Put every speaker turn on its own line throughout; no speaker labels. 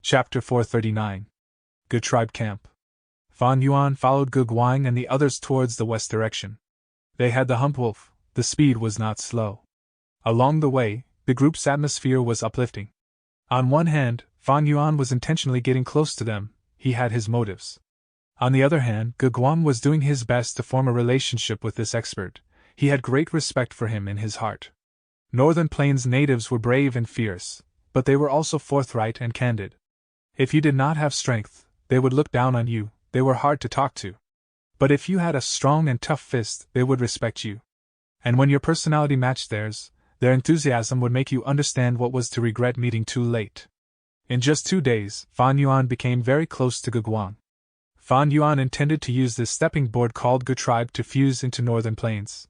Chapter 439. Good Tribe Camp. Fan Yuan followed Gu Guang and the others towards the west direction. They had the hump wolf, the speed was not slow. Along the way, the group's atmosphere was uplifting. On one hand, Fan Yuan was intentionally getting close to them, he had his motives. On the other hand, Gu Guang was doing his best to form a relationship with this expert, he had great respect for him in his heart. Northern Plains natives were brave and fierce, but they were also forthright and candid. If you did not have strength, they would look down on you, they were hard to talk to. But if you had a strong and tough fist, they would respect you. And when your personality matched theirs, their enthusiasm would make you understand what was to regret meeting too late. In just 2 days, Fan Yuan became very close to Gu Guang. Fan Yuan intended to use this stepping board called Gu Tribe to fuse into Northern Plains.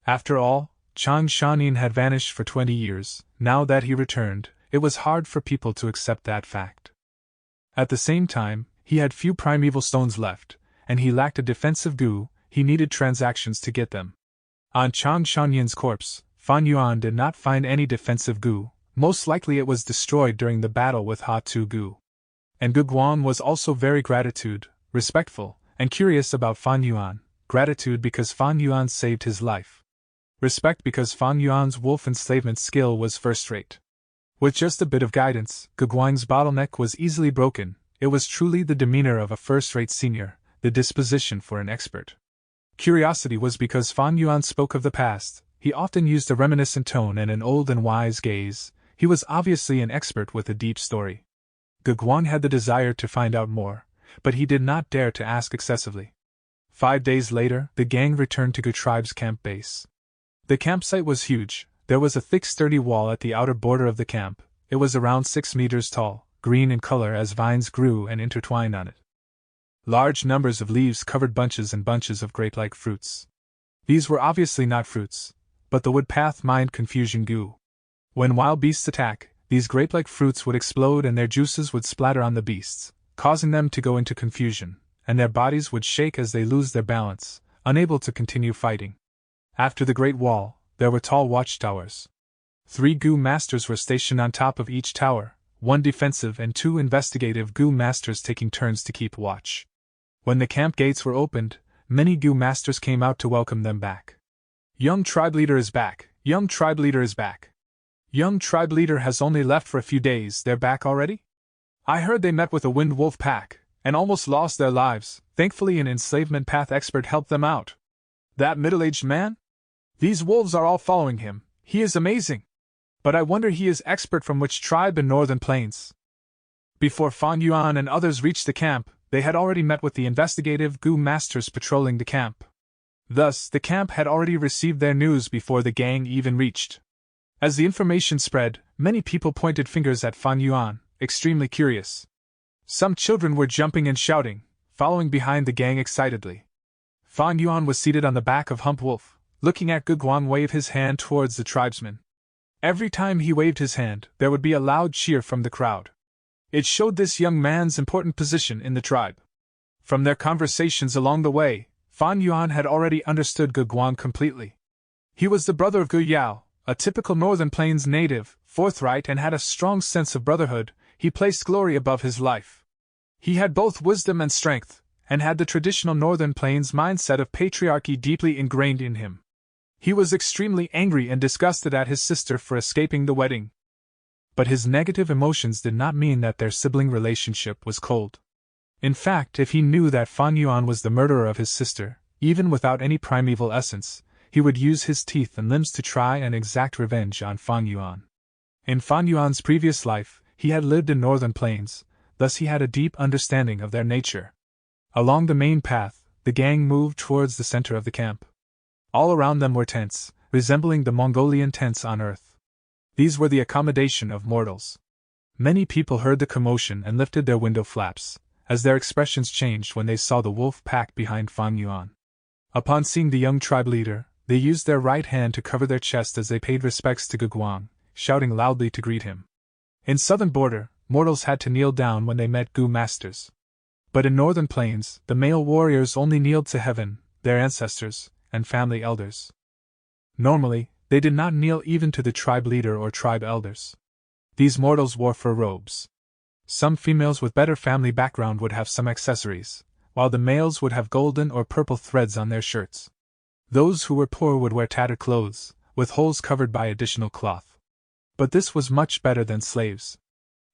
After all, Chang Shanin had vanished for 20 years, now that he returned, it was hard for people to accept that fact. At the same time, he had few primeval stones left, and he lacked a defensive Gu, he needed transactions to get them. On Chang Shanyin's corpse, Fan Yuan did not find any defensive Gu, most likely it was destroyed during the battle with Ha Tu Gu. And Gu Guang was also very respectful, and curious about Fan Yuan, gratitude because Fan Yuan saved his life. Respect because Fan Yuan's wolf enslavement skill was first-rate. With just a bit of guidance, Gu Guang's bottleneck was easily broken, it was truly the demeanor of a first-rate senior, the disposition for an expert. Curiosity was because Fan Yuan spoke of the past, he often used a reminiscent tone and an old and wise gaze, he was obviously an expert with a deep story. Gu Guang had the desire to find out more, but he did not dare to ask excessively. 5 days later, the gang returned to Gu Tribe's camp base. The campsite was huge. There was a thick sturdy wall at the outer border of the camp, it was around 6 meters tall, green in color as vines grew and intertwined on it. Large numbers of leaves covered bunches and bunches of grape-like fruits. These were obviously not fruits, but the woodpath mined confusion Gu. When wild beasts attack, these grape-like fruits would explode and their juices would splatter on the beasts, causing them to go into confusion, and their bodies would shake as they lose their balance, unable to continue fighting. After the Great Wall, there were tall watchtowers. 3 Gu masters were stationed on top of each tower, 1 defensive and 2 investigative Gu masters taking turns to keep watch. When the camp gates were opened, many Gu masters came out to welcome them back. Young tribe leader is back, young tribe leader is back. Young tribe leader has only left for a few days, they're back already? I heard they met with a wind wolf pack, and almost lost their lives, thankfully an enslavement path expert helped them out. That middle-aged man? These wolves are all following him, he is amazing. But I wonder he is expert from which tribe in Northern Plains. Before Fan Yuan and others reached the camp, they had already met with the investigative Gu masters patrolling the camp. Thus, the camp had already received their news before the gang even reached. As the information spread, many people pointed fingers at Fan Yuan, extremely curious. Some children were jumping and shouting, following behind the gang excitedly. Fan Yuan was seated on the back of Hump Wolf, looking at Gu Guang wave his hand towards the tribesmen. Every time he waved his hand, there would be a loud cheer from the crowd. It showed this young man's important position in the tribe. From their conversations along the way, Fan Yuan had already understood Gu Guang completely. He was the brother of Gu Yao, a typical Northern Plains native, forthright and had a strong sense of brotherhood, he placed glory above his life. He had both wisdom and strength, and had the traditional Northern Plains mindset of patriarchy deeply ingrained in him. He was extremely angry and disgusted at his sister for escaping the wedding. But his negative emotions did not mean that their sibling relationship was cold. In fact, if he knew that Fan Yuan was the murderer of his sister, even without any primeval essence, he would use his teeth and limbs to try and exact revenge on Fan Yuan. In Fan Yuan's previous life, he had lived in Northern Plains, thus he had a deep understanding of their nature. Along the main path, the gang moved towards the center of the camp. All around them were tents, resembling the Mongolian tents on Earth. These were the accommodation of mortals. Many people heard the commotion and lifted their window flaps, as their expressions changed when they saw the wolf pack behind Fan Yuan. Upon seeing the young tribe leader, they used their right hand to cover their chest as they paid respects to Gu Guang, shouting loudly to greet him. In southern border, mortals had to kneel down when they met Gu masters. But in Northern Plains, the male warriors only kneeled to heaven, their ancestors, and family elders. Normally, they did not kneel even to the tribe leader or tribe elders. These mortals wore fur robes. Some females with better family background would have some accessories, while the males would have golden or purple threads on their shirts. Those who were poor would wear tattered clothes, with holes covered by additional cloth. But this was much better than slaves.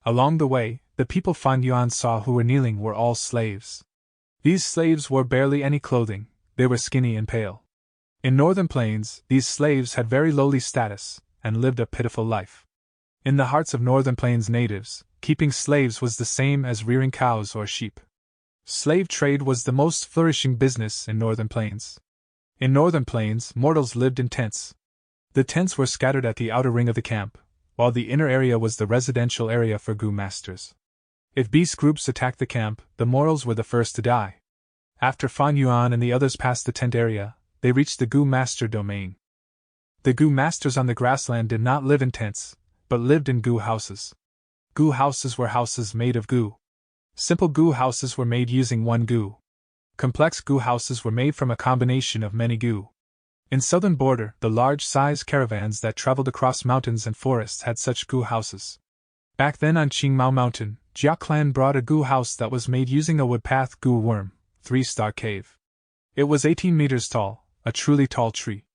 Along the way, the people Fan Yuan saw who were kneeling were all slaves. These slaves wore barely any clothing, they were skinny and pale. In northern plains, these slaves had very lowly status, and lived a pitiful life. In the hearts of northern plains natives, keeping slaves was the same as rearing cows or sheep. Slave trade was the most flourishing business in northern plains. In northern plains, mortals lived in tents. The tents were scattered at the outer ring of the camp, while the inner area was the residential area for Gu masters. If beast groups attacked the camp, the mortals were the first to die. After Fan Yuan and the others passed the tent area, they reached the Gu master domain. The Gu masters on the grassland did not live in tents, but lived in Gu houses. Gu houses were houses made of Gu. Simple Gu houses were made using one Gu. Complex Gu houses were made from a combination of many Gu. In southern border, the large-size caravans that traveled across mountains and forests had such Gu houses. Back then on Qingmao Mountain, Jia clan brought a Gu house that was made using a woodpath Gu worm, 3-star cave. It was 18 meters tall, a truly tall tree.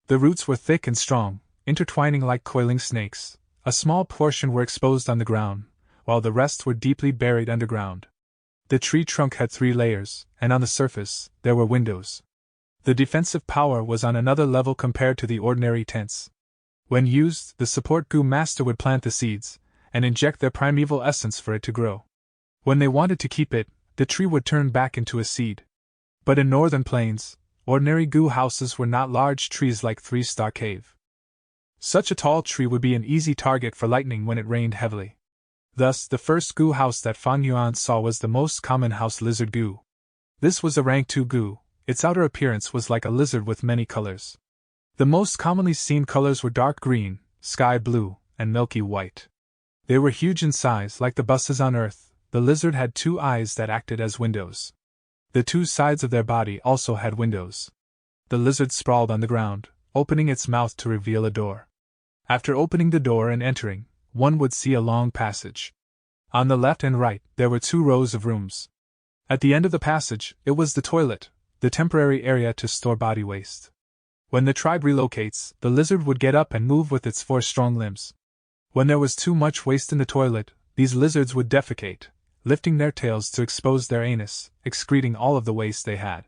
The roots were thick and strong, intertwining like coiling snakes. A small portion were exposed on the ground, while the rest were deeply buried underground. The tree trunk had 3 layers, and on the surface, there were windows. The defensive power was on another level compared to the ordinary tents. When used, the support Gu master would plant the seeds, and inject their primeval essence for it to grow. When they wanted to keep it, the tree would turn back into a seed. But in northern plains, ordinary Gu houses were not large trees like 3-star cave. Such a tall tree would be an easy target for lightning when it rained heavily. Thus, the first Gu house that Fan Yuan saw was the most common house lizard Gu. This was a rank 2 Gu. Its outer appearance was like a lizard with many colors. The most commonly seen colors were dark green, sky blue, and milky white. They were huge in size, like the buses on Earth. The lizard had 2 eyes that acted as windows. The 2 sides of their body also had windows. The lizard sprawled on the ground, opening its mouth to reveal a door. After opening the door and entering, one would see a long passage. On the left and right, there were 2 rows of rooms. At the end of the passage, it was the toilet, the temporary area to store body waste. When the tribe relocates, the lizard would get up and move with its 4 strong limbs. When there was too much waste in the toilet, these lizards would defecate, lifting their tails to expose their anus, excreting all of the waste they had.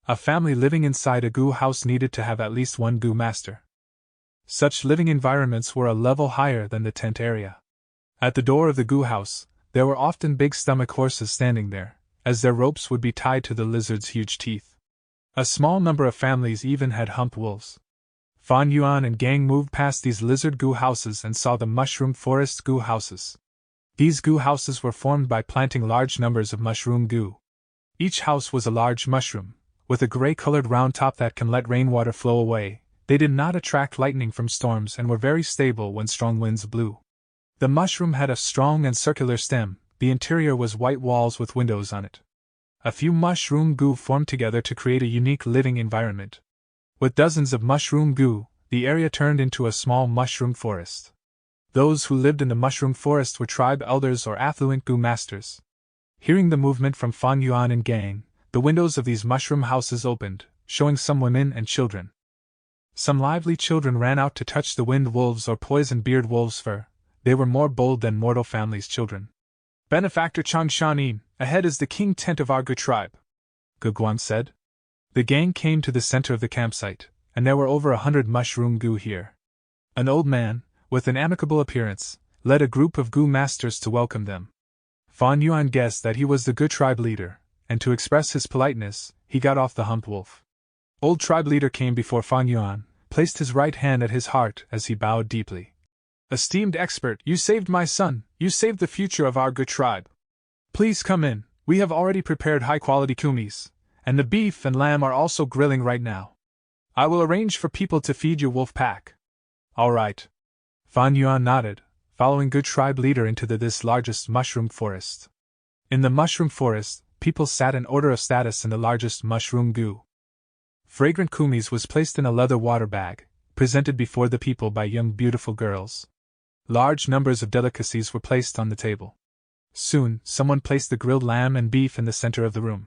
A family living inside a Gu house needed to have at least 1 Gu master. Such living environments were a level higher than the tent area. At the door of the Gu house, there were often big stomach horses standing there, as their ropes would be tied to the lizard's huge teeth. A small number of families even had humped wolves. Fan Yuan and gang moved past these lizard Gu houses and saw the mushroom forest Gu houses. These Gu houses were formed by planting large numbers of mushroom Gu. Each house was a large mushroom, with a gray-colored round top that can let rainwater flow away. They did not attract lightning from storms and were very stable when strong winds blew. The mushroom had a strong and circular stem. The interior was white walls with windows on it. A few mushroom Gu formed together to create a unique living environment. With dozens of mushroom Gu, the area turned into a small mushroom forest. Those who lived in the mushroom forest were tribe elders or affluent Gu masters. Hearing the movement from Fan Yuan and gang, the windows of these mushroom houses opened, showing some women and children. Some lively children ran out to touch the wind wolves or poison beard wolves' fur. They were more bold than mortal families' children. Benefactor Chang Shanin, ahead is the king tent of our Gu tribe, Gu Guan said. The gang came to the center of the campsite, and there were over 100 mushroom Gu here. An old man, with an amicable appearance, led a group of Gu masters to welcome them. Fan Yuan guessed that he was the Gu tribe leader, and to express his politeness, he got off the humped wolf. Old tribe leader came before Fan Yuan, placed his right hand at his heart as he bowed deeply. Esteemed expert, you saved my son, you saved the future of our Gu tribe. Please come in, we have already prepared high-quality kumis, and the beef and lamb are also grilling right now. I will arrange for people to feed your wolf pack. All right. Fan Yuan nodded, following Gu tribe leader into this largest mushroom forest. In the mushroom forest, people sat in order of status in the largest mushroom Gu. Fragrant kumis was placed in a leather water bag, presented before the people by young beautiful girls. Large numbers of delicacies were placed on the table. Soon, someone placed the grilled lamb and beef in the center of the room.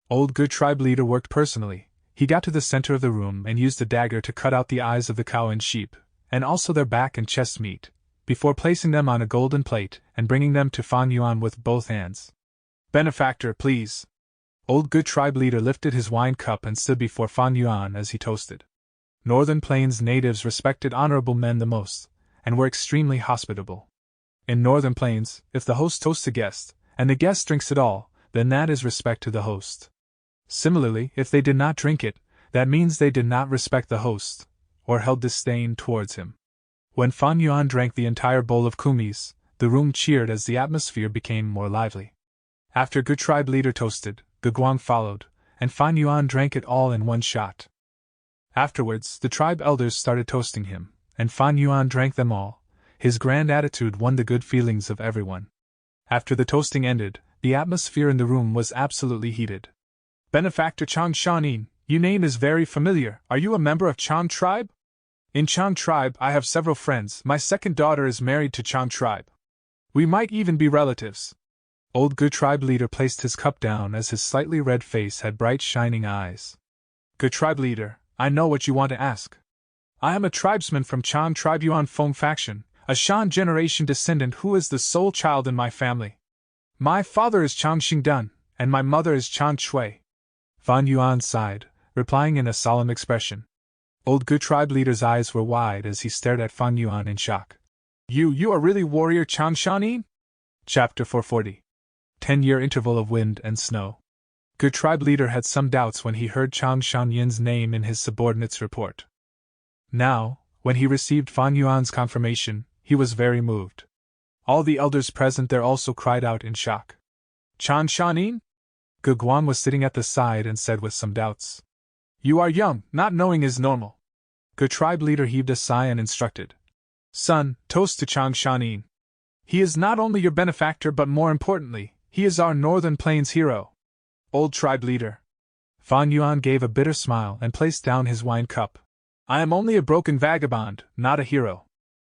Old Good Tribe Leader worked personally. He got to the center of the room and used a dagger to cut out the eyes of the cow and sheep, and also their back and chest meat, before placing them on a golden plate and bringing them to Fan Yuan with both hands. "Benefactor, please." Old Good Tribe Leader lifted his wine cup and stood before Fan Yuan as he toasted. Northern Plains natives respected honorable men the most, and were extremely hospitable. In Northern Plains, if the host toasts a guest, and the guest drinks it all, then that is respect to the host. Similarly, if they did not drink it, that means they did not respect the host, or held disdain towards him. When Fan Yuan drank the entire bowl of kumis, the room cheered as the atmosphere became more lively. After Good Tribe Leader toasted, Guguang followed, and Fan Yuan drank it all in one shot. Afterwards, the tribe elders started toasting him, and Fan Yuan drank them all. His grand attitude won the good feelings of everyone. After the toasting ended, the atmosphere in the room was absolutely heated. "Benefactor Chang Shanin, your name is very familiar. Are you a member of Chang tribe?" "In Chang tribe, I have several friends. My second daughter is married to Chang tribe. We might even be relatives." Old Good Tribe Leader placed his cup down as his slightly red face had bright shining eyes. "Good Tribe Leader, I know what you want to ask. I am a tribesman from Chang tribe Yuan Feng faction, a Shan generation descendant who is the sole child in my family. My father is Chang Xingdun, and my mother is Chang Shui." Fan Yuan sighed, replying in a solemn expression. Old Good Tribe Leader's eyes were wide as he stared at Fan Yuan in shock. You are really warrior Chang Shanin?" Chapter 440. 10-year interval of wind and snow. Good Tribe Leader had some doubts when he heard Chang Shanyin's name in his subordinate's report. Now, when he received Fan Yuan's confirmation, he was very moved. All the elders present there also cried out in shock. "Chang Shanin?" Guguang was sitting at the side and said with some doubts. "You are young, not knowing is normal." Good Tribe Leader heaved a sigh and instructed. "Son, toast to Chang Shanin. He is not only your benefactor but more importantly, he is our Northern Plains hero." Old Tribe Leader. Fan Yuan gave a bitter smile and placed down his wine cup. "I am only a broken vagabond, not a hero.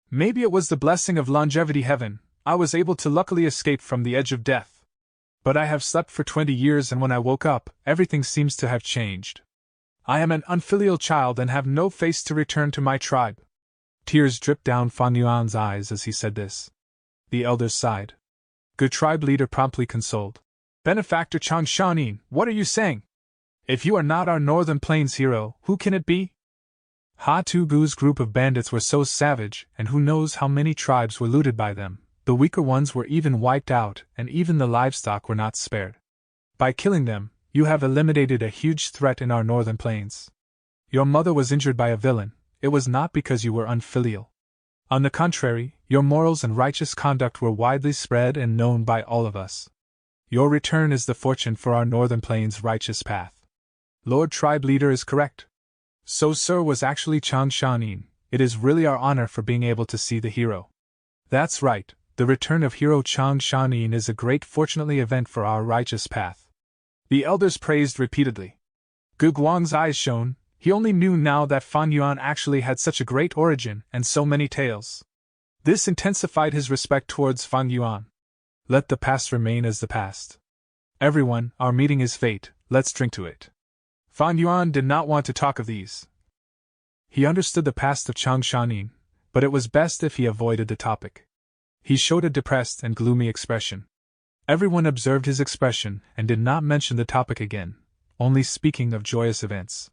Maybe it was the blessing of longevity heaven, I was able to luckily escape from the edge of death. But I have slept for 20 years and when I woke up, everything seems to have changed. I am an unfilial child and have no face to return to my tribe." Tears dripped down Fan Yuan's eyes as he said this. The elders sighed. Good Tribe Leader promptly consoled. "Benefactor Chang Shanin, what are you saying? If you are not our Northern Plains hero, who can it be?" Ha Tugu's group of bandits were so savage, and who knows how many tribes were looted by them. The weaker ones were even wiped out, and even the livestock were not spared. By killing them, you have eliminated a huge threat in our Northern Plains. Your mother was injured by a villain, it was not because you were unfilial. On the contrary, your morals and righteous conduct were widely spread and known by all of us. Your return is the fortune for our Northern Plains' righteous path. Lord Tribe Leader is correct. So Sir was actually Chang Shanin. It is really our honor for being able to see the hero. That's right. The return of hero Chang Shanin is a great fortunately event for our righteous path." The elders praised repeatedly. Guguang's eyes shone. He only knew now that Fan Yuan actually had such a great origin and so many tales. This intensified his respect towards Fan Yuan. Let the past remain as the past. Everyone, our meeting is fate, let's drink to it. Fan Yuan did not want to talk of these. He understood the past of Chang Shanin, but it was best if he avoided the topic. He showed a depressed and gloomy expression. Everyone observed his expression and did not mention the topic again, only speaking of joyous events.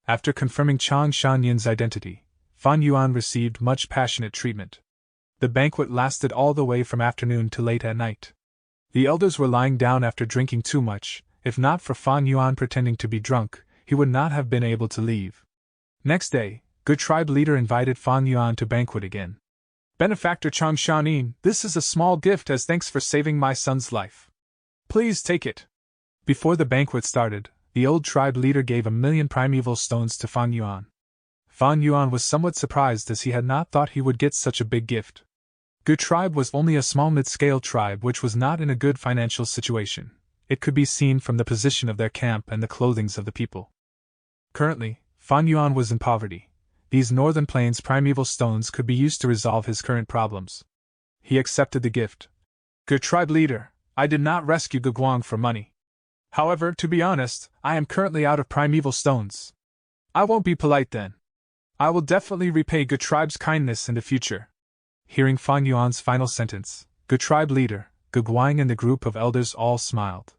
After confirming Chang Shanyin's identity, Fan Yuan received much passionate treatment. The banquet lasted all the way from afternoon to late at night. The elders were lying down after drinking too much. If not for Fan Yuan pretending to be drunk, he would not have been able to leave. Next day, Good Tribe Leader invited Fan Yuan to banquet again. "Benefactor Chang Shanin, this is a small gift as thanks for saving my son's life. Please take it." Before the banquet started, the old tribe leader gave 1,000,000 primeval stones to Fan Yuan. Fan Yuan was somewhat surprised as he had not thought he would get such a big gift. Good Tribe was only a small mid-scale tribe which was not in a good financial situation. It could be seen from the position of their camp and the clothings of the people. Currently, Fan Yuan was in poverty. These Northern Plains primeval stones could be used to resolve his current problems. He accepted the gift. Good tribe leader, I did not rescue Gugwang for money. However, to be honest, I am currently out of primeval stones. I won't be polite then. I will definitely repay Good tribe's kindness in the future. Hearing Fan Yuan's final sentence, Good tribe leader, Gugwang and the group of elders all smiled.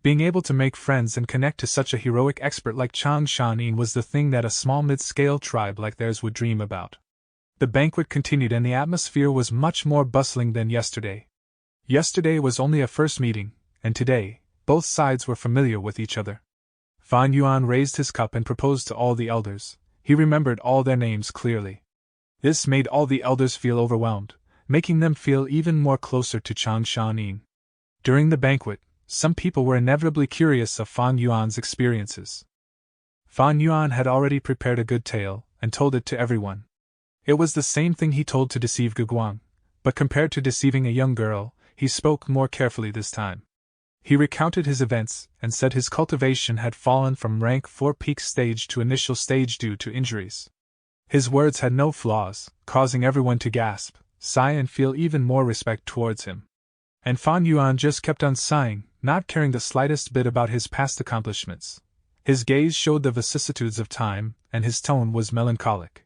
Being able to make friends and connect to such a heroic expert like Chang Shanin was the thing that a small mid-scale tribe like theirs would dream about. The banquet continued and the atmosphere was much more bustling than yesterday. Yesterday was only a first meeting, and today, both sides were familiar with each other. Fan Yuan raised his cup and proposed to all the elders. He remembered all their names clearly. This made all the elders feel overwhelmed, making them feel even more closer to Chang Shanin. During the banquet, some people were inevitably curious of Fan Yuan's experiences. Fan Yuan had already prepared a good tale, and told it to everyone. It was the same thing he told to deceive Gugwang, but compared to deceiving a young girl, he spoke more carefully this time. He recounted his events, and said his cultivation had fallen from rank 4 peak stage to initial stage due to injuries. His words had no flaws, causing everyone to gasp, sigh and feel even more respect towards him. And Fan Yuan just kept on sighing, not caring the slightest bit about his past accomplishments. His gaze showed the vicissitudes of time, and his tone was melancholic.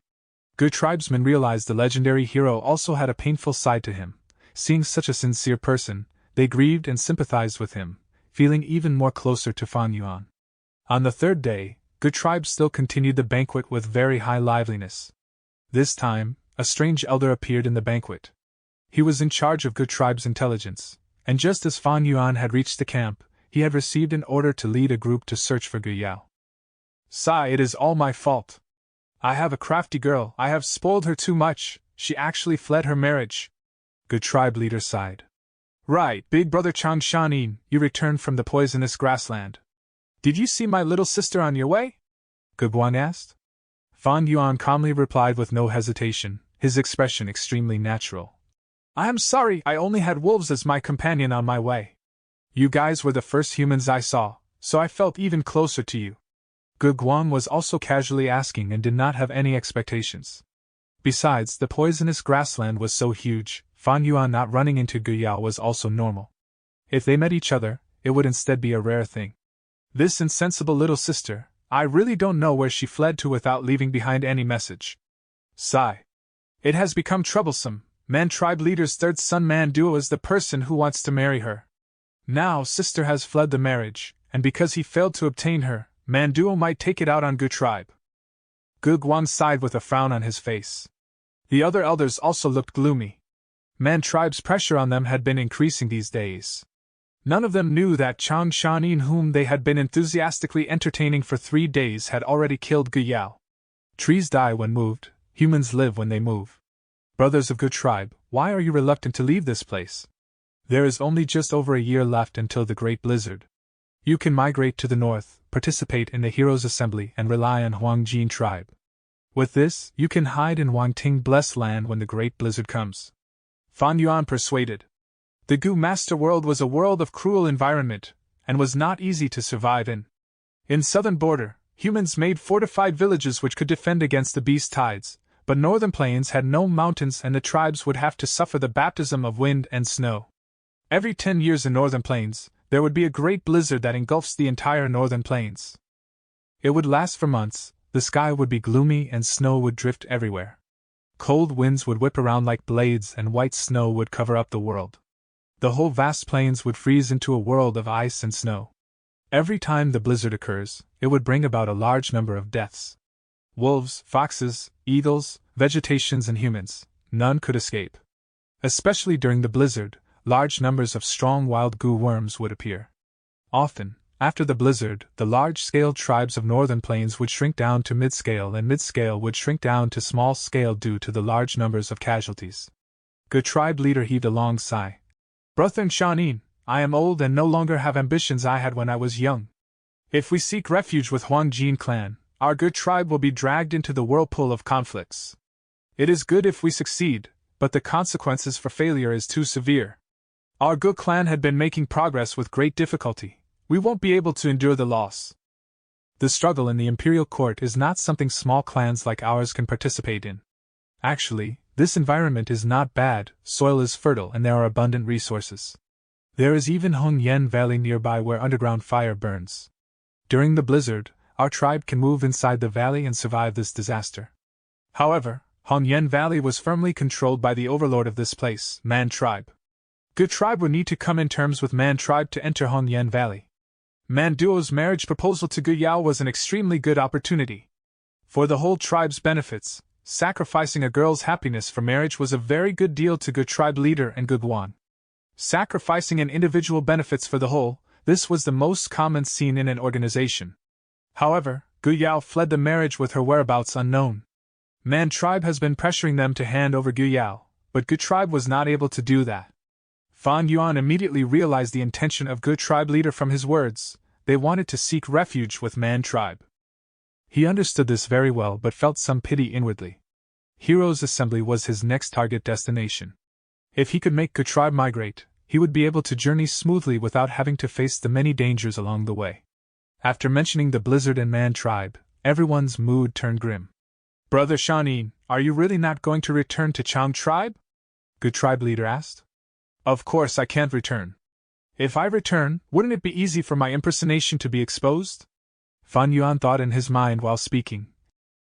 Good tribesmen realized the legendary hero also had a painful side to him. Seeing such a sincere person, they grieved and sympathized with him, feeling even more closer to Fan Yuan. On the third day, Good tribes still continued the banquet with very high liveliness. This time, a strange elder appeared in the banquet. He was in charge of Good tribe's intelligence, and just as Fan Yuan had reached the camp, he had received an order to lead a group to search for Gu Yao. Sigh, it is all my fault. I have a crafty girl, I have spoiled her too much, she actually fled her marriage. Good tribe leader sighed. Right, big brother Chang Shanin, you returned from the poisonous grassland. Did you see my little sister on your way? Gugwang asked. Fan Yuan calmly replied with no hesitation, his expression extremely natural. I am sorry, I only had wolves as my companion on my way. You guys were the first humans I saw, so I felt even closer to you. Gugwang was also casually asking and did not have any expectations. Besides, the poisonous grassland was so huge, Fan Yuan not running into Gu Yao was also normal. If they met each other, it would instead be a rare thing. This insensible little sister, I really don't know where she fled to without leaving behind any message. Sigh. It has become troublesome. Man tribe leader's third son Man Duo is the person who wants to marry her. Now sister has fled the marriage, and because he failed to obtain her, Man Duo might take it out on Gu tribe. Gugwang sighed with a frown on his face. The other elders also looked gloomy. Man tribe's pressure on them had been increasing these days. None of them knew that Chang Shanin, whom they had been enthusiastically entertaining for 3 days, had already killed Gu Yao. Trees die when moved, humans live when they move. Brothers of Good tribe, why are you reluctant to leave this place? There is only just over a year left until the Great Blizzard. You can migrate to the north, participate in the Heroes' Assembly, and rely on Huangjin tribe. With this, you can hide in Wangting Blessed Land when the Great Blizzard comes. Fan Yuan persuaded. The Gu Master World was a world of cruel environment, and was not easy to survive in. In southern border, humans made fortified villages which could defend against the beast tides, but northern plains had no mountains and the tribes would have to suffer the baptism of wind and snow. Every 10 years in northern plains, there would be a great blizzard that engulfs the entire northern plains. It would last for months, the sky would be gloomy and snow would drift everywhere. Cold winds would whip around like blades and white snow would cover up the world. The whole vast plains would freeze into a world of ice and snow. Every time the blizzard occurs, it would bring about a large number of deaths. Wolves, foxes, eagles, vegetations and humans, none could escape. Especially during the blizzard, large numbers of strong wild Gu worms would appear. Often, after the blizzard, the large-scale tribes of northern plains would shrink down to mid-scale and mid-scale would shrink down to small-scale due to the large numbers of casualties. Good tribe leader heaved a long sigh. Brother Shanin, I am old and no longer have ambitions I had when I was young. If we seek refuge with Huangjin clan, our good tribe will be dragged into the whirlpool of conflicts. It is good if we succeed, but the consequences for failure is too severe. Our good clan had been making progress with great difficulty. We won't be able to endure the loss. The struggle in the imperial court is not something small clans like ours can participate in. Actually, This environment is not bad, soil is fertile and there are abundant resources. There is even Hong Yen Valley nearby where underground fire burns. During the blizzard, our tribe can move inside the valley and survive this disaster. However, Hong Yen Valley was firmly controlled by the overlord of this place, Man Tribe. Good Tribe would need to come in terms with Man Tribe to enter Hong Yen Valley. Man Duo's marriage proposal to Gu Yao was an extremely good opportunity. For the whole tribe's benefits, sacrificing a girl's happiness for marriage was a very good deal to Good Tribe leader and Gu Guan. Sacrificing an individual benefits for the whole, this was the most common scene in an organization. However, Gu Yao fled the marriage with her whereabouts unknown. Man Tribe has been pressuring them to hand over Gu Yao, but Gu Tribe was not able to do that. Fan Yuan immediately realized the intention of Gu Tribe leader from his words. They wanted to seek refuge with Man Tribe. He understood this very well but felt some pity inwardly. Heroes' Assembly was his next target destination. If he could make Gu Tribe migrate, he would be able to journey smoothly without having to face the many dangers along the way. After mentioning the blizzard and Man Tribe, everyone's mood turned grim. Brother Shanin, are you really not going to return to Chang Tribe? Gu Tribe leader asked. Of course I can't return. If I return, wouldn't it be easy for my impersonation to be exposed? Fan Yuan thought in his mind while speaking.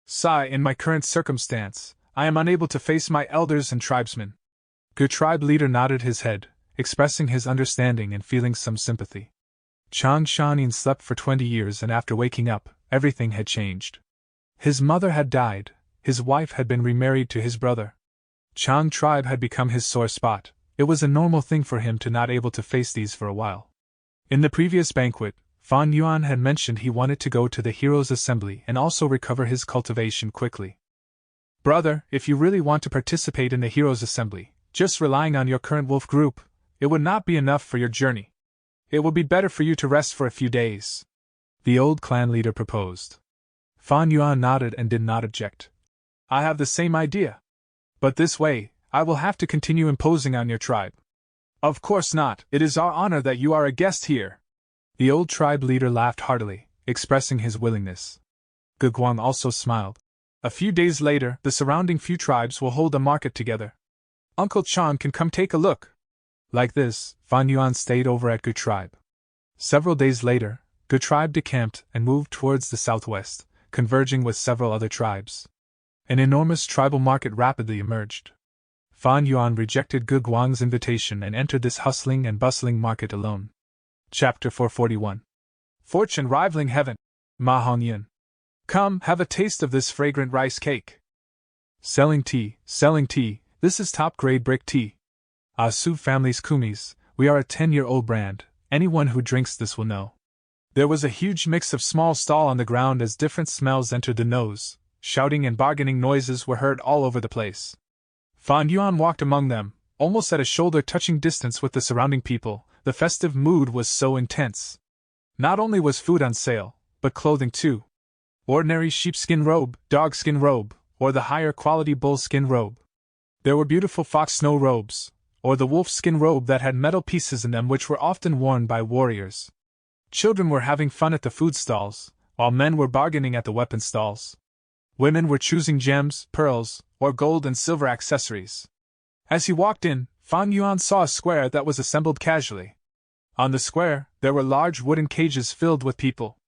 Sigh, in my current circumstance, I am unable to face my elders and tribesmen. Gu Tribe leader nodded his head, expressing his understanding and feeling some sympathy. Chang Shanin slept for 20 years and after waking up, everything had changed. His mother had died, his wife had been remarried to his brother. Chang Tribe had become his sore spot. It was a normal thing for him to not able to face these for a while. In the previous banquet, Fan Yuan had mentioned he wanted to go to the Heroes' Assembly and also recover his cultivation quickly. Brother, if you really want to participate in the Heroes' Assembly, just relying on your current wolf group, it would not be enough for your journey. It would be better for you to rest for a few days. The old clan leader proposed. Fan Yuan nodded and did not object. I have the same idea. But this way, I will have to continue imposing on your tribe. Of course not, it is our honor that you are a guest here. The old tribe leader laughed heartily, expressing his willingness. Gu Guang also smiled. A few days later, the surrounding few tribes will hold a market together. Uncle Chan can come take a look. Like this, Fan Yuan stayed over at Gu Tribe. Several days later, Gu Tribe decamped and moved towards the southwest, converging with several other tribes. An enormous tribal market rapidly emerged. Fan Yuan rejected Gu Guang's invitation and entered this hustling and bustling market alone. Chapter 441. Fortune rivaling heaven. Ma Hongyan. Come, have a taste of this fragrant rice cake. Selling tea, this is top-grade brick tea. Su family's kumis, we are a 10-year-old brand, anyone who drinks this will know. There was a huge mix of small stall on the ground as different smells entered the nose, shouting and bargaining noises were heard all over the place. Fan Yuan walked among them, almost at a shoulder-touching distance with the surrounding people. The festive mood was so intense. Not only was food on sale, but clothing too. Ordinary sheepskin robe, dogskin robe, or the higher quality bullskin robe. There were beautiful fox snow robes, or the wolfskin robe that had metal pieces in them which were often worn by warriors. Children were having fun at the food stalls, while men were bargaining at the weapon stalls. Women were choosing gems, pearls, or gold and silver accessories. As he walked in, Fan Yuan saw a square that was assembled casually. On the square, there were large wooden cages filled with people.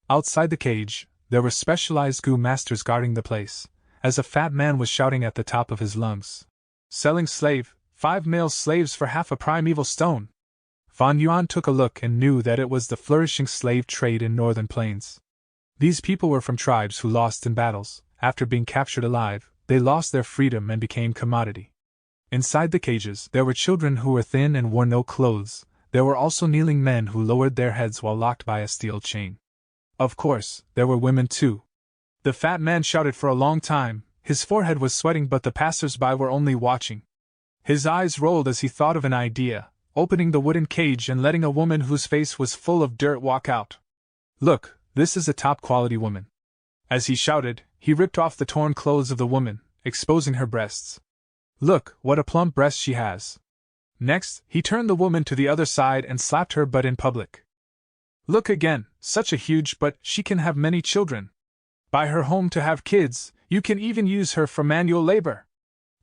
Outside the cage, there were specialized Gu masters guarding the place, as a fat man was shouting at the top of his lungs. Selling slave, 5 male slaves for half a primeval stone. Fan Yuan took a look and knew that it was the flourishing slave trade in northern plains. These people were from tribes who lost in battles. After being captured alive, they lost their freedom and became commodity. Inside the cages, there were children who were thin and wore no clothes. There were also kneeling men who lowered their heads while locked by a steel chain. Of course, there were women too. The fat man shouted for a long time, his forehead was sweating but the passers-by were only watching. His eyes rolled as he thought of an idea, opening the wooden cage and letting a woman whose face was full of dirt walk out. Look, this is a top-quality woman. As he shouted, he ripped off the torn clothes of the woman, exposing her breasts. Look, what a plump breast she has. Next, he turned the woman to the other side and slapped her butt in public. Look again, such a huge butt, she can have many children. Buy her home to have kids, you can even use her for manual labor.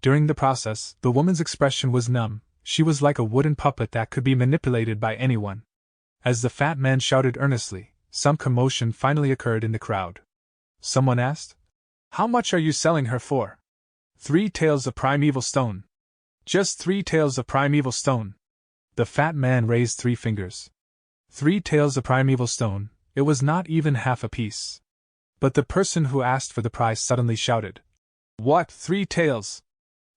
During the process, the woman's expression was numb. She was like a wooden puppet that could be manipulated by anyone. As the fat man shouted earnestly, some commotion finally occurred in the crowd. Someone asked, "How much are you selling her for?" 3 taels of primeval stone. Just 3 taels of primeval stone. The fat man raised 3 fingers. 3 taels of primeval stone, it was not even half a piece. But the person who asked for the price suddenly shouted, "What, 3 taels?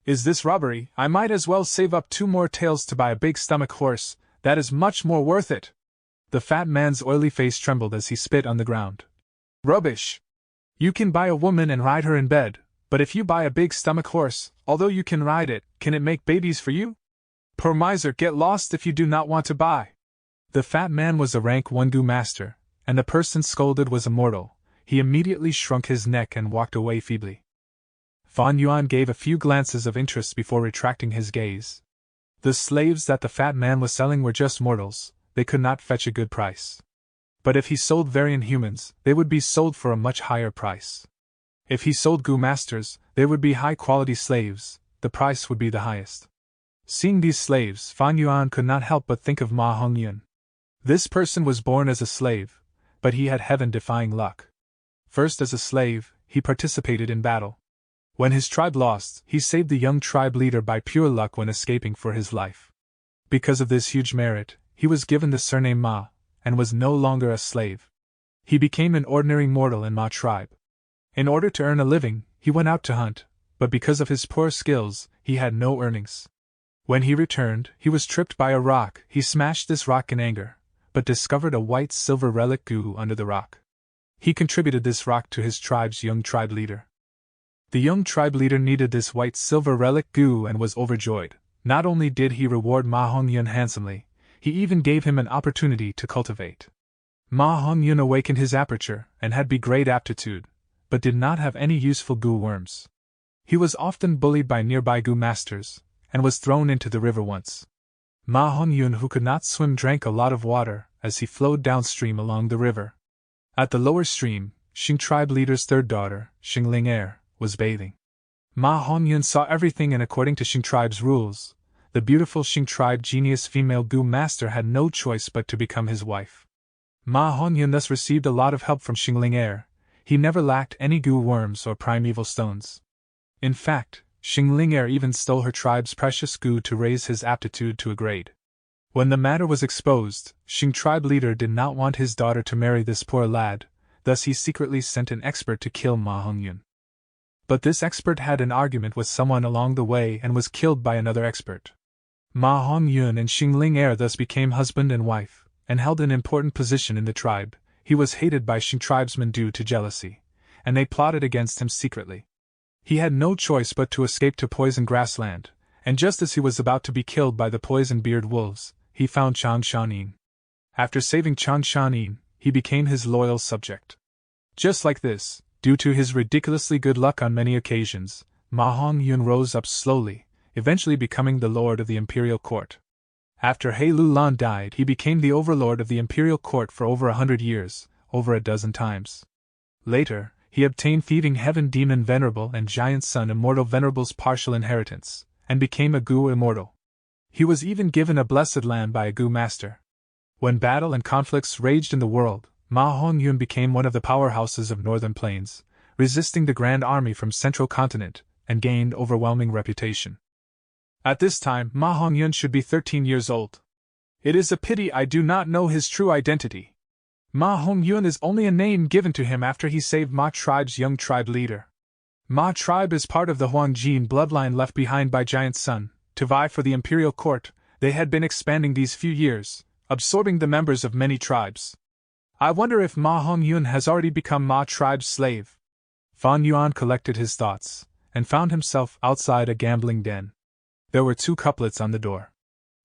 Is this robbery? I might as well save up 2 more taels to buy a big stomach horse, that is much more worth it." The fat man's oily face trembled as he spit on the ground. "Rubbish! You can buy a woman and ride her in bed, but if you buy a big stomach horse, although you can ride it, can it make babies for you? Poor miser, get lost if you do not want to buy." The fat man was a rank 1 Gu master, and the person scolded was a mortal. He immediately shrunk his neck and walked away feebly. Fan Yuan gave a few glances of interest before retracting his gaze. The slaves that the fat man was selling were just mortals, they could not fetch a good price. But if he sold Varian humans, they would be sold for a much higher price. If he sold Gu masters, they would be high-quality slaves, the price would be the highest. Seeing these slaves, Fan Yuan could not help but think of Ma Hongyun. This person was born as a slave, but he had heaven-defying luck. First as a slave, he participated in battle. When his tribe lost, he saved the young tribe leader by pure luck when escaping for his life. Because of this huge merit, he was given the surname Ma, and was no longer a slave. He became an ordinary mortal in Ma tribe. In order to earn a living, he went out to hunt, but because of his poor skills, he had no earnings. When he returned, he was tripped by a rock. He smashed this rock in anger, but discovered a white silver relic Gu under the rock. He contributed this rock to his tribe's young tribe leader. The young tribe leader needed this white silver relic Gu and was overjoyed. Not only did he reward Ma Hongyun handsomely, he even gave him an opportunity to cultivate. Ma Hongyun awakened his aperture and had great aptitude, but did not have any useful Gu worms. He was often bullied by nearby Gu masters, and was thrown into the river once. Ma Hongyun, who could not swim, drank a lot of water as he flowed downstream along the river. At the lower stream, Xing tribe leader's 3rd daughter, Xingling Air, was bathing. Ma Hongyun saw everything, and according to Xing tribe's rules, the beautiful Xing tribe genius female Gu master had no choice but to become his wife. Ma Hongyun thus received a lot of help from Xingling Air. He never lacked any Gu worms or primeval stones. In fact, Xingling Air even stole her tribe's precious Gu to raise his aptitude to a grade. When the matter was exposed, Xing tribe leader did not want his daughter to marry this poor lad, thus he secretly sent an expert to kill Ma Hongyun. But this expert had an argument with someone along the way and was killed by another expert. Ma Hongyun and Xingling Air thus became husband and wife, and held an important position in the tribe. He was hated by Xing tribesmen due to jealousy, and they plotted against him secretly. He had no choice but to escape to Poison Grassland, and just as he was about to be killed by the poison-beard wolves, he found Chang Shanin. After saving Chang Shanin, he became his loyal subject. Just like this, due to his ridiculously good luck on many occasions, Ma Hongyun rose up slowly, eventually becoming the lord of the imperial court. After He Lulan died, he became the overlord of the imperial court for over 100 years, over a dozen times. Later, he obtained Thieving Heaven Demon Venerable and Giant Sun Immortal Venerable's partial inheritance, and became a Gu immortal. He was even given a blessed land by a Gu master. When battle and conflicts raged in the world, Ma Hongyun became one of the powerhouses of Northern Plains, resisting the Grand Army from Central Continent, and gained overwhelming reputation. At this time, Ma Hongyun should be 13 years old. It is a pity I do not know his true identity. Ma Hongyun is only a name given to him after he saved Ma tribe's young tribe leader. Ma tribe is part of the Huangjin bloodline left behind by Giant Sun. To vie for the imperial court, they had been expanding these few years, absorbing the members of many tribes. I wonder if Ma Hongyun has already become Ma tribe's slave. Fan Yuan collected his thoughts, and found himself outside a gambling den. There were 2 couplets on the door.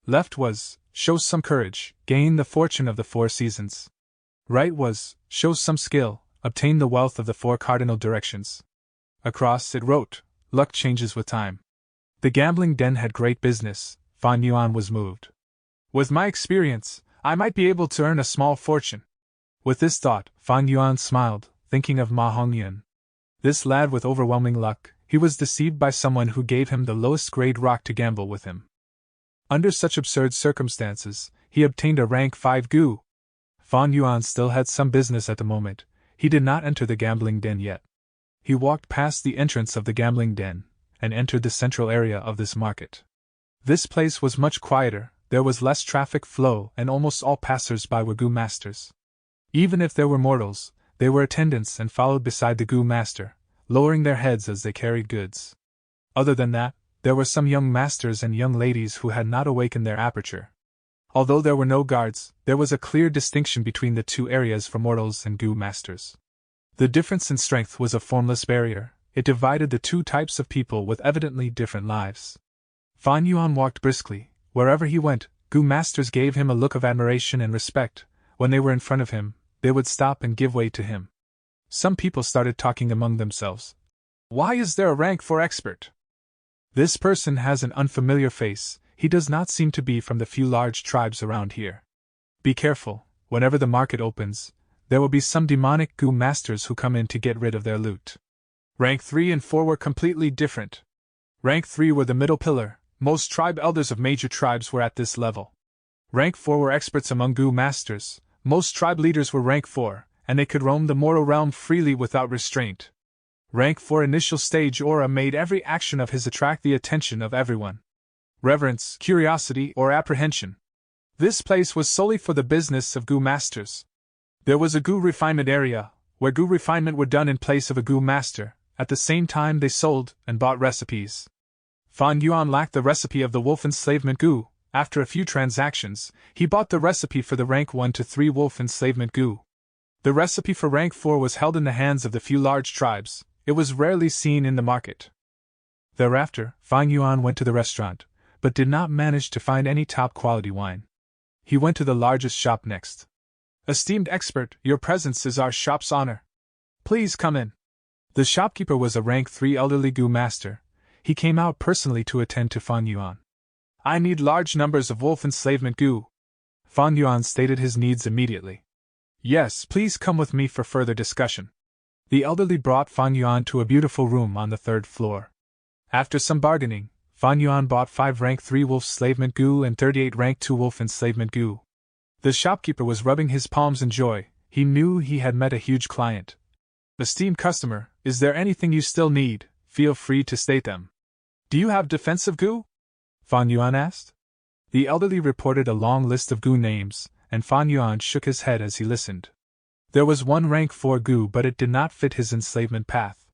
Left was, "Show some courage, gain the fortune of the 4 seasons." Right was, "Show some skill, obtain the wealth of the 4 cardinal directions." Across it wrote, "Luck changes with time." The gambling den had great business. Fan Yuan was moved. With my experience, I might be able to earn a small fortune. With this thought, Fan Yuan smiled, thinking of Ma Hongyun. This lad with overwhelming luck, he was deceived by someone who gave him the lowest grade rock to gamble with him. Under such absurd circumstances, he obtained a rank 5 gu. Fan Yuan still had some business at the moment. He did not enter the gambling den yet. He walked past the entrance of the gambling den, and entered the central area of this market. This place was much quieter, there was less traffic flow, and almost all passers-by were gu masters. Even if there were mortals, they were attendants and followed beside the gu master, lowering their heads as they carried goods. Other than that, there were some young masters and young ladies who had not awakened their aperture. Although there were no guards, there was a clear distinction between the two areas for mortals and gu masters. The difference in strength was a formless barrier, it divided the two types of people with evidently different lives. Fan Yuan walked briskly. Wherever he went, gu masters gave him a look of admiration and respect. When they were in front of him, they would stop and give way to him. Some people started talking among themselves. Why is there a rank 4 expert? This person has an unfamiliar face, he does not seem to be from the few large tribes around here. Be careful, whenever the market opens, there will be some demonic gu masters who come in to get rid of their loot. Rank 3 and 4 were completely different. Rank 3 were the middle pillar, most tribe elders of major tribes were at this level. Rank 4 were experts among gu masters, most tribe leaders were rank 4, and they could roam the mortal realm freely without restraint. Rank 4 initial stage aura made every action of his attract the attention of everyone. Reverence, curiosity, or apprehension. This place was solely for the business of gu masters. There was a gu refinement area, where gu refinement were done in place of a gu master. At the same time they sold and bought recipes. Fan Yuan lacked the recipe of the wolf enslavement gu. After a few transactions, he bought the recipe for the rank 1 to 3 wolf enslavement gu. The recipe for rank 4 was held in the hands of the few large tribes. It was rarely seen in the market. Thereafter, Fan Yuan went to the restaurant, but did not manage to find any top-quality wine. He went to the largest shop next. Esteemed expert, your presence is our shop's honor. Please come in. The shopkeeper was a rank 3 elderly gu master. He came out personally to attend to Fan Yuan. I need large numbers of wolf enslavement gu. Fan Yuan stated his needs immediately. Yes, please come with me for further discussion. The elderly brought Fan Yuan to a beautiful room on the 3rd floor. After some bargaining, Fan Yuan bought 5 rank 3 wolf enslavement gu and 38 rank 2 wolf enslavement gu. The shopkeeper was rubbing his palms in joy. He knew he had met a huge client. Esteemed customer, is there anything you still need? Feel free to state them. Do you have defensive gu? Fan Yuan asked. The elderly reported a long list of gu names, and Fan Yuan shook his head as he listened. There was one rank 4 gu, but it did not fit his enslavement path.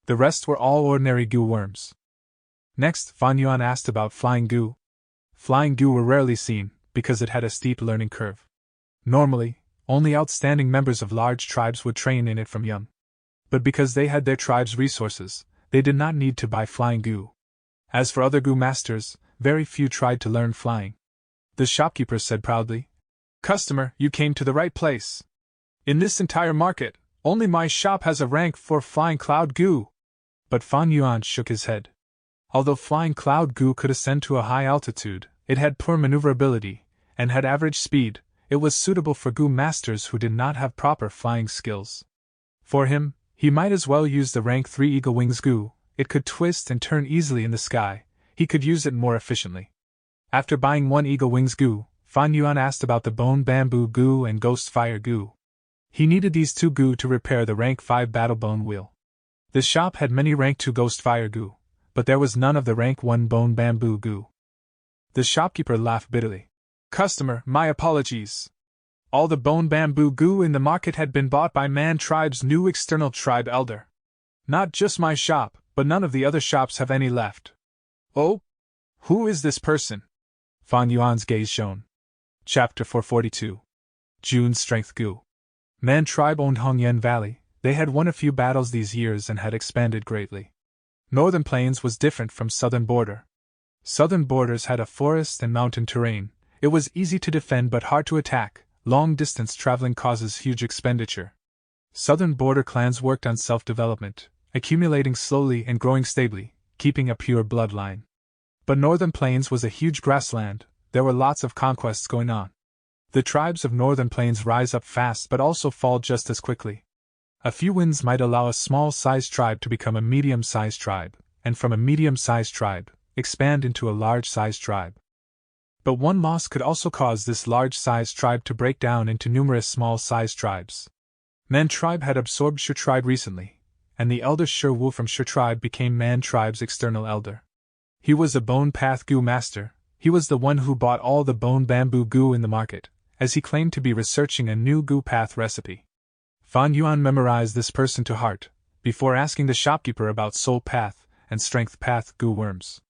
The rest were all ordinary gu worms. Next, Fan Yuan asked about flying gu. Flying gu were rarely seen, because it had a steep learning curve. Normally, only outstanding members of large tribes would train in it from young. But because they had their tribe's resources, they did not need to buy flying gu. As for other gu masters, very few tried to learn flying. The shopkeeper said proudly, Customer, you came to the right place. In this entire market, only my shop has a rank 4 flying cloud gu. But Fan Yuan shook his head. Although flying cloud gu could ascend to a high altitude, it had poor maneuverability, and had average speed. It was suitable for gu masters who did not have proper flying skills. For him, he might as well use the rank 3 eagle wings gu. It could twist and turn easily in the sky. He could use it more efficiently. After buying 1 eagle wings gu, Fan Yuan asked about the bone bamboo gu and ghost fire gu. He needed these 2 gu to repair the rank 5 battle bone wheel. The shop had many rank 2 ghost fire gu, but there was none of the rank 1 bone bamboo gu. The shopkeeper laughed bitterly. Customer, my apologies. All the bone bamboo gu in the market had been bought by Man Tribe's new external tribe elder. Not just my shop, but none of the other shops have any left. Oh? Who is this person? Fan Yuan's gaze shone. Chapter 442. June's Strength Gu. Man Tribe owned Hongyan Valley. They had won a few battles these years and had expanded greatly. Northern Plains was different from Southern Border. Southern Borders had a forest and mountain terrain. It was easy to defend but hard to attack. Long distance traveling causes huge expenditure. Southern Border clans worked on self-development, accumulating slowly and growing stably, keeping a pure bloodline. But Northern Plains was a huge grassland. There were lots of conquests going on. The tribes of Northern Plains rise up fast but also fall just as quickly. A few wins might allow a small-sized tribe to become a medium-sized tribe, and from a medium-sized tribe, expand into a large-sized tribe. But one loss could also cause this large-sized tribe to break down into numerous small-sized tribes. Man tribe had absorbed Shu tribe recently, and the elder Shi Wu from Shu tribe became Man tribe's external elder. He was a bone path goo master. He was the one who bought all the bone bamboo goo in the market, as he claimed to be researching a new goo path recipe. Fan Yuan memorized this person to heart, before asking the shopkeeper about soul path and strength path goo worms.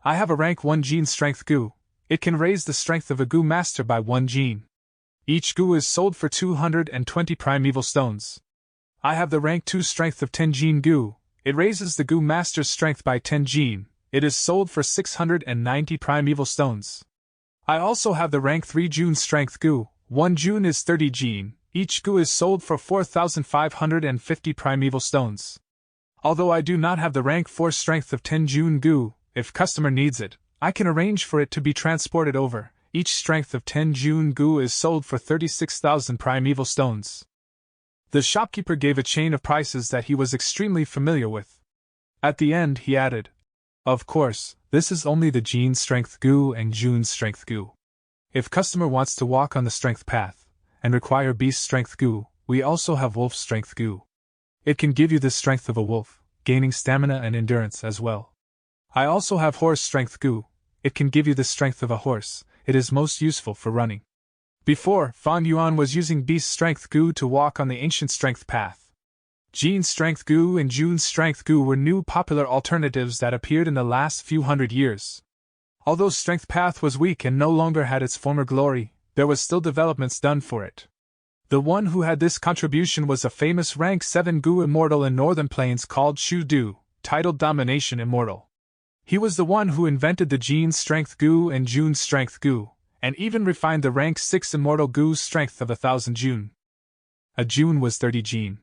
I have a rank 1 gene strength goo. It can raise the strength of a goo master by 1 gene. Each goo is sold for 220 primeval stones. I have the rank 2 strength of 10 gene goo. It raises the goo master's strength by 10 gene. It is sold for 690 primeval stones. I also have the rank 3 June strength goo. 1 June is 30 gene. Each goo is sold for 4,550 primeval stones. Although I do not have the rank 4 strength of 10 June goo, if customer needs it, I can arrange for it to be transported over. Each strength of 10 June goo is sold for 36,000 primeval stones. The shopkeeper gave a chain of prices that he was extremely familiar with. At the end, he added, "Of course, this is only the Gene strength goo and June strength goo. If customer wants to walk on the strength path and require beast strength goo, we also have wolf strength goo. It can give you the strength of a wolf, gaining stamina and endurance as well. I also have horse strength goo. It can give you the strength of a horse. It is most useful for running." Before, Fan Yuan was using beast strength goo to walk on the ancient strength path. Gene strength goo and June strength goo were new popular alternatives that appeared in the last few hundred years. Although strength path was weak and no longer had its former glory, there was still developments done for it. The one who had this contribution was a famous rank 7 goo immortal in Northern Plains called Shu Du, titled Domination Immortal. He was the one who invented the Gene strength goo and June strength goo, and even refined the rank 6 immortal goo strength of 1,000 June. A June was 30 Gene.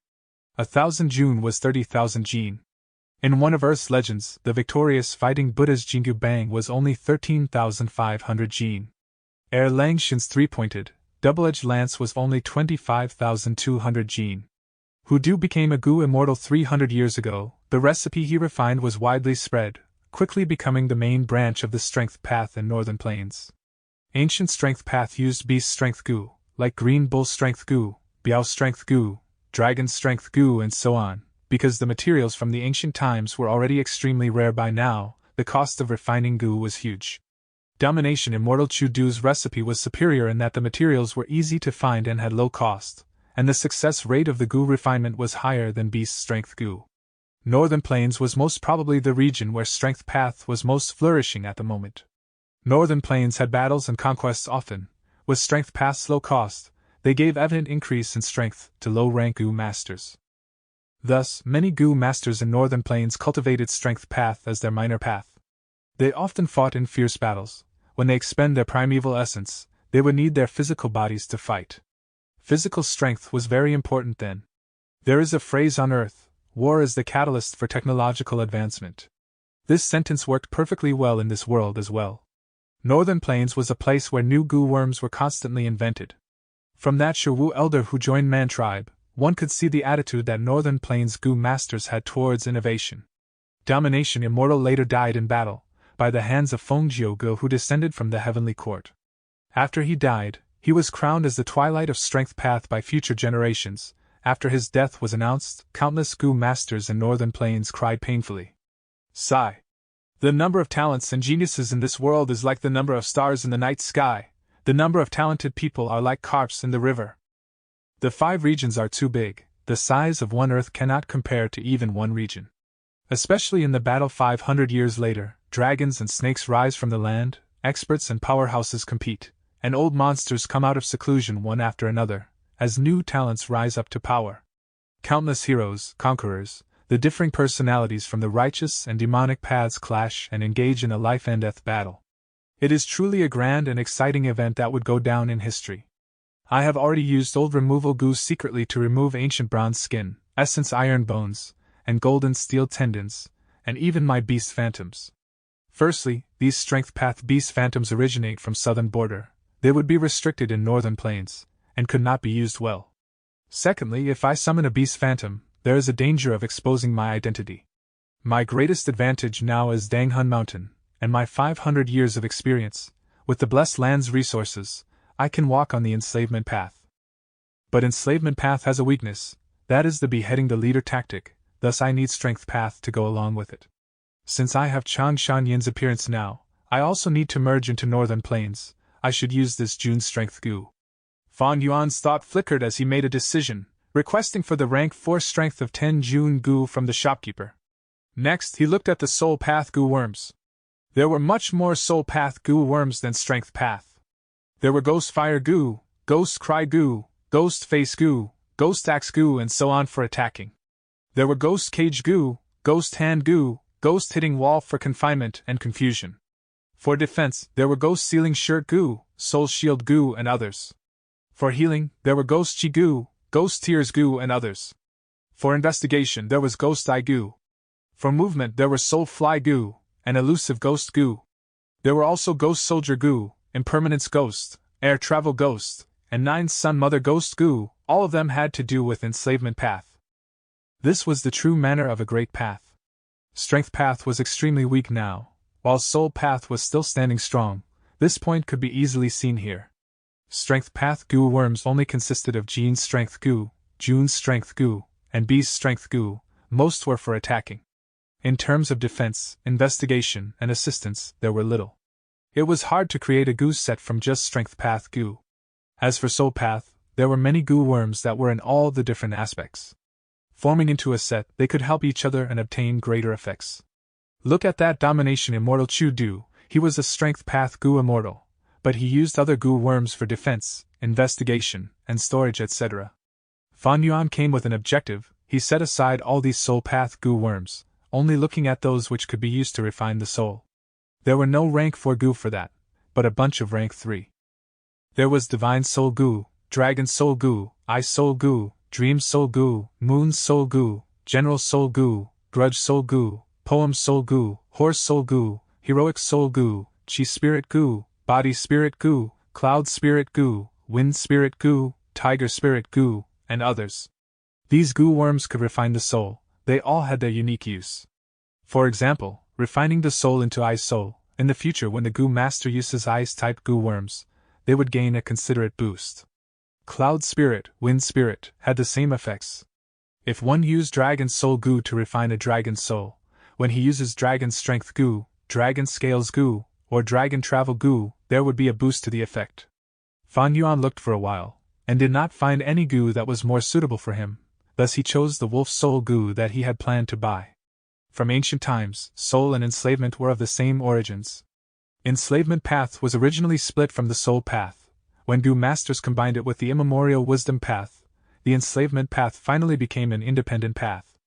1,000 June was 30,000 Gene. In one of Earth's legends, the victorious fighting Buddha's Jingyu Bang was only 13,500 Gene. Lang Shin's three-pointed, double-edged lance was only 25,200 Gene. Hudu became a goo immortal 300 years ago. The recipe he refined was widely spread, quickly becoming the main branch of the strength path in Northern Plains. Ancient strength path used beast strength goo, like green bull strength goo, biao strength goo, dragon strength goo, and so on. Because the materials from the ancient times were already extremely rare by now, the cost of refining goo was huge. Domination Immortal Chu Du's recipe was superior in that the materials were easy to find and had low cost, and the success rate of the goo refinement was higher than beast strength goo. Northern Plains was most probably the region where strength path was most flourishing at the moment. Northern Plains had battles and conquests often. With strength path's low cost, they gave evident increase in strength to low-rank goo masters. Thus, many goo masters in Northern Plains cultivated strength path as their minor path. They often fought in fierce battles. When they expend their primeval essence, they would need their physical bodies to fight. Physical strength was very important then. There is a phrase on Earth, "War is the catalyst for technological advancement." This sentence worked perfectly well in this world as well. Northern Plains was a place where new goo worms were constantly invented. From that Sherwu elder who joined Man tribe, one could see the attitude that Northern Plains goo masters had towards innovation. Domination Immortal later died in battle, by the hands of Feng Jiuge, who descended from the heavenly court. After he died, he was crowned as the Twilight of Strength Path by future generations. After his death was announced, countless goo masters in Northern Plains cried painfully. Sigh. The number of talents and geniuses in this world is like the number of stars in the night sky. The number of talented people are like carps in the river. The 5 regions are too big. The size of one Earth cannot compare to even one region. Especially in the battle 500 years later, dragons and snakes rise from the land, experts and powerhouses compete, and old monsters come out of seclusion one after another, as new talents rise up to power. Countless heroes, conquerors, the differing personalities from the righteous and demonic paths clash and engage in a life-and-death battle. It is truly a grand and exciting event that would go down in history. I have already used old removal goo secretly to remove ancient bronze skin, essence iron bones, and golden steel tendons, and even my beast phantoms. Firstly, these strength path beast phantoms originate from southern border. They would be restricted in Northern Plains, and could not be used well. Secondly, if I summon a beast phantom, there is a danger of exposing my identity. My greatest advantage now is Danghun Mountain, and my 500 years of experience. With the blessed land's resources, I can walk on the enslavement path. But enslavement path has a weakness, that is the beheading the leader tactic, thus I need strength path to go along with it. Since I have Chang Shanyan's appearance now, I also need to merge into northern plains. I should use this June strength gu. Fan Yuan's thought flickered as he made a decision, requesting for the rank 4 strength of 10 June gu from the shopkeeper. Next, he looked at the soul path gu worms. There were much more soul path gu worms than strength path. There were ghost fire gu, ghost cry gu, ghost face gu, ghost axe gu, and so on for attacking. There were ghost cage gu, ghost hand gu, ghost hitting wall for confinement and confusion. For defense, there were ghost sealing shirt gu, soul shield gu, and others. For healing, there were ghost chi gu, ghost tears gu, and others. For investigation, there was ghost eye gu. For movement, there were soul fly gu, and elusive ghost gu. There were also ghost soldier gu, impermanence ghost, air travel ghost, and 9 sun mother ghost gu. All of them had to do with enslavement path. This was the true manner of a great path. Strength path was extremely weak now, while soul path was still standing strong. This point could be easily seen here. Strength path gu worms only consisted of Jean's strength gu, June's strength gu, and B's strength gu. Most were for attacking. In terms of defense, investigation, and assistance, there were little. It was hard to create a gu set from just strength path gu. As for soul path, there were many gu worms that were in all the different aspects. Forming into a set, they could help each other and obtain greater effects. Look at that domination immortal Chu Du. He was a strength path gu immortal, but he used other gu worms for defense, investigation, and storage, etc. Fan Yuan came with an objective. He set aside all these soul path gu worms, only looking at those which could be used to refine the soul. There were no rank 4 gu for that, but a bunch of rank 3. There was Divine Soul gu, Dragon Soul gu, Eye Soul gu, Dream Soul gu, Moon Soul gu, General Soul gu, Grudge Soul gu, Poem Soul gu, Horse Soul gu, Heroic Soul gu, Chi Spirit gu, Body Spirit gu, Cloud Spirit gu, Wind Spirit gu, Tiger Spirit gu, and others. These gu worms could refine the soul. They all had their unique use. For example, refining the soul into Ice Soul. In the future, when the gu master uses ice-type gu worms, they would gain a considerate boost. Cloud Spirit, Wind Spirit had the same effects. If one used Dragon Soul gu to refine a Dragon Soul, when he uses Dragon Strength gu, Dragon Scales gu, or Dragon Travel gu, there would be a boost to the effect. Fan Yuan looked for a while, and did not find any gu that was more suitable for him. Thus he chose the Wolf Soul gu that he had planned to buy. From ancient times, soul and enslavement were of the same origins. Enslavement path was originally split from the soul path. When gu masters combined it with the immemorial wisdom path, the enslavement path finally became an independent path.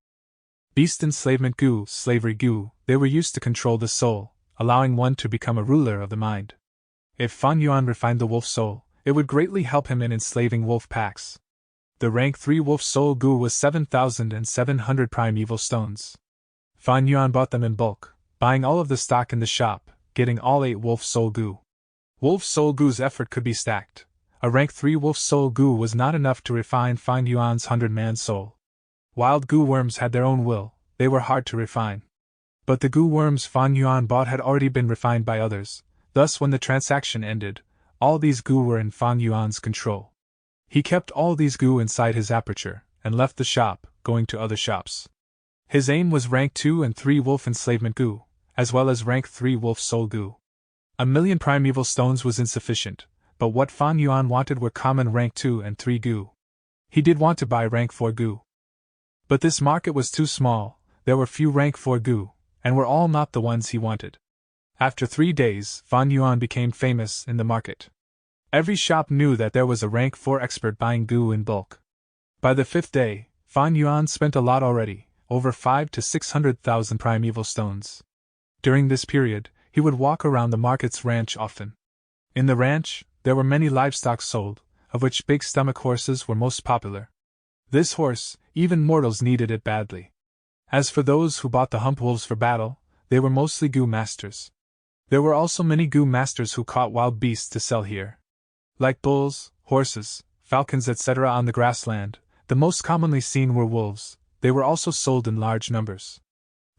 Beast enslavement gu, slavery gu, they were used to control the soul, allowing one to become a ruler of the mind. If Fan Yuan refined the wolf soul, it would greatly help him in enslaving wolf packs. The rank 3 wolf soul gu was 7,700 primeval stones. Fan Yuan bought them in bulk, buying all of the stock in the shop, getting all 8 wolf soul gu. Wolf soul gu's effort could be stacked. A rank 3 wolf soul gu was not enough to refine Fan Yuan's 100-man soul. Wild gu worms had their own will, they were hard to refine. But the gu worms Fan Yuan bought had already been refined by others, thus when the transaction ended, all these gu were in Fan Yuan's control. He kept all these gu inside his aperture, and left the shop, going to other shops. His aim was rank 2 and 3 wolf enslavement gu, as well as rank 3 wolf soul gu. 1,000,000 primeval stones was insufficient, but what Fan Yuan wanted were common rank 2 and 3 gu. He did want to buy rank 4 gu. But this market was too small, there were few rank 4 gu, and were all not the ones he wanted. After 3 days, Fan Yuan became famous in the market. Every shop knew that there was a rank 4 expert buying gu in bulk. By the 5th day, Fan Yuan spent a lot already, over 500,000 to 600,000 primeval stones. During this period, he would walk around the market's ranch often. In the ranch, there were many livestock sold, of which big stomach horses were most popular. This horse, even mortals needed it badly. As for those who bought the hump wolves for battle, they were mostly gu masters. There were also many gu masters who caught wild beasts to sell here. Like bulls, horses, falcons, etc. on the grassland, The most commonly seen were wolves. They were also sold in large numbers.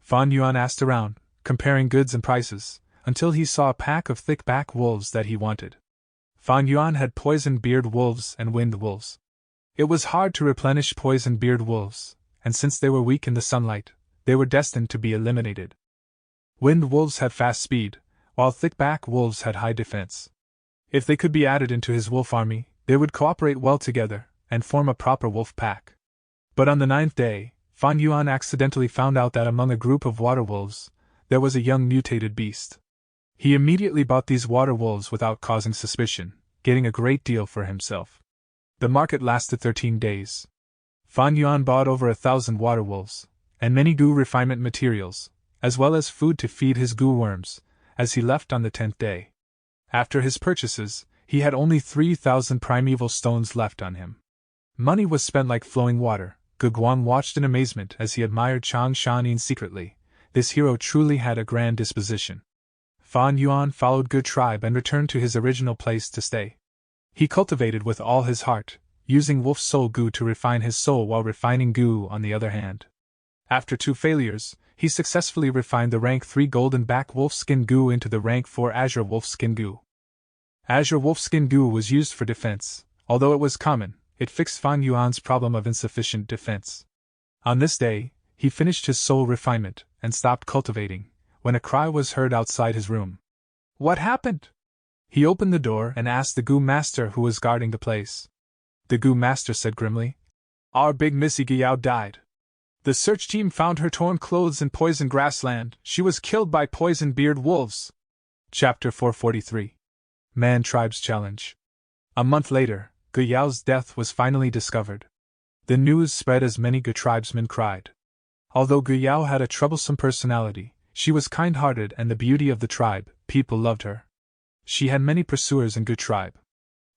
Fan Yuan asked around, comparing goods and prices, until he saw a pack of thick-back wolves that he wanted. Fan Yuan had poison-beard wolves and wind wolves. It was hard to replenish poison-beard wolves, and since they were weak in the sunlight, they were destined to be eliminated. Wind wolves had fast speed, while thick-back wolves had high defense. If they could be added into his wolf army, they would cooperate well together and form a proper wolf pack. But on the 9th day, Fan Yuan accidentally found out that among a group of water wolves, there was a young mutated beast. He immediately bought these water wolves without causing suspicion, getting a great deal for himself. The market lasted 13 days. Fan Yuan bought over 1,000 water wolves, and many goo refinement materials, as well as food to feed his goo worms, as he left on the 10th day. After his purchases, he had only 3,000 primeval stones left on him. Money was spent like flowing water. Guguan watched in amazement as he admired Chang Shanin secretly. This hero truly had a grand disposition. Fan Yuan followed Good Tribe and returned to his original place to stay. He cultivated with all his heart, using wolf soul goo to refine his soul while refining goo on the other hand. After 2 failures, he successfully refined the rank 3 golden back wolf skin goo into the rank 4 azure wolf skin goo. Azure wolf skin goo was used for defense. Although it was common, it fixed Fan Yuan's problem of insufficient defense. On this day, he finished his soul refinement and stopped cultivating, when a cry was heard outside his room. What happened? He opened the door and asked the goo master who was guarding the place. The goo master said grimly, "Our big Missy Guyao died. The search team found her torn clothes in poison grassland. She was killed by poison-beard wolves." Chapter 443. Man Tribe's Challenge. A month later, Guyao's death was finally discovered. The news spread as many Gu tribesmen cried. Although Guyao had a troublesome personality, she was kind-hearted and the beauty of the tribe. People loved her. She had many pursuers in Gu tribe.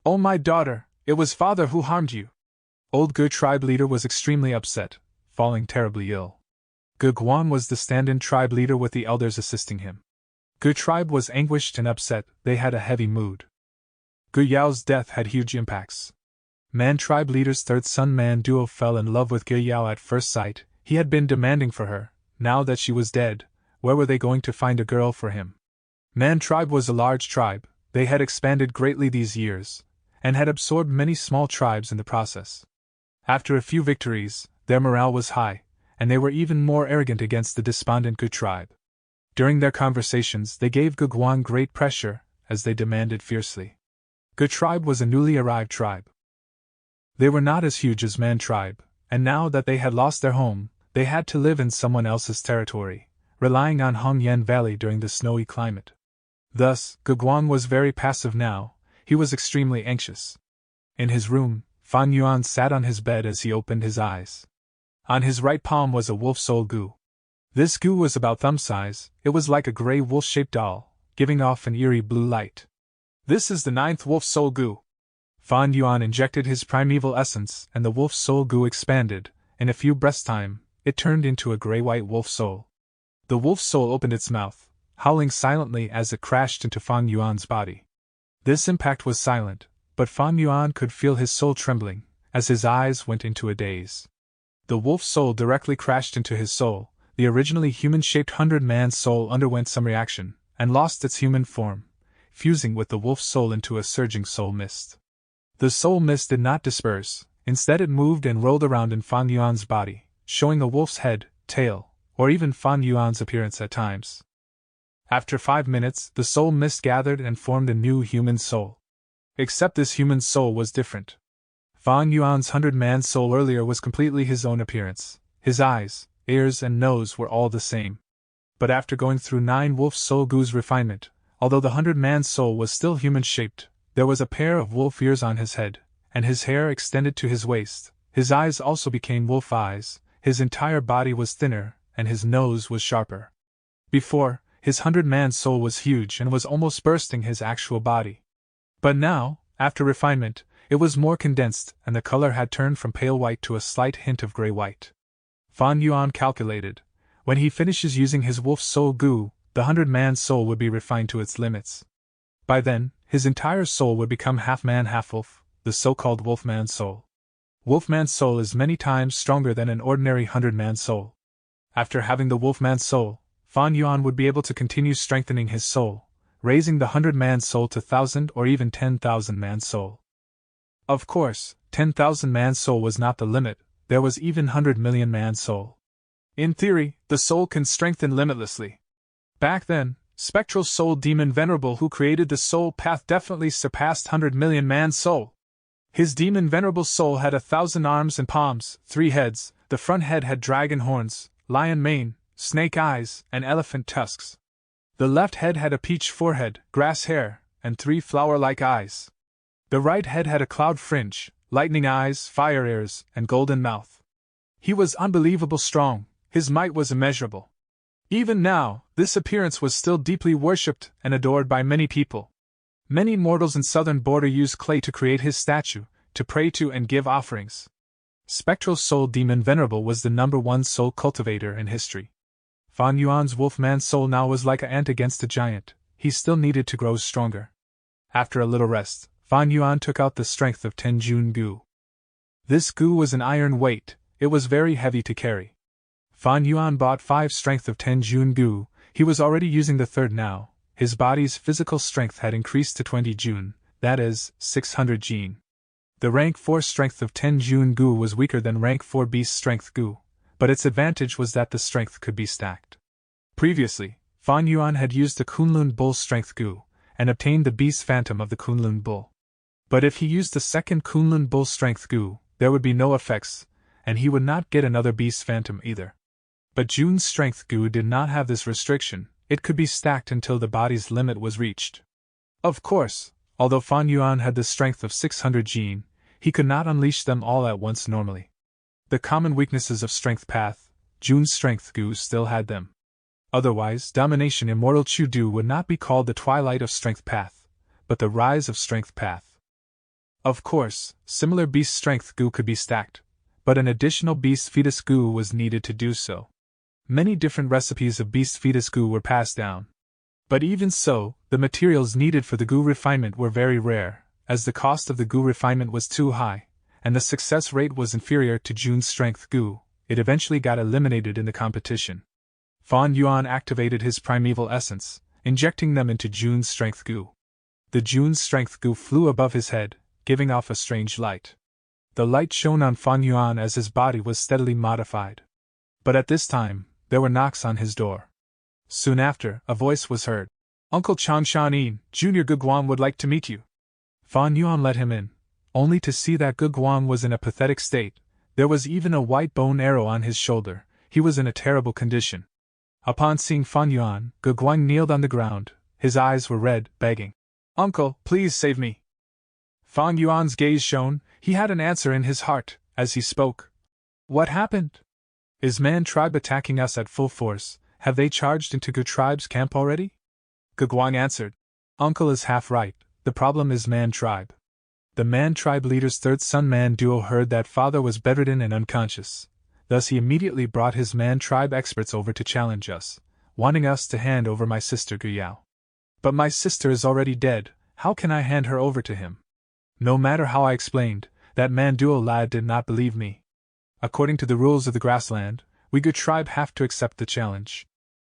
"Oh my daughter, it was father who harmed you." Old Gu tribe leader was extremely upset, falling terribly ill. Gu Guan was the stand-in tribe leader with the elders assisting him. Gu tribe was anguished and upset. They had a heavy mood. Guyao's death had huge impacts. Man tribe leader's third son Man Duo fell in love with Guyao at first sight. He had been demanding for her. Now that she was dead, where were they going to find a girl for him? Man tribe was a large tribe. They had expanded greatly these years, and had absorbed many small tribes in the process. After a few victories, their morale was high, and they were even more arrogant against the despondent Gu tribe. During their conversations they gave Gu Guan great pressure, as they demanded fiercely. Gu tribe was a newly arrived tribe. They were not as huge as Man tribe, and now that they had lost their home, they had to live in someone else's territory, relying on Hongyan Valley during the snowy climate. Thus, Gu Guan was very passive now. He was extremely anxious. In his room, Fan Yuan sat on his bed as he opened his eyes. On his right palm was a wolf soul goo. This goo was about thumb size. It was like a gray wolf-shaped doll, giving off an eerie blue light. "This is the 9th wolf soul goo." Fan Yuan injected his primeval essence and the wolf soul goo expanded. In a few breaths' time, it turned into a gray-white wolf soul. The wolf soul opened its mouth, howling silently as it crashed into Fan Yuan's body. This impact was silent, but Fan Yuan could feel his soul trembling, as his eyes went into a daze. The wolf soul directly crashed into his soul. The originally human-shaped 100-man soul underwent some reaction, and lost its human form, fusing with the wolf soul into a surging soul mist. The soul mist did not disperse. Instead it moved and rolled around in Fan Yuan's body, showing a wolf's head, tail, or even Fan Yuan's appearance at times. After 5 minutes, the soul mist gathered and formed a new human soul. Except this human soul was different. Fan Yuan's 100-man soul earlier was completely his own appearance. His eyes, ears and nose were all the same. But after going through 9 wolf soul goo's refinement, although the 100-man soul was still human-shaped, there was a pair of wolf ears on his head, and his hair extended to his waist. His eyes also became wolf eyes. His entire body was thinner, and his nose was sharper. Before, his 100-man soul was huge and was almost bursting his actual body. But now, after refinement, it was more condensed, and the color had turned from pale white to a slight hint of gray-white. Fan Yuan calculated, when he finishes using his wolf soul goo, the 100-man soul would be refined to its limits. By then, his entire soul would become half man half wolf, the so-called wolf-man soul. Wolfman's soul is many times stronger than an ordinary 100-man soul. After having the Wolfman's soul, Fan Yuan would be able to continue strengthening his soul, raising the 100-man soul to 1,000 or even 10,000-man soul. Of course, 10,000-man soul was not the limit, there was even 100,000,000-man soul. In theory, the soul can strengthen limitlessly. Back then, Spectral Soul Demon Venerable who created the soul path definitely surpassed 100,000,000-man soul. His demon venerable soul had 1,000 arms and palms, 3 heads, the front head had dragon horns, lion mane, snake eyes, and elephant tusks. The left head had a peach forehead, grass hair, and 3 flower-like eyes. The right head had a cloud fringe, lightning eyes, fire ears, and golden mouth. He was unbelievable strong, his might was immeasurable. Even now, this appearance was still deeply worshipped and adored by many people. Many mortals in southern border used clay to create his statue, to pray to and give offerings. Spectral Soul Demon Venerable was the #1 soul cultivator in history. Fan Yuan's Wolfman soul now was like an ant against a giant, he still needed to grow stronger. After a little rest, Fan Yuan took out the strength of Tenjun Gu. This Gu was an iron weight, it was very heavy to carry. Fan Yuan bought 5 strength of Tenjun Gu, he was already using the 3rd now. His body's physical strength had increased to 20 Jun, that is, 600 Jin. The rank 4 strength of Tenjun Gu was weaker than rank 4 beast strength Gu, but its advantage was that the strength could be stacked. Previously, Fan Yuan had used the Kunlun Bull strength Gu, and obtained the beast phantom of the Kunlun Bull. But if he used the second Kunlun Bull strength Gu, there would be no effects, and he would not get another beast phantom either. But Jun's strength Gu did not have this restriction. It could be stacked until the body's limit was reached. Of course, although Fan Yuan had the strength of 600 Jin, he could not unleash them all at once normally. The common weaknesses of Strength Path, Jun's strength Gu still had them. Otherwise, Domination Immortal Chudu would not be called the Twilight of Strength Path, but the Rise of Strength Path. Of course, similar Beast Strength Gu could be stacked, but an additional Beast Fetus Gu was needed to do so. Many different recipes of Beast Fetus Gu were passed down. But even so, the materials needed for the Gu refinement were very rare, as the cost of the Gu refinement was too high, and the success rate was inferior to Jun's strength Gu. It eventually got eliminated in the competition. Fan Yuan activated his primeval essence, injecting them into Jun's strength Gu. The Jun's strength Gu flew above his head, giving off a strange light. The light shone on Fan Yuan as his body was steadily modified. But at this time, there were knocks on his door. Soon after, a voice was heard. "Uncle Chan Shanin, Junior Guguan would like to meet you." Fan Yuan let him in, only to see that Guguan was in a pathetic state. There was even a white bone arrow on his shoulder, he was in a terrible condition. Upon seeing Fan Yuan, Guguan kneeled on the ground, his eyes were red, begging, "Uncle, please save me." Fan Yuan's gaze shone, he had an answer in his heart, as he spoke. "What happened? Is Man Tribe attacking us at full force? Have they charged into Gu Tribe's camp already?" Guguang answered, "Uncle is half right, the problem is Man Tribe." The Man Tribe leader's 3rd son Man Duo heard that father was bedridden and unconscious, thus he immediately brought his Man Tribe experts over to challenge us, wanting us to hand over my sister Gu Yao. But my sister is already dead, how can I hand her over to him? No matter how I explained, that Man Duo lad did not believe me. According to the rules of the grassland, we Gu Tribe have to accept the challenge.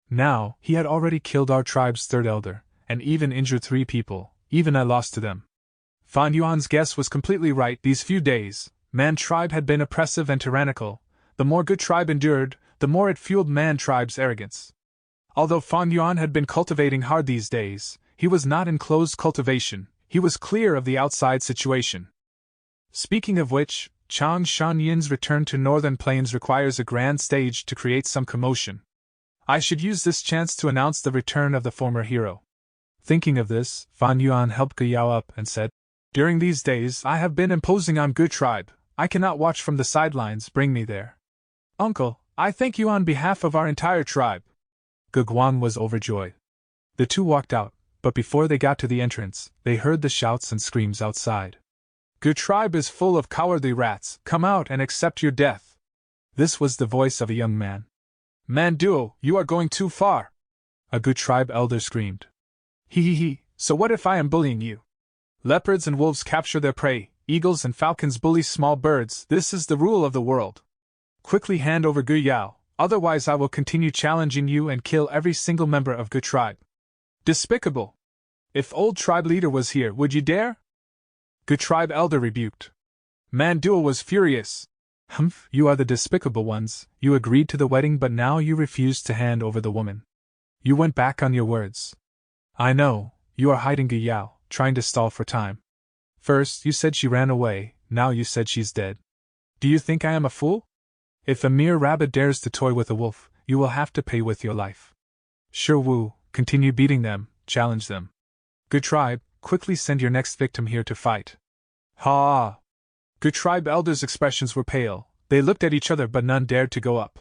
Now, he had already killed our tribe's 3rd elder, and even injured 3 people, even I lost to them. Fan Yuan's guess was completely right. These few days, Man Tribe had been oppressive and tyrannical. The more Gu Tribe endured, the more it fueled Man Tribe's arrogance. Although Fan Yuan had been cultivating hard these days, he was not in closed cultivation, he was clear of the outside situation. Speaking of which, Chang Shanyin's return to Northern Plains requires a grand stage to create some commotion. I should use this chance to announce the return of the former hero. Thinking of this, Fan Yuan helped Gu Yao up and said, "During these days I have been imposing on Gu Tribe, I cannot watch from the sidelines, bring me there." "Uncle, I thank you on behalf of our entire tribe." Guguan was overjoyed. The two walked out, but before they got to the entrance, they heard the shouts and screams outside. "Gu Tribe is full of cowardly rats, come out and accept your death." This was the voice of a young man. "Man Duo, you are going too far!" A Gu Tribe elder screamed. He, so what if I am bullying you? Leopards and wolves capture their prey, eagles and falcons bully small birds. This is the rule of the world. Quickly hand over Gu Yao, otherwise I will continue challenging you and kill every single member of Gu tribe. Despicable! If old tribe leader was here, would you dare? Gu tribe elder rebuked. Manduo was furious. Humph, you are the despicable ones. You agreed to the wedding, but now you refuse to hand over the woman. You went back on your words. I know, you are hiding Gu Yao, trying to stall for time. First, you said she ran away, now you said she's dead. Do you think I am a fool? If a mere rabbit dares to toy with a wolf, you will have to pay with your life. Sure Wu, continue beating them, challenge them. Gu tribe, quickly send your next victim here to fight. Ha! Gu tribe elders' expressions were pale, they looked at each other but none dared to go up.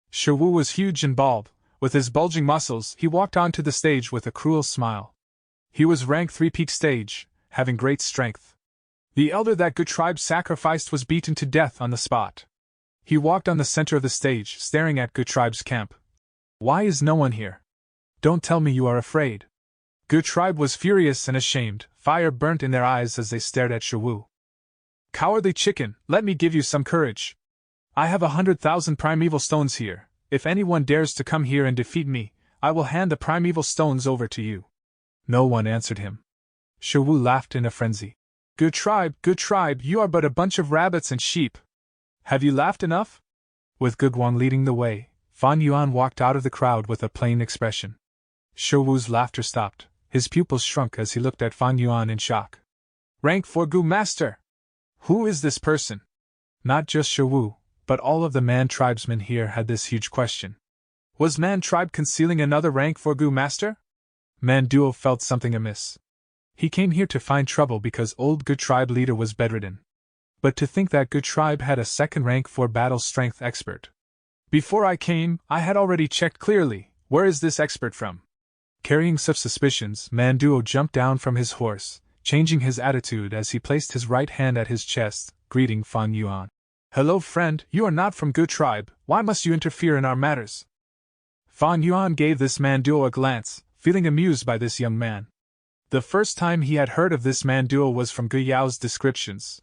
Sure Wu was huge and bald, with his bulging muscles he walked onto the stage with a cruel smile. He was rank 3 peak stage, having great strength. The elder that Gu tribe sacrificed was beaten to death on the spot. He walked on the center of the stage, staring at Gu tribe's camp. Why is no one here? Don't tell me you are afraid. Gu tribe was furious and ashamed, fire burnt in their eyes as they stared at Sure Wu. Cowardly chicken, let me give you some courage. I have 100,000 primeval stones here. If anyone dares to come here and defeat me, I will hand the primeval stones over to you. No one answered him. Sure Wu laughed in a frenzy. Gu tribe, you are but a bunch of rabbits and sheep. Have you laughed enough? With Gu Guang leading the way, Fan Yuan walked out of the crowd with a plain expression. Sure Wu's laughter stopped, his pupils shrunk as he looked at Fan Yuan in shock. Rank 4 Gu Master! Who is this person? Not just Sure Wu, but all of the Man tribesmen here had this huge question. Was Man tribe concealing another rank 4 Gu Master? Manduo felt something amiss. He came here to find trouble because old Gu tribe leader was bedridden. But to think that Gu tribe had a second rank 4 battle strength expert. Before I came, I had already checked clearly. Where is this expert from? Carrying such suspicions, Manduo jumped down from his horse, changing his attitude as he placed his right hand at his chest, greeting Fan Yuan. Hello friend, you are not from Gu tribe, why must you interfere in our matters? Fan Yuan gave this Manduo a glance, feeling amused by this young man. The first time he had heard of this Manduo was from Gu Yao's descriptions.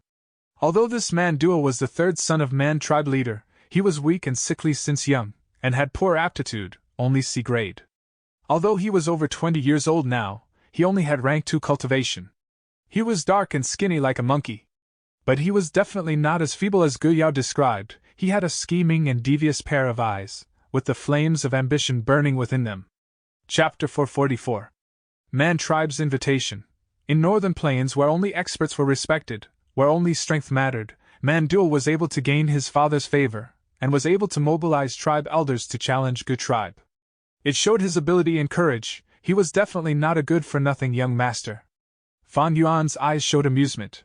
Although this Manduo was the third son of Man tribe leader, he was weak and sickly since young, and had poor aptitude, only C grade. Although he was over 20 years old now, he only had rank 2 cultivation. He was dark and skinny like a monkey. But he was definitely not as feeble as Gu Yao described. He had a scheming and devious pair of eyes, with the flames of ambition burning within them. Chapter 444. Man Tribe's Invitation. In Northern Plains, where only experts were respected, where only strength mattered, Manduo was able to gain his father's favor, and was able to mobilize tribe elders to challenge Gu tribe. It showed his ability and courage. He was definitely not a good-for-nothing young master. Fan Yuan's eyes showed amusement.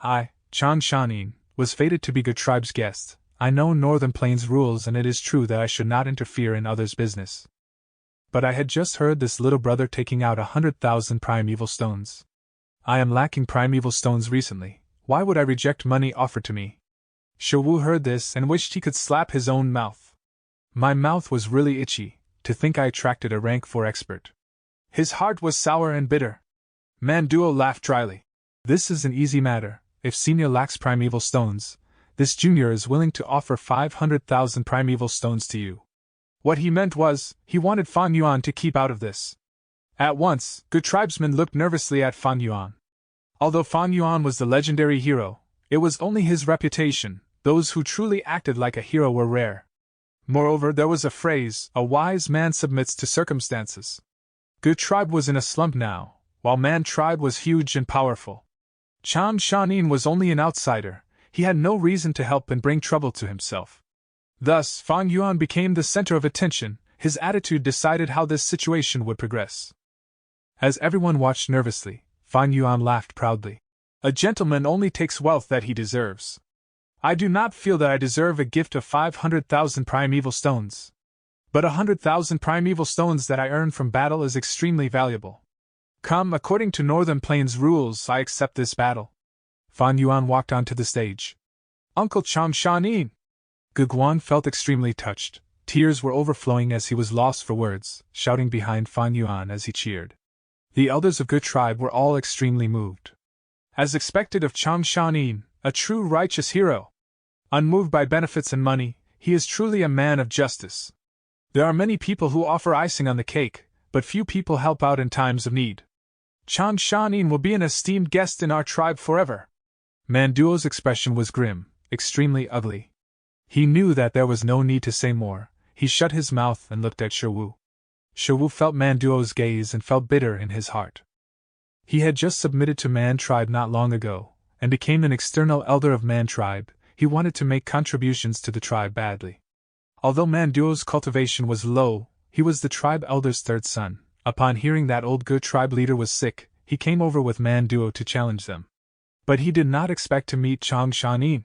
I, Chang Shanin, was fated to be Gu tribe's guest. I know Northern Plains rules, and it is true that I should not interfere in others' business. But I had just heard this little brother taking out 100,000 primeval stones. I am lacking primeval stones recently. Why would I reject money offered to me? Sure Wu heard this and wished he could slap his own mouth. My mouth was really itchy, to think I attracted a rank 4 expert. His heart was sour and bitter. Manduo laughed dryly. This is an easy matter. If senior lacks primeval stones, this junior is willing to offer 500,000 primeval stones to you. What he meant was, he wanted Fan Yuan to keep out of this. At once, Gu tribesmen looked nervously at Fan Yuan. Although Fan Yuan was the legendary hero, it was only his reputation. Those who truly acted like a hero were rare. Moreover, there was a phrase, a wise man submits to circumstances. Gu tribe was in a slump now, while Man tribe was huge and powerful. Chang Shanin was only an outsider. He had no reason to help and bring trouble to himself. Thus, Fan Yuan became the center of attention. His attitude decided how this situation would progress. As everyone watched nervously, Fan Yuan laughed proudly. A gentleman only takes wealth that he deserves. I do not feel that I deserve a gift of 500,000 primeval stones. But 100,000 primeval stones that I earn from battle is extremely valuable. Come, according to Northern Plains rules, I accept this battle. Fan Yuan walked onto the stage. Uncle Chang Shanin! Gu Guan felt extremely touched. Tears were overflowing as he was lost for words, shouting behind Fan Yuan as he cheered. The elders of Gu tribe were all extremely moved. As expected of Chang Shanin, a true righteous hero. Unmoved by benefits and money, he is truly a man of justice. There are many people who offer icing on the cake, but few people help out in times of need. Chang Shanin will be an esteemed guest in our tribe forever. Manduo's expression was grim, extremely ugly. He knew that there was no need to say more. He shut his mouth and looked at Shiwu. Shiwu felt Manduo's gaze and felt bitter in his heart. He had just submitted to Man tribe not long ago, and became an external elder of Man tribe. He wanted to make contributions to the tribe badly. Although Manduo's cultivation was low, he was the tribe elder's third son. Upon hearing that old good tribe leader was sick, he came over with Manduo to challenge them. But he did not expect to meet Chang Shanin.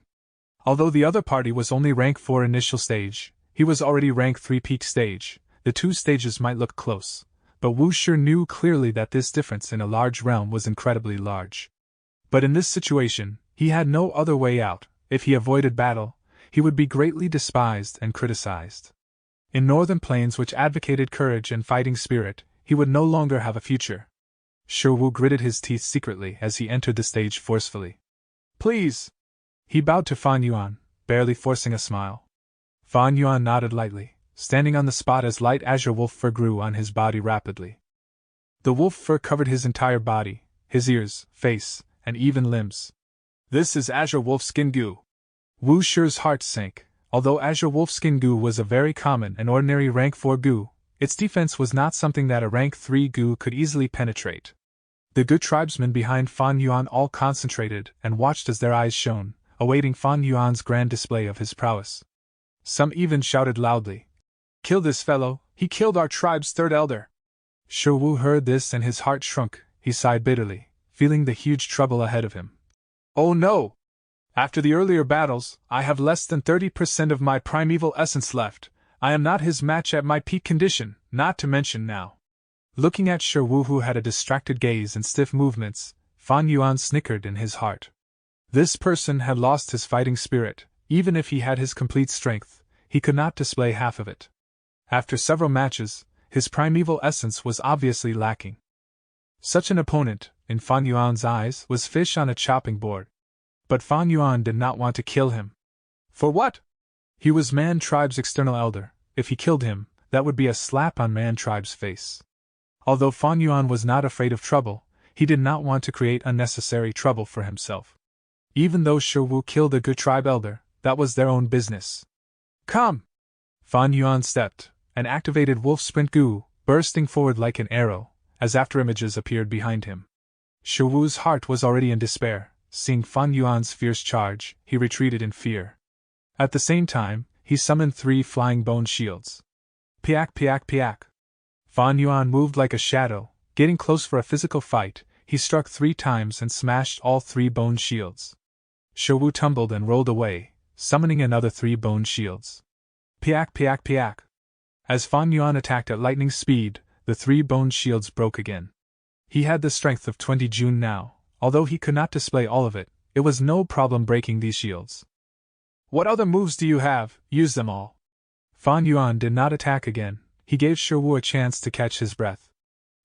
Although the other party was only rank 4 initial stage, he was already rank 3 peak stage. The two stages might look close, but Wu Shi knew clearly that this difference in a large realm was incredibly large. But in this situation, he had no other way out. If he avoided battle, he would be greatly despised and criticized. In northern plains which advocated courage and fighting spirit, he would no longer have a future. Shi Wu gritted his teeth secretly as he entered the stage forcefully. Please! He bowed to Fan Yuan, barely forcing a smile. Fan Yuan nodded lightly, standing on the spot as light azure wolf fur grew on his body rapidly. The wolf fur covered his entire body, his ears, face, and even limbs. This is azure wolfskin goo. Wu Shi's heart sank. Although azure wolfskin goo was a very common and ordinary rank 4 goo, its defense was not something that a rank 3 goo could easily penetrate. The good tribesmen behind Fan Yuan all concentrated and watched as their eyes shone, awaiting Fan Yuan's grand display of his prowess. Some even shouted loudly, "Kill this fellow, he killed our tribe's third elder!" Shi Wu heard this and his heart shrunk. He sighed bitterly, feeling the huge trouble ahead of him. Oh no! After the earlier battles, I have less than 30% of my primeval essence left. I am not his match at my peak condition, not to mention now. Looking at Shi Wu, who had a distracted gaze and stiff movements, Fan Yuan snickered in his heart. This person had lost his fighting spirit. Even if he had his complete strength, he could not display half of it. After several matches, his primeval essence was obviously lacking. Such an opponent, in Fan Yuan's eyes, was fish on a chopping board. But Fan Yuan did not want to kill him. For what? He was Man tribe's external elder. If he killed him, that would be a slap on Man tribe's face. Although Fan Yuan was not afraid of trouble, he did not want to create unnecessary trouble for himself. Even though Shi Wu killed a good tribe elder, that was their own business. Come! Fan Yuan stepped, and activated Wolf Sprint Goo, bursting forward like an arrow, as afterimages appeared behind him. Shi Wu's heart was already in despair. Seeing Fan Yuan's fierce charge, he retreated in fear. At the same time, he summoned 3 flying bone shields. Piak piak piak. Fan Yuan moved like a shadow, getting close for a physical fight. He struck 3 times and smashed all 3 bone shields. Shi Wu tumbled and rolled away, summoning another 3 bone shields. Piak piak piak. As Fan Yuan attacked at lightning speed, the 3 bone shields broke again. He had the strength of 20 June now. Although he could not display all of it, it was no problem breaking these shields. What other moves do you have? Use them all. Fan Yuan did not attack again. He gave Shi Wu a chance to catch his breath.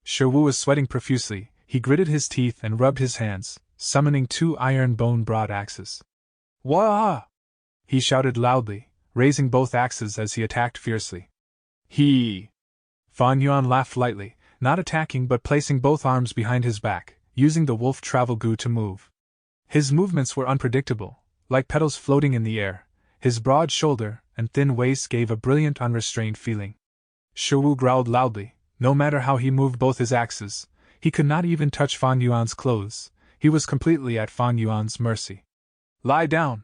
Shi Wu was sweating profusely. He gritted his teeth and rubbed his hands, summoning 2 iron bone broad axes. Wah! He shouted loudly, raising both axes as he attacked fiercely. He! Fan Yuan laughed lightly, not attacking but placing both arms behind his back, using the wolf travel goo to move. His movements were unpredictable, like petals floating in the air. His broad shoulder and thin waist gave a brilliant unrestrained feeling. Shi Wu growled loudly. No matter how he moved both his axes, he could not even touch Fan Yuan's clothes. He was completely at Fan Yuan's mercy. Lie down!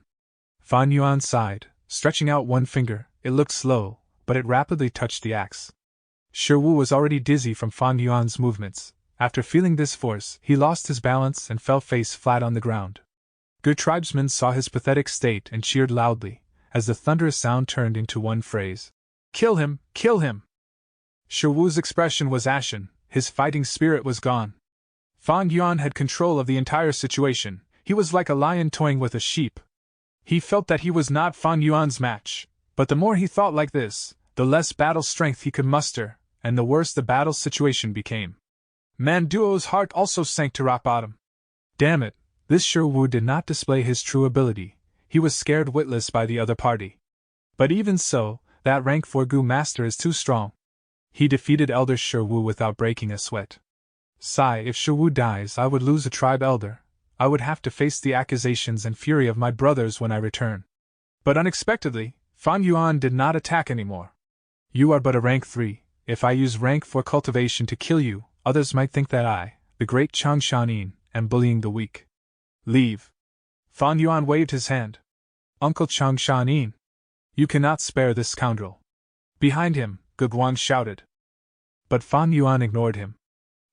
Fan Yuan sighed, stretching out one finger. It looked slow, but it rapidly touched the axe. Shi Wu was already dizzy from Fan Yuan's movements. After feeling this force, he lost his balance and fell face flat on the ground. Good tribesmen saw his pathetic state and cheered loudly, as the thunderous sound turned into one phrase. Kill him! Kill him! Shi Wu's expression was ashen, his fighting spirit was gone. Fan Yuan had control of the entire situation. He was like a lion toying with a sheep. He felt that he was not Fan Yuan's match, but the more he thought like this, the less battle strength he could muster, and the worse the battle situation became. Manduo's heart also sank to rock bottom. Damn it, This Sherwu did not display his true ability, he was scared witless by the other party. But even so, that rank 4 Gu master is too strong. He defeated Elder Sherwu without breaking a sweat. Sigh, if Sherwu dies, I would lose a tribe elder. I would have to face the accusations and fury of my brothers when I return. But unexpectedly, Fan Yuan did not attack anymore. You are but a rank 3. If I use rank 4 cultivation to kill you, others might think that I, the great Chang Shanin, am bullying the weak. Leave. Fan Yuan waved his hand. Uncle Chang Shanin. You cannot spare this scoundrel. Behind him, Guguang shouted. But Fan Yuan ignored him.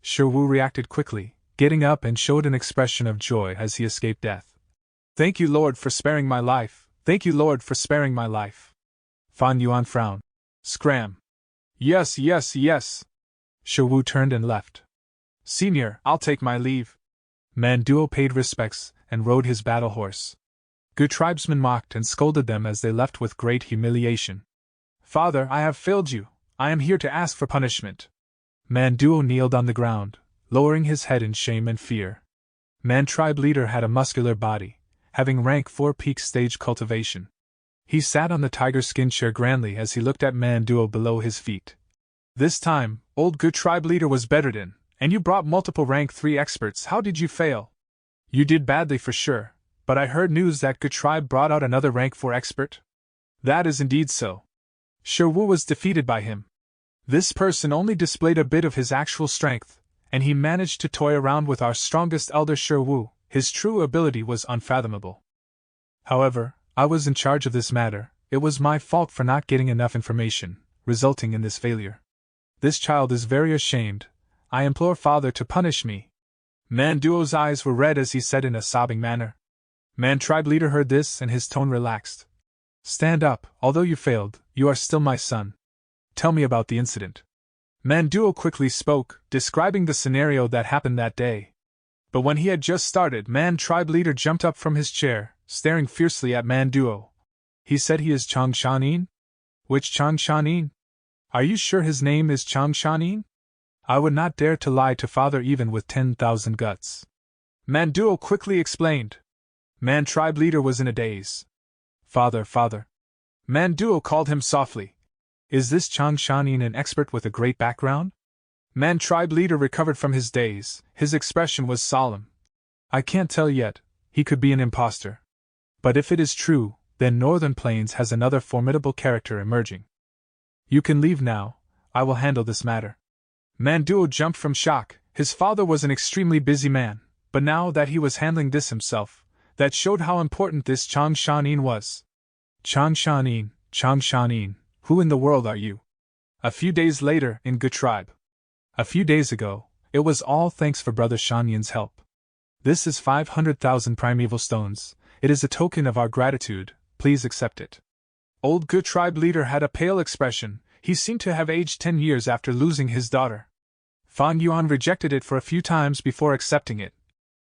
Sherwu reacted quickly, getting up and showed an expression of joy as he escaped death. Thank you, Lord, for sparing my life. Thank you, Lord, for sparing my life. Fan Yuan frowned. Scram. Yes, yes, yes. Sherwu turned and left. Senior, I'll take my leave. Manduo paid respects and rode his battle horse. Good tribesmen mocked and scolded them as they left with great humiliation. Father, I have failed you. I am here to ask for punishment. Manduo kneeled on the ground, lowering his head in shame and fear. Man tribe leader had a muscular body, having rank 4 peak stage cultivation. He sat on the tiger skin chair grandly as he looked at Manduo below his feet. This time, old good tribe leader was bettered in, and you brought multiple rank 3 experts. How did you fail? You did badly for sure, but I heard news that good tribe brought out another rank 4 expert. That is indeed so. Sherwu was defeated by him. This person only displayed a bit of his actual strength, and he managed to toy around with our strongest elder Sherwu. His true ability was unfathomable. However, I was in charge of this matter. It was my fault for not getting enough information, resulting in this failure. This child is very ashamed. I implore Father to punish me. Manduo's eyes were red as he said in a sobbing manner. Man tribe leader heard this and his tone relaxed. Stand up, although you failed, you are still my son. Tell me about the incident. Manduo quickly spoke, describing the scenario that happened that day. But when he had just started, Man tribe leader jumped up from his chair, staring fiercely at Manduo. He said he is Chang Shanin? Which Chang Shanin? Are you sure his name is Chang Shanin? I would not dare to lie to Father even with 10,000 guts. Manduo quickly explained. Man tribe leader was in a daze. Father, Father. Manduo called him softly. Is this Chang Shanin an expert with a great background? Man tribe leader recovered from his daze. His expression was solemn. I can't tell yet. He could be an impostor. But if it is true, then Northern Plains has another formidable character emerging. You can leave now. I will handle this matter. Manduo jumped from shock. His father was an extremely busy man, but now that he was handling this himself, that showed how important this Chang Shanin was. Chang Shanin, who in the world are you? A few days later, in Good Tribe. A few days ago, it was all thanks for Brother Shanyan's help. This is 500,000 primeval stones. It is a token of our gratitude. Please accept it. Old Good Tribe leader had a pale expression. He seemed to have aged 10 years after losing his daughter. Fan Yuan rejected it for a few times before accepting it.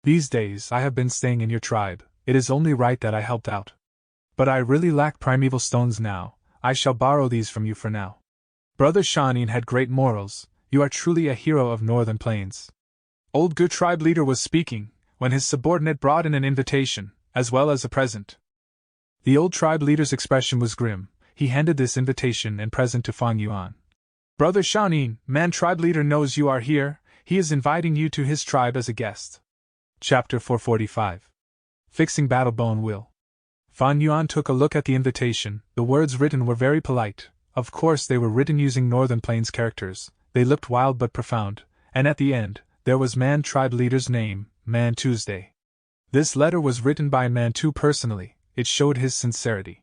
These days I have been staying in your tribe. It is only right that I helped out. But I really lack primeval stones now. I shall borrow these from you for now. Brother Shanin had great morals. You are truly a hero of Northern Plains. Old Good Tribe leader was speaking, when his subordinate brought in an invitation, as well as a present. The old tribe leader's expression was grim. He handed this invitation and present to Fan Yuan. Brother Shanin, Man tribe leader knows you are here. He is inviting you to his tribe as a guest. Chapter 445. Fixing Battle Bone Will. Fan Yuan took a look at the invitation. The words written were very polite. Of course they were written using Northern Plains characters. They looked wild but profound, and at the end, there was Man tribe leader's name, Man Tuesday. This letter was written by Mantu personally. It showed his sincerity.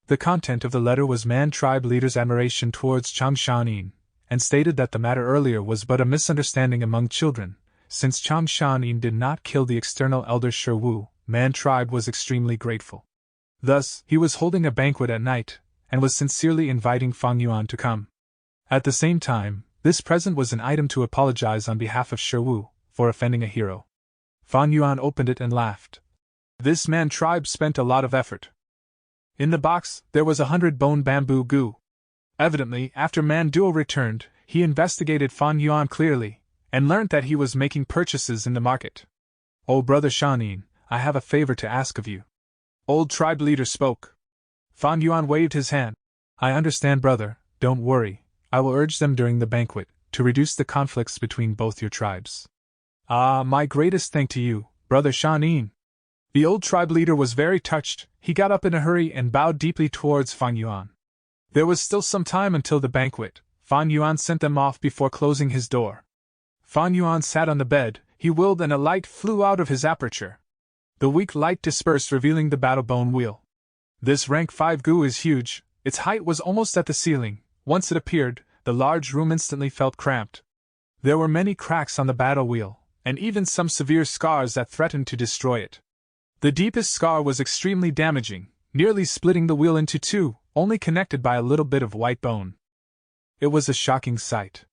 The content of the letter was Man tribe leader's admiration towards Chang Shanin, and stated that the matter earlier was but a misunderstanding among children. Since Chang Shanin did not kill the external elder Sherwu, Man tribe was extremely grateful. Thus, he was holding a banquet at night, and was sincerely inviting Fan Yuan to come. At the same time, this present was an item to apologize on behalf of Sherwu, for offending a hero. Fan Yuan opened it and laughed. This Man tribe spent a lot of effort. In the box, there was 100 bone bamboo goo. Evidently, after Manduo returned, he investigated Fan Yuan clearly, and learnt that he was making purchases in the market. Oh, Brother Shanin, I have a favor to ask of you. Old tribe leader spoke. Fan Yuan waved his hand. I understand, brother, don't worry. I will urge them during the banquet, to reduce the conflicts between both your tribes. Ah, my greatest thank to you, brother Shanin. The old tribe leader was very touched. He got up in a hurry and bowed deeply towards Fan Yuan. There was still some time until the banquet. Fan Yuan sent them off before closing his door. Fan Yuan sat on the bed, he willed and a light flew out of his aperture. The weak light dispersed, revealing the battle bone wheel. This rank 5 gu is huge, its height was almost at the ceiling. Once it appeared, the large room instantly felt cramped. There were many cracks on the battle wheel, and even some severe scars that threatened to destroy it. The deepest scar was extremely damaging, nearly splitting the wheel into two, only connected by a little bit of white bone. It was a shocking sight.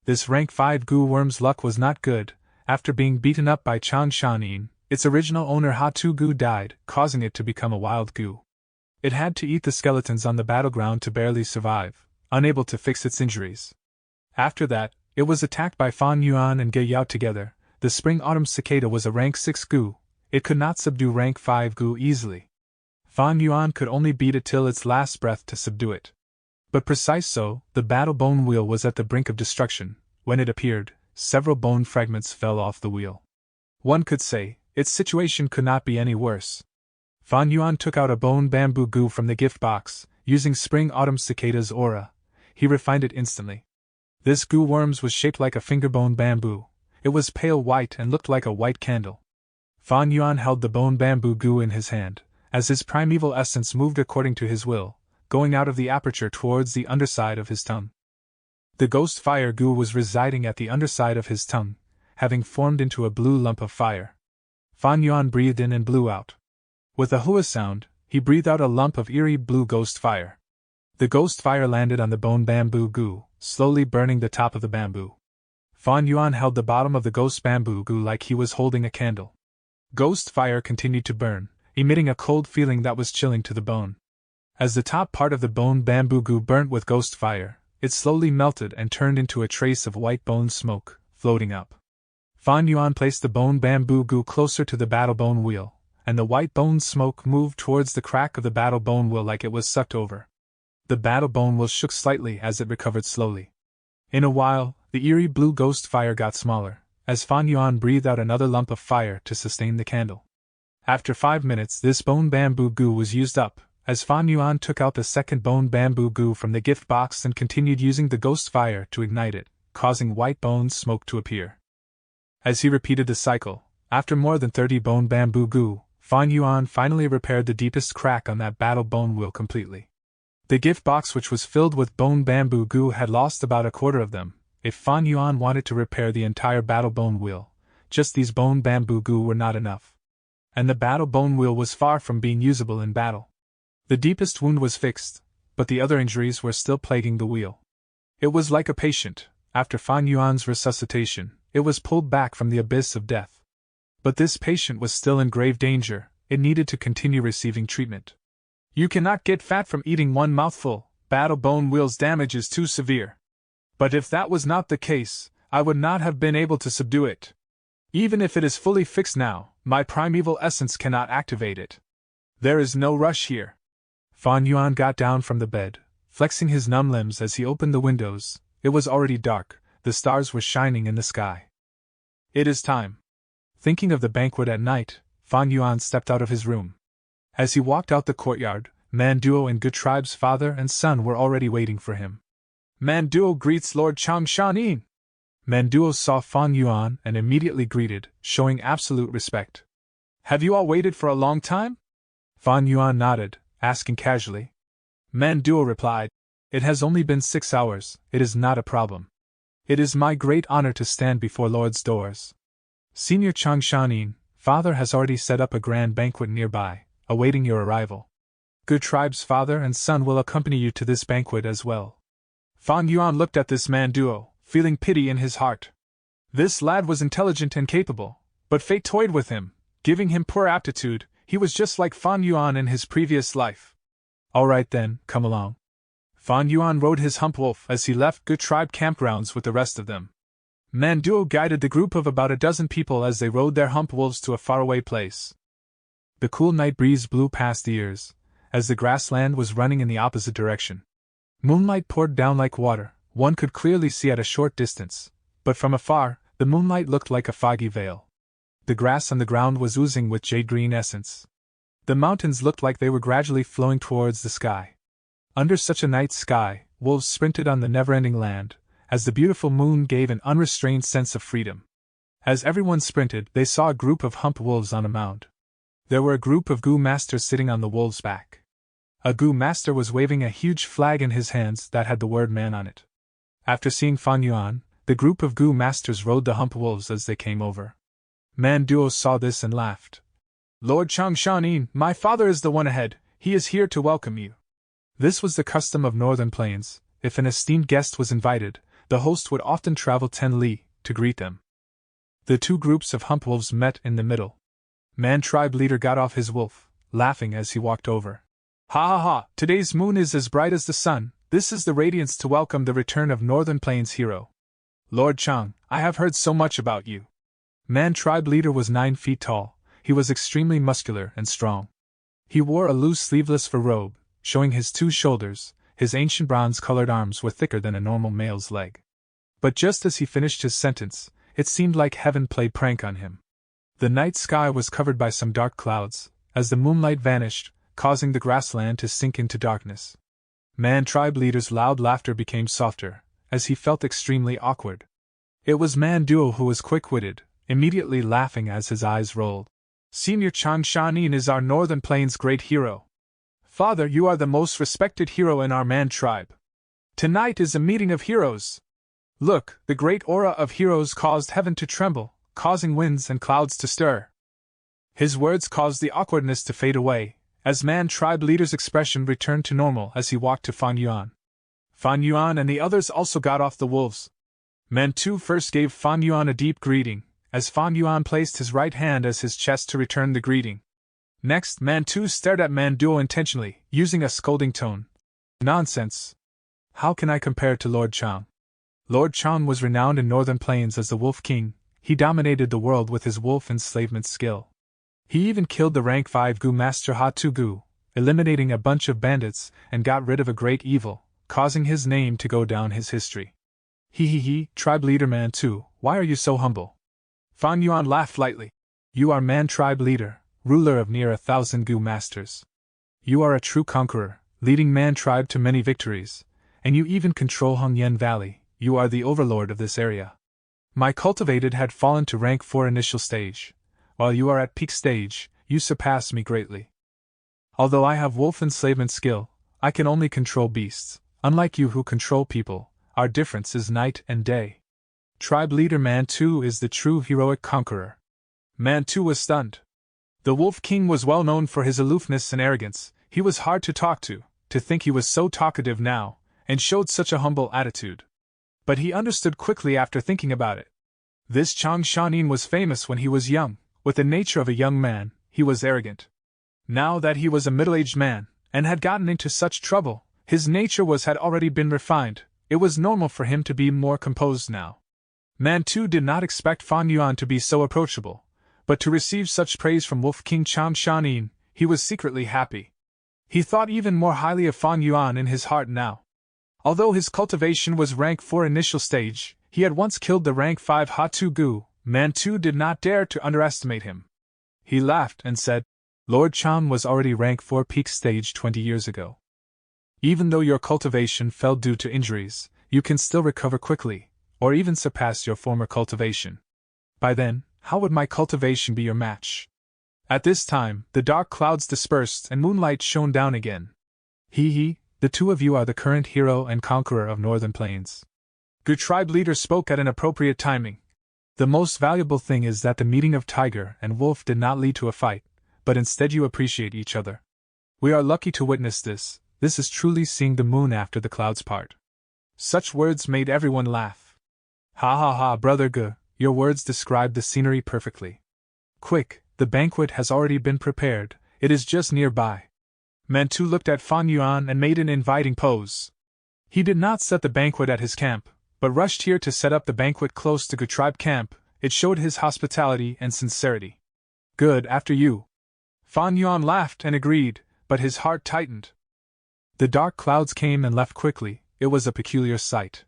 This rank 5 gu worm's luck was not good. After being beaten up by Chang Shanin, its original owner Ha-Tu gu died, causing it to become a wild gu. It had to eat the skeletons on the battleground to barely survive, unable to fix its injuries. After that, it was attacked by Fan Yuan and Ge Yao together. The spring-autumn cicada was a rank 6 gu. It could not subdue rank 5 gu easily. Fan Yuan could only beat it till its last breath to subdue it. But precise so, the battle bone wheel was at the brink of destruction. When it appeared, several bone fragments fell off the wheel. One could say, its situation could not be any worse. Fan Yuan took out a bone bamboo gu from the gift box, using spring-autumn cicada's aura. He refined it instantly. This gu worms was shaped like a fingerbone bamboo. It was pale white and looked like a white candle. Fan Yuan held the bone bamboo gu in his hand, as his primeval essence moved according to his will, going out of the aperture towards the underside of his tongue. The ghost fire gu was residing at the underside of his tongue, having formed into a blue lump of fire. Fan Yuan breathed in and blew out. With a hua sound, he breathed out a lump of eerie blue ghost fire. The ghost fire landed on the bone bamboo gu, slowly burning the top of the bamboo. Fan Yuan held the bottom of the ghost bamboo gu like he was holding a candle. Ghost fire continued to burn, emitting a cold feeling that was chilling to the bone. As the top part of the bone bamboo gu burnt with ghost fire, it slowly melted and turned into a trace of white bone smoke, floating up. Fan Yuan placed the bone bamboo gu closer to the battle bone wheel, and the white bone smoke moved towards the crack of the battle bone wheel like it was sucked over. The battle bone wheel shook slightly as it recovered slowly. In a while, the eerie blue ghost fire got smaller, as Fan Yuan breathed out another lump of fire to sustain the candle. After 5 minutes, this bone bamboo gu was used up, as Fan Yuan took out the second bone bamboo gu from the gift box and continued using the ghost fire to ignite it, causing white bone smoke to appear. As he repeated the cycle, after more than 30 bone bamboo gu, Fan Yuan finally repaired the deepest crack on that battle bone wheel completely. The gift box, which was filled with bone bamboo gu, had lost about a quarter of them. If Fan Yuan wanted to repair the entire battle bone wheel, just these bone bamboo gu were not enough. And the battle bone wheel was far from being usable in battle. The deepest wound was fixed, but the other injuries were still plaguing the wheel. It was like a patient. After Fan Yuan's resuscitation, it was pulled back from the abyss of death. But this patient was still in grave danger. It needed to continue receiving treatment. You cannot get fat from eating one mouthful. Battle bone wheel's damage is too severe. But if that was not the case, I would not have been able to subdue it. Even if it is fully fixed now, my primeval essence cannot activate it. There is no rush here. Fan Yuan got down from the bed, flexing his numb limbs as he opened the windows. It was already dark, the stars were shining in the sky. It is time. Thinking of the banquet at night, Fan Yuan stepped out of his room. As he walked out the courtyard, Manduo and Good Tribe's father and son were already waiting for him. Manduo greets Lord Chang Shanin. Manduo saw Fan Yuan and immediately greeted, showing absolute respect. Have you all waited for a long time? Fan Yuan nodded, asking casually. Manduo replied, It has only been 6 hours, it is not a problem. It is my great honor to stand before Lord's doors. Senior Chang Shanin, father has already set up a grand banquet nearby, awaiting your arrival. Good Tribe's father and son will accompany you to this banquet as well. Fan Yuan looked at this Manduo, feeling pity in his heart. This lad was intelligent and capable, but fate toyed with him, giving him poor aptitude. He was just like Fan Yuan in his previous life. All right then, come along. Fan Yuan rode his hump wolf as he left Good Tribe campgrounds with the rest of them. Manduo guided the group of about a dozen people as they rode their hump wolves to a faraway place. The cool night breeze blew past the ears, as the grassland was running in the opposite direction. Moonlight poured down like water, one could clearly see at a short distance, but from afar, the moonlight looked like a foggy veil. The grass on the ground was oozing with jade-green essence. The mountains looked like they were gradually flowing towards the sky. Under such a night sky, wolves sprinted on the never-ending land, as the beautiful moon gave an unrestrained sense of freedom. As everyone sprinted, they saw a group of humped wolves on a mound. There were a group of Goo Masters sitting on the wolves' back. A Goo Master was waving a huge flag in his hands that had the word man on it. After seeing Fan Yuan, the group of Goo Masters rode the humped wolves as they came over. Man Duo saw this and laughed. Lord Changshanin, my father is the one ahead, he is here to welcome you. This was the custom of Northern Plains. If an esteemed guest was invited, the host would often travel 10 li to greet them. The two groups of humped wolves met in the middle. Man tribe leader got off his wolf, laughing as he walked over. Ha ha ha, today's moon is as bright as the sun, this is the radiance to welcome the return of Northern Plains hero. Lord Chang, I have heard so much about you. Man tribe leader was 9 feet tall, he was extremely muscular and strong. He wore a loose sleeveless fur robe, showing his 2 shoulders, his ancient bronze-colored arms were thicker than a normal male's leg. But just as he finished his sentence, it seemed like heaven played prank on him. The night sky was covered by some dark clouds, as the moonlight vanished, causing the grassland to sink into darkness. Man tribe leader's loud laughter became softer, as he felt extremely awkward. It was Man Duo who was quick-witted, immediately laughing as his eyes rolled. Senior Changshanin is our Northern Plains great hero. Father, you are the most respected hero in our Man tribe. Tonight is a meeting of heroes. Look, the great aura of heroes caused heaven to tremble, causing winds and clouds to stir. His words caused the awkwardness to fade away, as Man tribe leader's expression returned to normal as he walked to Fan Yuan. Fan Yuan and the others also got off the wolves. Man Tu first gave Fan Yuan a deep greeting, as Fan Yuan placed his right hand as his chest to return the greeting. Next, Man Tu stared at Man Duo intentionally, using a scolding tone. Nonsense. How can I compare to Lord Chang? Lord Chang was renowned in Northern Plains as the Wolf King. He dominated the world with his wolf enslavement skill. He even killed the rank 5 Goo Master Ha Tu Gu, eliminating a bunch of bandits, and got rid of a great evil, causing his name to go down his history. He, tribe leader Man Tu, why are you so humble? Fan Yuan laughed lightly. You are Man tribe leader, ruler of near 1,000 Goo Masters. You are a true conqueror, leading Man tribe to many victories, and you even control Hongyan Valley, you are the overlord of this area. My cultivated had fallen to rank 4 initial stage. While you are at peak stage, you surpass me greatly. Although I have wolf enslavement skill, I can only control beasts. Unlike you who control people, our difference is night and day. Tribe leader Man Tu is the true heroic conqueror. Man Tu was stunned. The Wolf King was well known for his aloofness and arrogance. He was hard to talk to think he was so talkative now, and showed such a humble attitude. But he understood quickly after thinking about it. This Changshanin was famous when he was young. With the nature of a young man, he was arrogant. Now that he was a middle-aged man, and had gotten into such trouble, his nature had already been refined. It was normal for him to be more composed now. Man Tu did not expect Fan Yuan to be so approachable, but to receive such praise from Wolf King Changshanin, he was secretly happy. He thought even more highly of Fan Yuan in his heart now. Although his cultivation was rank 4 initial stage, he had once killed the rank 5 Ha Tu Gu. Man Tu did not dare to underestimate him. He laughed and said, Lord Chang was already rank 4 peak stage 20 years ago. Even though your cultivation fell due to injuries, you can still recover quickly, or even surpass your former cultivation. By then, how would my cultivation be your match? At this time, the dark clouds dispersed and moonlight shone down again. The two of you are the current hero and conqueror of Northern Plains. Good tribe leader spoke at an appropriate timing. The most valuable thing is that the meeting of tiger and wolf did not lead to a fight, but instead you appreciate each other. We are lucky to witness this. This is truly seeing the moon after the clouds part. Such words made everyone laugh. Ha ha ha, Brother Ge, your words describe the scenery perfectly. Quick, the banquet has already been prepared, it is just nearby. Man Tu looked at Fan Yuan and made an inviting pose. He did not set the banquet at his camp, but rushed here to set up the banquet close to Ge tribe camp. It showed his hospitality and sincerity. Good, after you. Fan Yuan laughed and agreed, but his heart tightened. The dark clouds came and left quickly. It was a peculiar sight.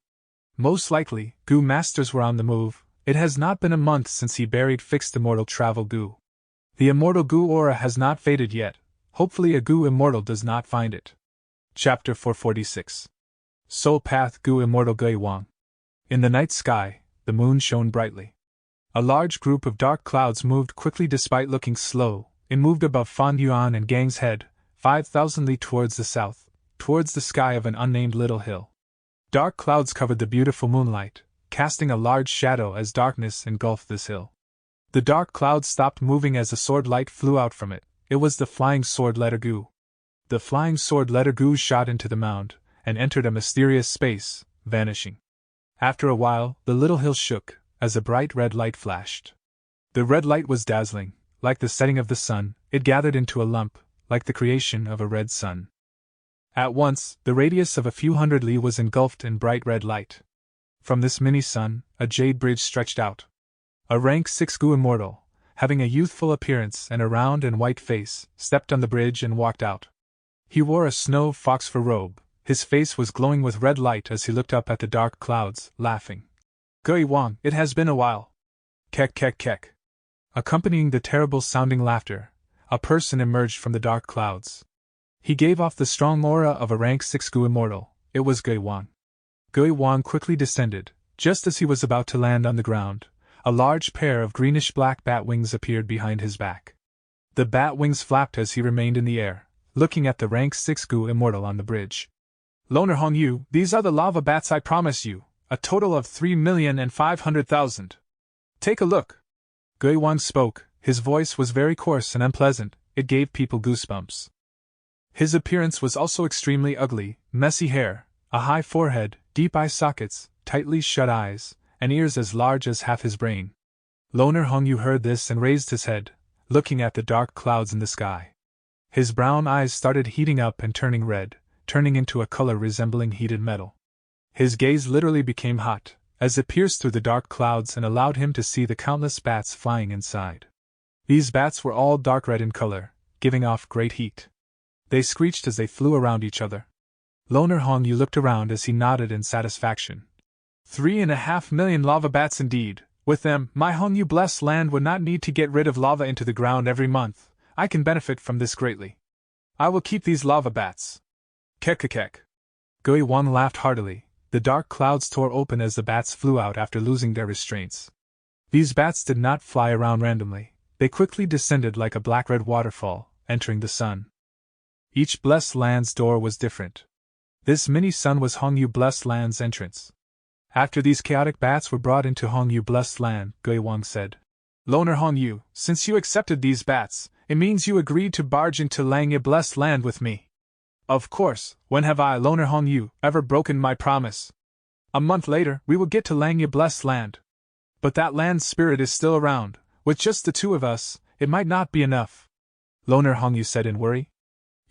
Most likely, Gu masters were on the move. It has not been a month since he buried fixed immortal travel Gu. The immortal Gu aura has not faded yet. Hopefully a Gu immortal does not find it. Chapter 446. Soul Path Gu Immortal Gui Wang. In the night sky, the moon shone brightly. A large group of dark clouds moved quickly despite looking slow. It moved above Fan Yuan and Gang's head, 5,000 li towards the south, towards the sky of an unnamed little hill. Dark clouds covered the beautiful moonlight, casting a large shadow as darkness engulfed this hill. The dark clouds stopped moving as a sword light flew out from it. It was the flying sword letter Gu. The flying sword letter Gu shot into the mound, and entered a mysterious space, vanishing. After a while, the little hill shook, as a bright red light flashed. The red light was dazzling. Like the setting of the sun, it gathered into a lump, like the creation of a red sun. At once, the radius of a few hundred li was engulfed in bright red light. From this mini-sun, a jade bridge stretched out. A rank 6 Gu immortal, having a youthful appearance and a round and white face, stepped on the bridge and walked out. He wore a snow fox fur robe. His face was glowing with red light as he looked up at the dark clouds, laughing. Gui Wang, it has been a while. Kek kek kek. Accompanying the terrible-sounding laughter, a person emerged from the dark clouds. He gave off the strong aura of a rank 6 Gu immortal. It was Gui Wang. Gui Wang quickly descended. Just as he was about to land on the ground, a large pair of greenish-black bat wings appeared behind his back. The bat wings flapped as he remained in the air, looking at the rank 6 Gu immortal on the bridge. Loner Hongyu, these are the lava bats I promise you, a total of 3,500,000. Take a look. Gui Wang spoke. His voice was very coarse and unpleasant. It gave people goosebumps. His appearance was also extremely ugly: messy hair, a high forehead, deep eye sockets, tightly shut eyes, and ears as large as half his brain. Loner Hongyu heard this and raised his head, looking at the dark clouds in the sky. His brown eyes started heating up and turning red, turning into a color resembling heated metal. His gaze literally became hot, as it pierced through the dark clouds and allowed him to see the countless bats flying inside. These bats were all dark red in color, giving off great heat. They screeched as they flew around each other. Loner Hongyu looked around as he nodded in satisfaction. 3.5 million lava bats indeed. With them, my Hongyu blessed land would not need to get rid of lava into the ground every month. I can benefit from this greatly. I will keep these lava bats. Kek. Gui Wang laughed heartily. The dark clouds tore open as the bats flew out after losing their restraints. These bats did not fly around randomly. They quickly descended like a black-red waterfall, entering the sun. Each blessed land's door was different. This mini-sun was Hongyu blessed land's entrance. After these chaotic bats were brought into Hongyu blessed land, Gui Wang said, Loner Hongyu, since you accepted these bats, it means you agreed to barge into Langye blessed land with me. Of course, when have I, Loner Hongyu, ever broken my promise? A month later, we will get to Langye blessed land. But that land's spirit is still around. With just the two of us, it might not be enough. Loner Hongyu said in worry.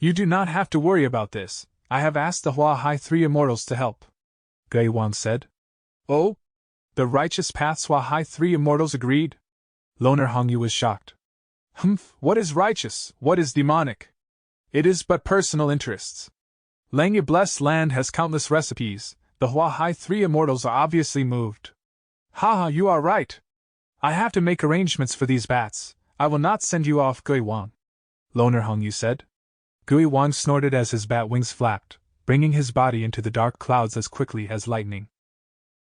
You do not have to worry about this. I have asked the Hua Hai 3 immortals to help. Gui Wang said. Oh? The righteous path's Hua Hai 3 immortals agreed? Loner Hongyu was shocked. Humph, what is righteous, what is demonic? It is but personal interests. Langye blessed land has countless recipes. The Hua Hai 3 immortals are obviously moved. Haha, you are right. I have to make arrangements for these bats. I will not send you off, Gui Wang. Loner Hongyu said. Gui Wang snorted as his bat wings flapped, bringing his body into the dark clouds as quickly as lightning.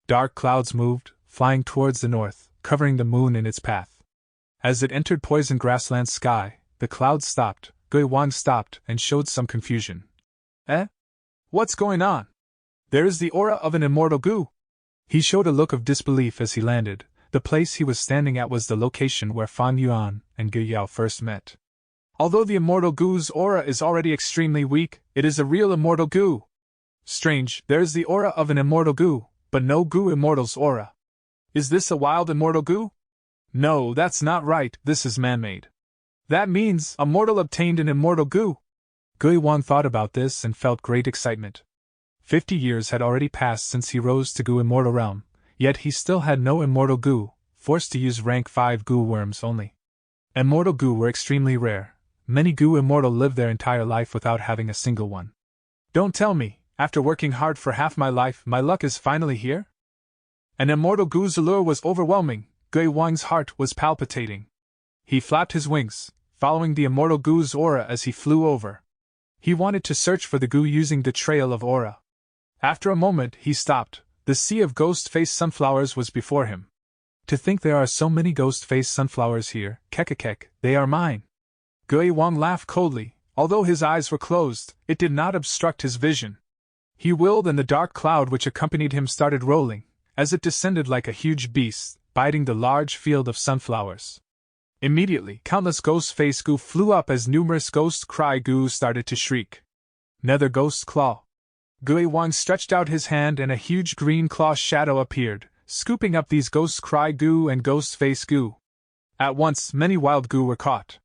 Dark clouds moved, flying towards the north, covering the moon in its path. As it entered poison grassland sky, the clouds stopped. Gui Wang stopped and showed some confusion. Eh? What's going on? There is the aura of an immortal Gu. He showed a look of disbelief as he landed. The place he was standing at was the location where Fan Yuan and Gu Yao first met. Although the immortal Gu's aura is already extremely weak, it is a real immortal Gu. Strange, there is the aura of an immortal Gu, but no Gu immortal's aura. Is this a wild immortal Gu? No, that's not right, this is man-made. That means a mortal obtained an immortal Gu. Gui Wang thought about this and felt great excitement. 50 years had already passed since he rose to Gu immortal realm, yet he still had no immortal Gu, forced to use rank 5 Gu worms only. Immortal Gu were extremely rare. many Gu immortal live their entire life without having a single one. Don't tell me, after working hard for half my life, my luck is finally here? An immortal Gu's allure was overwhelming. Gui Wang's heart was palpitating. He flapped his wings, following the immortal Gu's aura as he flew over. He wanted to search for the Gu using the trail of aura. After a moment, he stopped. The sea of ghost-faced sunflowers was before him. To think there are so many ghost-faced sunflowers here, kekekek, they are mine. Gui Wang laughed coldly. Although his eyes were closed, it did not obstruct his vision. He willed and the dark cloud which accompanied him started rolling, as it descended like a huge beast, biting the large field of sunflowers. Immediately, countless ghost-faced Gu flew up as numerous ghost-cry Gu started to shriek. Nether Ghost Claw. Gui Wang stretched out his hand and a huge green claw shadow appeared, scooping up these ghost-cry Gu and ghost-faced Gu. At once, many wild Gu were caught.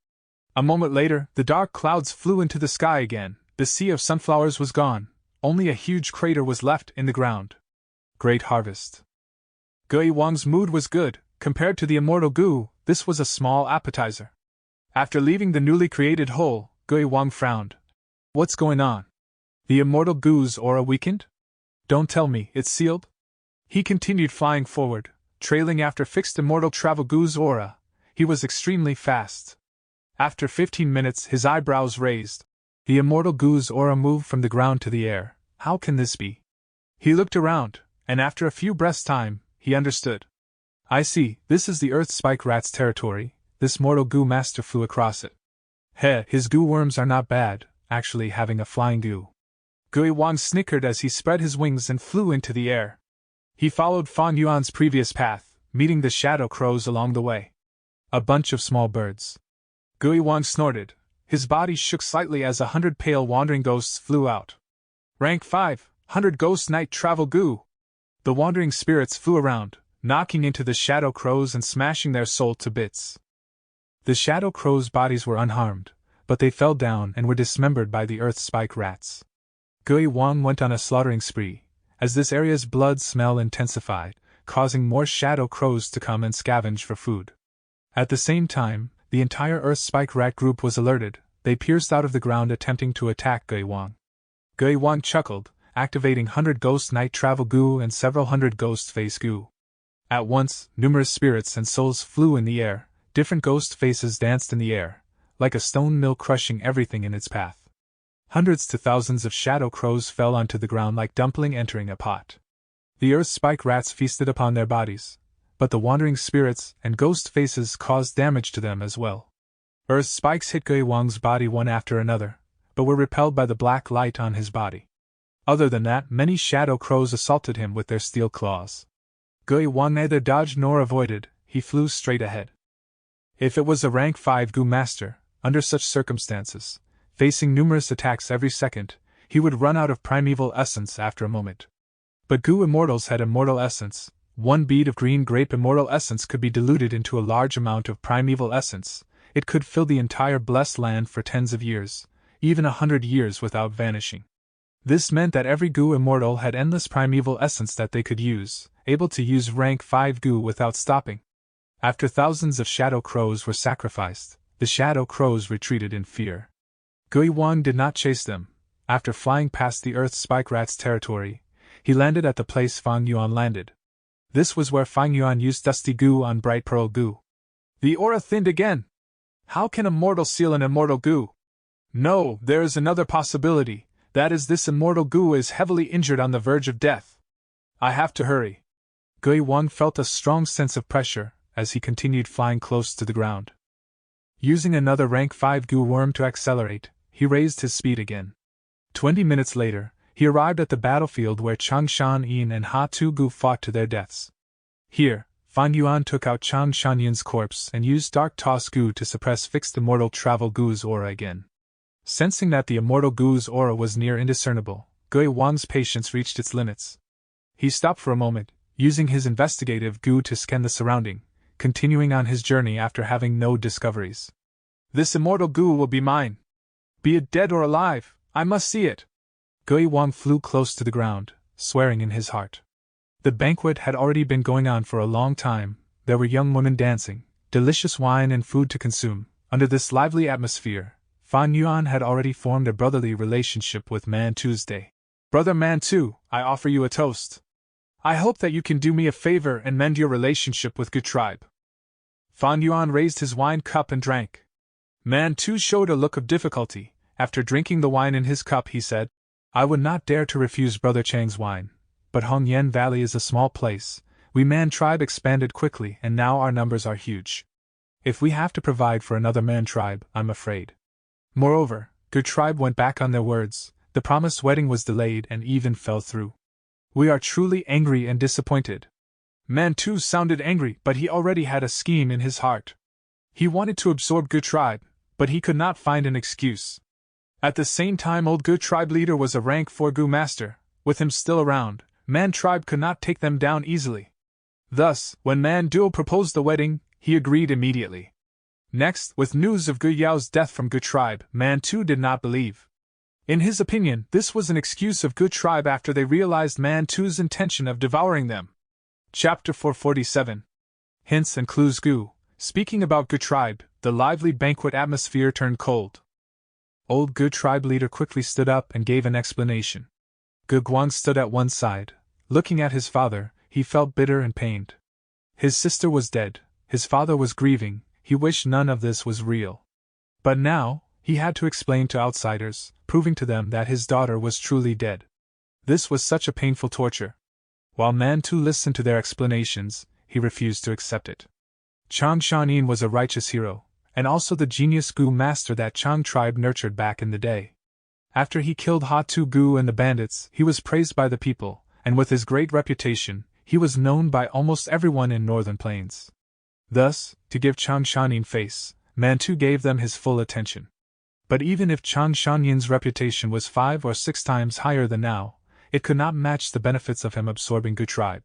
A moment later, the dark clouds flew into the sky again, the sea of sunflowers was gone, only a huge crater was left in the ground. Great harvest. Gui Wang's mood was good. Compared to the immortal Gu, this was a small appetizer. After leaving the newly created hole, Gui Wang frowned. What's going on? The immortal Gu's aura weakened? Don't tell me it's sealed? He continued flying forward, trailing after fixed immortal travel Gu's aura. He was extremely fast. After 15 minutes, his eyebrows raised. The immortal Gu's aura moved from the ground to the air. How can this be? He looked around, and after a few breaths' time, he understood. I see, this is the Earth Spike Rat's territory. This mortal Gu master flew across it. His Gu worms are not bad, actually having a flying Gu. Gui Wang snickered as he spread his wings and flew into the air. He followed Fan Yuan's previous path, meeting the shadow crows along the way. A bunch of small birds. Gui Wang snorted. His body shook slightly as 100 pale wandering ghosts flew out. Rank 5, 100 Ghost Night Travel Gu. The wandering spirits flew around, knocking into the shadow crows and smashing their soul to bits. The shadow crows' bodies were unharmed, but they fell down and were dismembered by the Earth Spike Rats. Gui Wang went on a slaughtering spree, as this area's blood smell intensified, causing more shadow crows to come and scavenge for food. At the same time, the entire Earth Spike Rat group was alerted. They pierced out of the ground attempting to attack Gui Wang. Gui Wang chuckled, activating 100 Ghost Night Travel Gu and several hundred Ghost Face Gu. At once, numerous spirits and souls flew in the air. Different ghost faces danced in the air, like a stone mill crushing everything in its path. Hundreds to thousands of shadow crows fell onto the ground like dumpling entering a pot. The Earth Spike Rats feasted upon their bodies, but the wandering spirits and ghost faces caused damage to them as well. Earth spikes hit Gui Wang's body one after another, but were repelled by the black light on his body. Other than that, many shadow crows assaulted him with their steel claws. Gui Wang neither dodged nor avoided, he flew straight ahead. If it was a rank 5 Gu master, under such circumstances, facing numerous attacks every second, he would run out of primeval essence after a moment. But Gu immortals had immortal essence. One bead of green grape immortal essence could be diluted into a large amount of primeval essence. It could fill the entire blessed land for tens of years, even 100 years without vanishing. This meant that every Gu immortal had endless primeval essence that they could use, able to use rank 5 Gu without stopping. After thousands of shadow crows were sacrificed, the shadow crows retreated in fear. Gui Wang did not chase them. After flying past the Earth Spike Rat's territory, he landed at the place Fang Yuan landed. This was where Fang Yuan used Dusty Gu on Bright Pearl Gu. The aura thinned again. How can a mortal seal an immortal Gu? No, there is another possibility, that is this immortal Gu is heavily injured on the verge of death. I have to hurry. Gui Wang felt a strong sense of pressure as he continued flying close to the ground. Using another rank 5 Gu worm to accelerate, he raised his speed again. 20 minutes later, he arrived at the battlefield where Changshan Yin and Ha Tu Gu fought to their deaths. Here, Fan Yuan took out Changshan Yin's corpse and used Dark Toss Gu to suppress fixed immortal travel Gu's aura again. Sensing that the immortal Gu's aura was near indiscernible, Gui Wang's patience reached its limits. He stopped for a moment, using his investigative Gu to scan the surrounding, continuing on his journey after having no discoveries. This immortal Gu will be mine. Be it dead or alive, I must see it. Gui Wang flew close to the ground, swearing in his heart. The banquet had already been going on for a long time. There were young women dancing, delicious wine and food to consume. Under this lively atmosphere, Fan Yuan had already formed a brotherly relationship with Man Tuesday. Brother Man Tu, I offer you a toast. I hope that you can do me a favor and mend your relationship with Good Tribe. Fan Yuan raised his wine cup and drank. Man Tu showed a look of difficulty. After drinking the wine in his cup, he said, I would not dare to refuse Brother Chang's wine, but Hongyan Valley is a small place. We Man Tribe expanded quickly and now our numbers are huge. If we have to provide for another Man Tribe, I'm afraid. Moreover, Good Tribe went back on their words. The promised wedding was delayed and even fell through. We are truly angry and disappointed. Man Tu sounded angry, but he already had a scheme in his heart. He wanted to absorb Good Tribe, but he could not find an excuse. At the same time, old Good Tribe leader was a rank 4 Gu master. With him still around, Man Tribe could not take them down easily. Thus, when Man Duo proposed the wedding, he agreed immediately. Next, with news of Gu Yao's death from Good Tribe, Man Tu did not believe. In his opinion, this was an excuse of Good Tribe after they realized Man Tu's intention of devouring them. Chapter 447. Hints and Clues. Gu. Speaking about Good Tribe, the lively banquet atmosphere turned cold. Old Good Tribe leader quickly stood up and gave an explanation. Gu Guang stood at one side. Looking at his father, he felt bitter and pained. His sister was dead, his father was grieving, he wished none of this was real. But now, he had to explain to outsiders, proving to them that his daughter was truly dead. This was such a painful torture. While Man Tu listened to their explanations, he refused to accept it. Chang Shanin was a righteous hero, and also the genius Gu master that Chang tribe nurtured back in the day. After he killed Ha Tu Gu and the bandits, he was praised by the people, and with his great reputation, he was known by almost everyone in Northern Plains. Thus, to give Chang Shanin face, Man Tu gave them his full attention. But even if Chang Shanyin's reputation was 5 or 6 times higher than now, it could not match the benefits of him absorbing Good Tribe.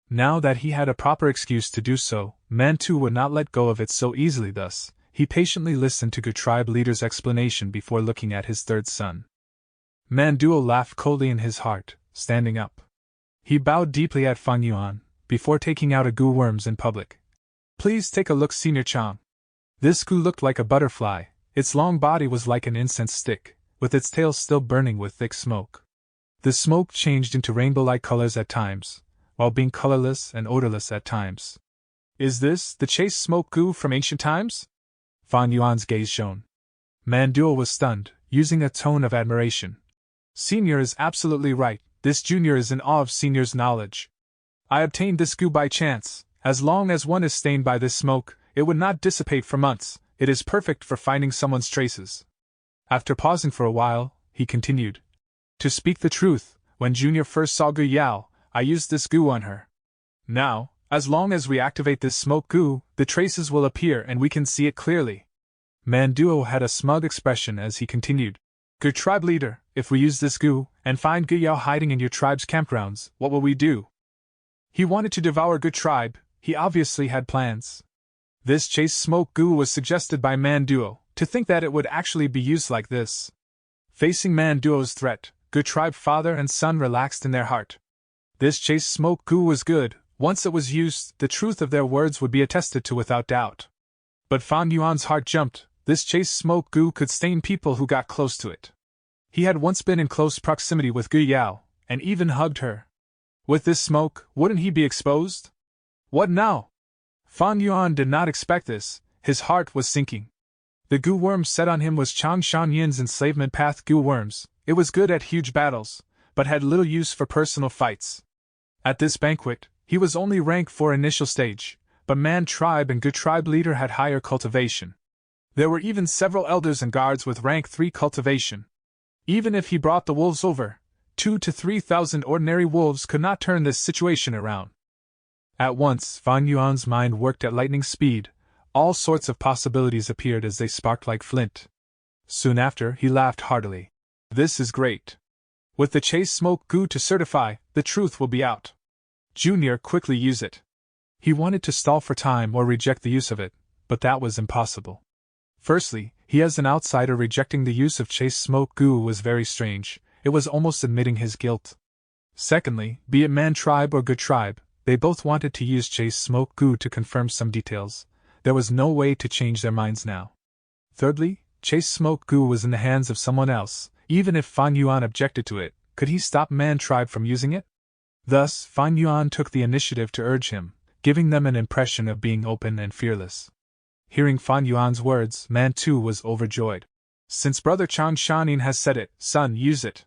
Now that he had a proper excuse to do so, Man Tu would not let go of it so easily. Thus, he patiently listened to Good Tribe leader's explanation before looking at his third son. Man Duo laughed coldly in his heart, standing up. He bowed deeply at Fan Yuan, before taking out a Gu worms in public. Please take a look, Senior Chang. This Gu looked like a butterfly. Its long body was like an incense stick, with its tail still burning with thick smoke. The smoke changed into rainbow-like colors at times, while being colorless and odorless at times. Is this the chase smoke Gu from ancient times? Fan Yuan's gaze shone. Man Duo was stunned, using a tone of admiration. Senior is absolutely right, this junior is in awe of Senior's knowledge. I obtained this Gu by chance. As long as one is stained by this smoke, it would not dissipate for months. It is perfect for finding someone's traces. After pausing for a while, he continued. To speak the truth, when Junior first saw Gu Yao, I used this Gu on her. Now, as long as we activate this smoke Gu, the traces will appear and we can see it clearly. Man Duo had a smug expression as he continued. Good tribe leader, if we use this Gu, and find Gu Yao hiding in your tribe's campgrounds, what will we do? He wanted to devour Good Tribe, he obviously had plans. This chase smoke Gu was suggested by Man Duo, to think that it would actually be used like this. Facing Man Duo's threat, Good Tribe father and son relaxed in their heart. This chase smoke Gu was good. Once it was used, the truth of their words would be attested to without doubt. But Fan Yuan's heart jumped. This chase smoke Gu could stain people who got close to it. He had once been in close proximity with Gu Yao, and even hugged her. With this smoke, wouldn't he be exposed? What now? Fan Yuan did not expect this. His heart was sinking. The Gu worms set on him was Chang Shanyin's enslavement path Gu worms. It was good at huge battles, but had little use for personal fights. At this banquet, he was only rank 4 initial stage, but Man Tribe and Good Tribe leader had higher cultivation. There were even several elders and guards with rank 3 cultivation. Even if he brought the wolves over, 2,000 to 3,000 ordinary wolves could not turn this situation around. At once, Fan Yuan's mind worked at lightning speed. All sorts of possibilities appeared as they sparked like flint. Soon after, he laughed heartily. This is great. With the chase smoke Gu to certify, the truth will be out. Junior quickly use it. He wanted to stall for time or reject the use of it, but that was impossible. Firstly, he as an outsider rejecting the use of chase smoke Gu was very strange. It was almost admitting his guilt. Secondly, be it Man Tribe or Good Tribe, they both wanted to use chase smoke Gu to confirm some details. There was no way to change their minds now. Thirdly, Chase Smoke Goo was in the hands of someone else. Even if Fan Yuan objected to it, could he stop Man Tribe from using it? Thus, Fan Yuan took the initiative to urge him, giving them an impression of being open and fearless. Hearing Fan Yuan's words, Man too was overjoyed. Since Brother Chang Shanin has said it, son, use it.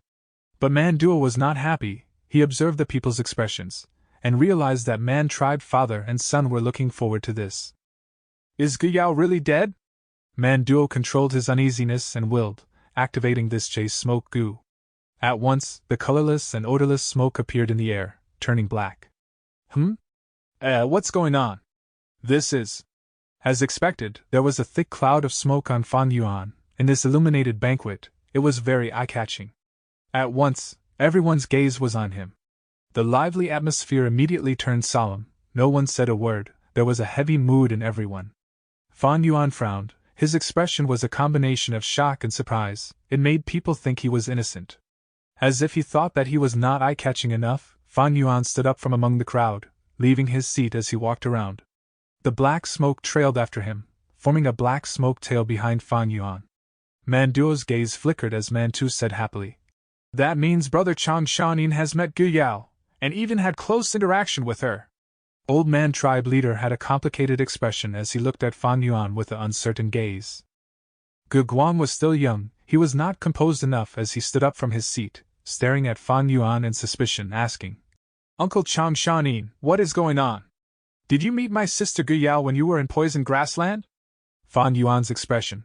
But Man Duo was not happy. He observed the people's expressions, and realized that Man Tribe father and son were looking forward to this. Is Guyao really dead? Man Duo controlled his uneasiness and willed, activating this Chase Smoke Goo. At once, the colorless and odorless smoke appeared in the air, turning black. What's going on? This is... As expected, there was a thick cloud of smoke on Fan Yuan. In this illuminated banquet, it was very eye-catching. At once, everyone's gaze was on him. The lively atmosphere immediately turned solemn. No one said a word. There was a heavy mood in everyone. Fan Yuan frowned. His expression was a combination of shock and surprise. It made people think he was innocent. As if he thought that he was not eye-catching enough, Fan Yuan stood up from among the crowd, leaving his seat as he walked around. The black smoke trailed after him, forming a black smoke tail behind Fan Yuan. Manduo's gaze flickered as Mantu said happily, "That means Brother Chang Shanin has met Guyao, and even had close interaction with her." Old Man Tribe Leader had a complicated expression as he looked at Fan Yuan with an uncertain gaze. Gu Guan was still young. He was not composed enough as he stood up from his seat, staring at Fan Yuan in suspicion, asking, "Uncle Chang Shanin, what is going on? Did you meet my sister Guyao when you were in Poison Grassland?" Fan Yuan's expression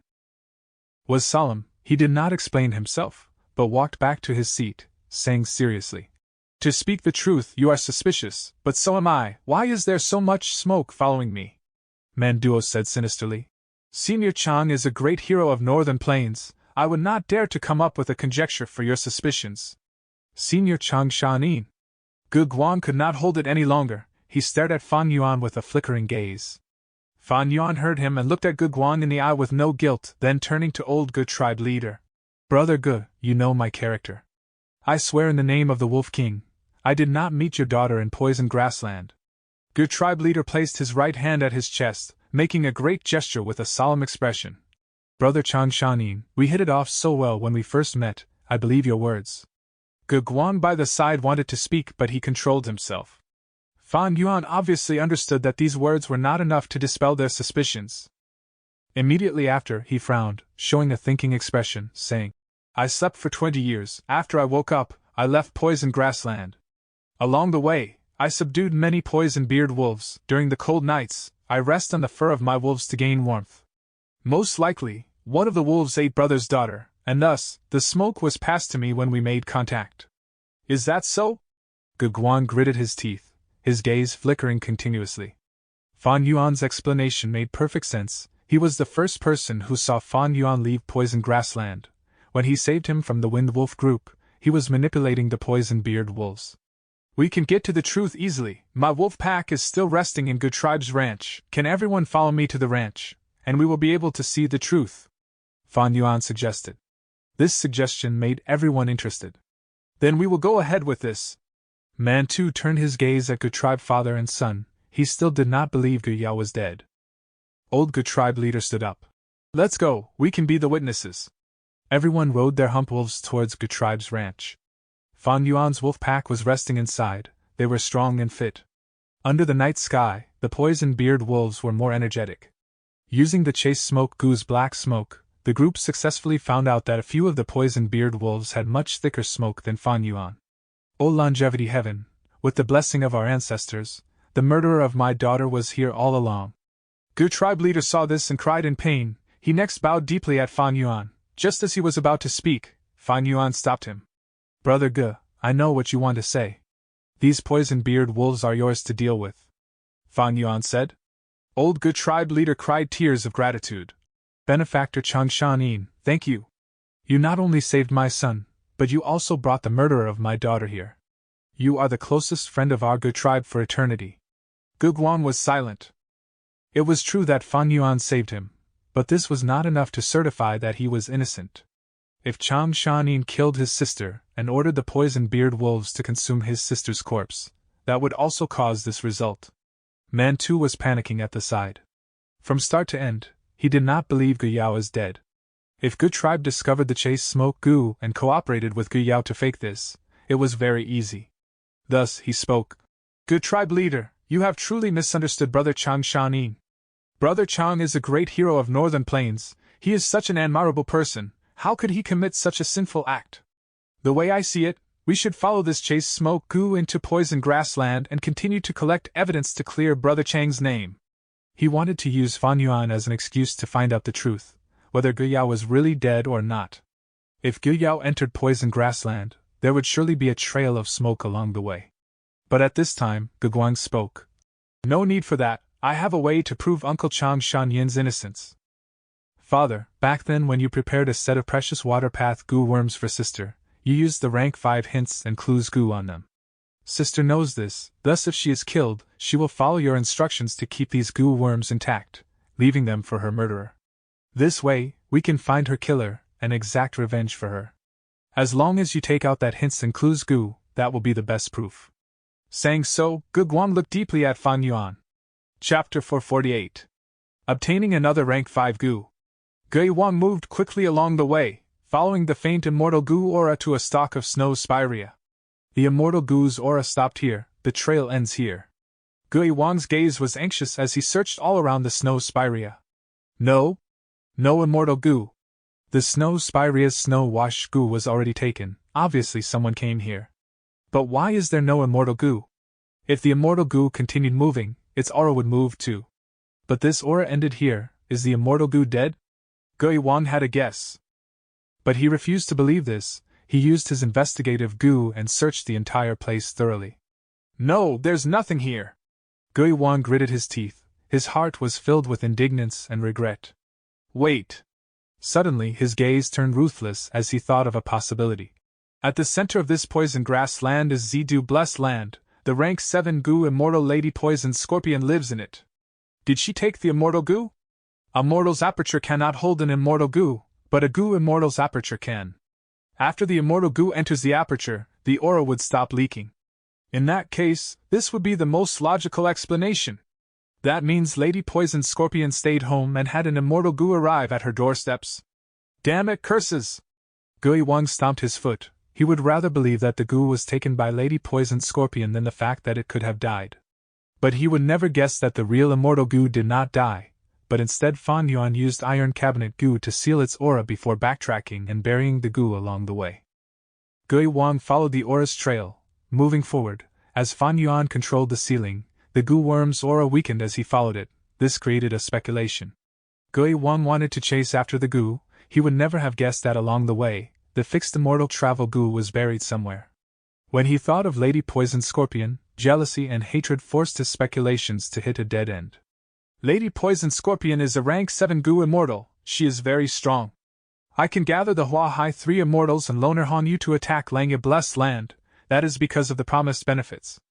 was solemn. He did not explain himself, but walked back to his seat, saying seriously, "To speak the truth, you are suspicious, but so am I. Why is there so much smoke following me?" Manduo said sinisterly, "Senior Chang is a great hero of Northern Plains. I would not dare to come up with a conjecture for your suspicions." Senior Chang Shanin. Gu Guan could not hold it any longer. He stared at Fan Yuan with a flickering gaze. Fan Yuan heard him and looked at Gu Guan in the eye with no guilt, then turning to old Gu Tribe Leader. "Brother Gu, you know my character. I swear in the name of the Wolf King, I did not meet your daughter in Poison Grassland." Gu Tribe Leader placed his right hand at his chest, making a great gesture with a solemn expression. "Brother Chang Shanin, we hit it off so well when we first met, I believe your words." Gu Guan by the side wanted to speak, but he controlled himself. Fan Yuan obviously understood that these words were not enough to dispel their suspicions. Immediately after, he frowned, showing a thinking expression, saying, "I slept for 20 years. After I woke up, I left Poison Grassland. Along the way, I subdued many poison-beard wolves. During the cold nights, I rest on the fur of my wolves to gain warmth. Most likely, one of the wolves ate Brother's daughter, and thus, the smoke was passed to me when we made contact. Is that so?" Gu Guan gritted his teeth, his gaze flickering continuously. Fan Yuan's explanation made perfect sense. He was the first person who saw Fan Yuan leave Poison Grassland. When he saved him from the Wind Wolf group, he was manipulating the poison-beard wolves. "We can get to the truth easily. My wolf pack is still resting in Good Tribe's ranch. Can everyone follow me to the ranch, and we will be able to see the truth?" Fan Yuan suggested. This suggestion made everyone interested. "Then we will go ahead with this." Mantu turned his gaze at Good Tribe father and son. He still did not believe Guyao was dead. Old Good Tribe Leader stood up. "Let's go, we can be the witnesses." Everyone rode their hump wolves towards Good Tribe's ranch. Fan Yuan's wolf pack was resting inside. They were strong and fit. Under the night sky, the poison-beard wolves were more energetic. Using the Chase Smoke Goo's black smoke, the group successfully found out that a few of the poison-beard wolves had much thicker smoke than Fan Yuan. "O longevity heaven, with the blessing of our ancestors, the murderer of my daughter was here all along." Gu Tribe Leader saw this and cried in pain. He next bowed deeply at Fan Yuan. Just as he was about to speak, Fan Yuan stopped him. "Brother Gu, I know what you want to say. These poison-beard wolves are yours to deal with," Fan Yuan said. Old Gu Tribe Leader cried tears of gratitude. "Benefactor Chang Shanin, thank you. You not only saved my son, but you also brought the murderer of my daughter here. You are the closest friend of our Gu Tribe for eternity." Gu Guan was silent. It was true that Fan Yuan saved him, but this was not enough to certify that he was innocent. If Chang Shanin killed his sister and ordered the poison-beard wolves to consume his sister's corpse, that would also cause this result. Mantu was panicking at the side. From start to end, he did not believe Guyao is dead. If Good Tribe discovered the chase smoke Gu and cooperated with Gu Yao to fake this, it was very easy. Thus, he spoke. Good Tribe leader, you have truly misunderstood Brother Chang Shanin. Brother Chang is a great hero of Northern Plains. He is such an admirable person. How could he commit such a sinful act? The way I see it, we should follow this chase smoke Gu into poison grassland and continue to collect evidence to clear Brother Chang's name. He wanted to use Fan Yuan as an excuse to find out the truth, whether Gu Yao was really dead or not. If Gu Yao entered poison grassland, there would surely be a trail of smoke along the way. But at this time, Gu Guang spoke. No need for that, I have a way to prove Uncle Chang Shan Yin's innocence. Father, back then when you prepared a set of precious water path Gu worms for Sister, you used the rank 5 hints and clues Gu on them. Sister knows this, thus if she is killed, she will follow your instructions to keep these Gu worms intact, leaving them for her murderer. This way, we can find her killer and exact revenge for her. As long as you take out that hints and clues Gu, that will be the best proof. Saying so, Gu Guang looked deeply at Fan Yuan. Chapter 448. Obtaining another rank 5 Gu. Gu Wang moved quickly along the way, following the faint immortal Gu aura to a stalk of snow spirea. The immortal Gu's aura stopped here, the trail ends here. Gu Wang's gaze was anxious as he searched all around the snow spirea. No immortal Gu. The snow spirea's snow-washed Gu was already taken, obviously someone came here. But why is there no immortal Gu? If the immortal Gu continued moving, its aura would move too. But this aura ended here, is the immortal Gu dead? Gu Wang had a guess. But he refused to believe this. He used his investigative Gu and searched the entire place thoroughly. No, there's nothing here. Gu Wang gritted his teeth. His heart was filled with indignance and regret. Wait. Suddenly his gaze turned ruthless as he thought of a possibility. At the center of this poison grass land is Zidu Blessed Land. The rank 7 Gu immortal Lady Poison Scorpion lives in it. Did she take the immortal Gu? A mortal's aperture cannot hold an immortal Gu, but a Gu immortal's aperture can. After the immortal Gu enters the aperture, the aura would stop leaking. In that case, this would be the most logical explanation. That means Lady Poison Scorpion stayed home and had an immortal Gu arrive at her doorsteps. Damn it, curses! Gu Wang stomped his foot. He would rather believe that the Gu was taken by Lady Poison Scorpion than the fact that it could have died. But he would never guess that the real immortal Gu did not die, but instead Fan Yuan used Iron Cabinet Gu to seal its aura before backtracking and burying the Gu along the way. Gu Wang followed the aura's trail, moving forward. As Fan Yuan controlled the sealing, the Gu worm's aura weakened as he followed it. This created a speculation. Gu Wang wanted to chase after the Gu. He would never have guessed that along the way, the fixed immortal travel Gu was buried somewhere. When he thought of Lady Poison Scorpion, jealousy and hatred forced his speculations to hit a dead end. Lady Poison Scorpion is a rank 7 Gu immortal. She is very strong. I can gather the Hua Hai 3 immortals and Loner Han Yu to attack Langya Blessed Land. That is because of the promised benefits.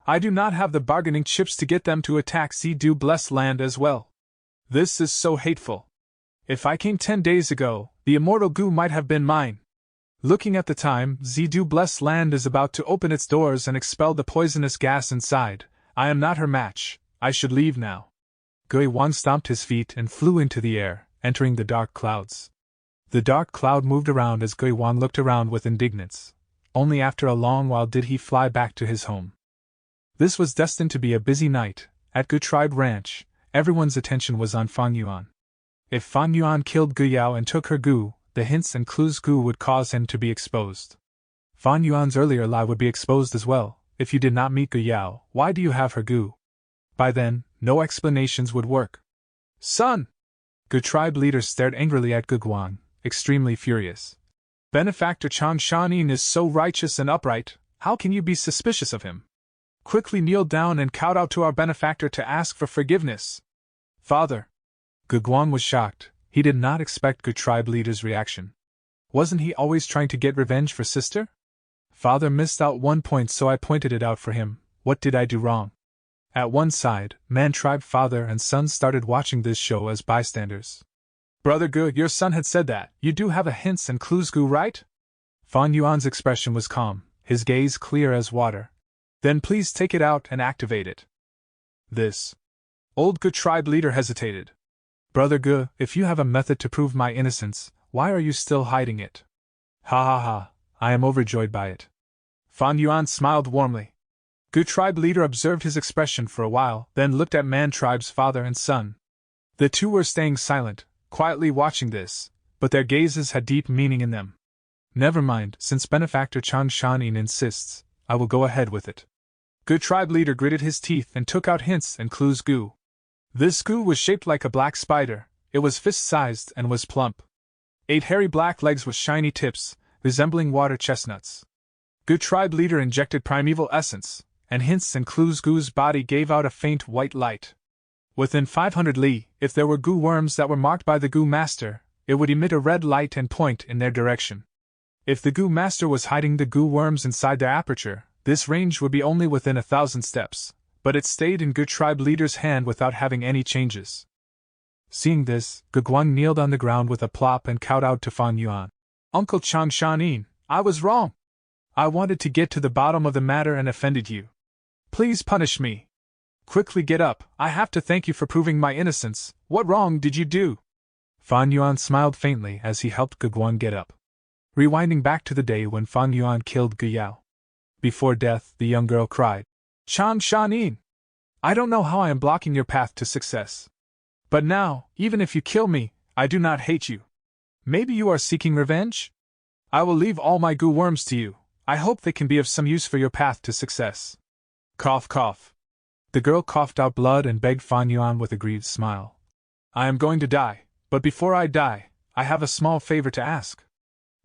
I do not have the bargaining chips to get them to attack Zidu Blessed Land as well. This is so hateful. If I came 10 days ago, the immortal Gu might have been mine. Looking at the time, Zidu Blessed Land is about to open its doors and expel the poisonous gas inside. I am not her match. I should leave now. Gu Wang stomped his feet and flew into the air, entering the dark clouds. The dark cloud moved around as Gu Wang looked around with indignance. Only after a long while did he fly back to his home. This was destined to be a busy night. At Gu Tribe Ranch, everyone's attention was on Fan Yuan. If Fan Yuan killed Gu Yao and took her Gu, the hints and clues Gu would cause him to be exposed. Fan Yuan's earlier lie would be exposed as well. If you did not meet Gu Yao, why do you have her Gu? By then, no explanations would work. Son! Gu Tribe leader stared angrily at Gu Guang, extremely furious. Benefactor Chang Shanin is so righteous and upright, how can you be suspicious of him? Quickly kneel down and kowtow to our benefactor to ask for forgiveness. Father! Gu Guang was shocked. He did not expect Gu Tribe leader's reaction. Wasn't he always trying to get revenge for Sister? Father missed out one point, so I pointed it out for him. What did I do wrong? At one side, Man Tribe father and son started watching this show as bystanders. Brother Gu, your son had said that you do have a hints and clues Gu, right? Fan Yuan's expression was calm, his gaze clear as water. Then please take it out and activate it. This. Old Gu Tribe leader hesitated. Brother Gu, if you have a method to prove my innocence, why are you still hiding it? Ha ha ha, I am overjoyed by it. Fan Yuan smiled warmly. Gu tribe leader observed his expression for a while, then looked at Man tribe's father and son. The two were staying silent, quietly watching this, but their gazes had deep meaning in them. Never mind, since benefactor Chang Shanin insists, I will go ahead with it. Gu tribe leader gritted his teeth and took out hints and clues. Gu. This Gu was shaped like a black spider, it was fist-sized and was plump. 8 hairy black legs with shiny tips, resembling water chestnuts. Gu tribe leader injected primeval essence, and hints and clues. Gu's body gave out a faint white light. Within 500 li, if there were Gu worms that were marked by the Gu master, it would emit a red light and point in their direction. If the Gu master was hiding the Gu worms inside their aperture, this range would be only within 1,000 steps, but it stayed in Gu tribe leader's hand without having any changes. Seeing this, Gu Guang kneeled on the ground with a plop and cowed out to Fan Yuan. Uncle Chang Shanin, I was wrong. I wanted to get to the bottom of the matter and offended you. Please punish me. Quickly get up, I have to thank you for proving my innocence. What wrong did you do? Fan Yuan smiled faintly as he helped Gu Guang get up. Rewinding back to the day when Fan Yuan killed Gu Yao. Before death, the young girl cried, Chang Shanin! I don't know how I am blocking your path to success. But now, even if you kill me, I do not hate you. Maybe you are seeking revenge? I will leave all my Gu worms to you. I hope they can be of some use for your path to success. Cough, cough. The girl coughed out blood and begged Fan Yuan with a grieved smile. I am going to die, but before I die, I have a small favor to ask.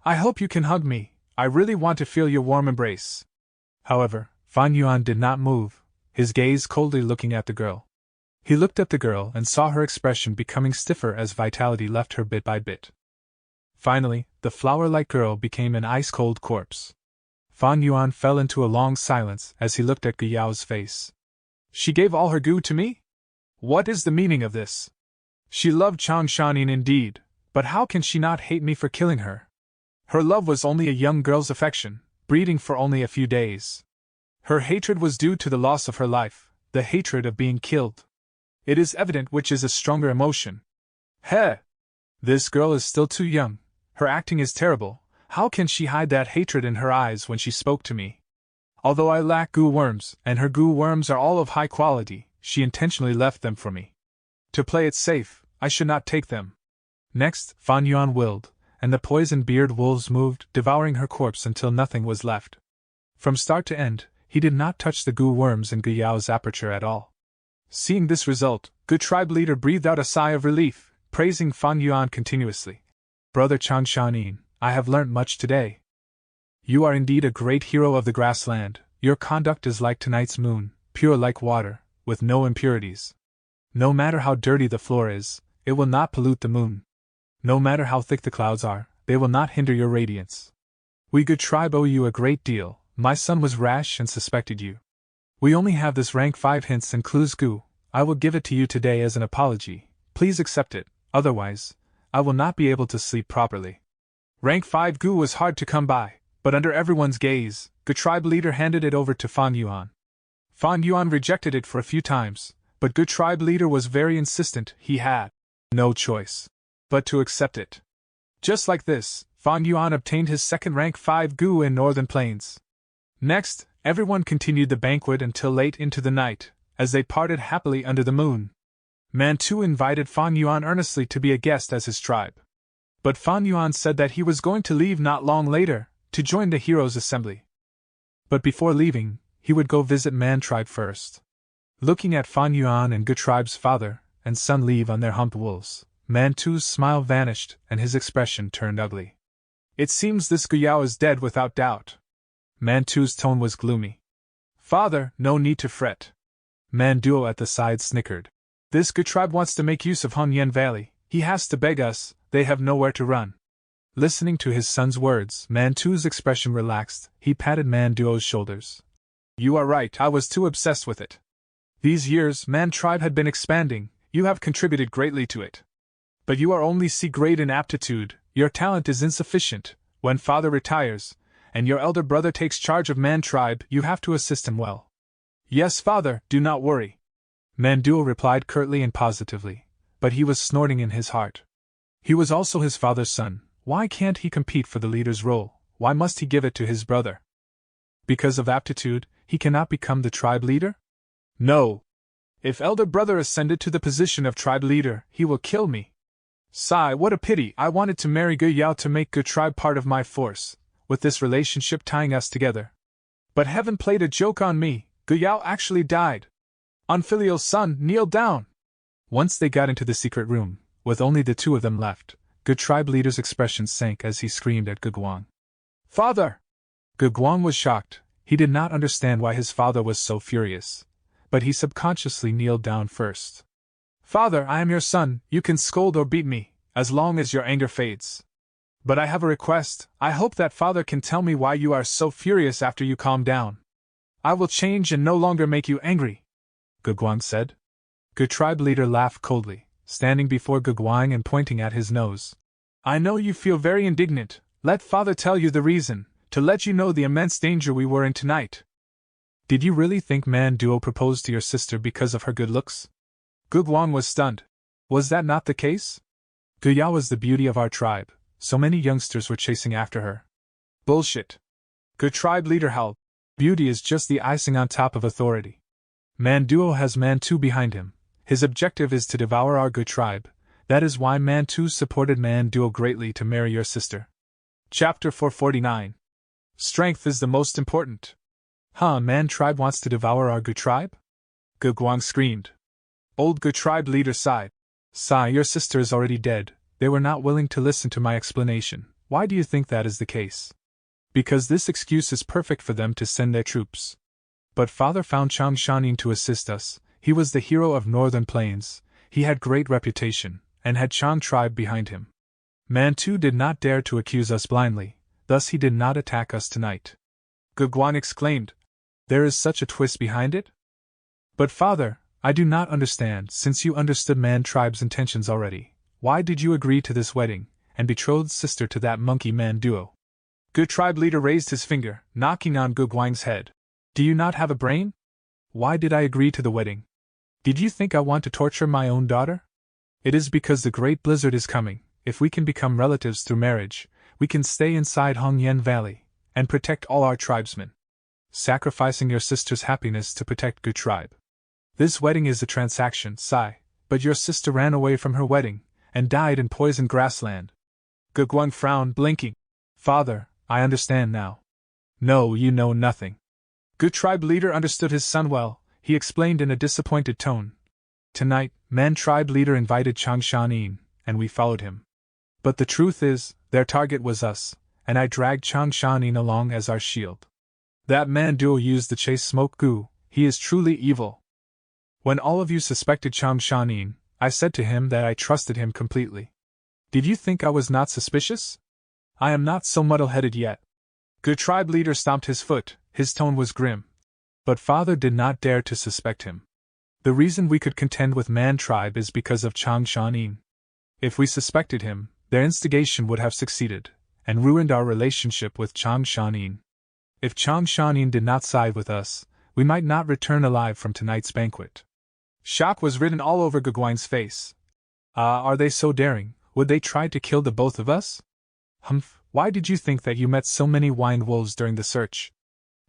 I hope you can hug me, I really want to feel your warm embrace. However, Fan Yuan did not move, his gaze coldly looking at the girl. He looked at the girl and saw her expression becoming stiffer as vitality left her bit by bit. Finally, the flower-like girl became an ice-cold corpse. Fan Yuan fell into a long silence as he looked at Gu Yao's face. She gave all her Gu to me? What is the meaning of this? She loved Chang Shanin indeed, but how can she not hate me for killing her? Her love was only a young girl's affection, breeding for only a few days. Her hatred was due to the loss of her life, the hatred of being killed. It is evident which is a stronger emotion. Heh! This girl is still too young, her acting is terrible, how can she hide that hatred in her eyes when she spoke to me? Although I lack Gu worms, and her Gu worms are all of high quality, she intentionally left them for me. To play it safe, I should not take them. Next, Fan Yuan willed, and the poison-beard wolves moved, devouring her corpse until nothing was left. From start to end, he did not touch the Gu worms in Gu Yao's aperture at all. Seeing this result, Gu tribe leader breathed out a sigh of relief, praising Fan Yuan continuously. Brother Chang Shanin, I have learnt much today. You are indeed a great hero of the grassland, your conduct is like tonight's moon, pure like water, with no impurities. No matter how dirty the floor is, it will not pollute the moon. No matter how thick the clouds are, they will not hinder your radiance. We Gu tribe owe you a great deal, my son was rash and suspected you. We only have this rank 5 hints and clues Gu, I will give it to you today as an apology, please accept it, otherwise, I will not be able to sleep properly. Rank 5 Gu was hard to come by, but under everyone's gaze, Gu tribe leader handed it over to Fan Yuan. Fan Yuan rejected it for a few times, but Gu tribe leader was very insistent, he had no choice but to accept it. Just like this, Fan Yuan obtained his second rank 5 Gu in Northern Plains. Next, everyone continued the banquet until late into the night, as they parted happily under the moon. Mantu invited Fan Yuan earnestly to be a guest as his tribe. But Fan Yuan said that he was going to leave not long later, to join the heroes' assembly. But before leaving, he would go visit Man tribe first. Looking at Fan Yuan and Gu tribe's father and son leave on their humped wolves, Mantu's smile vanished and his expression turned ugly. It seems this Gu Yao is dead without doubt. Mantu's tone was gloomy. Father, no need to fret. Manduo at the side snickered. This Gu tribe wants to make use of Hunyan Valley, he has to beg us, they have nowhere to run. Listening to his son's words, Mantu's expression relaxed, he patted Manduo's shoulders. You are right, I was too obsessed with it. These years, Man tribe had been expanding, you have contributed greatly to it. But you are only C-grade in aptitude, your talent is insufficient, when father retires, and your elder brother takes charge of Man tribe, you have to assist him well. Yes, father, do not worry. Manduo replied curtly and positively, but he was snorting in his heart. He was also his father's son, Why can't he compete for the leader's role? Why must he give it to his brother? Because of aptitude, he cannot become the tribe leader? No! If elder brother ascended to the position of tribe leader, he will kill me. Sigh, what a pity! I wanted to marry Gu Yao to make Gu tribe part of my force, with this relationship tying us together. But heaven played a joke on me. Gu Yao actually died. Unfilial son, kneel down! Once they got into the secret room, with only the two of them left, Gu tribe leader's expression sank as he screamed at Gu Guang. Father! Gu Guang was shocked. He did not understand why his father was so furious, but he subconsciously kneeled down first. Father, I am your son, you can scold or beat me, as long as your anger fades. But I have a request. I hope that father can tell me why you are so furious after you calm down. I will change and no longer make you angry, Gu Guang said. Gu tribe leader laughed coldly, standing before Gu Guang and pointing at his nose. I know you feel very indignant. Let father tell you the reason, to let you know the immense danger we were in tonight. Did you really think Man Duo proposed to your sister because of her good looks? Gu Guang was stunned. Was that not the case? Gu Yao was the beauty of our tribe. So many youngsters were chasing after her. Bullshit. Gu tribe leader howled. Beauty is just the icing on top of authority. Man Duo has Man Tu behind him. His objective is to devour our Gu tribe. That is why Man Tu supported Man Duo greatly to marry your sister. Chapter 449. Strength is the most important. Huh, Man tribe wants to devour our Gu tribe? Gu Guang screamed. Old Gu tribe leader sighed. Sigh, your sister is already dead. They were not willing to listen to my explanation. Why do you think that is the case? Because this excuse is perfect for them to send their troops. But father found Chang Shanin to assist us. He was the hero of Northern Plains. He had great reputation, and had Chang tribe behind him. Man Tu did not dare to accuse us blindly, thus he did not attack us tonight. Gu Guang exclaimed. There is such a twist behind it? But father, I do not understand. Since you understood Man tribe's intentions already, why did you agree to this wedding, and betroth sister to that monkey Man Duo? Gu tribe leader raised his finger, knocking on Gu Guang's head. Do you not have a brain? Why did I agree to the wedding? Did you think I want to torture my own daughter? It is because the great blizzard is coming. If we can become relatives through marriage, we can stay inside Hongyan Valley, and protect all our tribesmen. Sacrificing your sister's happiness to protect Gu tribe. This wedding is a transaction, sigh, but your sister ran away from her wedding, and died in poisoned grassland. Gu Guang frowned, blinking. Father, I understand now. No, you know nothing. Gu tribe leader understood his son well. He explained in a disappointed tone. Tonight, Man tribe leader invited Chang Shanin, and we followed him. But the truth is, their target was us, and I dragged Chang Shanin along as our shield. That Man Duo used the chase smoke Gu. He is truly evil. When all of you suspected Chang Shanin, I said to him that I trusted him completely. Did you think I was not suspicious? I am not so muddle-headed yet. Gu tribe leader stomped his foot. His tone was grim. But father did not dare to suspect him. The reason we could contend with Man tribe is because of Chang Shanin. If we suspected him, their instigation would have succeeded, and ruined our relationship with Chang Shanin. If Chang Shanin did not side with us, we might not return alive from tonight's banquet. Shock was written all over Gu Guang's face. Are they so daring? Would they try to kill the both of us? Humph, why did you think that you met so many wild wolves during the search?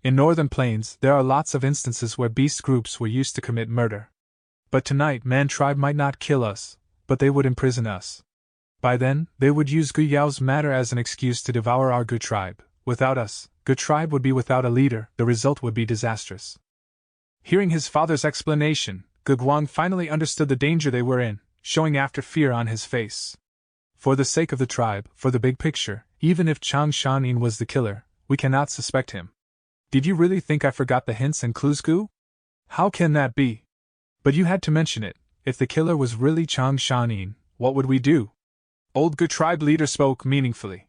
In Northern Plains, there are lots of instances where beast groups were used to commit murder. But tonight Man tribe might not kill us, but they would imprison us. By then, they would use Gu Yao's matter as an excuse to devour our Gu tribe. Without us, Gu tribe would be without a leader. The result would be disastrous. Hearing his father's explanation, Gu Guang finally understood the danger they were in, showing after fear on his face. For the sake of the tribe, for the big picture, even if Chang Shanin was the killer, we cannot suspect him. Did you really think I forgot the hints and clues, Gu? How can that be? But you had to mention it. If the killer was really Chang Shanin, what would we do? Old Gu tribe leader spoke meaningfully.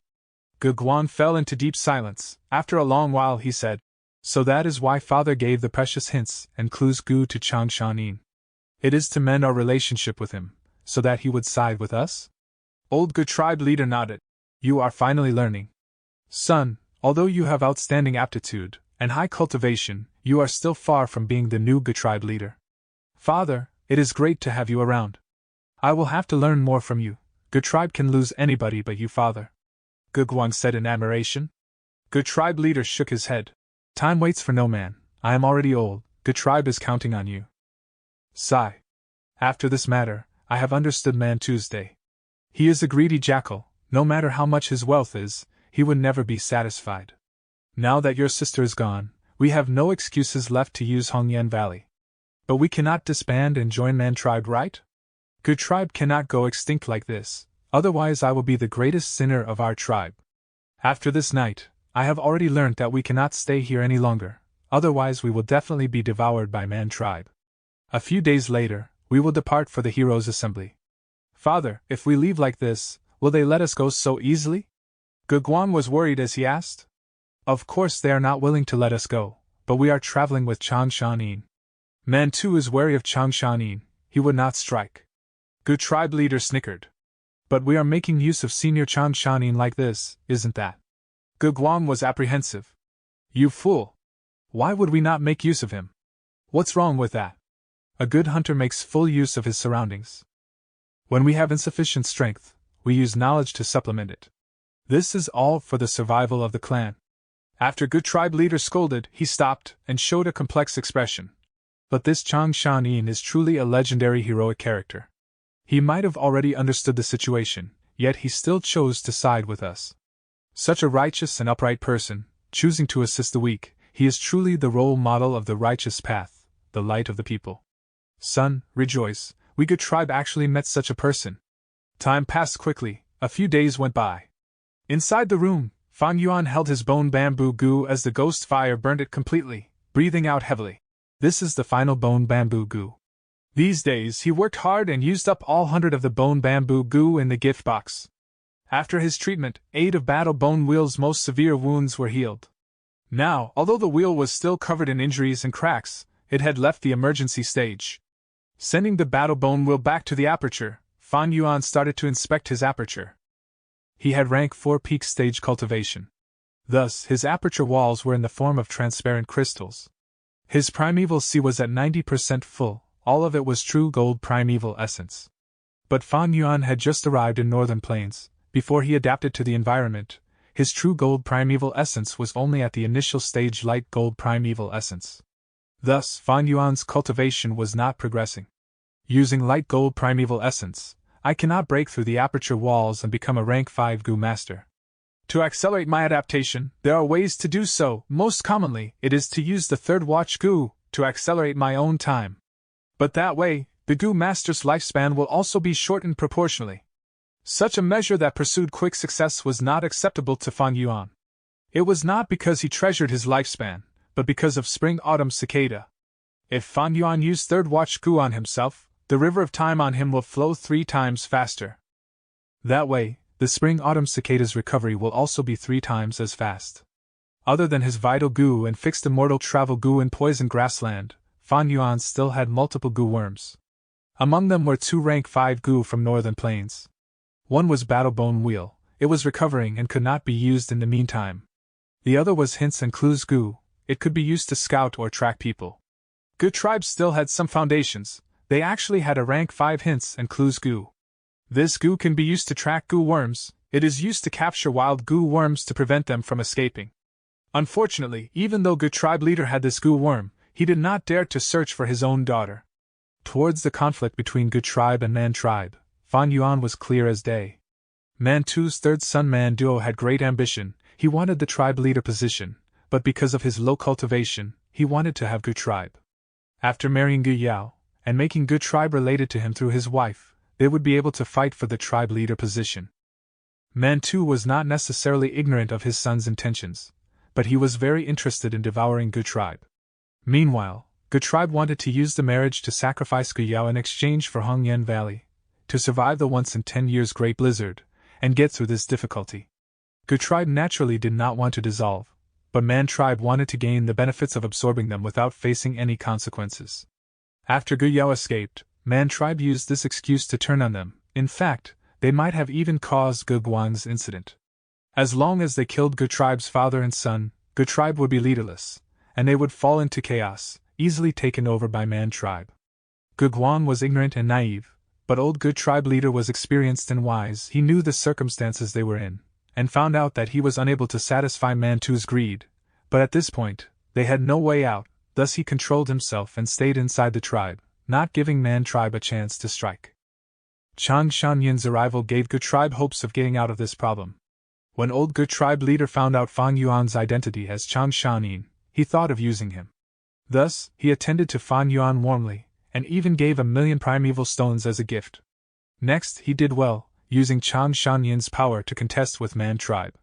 Gu Guang fell into deep silence. After a long while he said, So that is why father gave the precious hints and clues Gu to Chang Shanin. It is to mend our relationship with him, so that he would side with us? Old Gu tribe leader nodded. You are finally learning. Son, although you have outstanding aptitude and high cultivation, you are still far from being the new Gu tribe leader. Father, it is great to have you around. I will have to learn more from you. Gu tribe can lose anybody but you, father. Good Guang said in admiration. Good tribe leader shook his head. Time waits for no man. I am already old. Good tribe is counting on you. Sigh. After this matter, I have understood Man Tuesday. He is a greedy jackal. No matter how much his wealth is, he would never be satisfied. Now that your sister is gone, we have no excuses left to use Hongyan Valley. But we cannot disband and join Man Tribe, right? Good Tribe cannot go extinct like this, otherwise I will be the greatest sinner of our tribe. After this night, I have already learnt that we cannot stay here any longer, otherwise we will definitely be devoured by Man Tribe. A few days later, we will depart for the Heroes' Assembly. Father, if we leave like this, will they let us go so easily? Ge Guang was worried as he asked. Of course they are not willing to let us go, but we are traveling with Chang Shanin. Man too is wary of Chang Shanin, he would not strike. Good tribe leader snickered. But we are making use of Senior Chang Shanin like this, isn't that? Ge Guang was apprehensive. You fool! Why would we not make use of him? What's wrong with that? A good hunter makes full use of his surroundings. When we have insufficient strength, we use knowledge to supplement it. This is all for the survival of the clan. After Good Tribe leader scolded, he stopped and showed a complex expression. But this Chang Shanin is truly a legendary heroic character. He might have already understood the situation, yet he still chose to side with us. Such a righteous and upright person, choosing to assist the weak, he is truly the role model of the righteous path, the light of the people. Son, rejoice, we Good Tribe actually met such a person. Time passed quickly, a few days went by. Inside the room, Fan Yuan held his bone bamboo goo as the ghost fire burned it completely, breathing out heavily. This is the final bone bamboo goo. These days he worked hard and used up all 100 of the bone bamboo goo in the gift box. After his treatment, 8 of Battle Bone Wheel's most severe wounds were healed. Now, although the wheel was still covered in injuries and cracks, it had left the emergency stage. Sending the Battle Bone Wheel back to the aperture, Fan Yuan started to inspect his aperture. He had rank 4 peak stage cultivation. Thus, his aperture walls were in the form of transparent crystals. His primeval sea was at 90% full, all of it was true gold primeval essence. But Fan Yuan had just arrived in Northern Plains. Before he adapted to the environment, his true gold primeval essence was only at the initial stage light gold primeval essence. Thus, Fan Yuan's cultivation was not progressing. Using light gold primeval essence, I cannot break through the aperture walls and become a rank 5 goo master. To accelerate my adaptation, there are ways to do so. Most commonly, it is to use the third watch goo to accelerate my own time. But that way, the goo master's lifespan will also be shortened proportionally. Such a measure that pursued quick success was not acceptable to Fan Yuan. It was not because he treasured his lifespan, but because of spring-autumn cicada. If Fan Yuan used third watch goo on himself, the river of time on him will flow 3 times faster. That way, the spring-autumn cicada's recovery will also be 3 times as fast. Other than his vital goo and fixed immortal travel goo in poison grassland, Fan Yuan still had multiple goo worms. Among them were 2 rank 5 goo from Northern Plains. One was Battle Bone Wheel, it was recovering and could not be used in the meantime. The other was Hints and Clues goo, it could be used to scout or track people. Good Tribe still had some foundations. They actually had a rank 5 Hints and Clues goo. This goo can be used to track goo worms. It is used to capture wild goo worms to prevent them from escaping. Unfortunately, even though Good Tribe leader had this goo worm, he did not dare to search for his own daughter. Towards the conflict between Good Tribe and Man Tribe, Fan Yuan was clear as day. Mantu's third son Man Duo had great ambition. He wanted the tribe leader position, but because of his low cultivation, he wanted to have Good Tribe. After marrying Gu Yao, and making Good Tribe related to him through his wife, they would be able to fight for the tribe leader position. Mantu was not necessarily ignorant of his son's intentions, but he was very interested in devouring Good Tribe. Meanwhile, Good Tribe wanted to use the marriage to sacrifice Gu Yao in exchange for Hongyan Valley, to survive the once in 10 years great blizzard, and get through this difficulty. Good Tribe naturally did not want to dissolve, but Man Tribe wanted to gain the benefits of absorbing them without facing any consequences. After Gu Yao escaped, Man Tribe used this excuse to turn on them. In fact, they might have even caused Ge Guang's incident. As long as they killed Good Tribe's father and son, Good Tribe would be leaderless, and they would fall into chaos, easily taken over by Man Tribe. Ge Guang was ignorant and naive, but old Good Tribe leader was experienced and wise. He knew the circumstances they were in, and found out that he was unable to satisfy Mantu's greed, but at this point, they had no way out, thus he controlled himself and stayed inside the tribe, not giving Man tribe a chance to strike. Chang Shanyan's arrival gave Good Tribe hopes of getting out of this problem. When old Good Tribe leader found out Fan Yuan's identity as Chang Shanin, he thought of using him. Thus, he attended to Fan Yuan warmly, and even gave 1,000,000 primeval stones as a gift. Next, he did well, using Chang Shanyan's power to contest with Man tribe.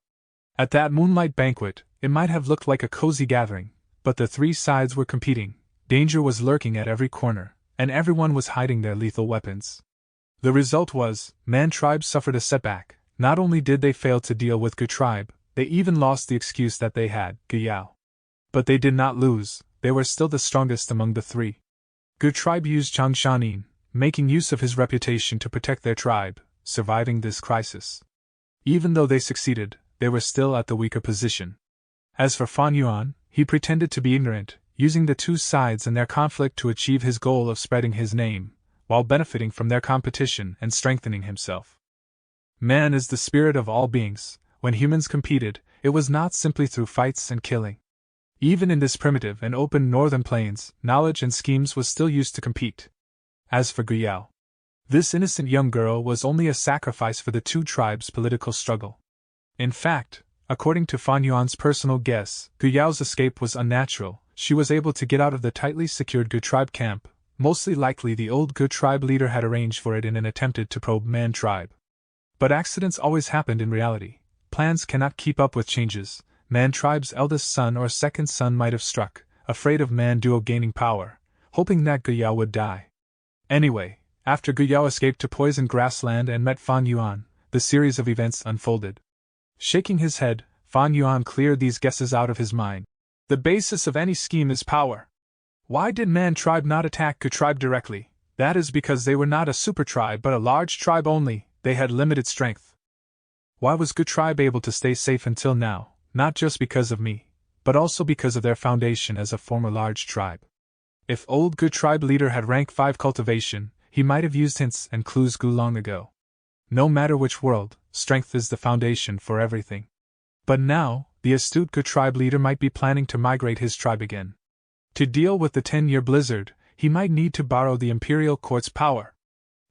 At that moonlight banquet, it might have looked like a cozy gathering, but the three sides were competing, danger was lurking at every corner, and everyone was hiding their lethal weapons. The result was, Man tribe suffered a setback. Not only did they fail to deal with Good Tribe, they even lost the excuse that they had Guyao. But they did not lose, they were still the strongest among the three. Good Tribe used Chang Shanin, making use of his reputation to protect their tribe, surviving this crisis. Even though they succeeded, they were still at the weaker position. As for Fan Yuan, he pretended to be ignorant, using the two sides and their conflict to achieve his goal of spreading his name, while benefiting from their competition and strengthening himself. Man is the spirit of all beings. When humans competed, it was not simply through fights and killing. Even in this primitive and open northern plains, knowledge and schemes was still used to compete. As for Guyao, this innocent young girl was only a sacrifice for the two tribes' political struggle. In fact, according to Fan Yuan's personal guess, Guyao's escape was unnatural. She was able to get out of the tightly secured Good Tribe camp. Mostly likely the old Good Tribe leader had arranged for it in an attempt to probe Man tribe. But accidents always happened in reality. Plans cannot keep up with changes. Man tribe's eldest son or second son might have struck, afraid of Man duo gaining power, hoping that Guyao would die. Anyway, after Guyao escaped to poison grassland and met Fan Yuan, the series of events unfolded. Shaking his head, Fan Yuan cleared these guesses out of his mind. The basis of any scheme is power. Why did Man tribe not attack Good Tribe directly? That is because they were not a super tribe but a large tribe only. They had limited strength. Why was Good Tribe able to stay safe until now? Not just because of me, but also because of their foundation as a former large tribe. If old Good Tribe leader had rank 5 cultivation, he might have used hints and clues long ago. No matter which world, strength is the foundation for everything. But now, the astute Good Tribe leader might be planning to migrate his tribe again. To deal with the 10-year blizzard, he might need to borrow the Imperial Court's power.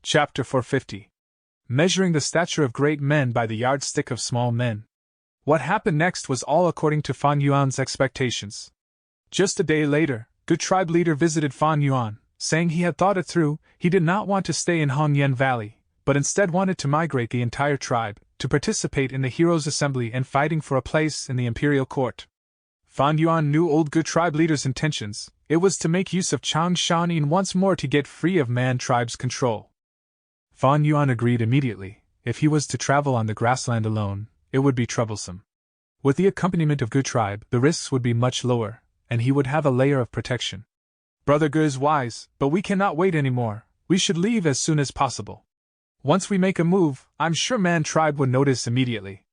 Chapter 450. Measuring the stature of great men by the yardstick of small men. What happened next was all according to Fan Yuan's expectations. Just a day later, Good Tribe leader visited Fan Yuan, saying he had thought it through. He did not want to stay in Hongyan Valley, but instead wanted to migrate the entire tribe, to participate in the Heroes' Assembly and fighting for a place in the Imperial Court. Fan Yuan knew old Good Tribe leader's intentions. It was to make use of Chang Shanin once more to get free of Man tribe's control. Fan Yuan agreed immediately. If he was to travel on the grassland alone, it would be troublesome. With the accompaniment of Good Tribe, the risks would be much lower, and he would have a layer of protection. Brother Ge is wise, but we cannot wait anymore. We should leave as soon as possible. Once we make a move, I'm sure Man tribe would notice immediately.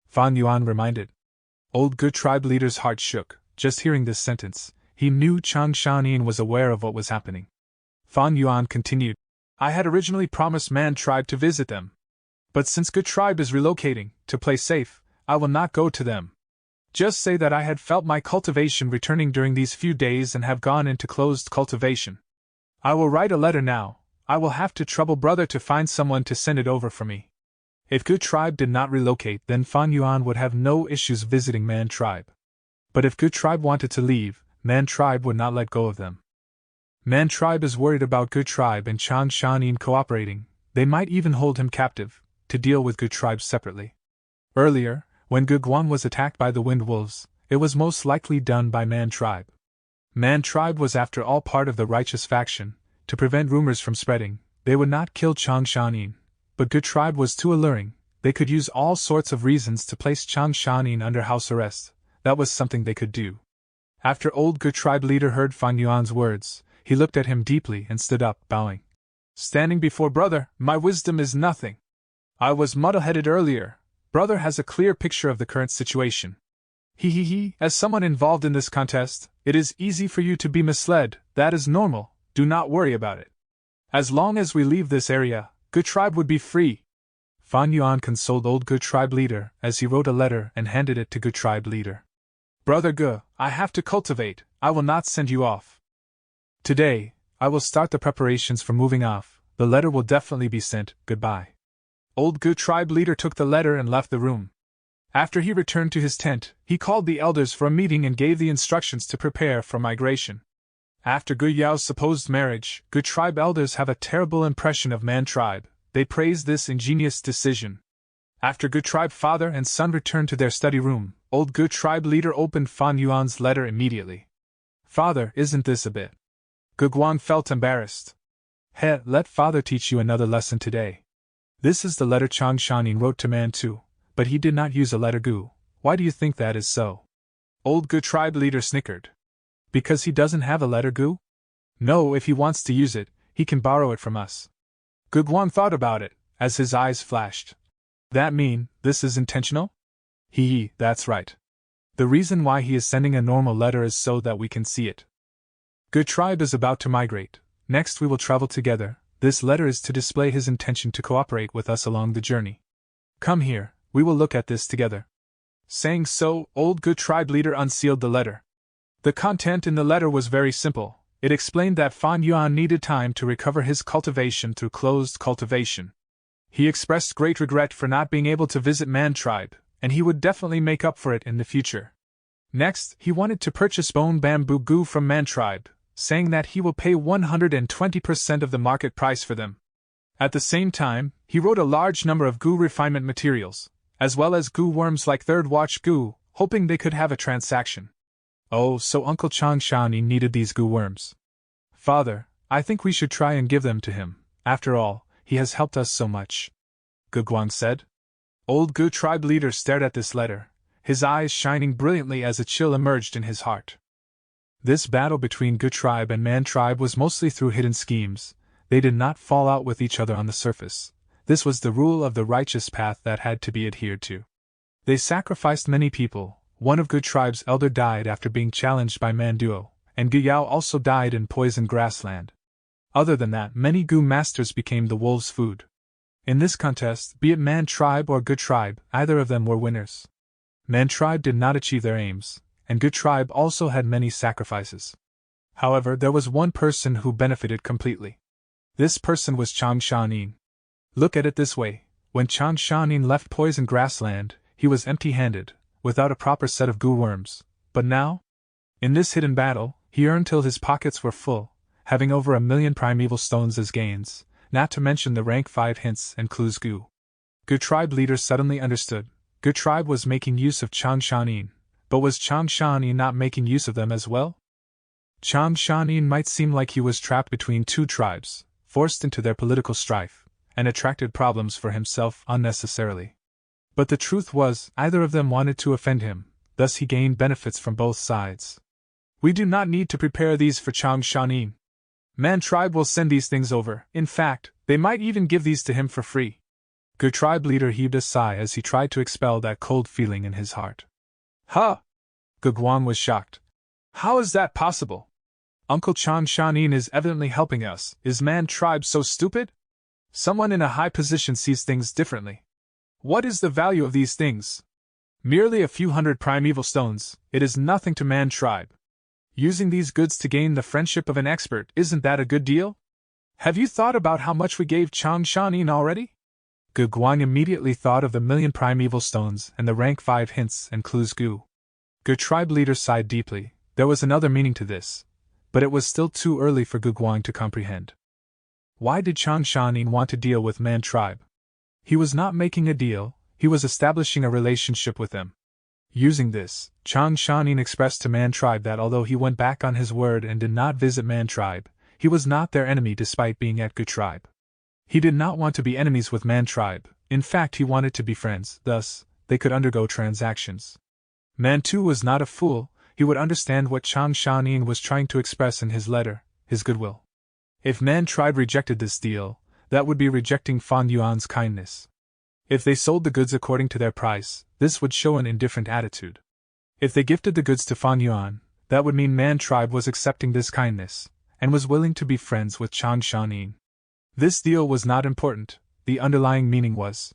Fan Yuan reminded. Old Good Tribe leader's heart shook. Just hearing this sentence, he knew Chang Shanin was aware of what was happening. Fan Yuan continued. I had originally promised Man tribe to visit them. But since Good Tribe is relocating, to play safe, I will not go to them. Just say that I had felt my cultivation returning during these few days and have gone into closed cultivation. I will write a letter now. I will have to trouble brother to find someone to send it over for me. If Good Tribe did not relocate, then Fan Yuan would have no issues visiting Man tribe. But if Good Tribe wanted to leave, Man tribe would not let go of them. Man tribe is worried about Good Tribe and Chang Shanin cooperating. They might even hold him captive, to deal with Good Tribe separately. Earlier, when Ge Guan was attacked by the Wind Wolves, it was most likely done by Man tribe. Man tribe was after all part of the righteous faction. To prevent rumors from spreading, they would not kill Chang Shanin. But Good Tribe was too alluring. They could use all sorts of reasons to place Chang Shanin under house arrest. That was something they could do. After old Good Tribe leader heard Fan Yuan's words, he looked at him deeply and stood up, bowing. Standing before brother, my wisdom is nothing. I was muddle-headed earlier. Brother has a clear picture of the current situation. As someone involved in this contest, it is easy for you to be misled. That is normal. Do not worry about it. As long as we leave this area, Good Tribe would be free. Fan Yuan consoled old Good Tribe Leader as he wrote a letter and handed it to Good Tribe Leader. Brother Ge, I have to cultivate, I will not send you off. Today, I will start the preparations for moving off, the letter will definitely be sent, goodbye. Old Good Tribe Leader took the letter and left the room. After he returned to his tent, he called the elders for a meeting and gave the instructions to prepare for migration. After Gu Yao's supposed marriage, Good Tribe elders have a terrible impression of Man Tribe. They praise this ingenious decision. After Good Tribe father and son returned to their study room, old Good Tribe Leader opened Fan Yuan's letter immediately. Father, isn't this a bit? Gu Guang felt embarrassed. Let father teach you another lesson today. This is the letter Chang Shanin wrote to Man Tu, but he did not use a letter Gu. Why do you think that is so? Old Good Tribe Leader snickered. Because he doesn't have a letter Gu? No, if he wants to use it, he can borrow it from us. Gu Guang thought about it, as his eyes flashed. That mean, this is intentional? That's right. The reason why he is sending a normal letter is so that we can see it. Good Tribe is about to migrate. Next we will travel together. This letter is to display his intention to cooperate with us along the journey. Come here, we will look at this together. Saying so, old Good Tribe Leader unsealed the letter. The content in the letter was very simple. It explained that Fan Yuan needed time to recover his cultivation through closed cultivation. He expressed great regret for not being able to visit Man Tribe, and he would definitely make up for it in the future. Next, he wanted to purchase bone bamboo Gu from Man Tribe, saying that he will pay 120% of the market price for them. At the same time, he wrote a large number of Gu refinement materials, as well as Gu worms like Third Watch Gu, hoping they could have a transaction. Oh, so Uncle Chang Shani needed these Gu worms. Father, I think we should try and give them to him. After all, he has helped us so much. Gu Guang said. Old Gu Tribe Leader stared at this letter, his eyes shining brilliantly as a chill emerged in his heart. This battle between Gu Tribe and Man Tribe was mostly through hidden schemes. They did not fall out with each other on the surface. This was the rule of the righteous path that had to be adhered to. They sacrificed many people. One of Gu Tribe's elder died after being challenged by Man Duo, and Gu Yao also died in poison grassland. Other than that, many Gu masters became the wolves' food. In this contest, be it Man Tribe or Gu Tribe, either of them were winners. Man Tribe did not achieve their aims, and Gu Tribe also had many sacrifices. However, there was one person who benefited completely. This person was Chang Shanin. Look at it this way, when Chang Shanin left poison grassland, he was empty-handed, without a proper set of Gu worms, but now? In this hidden battle, he earned till his pockets were full, having over 1,000,000 primeval stones as gains, not to mention the rank 5 hints and clues Gu. Gu Tribe Leader suddenly understood. Gu Tribe was making use of Chang Shanin, but was Chang Shanin not making use of them as well? Chang Shanin might seem like he was trapped between two tribes, forced into their political strife, and attracted problems for himself unnecessarily. But the truth was, either of them wanted to offend him, thus he gained benefits from both sides. We do not need to prepare these for Chang Shanin. Man Tribe will send these things over. In fact, they might even give these to him for free. Gu Tribe Leader heaved a sigh as he tried to expel that cold feeling in his heart. Huh! Gu Guang was shocked. How is that possible? Uncle Chang Shanin is evidently helping us. Is Man Tribe so stupid? Someone in a high position sees things differently. What is the value of these things? Merely a few hundred primeval stones. It is nothing to Man Tribe. Using these goods to gain the friendship of an expert, isn't that a good deal? Have you thought about how much we gave Chang Shanin already? Gu Guang immediately thought of the 1,000,000 primeval stones and the rank 5 hints and clues Gu. Gu Tribe Leader sighed deeply. There was another meaning to this, but it was still too early for Gu Guang to comprehend. Why did Chang Shanin want to deal with Man Tribe? He was not making a deal, he was establishing a relationship with them. Using this, Chang Shanin expressed to Man Tribe that although he went back on his word and did not visit Man Tribe, he was not their enemy despite being at Gu Tribe. He did not want to be enemies with Man Tribe, in fact he wanted to be friends, thus, they could undergo transactions. Man Tu was not a fool, he would understand what Chang Shanin was trying to express in his letter, his goodwill. If Man Tribe rejected this deal, that would be rejecting Fan Yuan's kindness. If they sold the goods according to their price, this would show an indifferent attitude. If they gifted the goods to Fan Yuan, that would mean Man Tribe was accepting this kindness, and was willing to be friends with Chang Shanin. This deal was not important, the underlying meaning was.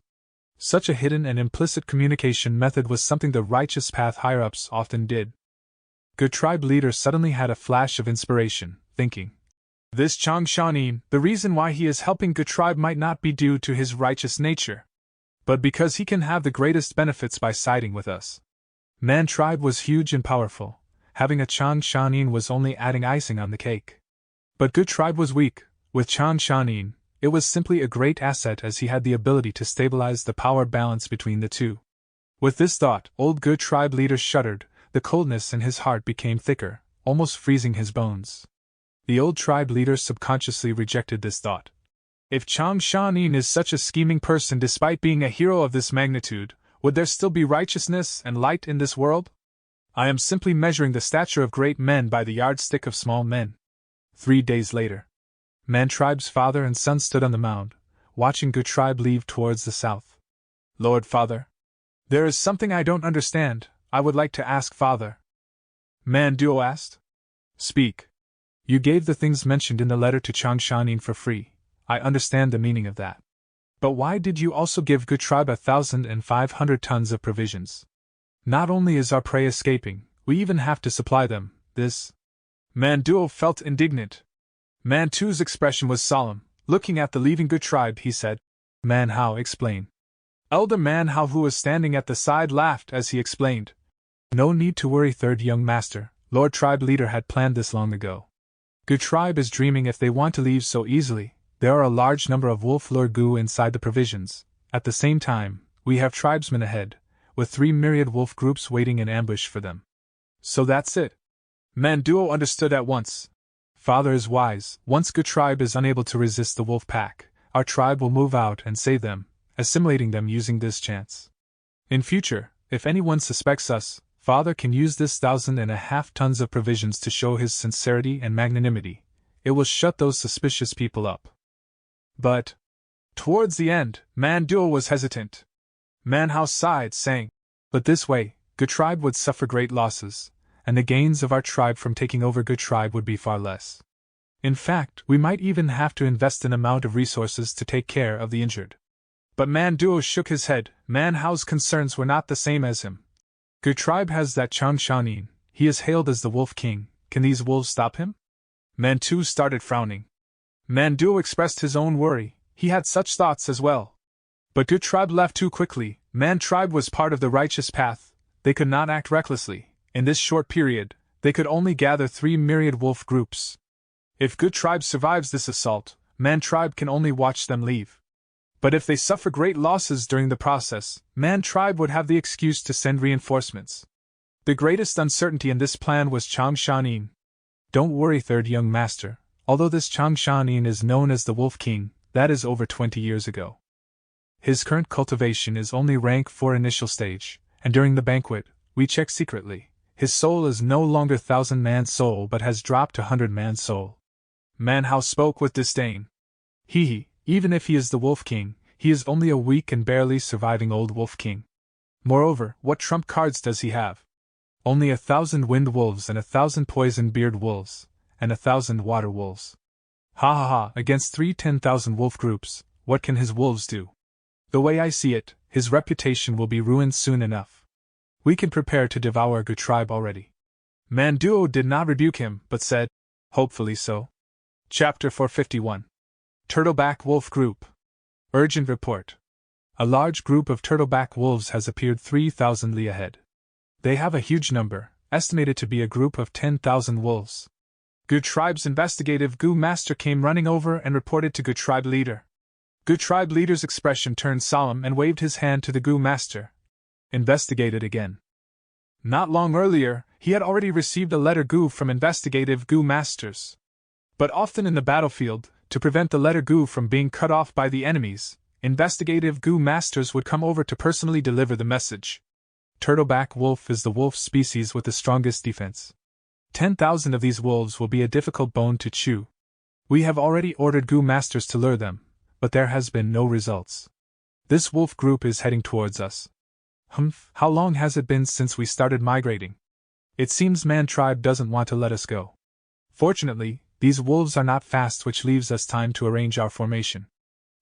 Such a hidden and implicit communication method was something the righteous path higher-ups often did. Good tribe leader suddenly had a flash of inspiration, thinking, this Chang Shanin, the reason why he is helping Good tribe might not be due to his righteous nature, but because he can have the greatest benefits by siding with us. Man tribe was huge and powerful. Having a Chang Shanin was only adding icing on the cake. But Good tribe was weak. With Chang Shanin, it was simply a great asset as he had the ability to stabilize the power balance between the two. With this thought, old Good tribe leader shuddered. The coldness in his heart became thicker, almost freezing his bones. The old tribe leader subconsciously rejected this thought. If Chang Shanin is such a scheming person despite being a hero of this magnitude, would there still be righteousness and light in this world? I am simply measuring the stature of great men by the yardstick of small men. 3 days later, Man tribe's father and son stood on the mound, watching Good tribe leave towards the south. Lord Father, there is something I don't understand. I would like to ask Father. Man Duo asked. Speak. You gave the things mentioned in the letter to Chang Shanin for free. I understand the meaning of that. But why did you also give Good tribe 1,500 tons of provisions? Not only is our prey escaping, we even have to supply them. This. Man Duo felt indignant. Man Two's expression was solemn. Looking at the leaving Good tribe, he said, Man Hao, explain. Elder Man Hao, who was standing at the side, laughed as he explained. No need to worry, third young master. Lord tribe leader had planned this long ago. Good tribe is dreaming if they want to leave so easily. There are a large number of wolf lure goo inside the provisions. At the same time, we have tribesmen ahead, with 3 myriad wolf groups waiting in ambush for them. So that's it. Manduo understood at once. Father is wise. Once Good tribe is unable to resist the wolf pack, our tribe will move out and save them, assimilating them using this chance. In future, if anyone suspects us, Father can use this 1,500 tons of provisions to show his sincerity and magnanimity. It will shut those suspicious people up. But, towards the end, Manduo was hesitant. Manhao sighed, saying, But this way, Good tribe would suffer great losses, and the gains of our tribe from taking over Good tribe would be far less. In fact, we might even have to invest an amount of resources to take care of the injured. But Manduo shook his head. Manhao's concerns were not the same as him. Good tribe has that Chang Shanin. He is hailed as the Wolf King. Can these wolves stop him? Mantu started frowning. Manduo expressed his own worry. He had such thoughts as well. But Good tribe left too quickly. Man tribe was part of the righteous path. They could not act recklessly. In this short period, they could only gather 3 myriad wolf groups. If Good tribe survives this assault, Man tribe can only watch them leave. But if they suffer great losses during the process, Man tribe would have the excuse to send reinforcements. The greatest uncertainty in this plan was Chang Shanin. Don't worry, third young master. Although this Chang Shanin is known as the Wolf King, that is over 20 years ago. His current cultivation is only rank 4 initial stage, and during the banquet, we check secretly. His soul is no longer 1,000-man soul but has dropped to 100-man soul. Manhao spoke with disdain. Even if he is the Wolf King, he is only a weak and barely surviving old Wolf King. Moreover, what trump cards does he have? Only 1,000 wind wolves and 1,000 poison-beard wolves, and 1,000 water wolves. Against 3 10,000 wolf groups, what can his wolves do? The way I see it, his reputation will be ruined soon enough. We can prepare to devour Good tribe already. Manduo did not rebuke him, but said, Hopefully so. Chapter 451. Turtleback Wolf Group. Urgent report. A large group of turtleback wolves has appeared 3,000 li ahead. They have a huge number, estimated to be a group of 10,000 wolves. Good tribe's investigative Gu master came running over and reported to Good tribe leader. Good tribe leader's expression turned solemn and waved his hand to the Gu master. Investigated again. Not long earlier, he had already received a letter Gu from investigative Gu masters. But often in the battlefield, to prevent the letter Gu from being cut off by the enemies, investigative Gu masters would come over to personally deliver the message. Turtleback wolf is the wolf species with the strongest defense. 10,000 of these wolves will be a difficult bone to chew. We have already ordered Gu masters to lure them, but there has been no results. This wolf group is heading towards us. How long has it been since we started migrating? It seems Man tribe doesn't want to let us go. Fortunately, these wolves are not fast, which leaves us time to arrange our formation.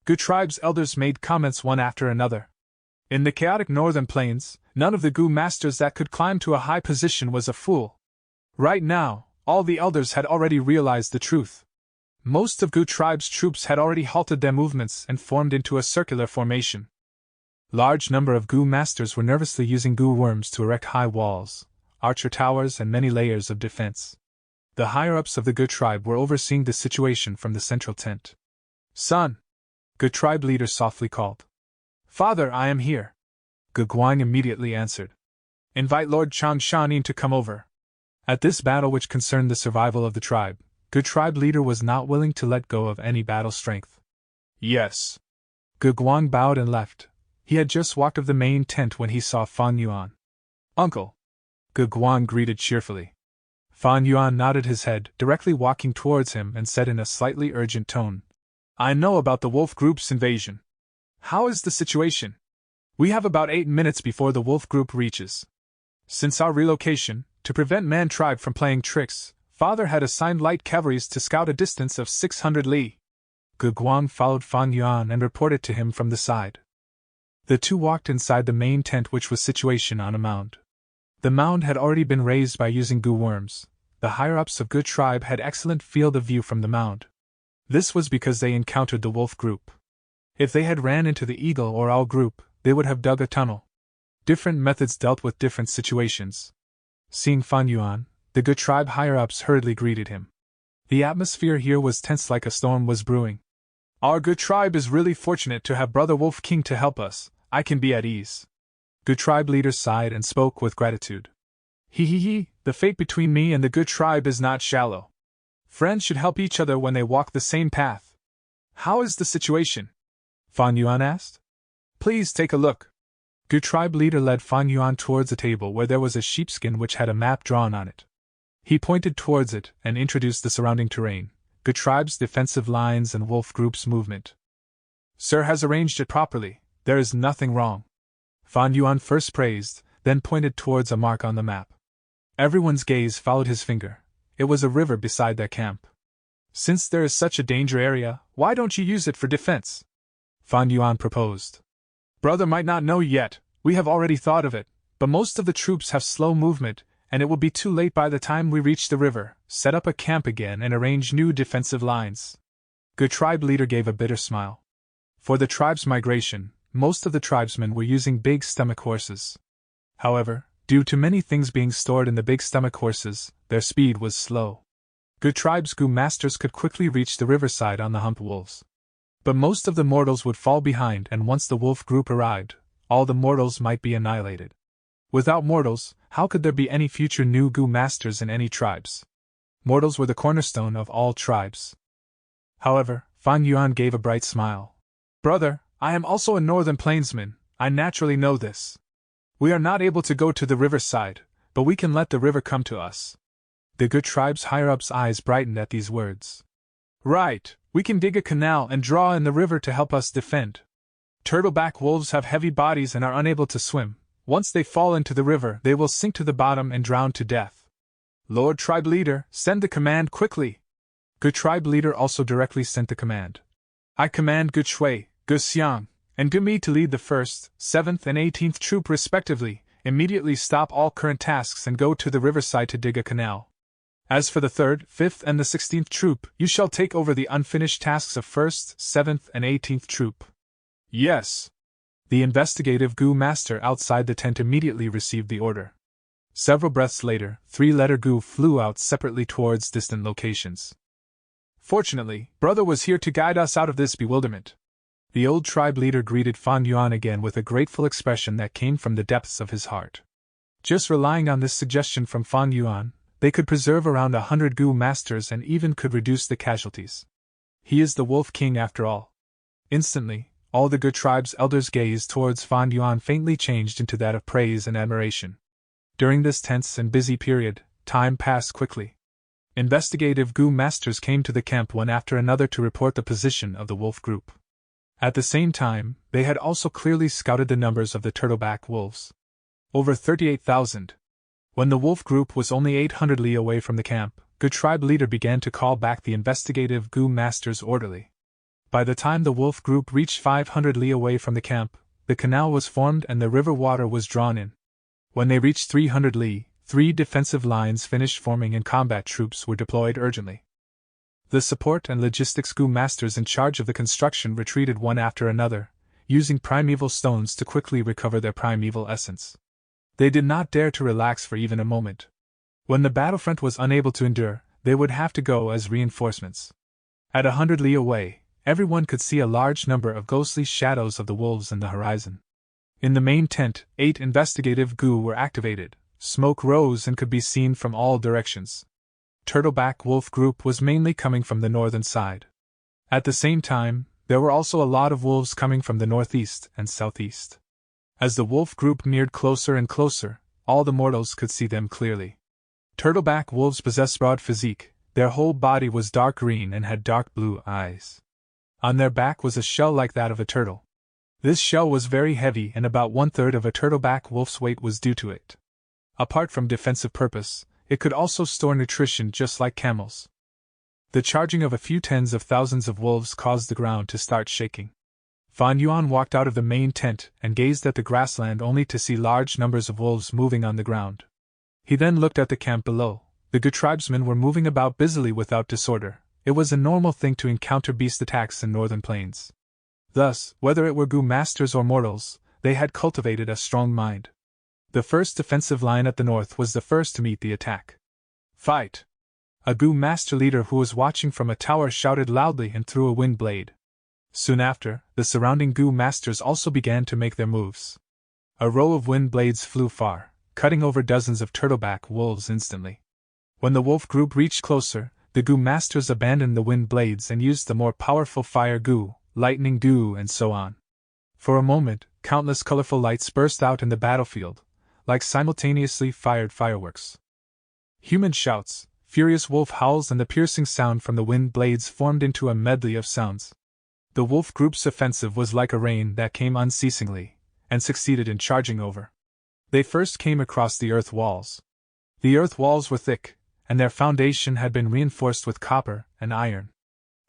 Good tribe's elders made comments one after another. In the chaotic northern plains, none of the Gu masters that could climb to a high position was a fool. Right now, all the elders had already realized the truth. Most of Gu tribe's troops had already halted their movements and formed into a circular formation. Large number of Gu masters were nervously using Gu worms to erect high walls, archer towers, and many layers of defense. The higher-ups of the Gu tribe were overseeing the situation from the central tent. "Son!" Gu tribe leader softly called. "Father, I am here." Gu Guang immediately answered. "Invite Lord Changshanin to come over." At this battle which concerned the survival of the tribe, Gu tribe leader was not willing to let go of any battle strength. "Yes." Gu Guang bowed and left. He had just walked of the main tent when he saw Fan Yuan. "Uncle!" Gu Guang greeted cheerfully. Fan Yuan nodded his head, directly walking towards him, and said in a slightly urgent tone, "I know about the wolf group's invasion. How is the situation? We have about 8 minutes before the wolf group reaches. Since our relocation, to prevent Man tribe from playing tricks, Father had assigned light cavalries to scout a distance of 600 li." Gu Guang followed Fan Yuan and reported to him from the side. The two walked inside the main tent, which was situated on a mound. The mound had already been raised by using Gu worms. The higher-ups of Gu tribe had excellent field of view from the mound. This was because they encountered the wolf group. If they had ran into the eagle or owl group, they would have dug a tunnel. Different methods dealt with different situations. Seeing Fan Yuan, the Gu tribe higher-ups hurriedly greeted him. The atmosphere here was tense, like a storm was brewing. "Our Gu tribe is really fortunate to have Brother Wolf King to help us. I can be at ease." Gu tribe leader sighed and spoke with gratitude. He, the fate between me and the Gu tribe is not shallow. Friends should help each other when they walk the same path." "How is the situation?" Fan Yuan asked. "Please take a look." Gu tribe leader led Fan Yuan towards a table where there was a sheepskin which had a map drawn on it. He pointed towards it and introduced the surrounding terrain, Gu tribe's defensive lines and wolf group's movement. "Sir has arranged it properly, there is nothing wrong." Fan Yuan first praised, then pointed towards a mark on the map. Everyone's gaze followed his finger. It was a river beside their camp. "Since there is such a danger area, why don't you use it for defense?" Fan Yuan proposed. "Brother might not know yet, we have already thought of it, but most of the troops have slow movement, and it will be too late by the time we reach the river, set up a camp again and arrange new defensive lines." Gu tribe leader gave a bitter smile. For the tribe's migration, most of the tribesmen were using big stomach horses. However, due to many things being stored in the big stomach horses, their speed was slow. Gu tribe's Gu masters could quickly reach the riverside on the humped wolves. But most of the mortals would fall behind, and once the wolf group arrived, all the mortals might be annihilated. Without mortals, how could there be any future new Gu masters in any tribes? Mortals were the cornerstone of all tribes. However, Fan Yuan gave a bright smile. "Brother, I am also a northern plainsman, I naturally know this. We are not able to go to the riverside, but we can let the river come to us." The Gu tribe's higher-ups' eyes brightened at these words. "Right, we can dig a canal and draw in the river to help us defend. Turtleback wolves have heavy bodies and are unable to swim. Once they fall into the river, they will sink to the bottom and drown to death. Lord Tribe Leader, send the command quickly." Gu Tribe Leader also directly sent the command. "I command Gu Shui, Gu Xiang, and Gu Mi to lead the 1st, 7th, and 18th troop respectively. Immediately stop all current tasks and go to the riverside to dig a canal. As for the 3rd, 5th, and the 16th troop, you shall take over the unfinished tasks of 1st, 7th, and 18th troop." "Yes." The investigative Gu master outside the tent immediately received the order. Several breaths later, 3-letter Gu flew out separately towards distant locations. "Fortunately, brother was here to guide us out of this bewilderment." The old tribe leader greeted Fan Yuan again with a grateful expression that came from the depths of his heart. Just relying on this suggestion from Fan Yuan, they could preserve around 100 Gu masters and even could reduce the casualties. He is the Wolf King after all. Instantly, all the Gu tribe's elders' gaze towards Fan Yuan faintly changed into that of praise and admiration. During this tense and busy period, time passed quickly. Investigative Gu masters came to the camp one after another to report the position of the wolf group. At the same time, they had also clearly scouted the numbers of the turtleback wolves. Over 38,000. When the wolf group was only 800 li away from the camp, Gu tribe leader began to call back the investigative Gu masters orderly. By the time the wolf group reached 500 li away from the camp, the canal was formed and the river water was drawn in. When they reached 300 li, 3 defensive lines finished forming and combat troops were deployed urgently. The support and logistics GU masters in charge of the construction retreated one after another, using primeval stones to quickly recover their primeval essence. They did not dare to relax for even a moment. When the battlefront was unable to endure, they would have to go as reinforcements. At 100 li away, everyone could see a large number of ghostly shadows of the wolves in the horizon. In the main tent, 8 investigative GU were activated. Smoke rose and could be seen from all directions. Turtleback Wolf Group was mainly coming from the northern side. At the same time, there were also a lot of wolves coming from the northeast and southeast. As the wolf group neared closer and closer, all the mortals could see them clearly. Turtleback wolves possessed broad physique, their whole body was dark green and had dark blue eyes. On their back was a shell like that of a turtle. This shell was very heavy and about 1/3 of a turtleback wolf's weight was due to it. Apart from defensive purpose, it could also store nutrition just like camels. The charging of a few tens of thousands of wolves caused the ground to start shaking. Fan Yuan walked out of the main tent and gazed at the grassland only to see large numbers of wolves moving on the ground. He then looked at the camp below. The GU tribesmen were moving about busily without disorder. It was a normal thing to encounter beast attacks in northern plains. Thus, whether it were GU masters or mortals, they had cultivated a strong mind. The first defensive line at the north was the first to meet the attack. Fight! A GU master leader who was watching from a tower shouted loudly and threw a wind blade. Soon after, the surrounding GU masters also began to make their moves. A row of wind blades flew far, cutting over dozens of turtleback wolves instantly. When the wolf group reached closer, the GU masters abandoned the wind blades and used the more powerful fire GU, lightning GU, and so on. For a moment, countless colorful lights burst out in the battlefield, like simultaneously fired fireworks. Human shouts, furious wolf howls, and the piercing sound from the wind blades formed into a medley of sounds. The wolf group's offensive was like a rain that came unceasingly, and succeeded in charging over. They first came across the earth walls. The earth walls were thick, and their foundation had been reinforced with copper and iron.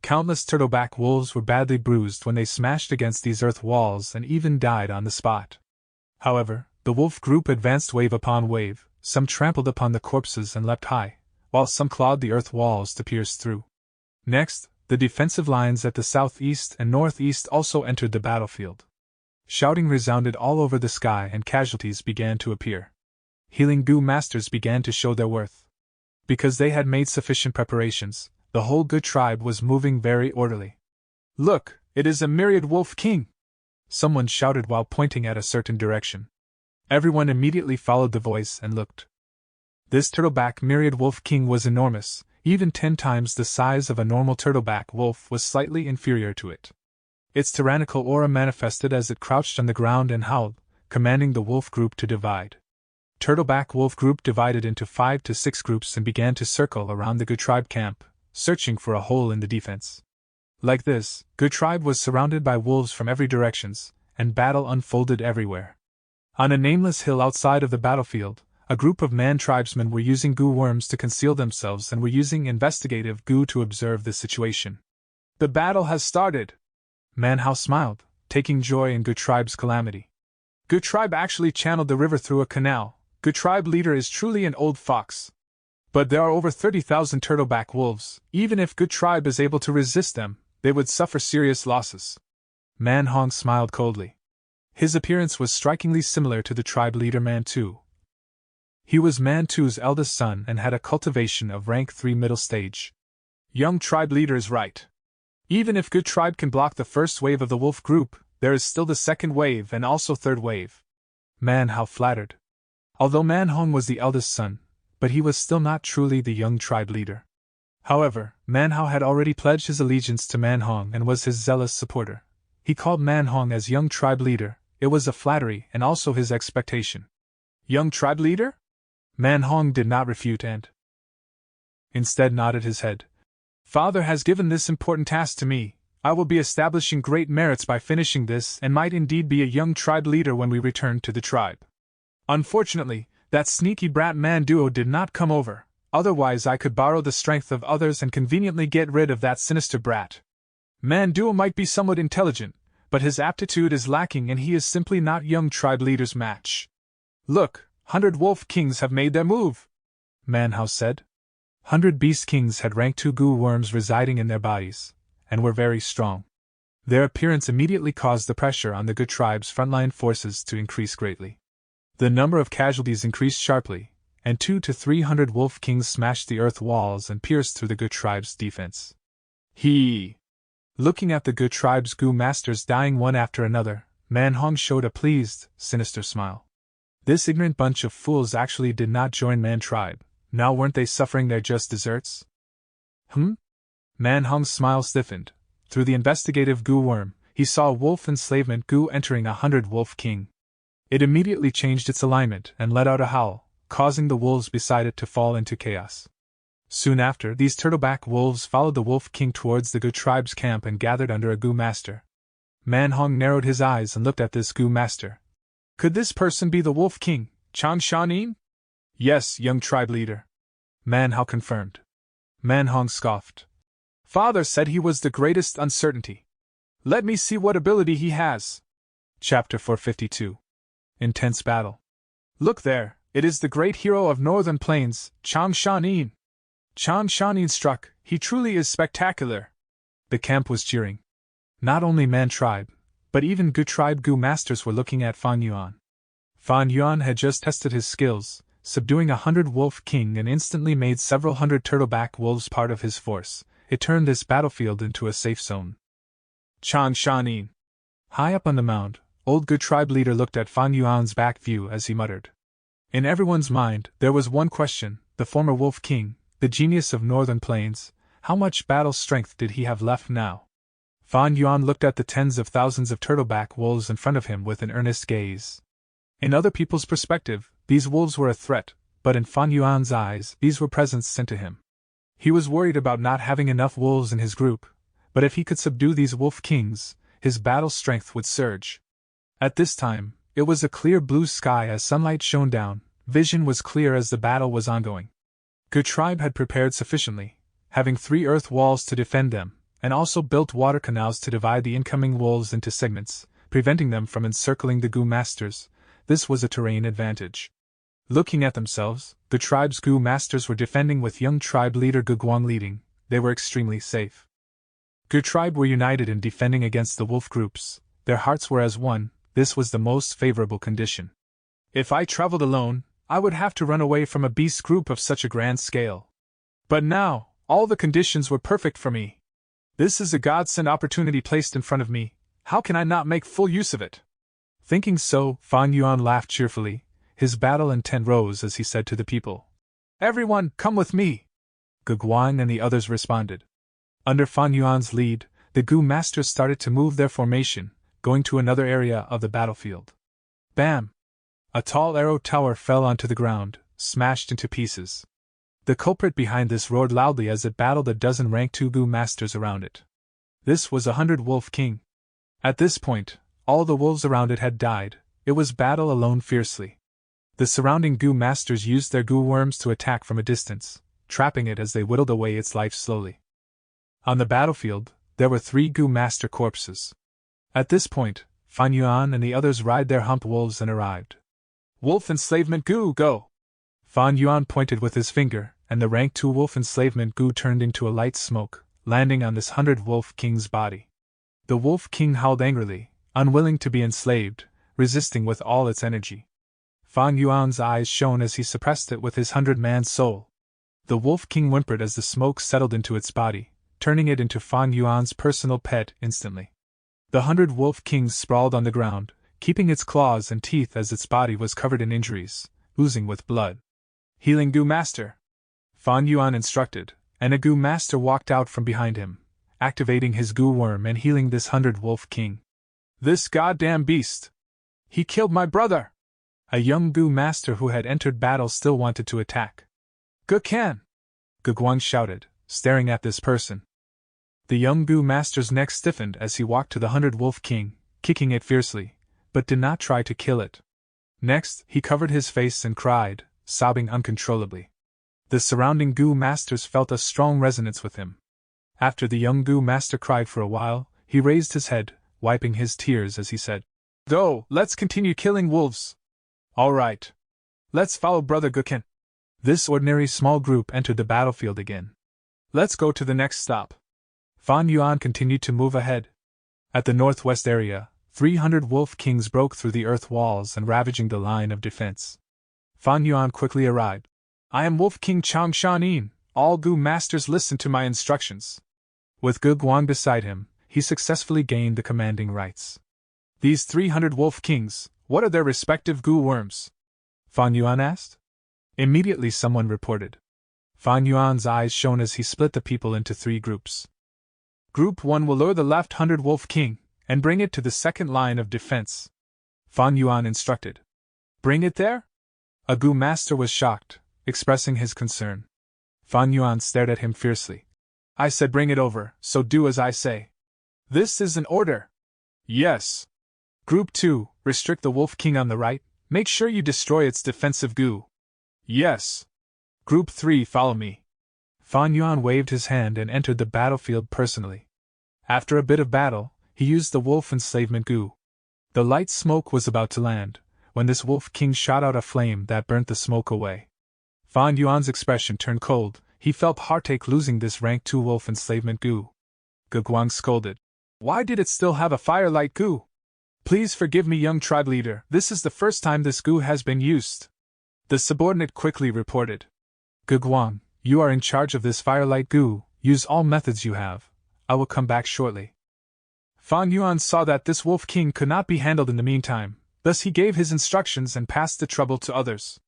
Countless turtleback wolves were badly bruised when they smashed against these earth walls and even died on the spot. However, the wolf group advanced wave upon wave, some trampled upon the corpses and leapt high, while some clawed the earth walls to pierce through. Next, the defensive lines at the southeast and northeast also entered the battlefield. Shouting resounded all over the sky and casualties began to appear. Healing GU masters began to show their worth. Because they had made sufficient preparations, the whole GU tribe was moving very orderly. "Look, it is a myriad wolf king!" someone shouted while pointing at a certain direction. Everyone immediately followed the voice and looked. This turtleback myriad wolf king was enormous, even 10 times the size of a normal turtleback wolf was slightly inferior to it. Its tyrannical aura manifested as it crouched on the ground and howled, commanding the wolf group to divide. Turtleback wolf group divided into 5 to 6 groups and began to circle around the GU tribe camp, searching for a hole in the defense. Like this, GU tribe was surrounded by wolves from every directions, and battle unfolded everywhere. On a nameless hill outside of the battlefield, a group of man tribesmen were using GU worms to conceal themselves and were using investigative GU to observe the situation. "The battle has started!" Manhao smiled, taking joy in GU tribe's calamity. "GU tribe actually channeled the river through a canal. GU tribe leader is truly an old fox. But there are over 30,000 turtleback wolves. Even if GU tribe is able to resist them, they would suffer serious losses." Man Hong smiled coldly. His appearance was strikingly similar to the tribe leader Man Tu. He was Man Tu's eldest son and had a cultivation of rank 3 middle stage. "Young tribe leader is right. Even if GU tribe can block the first wave of the wolf group, there is still the second wave and also third wave." Man Hao flattered. Although Man Hong was the eldest son, but he was still not truly the young tribe leader. However, Man Hao had already pledged his allegiance to Man Hong and was his zealous supporter. He called Man Hong as young tribe leader. It was a flattery and also his expectation. "Young tribe leader?" Man Hong did not refute and instead nodded his head. "Father has given this important task to me. I will be establishing great merits by finishing this and might indeed be a young tribe leader when we return to the tribe. Unfortunately, that sneaky brat Man Duo did not come over, otherwise I could borrow the strength of others and conveniently get rid of that sinister brat. Man Duo might be somewhat intelligent, but his aptitude is lacking and he is simply not young tribe leader's match. Look, 100 wolf kings have made their move, Manhao said. 100 beast kings had rank 2 goo worms residing in their bodies, and were very strong. Their appearance immediately caused the pressure on the Ge tribe's frontline forces to increase greatly. The number of casualties increased sharply, and 200 to 300 wolf kings smashed the earth walls and pierced through the Ge tribe's defense. Looking at the Ge tribe's goo masters dying one after another, Manhong showed a pleased, sinister smile. This ignorant bunch of fools actually did not join Man tribe. Now weren't they suffering their just deserts? Manhong's smile stiffened. Through the investigative goo worm, he saw a wolf enslavement goo entering 100 wolf king. It immediately changed its alignment and let out a howl, causing the wolves beside it to fall into chaos. Soon after, these turtleback wolves followed the wolf king towards the Ge tribe's camp and gathered under a goo master. Manhong narrowed his eyes and looked at this goo master. Could this person be the wolf king, Chang Shanin? Yes, young tribe leader, Manhao confirmed. Manhong scoffed. Father said he was the greatest uncertainty. Let me see what ability he has. Chapter 452. Intense Battle. Look there, it is the great hero of Northern Plains, Chang Shanin. Chang Shanin struck, he truly is spectacular. The camp was cheering. Not only Man tribe, but even Ge tribe goo masters were looking at Fan Yuan. Fan Yuan had just tested his skills, subduing 100 wolf king and instantly made several hundred turtleback wolves part of his force. It turned this battlefield into a safe zone. Chang Shanin. High up on the mound, old Ge tribe leader looked at Fan Yuan's back view as he muttered. In everyone's mind, there was one question: the former wolf king, the genius of Northern Plains, how much battle strength did he have left now? Fan Yuan looked at the tens of thousands of turtleback wolves in front of him with an earnest gaze. In other people's perspective, these wolves were a threat, but in Fan Yuan's eyes, these were presents sent to him. He was worried about not having enough wolves in his group, but if he could subdue these wolf kings, his battle strength would surge. At this time, it was a clear blue sky as sunlight shone down, vision was clear as the battle was ongoing. Ge tribe had prepared sufficiently, having 3 earth walls to defend them, and also built water canals to divide the incoming wolves into segments, preventing them from encircling the goo masters. This was a terrain advantage. Looking at themselves, the tribe's goo masters were defending with young tribe leader Ge Guang leading. They were extremely safe. Ge tribe were united in defending against the wolf groups. Their hearts were as one. This was the most favorable condition. If I traveled alone, I would have to run away from a beast group of such a grand scale. But now, all the conditions were perfect for me. This is a godsend opportunity placed in front of me. How can I not make full use of it? Thinking so, Fan Yuan laughed cheerfully. His battle intent rose as he said to the people, Everyone, come with me! Ge Guang and the others responded. Under Fan Yuan's lead, the goo masters started to move their formation, going to another area of the battlefield. Bam! A tall arrow tower fell onto the ground, smashed into pieces. The culprit behind this roared loudly as it battled a dozen rank 2 goo masters around it. This was 100 wolf king. At this point, all the wolves around it had died. It was battle alone fiercely. The surrounding goo masters used their goo worms to attack from a distance, trapping it as they whittled away its life slowly. On the battlefield, there were 3 goo master corpses. At this point, Fan Yuan and the others ride their hump wolves and arrived. Wolf enslavement goo, go! Fan Yuan pointed with his finger, and the rank 2 wolf enslavement goo turned into a light smoke, landing on this 100 wolf king's body. The wolf king howled angrily, unwilling to be enslaved, resisting with all its energy. Fan Yuan's eyes shone as he suppressed it with his 100-man soul. The wolf king whimpered as the smoke settled into its body, turning it into Fan Yuan's personal pet instantly. The 100 wolf kings sprawled on the ground, keeping its claws and teeth as its body was covered in injuries, oozing with blood. Healing goo master! Fan Yuan instructed, and a goo master walked out from behind him, activating his goo worm and healing this 100 wolf king. This goddamn beast! He killed my brother! A young goo master who had entered battle still wanted to attack. Ge Kan! Ge Guang shouted, staring at this person. The young goo master's neck stiffened as he walked to the 100 wolf king, kicking it fiercely, but did not try to kill it. Next, he covered his face and cried, sobbing uncontrollably. The surrounding goo masters felt a strong resonance with him. After the young goo master cried for a while, he raised his head, wiping his tears as he said, "Go, let's continue killing wolves." "All right. Let's follow Brother Gukin." This ordinary small group entered the battlefield again. "Let's go to the next stop." Fan Yuan continued to move ahead. At the northwest area, 300 wolf kings broke through the earth walls and ravaging the line of defense. Fan Yuan quickly arrived. "I am Wolf King Chang Shanin. All Gu masters listen to my instructions." With Gu Guang beside him, he successfully gained the commanding rights. "These 300 wolf kings, what are their respective Gu worms?" Fan Yuan asked. Immediately someone reported. Fan Yuan's eyes shone as he split the people into 3 groups. Group 1 will lure the left 100 wolf king, and bring it to the second line of defense. Fan Yuan instructed. "Bring it there?" A Gu master was shocked, expressing his concern. Fan Yuan stared at him fiercely. "I said bring it over, so do as I say." "This is an order." "Yes." Group 2, restrict the wolf king on the right, make sure you destroy its defensive Gu. "Yes." Group 3, follow me. Fan Yuan waved his hand and entered the battlefield personally. After a bit of battle, he used the wolf enslavement Gu. The light smoke was about to land, when this wolf king shot out a flame that burnt the smoke away. Fan Yuan's expression turned cold. He felt heartache losing this rank 2 wolf enslavement Gu. Gu Guang scolded. "Why did it still have a firelight Gu? Please forgive me, young tribe leader, this is the first time this Gu has been used." The subordinate quickly reported. "Gu Guang, you are in charge of this firelight Gu, use all methods you have. I will come back shortly." Fan Yuan saw that this wolf king could not be handled in the meantime, thus he gave his instructions and passed the trouble to others.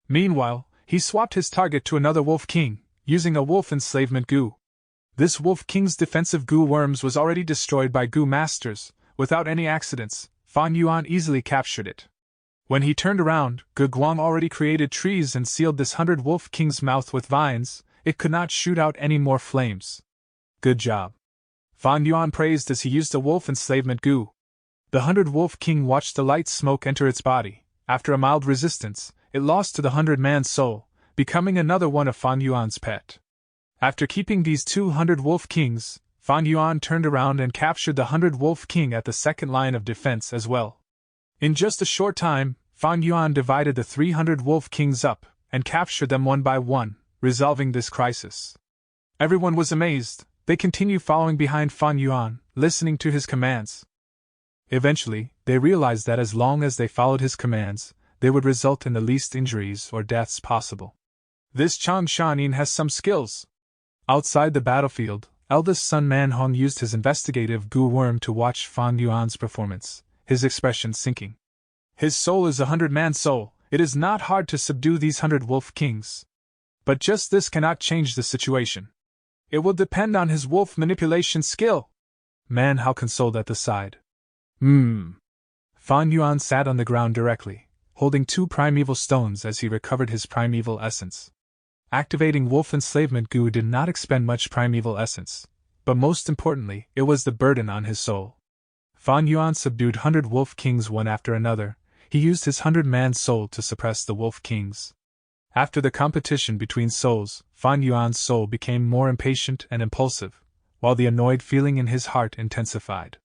Meanwhile, he swapped his target to another wolf king, using a wolf enslavement Gu. This wolf king's defensive Gu worms was already destroyed by Gu masters. Without any accidents, Fan Yuan easily captured it. When he turned around, Gu Guang already created trees and sealed this 100 wolf king's mouth with vines. It could not shoot out any more flames. "Good job." Fan Yuan praised as he used a wolf enslavement Gu. The 100 wolf king watched the light smoke enter its body. After a mild resistance, it lost to the 100-man soul, becoming another one of Fan Yuan's pet. After keeping these 200 wolf kings, Fan Yuan turned around and captured the 100 wolf king at the second line of defense as well. In just a short time, Fan Yuan divided the 300 wolf kings up, and captured them one by one, resolving this crisis. Everyone was amazed. They continued following behind Fan Yuan, listening to his commands. Eventually, they realized that as long as they followed his commands, they would result in the least injuries or deaths possible. "This Chang Shanin has some skills." Outside the battlefield, eldest son Man Hong used his investigative Gu worm to watch Fan Yuan's performance, his expression sinking. "His soul is a 100-man soul, it is not hard to subdue these 100 wolf kings. But just this cannot change the situation. It will depend on his wolf manipulation skill." Man Hao consoled at the side. Fan Yuan sat on the ground directly, holding 2 primeval stones as he recovered his primeval essence. Activating wolf enslavement Gu did not expend much primeval essence, but most importantly, it was the burden on his soul. Fan Yuan subdued 100 wolf kings one after another. He used his 100-man soul to suppress the wolf kings. After the competition between souls, Fan Yuan's soul became more impatient and impulsive, while the annoyed feeling in his heart intensified.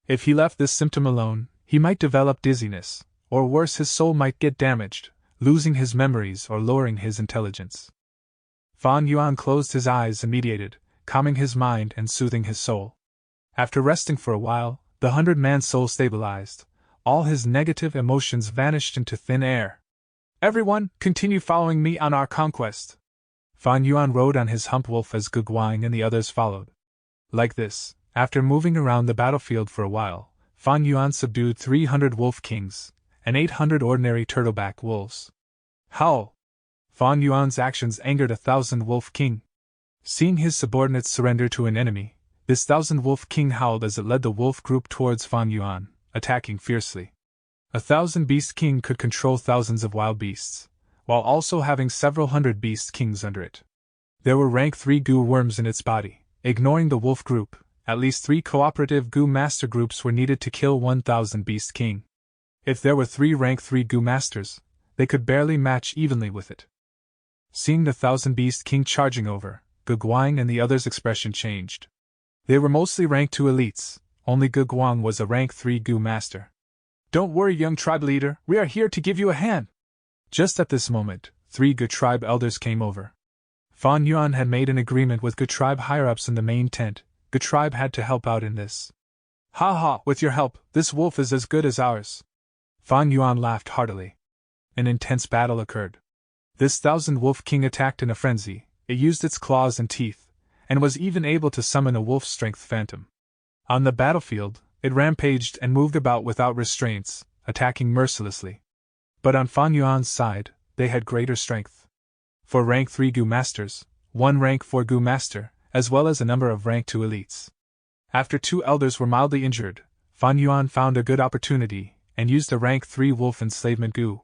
If he left this symptom alone, he might develop dizziness, or worse, his soul might get damaged, losing his memories or lowering his intelligence. Fan Yuan closed his eyes and meditated, calming his mind and soothing his soul. After resting for a while, the 100-man soul stabilized. All his negative emotions vanished into thin air. "Everyone, continue following me on our conquest." Fan Yuan rode on his hump wolf as Gu Guang and the others followed. Like this, after moving around the battlefield for a while, Fan Yuan subdued 300 wolf kings and 800 ordinary turtleback wolves. Howl! Fan Yuan's actions angered 1,000 wolf king. Seeing his subordinates surrender to an enemy, this 1,000 wolf king howled as it led the wolf group towards Fan Yuan, attacking fiercely. 1,000 beast king could control thousands of wild beasts, while also having several hundred beast kings under it. There were rank 3 Gu worms in its body. Ignoring the wolf group, at least 3 cooperative Gu master groups were needed to kill 1,000 beast king. If there were 3 rank 3 Gu masters, they could barely match evenly with it. Seeing the 1,000 beast king charging over, Gu Guang and the others' expression changed. They were mostly rank 2 elites, only Ge Guang was a rank 3 Gu master. "Don't worry, young tribe leader, we are here to give you a hand." Just at this moment, 3 Ge tribe elders came over. Fan Yuan had made an agreement with Ge tribe higher-ups in the main tent. Ge tribe had to help out in this. "Ha ha, with your help, this wolf is as good as ours." Fan Yuan laughed heartily. An intense battle occurred. This 1,000-wolf king attacked in a frenzy. It used its claws and teeth, and was even able to summon a wolf-strength phantom. On the battlefield, it rampaged and moved about without restraints, attacking mercilessly. But on Fan Yuan's side, they had greater strength. For rank 3 Gu masters, 1 rank 4 Gu master, as well as a number of rank 2 elites. After 2 elders were mildly injured, Fan Yuan found a good opportunity and used a rank 3 wolf enslavement Gu.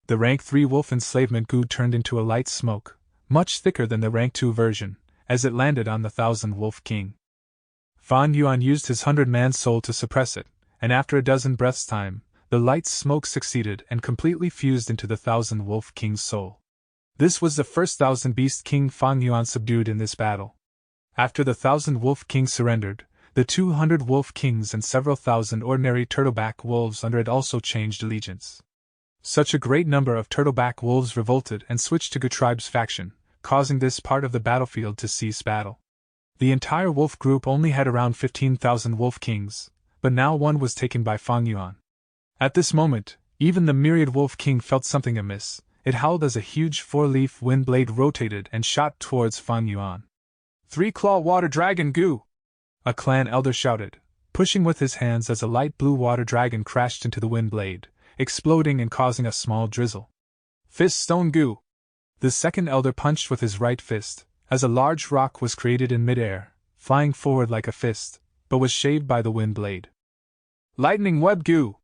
The rank 3 wolf enslavement Gu turned into a light smoke, much thicker than the rank 2 version, as it landed on the 1,000-wolf king. Fan Yuan used his 100-man soul to suppress it, and after a dozen breaths' time, the light smoke succeeded and completely fused into the 1,000-wolf king's soul. This was the first 1,000-beast king Fan Yuan subdued in this battle. After the 1,000-wolf king surrendered, the 200-wolf kings and several thousand ordinary turtleback wolves under it also changed allegiance. Such a great number of turtleback wolves revolted and switched to Ge tribe's faction, causing this part of the battlefield to cease battle. The entire wolf group only had around 15,000 wolf kings, but now one was taken by Fan Yuan. At this moment, even the myriad wolf king felt something amiss. It howled as a huge 4-leaf wind blade rotated and shot towards Fan Yuan. "3-claw water dragon Gu!" a clan elder shouted, pushing with his hands as a light blue water dragon crashed into the wind blade, exploding and causing a small drizzle. "Fist stone Gu!" The second elder punched with his right fist, as a large rock was created in midair, flying forward like a fist, but was shaved by the wind blade. "Lightning web Gu!"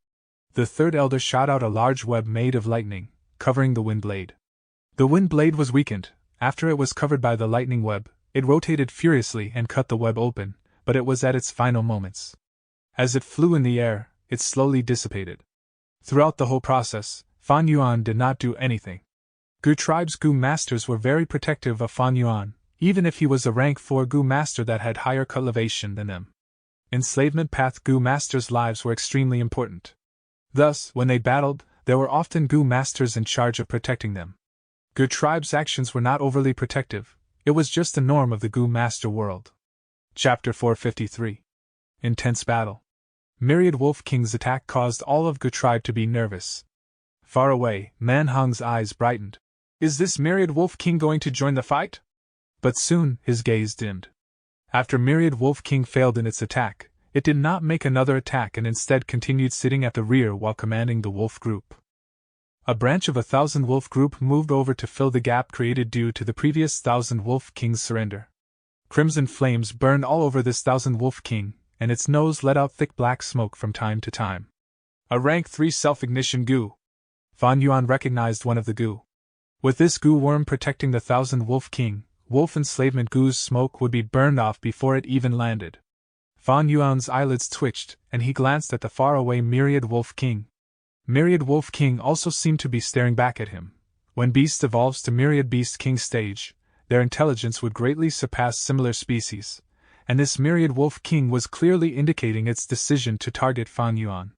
The third elder shot out a large web made of lightning, covering the wind blade. The wind blade was weakened. After it was covered by the lightning web, it rotated furiously and cut the web open, but it was at its final moments. As it flew in the air, it slowly dissipated. Throughout the whole process, Fan Yuan did not do anything. Ge tribe's Gu masters were very protective of Fan Yuan, even if he was a rank 4 Gu master that had higher cultivation than them. Enslavement path Gu masters' lives were extremely important. Thus, when they battled, there were often Gu masters in charge of protecting them. Ge tribe's actions were not overly protective, it was just the norm of the Gu master world. Chapter 453. Intense Battle. Myriad Wolf King's attack caused all of Ge tribe to be nervous. Far away, Man Hong's eyes brightened. Is this Myriad Wolf King going to join the fight? But soon, his gaze dimmed. After Myriad Wolf King failed in its attack, it did not make another attack and instead continued sitting at the rear while commanding the wolf group. A branch of a 1,000-wolf group moved over to fill the gap created due to the previous 1,000-wolf king's surrender. Crimson flames burned all over this 1,000-wolf king, and its nose let out thick black smoke from time to time. A rank 3 self-ignition Gu. Fan Yuan recognized one of the Gu. With this Gu worm protecting the 1,000-wolf king, wolf enslavement Gu's smoke would be burned off before it even landed. Fan Yuan's eyelids twitched, and he glanced at the faraway Myriad Wolf King. Myriad Wolf King also seemed to be staring back at him. When beast evolves to Myriad Beast King stage, their intelligence would greatly surpass similar species, and this Myriad Wolf King was clearly indicating its decision to target Fan Yuan.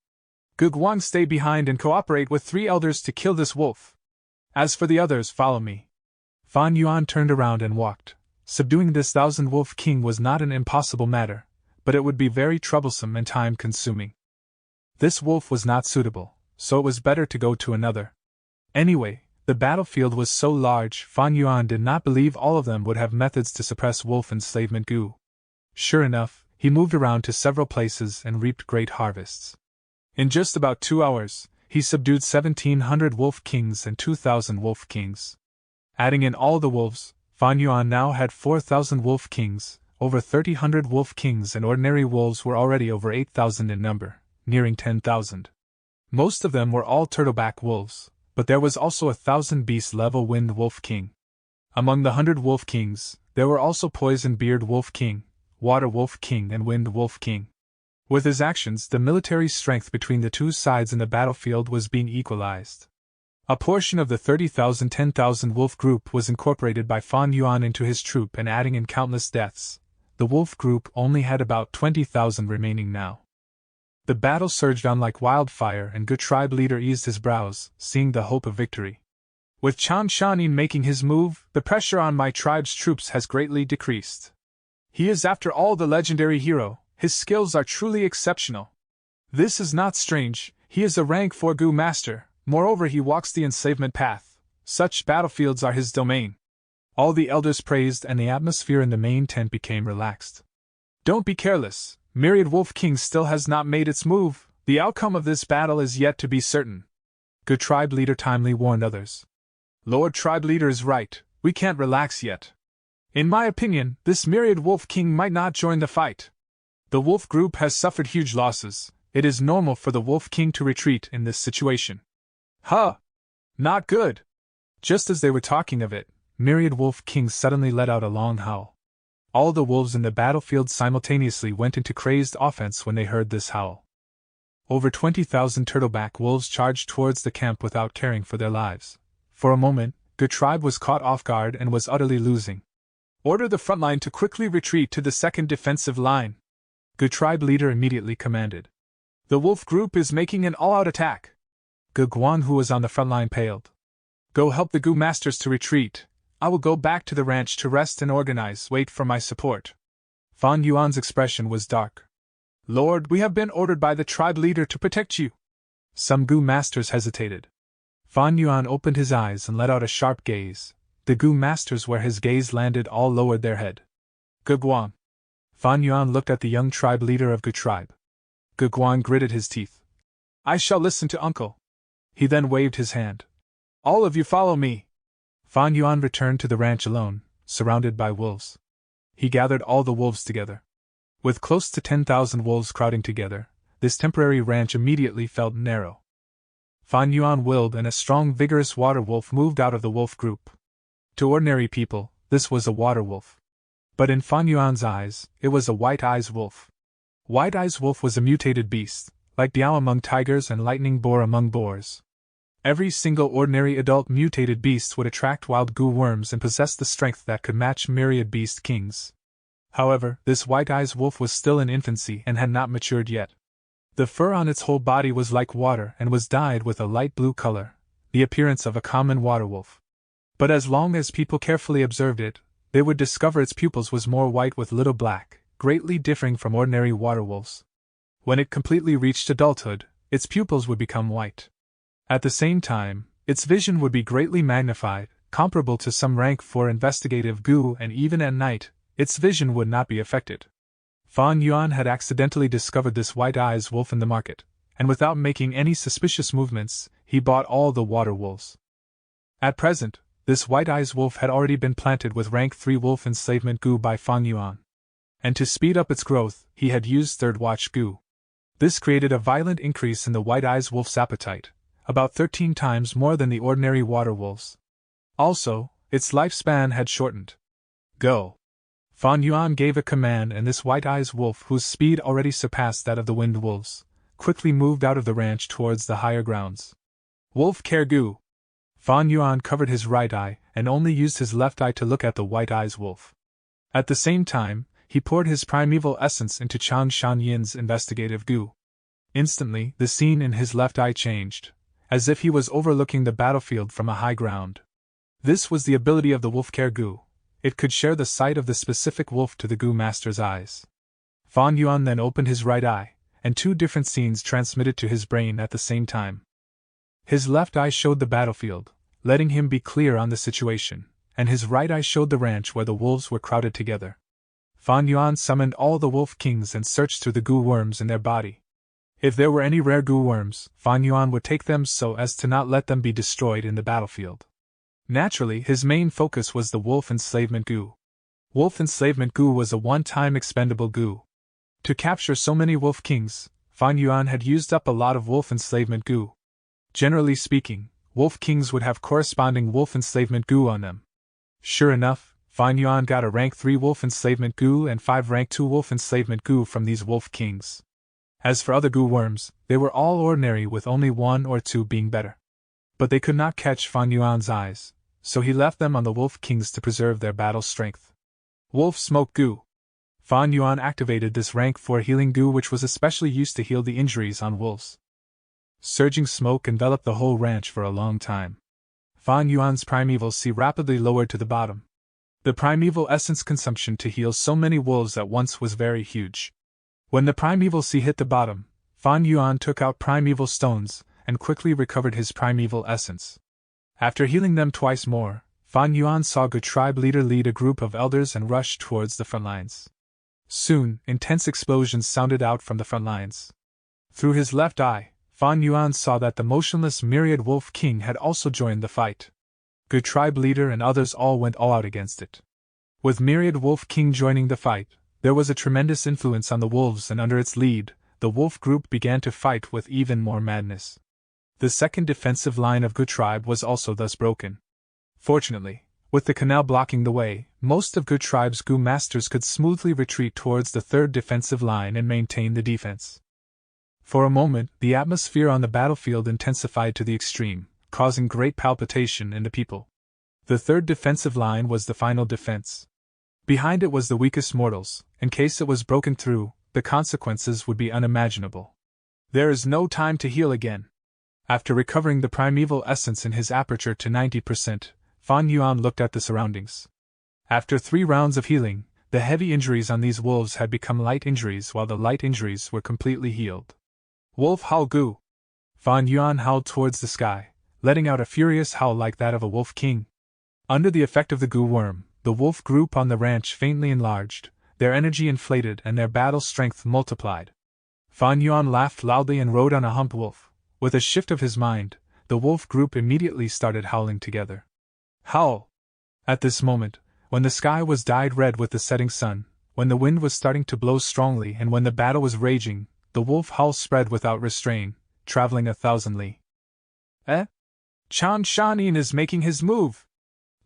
Ge Guang, stay behind and cooperate with 3 elders to kill this wolf. As for the others, follow me. Fan Yuan turned around and walked. Subduing this 1,000-wolf king was not an impossible matter, but it would be very troublesome and time-consuming. This wolf was not suitable, so it was better to go to another. Anyway, the battlefield was so large, Fan Yuan did not believe all of them would have methods to suppress wolf enslavement Gu. Sure enough, he moved around to several places and reaped great harvests. In just about 2 hours, he subdued 1,700 wolf kings and 2,000 wolf kings. Adding in all the wolves, Fan Yuan now had 4,000 wolf kings, over 3,000 wolf kings, and ordinary wolves were already over 8,000 in number, nearing 10,000. Most of them were all turtleback wolves, but there was also a 1,000-beast level wind wolf king. Among the 100 wolf kings, there were also poison beard wolf king, water wolf king, and wind wolf king. With his actions, the military strength between the two sides in the battlefield was being equalized. A portion of the 30,000-10,000 wolf group was incorporated by Fan Yuan into his troop and adding in countless deaths. the wolf group only had about 20,000 remaining now. The battle surged on like wildfire, and good tribe leader eased his brows, seeing the hope of victory. With Chan Shanin making his move, the pressure on my tribe's troops has greatly decreased. He is after all the legendary hero, his skills are truly exceptional. This is not strange, he is a rank 4 Gu master, moreover he walks the enslavement path, such battlefields are his domain. All the elders praised, and the atmosphere in the main tent became relaxed. Don't be careless, Myriad Wolf King still has not made its move, the outcome of this battle is yet to be certain. Good tribe leader timely warned others. Lord tribe leader is right, we can't relax yet. In my opinion, this Myriad Wolf King might not join the fight. The wolf group has suffered huge losses, it is normal for the Wolf King to retreat in this situation. Huh! Not good! Just as they were talking of it, Myriad Wolf King suddenly let out a long howl. All the wolves in the battlefield simultaneously went into crazed offense when they heard this howl. Over 20,000 turtleback wolves charged towards the camp without caring for their lives. For a moment, the tribe was caught off guard and was utterly losing. Order the front line to quickly retreat to the second defensive line. Good tribe leader immediately commanded. The wolf group is making an all-out attack. Gu Guan, who was on the front line, paled. Go help the Gu masters to retreat. I will go back to the ranch to rest and organize. Wait for my support. Fan Yuan's expression was dark. Lord, we have been ordered by the tribe leader to protect you. Some Gu masters hesitated. Fan Yuan opened his eyes and let out a sharp gaze. The Gu masters, where his gaze landed, all lowered their head. Gu Guan. Fan Yuan looked at the young tribe leader of Gu tribe. Gu Guan gritted his teeth. I shall listen to uncle. He then waved his hand. All of you follow me. Fan Yuan returned to the ranch alone, surrounded by wolves. He gathered all the wolves together. With close to 10,000 wolves crowding together, this temporary ranch immediately felt narrow. Fan Yuan willed, and a strong, vigorous water wolf moved out of the wolf group. To ordinary people, this was a water wolf. But in Fan Yuan's eyes, it was a white-eyes wolf. White-eyes wolf was a mutated beast, like Diao among tigers and lightning boar among boars. Every single ordinary adult mutated beast would attract wild Gu worms and possess the strength that could match myriad beast kings. However, this white-eyes wolf was still in infancy and had not matured yet. The fur on its whole body was like water and was dyed with a light blue color, the appearance of a common water wolf. But as long as people carefully observed it, they would discover its pupils was more white with little black, greatly differing from ordinary water wolves. When it completely reached adulthood, its pupils would become white. At the same time, its vision would be greatly magnified, comparable to some rank 4 investigative Gu, and even at night, its vision would not be affected. Fan Yuan had accidentally discovered this white-eyes wolf in the market, and without making any suspicious movements, he bought all the water wolves. At present, this white-eyes wolf had already been planted with rank 3 wolf enslavement Gu by Fan Yuan. And to speed up its growth, he had used third watch Gu. This created a violent increase in the white-eyes wolf's appetite, about 13 times more than the ordinary water wolves. Also, its lifespan had shortened. Go! Fan Yuan gave a command, and this white-eyes wolf, whose speed already surpassed that of the wind wolves, quickly moved out of the ranch towards the higher grounds. Wolf care Gu! Fan Yuan covered his right eye and only used his left eye to look at the white-eyes wolf. At the same time, he poured his primeval essence into Chang Shanyin's investigative Gu. Instantly, the scene in his left eye changed, as if he was overlooking the battlefield from a high ground. This was the ability of the wolf care Gu. It could share the sight of the specific wolf to the Gu master's eyes. Fan Yuan then opened his right eye, and 2 different scenes transmitted to his brain at the same time. His left eye showed the battlefield, letting him be clear on the situation, and his right eye showed the ranch where the wolves were crowded together. Fan Yuan summoned all the wolf kings and searched through the Gu worms in their body. If there were any rare Gu worms, Fan Yuan would take them so as to not let them be destroyed in the battlefield. Naturally, his main focus was the wolf enslavement Gu. Wolf enslavement Gu was a one-time expendable Gu. To capture so many wolf kings, Fan Yuan had used up a lot of wolf enslavement Gu. Generally speaking, wolf kings would have corresponding wolf enslavement Gu on them. Sure enough, Fan Yuan got a rank 3 wolf enslavement Gu and 5 rank 2 wolf enslavement Gu from these wolf kings. As for other Gu worms, they were all ordinary, with only 1 or 2 being better. But they could not catch Fan Yuan's eyes, so he left them on the wolf kings to preserve their battle strength. Wolf smoke Gu. Fan Yuan activated this rank 4 healing goo, which was especially used to heal the injuries on wolves. Surging smoke enveloped the whole ranch for a long time. Fan Yuan's primeval sea rapidly lowered to the bottom. The primeval essence consumption to heal so many wolves at once was very huge. When the primeval sea hit the bottom, Fan Yuan took out primeval stones and quickly recovered his primeval essence. After healing them twice more, Fan Yuan saw Gu tribe leader lead a group of elders and rush towards the front lines. Soon, intense explosions sounded out from the front lines. Through his left eye, Fan Yuan saw that the motionless Myriad Wolf King had also joined the fight. Gu tribe leader and others all went all out against it. With Myriad Wolf King joining the fight, there was a tremendous influence on the wolves, and under its lead, the wolf group began to fight with even more madness. The second defensive line of Gu tribe was also thus broken. Fortunately, with the canal blocking the way, most of Gu tribe's Gu masters could smoothly retreat towards the third defensive line and maintain the defense. For a moment, the atmosphere on the battlefield intensified to the extreme, causing great palpitation in the people. The third defensive line was the final defense. Behind it was the weakest mortals. In case it was broken through, the consequences would be unimaginable. There is no time to heal again. After recovering the primeval essence in his aperture to 90%, Fan Yuan looked at the surroundings. After 3 rounds of healing, the heavy injuries on these wolves had become light injuries, while the light injuries were completely healed. Wolf howl Gu! Fan Yuan howled towards the sky, letting out a furious howl like that of a wolf king. Under the effect of the Gu worm, the wolf group on the ranch faintly enlarged, their energy inflated and their battle strength multiplied. Fan Yuan laughed loudly and rode on a hump wolf. With a shift of his mind, the wolf group immediately started howling together. Howl! At this moment, when the sky was dyed red with the setting sun, when the wind was starting to blow strongly, and when the battle was raging, the wolf howl spread without restraint, traveling 1,000 li. Chan Shanin is making his move!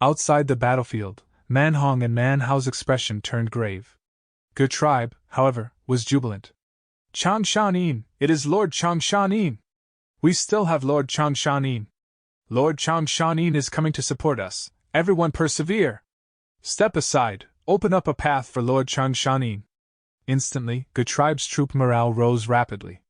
Outside the battlefield, Man Hong and Man Hao's expression turned grave. Gu tribe, however, was jubilant. Chan Shanin, it is Lord Chan Shanin! We still have Lord Chan Shanin. Lord Chan Shanin is coming to support us. Everyone persevere! Step aside, open up a path for Lord Chan Shanin. Instantly, Gu tribe's troop morale rose rapidly.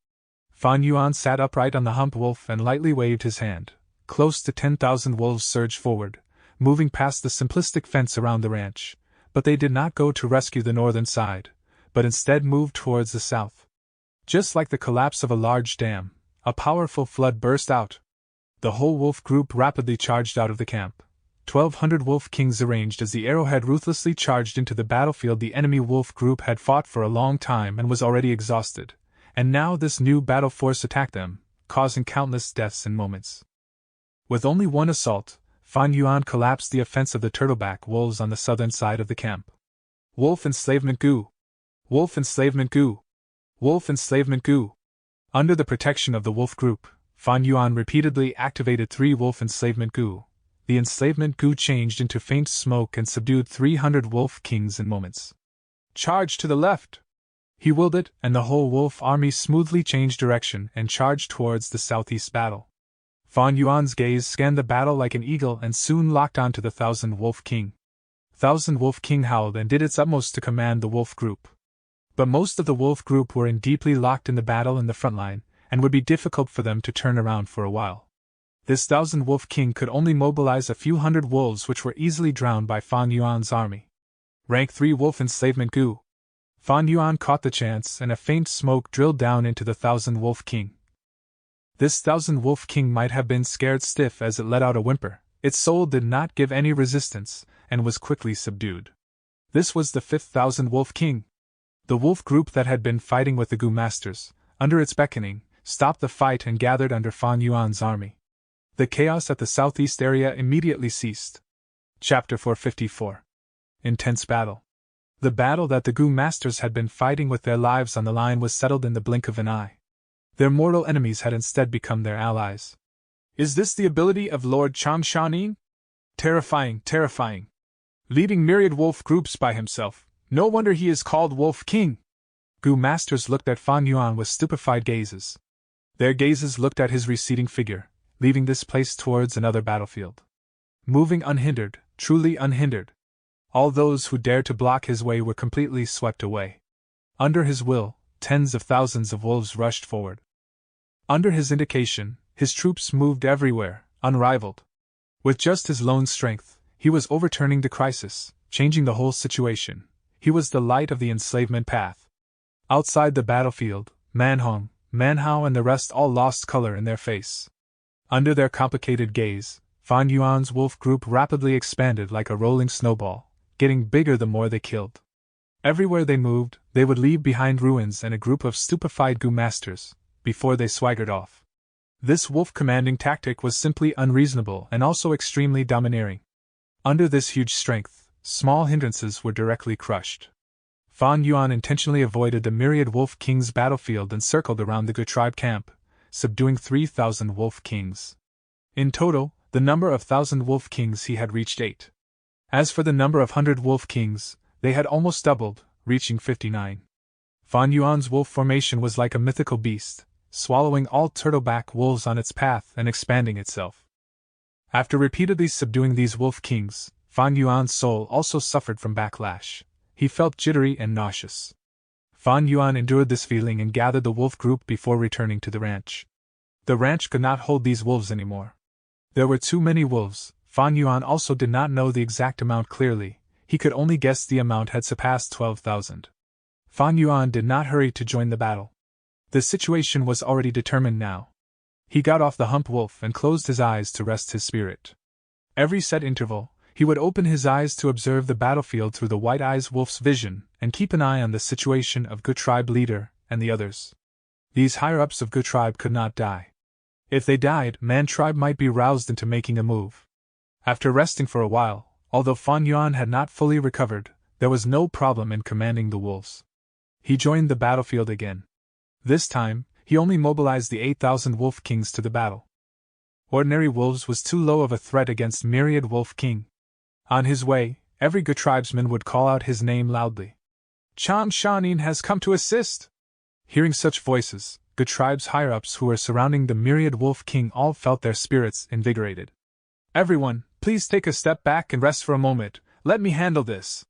Fan Yuan sat upright on the hump wolf and lightly waved his hand. Close to 10,000 wolves surged forward, moving past the simplistic fence around the ranch, but they did not go to rescue the northern side, but instead moved towards the south. Just like the collapse of a large dam, a powerful flood burst out. The whole wolf group rapidly charged out of the camp. 1,200 wolf kings arranged as the arrowhead ruthlessly charged into the battlefield. The enemy wolf group had fought for a long time and was already exhausted, and now this new battle force attacked them, causing countless deaths in moments. With only one assault, Fan Yuan collapsed the offense of the turtleback wolves on the southern side of the camp. Wolf enslavement Gu! Wolf enslavement Gu! Wolf enslavement Gu! Under the protection of the wolf group, Fan Yuan repeatedly activated 3 wolf enslavement Gu. The enslavement Gu changed into faint smoke and subdued 300 wolf kings in moments. Charge to the left! He willed it, and the whole wolf army smoothly changed direction and charged towards the southeast battle. Fan Yuan's gaze scanned the battle like an eagle and soon locked onto the 1,000 wolf king. 1,000 wolf king howled and did its utmost to command the wolf group. But most of the wolf group were deeply locked in the battle in the front line, and would be difficult for them to turn around for a while. This 1,000 wolf king could only mobilize a few hundred wolves, which were easily drowned by Fan Yuan's army. Rank 3 wolf enslavement Gu! Fan Yuan caught the chance, and a faint smoke drilled down into the 1,000 wolf king. This 1,000 wolf king might have been scared stiff as it let out a whimper. Its soul did not give any resistance, and was quickly subdued. This was the 5th 1,000 wolf king. The wolf group that had been fighting with the Gu masters, under its beckoning, stopped the fight and gathered under Fan Yuan's army. The chaos at the southeast area immediately ceased. Chapter 454. Intense battle. The battle that the Gu masters had been fighting with their lives on the line was settled in the blink of an eye. Their mortal enemies had instead become their allies. Is this the ability of Lord Chan Shanin? Terrifying, terrifying. Leading myriad wolf groups by himself, no wonder he is called Wolf King. Gu masters looked at Fan Yuan with stupefied gazes. Their gazes looked at his receding figure, leaving this place towards another battlefield. Moving unhindered, truly unhindered. All those who dared to block his way were completely swept away. Under his will, tens of thousands of wolves rushed forward. Under his indication, his troops moved everywhere, unrivaled. With just his lone strength, he was overturning the crisis, changing the whole situation. He was the light of the enslavement path. Outside the battlefield, Manhong, Manhao and the rest all lost color in their face. Under their complicated gaze, Fan Yuan's wolf group rapidly expanded like a rolling snowball, getting bigger the more they killed. Everywhere they moved, they would leave behind ruins and a group of stupefied Gu masters, before they swaggered off. This wolf commanding tactic was simply unreasonable and also extremely domineering. Under this huge strength, small hindrances were directly crushed. Fan Yuan intentionally avoided the myriad wolf kings' battlefield and circled around the Gu tribe camp, subduing 3,000 wolf kings. In total, the number of 1,000 wolf kings he had reached 8. As for the number of 100 wolf kings, they had almost doubled, reaching 59. Fan Yuan's wolf formation was like a mythical beast, swallowing all turtleback wolves on its path and expanding itself. After repeatedly subduing these wolf kings, Fan Yuan's soul also suffered from backlash. He felt jittery and nauseous. Fan Yuan endured this feeling and gathered the wolf group before returning to the ranch. The ranch could not hold these wolves anymore. There were too many wolves. Fan Yuan also did not know the exact amount clearly, he could only guess the amount had surpassed 12,000. Fan Yuan did not hurry to join the battle. The situation was already determined now. He got off the hump wolf and closed his eyes to rest his spirit. Every set interval, he would open his eyes to observe the battlefield through the white eyes wolf's vision and keep an eye on the situation of Gu tribe leader and the others. These higher-ups of Gu tribe could not die. If they died, Man tribe might be roused into making a move. After resting for a while, although Fan Yuan had not fully recovered, there was no problem in commanding the wolves. He joined the battlefield again. This time, he only mobilized the 8,000 wolf kings to the battle. Ordinary wolves was too low of a threat against myriad wolf king. On his way, every Gu tribesman would call out his name loudly. Chang Shanin has come to assist! Hearing such voices, Gu tribe's higher-ups who were surrounding the myriad wolf king all felt their spirits invigorated. Everyone, please take a step back and rest for a moment, let me handle this.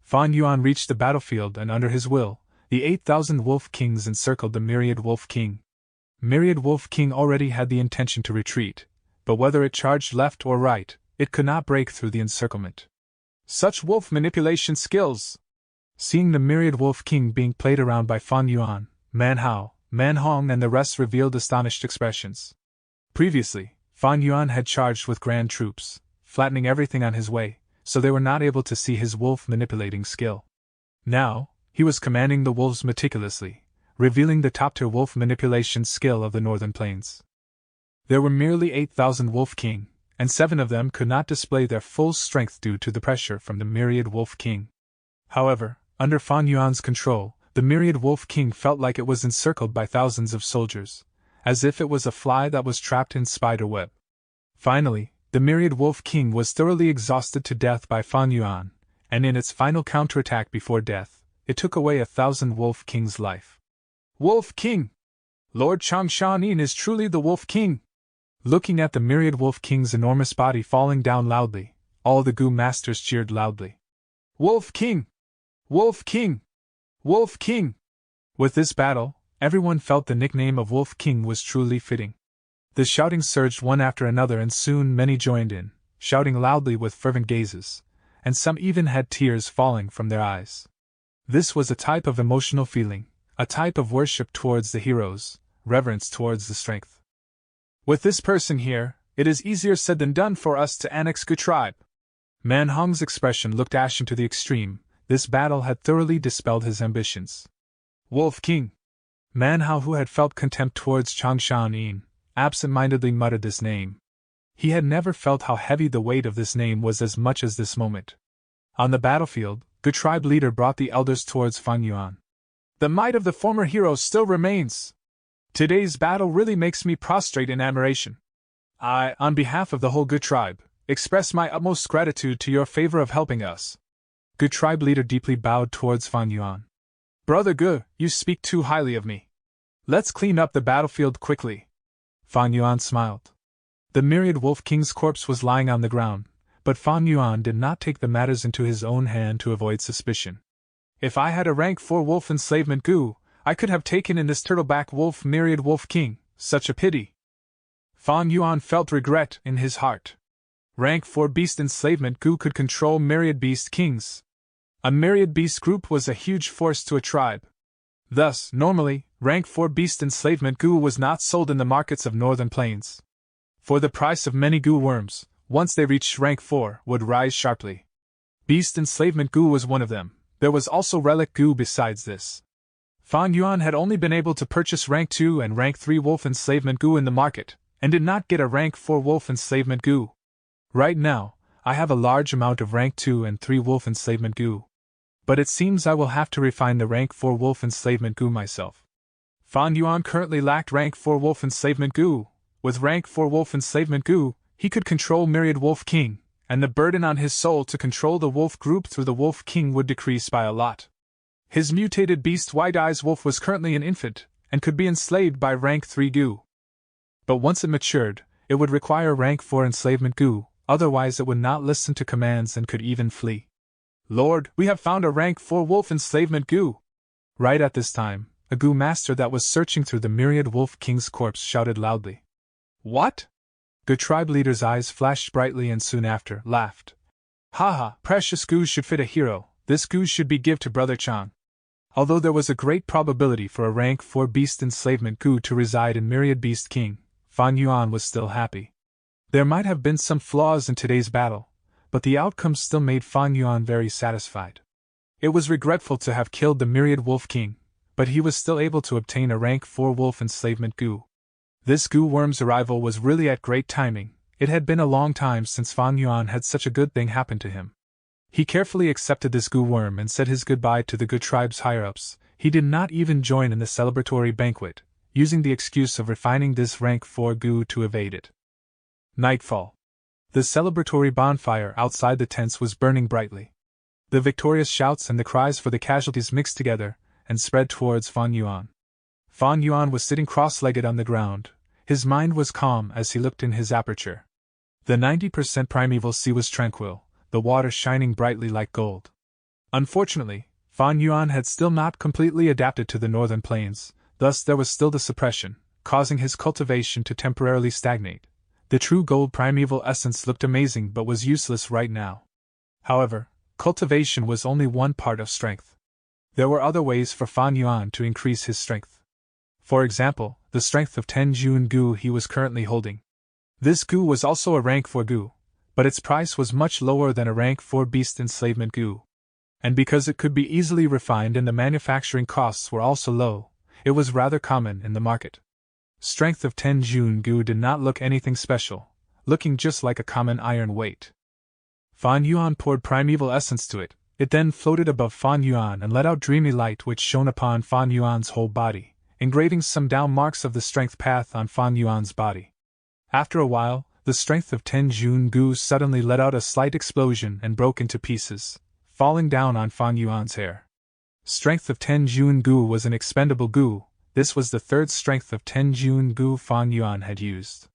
Fan Yuan reached the battlefield and under his will, the 8,000 wolf kings encircled the myriad wolf king. Myriad wolf king already had the intention to retreat, but whether it charged left or right, it could not break through the encirclement. Such wolf manipulation skills! Seeing the myriad wolf king being played around by Fan Yuan, Manhao, Manhong and the rest revealed astonished expressions. Previously, Fan Yuan had charged with grand troops, flattening everything on his way, so they were not able to see his wolf manipulating skill. Now, he was commanding the wolves meticulously, revealing the top-tier wolf manipulation skill of the northern plains. There were merely 8,000 wolf king, and 7 of them could not display their full strength due to the pressure from the myriad wolf king. However, under Fan Yuan's control, the myriad wolf king felt like it was encircled by thousands of soldiers, as if it was a fly that was trapped in spider web. Finally, the myriad wolf king was thoroughly exhausted to death by Fan Yuan, and in its final counterattack before death, it took away 1,000 wolf king's life. Wolf king! Lord Changshanin is truly the wolf king! Looking at the myriad wolf king's enormous body falling down loudly, all the Gu masters cheered loudly. Wolf king! Wolf king! Wolf king! With this battle, everyone felt the nickname of Wolf King was truly fitting. The shouting surged one after another and soon many joined in, shouting loudly with fervent gazes, and some even had tears falling from their eyes. This was a type of emotional feeling, a type of worship towards the heroes, reverence towards the strength. With this person here, it is easier said than done for us to annex Gu tribe. Manhong's expression looked ashen to the extreme. This battle had thoroughly dispelled his ambitions. Wolf King! Manhao, who had felt contempt towards Changshan, absent-mindedly muttered this name. He had never felt how heavy the weight of this name was as much as this moment. On the battlefield, Gu tribe leader brought the elders towards Fan Yuan. The might of the former heroes still remains. Today's battle really makes me prostrate in admiration. I, on behalf of the whole Gu tribe, express my utmost gratitude to your favor of helping us. Gu tribe leader deeply bowed towards Fan Yuan. Brother Gu, you speak too highly of me. Let's clean up the battlefield quickly. Fan Yuan smiled. The myriad wolf king's corpse was lying on the ground, But Fan Yuan did not take the matters into his own hand to avoid suspicion. If I had a rank 4 wolf enslavement goo, I could have taken in this turtleback wolf myriad wolf king, such a pity. Fan Yuan felt regret in his heart. Rank 4 beast enslavement goo could control myriad beast kings. A myriad beast group was a huge force to a tribe. Thus, normally, rank 4 beast enslavement goo was not sold in the markets of northern plains. For the price of many goo worms, once they reached rank 4, would rise sharply. Beast enslavement goo was one of them. There was also relic goo besides this. Fan Yuan had only been able to purchase rank 2 and rank 3 wolf enslavement goo in the market, and did not get a rank 4 wolf enslavement goo. Right now, I have a large amount of rank 2 and 3 wolf enslavement goo. But it seems I will have to refine the rank 4 wolf enslavement goo myself. Fan Yuan currently lacked rank 4 wolf enslavement goo. With rank 4 wolf enslavement goo, he could control myriad wolf king, and the burden on his soul to control the wolf group through the wolf king would decrease by a lot. His mutated beast White Eyes Wolf was currently an infant, and could be enslaved by rank 3 goo. But once it matured, it would require rank 4 enslavement goo, otherwise it would not listen to commands and could even flee. Lord, we have found a rank 4 wolf enslavement goo! Right at this time, a goo master that was searching through the myriad wolf king's corpse shouted loudly. What? Goo tribe leader's eyes flashed brightly and soon after, laughed. Haha, precious goo should fit a hero, this goo should be give to Brother Chang. Although there was a great probability for a rank 4 beast enslavement goo to reside in myriad beast king, Fan Yuan was still happy. There might have been some flaws in today's battle, but the outcome still made Fan Yuan very satisfied. It was regretful to have killed the myriad wolf king, but he was still able to obtain a rank 4 wolf enslavement goo. This goo worm's arrival was really at great timing. It had been a long time since Fan Yuan had such a good thing happen to him. He carefully accepted this goo worm and said his goodbye to the Goo tribe's higher-ups. He did not even join in the celebratory banquet, using the excuse of refining this rank 4 goo to evade it. Nightfall. The celebratory bonfire outside the tents was burning brightly. The victorious shouts and the cries for the casualties mixed together and spread towards Fan Yuan. Fan Yuan was sitting cross-legged on the ground. His mind was calm as he looked in his aperture. The 90% primeval sea was tranquil, the water shining brightly like gold. Unfortunately, Fan Yuan had still not completely adapted to the northern plains, thus there was still the suppression, causing his cultivation to temporarily stagnate. The true gold primeval essence looked amazing but was useless right now. However, cultivation was only one part of strength. There were other ways for Fan Yuan to increase his strength. For example, the strength of 10 Jun goo he was currently holding. This goo was also a rank 4 goo, but its price was much lower than a rank 4 beast enslavement goo. And because it could be easily refined and the manufacturing costs were also low, it was rather common in the market. Strength of 10 Jun goo did not look anything special, looking just like a common iron weight. Fan Yuan poured primeval essence to it. It then floated above Fan Yuan and let out dreamy light which shone upon Fan Yuan's whole body, engraving some down marks of the strength path on Fan Yuan's body. After a while, the strength of 10 Jun goo suddenly let out a slight explosion and broke into pieces, falling down on Fan Yuan's hair. Strength of 10 Jun goo was an expendable goo. This was the third strength of 10 Jun goo Fan Yuan had used.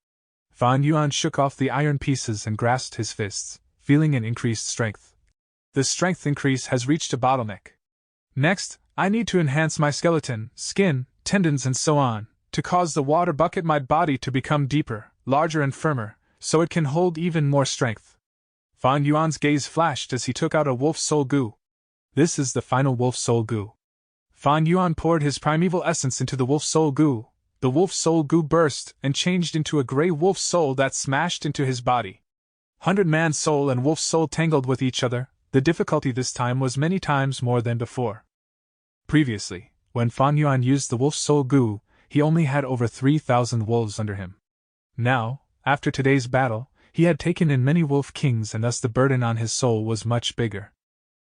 Fan Yuan shook off the iron pieces and grasped his fists, feeling an increased strength. The strength increase has reached a bottleneck. Next, I need to enhance my skeleton, skin, tendons and so on, to cause the water bucket my body to become deeper, larger and firmer, so it can hold even more strength. Fan Yuan's gaze flashed as he took out a wolf soul goo. This is the final wolf soul goo. Fan Yuan poured his primeval essence into the wolf soul goo. The wolf soul goo burst and changed into a grey wolf soul that smashed into his body. 100-man soul and wolf soul tangled with each other. The difficulty this time was many times more than before. Previously, when Fan Yuan used the wolf soul goo, he only had over 3,000 wolves under him. Now, after today's battle, he had taken in many wolf kings and thus the burden on his soul was much bigger.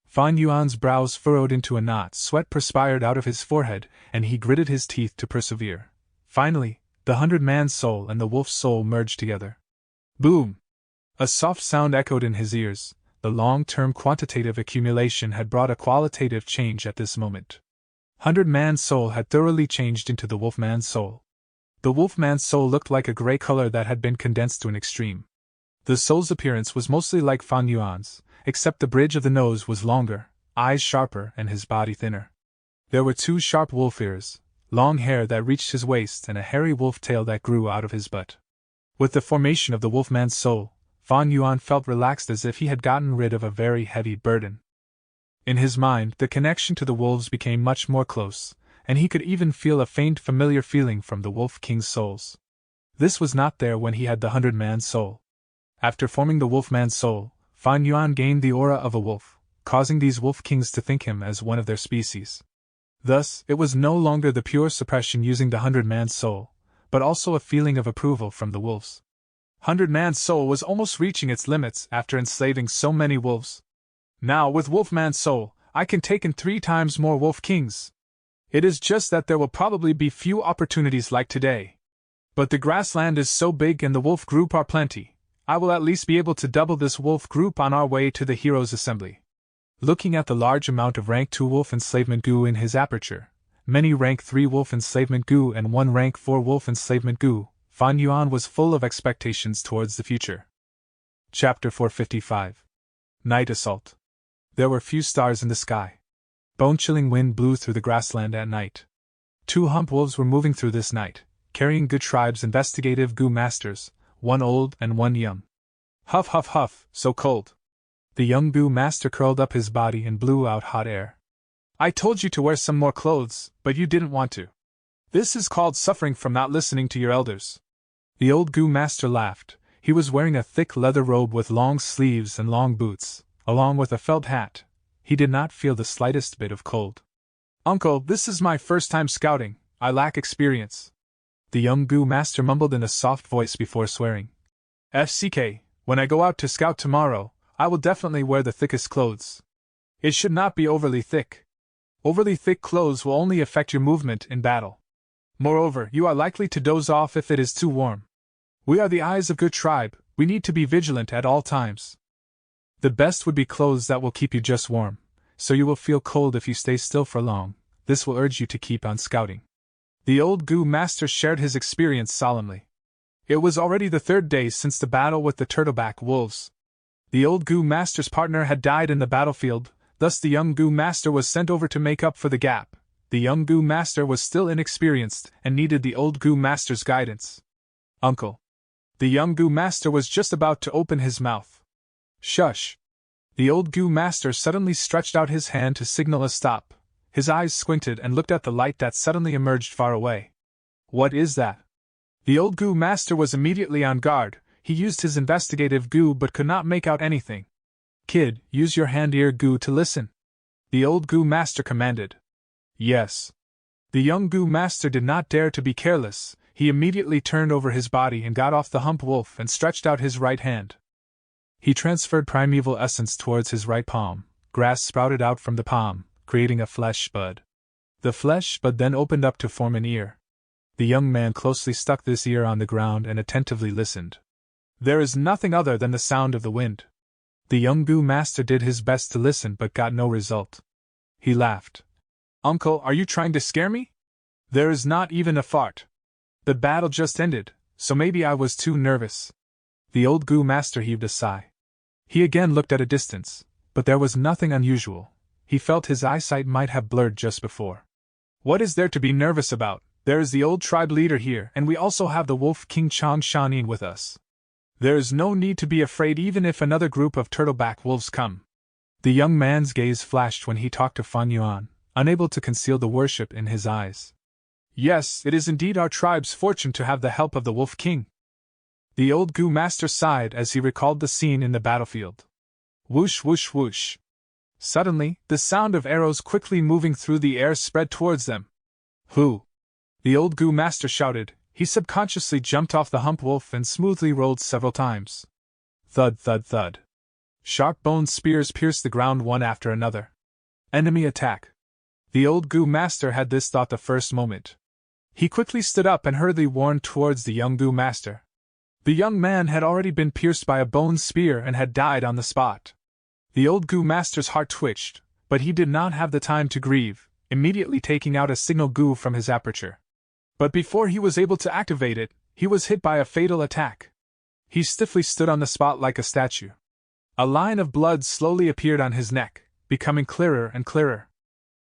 Fan Yuan's brows furrowed into a knot, sweat perspired out of his forehead, and he gritted his teeth to persevere. Finally, the 100-man soul and the wolf soul merged together. Boom! A soft sound echoed in his ears. The long-term quantitative accumulation had brought a qualitative change at this moment. 100-man soul had thoroughly changed into the wolf-man soul. The wolf-man soul looked like a gray color that had been condensed to an extreme. The soul's appearance was mostly like Fan Yuan's, except the bridge of the nose was longer, eyes sharper, and his body thinner. There were 2 sharp wolf ears, long hair that reached his waist, and a hairy wolf tail that grew out of his butt. With the formation of the wolfman's soul, Fan Yuan felt relaxed as if he had gotten rid of a very heavy burden. In his mind, the connection to the wolves became much more close, and he could even feel a faint familiar feeling from the Wolf King's souls. This was not there when he had the 100-man soul. After forming the Wolfman's soul, Fan Yuan gained the aura of a wolf, causing these Wolf Kings to think him as one of their species. Thus, it was no longer the pure suppression using the 100-man soul, but also a feeling of approval from the wolves. 100-man's soul was almost reaching its limits after enslaving so many wolves. Now, with Wolfman's soul, I can take in 3 times more Wolf Kings. It is just that there will probably be few opportunities like today. But the grassland is so big and the wolf group are plenty. I will at least be able to double this wolf group on our way to the Heroes' Assembly. Looking at the large amount of rank 2 wolf enslavement goo in his aperture, many rank 3 wolf enslavement goo and 1 rank 4 wolf enslavement goo, Fan Yuan was full of expectations towards the future. Chapter 455. Night Assault. There were few stars in the sky. Bone-chilling wind blew through the grassland at night. 2 hump wolves were moving through this night, carrying Good Tribe's investigative goo masters, 1 old and 1 young. Huff huff huff, so cold. The young goo master curled up his body and blew out hot air. I told you to wear some more clothes, but you didn't want to. This is called suffering from not listening to your elders. The old goo master laughed. He was wearing a thick leather robe with long sleeves and long boots, along with a felt hat. He did not feel the slightest bit of cold. Uncle, this is my first time scouting. I lack experience. The young goo master mumbled in a soft voice before swearing. FCK, when I go out to scout tomorrow, I will definitely wear the thickest clothes. It should not be overly thick. Overly thick clothes will only affect your movement in battle. Moreover, you are likely to doze off if it is too warm. We are the eyes of Good Tribe, we need to be vigilant at all times. The best would be clothes that will keep you just warm, so you will feel cold if you stay still for long. This will urge you to keep on scouting. The old goo master shared his experience solemnly. It was already the 3rd day since the battle with the turtleback wolves. The old goo master's partner had died in the battlefield, thus the young goo master was sent over to make up for the gap. The young goo master was still inexperienced and needed the old goo master's guidance. Uncle. The young goo master was just about to open his mouth. Shush. The old goo master suddenly stretched out his hand to signal a stop. His eyes squinted and looked at the light that suddenly emerged far away. What is that? The old goo master was immediately on guard. He used his investigative goo but could not make out anything. Kid, use your hand-ear goo to listen. The old goo master commanded. Yes. The young goo master did not dare to be careless. He immediately turned over his body and got off the hump wolf and stretched out his right hand. He transferred primeval essence towards his right palm. Grass sprouted out from the palm, creating a flesh bud. The flesh bud then opened up to form an ear. The young man closely stuck this ear on the ground and attentively listened. There is nothing other than the sound of the wind. The young goo master did his best to listen but got no result. He laughed. Uncle, are you trying to scare me? There is not even a fart. The battle just ended, so maybe I was too nervous. The old goo master heaved a sigh. He again looked at a distance, but there was nothing unusual. He felt his eyesight might have blurred just before. What is there to be nervous about? There is the old tribe leader here, and we also have the Wolf King Chang Shanin with us. There is no need to be afraid even if another group of turtleback wolves come. The young man's gaze flashed when he talked to Fan Yuan, unable to conceal the worship in his eyes. Yes, it is indeed our tribe's fortune to have the help of the Wolf King. The old goo master sighed as he recalled the scene in the battlefield. Whoosh whoosh whoosh. Suddenly, the sound of arrows quickly moving through the air spread towards them. Who? The old goo master shouted. He subconsciously jumped off the hump wolf and smoothly rolled several times. Thud thud thud. Sharp bone spears pierced the ground one after another. Enemy attack. The old goo master had this thought the first moment. He quickly stood up and hurriedly warned towards the young goo master. The young man had already been pierced by a bone spear and had died on the spot. The old goo master's heart twitched, but he did not have the time to grieve, immediately taking out a signal goo from his aperture. But before he was able to activate it, he was hit by a fatal attack. He stiffly stood on the spot like a statue. A line of blood slowly appeared on his neck, becoming clearer and clearer.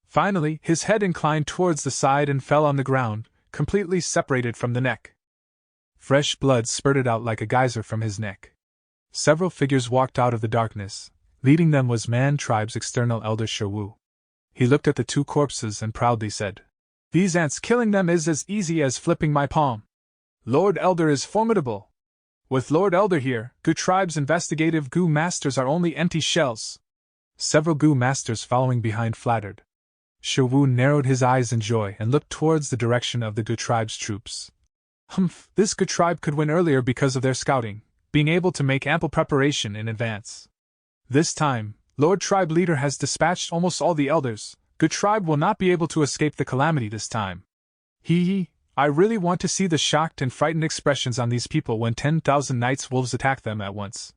Finally, his head inclined towards the side and fell on the ground, completely separated from the neck. Fresh blood spurted out like a geyser from his neck. Several figures walked out of the darkness. Leading them was Man Tribe's external elder Sherwu. He looked at the two corpses and proudly said, "These ants, killing them is as easy as flipping my palm. Lord Elder is formidable. With Lord Elder here, Gu Tribe's investigative Gu Masters are only empty shells." Several Gu Masters following behind flattered. Sherwu narrowed his eyes in joy and looked towards the direction of the Gu Tribe's troops. Humph, this Gu Tribe could win earlier because of their scouting, being able to make ample preparation in advance. This time, Lord Tribe Leader has dispatched almost all the elders. Gu Tribe will not be able to escape the calamity this time. I really want to see the shocked and frightened expressions on these people when 10,000 Night's Wolves attack them at once.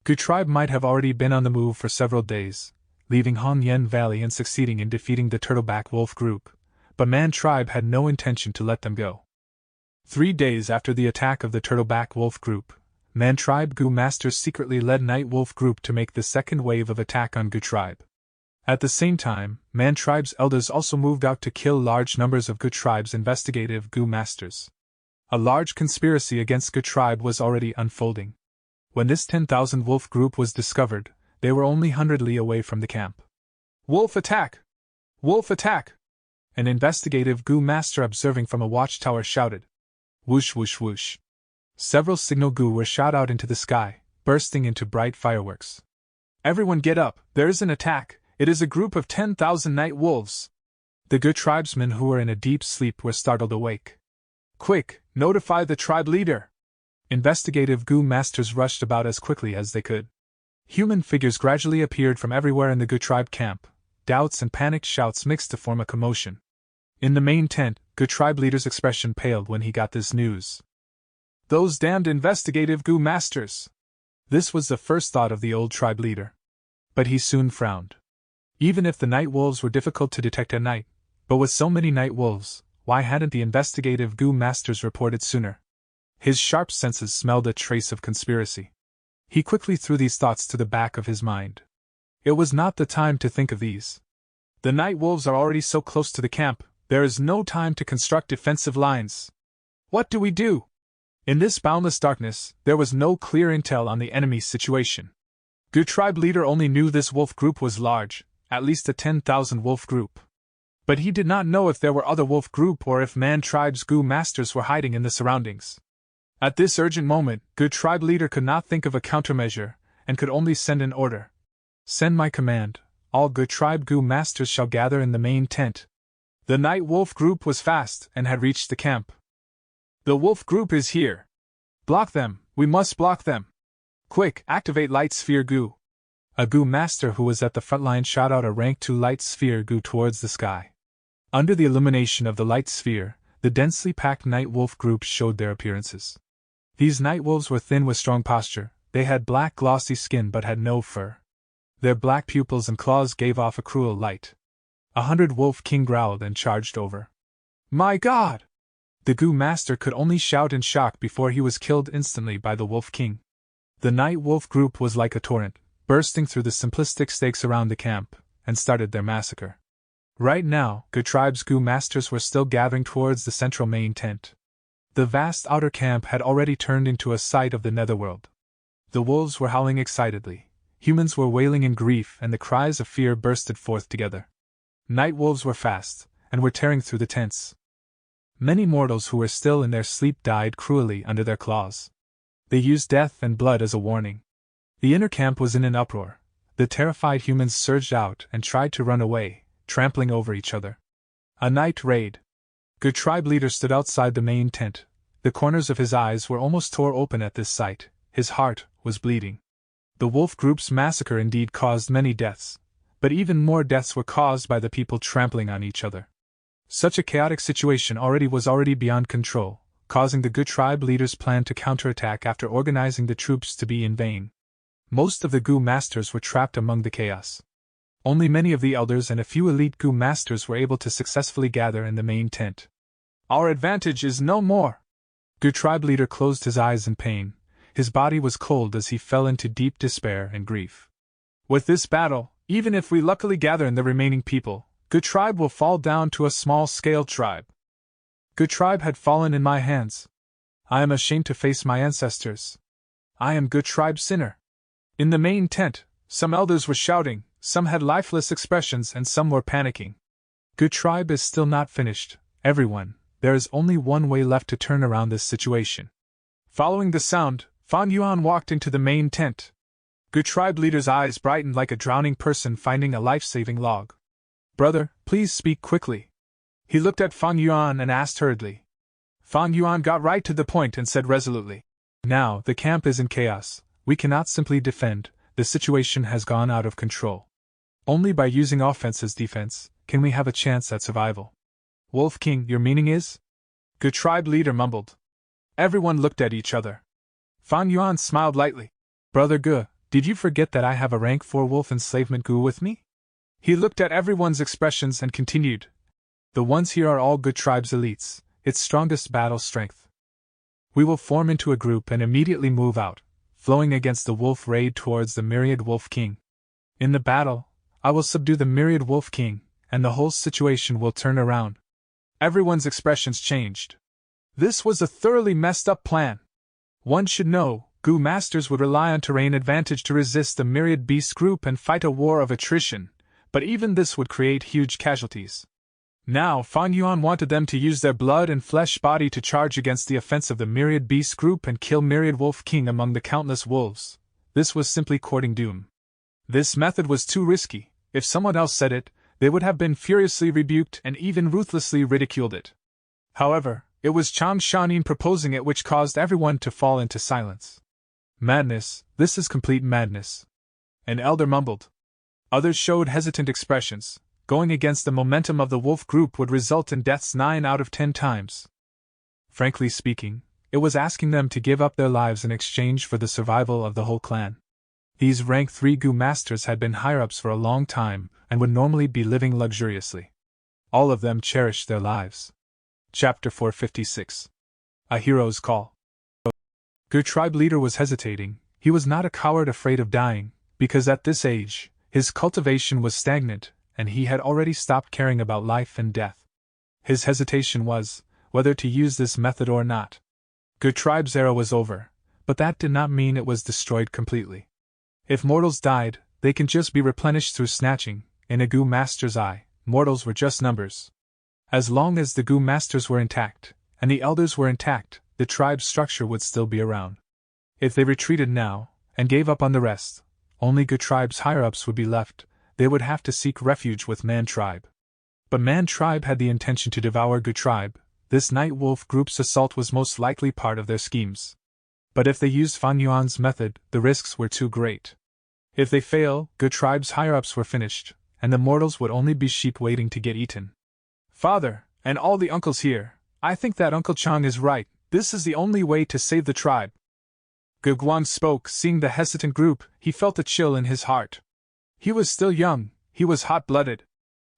Gu Tribe might have already been on the move for several days, leaving Hongyan Valley and succeeding in defeating the Turtleback Wolf group, but Man Tribe had no intention to let them go. 3 days after the attack of the Turtleback Wolf group, Man Tribe Gu Masters secretly led Night Wolf group to make the second wave of attack on Gu Tribe. At the same time, Man Tribe's elders also moved out to kill large numbers of Gu Tribe's investigative Gu Masters. A large conspiracy against Gu Tribe was already unfolding. When this 10,000 wolf group was discovered, they were only 100 li away from the camp. "Wolf attack! Wolf attack!" An investigative Gu Master observing from a watchtower shouted. Whoosh whoosh whoosh. Several signal Gu were shot out into the sky, bursting into bright fireworks. "Everyone get up, there is an attack! It is a group of 10,000 night wolves." The Gu tribesmen who were in a deep sleep were startled awake. "Quick, notify the tribe leader!" Investigative Gu Masters rushed about as quickly as they could. Human figures gradually appeared from everywhere in the Gu tribe camp. Doubts and panicked shouts mixed to form a commotion. In the main tent, Gu tribe leader's expression paled when he got this news. "Those damned investigative Gu Masters!" This was the first thought of the old tribe leader. But he soon frowned. Even if the night wolves were difficult to detect at night, but with so many night wolves, why hadn't the investigative Gu Masters reported sooner? His sharp senses smelled a trace of conspiracy. He quickly threw these thoughts to the back of his mind. It was not the time to think of these. The night wolves are already so close to the camp, there is no time to construct defensive lines. What do we do? In this boundless darkness, there was no clear intel on the enemy's situation. Gu tribe leader only knew this wolf group was large, at least a 10,000 wolf group. But he did not know if there were other wolf group or if Man Tribe's Gu Masters were hiding in the surroundings. At this urgent moment, Gu tribe leader could not think of a countermeasure, and could only send an order. "Send my command, all Gu tribe Gu Masters shall gather in the main tent." The night wolf group was fast and had reached the camp. "The wolf group is here. Block them, we must block them. Quick, activate Light Sphere Gu." A Gu Master who was at the front line shot out a rank 2 Light Sphere Gu towards the sky. Under the illumination of the light sphere, the densely packed night wolf groups showed their appearances. These night wolves were thin with strong posture, they had black glossy skin but had no fur. Their black pupils and claws gave off a cruel light. 100 Wolf King growled and charged over. "My God!" The Gu Master could only shout in shock before he was killed instantly by the Wolf King. The night wolf group was like a torrent, bursting through the simplistic stakes around the camp, and started their massacre. Right now, Gu tribe's Gu Masters were still gathering towards the central main tent. The vast outer camp had already turned into a sight of the netherworld. The wolves were howling excitedly, humans were wailing in grief, and the cries of fear bursted forth together. Night wolves were fast, and were tearing through the tents. Many mortals who were still in their sleep died cruelly under their claws. They used death and blood as a warning. The inner camp was in an uproar. The terrified humans surged out and tried to run away, trampling over each other. A night raid. Gu tribe leader stood outside the main tent. The corners of his eyes were almost tore open at this sight. His heart was bleeding. The wolf group's massacre indeed caused many deaths, but even more deaths were caused by the people trampling on each other. Such a chaotic situation was already beyond control, causing the Gu tribe leader's plan to counterattack after organizing the troops to be in vain. Most of the Gu Masters were trapped among the chaos. Only many of the elders and a few elite Gu Masters were able to successfully gather in the main tent. "Our advantage is no more." Gu tribe leader closed his eyes in pain. His body was cold as he fell into deep despair and grief. With this battle, even if we luckily gather in the remaining people, Good Tribe will fall down to a small-scale tribe. Good Tribe had fallen in my hands. I am ashamed to face my ancestors. I am Good Tribe's sinner. In the main tent, some elders were shouting, some had lifeless expressions, and some were panicking. Good Tribe is still not finished, everyone. There is only one way left to turn around this situation. Following the sound, Fan Yuan walked into the main tent. Good Tribe leader's eyes brightened like a drowning person finding a life-saving log. Brother, please speak quickly. He looked at Fan Yuan and asked hurriedly. Fan Yuan got right to the point and said resolutely, Now, the camp is in chaos. We cannot simply defend. The situation has gone out of control. Only by using offense as defense can we have a chance at survival. Wolf King, your meaning is? Good Tribe leader mumbled. Everyone looked at each other. Fan Yuan smiled lightly. Brother Gu, did you forget that I have a rank 4 wolf enslavement Gu with me? He looked at everyone's expressions and continued. The ones here are all Good Tribe's elites, its strongest battle strength. We will form into a group and immediately move out, flowing against the wolf raid towards the Myriad Wolf King. In the battle, I will subdue the Myriad Wolf King, and the whole situation will turn around. Everyone's expressions changed. This was a thoroughly messed up plan. One should know, Gu Masters would rely on terrain advantage to resist the Myriad Beast group and fight a war of attrition, but even this would create huge casualties. Now Fan Yuan wanted them to use their blood and flesh body to charge against the offense of the Myriad Beast group and kill Myriad Wolf King among the countless wolves. This was simply courting doom. This method was too risky. If someone else said it, they would have been furiously rebuked and even ruthlessly ridiculed it. However, it was Chang Shanin proposing it which caused everyone to fall into silence. Madness, this is complete madness. An elder mumbled. Others showed hesitant expressions. Going against the momentum of the wolf group would result in deaths 9 out of 10 times. Frankly speaking, it was asking them to give up their lives in exchange for the survival of the whole clan. These rank 3 Gu Masters had been higher-ups for a long time and would normally be living luxuriously. All of them cherished their lives. Chapter 456. A Hero's Call. Gu Tribe leader was hesitating. He was not a coward afraid of dying, because at this age, his cultivation was stagnant, and he had already stopped caring about life and death. His hesitation was, whether to use this method or not. Gu Tribe's era was over, but that did not mean it was destroyed completely. If mortals died, they can just be replenished through snatching. In a Gu Master's eye, mortals were just numbers. As long as the Gu Masters were intact, and the elders were intact, the tribe's structure would still be around. If they retreated now, and gave up on the rest, only Gu Tribe's higher-ups would be left. They would have to seek refuge with Man Tribe. But Man Tribe had the intention to devour Gu Tribe. This Night Wolf group's assault was most likely part of their schemes. But if they used Fan Yuan's method, the risks were too great. If they fail, Gu Tribe's higher-ups were finished, and the mortals would only be sheep waiting to get eaten. Father, and all the uncles here, I think that Uncle Chang is right. This is the only way to save the tribe. Gu Guang spoke. Seeing the hesitant group, he felt a chill in his heart. He was still young, he was hot-blooded.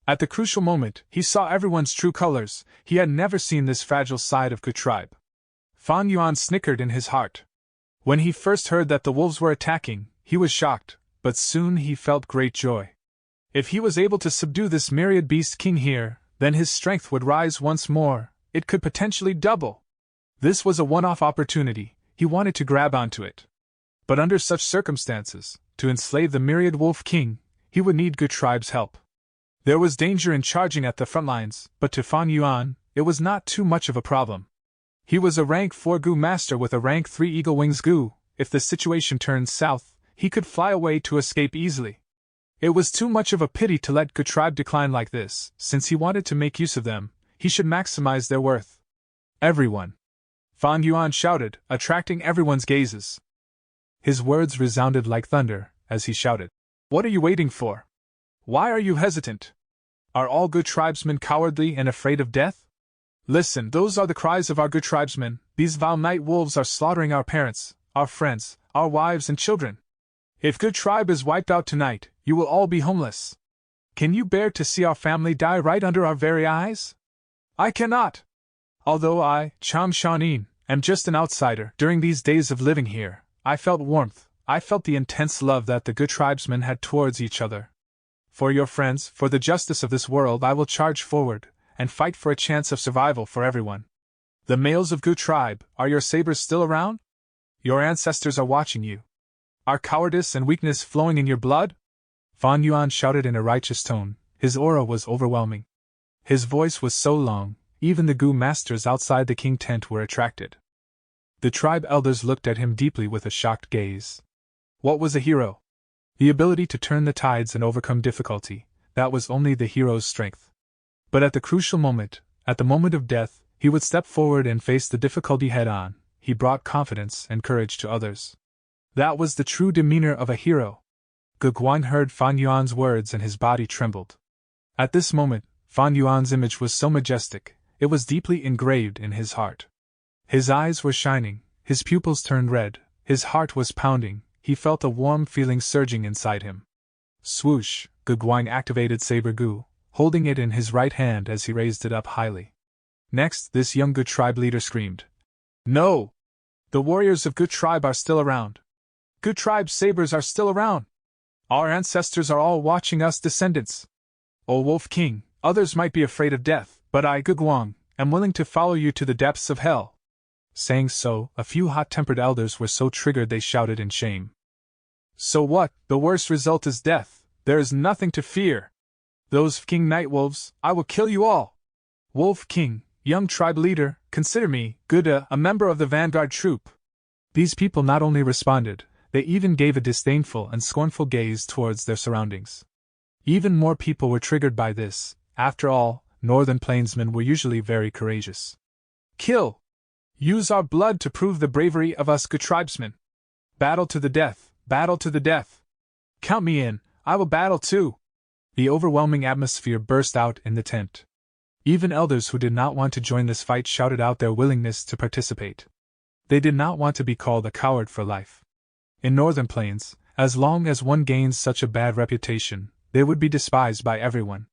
At the crucial moment, he saw everyone's true colors. He had never seen this fragile side of Gu Tribe. Fan Yuan snickered in his heart. When he first heard that the wolves were attacking, he was shocked, but soon he felt great joy. If he was able to subdue this Myriad Beast King here, then his strength would rise once more. It could potentially double. This was a one-off opportunity. He wanted to grab onto it. But under such circumstances, to enslave the Myriad Wolf King, he would need Gu Tribe's help. There was danger in charging at the front lines, but to Fan Yuan, it was not too much of a problem. He was a rank 4 Gu Master with a rank 3 Eagle Wings Gu. If the situation turned south, he could fly away to escape easily. It was too much of a pity to let Gu Tribe decline like this. Since he wanted to make use of them, he should maximize their worth. Everyone! Fan Yuan shouted, attracting everyone's gazes. His words resounded like thunder, as he shouted. What are you waiting for? Why are you hesitant? Are all Gu tribesmen cowardly and afraid of death? Listen, those are the cries of our Gu tribesmen. These vile night wolves are slaughtering our parents, our friends, our wives and children. If Gu Tribe is wiped out tonight, you will all be homeless. Can you bear to see our family die right under our very eyes? I cannot. Although I, Chang Shanin, am just an outsider during these days of living here, I felt warmth, I felt the intense love that the good tribesmen had towards each other. For your friends, for the justice of this world, I will charge forward, and fight for a chance of survival for everyone. The males of Good Tribe, are your sabers still around? Your ancestors are watching you. Are cowardice and weakness flowing in your blood? Fan Yuan shouted in a righteous tone. His aura was overwhelming. His voice was so long, even the Gu masters outside the king tent were attracted. The tribe elders looked at him deeply with a shocked gaze. What was a hero? The ability to turn the tides and overcome difficulty, that was only the hero's strength. But at the crucial moment, at the moment of death, he would step forward and face the difficulty head-on. He brought confidence and courage to others. That was the true demeanor of a hero. Ge Guang heard Fan Yuan's words and his body trembled. At this moment, Fan Yuan's image was so majestic, it was deeply engraved in his heart. His eyes were shining, his pupils turned red, his heart was pounding, he felt a warm feeling surging inside him. Swoosh, Ge Guang activated Saber Gu, holding it in his right hand as he raised it up highly. Next, this young Good Tribe leader screamed. No! The warriors of Good Tribe are still around. Good Tribe sabers are still around. Our ancestors are all watching us descendants. O Wolf King, others might be afraid of death, but I, Ge Guang, am willing to follow you to the depths of hell. Saying so, a few hot-tempered elders were so triggered they shouted in shame. So what? The worst result is death. There is nothing to fear. Those King Nightwolves, I will kill you all. Wolf King, young tribe leader, consider me, Guda, a member of the vanguard troop. These people not only responded, they even gave a disdainful and scornful gaze towards their surroundings. Even more people were triggered by this. After all, northern plainsmen were usually very courageous. Kill! Use our blood to prove the bravery of us good tribesmen. Battle to the death, battle to the death. Count me in, I will battle too. The overwhelming atmosphere burst out in the tent. Even elders who did not want to join this fight shouted out their willingness to participate. They did not want to be called a coward for life. In northern plains, as long as one gains such a bad reputation, they would be despised by everyone.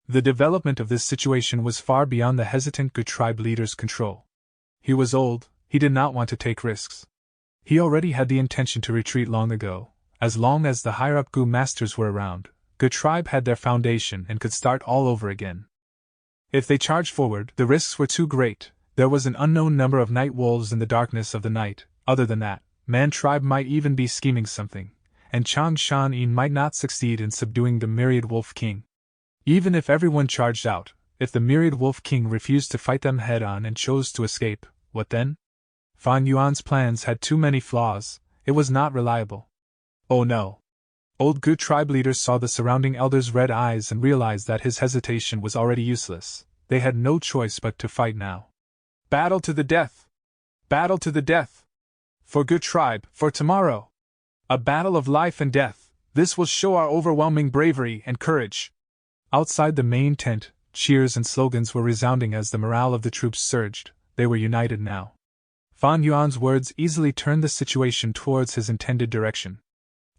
The development of this situation was far beyond the hesitant Good Tribe leader's control. He was old, he did not want to take risks. He already had the intention to retreat long ago. As long as the higher-up Gu masters were around, Good Tribe had their foundation and could start all over again. If they charged forward, the risks were too great. There was an unknown number of night wolves in the darkness of the night. Other than that, Man Tribe might even be scheming something, and Chang Shan Yin might not succeed in subduing the Myriad Wolf King. Even if everyone charged out, if the Myriad Wolf King refused to fight them head-on and chose to escape, what then? Fan Yuan's plans had too many flaws, it was not reliable. Oh no. Old Good Tribe leader saw the surrounding elders' red eyes and realized that his hesitation was already useless. They had no choice but to fight now. Battle to the death! Battle to the death! For Good Tribe, for tomorrow! A battle of life and death, this will show our overwhelming bravery and courage. Outside the main tent, cheers and slogans were resounding as the morale of the troops surged. They were united now. Fan Yuan's words easily turned the situation towards his intended direction.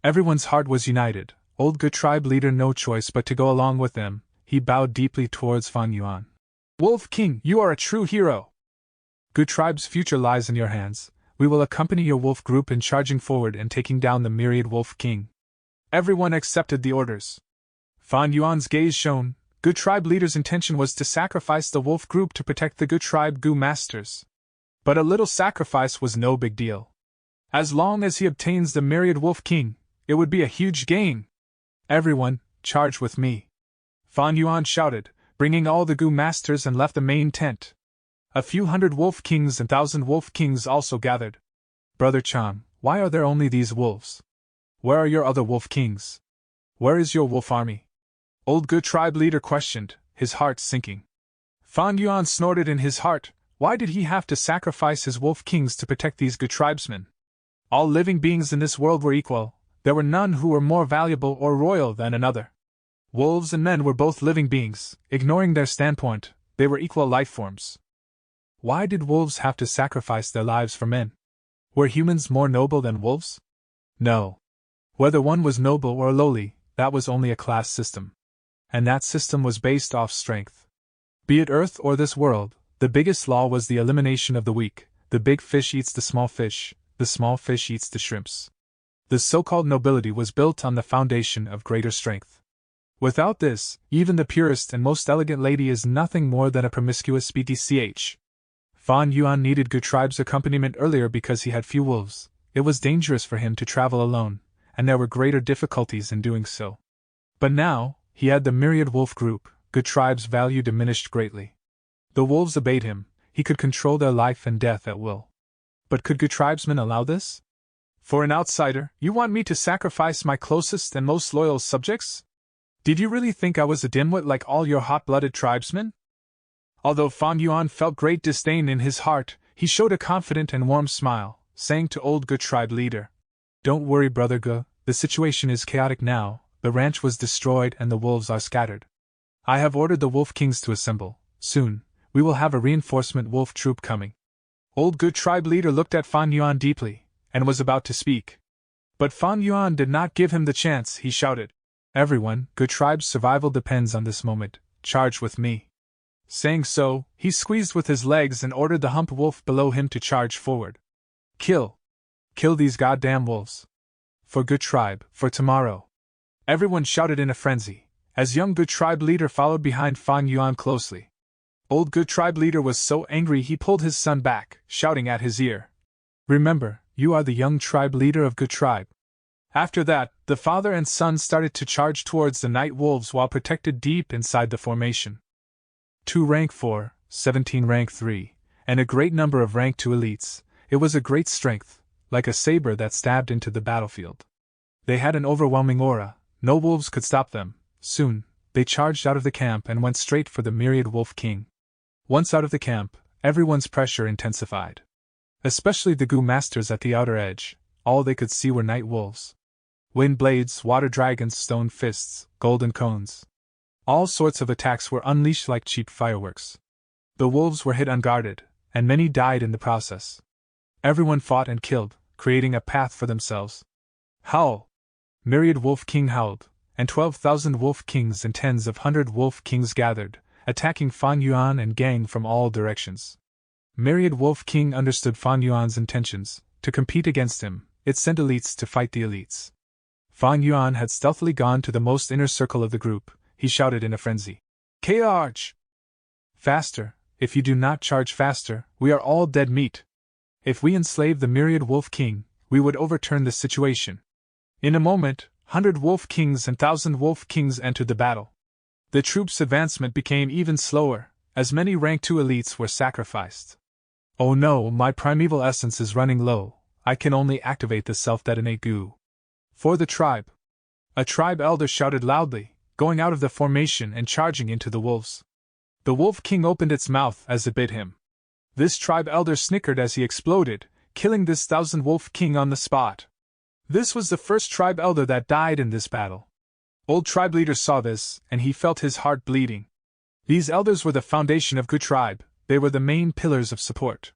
Everyone's heart was united. Old Good Tribe leader no choice but to go along with them. He bowed deeply towards Fan Yuan. Wolf King, you are a true hero. Good Tribe's future lies in your hands. We will accompany your wolf group in charging forward and taking down the Myriad Wolf King. Everyone accepted the orders. Fan Yuan's gaze shone. Good Tribe leader's intention was to sacrifice the wolf group to protect the Good Tribe Gu masters. But a little sacrifice was no big deal. As long as he obtains the Myriad Wolf King, it would be a huge gain. Everyone, charge with me. Fan Yuan shouted, bringing all the Gu masters and left the main tent. A few hundred wolf kings and 1,000 wolf kings also gathered. Brother Chang, why are there only these wolves? Where are your other wolf kings? Where is your wolf army? Old Good Tribe leader questioned, his heart sinking. Fan Yuan snorted in his heart. Why did he have to sacrifice his wolf kings to protect these Good Tribesmen? All living beings in this world were equal. There were none who were more valuable or royal than another. Wolves and men were both living beings. Ignoring their standpoint, they were equal life forms. Why did wolves have to sacrifice their lives for men? Were humans more noble than wolves? No. Whether one was noble or lowly, that was only a class system. And that system was based off strength. Be it Earth or this world, the biggest law was the elimination of the weak. The big fish eats the small fish. the small fish eats the shrimps. The so-called nobility was built on the foundation of greater strength. Without this, even the purest and most elegant lady is nothing more than a promiscuous BTCH. Fan Yuan needed Good Tribe's accompaniment earlier because he had few wolves. It was dangerous for him to travel alone, and there were greater difficulties in doing so. But now, he had the myriad wolf group. Good Tribe's value diminished greatly. The wolves obeyed him, he could control their life and death at will. But could Good Tribesmen allow this? For an outsider, you want me to sacrifice my closest and most loyal subjects? Did you really think I was a dimwit like all your hot-blooded tribesmen? Although Fan Yuan felt great disdain in his heart, he showed a confident and warm smile, saying to old Good Tribe leader, "Don't worry, Brother Ge, the situation is chaotic now, the ranch was destroyed and the wolves are scattered. I have ordered the wolf kings to assemble. Soon, we will have a reinforcement wolf troop coming." Old Good Tribe leader looked at Fan Yuan deeply, and was about to speak. But Fan Yuan did not give him the chance. He shouted, "Everyone, Good Tribe's survival depends on this moment, charge with me." Saying so, he squeezed with his legs and ordered the hump wolf below him to charge forward. Kill! Kill these goddamn wolves! For Good Tribe, for tomorrow! Everyone shouted in a frenzy, as young Good Tribe leader followed behind Fan Yuan closely. Old Good Tribe leader was so angry he pulled his son back, shouting at his ear, "Remember, you are the young tribe leader of Good Tribe." After that, the father and son started to charge towards the night wolves while protected deep inside the formation. 2 rank 4, 17 rank 3, and a great number of rank 2 elites. It was a great strength, like a saber that stabbed into the battlefield. They had an overwhelming aura, no wolves could stop them. Soon, they charged out of the camp and went straight for the myriad wolf king. Once out of the camp, everyone's pressure intensified. Especially the Gu masters at the outer edge, all they could see were night wolves. Wind blades, water dragons, stone fists, golden cones. All sorts of attacks were unleashed like cheap fireworks. The wolves were hit unguarded, and many died in the process. Everyone fought and killed, creating a path for themselves. Howl! Myriad wolf king howled, and 12,000 wolf kings and tens of hundred wolf kings gathered, attacking Fan Yuan and gang from all directions. Myriad Wolf King understood Fan Yuan's intentions. To compete against him, it sent elites to fight the elites. Fan Yuan had stealthily gone to the most inner circle of the group. He shouted in a frenzy, "Charge! Faster! If you do not charge faster, we are all dead meat. If we enslave the Myriad Wolf King, we would overturn the situation." In a moment, 100 Wolf Kings and 1,000 Wolf Kings entered the battle. The troops' advancement became even slower, as many rank 2 elites were sacrificed. "Oh no, my primeval essence is running low, I can only activate the self-detonate goo. For the tribe!" A tribe elder shouted loudly, going out of the formation and charging into the wolves. The Wolf King opened its mouth as it bit him. This tribe elder snickered as he exploded, killing this 1,000 Wolf King on the spot. This was the first tribe elder that died in this battle. Old tribe leader saw this, and he felt his heart bleeding. These elders were the foundation of Good Tribe, they were the main pillars of support.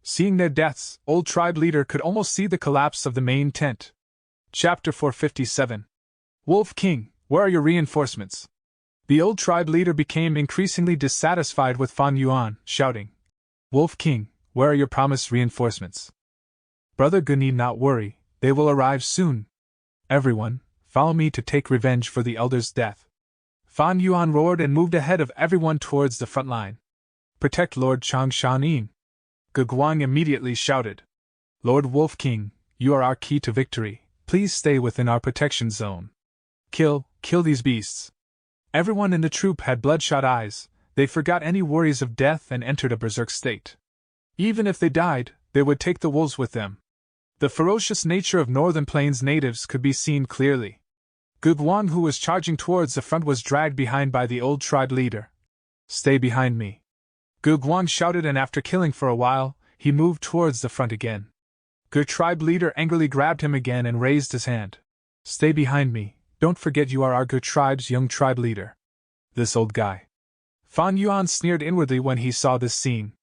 Seeing their deaths, old tribe leader could almost see the collapse of the main tent. Chapter 457. Wolf King, where are your reinforcements? The old tribe leader became increasingly dissatisfied with Fan Yuan, shouting, "Wolf King, where are your promised reinforcements? Brother Ge need not worry, they will arrive soon. Everyone, follow me to take revenge for the elder's death." Fan Yuan roared and moved ahead of everyone towards the front line. "Protect Lord Changshanin." Ge Guang immediately shouted, "Lord Wolf King, you are our key to victory, please stay within our protection zone. Kill these beasts." Everyone in the troop had bloodshot eyes, they forgot any worries of death and entered a berserk state. Even if they died, they would take the wolves with them. The ferocious nature of Northern Plains natives could be seen clearly. Ge Guang, who was charging towards the front, was dragged behind by the old tribe leader. "Stay behind me." Ge Guang shouted, and after killing for a while, he moved towards the front again. Ge tribe leader angrily grabbed him again and raised his hand. "Stay behind me, don't forget you are our Ge tribe's young tribe leader." This old guy. Fan Yuan sneered inwardly when he saw this scene.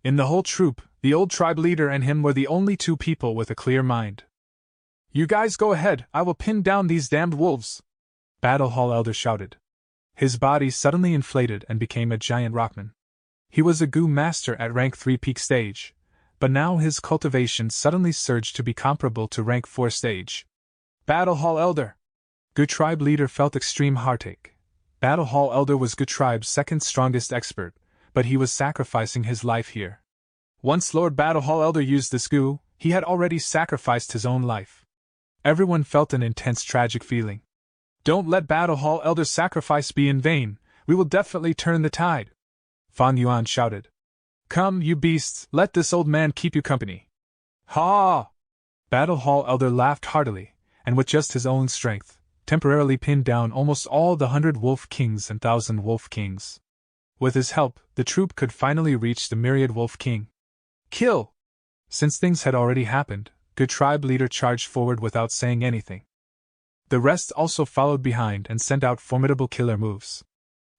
In the whole troop, the old tribe leader and him were the only 2 people with a clear mind. "You guys go ahead, I will pin down these damned wolves!" Battle Hall Elder shouted. His body suddenly inflated and became a giant rockman. He was a Gu master at rank 3 peak stage. but now his cultivation suddenly surged to be comparable to rank 4 stage. Battle Hall Elder! Good Tribe Leader felt extreme heartache. Battle Hall Elder was Good Tribe's second strongest expert, but he was sacrificing his life here. Once Lord Battle Hall Elder used this goo, he had already sacrificed his own life. Everyone felt an intense tragic feeling. Don't let Battle Hall Elder's sacrifice be in vain, we will definitely turn the tide. Fan Yuan shouted. Come, you beasts, let this old man keep you company. Ha! Battle Hall Elder laughed heartily, and with just his own strength, temporarily pinned down almost all the 100 Wolf Kings and 1,000 Wolf Kings. With his help, the troop could finally reach the myriad Wolf King. Kill! Since things had already happened, Good Tribe Leader charged forward without saying anything. The rest also followed behind and sent out formidable killer moves.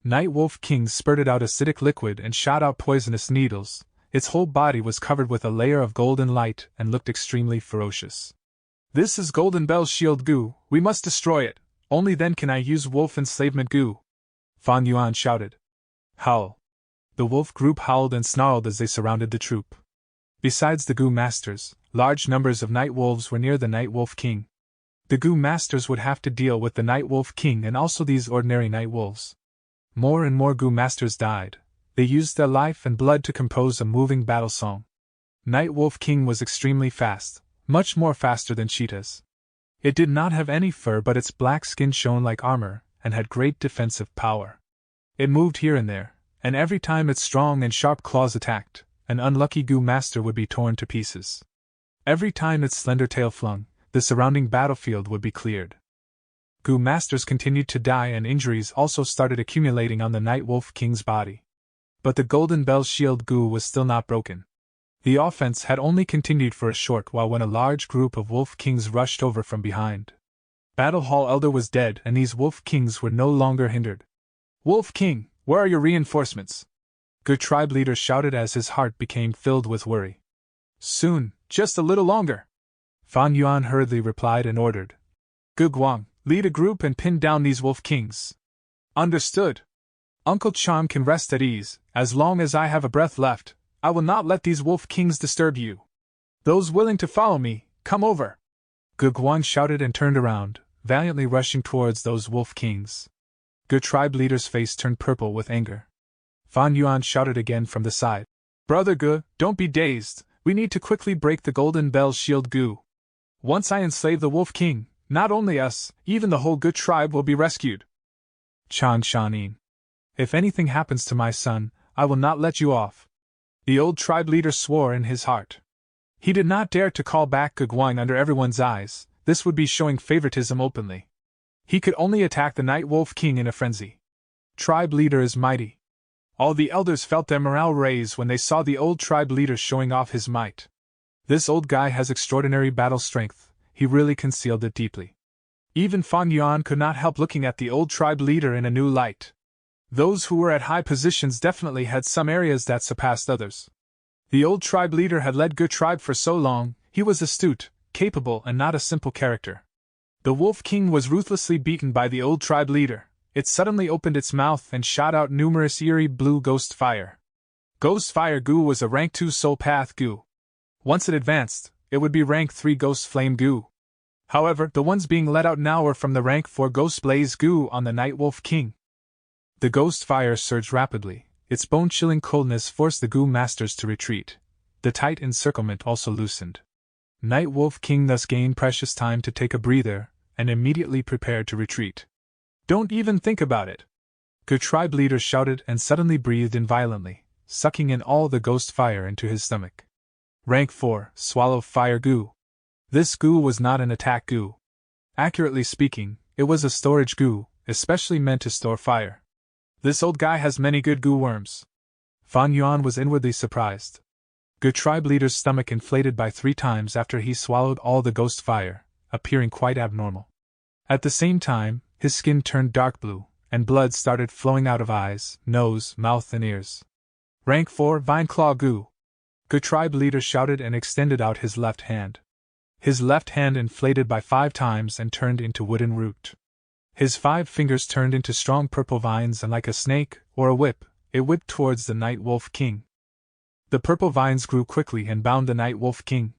Night Wolf King spurted out acidic liquid and shot out poisonous needles. Its whole body was covered with a layer of golden light and looked extremely ferocious. This is Golden Bell's shield goo, we must destroy it, only then can I use wolf enslavement goo. Fan Yuan shouted. Howl. The wolf group howled and snarled as they surrounded the troop. Besides the goo masters, large numbers of night wolves were near the Night Wolf King. The goo masters would have to deal with the Night Wolf King and also these ordinary night wolves. More and more goo masters died. They used their life and blood to compose a moving battle song. Night Wolf King was extremely fast, much more faster than cheetahs. It did not have any fur, but its black skin shone like armor, and had great defensive power. It moved here and there, and every time its strong and sharp claws attacked, an unlucky goo master would be torn to pieces. Every time its slender tail flung, the surrounding battlefield would be cleared. Goo masters continued to die, and injuries also started accumulating on the Night Wolf King's body. But the Golden Bell shield goo was still not broken. The offense had only continued for a short while when a large group of Wolf Kings rushed over from behind. Battle Hall Elder was dead, and these Wolf Kings were no longer hindered. Wolf King, where are your reinforcements? Good Tribe Leader shouted as his heart became filled with worry. Soon, just a little longer. Fan Yuan hurriedly replied and ordered. Gu Guang, lead a group and pin down these Wolf Kings. Understood. Uncle Cham can rest at ease, as long as I have a breath left. I will not let these Wolf Kings disturb you. Those willing to follow me, come over. Gu Guang shouted and turned around, valiantly rushing towards those Wolf Kings. Good Tribe Leader's face turned purple with anger. Fan Yuan shouted again from the side. Brother Gu, don't be dazed, we need to quickly break the Golden Bell shield goo. Once I enslave the Wolf King, not only us, even the whole Good Tribe will be rescued. Chan Shanin. If anything happens to my son, I will not let you off. The old tribe leader swore in his heart. He did not dare to call back Gu Guang under everyone's eyes, this would be showing favoritism openly. He could only attack the Night Wolf King in a frenzy. Tribe leader is mighty. All the elders felt their morale raise when they saw the old tribe leader showing off his might. This old guy has extraordinary battle strength, he really concealed it deeply. Even Fan Yuan could not help looking at the old tribe leader in a new light. Those who were at high positions definitely had some areas that surpassed others. The old tribe leader had led Good Tribe for so long, he was astute, capable, and not a simple character. The Wolf King was ruthlessly beaten by the old tribe leader. It suddenly opened its mouth and shot out numerous eerie blue ghost fire. Ghost fire goo was a rank 2 soul path goo. Once it advanced, it would be rank 3 ghost flame goo. However, the ones being let out now were from the rank 4 ghost blaze goo on the Night Wolf King. The ghost fire surged rapidly, its bone-chilling coldness forced the goo masters to retreat. The tight encirclement also loosened. Night Wolf King thus gained precious time to take a breather, and immediately prepared to retreat. Don't even think about it! Good Tribe Leader shouted and suddenly breathed in violently, sucking in all the ghost fire into his stomach. Rank 4, Swallow Fire Goo. This goo was not an attack goo. Accurately speaking, it was a storage goo, especially meant to store fire. This old guy has many good goo worms. Fan Yuan was inwardly surprised. Good Tribe Leader's stomach inflated by 3 times after he swallowed all the ghost fire, appearing quite abnormal. At the same time, his skin turned dark blue, and blood started flowing out of eyes, nose, mouth, and ears. Rank 4 Vine Claw Goo. Good Tribe Leader shouted and extended out his left hand. His left hand inflated by 5 times and turned into wooden root. His 5 fingers turned into strong purple vines, and like a snake, or a whip, it whipped towards the Night Wolf King. The purple vines grew quickly and bound the Night Wolf King.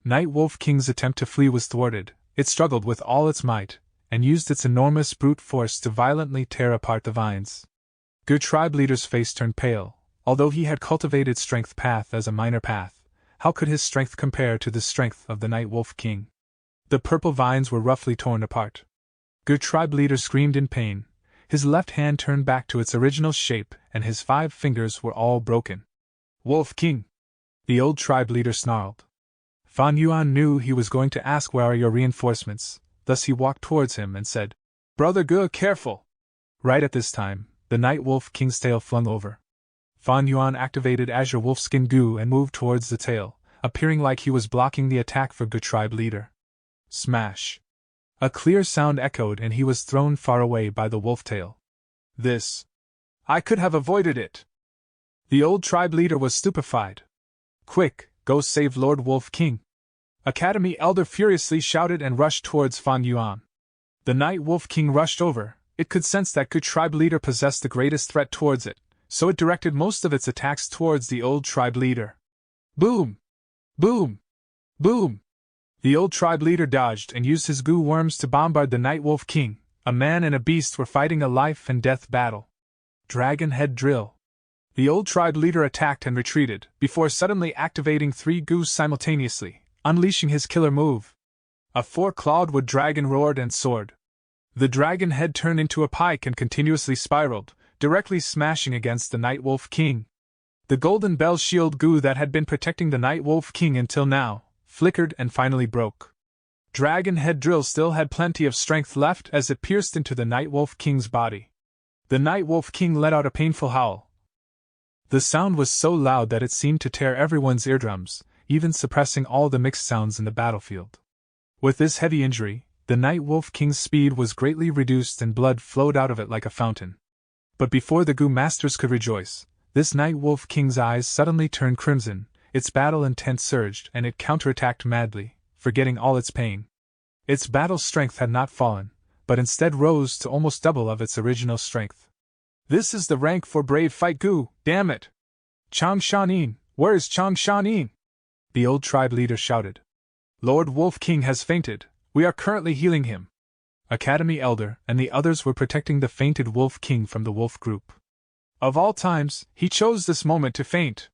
Night Wolf King's attempt to flee was thwarted. It struggled with all its might, and used its enormous brute force to violently tear apart the vines. Good tribe leader's face turned pale. Although he had cultivated strength path as a minor path, how could his strength compare to the strength of the Night Wolf King? The purple vines were roughly torn apart. Good tribe leader screamed in pain. His left hand turned back to its original shape, and his 5 fingers were all broken. Wolf King! The old tribe leader snarled. Fan Yuan knew he was going to ask where are your reinforcements, thus he walked towards him and said, Brother Ge, careful! Right at this time, the Night Wolf King's tail flung over. Fan Yuan activated Azure Wolfskin Goo and moved towards the tail, appearing like he was blocking the attack for Good Tribe leader. Smash! A clear sound echoed and he was thrown far away by the wolf tail. This! I could have avoided it! The old tribe leader was stupefied. Quick, go save Lord Wolf King! Academy Elder furiously shouted and rushed towards Fan Yuan. The Night Wolf King rushed over. It could sense that Good Tribe leader possessed the greatest threat towards it, so it directed most of its attacks towards the old tribe leader. Boom! Boom! Boom! The old tribe leader dodged and used his goo worms to bombard the Night Wolf King. A man and a beast were fighting a life and death battle. Dragon Head Drill. The old tribe leader attacked and retreated, before suddenly activating 3 goos simultaneously, unleashing his killer move. A 4-clawed wood dragon roared and soared. The dragon head turned into a pike and continuously spiraled, directly smashing against the Night Wolf King. The golden bell shield goo that had been protecting the Night Wolf King until now, flickered and finally broke. Dragon Head Drill still had plenty of strength left as it pierced into the Night Wolf King's body. The Night Wolf King let out a painful howl. The sound was so loud that it seemed to tear everyone's eardrums, even suppressing all the mixed sounds in the battlefield. With this heavy injury, the Night Wolf King's speed was greatly reduced and blood flowed out of it like a fountain. But before the Goo Masters could rejoice, this Night Wolf King's eyes suddenly turned crimson, its battle intent surged and it counterattacked madly, forgetting all its pain. Its battle strength had not fallen, but instead rose to almost double of its original strength. This is the rank for brave fight Goo, damn it! Chang Shanin, where is Chang Shanin? The old tribe leader shouted. Lord Wolf King has fainted, we are currently healing him. Academy Elder and the others were protecting the fainted Wolf King from the wolf group. Of all times, he chose this moment to faint.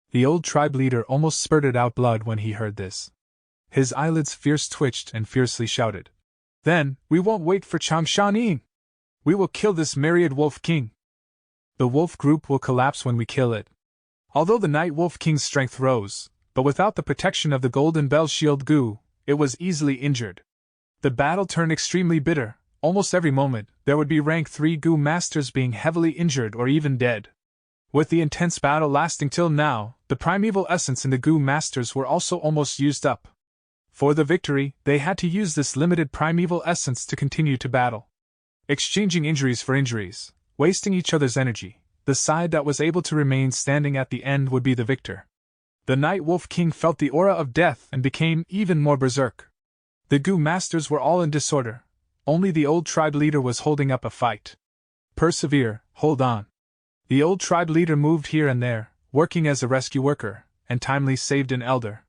The old tribe leader almost spurted out blood when he heard this. His eyelids fierce twitched and fiercely shouted. Then, we won't wait for Chang Shanin! We will kill this myriad Wolf King! The wolf group will collapse when we kill it. Although the Night Wolf King's strength rose, but without the protection of the Golden Bell Shield Goo, it was easily injured. The battle turned extremely bitter. Almost every moment, there would be rank 3 Goo Masters being heavily injured or even dead. With the intense battle lasting till now, the primeval essence in the Goo Masters were also almost used up. For the victory, they had to use this limited primeval essence to continue to battle. Exchanging injuries for injuries, wasting each other's energy, the side that was able to remain standing at the end would be the victor. The Night Wolf King felt the aura of death and became even more berserk. The Goo Masters were all in disorder. Only the old tribe leader was holding up a fight. Persevere, hold on. The old tribe leader moved here and there, working as a rescue worker, and timely saved an elder.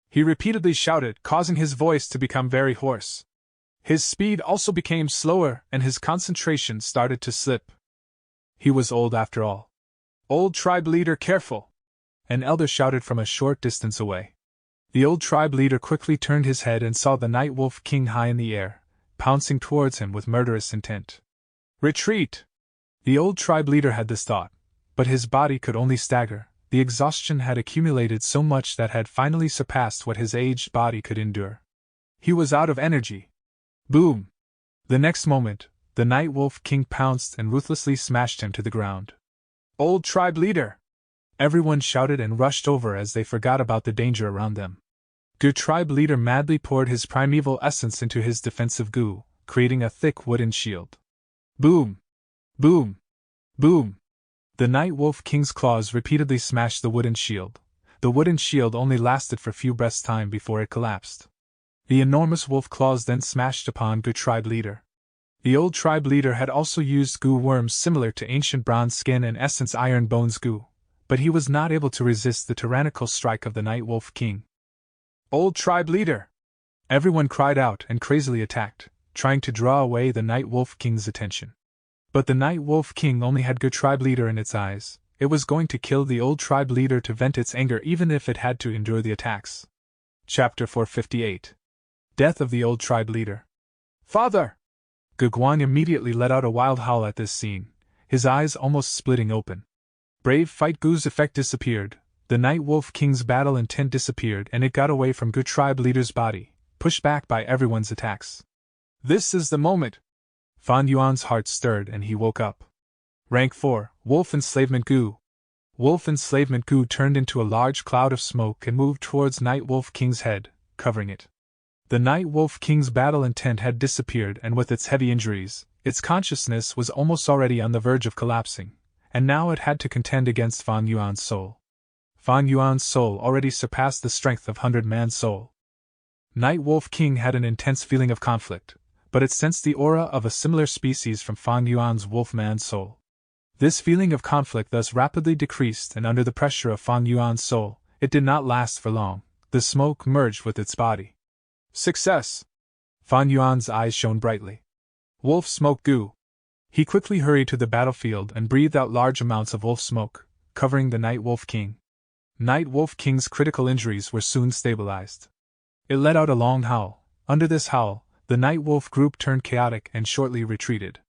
He repeatedly shouted, causing his voice to become very hoarse. His speed also became slower and his concentration started to slip. He was old after all. Old tribe leader, careful! An elder shouted from a short distance away. The old tribe leader quickly turned his head and saw the Night Wolf King high in the air, pouncing towards him with murderous intent. Retreat! The old tribe leader had this thought, but his body could only stagger. The exhaustion had accumulated so much that had finally surpassed what his aged body could endure. He was out of energy. Boom! The next moment, the Night Wolf King pounced and ruthlessly smashed him to the ground. Old tribe leader! Everyone shouted and rushed over as they forgot about the danger around them. Good tribe leader madly poured his primeval essence into his defensive goo, creating a thick wooden shield. Boom! Boom! Boom! The Night Wolf King's claws repeatedly smashed the wooden shield. The wooden shield only lasted for few breaths' time before it collapsed. The enormous wolf claws then smashed upon Good tribe leader. The old tribe leader had also used goo worms similar to ancient bronze skin and essence iron bones goo, but he was not able to resist the tyrannical strike of the Night Wolf King. "Old tribe leader!" Everyone cried out and crazily attacked, trying to draw away the Night Wolf King's attention. But the Night Wolf King only had good tribe leader in its eyes. It was going to kill the old tribe leader to vent its anger even if it had to endure the attacks. Chapter 458. Death of the Old Tribe Leader. "Father!" Gugwan immediately let out a wild howl at this scene, his eyes almost splitting open. Brave Fight Goo's effect disappeared, the Night Wolf King's battle intent disappeared, and it got away from good tribe leader's body, pushed back by everyone's attacks. "This is the moment!" Fan Yuan's heart stirred and he woke up. Rank 4, Wolf Enslavement Gu. Wolf Enslavement Gu turned into a large cloud of smoke and moved towards Night Wolf King's head, covering it. The Night Wolf King's battle intent had disappeared, and with its heavy injuries, its consciousness was almost already on the verge of collapsing, and now it had to contend against Fan Yuan's soul. Fan Yuan's soul already surpassed the strength of 100-man soul. Night Wolf King had an intense feeling of conflict, but it sensed the aura of a similar species from Fan Yuan's wolf-man soul. This feeling of conflict thus rapidly decreased, and under the pressure of Fan Yuan's soul, it did not last for long. The smoke merged with its body. "Success!" Fan Yuan's eyes shone brightly. "Wolf Smoke Gu." He quickly hurried to the battlefield and breathed out large amounts of wolf smoke, covering the Night Wolf King. Night Wolf King's critical injuries were soon stabilized. It let out a long howl. Under this howl, the Night Wolf group turned chaotic and shortly retreated.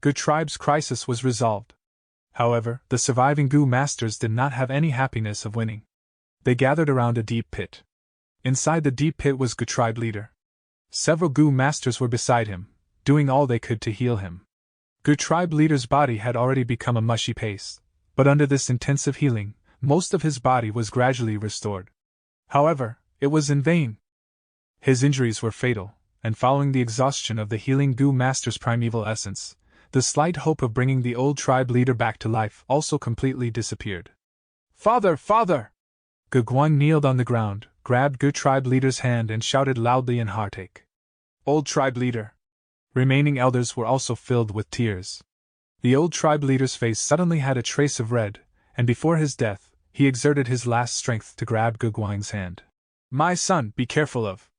Good Tribe's crisis was resolved. However, the surviving Gu masters did not have any happiness of winning. They gathered around a deep pit. Inside the deep pit was Gu Tribe leader. Several Gu masters were beside him, doing all they could to heal him. Gu Tribe leader's body had already become a mushy paste, but under this intensive healing, most of his body was gradually restored. However, it was in vain. His injuries were fatal, and following the exhaustion of the healing Gu master's primeval essence, the slight hope of bringing the old tribe leader back to life also completely disappeared. "Father, father!" Gugwan kneeled on the ground, grabbed Gu tribe leader's hand and shouted loudly in heartache. "Old tribe leader!" Remaining elders were also filled with tears. The old tribe leader's face suddenly had a trace of red, and before his death, he exerted his last strength to grab Gugwan's hand. "My son, be careful of..."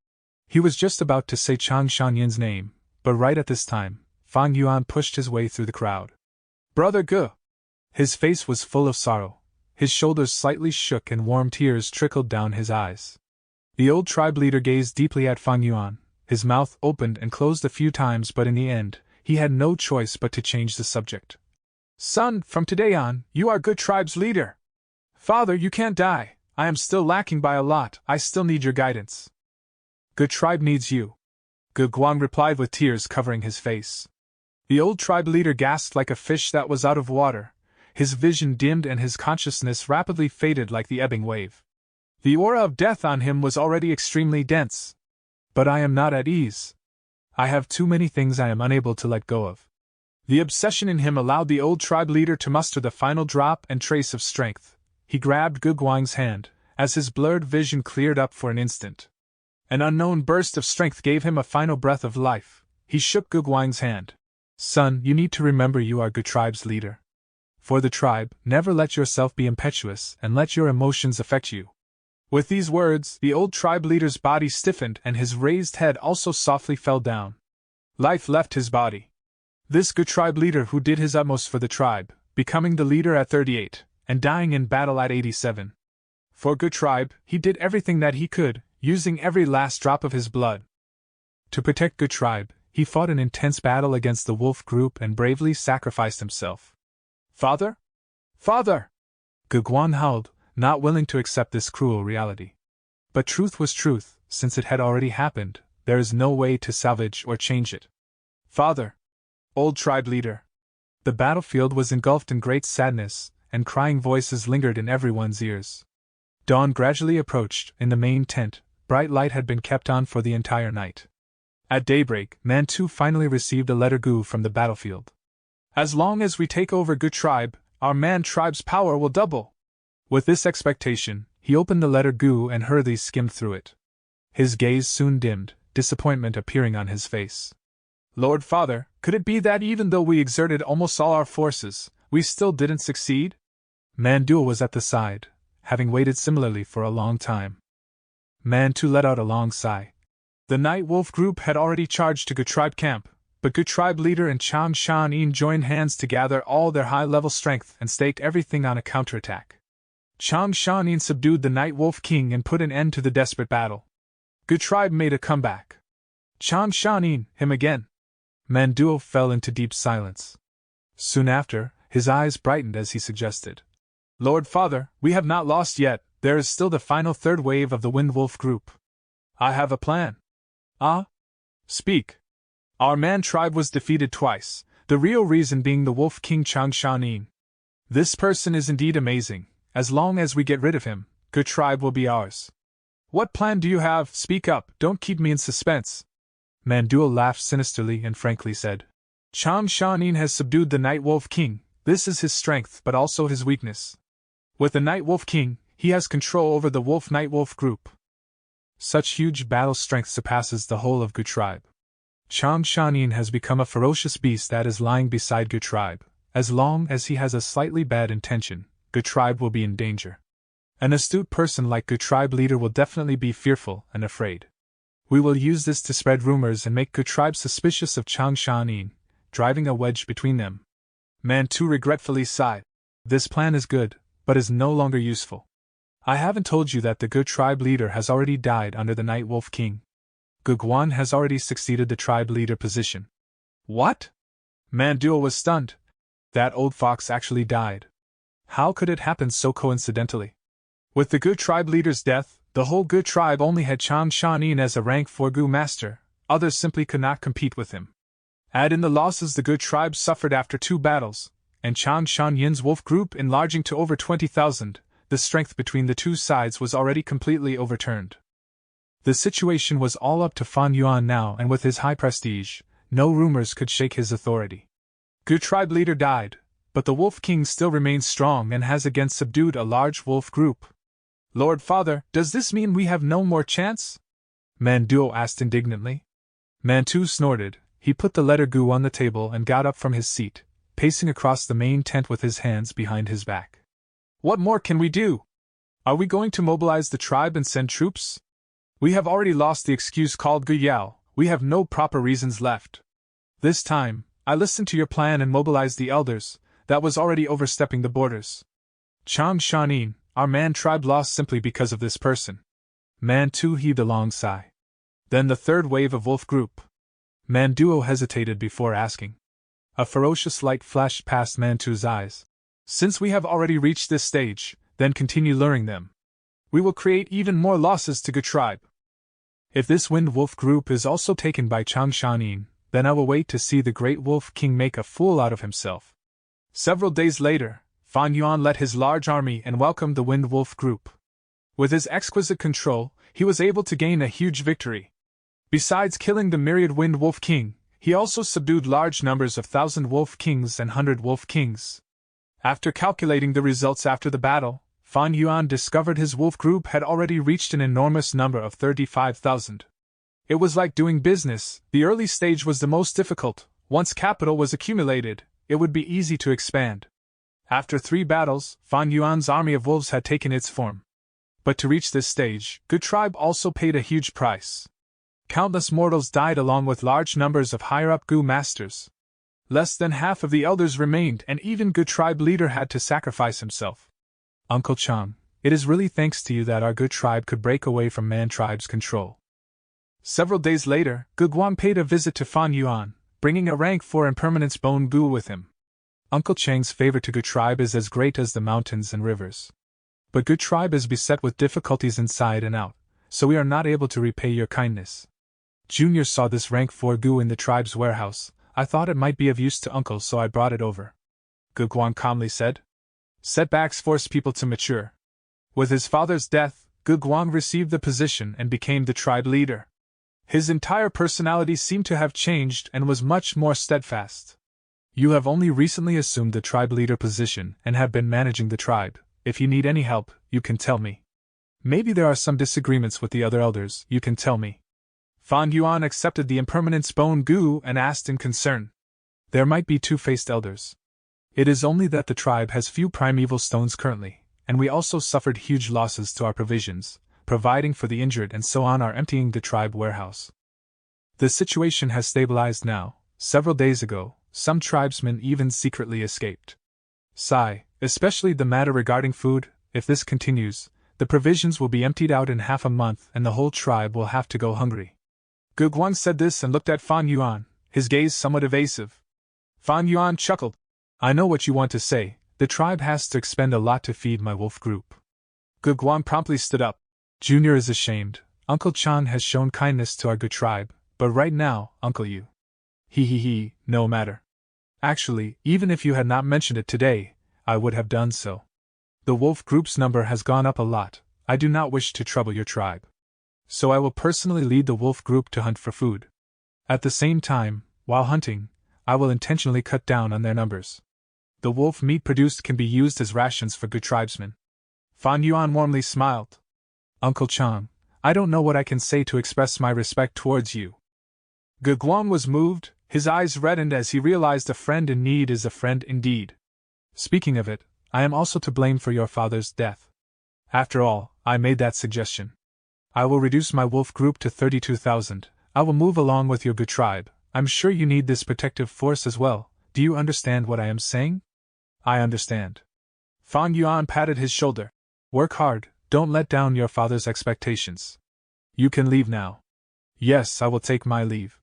He was just about to say Chang Shanyin's name, but right at this time, Fan Yuan pushed his way through the crowd. "Brother Gu!" His face was full of sorrow, his shoulders slightly shook and warm tears trickled down his eyes. The old tribe leader gazed deeply at Fan Yuan, his mouth opened and closed a few times, but in the end, he had no choice but to change the subject. "Son, from today on, you are Good Tribe's leader. Father, you can't die, I am still lacking by a lot, I still need your guidance." "Good Tribe needs you," Gugwan replied with tears covering his face. The old tribe leader gasped like a fish that was out of water, his vision dimmed and his consciousness rapidly faded like the ebbing wave. The aura of death on him was already extremely dense. "But I am not at ease. I have too many things I am unable to let go of." The obsession in him allowed the old tribe leader to muster the final drop and trace of strength. He grabbed Gugwang's hand, as his blurred vision cleared up for an instant. An unknown burst of strength gave him a final breath of life. He shook Gugwang's hand. "Son, you need to remember you are Gu Tribe's leader. For the tribe, never let yourself be impetuous and let your emotions affect you." With these words, the old tribe leader's body stiffened and his raised head also softly fell down. Life left his body. This Gu Tribe leader who did his utmost for the tribe, becoming the leader at 38, and dying in battle at 87. For Gu Tribe, he did everything that he could, using every last drop of his blood. To protect Gu Tribe, he fought an intense battle against the wolf group and bravely sacrificed himself. "Father? Father!" Gugwan howled, not willing to accept this cruel reality. But truth was truth, since it had already happened, there is no way to salvage or change it. "Father! Old tribe leader!" The battlefield was engulfed in great sadness, and crying voices lingered in everyone's ears. Dawn gradually approached. In the main tent, bright light had been kept on for the entire night. At daybreak, Mantu finally received a letter Gu from the battlefield. "As long as we take over Gu Tribe, our Man Tribe's power will double." With this expectation, he opened the letter Gu and hurriedly skimmed through it. His gaze soon dimmed, disappointment appearing on his face. "Lord Father, could it be that even though we exerted almost all our forces, we still didn't succeed?" Manduo was at the side, having waited similarly for a long time. Mantu let out a long sigh. The Night Wolf group had already charged to Good Tribe camp, but Good Tribe leader and Chang Shan-in joined hands to gather all their high-level strength and staked everything on a counterattack. Chang Shan-in subdued the Night Wolf King and put an end to the desperate battle. Good Tribe made a comeback. Chang Shan-in, him again. Manduo fell into deep silence. Soon after, his eyes brightened as he suggested. Lord Father, we have not lost yet, there is still the final third wave of the Wind Wolf group. I have a plan. Ah? Speak. Our man tribe was defeated twice, the real reason being the Wolf King Chang Shan-in. This person is indeed amazing. As long as we get rid of him, Good Tribe will be ours. What plan do you have? Speak up, don't keep me in suspense. Manduo laughed sinisterly and frankly said. Chang Shan-in has subdued the Night Wolf King, this is his strength but also his weakness. With the Night Wolf King, he has control over the Night Wolf group. Such huge battle strength surpasses the whole of Good Tribe. Chang Shan-in has become a ferocious beast that is lying beside Good Tribe. As long as he has a slightly bad intention, Good Tribe will be in danger. An astute person like Good Tribe leader will definitely be fearful and afraid. We will use this to spread rumors and make Good Tribe suspicious of Chang Shan-in, driving a wedge between them. Mantu regretfully sighed. This plan is good, but is no longer useful. I haven't told you that the Good Tribe leader has already died under the Night Wolf King. Guguan has already succeeded the tribe leader position. What? Manduo was stunned. That old fox actually died. How could it happen so coincidentally? With the Good Tribe leader's death, the whole Good Tribe only had Chang Shan-in as a rank 4 Gu master, others simply could not compete with him. Add in the losses the Good Tribe suffered after 2 battles, and Chang Shan-yin's wolf group enlarging to over 20,000, the strength between the two sides was already completely overturned. The situation was all up to Fan Yuan now, and with his high prestige, no rumors could shake his authority. Good Tribe leader died, but the Wolf King still remains strong and has again subdued a large wolf group. Lord Father, does this mean we have no more chance? Manduo asked indignantly. Mantu snorted. He put the letter Gu on the table and got up from his seat, pacing across the main tent with his hands behind his back. What more can we do? Are we going to mobilize the tribe and send troops? We have already lost the excuse called Gu Yao, we have no proper reasons left. This time, I listened to your plan and mobilized the elders, that was already overstepping the borders. Chang Shan-in, our man tribe lost simply because of this person. Mantu heaved a long sigh. Then the third wave of wolf group. Manduo hesitated before asking. A ferocious light flashed past Mantu's eyes. Since we have already reached this stage, then continue luring them. We will create even more losses to Good Tribe. If this Wind Wolf group is also taken by Chang Shan-in, then I will wait to see the Great Wolf King make a fool out of himself. Several days later, Fan Yuan led his large army and welcomed the Wind Wolf group. With his exquisite control, he was able to gain a huge victory. Besides killing the myriad Wind Wolf King, he also subdued large numbers of 1,000 Wolf Kings and 100 Wolf Kings. After calculating the results after the battle, Fan Yuan discovered his wolf group had already reached an enormous number of 35,000. It was like doing business, the early stage was the most difficult, once capital was accumulated, it would be easy to expand. After 3 battles, Fan Yuan's army of wolves had taken its form. But to reach this stage, Good Tribe also paid a huge price. Countless mortals died along with large numbers of higher-up Gu masters. Less than half of the elders remained, and even Good Tribe leader had to sacrifice himself. Uncle Chang, it is really thanks to you that our Good Tribe could break away from Man Tribe's control. Several days later, Guguan paid a visit to Fan Yuan, bringing a rank 4 impermanence bone Gu with him. Uncle Chang's favor to Good Tribe is as great as the mountains and rivers. But Good Tribe is beset with difficulties inside and out, so we are not able to repay your kindness. Junior saw this rank 4 Gu in the tribe's warehouse. I thought it might be of use to Uncle, so I brought it over. Guguan calmly said. Setbacks force people to mature. With his father's death, Guguan received the position and became the tribe leader. His entire personality seemed to have changed and was much more steadfast. You have only recently assumed the tribe leader position and have been managing the tribe. If you need any help, you can tell me. Maybe there are some disagreements with the other elders, you can tell me. Fan Yuan accepted the impermanence bone Gu and asked in concern. There might be two-faced elders. It is only that the tribe has few primeval stones currently, and we also suffered huge losses to our provisions, providing for the injured and so on are emptying the tribe warehouse. The situation has stabilized now. Several days ago, some tribesmen even secretly escaped. Sigh, especially the matter regarding food. If this continues, the provisions will be emptied out in half a month and the whole tribe will have to go hungry. Gu Guang said this and looked at Fan Yuan, his gaze somewhat evasive. Fan Yuan chuckled. I know what you want to say, the tribe has to expend a lot to feed my wolf group. Gu Guang promptly stood up. Junior is ashamed. Uncle Chan has shown kindness to our good tribe, but right now, Uncle you. He, no matter. Actually, even if you had not mentioned it today, I would have done so. The wolf group's number has gone up a lot. I do not wish to trouble your tribe. So I will personally lead the wolf group to hunt for food. At the same time, while hunting, I will intentionally cut down on their numbers. The wolf meat produced can be used as rations for good tribesmen. Fan Yuan warmly smiled. Uncle Chan, I don't know what I can say to express my respect towards you. Gu Guang was moved, his eyes reddened as he realized a friend in need is a friend indeed. Speaking of it, I am also to blame for your father's death. After all, I made that suggestion. I will reduce my wolf group to 32,000. I will move along with your good tribe. I'm sure you need this protective force as well. Do you understand what I am saying? I understand. Fan Yuan patted his shoulder. Work hard, don't let down your father's expectations. You can leave now. Yes, I will take my leave.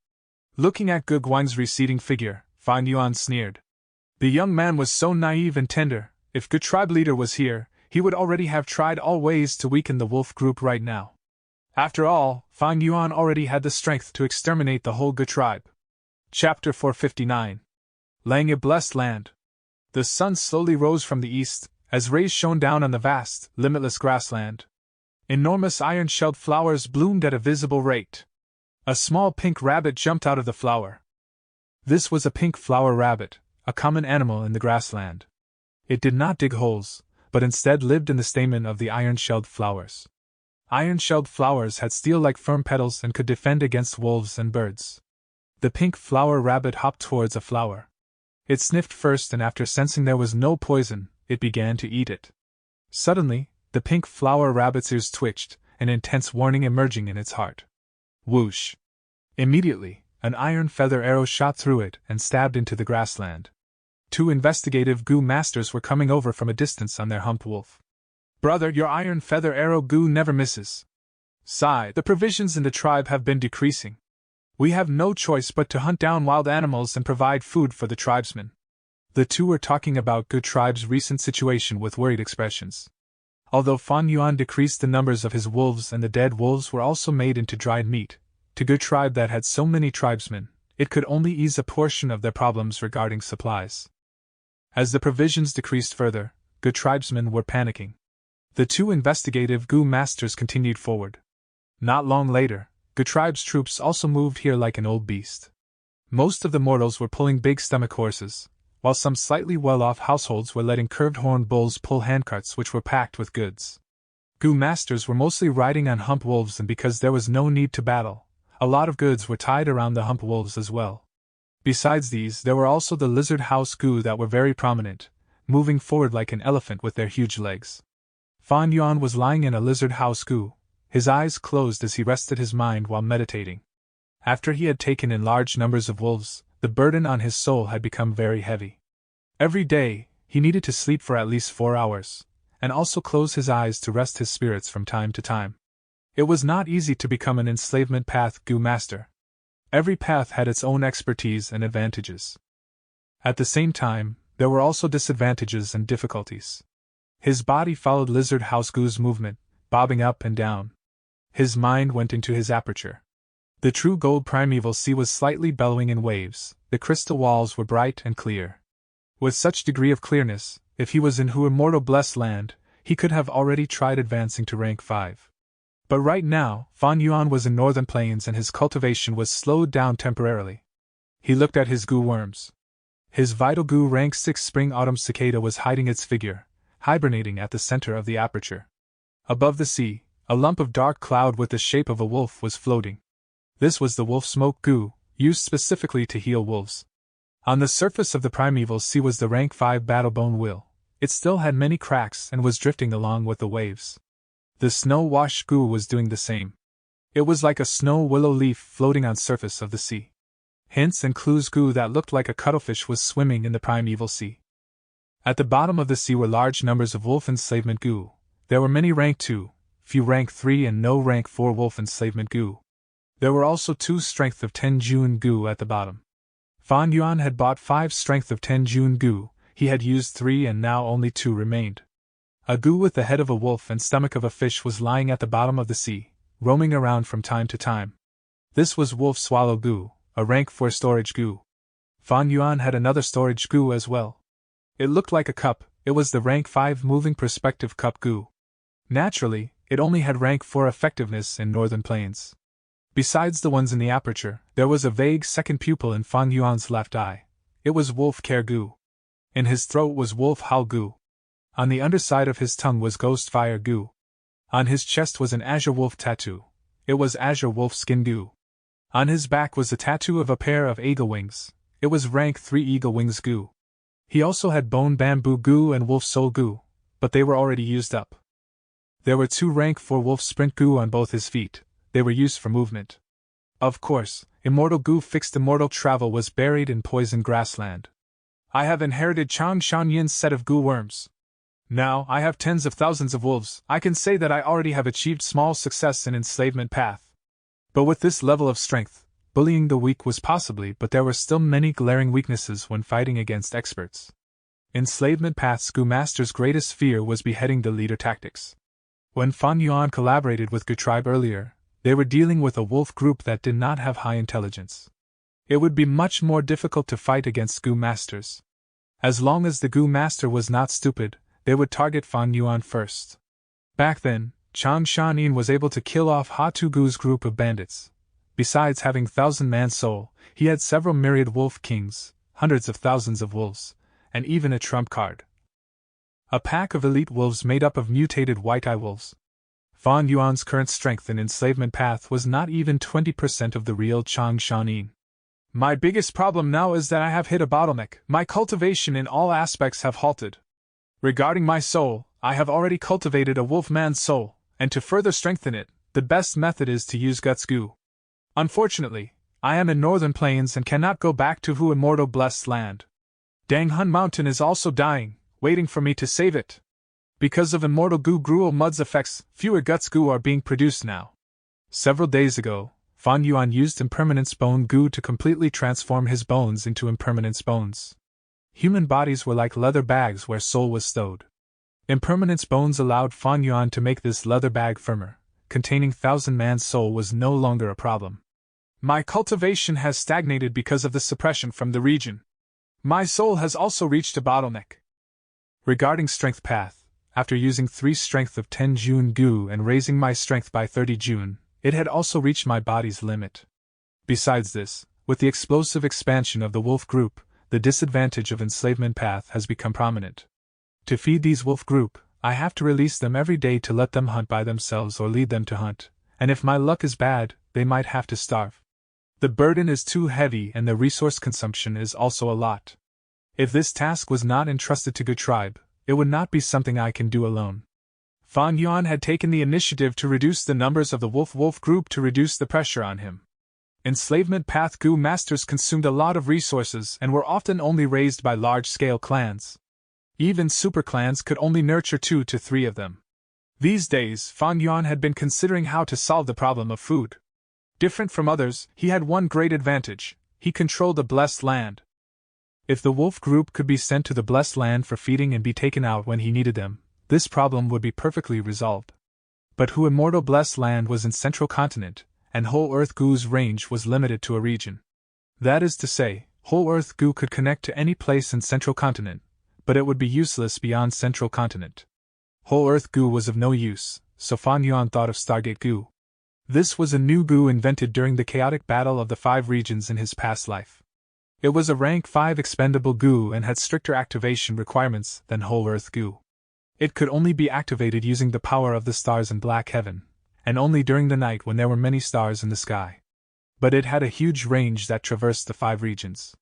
Looking at Gu Guang's receding figure, Fan Yuan sneered. The young man was so naive and tender. If good tribe leader was here, he would already have tried all ways to weaken the wolf group right now. After all, Fan Yuan already had the strength to exterminate the whole Gu tribe. Chapter 459. Laying a blessed land. The sun slowly rose from the east, as rays shone down on the vast, limitless grassland. Enormous iron-shelled flowers bloomed at a visible rate. A small pink rabbit jumped out of the flower. This was a pink flower rabbit, a common animal in the grassland. It did not dig holes, but instead lived in the stamen of the iron-shelled flowers. Iron-shelled flowers had steel-like firm petals and could defend against wolves and birds. The pink flower rabbit hopped towards a flower. It sniffed first and after sensing there was no poison, it began to eat it. Suddenly, the pink flower rabbit's ears twitched, an intense warning emerging in its heart. Whoosh! Immediately, an iron feather arrow shot through it and stabbed into the grassland. Two investigative Gu masters were coming over from a distance on their humped wolf. Brother, your iron feather arrow Gu never misses. Sigh, the provisions in the tribe have been decreasing. We have no choice but to hunt down wild animals and provide food for the tribesmen. The two were talking about Gu tribe's recent situation with worried expressions. Although Fan Yuan decreased the numbers of his wolves and the dead wolves were also made into dried meat, to Gu tribe that had so many tribesmen, it could only ease a portion of their problems regarding supplies. As the provisions decreased further, Gu tribesmen were panicking. The two investigative Gu masters continued forward. Not long later, Gu tribe's troops also moved here like an old beast. Most of the mortals were pulling big stomach horses, while some slightly well-off households were letting curved-horned bulls pull handcarts which were packed with goods. Gu masters were mostly riding on hump wolves, and because there was no need to battle, a lot of goods were tied around the hump wolves as well. Besides these, there were also the lizard house Gu that were very prominent, moving forward like an elephant with their huge legs. Fan Yuan was lying in a lizard house Gu, his eyes closed as he rested his mind while meditating. After he had taken in large numbers of wolves, the burden on his soul had become very heavy. Every day, he needed to sleep for at least 4 hours, and also close his eyes to rest his spirits from time to time. It was not easy to become an enslavement path Gu master. Every path had its own expertise and advantages. At the same time, there were also disadvantages and difficulties. His body followed lizard house Gu's movement, bobbing up and down. His mind went into his aperture. The true gold primeval sea was slightly bellowing in waves, the crystal walls were bright and clear. With such degree of clearness, if he was in Hu immortal blessed land, he could have already tried advancing to rank 5. But right now, Fan Yuan was in northern plains and his cultivation was slowed down temporarily. He looked at his Gu worms. His vital Gu rank 6 spring-autumn cicada was hiding its figure, hibernating at the center of the aperture. Above the sea, a lump of dark cloud with the shape of a wolf was floating. This was the wolf smoke Gu, used specifically to heal wolves. On the surface of the primeval sea was the rank 5 Battlebone Will. It still had many cracks and was drifting along with the waves. The snow-washed goo was doing the same. It was like a snow willow leaf floating on surface of the sea. Hints and clues goo that looked like a cuttlefish was swimming in the primeval sea. At the bottom of the sea were large numbers of wolf enslavement goo. There were many rank 2, few rank 3 and no rank 4 wolf enslavement goo. There were also 2 strength of 10 June goo at the bottom. Fan Yuan had bought 5 strength of 10 June goo, he had used 3 and now only 2 remained. A goo with the head of a wolf and stomach of a fish was lying at the bottom of the sea, roaming around from time to time. This was wolf swallow goo, a rank 4 storage goo. Fan Yuan had another storage goo as well. It looked like a cup, it was the rank 5 moving perspective cup goo. Naturally, it only had rank 4 effectiveness in northern plains. Besides the ones in the aperture, there was a vague second pupil in Fan Yuan's left eye. It was wolf care goo. In his throat was wolf howl goo. On the underside of his tongue was ghost fire goo. On his chest was an azure wolf tattoo. It was azure wolf skin goo. On his back was the tattoo of a pair of eagle wings. It was rank 3 eagle wings goo. He also had bone bamboo goo and wolf soul goo, but they were already used up. There were 2 rank 4 wolf sprint goo on both his feet. They were used for movement. Of course, immortal goo fixed immortal travel was buried in poison grassland. I have inherited Chang Shan-yin's set of goo worms. Now I have tens of thousands of wolves. I can say that I already have achieved small success in enslavement path. But with this level of strength, bullying the weak was possibly, but there were still many glaring weaknesses when fighting against experts. Enslavement path's goo master's greatest fear was beheading the leader tactics. When Fan Yuan collaborated with Goo tribe earlier, they were dealing with a wolf group that did not have high intelligence. It would be much more difficult to fight against goo masters. As long as the goo master was not stupid, they would target Fan Yuan first. Back then, Chang Shan-yin was able to kill off Ha-Tu Goo's group of bandits. Besides having 1,000-man soul, he had several myriad wolf kings, hundreds of thousands of wolves, and even a trump card. A pack of elite wolves made up of mutated white-eye wolves. Fan Yuan's current strength in enslavement path was not even 20% of the real Chang Shan-yin. My biggest problem now is that I have hit a bottleneck. My cultivation in all aspects have halted. Regarding my soul, I have already cultivated a wolfman's soul, and to further strengthen it, the best method is to use guts goo. Unfortunately, I am in northern plains and cannot go back to Hu immortal blessed land. Danghun Mountain is also dying, waiting for me to save it. Because of immortal goo gruel mud's effects, fewer guts goo are being produced now. Several days ago, Fan Yuan used impermanence bone goo to completely transform his bones into impermanence bones. Human bodies were like leather bags where soul was stowed. Impermanence bones allowed Fan Yuan to make this leather bag firmer. Containing 1,000-man soul was no longer a problem. My cultivation has stagnated because of the suppression from the region. My soul has also reached a bottleneck. Regarding strength path, after using 3 strength of 10 June goo and raising my strength by 30 June, it had also reached my body's limit. Besides this, with the explosive expansion of the wolf group, the disadvantage of enslavement path has become prominent. To feed these wolf group, I have to release them every day to let them hunt by themselves or lead them to hunt, and if my luck is bad, they might have to starve. The burden is too heavy and the resource consumption is also a lot. If this task was not entrusted to Goo tribe, it would not be something I can do alone. Fan Yuan had taken the initiative to reduce the numbers of the wolf group to reduce the pressure on him. Enslavement path goo masters consumed a lot of resources and were often only raised by large-scale clans. Even superclans could only nurture 2 to 3 of them. These days, Fan Yuan had been considering how to solve the problem of food. Different from others, he had one great advantage: he controlled a blessed land. If the wolf group could be sent to the blessed land for feeding and be taken out when he needed them, this problem would be perfectly resolved. But Hu immortal blessed land was in central continent, and whole earth goo's range was limited to a region. That is to say, whole earth goo could connect to any place in central continent, but it would be useless beyond central continent. Whole earth goo was of no use, so Fan Yuan thought of Stargate goo. This was a new goo invented during the chaotic battle of the 5 regions in his past life. It was a rank 5 expendable goo and had stricter activation requirements than whole earth goo. It could only be activated using the power of the stars in black heaven, and only during the night when there were many stars in the sky. But it had a huge range that traversed the 5 regions.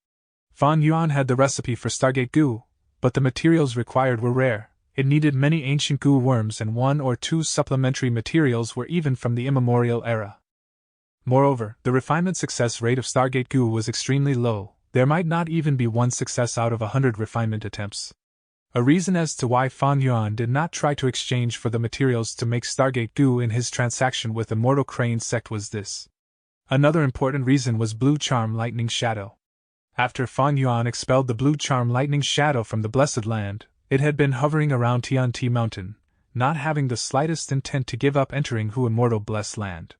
Fan Yuan had the recipe for Stargate goo, but the materials required were rare. It needed many ancient goo worms, and 1 or 2 supplementary materials were even from the immemorial era. Moreover, the refinement success rate of Stargate goo was extremely low. There might not even be 1 success out of 100 refinement attempts. A reason as to why Fan Yuan did not try to exchange for the materials to make Stargate goo in his transaction with Immortal Crane sect was this. Another important reason was Blue Charm Lightning Shadow. After Fan Yuan expelled the Blue Charm Lightning Shadow from the Blessed Land, it had been hovering around Tianti Mountain, not having the slightest intent to give up entering Hu Immortal Blessed Land.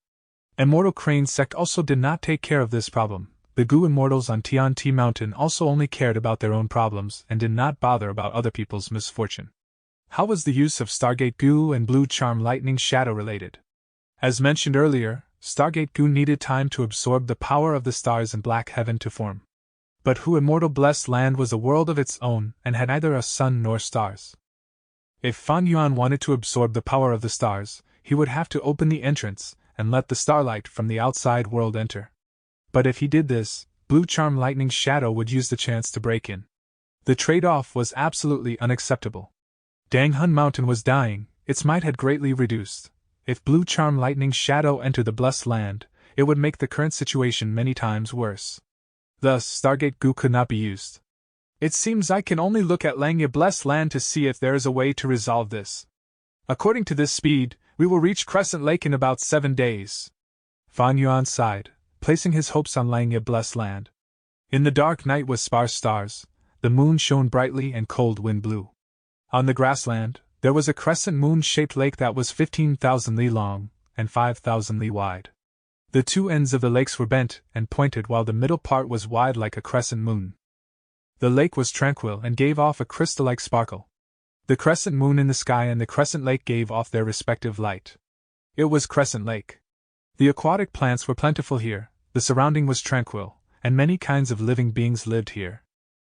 Immortal Crane sect also did not take care of this problem. The Gu Immortals on Tianti Mountain also only cared about their own problems and did not bother about other people's misfortune. How was the use of Stargate goo and Blue Charm Lightning Shadow related? As mentioned earlier, Stargate goo needed time to absorb the power of the stars in Black Heaven to form. But Hu Immortal Blessed Land was a world of its own and had neither a sun nor stars. If Fan Yuan wanted to absorb the power of the stars, he would have to open the entrance and let the starlight from the outside world enter. But if he did this, Blue Charm Lightning Shadow would use the chance to break in. The trade-off was absolutely unacceptable. Danghun Mountain was dying, its might had greatly reduced. If Blue Charm Lightning Shadow entered the Blessed Land, it would make the current situation many times worse. Thus, Stargate goo could not be used. It seems I can only look at Langya Blessed Land to see if there is a way to resolve this. According to this speed, we will reach Crescent Lake in about 7 days. Fan Yuan sighed, placing his hopes on Langya Blessed Land. In the dark night with sparse stars, the moon shone brightly and cold wind blew. On the grassland, there was a crescent moon-shaped lake that was 15,000 li long and 5,000 li wide. The 2 ends of the lakes were bent and pointed while the middle part was wide like a crescent moon. The lake was tranquil and gave off a crystal-like sparkle. The crescent moon in the sky and the crescent lake gave off their respective light. It was Crescent Lake. The aquatic plants were plentiful here, the surrounding was tranquil, and many kinds of living beings lived here.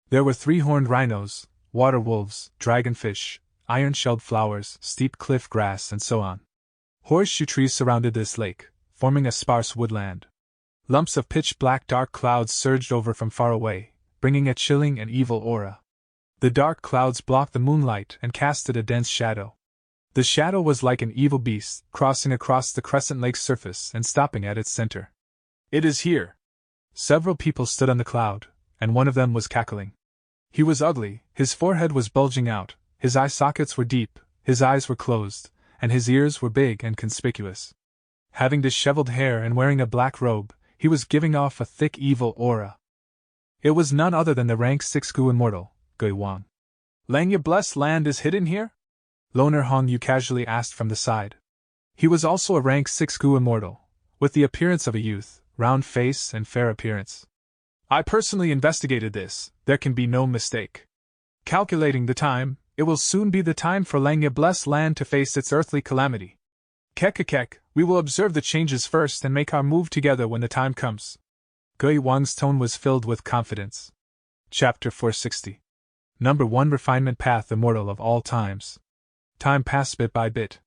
There were 3-horned rhinos, water wolves, dragonfish, iron-shelled flowers, steep cliff grass, and so on. Horseshoe trees surrounded this lake, forming a sparse woodland. Lumps of pitch-black dark clouds surged over from far away, bringing a chilling and evil aura. The dark clouds blocked the moonlight and casted a dense shadow. The shadow was like an evil beast, crossing across the Crescent Lake's surface and stopping at its center. "It is here!" Several people stood on the cloud, and one of them was cackling. He was ugly, his forehead was bulging out, his eye sockets were deep, his eyes were closed, and his ears were big and conspicuous. Having disheveled hair and wearing a black robe, he was giving off a thick evil aura. It was none other than the rank 6 Gu Immortal, Gui Wang. "Langya Blessed Land is hidden here?" Loner Hongyu casually asked from the side. He was also a rank 6 Gu Immortal, with the appearance of a youth, round face and fair appearance. "I personally investigated this, there can be no mistake. Calculating the time, it will soon be the time for Langya Blessed Land to face its earthly calamity. Kekakek, we will observe the changes first and make our move together when the time comes." Gui Wang's tone was filled with confidence. Chapter 460. Number 1 Refinement Path Immortal of All Times. Time passed bit by bit.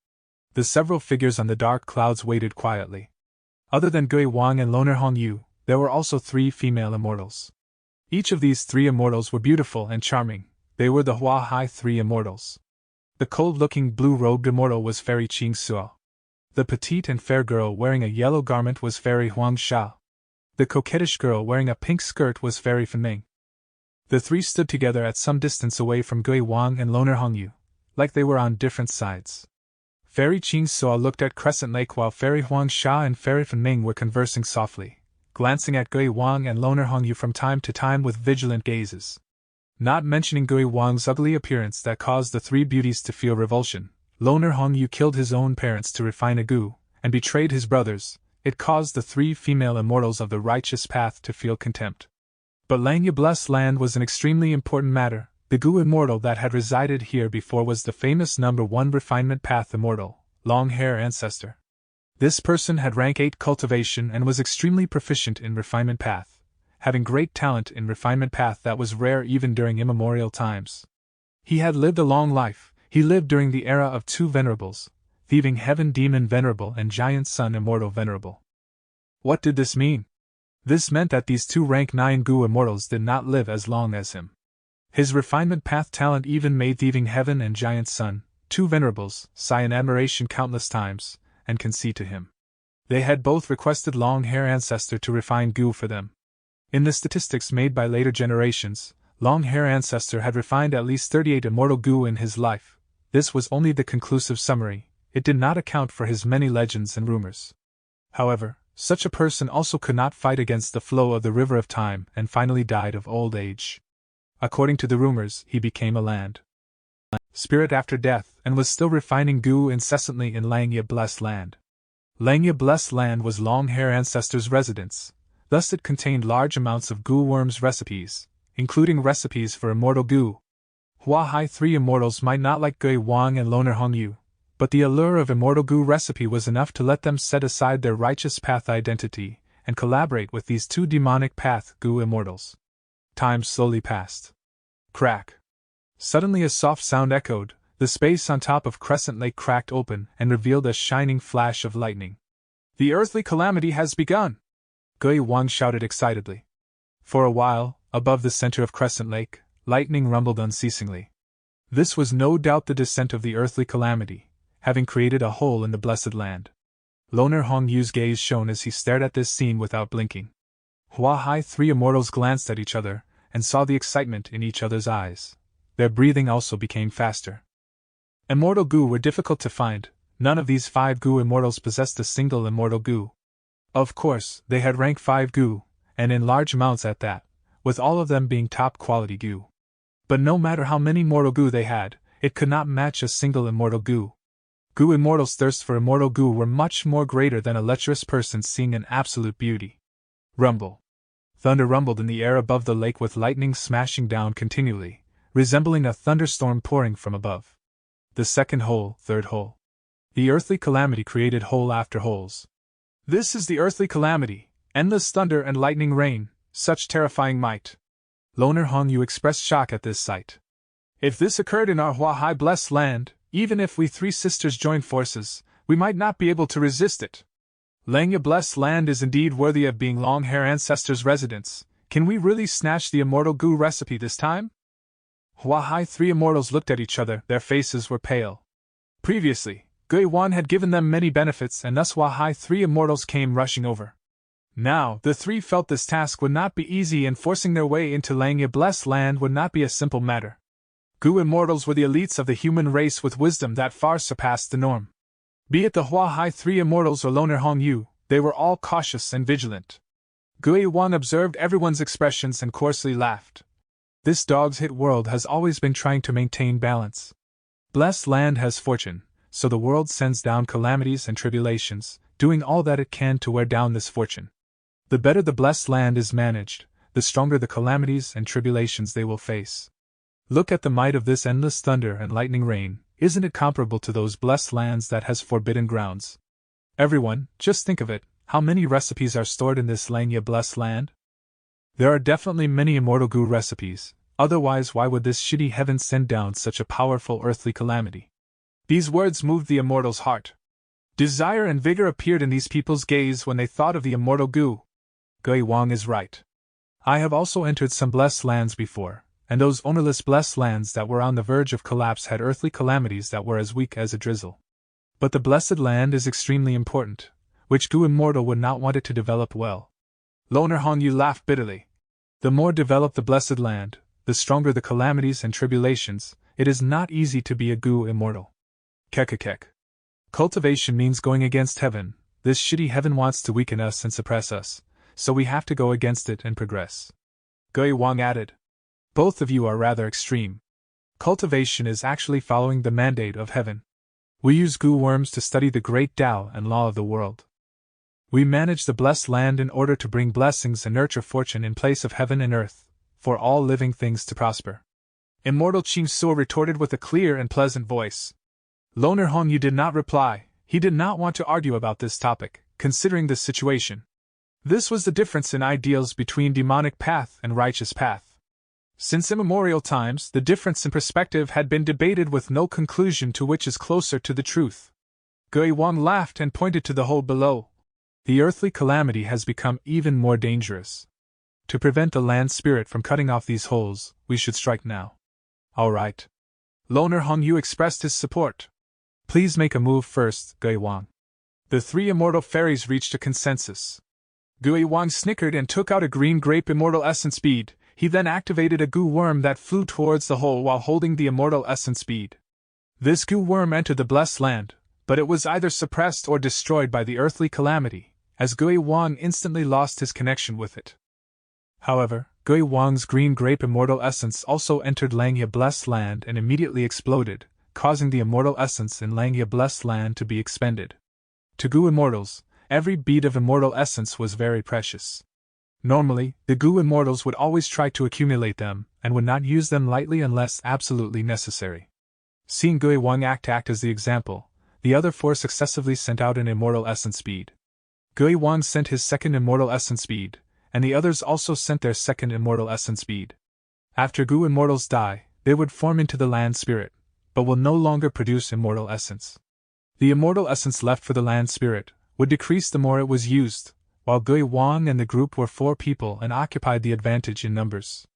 The several figures on the dark clouds waited quietly. Other than Gui Wang and Loner Hongyu, there were also 3 female immortals. Each of these 3 immortals were beautiful and charming. They were the Hua Hai 3 immortals. The cold-looking blue-robed immortal was Fairy Qing Suo. The petite and fair girl wearing a yellow garment was Fairy Huang Sha. The coquettish girl wearing a pink skirt was Fairy Fenming. The 3 stood together at some distance away from Gui Wang and Loner Hongyu, like they were on different sides. Fairy Qing Suo looked at Crescent Lake while Fairy Huang Sha and Fairy Fenming were conversing softly, glancing at Gui Wang and Loner Hongyu from time to time with vigilant gazes. Not mentioning Gui Wang's ugly appearance that caused the 3 beauties to feel revulsion, Loner Hongyu killed his own parents to refine a Gu, and betrayed his brothers. It caused the 3 female immortals of the righteous path to feel contempt. But Langya Blessed Land was an extremely important matter. The Gu immortal that had resided here before was the famous number 1 Refinement Path immortal, Long Hair Ancestor. This person had rank 8 cultivation and was extremely proficient in Refinement Path, having great talent in Refinement Path that was rare even during immemorial times. He had lived a long life. He lived during the era of 2 venerables, Thieving Heaven Demon Venerable and Giant Sun Immortal Venerable. What did this mean? This meant that these two rank 9 Gu immortals did not live as long as him. His refinement path talent even made Thieving Heaven and Giant Sun, two venerables, sigh in admiration countless times, and concede to him. They had both requested Long Hair Ancestor to refine Gu for them. In the statistics made by later generations, Long Hair Ancestor had refined at least 38 immortal Gu in his life. This was only the conclusive summary, it did not account for his many legends and rumors. However, such a person also could not fight against the flow of the river of time and finally died of old age. According to the rumors, he became a land spirit after death and was still refining Gu incessantly in Langya Blessed Land. Langya Blessed Land was Long Hair Ancestor's residence, thus it contained large amounts of Gu worms recipes, including recipes for immortal Gu. Hua Hai 3 immortals might not like Gui Wang and Loner Hongyu, but the allure of immortal Gu recipe was enough to let them set aside their righteous path identity and collaborate with these two demonic path Gu immortals. Time slowly passed. Crack. Suddenly a soft sound echoed, the space on top of Crescent Lake cracked open and revealed a shining flash of lightning. The earthly calamity has begun! Gui Wang shouted excitedly. For a while, above the center of Crescent Lake, lightning rumbled unceasingly. This was no doubt the descent of the earthly calamity, having created a hole in the blessed land. Loner Hongyu's gaze shone as he stared at this scene without blinking. Hua Hai 3 immortals glanced at each other, and saw the excitement in each other's eyes. Their breathing also became faster. Immortal Gu were difficult to find, none of these 5 Gu immortals possessed a single immortal Gu. Of course, they had rank 5 Gu, and in large amounts at that, with all of them being top quality Gu. But no matter how many mortal Gu they had, it could not match a single immortal Gu. Gu immortals' thirst for immortal Gu were much more greater than a lecherous person seeing an absolute beauty. Rumble. Thunder rumbled in the air above the lake with lightning smashing down continually, resembling a thunderstorm pouring from above. The second hole, third hole. The earthly calamity created hole after holes. This is the earthly calamity, endless thunder and lightning rain, such terrifying might. Loner Hongyu expressed shock at this sight. If this occurred in our Hua Hai blessed land, even if we 3 sisters joined forces, we might not be able to resist it. Langya blessed land is indeed worthy of being Long Hair Ancestor's residence. Can we really snatch the immortal Gu recipe this time? Hua Hai 3 immortals looked at each other, their faces were pale. Previously, Gui Wan had given them many benefits and thus Hua Hai 3 immortals came rushing over. Now, the 3 felt this task would not be easy and forcing their way into Langya blessed land would not be a simple matter. Gu immortals were the elites of the human race with wisdom that far surpassed the norm. Be it the Hua Hai 3 immortals or Loner Hongyu, they were all cautious and vigilant. Gui Wan observed everyone's expressions and coarsely laughed. This dog's hit world has always been trying to maintain balance. Blessed land has fortune, so the world sends down calamities and tribulations, doing all that it can to wear down this fortune. The better the blessed land is managed, the stronger the calamities and tribulations they will face. Look at the might of this endless thunder and lightning rain, isn't it comparable to those blessed lands that has forbidden grounds? Everyone, just think of it, how many recipes are stored in this Langya blessed land? There are definitely many immortal Gu recipes, otherwise why would this shitty heaven send down such a powerful earthly calamity? These words moved the immortal's heart. Desire and vigor appeared in these people's gaze when they thought of the immortal Gu. Gui Wang is right. I have also entered some blessed lands before, and those ownerless blessed lands that were on the verge of collapse had earthly calamities that were as weak as a drizzle. But the blessed land is extremely important, which Gu immortal would not want it to develop well. Loner Hongyu laughed bitterly. The more developed the blessed land, the stronger the calamities and tribulations. It is not easy to be a Gu immortal. Kekekek. Cultivation means going against heaven. This shitty heaven wants to weaken us and suppress us, so we have to go against it and progress. Gui Wang added. Both of you are rather extreme. Cultivation is actually following the mandate of heaven. We use Gu worms to study the great Tao and law of the world. We manage the blessed land in order to bring blessings and nurture fortune in place of heaven and earth, for all living things to prosper. Immortal Qing Su retorted with a clear and pleasant voice. Loner Hongyu did not reply. He did not want to argue about this topic, considering the situation. This was the difference in ideals between demonic path and righteous path. Since immemorial times, the difference in perspective had been debated with no conclusion to which is closer to the truth. Gui Wang laughed and pointed to the hole below. The earthly calamity has become even more dangerous. To prevent the land spirit from cutting off these holes, we should strike now. All right. Loner Hongyu expressed his support. Please make a move first, Gui Wang. The three immortal fairies reached a consensus. Gui Wang snickered and took out a green grape immortal essence bead. He then activated a goo worm that flew towards the hole while holding the immortal essence bead. This goo worm entered the blessed land, but it was either suppressed or destroyed by the earthly calamity, as Gui Wang instantly lost his connection with it. However, Gui Wang's green grape immortal essence also entered Langya blessed land and immediately exploded, causing the immortal essence in Langya blessed land to be expended. To goo immortals, every bead of immortal essence was very precious. Normally, the goo immortals would always try to accumulate them, and would not use them lightly unless absolutely necessary. Seeing Gui Wang act as the example, the other four successively sent out an immortal essence bead. Gui Wang sent his second immortal essence bead, and the others also sent their second immortal essence bead. After goo immortals die, they would form into the land spirit, but will no longer produce immortal essence. The immortal essence left for the land spirit would decrease the more it was used, while Gui Wang and the group were 4 people and occupied the advantage in numbers.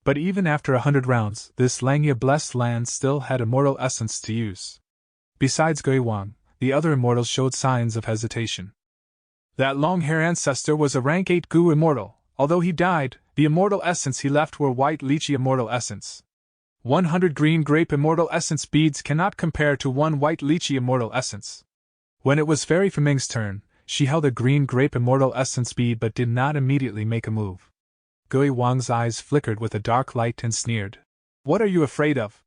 But even after 100 rounds, this Langya blessed land still had immortal essence to use. Besides Gui Wang, the other immortals showed signs of hesitation. That long-hair ancestor was a rank 8 goo immortal. Although he died, the immortal essence he left were white lychee immortal essence. 100 green grape immortal essence beads cannot compare to 1 white lychee immortal essence. When it was Fairy Feming's turn, she held a green grape immortal essence bead but did not immediately make a move. Gui Wang's eyes flickered with a dark light and sneered. What are you afraid of?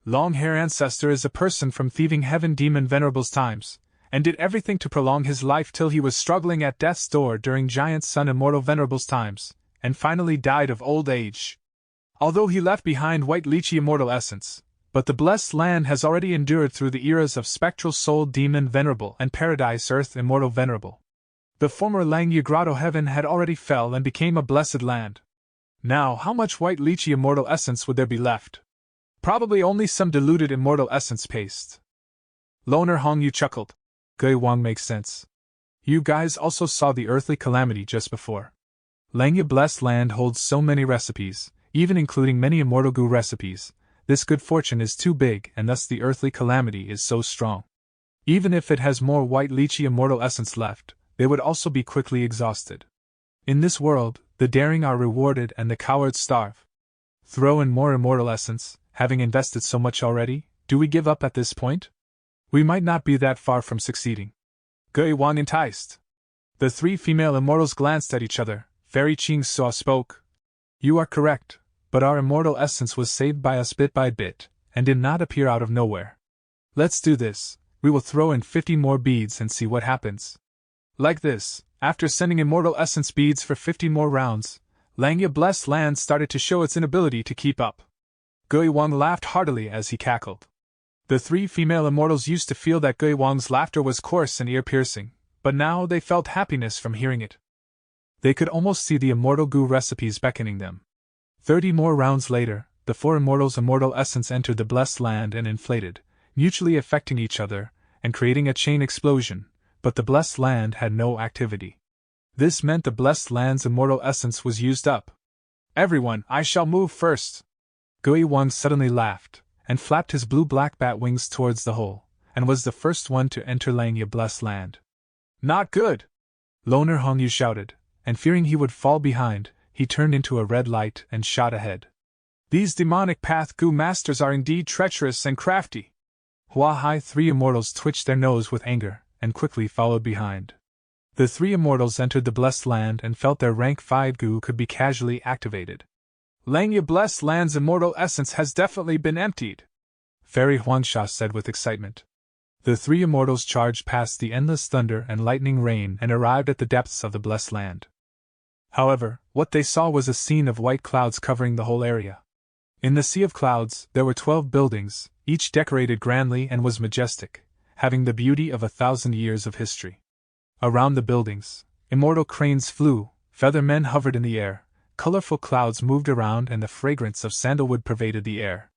Long-hair ancestor is a person from thieving heaven demon Venerable's times, and did everything to prolong his life till he was struggling at death's door during Giant Sun Immortal Venerable's times, and finally died of old age. Although he left behind white lychee immortal essence, but the blessed land has already endured through the eras of spectral soul demon Venerable and paradise earth immortal Venerable. The former Langya Grotto heaven had already fell and became a blessed land. Now how much white lychee immortal essence would there be left? Probably only some diluted immortal essence paste. Loner Hongyu chuckled. Gui Wang makes sense. You guys also saw the earthly calamity just before. Langya blessed land holds so many recipes, even including many immortal goo recipes. This good fortune is too big and thus the earthly calamity is so strong. Even if it has more white lychee immortal essence left, they would also be quickly exhausted. In this world, the daring are rewarded and the cowards starve. Throw in more immortal essence, having invested so much already, do we give up at this point? We might not be that far from succeeding. Gui Wang enticed. The 3 female immortals glanced at each other. Fairy Qing Suo spoke. You are correct, but our immortal essence was saved by us bit by bit, and did not appear out of nowhere. Let's do this. We will throw in 50 more beads and see what happens. Like this, after sending immortal essence beads for 50 more rounds, Langya blessed land started to show its inability to keep up. Gui Wang laughed heartily as he cackled. The 3 female immortals used to feel that Gui Wang's laughter was coarse and ear-piercing, but now they felt happiness from hearing it. They could almost see the immortal goo recipes beckoning them. 30 more rounds later, the 4 immortals' immortal essence entered the blessed land and inflated, mutually affecting each other, and creating a chain explosion, but the blessed land had no activity. This meant the blessed land's immortal essence was used up. Everyone, I shall move first! Gui Wang suddenly laughed, and flapped his blue-black bat wings towards the hole, and was the first one to enter Langya blessed land. Not good! Loner Hongyu shouted, and fearing he would fall behind, he turned into a red light and shot ahead. These demonic path goo masters are indeed treacherous and crafty. Hua Hai 3 immortals twitched their nose with anger, and quickly followed behind. The 3 immortals entered the blessed land and felt their rank 5 goo could be casually activated. Langya blessed land's immortal essence has definitely been emptied, Fairy Huangsha said with excitement. The 3 immortals charged past the endless thunder and lightning rain and arrived at the depths of the blessed land. However, what they saw was a scene of white clouds covering the whole area. In the sea of clouds, there were 12 buildings, each decorated grandly and was majestic, having the beauty of 1,000 years of history. Around the buildings, immortal cranes flew, feather men hovered in the air, colorful clouds moved around and the fragrance of sandalwood pervaded the air.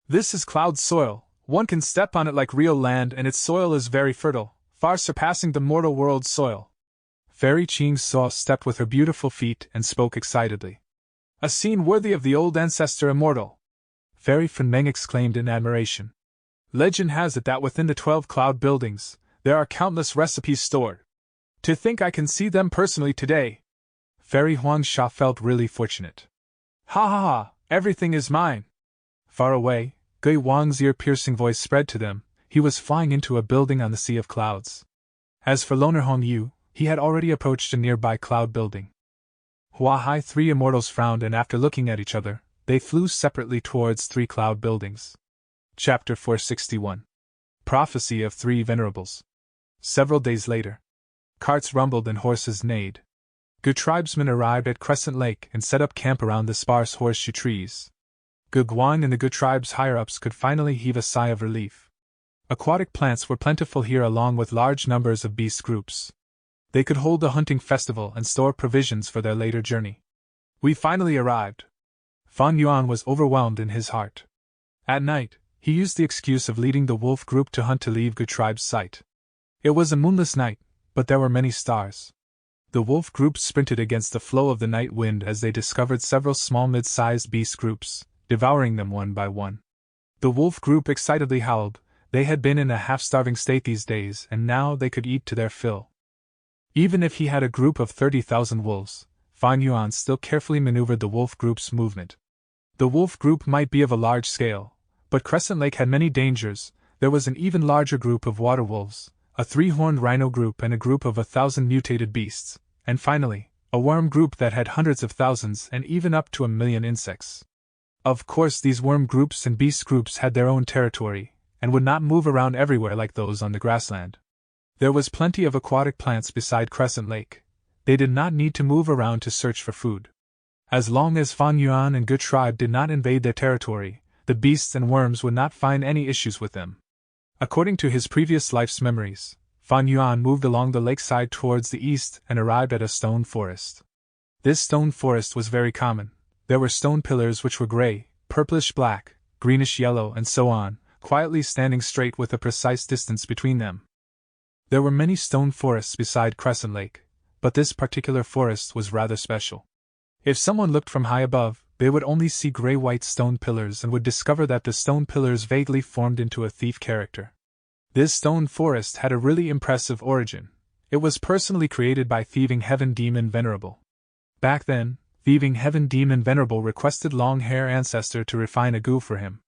This is cloud soil, one can step on it like real land and its soil is very fertile, far surpassing the mortal world's soil. Fairy Ching Saw stepped with her beautiful feet and spoke excitedly. A scene worthy of the old ancestor immortal! Fairy Fenmeng exclaimed in admiration. Legend has it that within the 12 cloud buildings, there are countless recipes stored. To think I can see them personally today! Fairy Huang Sha felt really fortunate. Ha ha ha, everything is mine! Far away, Gui Wang's ear-piercing voice spread to them. He was flying into a building on the Sea of Clouds. As for Loner Hong Yu, he had already approached a nearby cloud building. Hua Hai, 3 immortals frowned, and after looking at each other, they flew separately towards 3 cloud buildings. Chapter 461. Prophecy of 3 Venerables. Several days later. Carts rumbled and horses neighed. Good tribesmen arrived at Crescent Lake and set up camp around the sparse horseshoe trees. Good Guang and the Good tribe's higher-ups could finally heave a sigh of relief. Aquatic plants were plentiful here along with large numbers of beast groups. They could hold a hunting festival and store provisions for their later journey. We finally arrived. Fan Yuan was overwhelmed in his heart. At night, he used the excuse of leading the wolf group to hunt to leave Good tribe's sight. It was a moonless night, but there were many stars. The wolf group sprinted against the flow of the night wind as they discovered several small mid-sized beast groups, devouring them one by one. The wolf group excitedly howled. They had been in a half-starving state these days, and now they could eat to their fill. Even if he had a group of 30,000 wolves, Fan Yuan still carefully maneuvered the wolf group's movement. The wolf group might be of a large scale, but Crescent Lake had many dangers. There was an even larger group of water wolves, a 3-horned rhino group, and a group of 1,000 mutated beasts, and finally, a worm group that had hundreds of thousands and even up to 1,000,000 insects. Of course, these worm groups and beast groups had their own territory, and would not move around everywhere like those on the grassland. There was plenty of aquatic plants beside Crescent Lake. They did not need to move around to search for food. As long as Fan Yuan and Good Tribe did not invade their territory, the beasts and worms would not find any issues with them. According to his previous life's memories, Fan Yuan moved along the lakeside towards the east and arrived at a stone forest. This stone forest was very common. There were stone pillars which were gray, purplish black, greenish yellow, and so on, quietly standing straight with a precise distance between them. There were many stone forests beside Crescent Lake, but this particular forest was rather special. If someone looked from high above, they would only see gray-white stone pillars and would discover that the stone pillars vaguely formed into a thief character. This stone forest had a really impressive origin. It was personally created by Thieving Heaven Demon Venerable. Back then, Thieving Heaven Demon Venerable requested Long Hair Ancestor to refine a goo for him.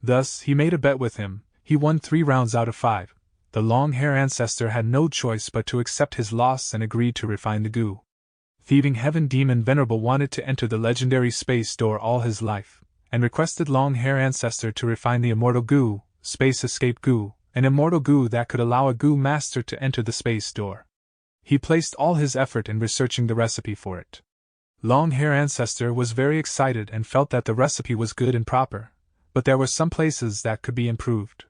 Thus, he made a bet with him. He won 3 rounds out of 5. The Long Hair Ancestor had no choice but to accept his loss and agreed to refine the goo. Thieving Heaven Demon Venerable wanted to enter the legendary space door all his life, and requested Long Hair Ancestor to refine the immortal goo, Space Escape Goo, an immortal goo that could allow a goo master to enter the space door. He placed all his effort in researching the recipe for it. Long Hair Ancestor was very excited and felt that the recipe was good and proper, but there were some places that could be improved.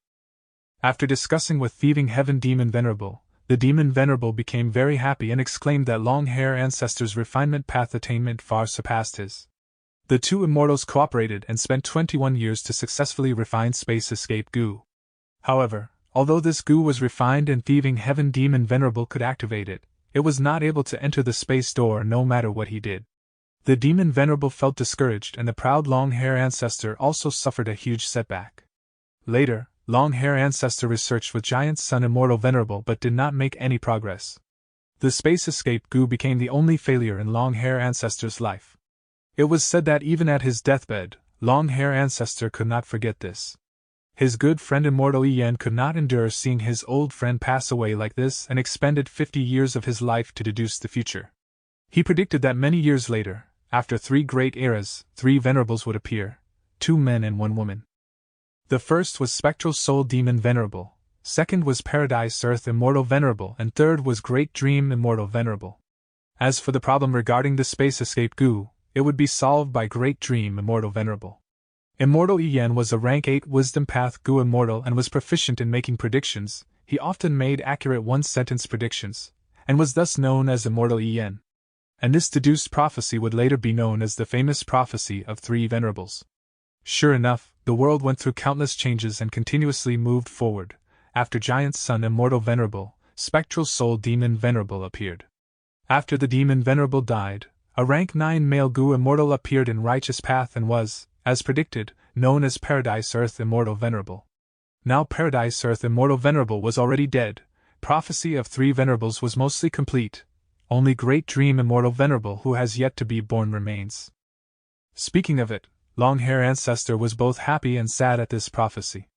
After discussing with Thieving Heaven Demon Venerable, the Demon Venerable became very happy and exclaimed that Long Hair Ancestor's refinement path attainment far surpassed his. The 2 immortals cooperated and spent 21 years to successfully refine Space Escape Goo. However, although this goo was refined and Thieving Heaven Demon Venerable could activate it, it was not able to enter the space door no matter what he did. The Demon Venerable felt discouraged, and the proud Long Hair Ancestor also suffered a huge setback. Later, Long Hair Ancestor researched with Giant Sun Immortal Venerable but did not make any progress. The Space Escape Goo became the only failure in Long Hair Ancestor's life. It was said that even at his deathbed, Long Hair Ancestor could not forget this. His good friend Immortal Yen could not endure seeing his old friend pass away like this and expended 50 years of his life to deduce the future. He predicted that many years later, after 3 great eras, 3 venerables would appear, 2 men and 1 woman. The first was Spectral Soul Demon Venerable, second was Paradise Earth Immortal Venerable, and third was Great Dream Immortal Venerable. As for the problem regarding the Space Escape Goo, it would be solved by Great Dream Immortal Venerable. Immortal Yen was a rank 8 Wisdom Path Goo Immortal and was proficient in making predictions. He often made accurate one-sentence predictions, and was thus known as Immortal Yen. And this deduced prophecy would later be known as the famous prophecy of 3 venerables. Sure enough, the world went through countless changes and continuously moved forward. After Giant Sun Immortal Venerable, Spectral Soul Demon Venerable appeared. After the demon Venerable died, a rank 9 male Gu Immortal appeared in righteous path and was, as predicted, known as Paradise Earth Immortal Venerable. Now Paradise Earth Immortal Venerable was already dead, prophecy of 3 Venerables was mostly complete, only Great Dream Immortal Venerable who has yet to be born remains. Speaking of it, Longhair Ancestor was both happy and sad at this prophecy.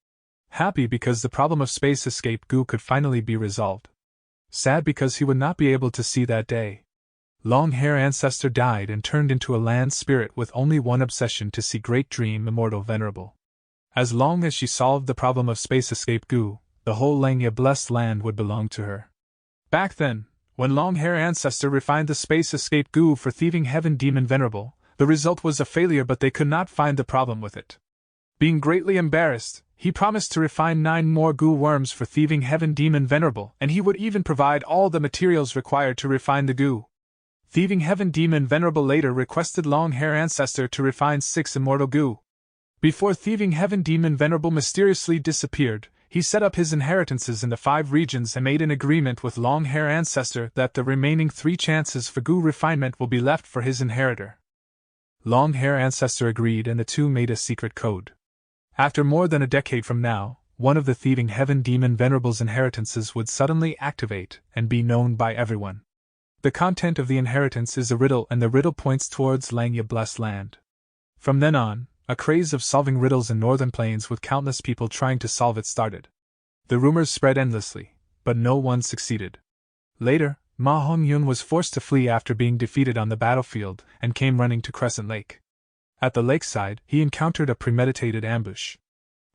Happy because the problem of space escape Gu could finally be resolved. Sad because he would not be able to see that day. Longhair Ancestor died and turned into a land spirit with only one obsession: to see Great Dream Immortal Venerable. As long as she solved the problem of space escape Gu, the whole Langya blessed land would belong to her. Back then, when Longhair Ancestor refined the space escape Gu for thieving Heaven Demon Venerable, the result was a failure, but they could not find the problem with it. Being greatly embarrassed, he promised to refine 9 more Gu worms for thieving Heaven Demon Venerable, and he would even provide all the materials required to refine the Gu. Thieving Heaven Demon Venerable later requested Longhair Ancestor to refine 6 immortal Gu. Before thieving Heaven Demon Venerable mysteriously disappeared, he set up his inheritances in the 5 regions and made an agreement with Longhair Ancestor that the remaining 3 chances for Gu refinement will be left for his inheritor. Longhair Ancestor agreed, and the two made a secret code. After more than a decade from now, one of the thieving Heaven Demon Venerable's inheritances would suddenly activate and be known by everyone. The content of the inheritance is a riddle, and the riddle points towards Langya Blessed Land. From then on, a craze of solving riddles in northern plains with countless people trying to solve it started. The rumors spread endlessly, but no one succeeded. Later, Ma Hongyun was forced to flee after being defeated on the battlefield and came running to Crescent Lake. At the lakeside, he encountered a premeditated ambush.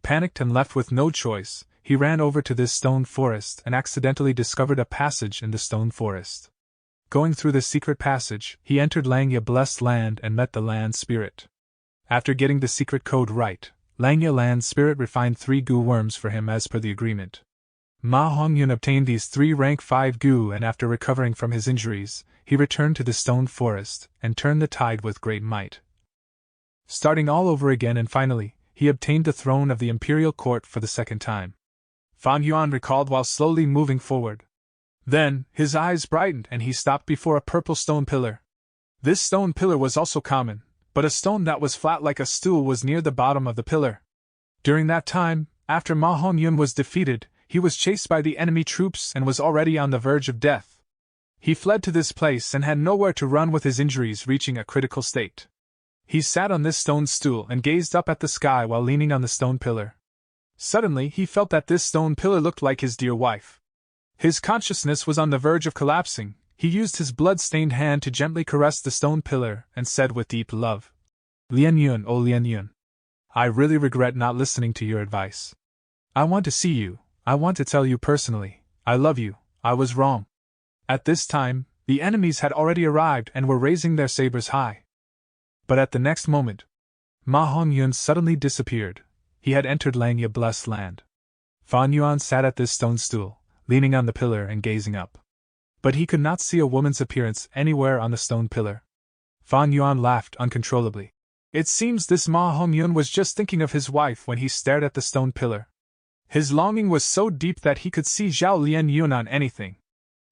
Panicked and left with no choice, he ran over to this stone forest and accidentally discovered a passage in the stone forest. Going through the secret passage, he entered Langya Blessed Land and met the Land Spirit. After getting the secret code right, Langya Land Spirit refined 3 Gu worms for him as per the agreement. Ma Hongyun obtained these 3 rank 5 Gu, and after recovering from his injuries, he returned to the stone forest and turned the tide with great might. Starting all over again, and finally, he obtained the throne of the imperial court for the 2nd time. Fan Yuan recalled while slowly moving forward. Then, his eyes brightened and he stopped before a purple stone pillar. This stone pillar was also common, but a stone that was flat like a stool was near the bottom of the pillar. During that time, after Ma Hongyun was defeated, he was chased by the enemy troops and was already on the verge of death. He fled to this place and had nowhere to run with his injuries reaching a critical state. He sat on this stone stool and gazed up at the sky while leaning on the stone pillar. Suddenly he felt that this stone pillar looked like his dear wife. His consciousness was on the verge of collapsing. He used his blood-stained hand to gently caress the stone pillar and said with deep love, "Lian Yun, oh Lian Yun. I really regret not listening to your advice. I want to see you. I want to tell you personally, I love you. I was wrong." At this time, the enemies had already arrived and were raising their sabers high. But at the next moment, Ma Hongyun suddenly disappeared. He had entered Langya Blessed Land. Fan Yuan sat at this stone stool, leaning on the pillar and gazing up. But he could not see a woman's appearance anywhere on the stone pillar. Fan Yuan laughed uncontrollably. It seems this Ma Hongyun was just thinking of his wife when he stared at the stone pillar. His longing was so deep that he could see Zhao Lian Yun on anything.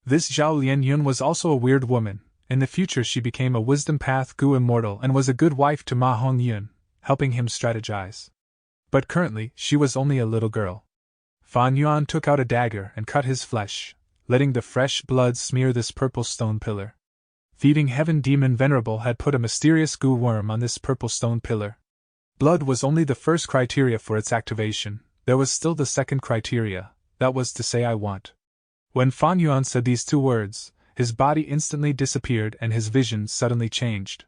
This Zhao Lian Yun was also a weird woman. In the future she became a wisdom path Gu immortal and was a good wife to Ma Hongyun, helping him strategize. But currently she was only a little girl. Fan Yuan took out a dagger and cut his flesh, letting the fresh blood smear this purple stone pillar. Thieving Heaven Demon Venerable had put a mysterious Gu worm on this purple stone pillar. Blood was only the first criteria for its activation. There was still the second criteria, that was to say I want. When Fan Yuan said these 2 words, his body instantly disappeared and his vision suddenly changed.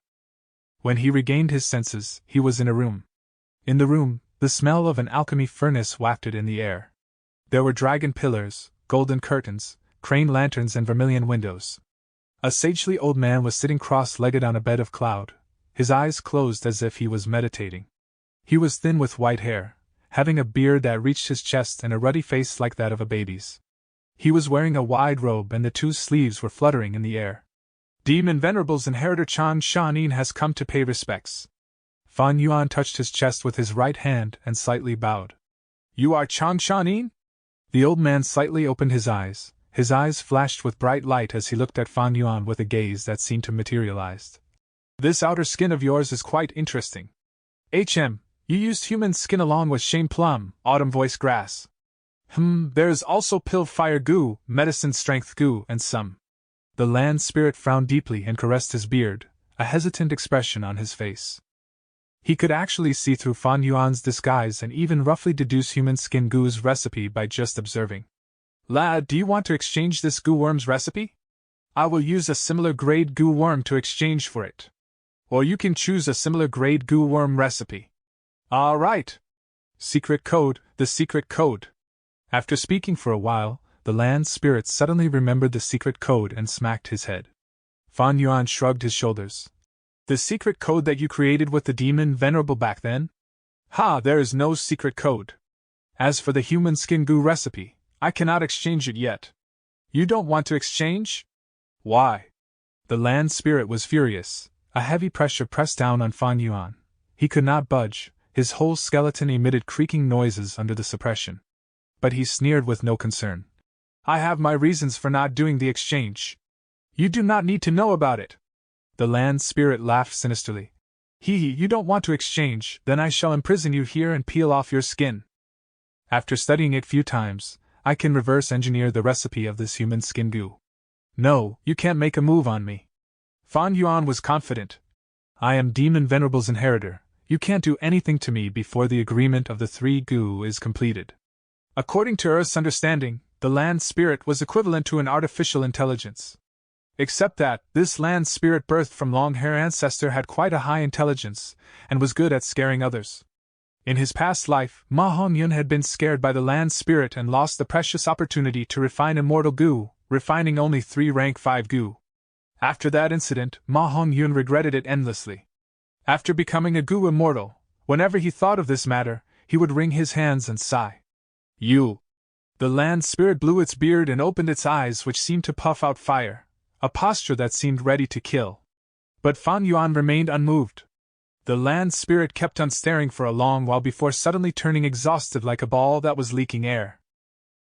When he regained his senses, he was in a room. In the room, the smell of an alchemy furnace wafted in the air. There were dragon pillars, golden curtains, crane lanterns and vermilion windows. A sagely old man was sitting cross-legged on a bed of cloud, his eyes closed as if he was meditating. He was thin with white hair, having a beard that reached his chest and a ruddy face like that of a baby's. He was wearing a wide robe and the 2 sleeves were fluttering in the air. Demon Venerable's inheritor Chan Shanin has come to pay respects. Fan Yuan touched his chest with his right hand and slightly bowed. "You are Chan Shanin?" The old man slightly opened his eyes, His eyes flashed with bright light as he looked at Fan Yuan with a gaze that seemed to materialize. This outer skin of yours is quite interesting. You used human skin along with shame plum, autumn voice grass. There is also pill fire goo, medicine strength goo, and some. The land spirit frowned deeply and caressed his beard, a hesitant expression on his face. He could actually see through Fan Yuan's disguise and even roughly deduce human skin goo's recipe by just observing. Lad, do you want to exchange this goo worm's recipe? I will use a similar grade goo worm to exchange for it. Or you can choose a similar grade goo worm recipe. All right. Secret code, the secret code. After speaking for a while, the land spirit suddenly remembered the secret code and smacked his head. Fan Yuan shrugged his shoulders. The secret code that you created with the demon venerable back then? There is no secret code. As for the human skin goo recipe, I cannot exchange it yet. You don't want to exchange? Why? The land spirit was furious. A heavy pressure pressed down on Fan Yuan. He could not budge, his whole skeleton emitted creaking noises under the suppression. But he sneered with no concern. I have my reasons for not doing the exchange. You do not need to know about it. The land spirit laughed sinisterly. You don't want to exchange, then I shall imprison you here and peel off your skin. After studying it few times, I can reverse engineer the recipe of this human skin goo. No, you can't make a move on me. Fan Yuan was confident. I am Demon Venerable's inheritor. You can't do anything to me before the agreement of the three goo is completed. According to Earth's understanding, the land spirit was equivalent to an artificial intelligence. Except that, this land spirit birthed from long-hair ancestor had quite a high intelligence, and was good at scaring others. In his past life, Ma Hongyun had been scared by the land spirit and lost the precious opportunity to refine immortal goo, refining only 3 rank 5 goo. After that incident, Ma Hongyun regretted it endlessly. After becoming a goo immortal, whenever he thought of this matter, he would wring his hands and sigh. You! The land spirit blew its beard and opened its eyes, which seemed to puff out fire, a posture that seemed ready to kill. But Fan Yuan remained unmoved. The land spirit kept on staring for a long while before suddenly turning exhausted like a ball that was leaking air.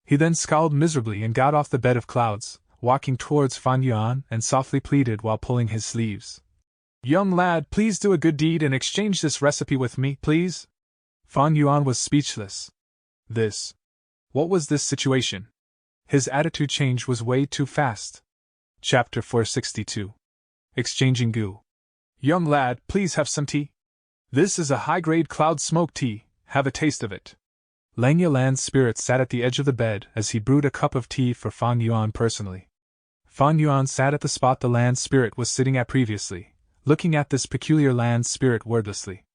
He then scowled miserably and got off the bed of clouds, walking towards Fan Yuan and softly pleaded while pulling his sleeves. Young lad, please do a good deed and exchange this recipe with me, please? Fan Yuan was speechless. What was this situation? His attitude change was way too fast. Chapter 462. Exchanging goo. Young lad, please have some tea. This is a high-grade cloud smoke tea, have a taste of it. Langya Land's spirit sat at the edge of the bed as he brewed a cup of tea for Fan Yuan personally. Fan Yuan sat at the spot the land spirit was sitting at previously, looking at this peculiar land spirit wordlessly.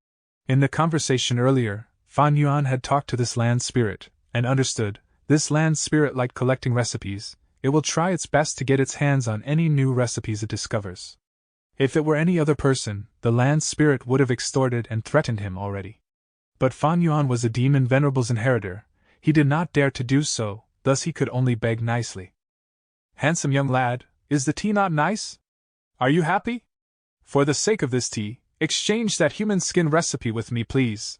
In the conversation earlier, Fan Yuan had talked to this land spirit, and understood, this land spirit liked collecting recipes. It will try its best to get its hands on any new recipes it discovers. If it were any other person, the land spirit would have extorted and threatened him already. But Fan Yuan was a demon venerable's inheritor. He did not dare to do so, thus he could only beg nicely. Handsome young lad, is the tea not nice? Are you happy? For the sake of this tea, exchange that human skin recipe with me, please.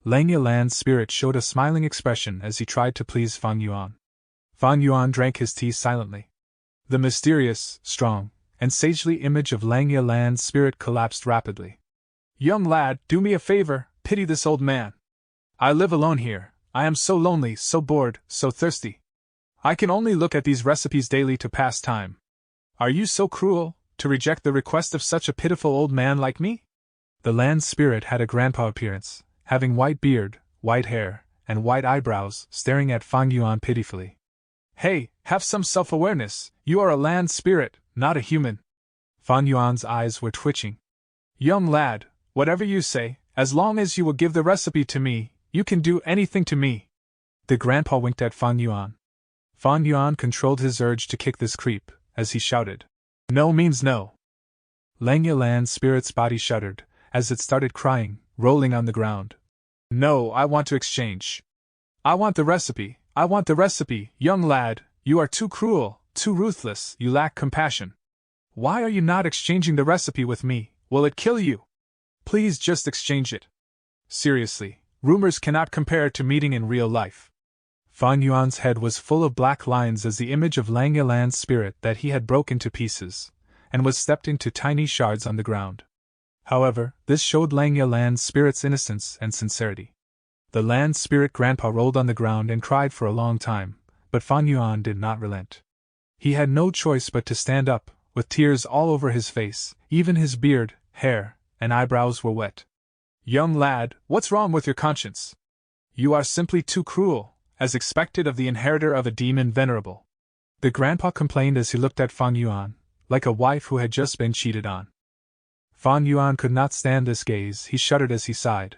Langya Land's spirit showed a smiling expression as he tried to please Fan Yuan. Fan Yuan drank his tea silently. The mysterious, strong, and sagely image of Langya Land's spirit collapsed rapidly. Young lad, do me a favor, pity this old man. I live alone here, I am so lonely, so bored, so thirsty. I can only look at these recipes daily to pass time. Are you so cruel, to reject the request of such a pitiful old man like me? The land spirit had a grandpa appearance, having white beard, white hair, and white eyebrows, staring at Fan Yuan pitifully. Hey, have some self-awareness, you are a land spirit, not a human. Fan Yuan's eyes were twitching. Young lad, whatever you say, as long as you will give the recipe to me, you can do anything to me. The grandpa winked at Fan Yuan. Fan Yuan controlled his urge to kick this creep, as he shouted. No means no. Langya Land's spirit's body shuddered, as it started crying, rolling on the ground. No, I want to exchange. I want the recipe. I want the recipe, young lad, you are too cruel, too ruthless, you lack compassion. Why are you not exchanging the recipe with me? Will it kill you? Please just exchange it. Seriously, rumors cannot compare to meeting in real life. Fan Yuan's head was full of black lines as the image of Lang Yilan's spirit that he had broken to pieces, and was stepped into tiny shards on the ground. However, this showed Lang Yilan's spirit's innocence and sincerity. The land spirit grandpa rolled on the ground and cried for a long time, but Fan Yuan did not relent. He had no choice but to stand up, with tears all over his face, even his beard, hair, and eyebrows were wet. Young lad, what's wrong with your conscience? You are simply too cruel, as expected of the inheritor of a demon venerable. The grandpa complained as he looked at Fan Yuan, like a wife who had just been cheated on. Fan Yuan could not stand this gaze. He shuddered as he sighed.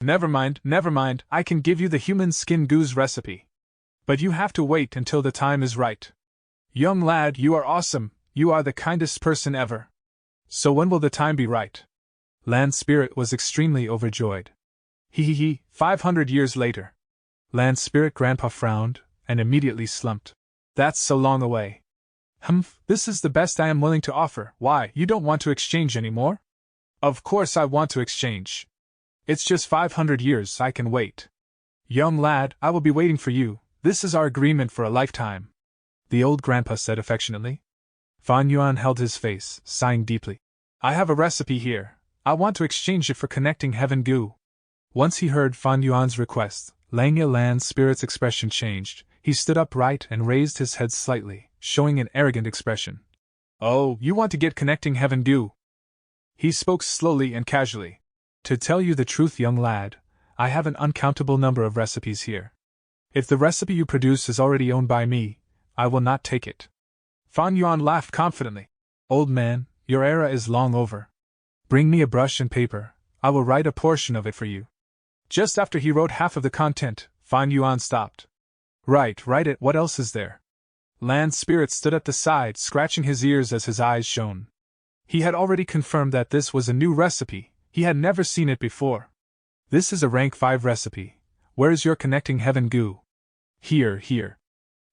Never mind, I can give you the human skin goo's recipe. But you have to wait until the time is right. Young lad, you are awesome, you are the kindest person ever. So when will the time be right? Land Spirit was extremely overjoyed. 500 years later. Land Spirit Grandpa frowned, and immediately slumped. That's so long away. This is the best I am willing to offer. Why, you don't want to exchange any more? Of course I want to exchange. It's just 500 years, I can wait. Young lad, I will be waiting for you, this is our agreement for a lifetime. The old grandpa said affectionately. Fan Yuan held his face, sighing deeply. I have a recipe here. I want to exchange it for connecting heaven goo. Once he heard Fan Yuan's request, Lang Yilan's spirit's expression changed. He stood upright and raised his head slightly, showing an arrogant expression. Oh, you want to get connecting heaven goo? He spoke slowly and casually. To tell you the truth, young lad, I have an uncountable number of recipes here. If the recipe you produce is already owned by me, I will not take it. Fan Yuan laughed confidently. Old man, your era is long over. Bring me a brush and paper, I will write a portion of it for you. Just after he wrote half of the content, Fan Yuan stopped. Write it, what else is there? Land Spirit stood at the side, scratching his ears as his eyes shone. He had already confirmed that this was a new recipe, he had never seen it before. This is a rank 5 recipe. Where is your connecting heaven goo? Here.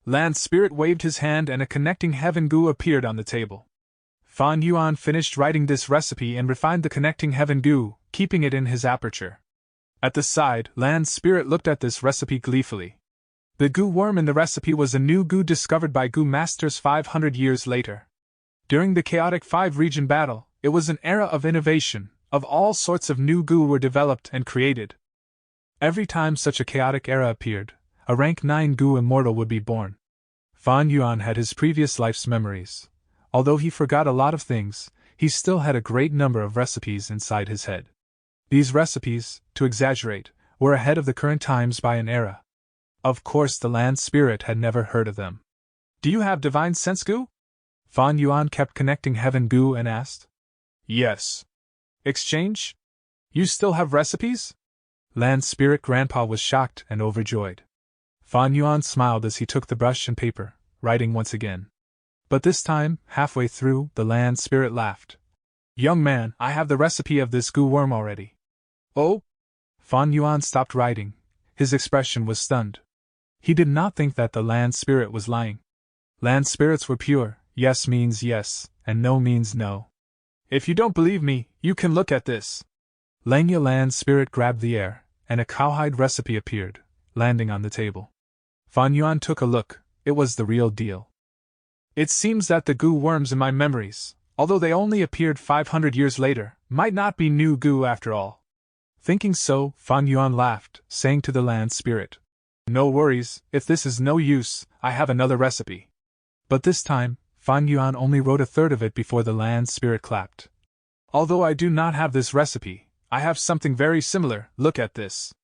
Land Spirit waved his hand and a connecting heaven goo appeared on the table. Fan Yuan finished writing this recipe and refined the connecting heaven goo, keeping it in his aperture. At the side, Land Spirit looked at this recipe gleefully. The goo worm in the recipe was a new goo discovered by goo masters 500 years later. During the chaotic 5-region battle, it was an era of innovation, of all sorts of new goo were developed and created. Every time such a chaotic era appeared, a rank 9 goo immortal would be born. Fan Yuan had his previous life's memories. Although he forgot a lot of things, he still had a great number of recipes inside his head. These recipes, to exaggerate, were ahead of the current times by an era. Of course the Land Spirit had never heard of them. Do you have divine sense goo? Fan Yuan kept connecting heaven goo and asked. Yes. Exchange? You still have recipes? Land Spirit Grandpa was shocked and overjoyed. Fan Yuan smiled as he took the brush and paper, writing once again. But this time, halfway through, the Land Spirit laughed. Young man, I have the recipe of this goo worm already. Oh? Fan Yuan stopped writing. His expression was stunned. He did not think that the Land Spirit was lying. Land Spirits were pure. Yes means yes, and no means no. If you don't believe me, you can look at this. Lang Yilan's spirit grabbed the air, and a cowhide recipe appeared, landing on the table. Fan Yuan took a look. It was the real deal. It seems that the goo worms in my memories, although they only appeared 500 years later, might not be new goo after all. Thinking so, Fan Yuan laughed, saying to the Land Spirit, No worries, if this is no use, I have another recipe. But this time, Fan Yuan only wrote a third of it before the Land Spirit clapped. Although I do not have this recipe, I have something very similar, look at this.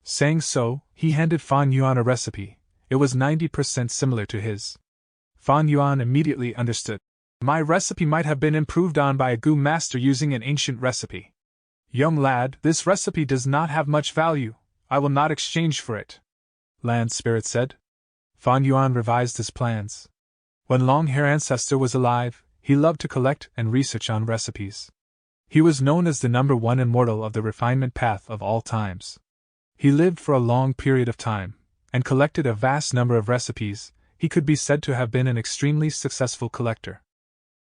Saying so, he handed Fan Yuan a recipe. It was 90% similar to his. Fan Yuan immediately understood. My recipe might have been improved on by a goo master using an ancient recipe. Young lad, this recipe does not have much value. I will not exchange for it. Land Spirit said. Fan Yuan revised his plans. When Long-Hair Ancestor was alive, he loved to collect and research on recipes. He was known as the #1 immortal of the refinement path of all times. He lived for a long period of time, and collected a vast number of recipes. He could be said to have been an extremely successful collector.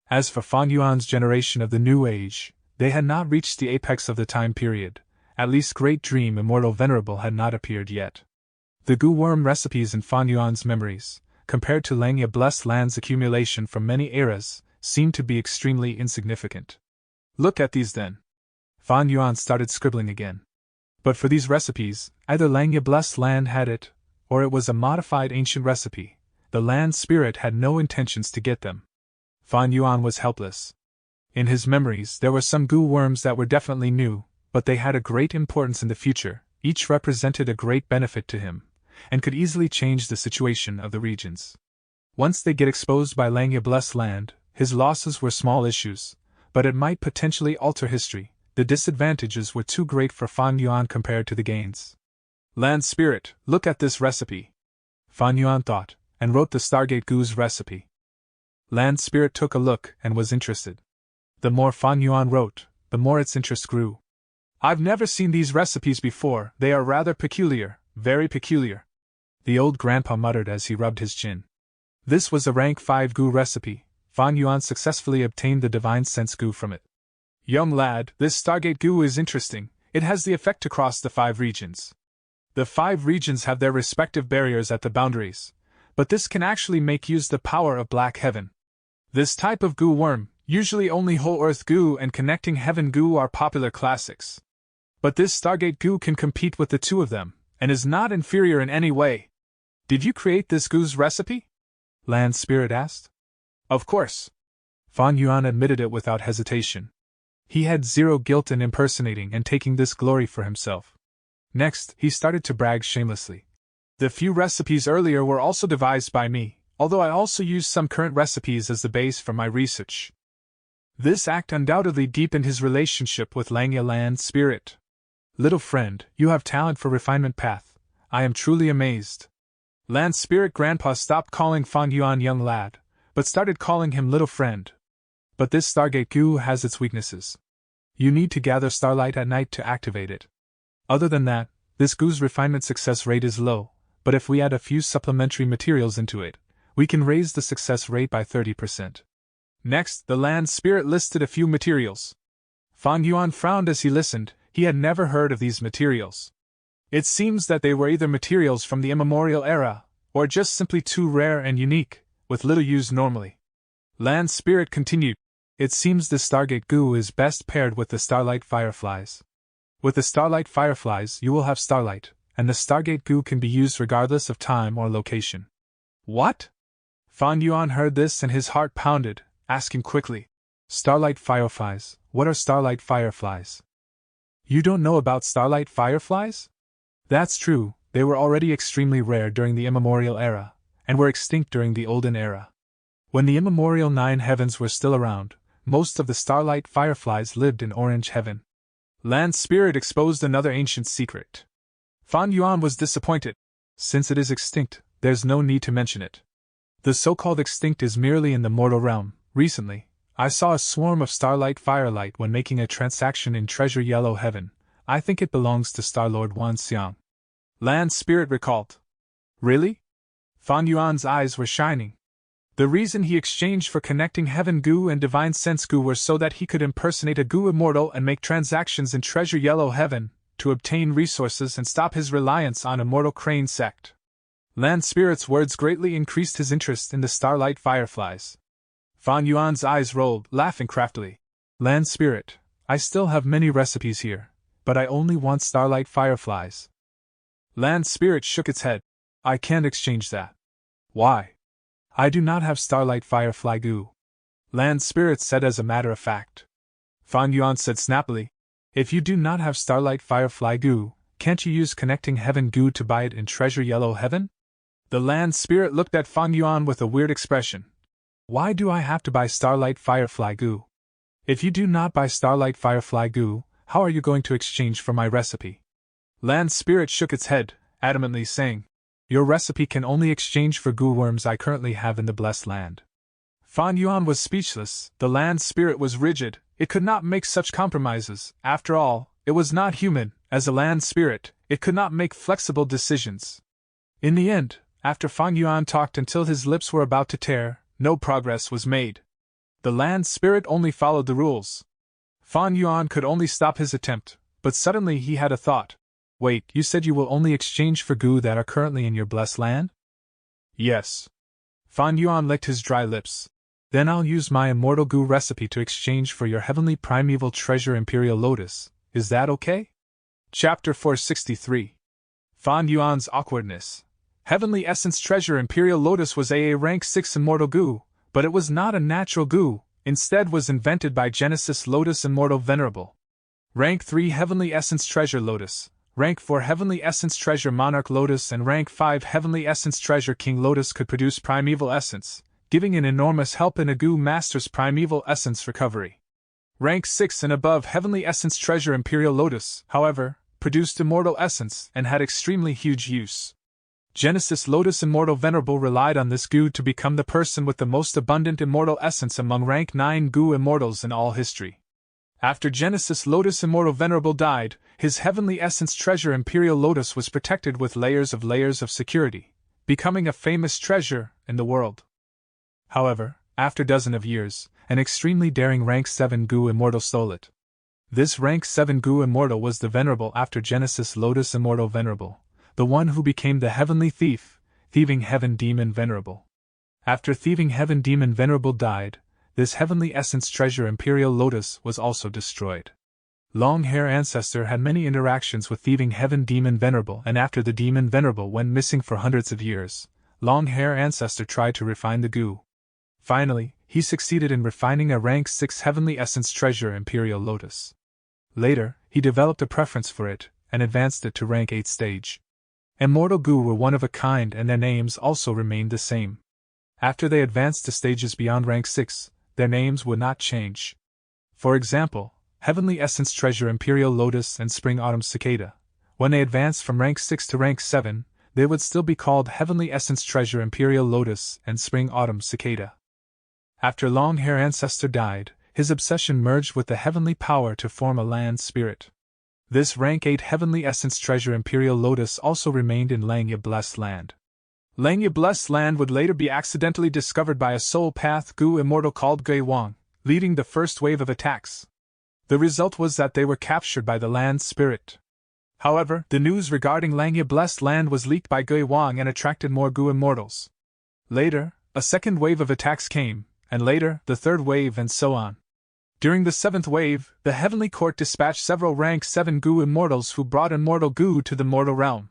As for Fan Yuan's generation of the New Age, they had not reached the apex of the time period, at least Great Dream Immortal Venerable had not appeared yet. The goo worm recipes in Fan Yuan's memories, compared to Langya Blessed Land's accumulation from many eras, seemed to be extremely insignificant. Look at these then. Fan Yuan started scribbling again. But for these recipes, either Langya Blessed Land had it, or it was a modified ancient recipe. The land spirit had no intentions to get them. Fan Yuan was helpless. In his memories there were some goo worms that were definitely new, but they had a great importance in the future, each represented a great benefit to him, and could easily change the situation of the regions. Once they get exposed by Langya Blessed Land, his losses were small issues, but it might potentially alter history. The disadvantages were too great for Fan Yuan compared to the gains. Land Spirit, look at this recipe. Fan Yuan thought, and wrote the Stargate Goo's recipe. Land Spirit took a look and was interested. The more Fan Yuan wrote, the more its interest grew. I've never seen these recipes before, they are rather peculiar, very peculiar. The old grandpa muttered as he rubbed his chin. This was a rank 5 goo recipe. Fan Yuan successfully obtained the divine sense goo from it. Young lad, this Stargate goo is interesting, it has the effect to cross the 5 regions. The 5 regions have their respective barriers at the boundaries, but this can actually make use the power of Black Heaven. This type of goo worm, usually only whole earth goo and connecting heaven goo are popular classics. But this Stargate goo can compete with the two of them, and is not inferior in any way. Did you create this goo's recipe? Land Spirit asked. Of course. Fan Yuan admitted it without hesitation. He had zero guilt in impersonating and taking this glory for himself. Next, he started to brag shamelessly. The few recipes earlier were also devised by me, although I also used some current recipes as the base for my research. This act undoubtedly deepened his relationship with Langya Land Spirit. Little friend, you have talent for refinement path. I am truly amazed. Land Spirit Grandpa stopped calling Fan Yuan young lad, but started calling him little friend. But this Stargate goo has its weaknesses. You need to gather starlight at night to activate it. Other than that, this goo's refinement success rate is low, but if we add a few supplementary materials into it, we can raise the success rate by 30%. Next, the Land Spirit listed a few materials. Fan Yuan frowned as he listened, he had never heard of these materials. It seems that they were either materials from the immemorial era, or just simply too rare and unique, with little use normally. Land Spirit continued. It seems the Stargate goo is best paired with the Starlight Fireflies. With the Starlight Fireflies you will have starlight, and the Stargate goo can be used regardless of time or location. What? Fan Yuan heard this and his heart pounded, asking quickly. Starlight Fireflies, what are Starlight Fireflies? You don't know about Starlight Fireflies? That's true, they were already extremely rare during the immemorial era, and were extinct during the Olden era. When the immemorial 9 heavens were still around, most of the Starlight Fireflies lived in Orange Heaven. Land Spirit exposed another ancient secret. Fan Yuan was disappointed. Since it is extinct, there's no need to mention it. The so-called extinct is merely in the mortal realm. Recently, I saw a swarm of Starlight Firelight when making a transaction in Treasure Yellow Heaven. I think it belongs to Starlord Wan Xiang. Land Spirit recalled. Really? Fan Yuan's eyes were shining. The reason he exchanged for connecting heaven goo and divine sense goo were so that he could impersonate a goo immortal and make transactions in Treasure Yellow Heaven, to obtain resources and stop his reliance on immortal Crane sect. Land Spirit's words greatly increased his interest in the Starlight Fireflies. Fan Yuan's eyes rolled, laughing craftily. Land Spirit, I still have many recipes here, but I only want Starlight Fireflies. Land Spirit shook its head. I can't exchange that. Why? I do not have Starlight Firefly goo. Land Spirit said as a matter of fact. Fan Yuan said snappily. If you do not have Starlight Firefly goo, can't you use connecting heaven goo to buy it in Treasure Yellow Heaven? The Land Spirit looked at Fan Yuan with a weird expression. Why do I have to buy Starlight Firefly goo? If you do not buy Starlight Firefly goo, how are you going to exchange for my recipe? Land Spirit shook its head, adamantly saying, your recipe can only exchange for goo worms I currently have in the Blessed Land. Fan Yuan was speechless, the Land Spirit was rigid, it could not make such compromises, after all, it was not human, as a Land Spirit, it could not make flexible decisions. In the end, after Fan Yuan talked until his lips were about to tear, no progress was made. The Land Spirit only followed the rules. Fan Yuan could only stop his attempt, but suddenly he had a thought. Wait, you said you will only exchange for goo that are currently in your blessed land? Yes. Fan Yuan licked his dry lips. Then I'll use my immortal goo recipe to exchange for your heavenly primeval treasure Imperial Lotus. Is that okay? Chapter 463. Fan Yuan's awkwardness. Heavenly Essence Treasure Imperial Lotus was a rank 6 immortal goo, but it was not a natural goo, instead was invented by Genesis Lotus Immortal Venerable. Rank 3 Heavenly Essence Treasure Lotus, Rank 4 Heavenly Essence Treasure Monarch Lotus and Rank 5 Heavenly Essence Treasure King Lotus could produce primeval essence, giving an enormous help in a goo master's primeval essence recovery. Rank 6 and above Heavenly Essence Treasure Imperial Lotus, however, produced immortal essence and had extremely huge use. Genesis Lotus Immortal Venerable relied on this goo to become the person with the most abundant immortal essence among rank 9 goo immortals in all history. After Genesis Lotus Immortal Venerable died, his Heavenly Essence Treasure Imperial Lotus was protected with layers of security, becoming a famous treasure in the world. However, after dozens of years, an extremely daring rank 7 goo immortal stole it. This rank 7 goo immortal was the Venerable after Genesis Lotus Immortal Venerable, the one who became the Heavenly Thief, Thieving Heaven Demon Venerable. After Thieving Heaven Demon Venerable died, this Heavenly Essence Treasure Imperial Lotus was also destroyed. Long Hair Ancestor had many interactions with Thieving Heaven Demon Venerable, and after the Demon Venerable went missing for hundreds of years, Long Hair Ancestor tried to refine the goo. Finally, he succeeded in refining a rank 6 Heavenly Essence Treasure Imperial Lotus. Later, he developed a preference for it, and advanced it to rank 8 stage. Immortal goo were one of a kind and their names also remained the same. After they advanced to stages beyond rank 6, their names would not change. For example, Heavenly Essence Treasure Imperial Lotus and Spring Autumn Cicada. When they advanced from rank 6 to rank 7, they would still be called Heavenly Essence Treasure Imperial Lotus and Spring Autumn Cicada. After Long Hair Ancestor died, his obsession merged with the heavenly power to form a land spirit. This rank 8 Heavenly Essence Treasure Imperial Lotus also remained in Langya Blessed Land. Langya Blessed Land would later be accidentally discovered by a soul path goo immortal called Gui Wang, leading the first wave of attacks. The result was that they were captured by the land spirit. However, the news regarding Langya Blessed Land was leaked by Gui Wang and attracted more goo immortals. Later, a second wave of attacks came, and later, the third wave and so on. During the seventh wave, the Heavenly Court dispatched several rank 7 goo immortals who brought immortal goo to the mortal realm.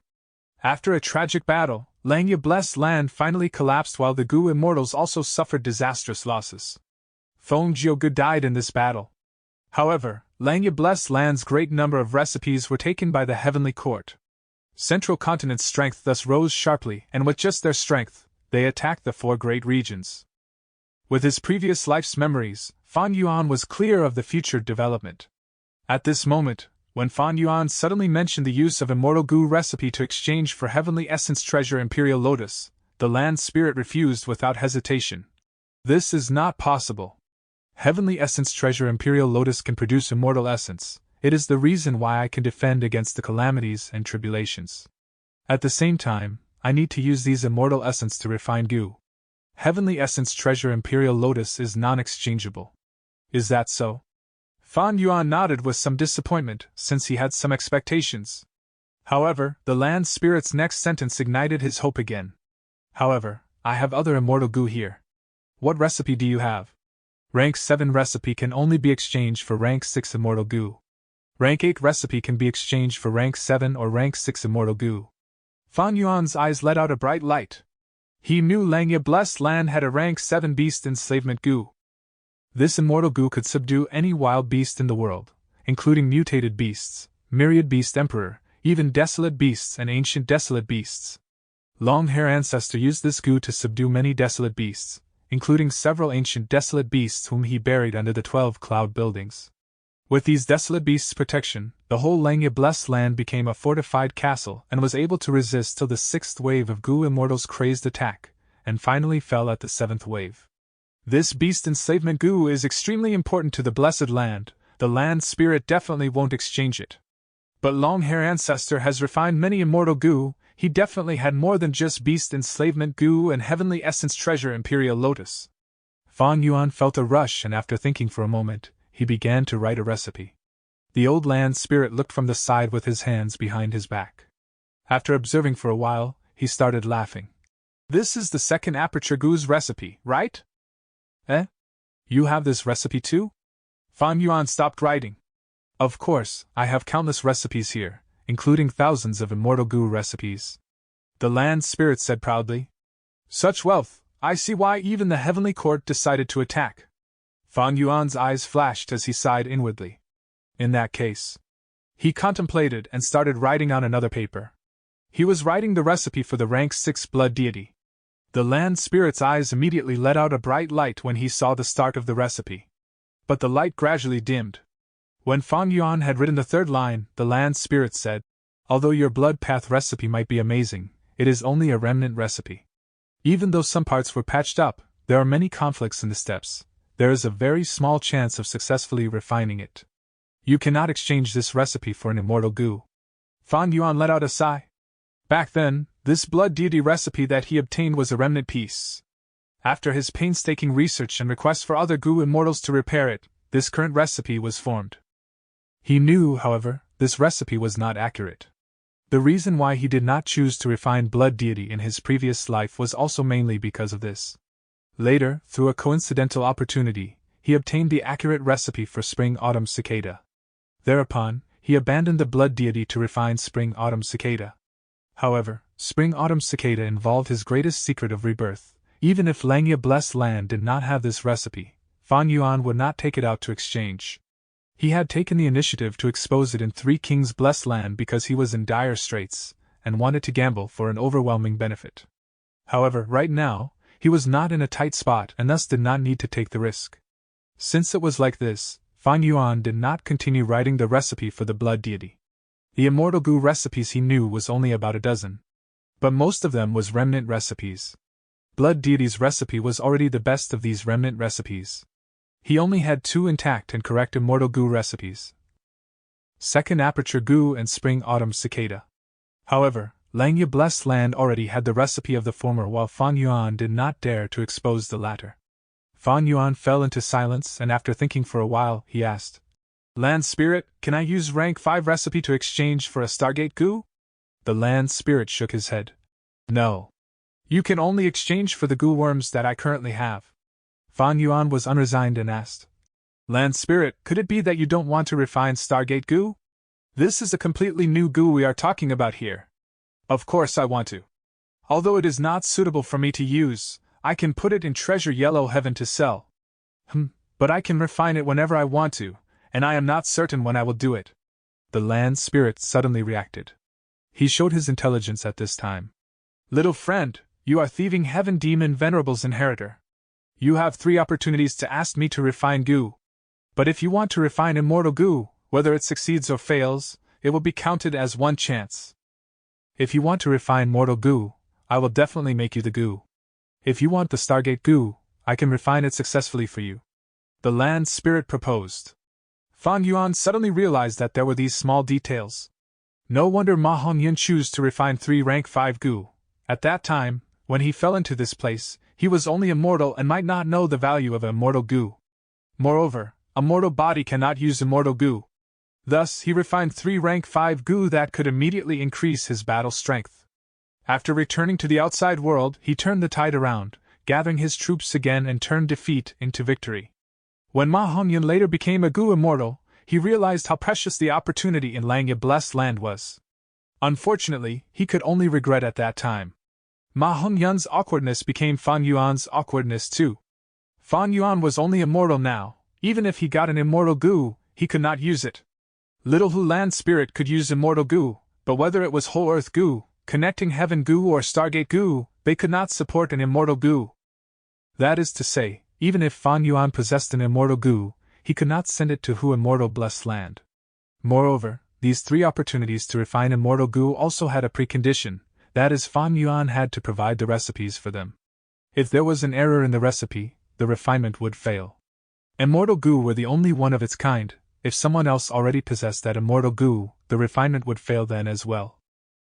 After a tragic battle, Langya Blessed Land finally collapsed while the goo immortals also suffered disastrous losses. Feng Jiuge died in this battle. However, Langya Blessed Land's great number of recipes were taken by the Heavenly Court. Central Continent's strength thus rose sharply, and with just their strength, they attacked the 4 great regions. With his previous life's memories, Fan Yuan was clear of the future development. At this moment, when Fan Yuan suddenly mentioned the use of Immortal Goo recipe to exchange for Heavenly Essence Treasure Imperial Lotus, the land spirit refused without hesitation. This is not possible. Heavenly Essence Treasure Imperial Lotus can produce immortal essence. It is the reason why I can defend against the calamities and tribulations. At the same time, I need to use these immortal essence to refine goo. Heavenly Essence Treasure Imperial Lotus is non-exchangeable. Is that so? Fan Yuan nodded with some disappointment, since he had some expectations. However, the land spirit's next sentence ignited his hope again. However, I have other immortal goo here. What recipe do you have? Rank 7 recipe can only be exchanged for rank 6 immortal goo. Rank 8 recipe can be exchanged for rank 7 or rank 6 immortal goo. Fan Yuan's eyes let out a bright light. He knew Langya Blessed Land had a rank 7 beast enslavement goo. This immortal goo could subdue any wild beast in the world, including mutated beasts, myriad beast emperor, even desolate beasts and ancient desolate beasts. Long Hair Ancestor used this goo to subdue many desolate beasts, including several ancient desolate beasts whom he buried under the 12 cloud buildings. With these desolate beasts' protection, the whole Langya Blessed Land became a fortified castle and was able to resist till the 6th wave of goo immortals' crazed attack, and finally fell at the 7th wave. This beast enslavement goo is extremely important to the Blessed Land. The land spirit definitely won't exchange it. But Long Hair Ancestor has refined many immortal goo. He definitely had more than just beast enslavement goo and Heavenly Essence Treasure Imperial Lotus. Fan Yuan felt a rush, and after thinking for a moment, he began to write a recipe. The old land spirit looked from the side with his hands behind his back. After observing for a while, he started laughing. This is the second aperture goo's recipe, right? Eh? You have this recipe too? Fan Yuan stopped writing. Of course, I have countless recipes here, including thousands of immortal goo recipes. The land spirit said proudly. Such wealth, I see why even the heavenly court decided to attack. Fan Yuan's eyes flashed as he sighed inwardly. In that case. He contemplated and started writing on another paper. He was writing the recipe for the rank 6 blood deity. The land spirit's eyes immediately let out a bright light when he saw the start of the recipe. But the light gradually dimmed. When Fan Yuan had written the third line, the land spirit said, although your blood path recipe might be amazing, it is only a remnant recipe. Even though some parts were patched up, there are many conflicts in the steps. There is a very small chance of successfully refining it. You cannot exchange this recipe for an immortal goo. Fan Yuan let out a sigh. Back then, this blood deity recipe that he obtained was a remnant piece. After his painstaking research and request for other goo immortals to repair it, this current recipe was formed. He knew, however, this recipe was not accurate. The reason why he did not choose to refine blood deity in his previous life was also mainly because of this. Later, through a coincidental opportunity, he obtained the accurate recipe for spring-autumn cicada. Thereupon, he abandoned the blood deity to refine spring-autumn cicada. However, spring-autumn cicada involved his greatest secret of rebirth. Even if Langya Blessed Land did not have this recipe, Fan Yuan would not take it out to exchange. He had taken the initiative to expose it in Three Kings Blessed Land because he was in dire straits, and wanted to gamble for an overwhelming benefit. However, right now, he was not in a tight spot and thus did not need to take the risk. Since it was like this, Fan Yuan did not continue writing the recipe for the blood deity. The immortal goo recipes he knew was only about a dozen. But most of them was remnant recipes. Blood deity's recipe was already the best of these remnant recipes. He only had 2 intact and correct immortal goo recipes. Second aperture goo and spring-autumn cicada. However, Langya Blessed Land already had the recipe of the former while Fan Yuan did not dare to expose the latter. Fan Yuan fell into silence and after thinking for a while, he asked, Land Spirit, can I use rank 5 recipe to exchange for a Stargate goo? The Land Spirit shook his head. No. You can only exchange for the goo worms that I currently have. Fan Yuan was unresigned and asked, Land Spirit, could it be that you don't want to refine Stargate goo? This is a completely new goo we are talking about here. Of course I want to. Although it is not suitable for me to use, I can put it in Treasure Yellow Heaven to sell. But I can refine it whenever I want to, and I am not certain when I will do it. The Land Spirit suddenly reacted. He showed his intelligence at this time. Little friend, you are Thieving Heaven Demon Venerable's inheritor. You have 3 opportunities to ask me to refine goo. But if you want to refine immortal goo, whether it succeeds or fails, it will be counted as 1 chance. If you want to refine mortal goo, I will definitely make you the goo. If you want the Stargate goo, I can refine it successfully for you. The Land Spirit proposed. Fan Yuan suddenly realized that there were these small details. No wonder Ma Hongyan chose to refine 3 rank 5 goo. At that time, when he fell into this place, he was only a mortal and might not know the value of a mortal goo. Moreover, a mortal body cannot use immortal goo. Thus, he refined 3 rank 5 goo that could immediately increase his battle strength. After returning to the outside world, he turned the tide around, gathering his troops again and turned defeat into victory. When Ma Hongyan later became a goo immortal, he realized how precious the opportunity in Langya Blessed Land was. Unfortunately, he could only regret at that time. Ma Hongyan's awkwardness became Fan Yuan's awkwardness too. Fan Yuan was only immortal now. Even if he got an immortal goo, he could not use it. Little Hu Land Spirit could use immortal goo, but whether it was whole earth goo, connecting heaven goo or Stargate goo, they could not support an immortal goo. That is to say, even if Fan Yuan possessed an immortal goo, he could not send it to Hu Immortal Blessed Land. Moreover, these 3 opportunities to refine immortal goo also had a precondition, that is, Fan Yuan had to provide the recipes for them. If there was an error in the recipe, the refinement would fail. Immortal goo were the only one of its kind. If someone else already possessed that immortal goo, the refinement would fail then as well.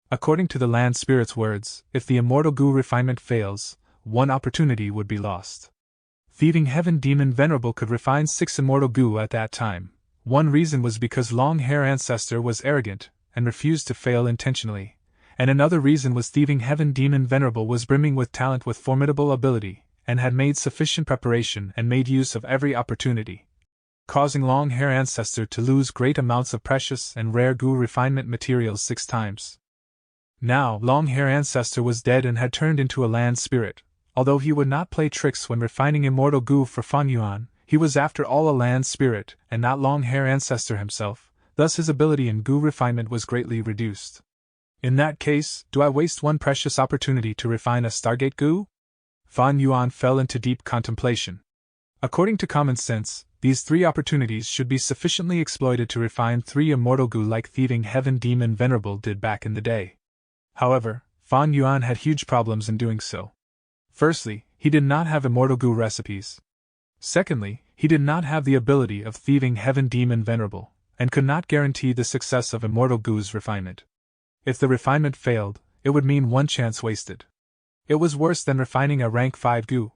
According to the Land Spirit's words, if the immortal goo refinement fails, 1 opportunity would be lost. Thieving Heaven Demon Venerable could refine 6 immortal goo at that time, One reason was because Long-Hair Ancestor was arrogant and refused to fail intentionally, and another reason was Thieving Heaven Demon Venerable was brimming with talent with formidable ability, and had made sufficient preparation and made use of every opportunity, causing Long-Hair Ancestor to lose great amounts of precious and rare goo refinement materials 6 times. Now, Long-Hair Ancestor was dead and had turned into a land spirit. Although he would not play tricks when refining immortal goo for Fan Yuan, he was after all a land spirit and not Long-Hair Ancestor himself, thus his ability in goo refinement was greatly reduced. In that case, do I waste one precious opportunity to refine a Stargate goo? Fan Yuan fell into deep contemplation. According to common sense, these 3 opportunities should be sufficiently exploited to refine 3 immortal goo like Thieving Heaven Demon Venerable did back in the day. However, Fan Yuan had huge problems in doing so. Firstly, he did not have immortal goo recipes. Secondly, he did not have the ability of Thieving Heaven Demon Venerable, and could not guarantee the success of immortal goo's refinement. If the refinement failed, it would mean 1 chance wasted. It was worse than refining a rank 5 goo.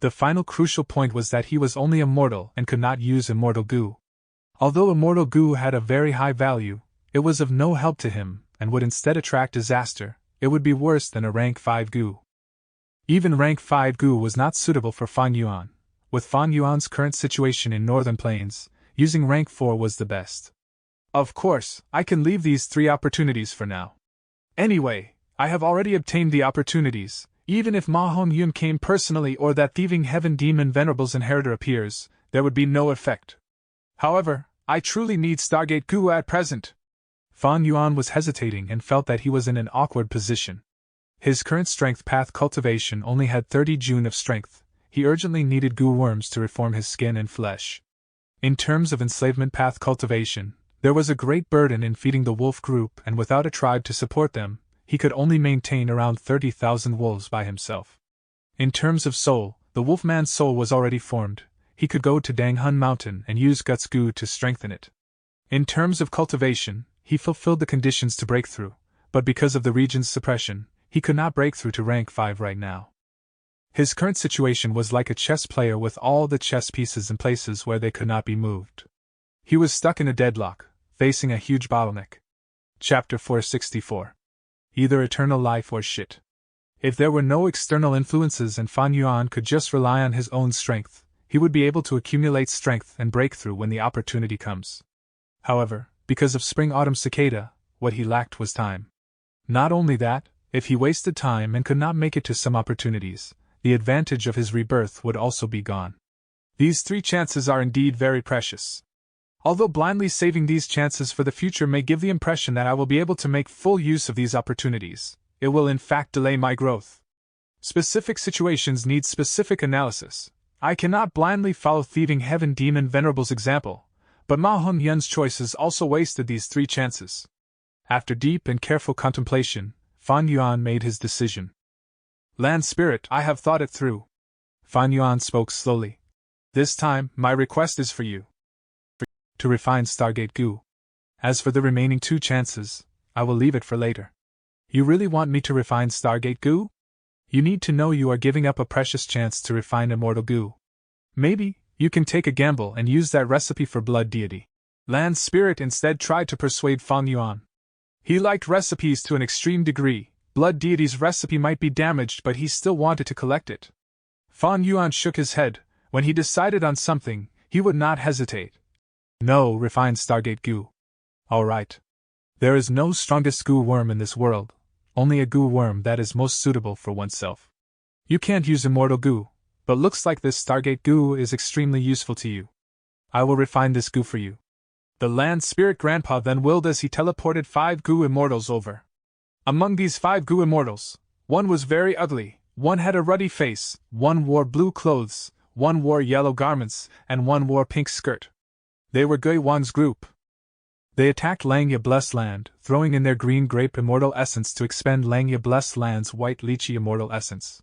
The final crucial point was that he was only a mortal and could not use immortal goo. Although immortal goo had a very high value, it was of no help to him, and would instead attract disaster. It would be worse than a rank 5 goo. Even rank 5 goo was not suitable for Fan Yuan. With Fan Yuan's current situation in Northern Plains, using rank 4 was the best. Of course, I can leave these 3 opportunities for now. Anyway, I have already obtained the opportunities. Even if Ma Hong Yun came personally or that Thieving Heaven Demon Venerable's inheritor appears, there would be no effect. However, I truly need Stargate goo at present. Fan Yuan was hesitating and felt that he was in an awkward position. His current strength path cultivation only had 30 June of strength. He urgently needed goo worms to reform his skin and flesh. In terms of enslavement path cultivation, there was a great burden in feeding the wolf group, and without a tribe to support them, he could only maintain around 30,000 wolves by himself. In terms of soul, the wolfman's soul was already formed. He could go to Danghun Mountain and use guts goo to strengthen it. In terms of cultivation, he fulfilled the conditions to break through, but because of the region's suppression, he could not break through to rank 5 right now. His current situation was like a chess player with all the chess pieces in places where they could not be moved. He was stuck in a deadlock, facing a huge bottleneck. Chapter 464. Either eternal life or shit. If there were no external influences and Fan Yuan could just rely on his own strength, he would be able to accumulate strength and break through when the opportunity comes. However, because of Spring-Autumn Cicada, what he lacked was time. Not only that, if he wasted time and could not make it to some opportunities, the advantage of his rebirth would also be gone. These 3 chances are indeed very precious. Although blindly saving these chances for the future may give the impression that I will be able to make full use of these opportunities, it will in fact delay my growth. Specific situations need specific analysis. I cannot blindly follow Thieving Heaven Demon Venerable's example, but Ma Hong Yun's choices also wasted these 3 chances. After deep and careful contemplation, Fan Yuan made his decision. Land Spirit, I have thought it through. Fan Yuan spoke slowly. This time, my request is for you to refine Stargate goo. As for the remaining 2 chances, I will leave it for later. You really want me to refine Stargate goo? You need to know you are giving up a precious chance to refine immortal goo. Maybe you can take a gamble and use that recipe for Blood Deity. Land Spirit instead tried to persuade Fan Yuan. He liked recipes to an extreme degree. Blood Deity's recipe might be damaged, but he still wanted to collect it. Fan Yuan shook his head. When he decided on something, he would not hesitate. No, refined Stargate goo. All right. There is no strongest goo worm in this world, only a goo worm that is most suitable for oneself. You can't use immortal goo, but looks like this Stargate goo is extremely useful to you. I will refine this goo for you. The Land Spirit Grandpa then willed as he teleported 5 goo immortals over. Among these 5 goo immortals, one was very ugly, one had a ruddy face, one wore blue clothes, one wore yellow garments, and one wore pink skirt. They were Gui Wang's group. They attacked Langya Blessed Land, throwing in their green grape immortal essence to expend Langya Blessed Land's white lychee immortal essence.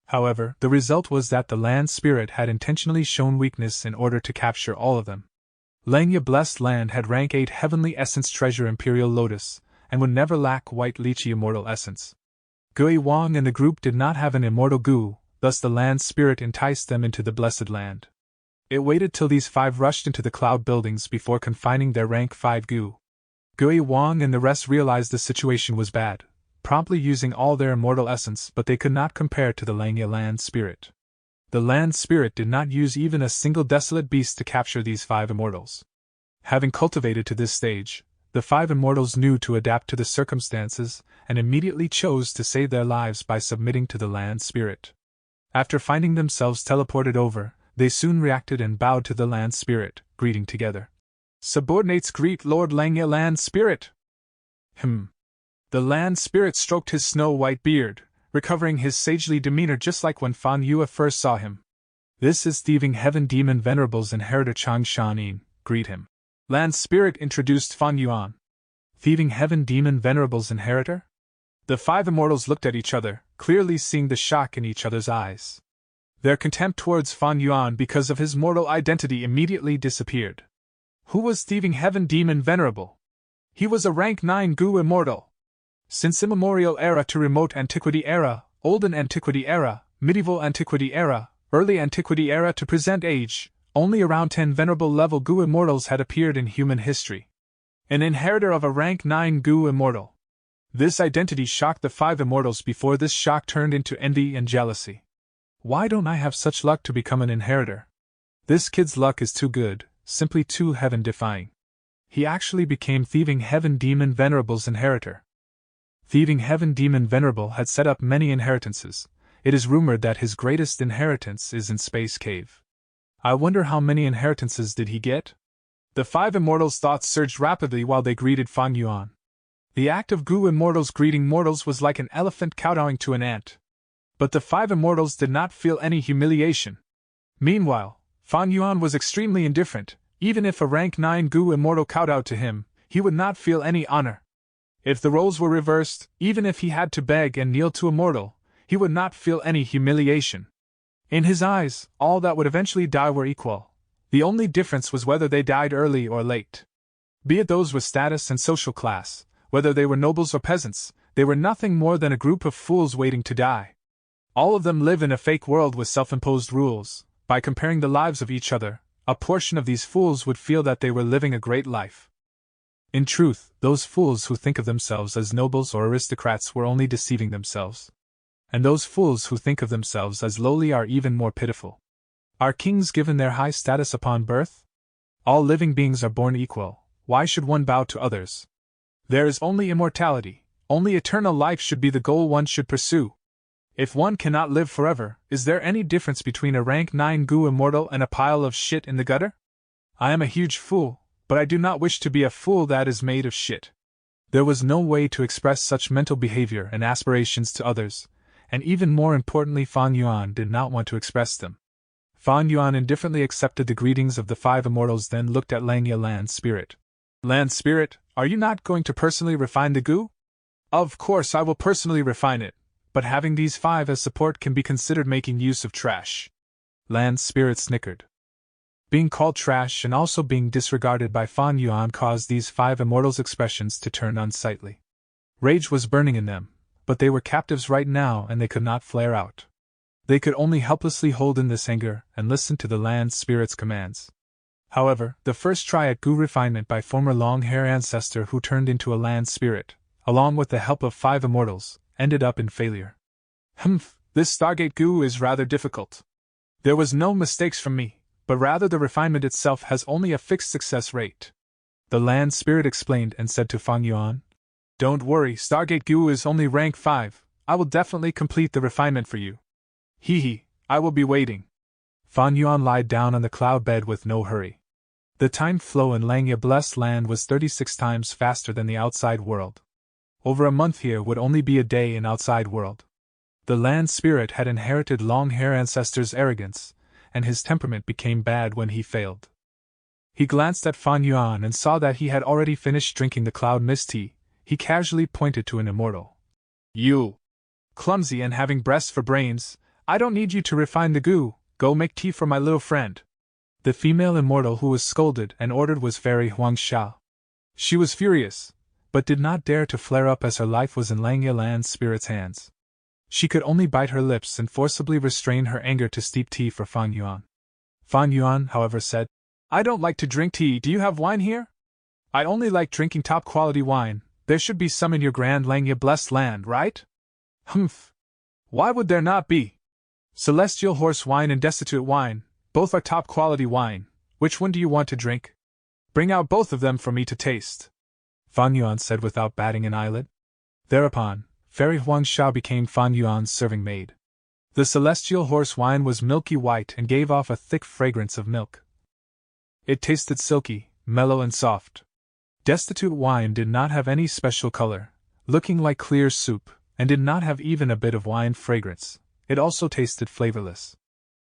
However, the result was that the Land Spirit had intentionally shown weakness in order to capture all of them. Langya Blessed Land had rank 8 Heavenly Essence Treasure Imperial Lotus, and would never lack white lychee immortal essence. Gui Wang and the group did not have an immortal goo, thus the Land Spirit enticed them into the Blessed Land. It waited till these 5 rushed into the cloud buildings before confining their rank 5 Gu. Gui Wang and the rest realized the situation was bad, promptly using all their immortal essence, but they could not compare to the Langya land spirit. The land spirit did not use even a single desolate beast to capture these 5 immortals. Having cultivated to this stage, the 5 immortals knew to adapt to the circumstances and immediately chose to save their lives by submitting to the land spirit. After finding themselves teleported over, they soon reacted and bowed to the land spirit, greeting together. Subordinates greet Lord Langya land spirit. The land spirit stroked his snow-white beard, recovering his sagely demeanor just like when Fan Yue first saw him. This is Thieving Heaven Demon Venerable's inheritor Chang Shanin, greet him. Land spirit introduced Fan Yuan. Thieving Heaven Demon Venerable's inheritor? The 5 immortals looked at each other, clearly seeing the shock in each other's eyes. Their contempt towards Fan Yuan because of his mortal identity immediately disappeared. Who was Thieving Heaven Demon Venerable? He was a rank 9 Gu immortal. Since immemorial era to remote antiquity era, olden antiquity era, medieval antiquity era, early antiquity era to present age, only around 10 venerable level Gu immortals had appeared in human history. An inheritor of a rank 9 Gu immortal. This identity shocked the 5 immortals before this shock turned into envy and jealousy. Why don't I have such luck to become an inheritor? This kid's luck is too good, simply too heaven-defying. He actually became Thieving Heaven Demon Venerable's inheritor. Thieving Heaven Demon Venerable had set up many inheritances. It is rumored that his greatest inheritance is in Space Cave. I wonder how many inheritances did he get? The 5 immortals' thoughts surged rapidly while they greeted Fan Yuan. The act of Gu immortals greeting mortals was like an elephant kowtowing to an ant. But the 5 immortals did not feel any humiliation. Meanwhile, Fan Yuan was extremely indifferent. Even if a rank 9 Gu immortal kowtowed to him, he would not feel any honor. If the roles were reversed, even if he had to beg and kneel to a mortal, he would not feel any humiliation. In his eyes, all that would eventually die were equal. The only difference was whether they died early or late. Be it those with status and social class, whether they were nobles or peasants, they were nothing more than a group of fools waiting to die. All of them live in a fake world with self-imposed rules. By comparing the lives of each other, a portion of these fools would feel that they were living a great life. In truth, those fools who think of themselves as nobles or aristocrats were only deceiving themselves. And those fools who think of themselves as lowly are even more pitiful. Are kings given their high status upon birth? All living beings are born equal. Why should one bow to others? There is only immortality. Only eternal life should be the goal one should pursue. If one cannot live forever, is there any difference between a rank 9 Gu immortal and a pile of shit in the gutter? I am a huge fool, but I do not wish to be a fool that is made of shit. There was no way to express such mental behavior and aspirations to others, and even more importantly, Fan Yuan did not want to express them. Fan Yuan indifferently accepted the greetings of the 5 immortals, then looked at Langya Land Spirit. Land Spirit, are you not going to personally refine the Gu? Of course I will personally refine it, but having these 5 as support can be considered making use of trash. Land Spirit snickered. Being called trash and also being disregarded by Fan Yuan caused these 5 immortals' expressions to turn unsightly. Rage was burning in them, but they were captives right now and they could not flare out. They could only helplessly hold in this anger and listen to the land spirit's commands. However, the first try at Gu refinement by former long-hair ancestor who turned into a land spirit, along with the help of 5 immortals, ended up in failure. This Stargate Gu is rather difficult. There was no mistakes from me, but rather the refinement itself has only a fixed success rate. The land spirit explained and said to Fan Yuan, Don't worry, Stargate Gu is only rank 5, I will definitely complete the refinement for you. I will be waiting. Fan Yuan lied down on the cloud bed with no hurry. The time flow in Langya Blessed Land was 36 times faster than the outside world. Over a month here would only be a day in outside world. The land spirit had inherited long-hair ancestors' arrogance, and his temperament became bad when he failed. He glanced at Fan Yuan and saw that he had already finished drinking the cloud mist tea. He casually pointed to an immortal. You! Clumsy and having breasts for brains, I don't need you to refine the Gu, go make tea for my little friend. The female immortal who was scolded and ordered was Fairy Huangxia. She was furious, but did not dare to flare up as her life was in Langya Land Spirit's hands. She could only bite her lips and forcibly restrain her anger to steep tea for Fan Yuan. Fan Yuan, however, said, I don't like to drink tea. Do you have wine here? I only like drinking top-quality wine. There should be some in your Grand Langya blessed land, right? Humph. Why would there not be? Celestial horse wine and destitute wine, both are top-quality wine. Which one do you want to drink? Bring out both of them for me to taste. Fan Yuan said without batting an eyelid. Thereupon, Fairy Huangsha became Fan Yuan's serving maid. The celestial horse wine was milky white and gave off a thick fragrance of milk. It tasted silky, mellow and soft. Destitute wine did not have any special color, looking like clear soup, and did not have even a bit of wine fragrance. It also tasted flavorless.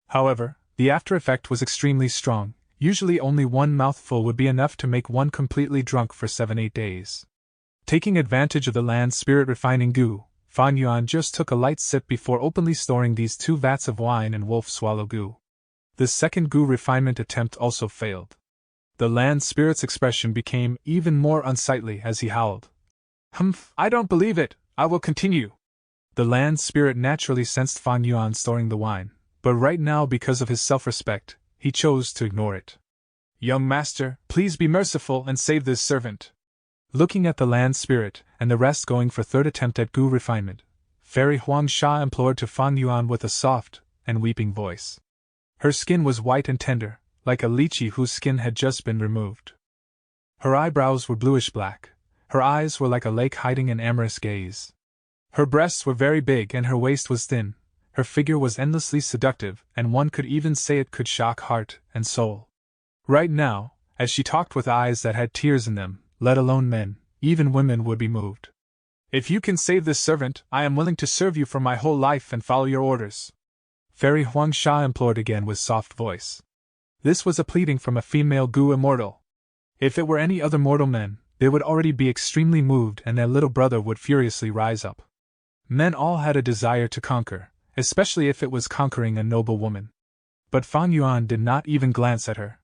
However, the after effect was extremely strong. Usually only one mouthful would be enough to make one completely drunk for 7-8 days. Taking advantage of the land spirit refining goo, Fan Yuan just took a light sip before openly storing these 2 vats of wine and wolf swallow goo. The second goo refinement attempt also failed. The land spirit's expression became even more unsightly as he howled. Humph, I don't believe it, I will continue. The land spirit naturally sensed Fan Yuan storing the wine, but right now, because of his self-respect, he chose to ignore it. Young master, please be merciful and save this servant. Looking at the land spirit, and the rest going for third attempt at goo refinement, Fairy Huangsha implored to Fan Yuan with a soft and weeping voice. Her skin was white and tender, like a lychee whose skin had just been removed. Her eyebrows were bluish-black, her eyes were like a lake hiding an amorous gaze. Her breasts were very big and her waist was thin, her figure was endlessly seductive, and one could even say it could shock heart and soul. Right now, as she talked with eyes that had tears in them, let alone men, even women would be moved. If you can save this servant, I am willing to serve you for my whole life and follow your orders. Fairy Huangsha implored again with soft voice. This was a pleading from a female goo immortal. If it were any other mortal men, they would already be extremely moved and their little brother would furiously rise up. Men all had a desire to conquer, especially if it was conquering a noble woman. But Fan Yuan did not even glance at her.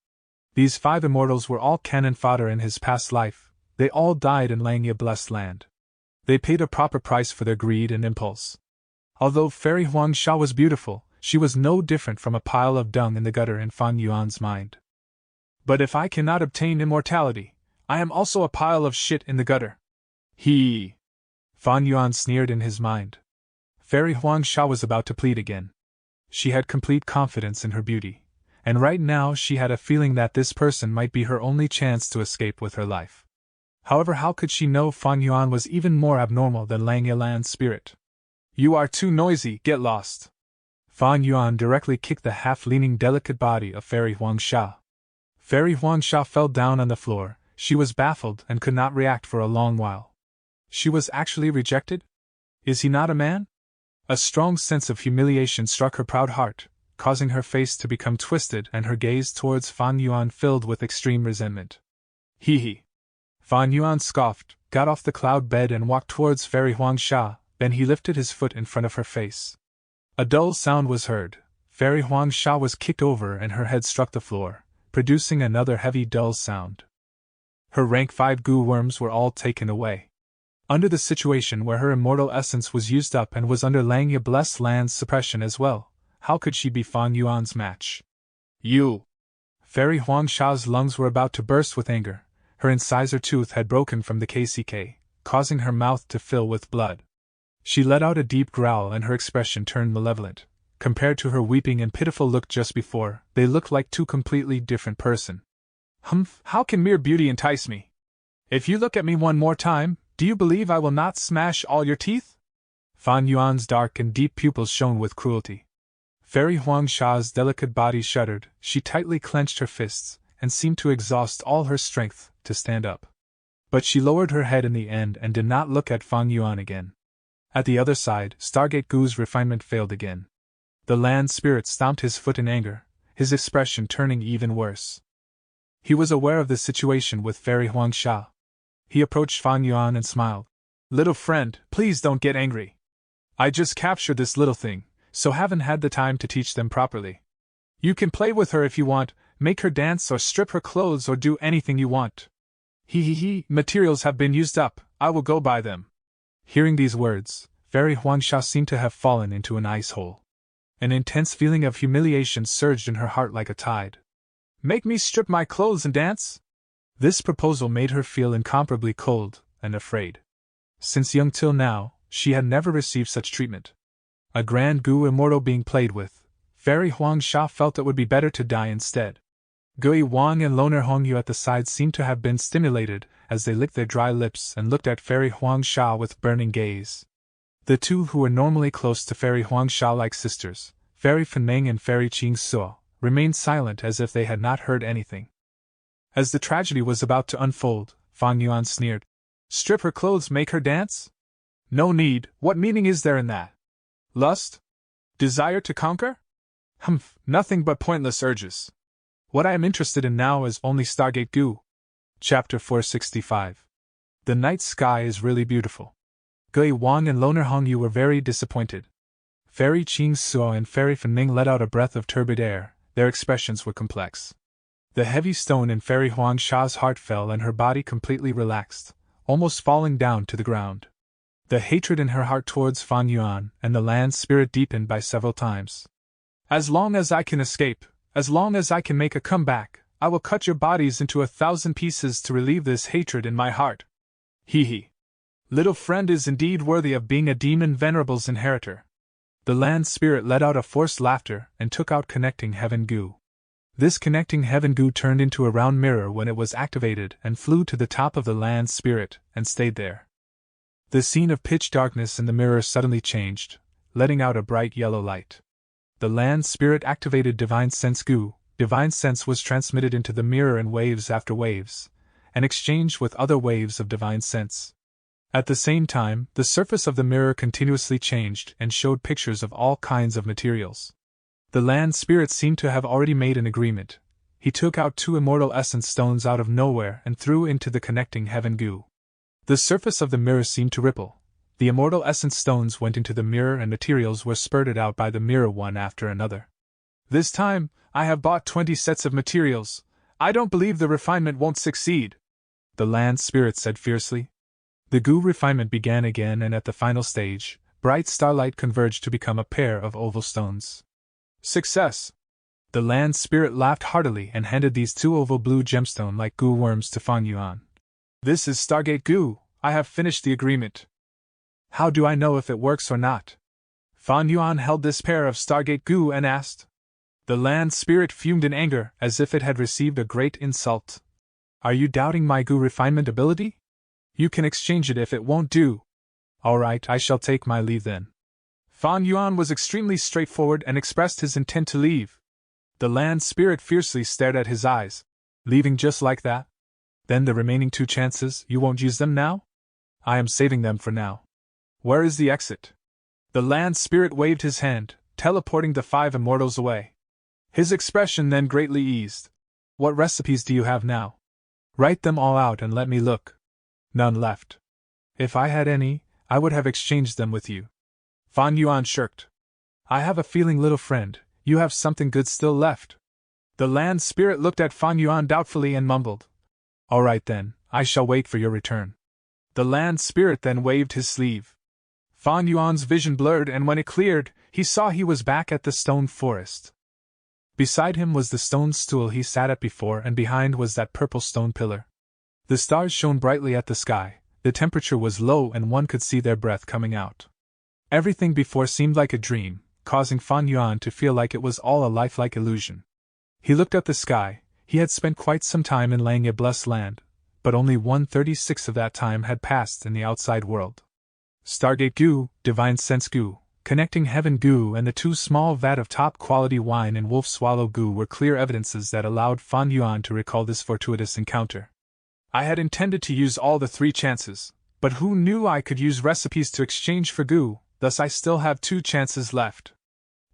These 5 immortals were all cannon fodder in his past life, they all died in Langya blessed land. They paid a proper price for their greed and impulse. Although Fairy Huangsha was beautiful, she was no different from a pile of dung in the gutter in Fan Yuan's mind. But if I cannot obtain immortality, I am also a pile of shit in the gutter. He. Fan Yuan sneered in his mind. Fairy Huangsha was about to plead again. She had complete confidence in her beauty, and right now she had a feeling that this person might be her only chance to escape with her life. However, how could she know Fan Yuan was even more abnormal than Langya land spirit? You are too noisy, get lost. Fan Yuan directly kicked the half-leaning delicate body of Fairy Huangsha. Fairy Huangsha fell down on the floor. She was baffled and could not react for a long while. She was actually rejected? Is he not a man? A strong sense of humiliation struck her proud heart, causing her face to become twisted and her gaze towards Fan Yuan filled with extreme resentment. Hee. Fan Yuan scoffed, got off the cloud bed and walked towards Fairy Huangsha, then he lifted his foot in front of her face. A dull sound was heard. Fairy Huangsha was kicked over and her head struck the floor, producing another heavy dull sound. Her rank 5 goo worms were all taken away. Under the situation where her immortal essence was used up and was under Langya blessed land's suppression as well, how could she be Fan Yuan's match? You! Fairy Huangsha's lungs were about to burst with anger. Her incisor tooth had broken from the KCK, causing her mouth to fill with blood. She let out a deep growl and her expression turned malevolent. Compared to her weeping and pitiful look just before, they looked like 2 completely different persons. Humph, how can mere beauty entice me? If you look at me one more time, do you believe I will not smash all your teeth? Fan Yuan's dark and deep pupils shone with cruelty. Fairy Huangsha's delicate body shuddered, she tightly clenched her fists, and seemed to exhaust all her strength to stand up. But she lowered her head in the end and did not look at Fan Yuan again. At the other side, Stargate Goo's refinement failed again. The land spirit stomped his foot in anger, his expression turning even worse. He was aware of the situation with Fairy Huangsha. He approached Fan Yuan and smiled. Little friend, please don't get angry. I just captured this little thing, so haven't had the time to teach them properly. You can play with her if you want, make her dance or strip her clothes or do anything you want. Materials have been used up, I will go buy them. Hearing these words, Fairy Huangsha seemed to have fallen into an ice hole. An intense feeling of humiliation surged in her heart like a tide. Make me strip my clothes and dance? This proposal made her feel incomparably cold and afraid. Since young till now, she had never received such treatment. A grand Gu immortal being played with, Fairy Huang Sha felt it would be better to die instead. Gui Wang and Loner Hongyu at the side seemed to have been stimulated as they licked their dry lips and looked at Fairy Huang Sha with burning gaze. The two who were normally close to Fairy Huang Sha like sisters, Fairy Fenming and Fairy Qing Suo, remained silent as if they had not heard anything. As the tragedy was about to unfold, Fang Yuan sneered. Strip her clothes, make her dance? No need, what meaning is there in that? Lust? Desire to conquer? Humph, nothing but pointless urges. What I am interested in now is only Stargate Gu. Chapter 465. The night sky is really beautiful. Gui Wang and Loner Hongyu were very disappointed. Fairy Qing Suo and Fairy Fenming let out a breath of turbid air. Their expressions were complex. The heavy stone in Fairy Huang Sha's heart fell and her body completely relaxed, almost falling down to the ground. The hatred in her heart towards Fang Yuan and the land spirit deepened by several times. As long as I can escape, as long as I can make a comeback, I will cut your bodies into 1,000 pieces to relieve this hatred in my heart. Hee hee. Little friend is indeed worthy of being a demon venerable's inheritor. The land spirit let out a forced laughter and took out Connecting Heaven Gu. This Connecting Heaven Gu turned into a round mirror when it was activated and flew to the top of the land spirit and stayed there. The scene of pitch darkness in the mirror suddenly changed, letting out a bright yellow light. The land spirit activated Divine Sense Gu. Divine Sense was transmitted into the mirror in waves after waves, and exchanged with other waves of Divine Sense. At the same time, the surface of the mirror continuously changed and showed pictures of all kinds of materials. The land spirit seemed to have already made an agreement. He took out 2 immortal essence stones out of nowhere and threw into the Connecting Heaven Gu. The surface of the mirror seemed to ripple. The immortal essence stones went into the mirror and materials were spurted out by the mirror one after another. This time, I have bought 20 sets of materials. I don't believe the refinement won't succeed, the land spirit said fiercely. The Gu refinement began again, and at the final stage, bright starlight converged to become a pair of oval stones. Success! The land spirit laughed heartily and handed these 2 oval blue gemstone-like Gu worms to Fang Yuan. This is Stargate Gu. I have finished the agreement. How do I know if it works or not? Fang Yuan held this pair of Stargate Gu and asked. The land spirit fumed in anger as if it had received a great insult. Are you doubting my Gu refinement ability? You can exchange it if it won't do. All right, I shall take my leave then. Fang Yuan was extremely straightforward and expressed his intent to leave. The land spirit fiercely stared at his eyes. Leaving just like that? Then the remaining 2 chances, you won't use them now? I am saving them for now. Where is the exit? The land spirit waved his hand, teleporting the 5 immortals away. His expression then greatly eased. What recipes do you have now? Write them all out and let me look. None left. If I had any, I would have exchanged them with you. Fang Yuan shirked. I have a feeling, little friend, you have something good still left. The land spirit looked at Fang Yuan doubtfully and mumbled. All right then, I shall wait for your return. The land spirit then waved his sleeve. Fang Yuan's vision blurred, and when it cleared, he saw he was back at the stone forest. Beside him was the stone stool he sat at before, and behind was that purple stone pillar. The stars shone brightly at the sky, the temperature was low and one could see their breath coming out. Everything before seemed like a dream, causing Fang Yuan to feel like it was all a lifelike illusion. He looked at the sky. He had spent quite some time in Lang, a blessed land, but only 1/36 of that time had passed in the outside world. Stargate Gu, Divine Sense Gu, Connecting Heaven Gu, and the 2 small vat of top-quality wine and wolf swallow Gu were clear evidences that allowed Fang Yuan to recall this fortuitous encounter. I had intended to use all the 3 chances, but who knew I could use recipes to exchange for Gu, thus I still have 2 chances left.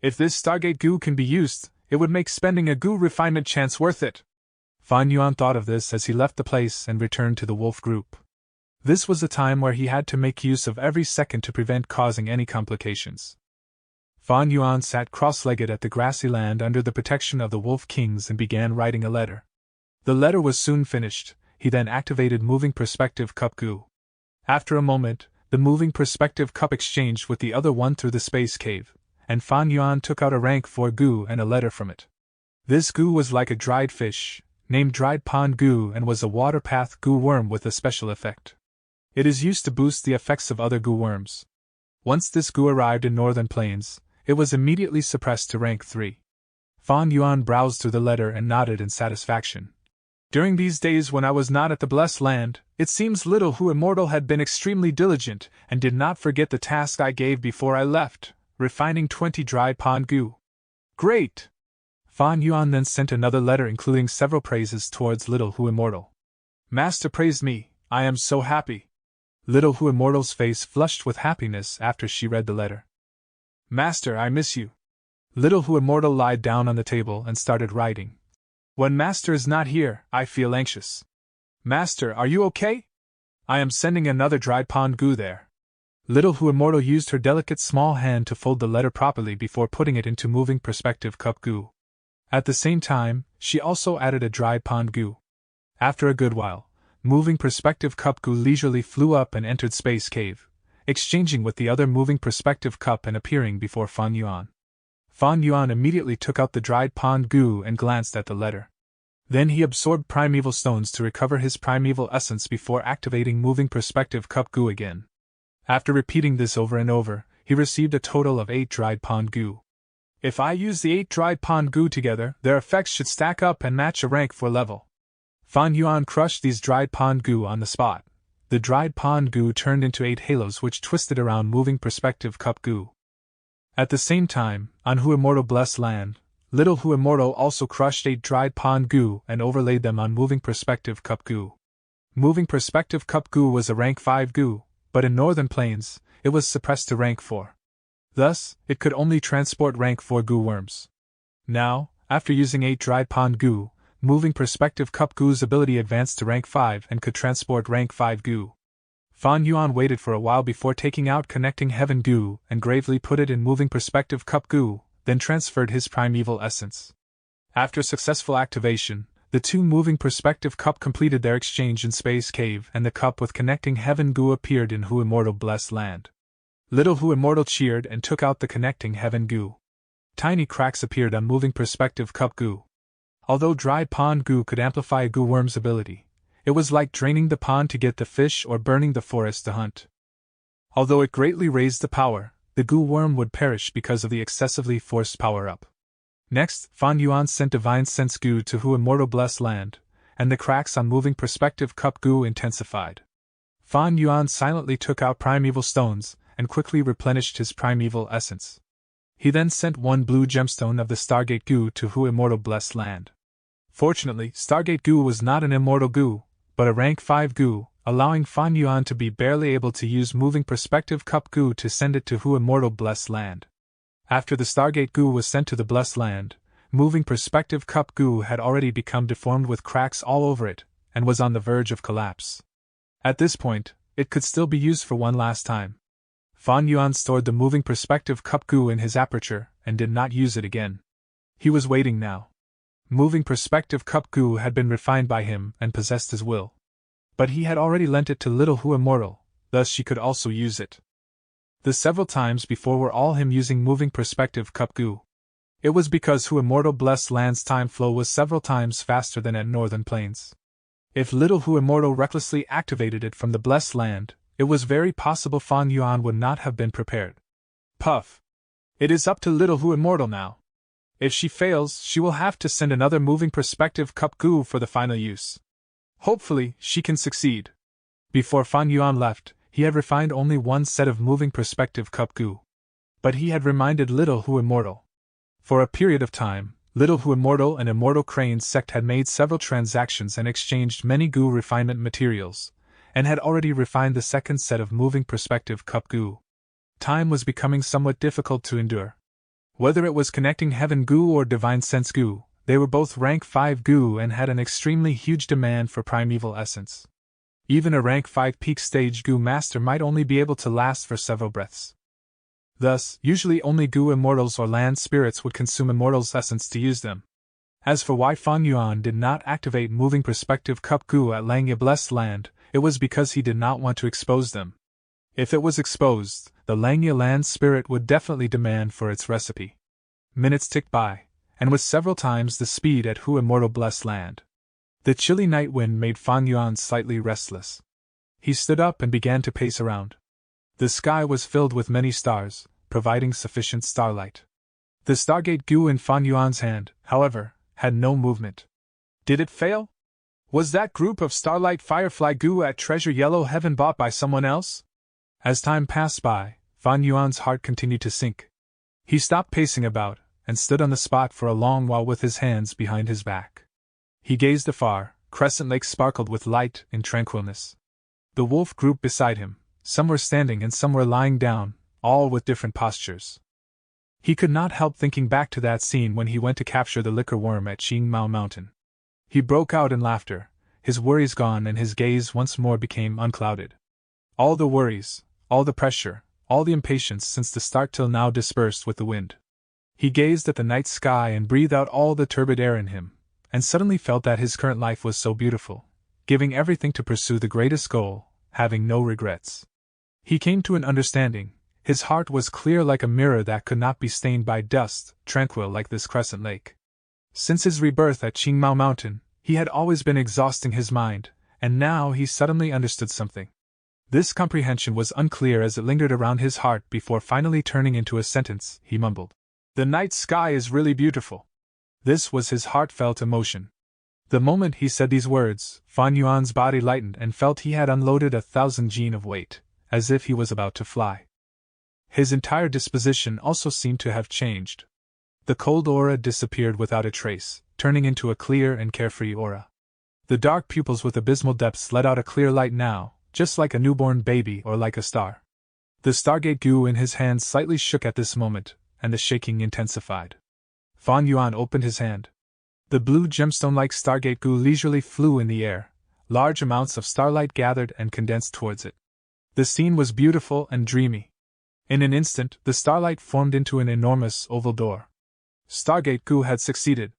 If this Stargate Gu can be used, it would make spending a Gu refinement chance worth it. Fang Yuan thought of this as he left the place and returned to the wolf group. This was a time where he had to make use of every second to prevent causing any complications. Fang Yuan sat cross-legged at the grassy land under the protection of the wolf kings and began writing a letter. The letter was soon finished. He then activated Moving Perspective Cup Gu. After a moment, the Moving Perspective Cup exchanged with the other one through the space cave, and Fan Yuan took out a rank 4 goo and a letter from it. This goo was like a dried fish, named dried pond goo, and was a water path goo worm with a special effect. It is used to boost the effects of other goo worms. Once this goo arrived in Northern Plains, it was immediately suppressed to rank 3. Fan Yuan browsed through the letter and nodded in satisfaction. During these days when I was not at the Blessed Land, it seems Little Who Immortal had been extremely diligent and did not forget the task I gave before I left, refining 20 dried pond goo. Great! Fan Yuan then sent another letter including several praises towards Little Who Immortal. Master praised me, I am so happy. Little Who Immortal's face flushed with happiness after she read the letter. Master, I miss you. Little Who Immortal lied down on the table and started writing. When Master is not here, I feel anxious. Master, are you okay? I am sending another dried pond goo there. Little Who Immortal used her delicate small hand to fold the letter properly before putting it into moving perspective cup goo. At the same time, she also added a dried pond goo. After a good while, moving perspective cup goo leisurely flew up and entered Space Cave, exchanging with the other moving perspective cup and appearing before Fan Yuan. Fan Yuan immediately took out the dried pond goo and glanced at the letter. Then he absorbed primeval stones to recover his primeval essence before activating moving perspective cup goo again. After repeating this over and over, he received a total of 8 dried pond goo. If I use the 8 dried pond goo together, their effects should stack up and match a rank 4 level. Fan Yuan crushed these dried pond goo on the spot. The dried pond goo turned into 8 halos which twisted around moving perspective cup goo. At the same time, on Who Immortal Blessed Land, Little Who Immortal also crushed 8 dried pond goo and overlaid them on moving perspective cup goo. Moving perspective cup goo was a rank 5 goo, but in Northern Plains, it was suppressed to rank 4. Thus, it could only transport rank 4 goo worms. Now, after using 8 dried pond goo, moving perspective cup goo's ability advanced to rank 5 and could transport rank 5 goo. Fan Yuan waited for a while before taking out connecting heaven goo and gravely put it in moving perspective cup goo, then transferred his primeval essence. After successful activation, the 2 moving perspective cup completed their exchange in Space Cave and the cup with connecting heaven goo appeared in Who Immortal Blessed Land. Little Who Immortal cheered and took out the connecting heaven goo. Tiny cracks appeared on moving perspective cup goo. Although dried pond goo could amplify a goo worm's ability, it was like draining the pond to get the fish or burning the forest to hunt. Although it greatly raised the power, the goo worm would perish because of the excessively forced power-up. Next, Fan Yuan sent Divine Sense goo to Who Immortal Blessed Land, and the cracks on moving perspective cup goo intensified. Fan Yuan silently took out primeval stones and quickly replenished his primeval essence. He then sent 1 blue gemstone of the Stargate goo to Who Immortal Blessed Land. Fortunately, Stargate goo was not an immortal goo, but a rank 5 goo, allowing Fan Yuan to be barely able to use moving perspective cup goo to send it to Who Immortal Blessed Land. After the Stargate goo was sent to the Blessed Land, moving perspective cup goo had already become deformed with cracks all over it, and was on the verge of collapse. At this point, it could still be used for one last time. Fan Yuan stored the moving perspective cup goo in his aperture, and did not use it again. He was waiting now. Moving perspective cup goo had been refined by him and possessed his will. But he had already lent it to Little Who Immortal, thus she could also use it. The several times before were all him using moving perspective cup goo. It was because Who Immortal Blessed Land's time flow was several times faster than at Northern Plains. If Little Who Immortal recklessly activated it from the Blessed Land, it was very possible Fan Yuan would not have been prepared. Puff! It is up to Little Who Immortal now. If she fails, she will have to send another moving perspective cup goo for the final use. Hopefully, she can succeed. Before Fan Yuan left, he had refined only 1 set of moving perspective cup goo. But he had reminded Little Who Immortal. For a period of time, Little Who Immortal and Immortal Crane's sect had made several transactions and exchanged many goo refinement materials, and had already refined the second set of moving perspective cup goo. Time was becoming somewhat difficult to endure. Whether it was connecting heaven goo or divine sense goo, they were both rank 5 goo and had an extremely huge demand for primeval essence. Even a rank 5 peak stage goo master might only be able to last for several breaths. Thus, usually only goo immortals or land spirits would consume immortals' essence to use them. As for why Fan Yuan did not activate moving perspective cup goo at Langya Blessed Land, it was because he did not want to expose them. If it was exposed, the Langya land spirit would definitely demand for its recipe. Minutes ticked by, and with several times the speed at Hu Immortal Blessed Land. The chilly night wind made Fan Yuan slightly restless. He stood up and began to pace around. The sky was filled with many stars, providing sufficient starlight. The Stargate Gu in Fan Yuan's hand, however, had no movement. Did it fail? Was that group of starlight firefly Gu at Treasure Yellow Heaven bought by someone else? As time passed by, Fan Yuan's heart continued to sink. He stopped pacing about, and stood on the spot for a long while with his hands behind his back. He gazed afar. Crescent Lake sparkled with light and tranquilness. The wolf group beside him, some were standing and some were lying down, all with different postures. He could not help thinking back to that scene when he went to capture the liquor worm at Qingmao Mountain. He broke out in laughter, his worries gone, and his gaze once more became unclouded. All the worries, all the pressure, all the impatience since the start till now dispersed with the wind. He gazed at the night sky and breathed out all the turbid air in him, and suddenly felt that his current life was so beautiful, giving everything to pursue the greatest goal, having no regrets. He came to an understanding. His heart was clear like a mirror that could not be stained by dust, tranquil like this Crescent Lake. Since his rebirth at Qingmao Mountain, he had always been exhausting his mind, and now he suddenly understood something. This comprehension was unclear as it lingered around his heart before finally turning into a sentence. He mumbled, "The night sky is really beautiful." This was his heartfelt emotion. The moment he said these words, Fan Yuan's body lightened and felt he had unloaded 1,000 jin of weight, as if he was about to fly. His entire disposition also seemed to have changed. The cold aura disappeared without a trace, turning into a clear and carefree aura. The dark pupils with abysmal depths let out a clear light now, just like a newborn baby or like a star. The Stargate Gu in his hand slightly shook at this moment, and the shaking intensified. Fan Yuan opened his hand. The blue gemstone-like Stargate Gu leisurely flew in the air. Large amounts of starlight gathered and condensed towards it. The scene was beautiful and dreamy. In an instant, the starlight formed into an enormous oval door. Stargate Gu had succeeded.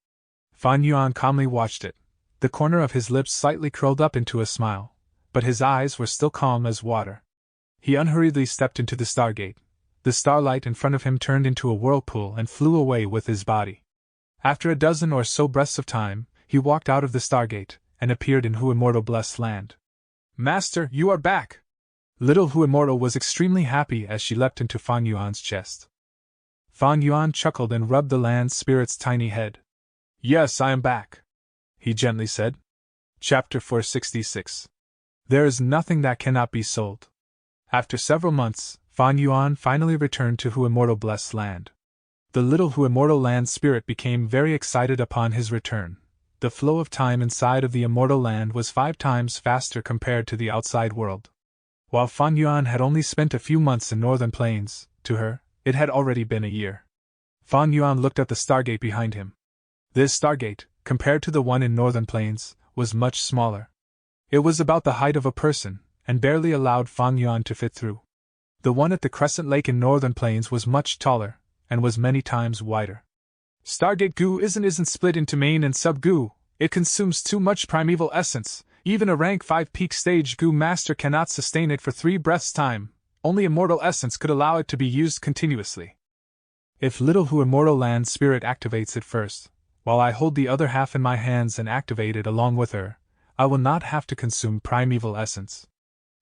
Fan Yuan calmly watched it, the corner of his lips slightly curled up into a smile, but his eyes were still calm as water. He unhurriedly stepped into the Stargate. The starlight in front of him turned into a whirlpool and flew away with his body. After a dozen or so breaths of time, he walked out of the Stargate and appeared in Hu Immortal Blessed Land. "Master, you are back!" Little Hu Immortal was extremely happy as she leapt into Fan Yuan's chest. Fan Yuan chuckled and rubbed the land spirit's tiny head. "Yes, I am back," he gently said. Chapter 466. There is nothing that cannot be sold. After several months, Fan Yuan finally returned to Hu Immortal Blessed Land. The little Hu Immortal Land spirit became very excited upon his return. The flow of time inside of the Immortal Land was 5 times faster compared to the outside world. While Fan Yuan had only spent a few months in Northern Plains, to her, it had already been a year. Fan Yuan looked at the Stargate behind him. This Stargate, compared to the one in Northern Plains, was much smaller. It was about the height of a person, and barely allowed Fan Yuan to fit through. The one at the Crescent Lake in Northern Plains was much taller, and was many times wider. Stargate Gu isn't split into main and sub-Gu, it consumes too much primeval essence. Even a rank 5 peak stage Gu master cannot sustain it for 3 breaths' time. Only immortal essence could allow it to be used continuously. If little Hu Immortal Land Spirit activates it first, while I hold the other half in my hands and activate it along with her, I will not have to consume primeval essence.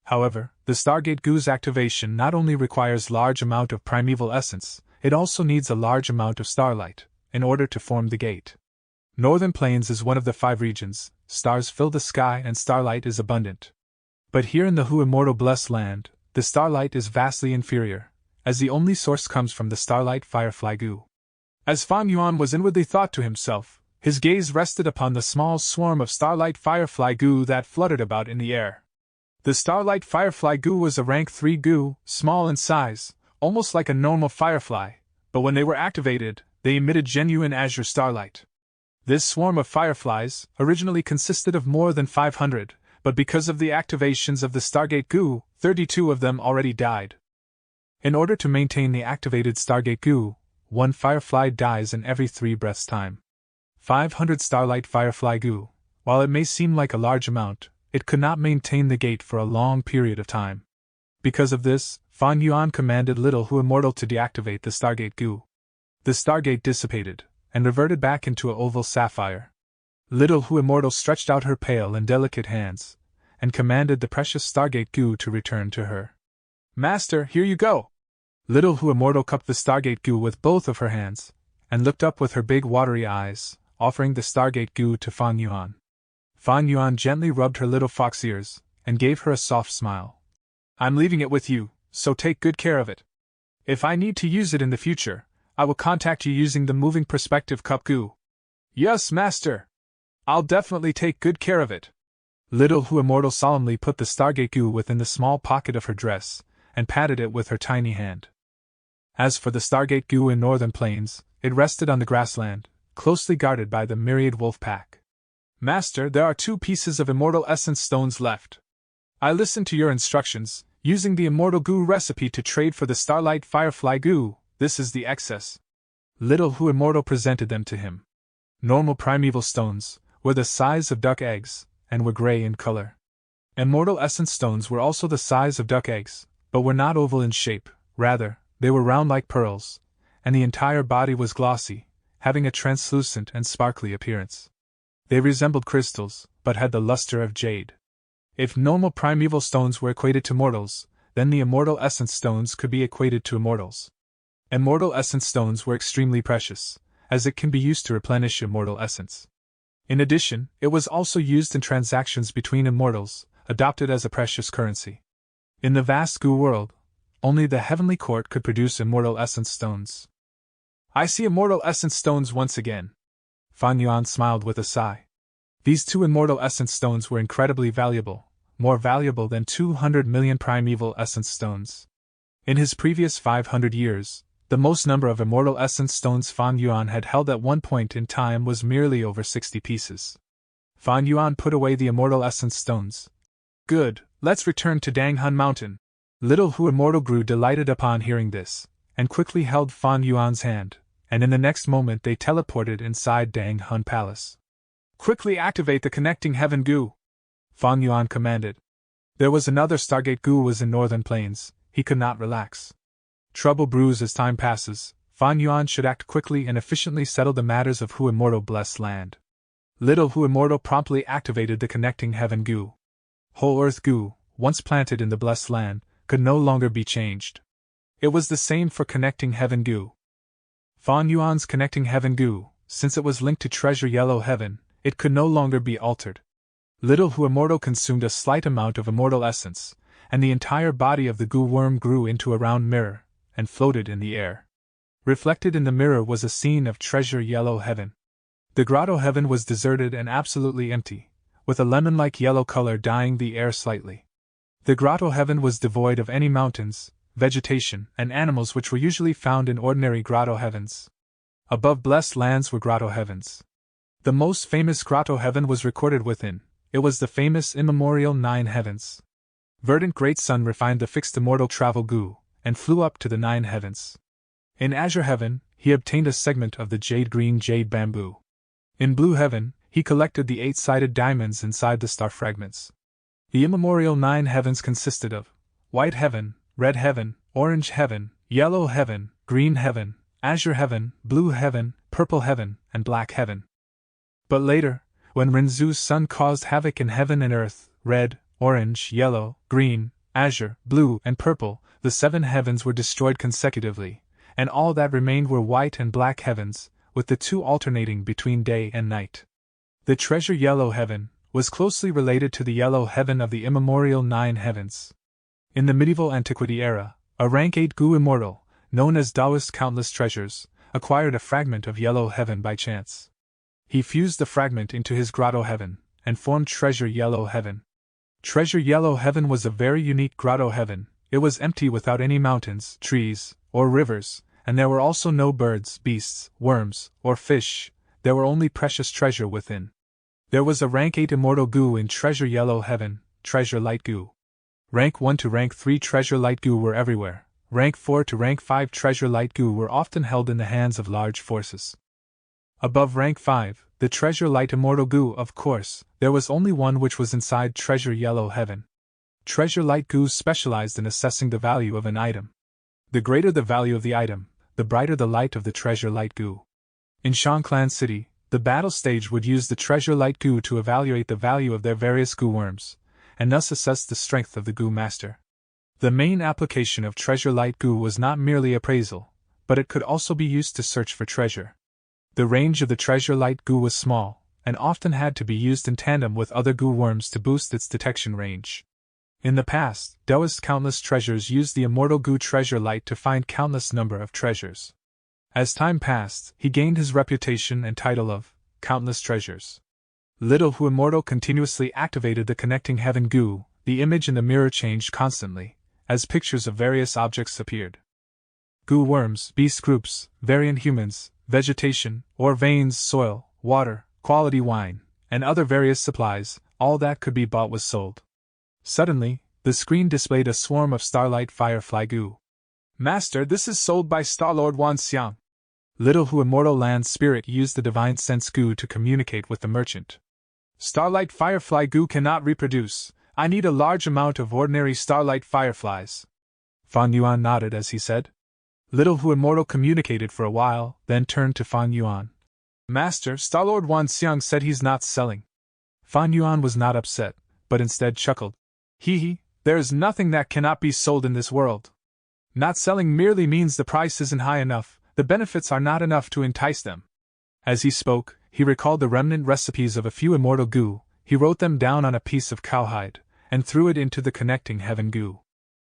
However, the Stargate Gu's activation not only requires large amount of primeval essence, it also needs a large amount of starlight, in order to form the gate. Northern Plains is one of the 5 regions, stars fill the sky and starlight is abundant. But here in the Hu Immortal Blessed Land, the starlight is vastly inferior, as the only source comes from the starlight firefly Gu. As Fan Yuan was inwardly thought to himself, his gaze rested upon the small swarm of starlight firefly Gu that fluttered about in the air. The starlight firefly Gu was a rank 3 Gu, small in size, almost like a normal firefly, but when they were activated, they emitted genuine azure starlight. This swarm of fireflies originally consisted of more than 500, but because of the activations of the Stargate Gu, 32 of them already died. In order to maintain the activated Stargate Gu, 1 firefly dies in every 3 breaths' time. 500 starlight firefly Gu, while it may seem like a large amount, it could not maintain the gate for a long period of time. Because of this, Fan Yuan commanded Little Who Immortal to deactivate the Stargate goo. The Stargate dissipated, and reverted back into an oval sapphire. Little Who Immortal stretched out her pale and delicate hands, and commanded the precious Stargate goo to return to her. Master, here you go! Little Who Immortal cupped the Stargate goo with both of her hands, and looked up with her big watery eyes, offering the Stargate goo to Fan Yuan. Fan Yuan gently rubbed her little fox ears, and gave her a soft smile. I'm leaving it with you, so take good care of it. If I need to use it in the future, I will contact you using the moving perspective cup goo. Yes, Master! I'll definitely take good care of it. Little Who Immortal solemnly put the Stargate goo within the small pocket of her dress, and patted it with her tiny hand. As for the Stargate goo in Northern Plains, it rested on the grassland, closely guarded by the myriad wolf pack. Master, there are 2 pieces of Immortal Essence stones left. I listened to your instructions, using the Immortal Goo recipe to trade for the Starlight Firefly Goo. This is the excess. Little Who Immortal presented them to him. Normal primeval stones were the size of duck eggs, and were gray in color. Immortal Essence stones were also the size of duck eggs, but were not oval in shape, rather, they were round like pearls, and the entire body was glossy, having a translucent and sparkly appearance. They resembled crystals, but had the luster of jade. If normal primeval stones were equated to mortals, then the Immortal Essence stones could be equated to immortals. Immortal Essence stones were extremely precious, as it can be used to replenish immortal essence. In addition, it was also used in transactions between immortals, adopted as a precious currency. In the vast goo world, only the Heavenly Court could produce Immortal Essence stones. I see Immortal Essence stones once again. Fan Yuan smiled with a sigh. These 2 Immortal Essence stones were incredibly valuable, more valuable than 200 million primeval Essence stones. In his previous 500 years, the most number of Immortal Essence stones Fan Yuan had held at one point in time was merely over 60 pieces. Fan Yuan put away the Immortal Essence stones. Good, let's return to Danghun Mountain. Little Who Immortal grew delighted upon hearing this, and quickly held Fan Yuan's hand, and in the next moment they teleported inside Danghun Palace. Quickly activate the connecting heaven goo, Fan Yuan commanded. There was another Stargate goo was in Northern Plains, he could not relax. Trouble brews as time passes, Fan Yuan should act quickly and efficiently settle the matters of Who Immortal blessed land. Little Who Immortal promptly activated the connecting heaven goo. Whole earth goo, once planted in the blessed land, could no longer be changed. It was the same for connecting heaven goo. Fan Yuan's connecting heaven goo, since it was linked to treasure yellow heaven, it could no longer be altered. Little Who Immortal consumed a slight amount of immortal essence, and the entire body of the goo worm grew into a round mirror, and floated in the air. Reflected in the mirror was a scene of treasure yellow heaven. The grotto heaven was deserted and absolutely empty, with a lemon-like yellow color dyeing the air slightly. The grotto heaven was devoid of any mountains, vegetation, and animals which were usually found in ordinary grotto heavens. Above blessed lands were grotto heavens. The most famous grotto heaven was recorded within. It was the famous immemorial 9 heavens. Verdant Great Sun refined the fixed immortal travel goo, and flew up to the 9 heavens. In azure heaven, he obtained a segment of the jade-green jade bamboo. In blue heaven, he collected the 8-sided diamonds inside the star fragments. The immemorial 9 heavens consisted of white heaven, red heaven, orange heaven, yellow heaven, green heaven, azure heaven, blue heaven, purple heaven, and black heaven. But later, when Rinzu's sun caused havoc in heaven and earth, red, orange, yellow, green, azure, blue, and purple, the 7 heavens were destroyed consecutively, and all that remained were white and black heavens, with the 2 alternating between day and night. The treasure yellow heaven was closely related to the yellow heaven of the immemorial 9 heavens. In the medieval antiquity era, a rank 8 goo immortal, known as Taoist Countless Treasures, acquired a fragment of yellow heaven by chance. He fused the fragment into his grotto heaven, and formed treasure yellow heaven. Treasure yellow heaven was a very unique grotto heaven. It was empty without any mountains, trees, or rivers, and there were also no birds, beasts, worms, or fish. There were only precious treasure within. There was a rank 8 immortal goo in treasure yellow heaven, treasure light goo. Rank 1 to rank 3 treasure light goo were everywhere. Rank 4 to rank 5 treasure light goo were often held in the hands of large forces. Above rank 5, the treasure light immortal goo, of course, there was only one which was inside treasure yellow heaven. Treasure light gus specialized in assessing the value of an item. The greater the value of the item, the brighter the light of the treasure light gu. In Shangklan City, the battle stage would use the treasure light gu to evaluate the value of their various gu worms, and thus assess the strength of the gu master. The main application of treasure light gu was not merely appraisal, but it could also be used to search for treasure. The range of the treasure light gu was small, and often had to be used in tandem with other gu worms to boost its detection range. In the past, Taoist countless treasures used the immortal gu treasure light to find countless number of treasures. As time passed, he gained his reputation and title of countless treasures. Little Hu Immortal continuously activated the connecting heaven gu. The image in the mirror changed constantly, as pictures of various objects appeared. Gu worms, beast groups, variant humans, vegetation, ore veins, soil, water, quality wine, and other various supplies, all that could be bought was sold. Suddenly, the screen displayed a swarm of starlight firefly gu. Master, this is sold by Starlord Wan Xiang. Little Hu Immortal Land Spirit used the divine sense gu to communicate with the merchant. Starlight firefly gu cannot reproduce. I need a large amount of ordinary starlight fireflies. Fan Yuan nodded as he said. Little Hu Immortal communicated for a while, then turned to Fan Yuan. Master, Starlord Wan Xiang said he's not selling. Fan Yuan was not upset, but instead chuckled. Hee, there is nothing that cannot be sold in this world. Not selling merely means the price isn't high enough, the benefits are not enough to entice them. As he spoke, he recalled the remnant recipes of a few immortal gu, he wrote them down on a piece of cowhide, and threw it into the connecting heaven gu.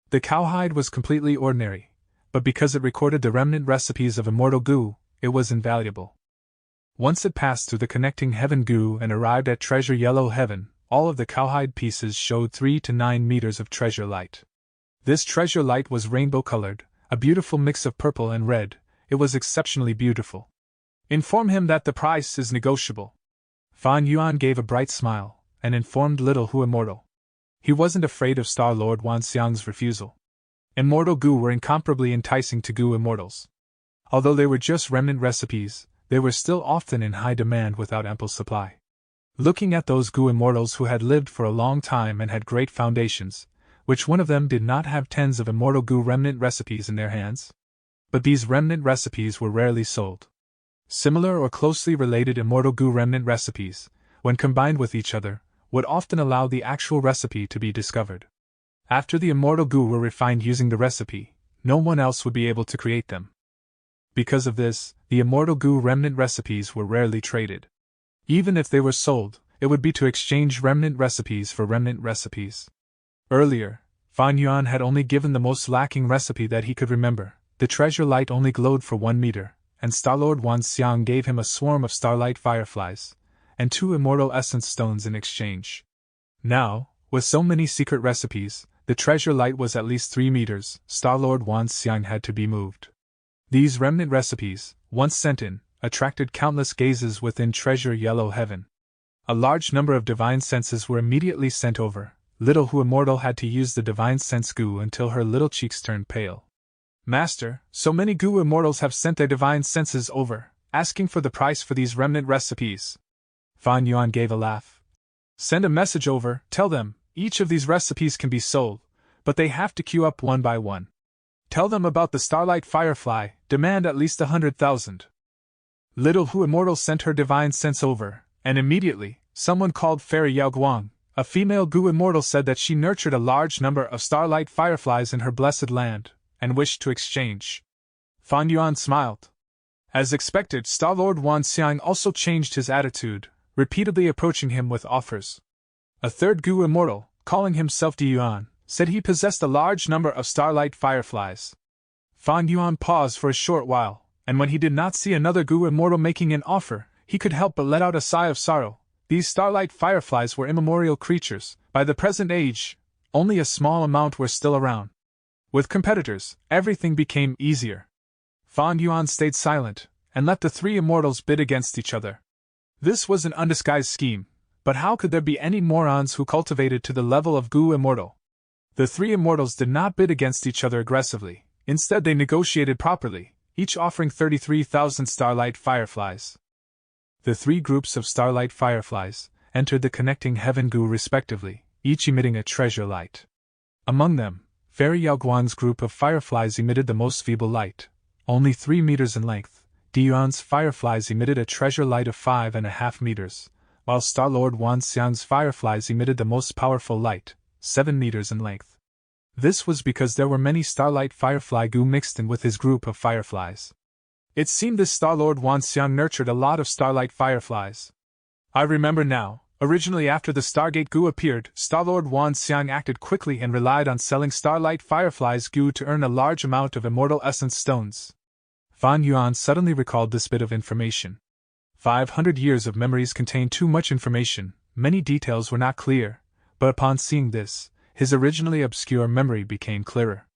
The cowhide was completely ordinary, but because it recorded the remnant recipes of immortal gu, it was invaluable. Once it passed through the connecting heaven gu and arrived at treasure yellow heaven, all of the cowhide pieces showed 3 to 9 meters of treasure light. This treasure light was rainbow-colored, a beautiful mix of purple and red. It was exceptionally beautiful. Inform him that the price is negotiable. Fan Yuan gave a bright smile, and informed Little Hu Immortal. He wasn't afraid of Star-Lord Wan Xiang's refusal. Immortal gu were incomparably enticing to gu immortals. Although they were just remnant recipes, they were still often in high demand without ample supply. Looking at those gu immortals who had lived for a long time and had great foundations, which one of them did not have tens of immortal gu remnant recipes in their hands? But these remnant recipes were rarely sold. Similar or closely related immortal gu remnant recipes, when combined with each other, would often allow the actual recipe to be discovered. After the immortal gu were refined using the recipe, no one else would be able to create them. Because of this, the immortal gu remnant recipes were rarely traded. Even if they were sold, it would be to exchange remnant recipes for remnant recipes. Earlier, Fan Yuan had only given the most lacking recipe that he could remember. The treasure light only glowed for 1 meter, and Starlord Wan Xiang gave him a swarm of starlight fireflies, and 2 immortal essence stones in exchange. Now, with so many secret recipes, the treasure light was at least 3 meters, Starlord Wan Xiang had to be moved. These remnant recipes, once sent in, attracted countless gazes within treasure yellow heaven. A large number of divine senses were immediately sent over. Little Hu Immortal had to use the divine sense gu until her little cheeks turned pale. Master, so many gu immortals have sent their divine senses over, asking for the price for these remnant recipes. Fan Yuan gave a laugh. Send a message over, tell them, each of these recipes can be sold, but they have to queue up one by one. Tell them about the starlight firefly, demand at least 100,000. Little Hu Immortal sent her divine sense over, and immediately, someone called Fairy Yao Guang, a female gu immortal, said that she nurtured a large number of starlight fireflies in her blessed land, and wished to exchange. Fan Yuan smiled. As expected, Starlord Wan Xiang also changed his attitude, repeatedly approaching him with offers. A third gu immortal, calling himself Di Yuan, said he possessed a large number of starlight fireflies. Fan Yuan paused for a short while, and when he did not see another gu immortal making an offer, he could help but let out a sigh of sorrow. These starlight fireflies were immemorial creatures. By the present age, only a small amount were still around. With competitors, everything became easier. Fan Yuan stayed silent, and let the 3 immortals bid against each other. This was an undisguised scheme, but how could there be any morons who cultivated to the level of gu immortal? The 3 immortals did not bid against each other aggressively, instead they negotiated properly, each offering 33,000 starlight fireflies. The 3 groups of starlight fireflies entered the connecting heaven gu respectively, each emitting a treasure light. Among them, Fairy Yao Guang's group of fireflies emitted the most feeble light, only 3 meters in length. Diyuan's fireflies emitted a treasure light of 5.5 meters, while Star-Lord Wan Xiang's fireflies emitted the most powerful light, 7 meters in length. This was because there were many starlight firefly goo mixed in with his group of fireflies. It seemed this Star-Lord Wan Xiang nurtured a lot of starlight fireflies. I remember now. Originally, after the Stargate goo appeared, Star-Lord Wan Xiang acted quickly and relied on selling starlight fireflies goo to earn a large amount of immortal essence stones. Fan Yuan suddenly recalled this bit of information. 500 years of memories contained too much information, many details were not clear, but upon seeing this, his originally obscure memory became clearer.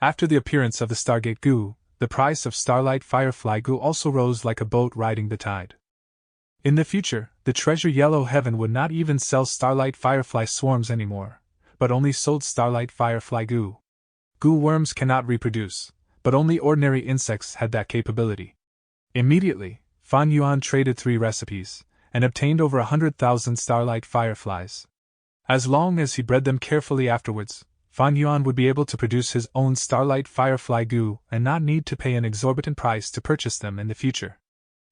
After the appearance of the Stargate goo, the price of starlight firefly goo also rose like a boat riding the tide. In the future, the Treasure Yellow Heaven would not even sell starlight firefly swarms anymore, but only sold starlight firefly goo. Goo worms cannot reproduce, but only ordinary insects had that capability. Immediately, Fan Yuan traded 3 recipes, and obtained over 100,000 starlight fireflies. As long as he bred them carefully afterwards, Fan Yuan would be able to produce his own starlight firefly goo and not need to pay an exorbitant price to purchase them in the future.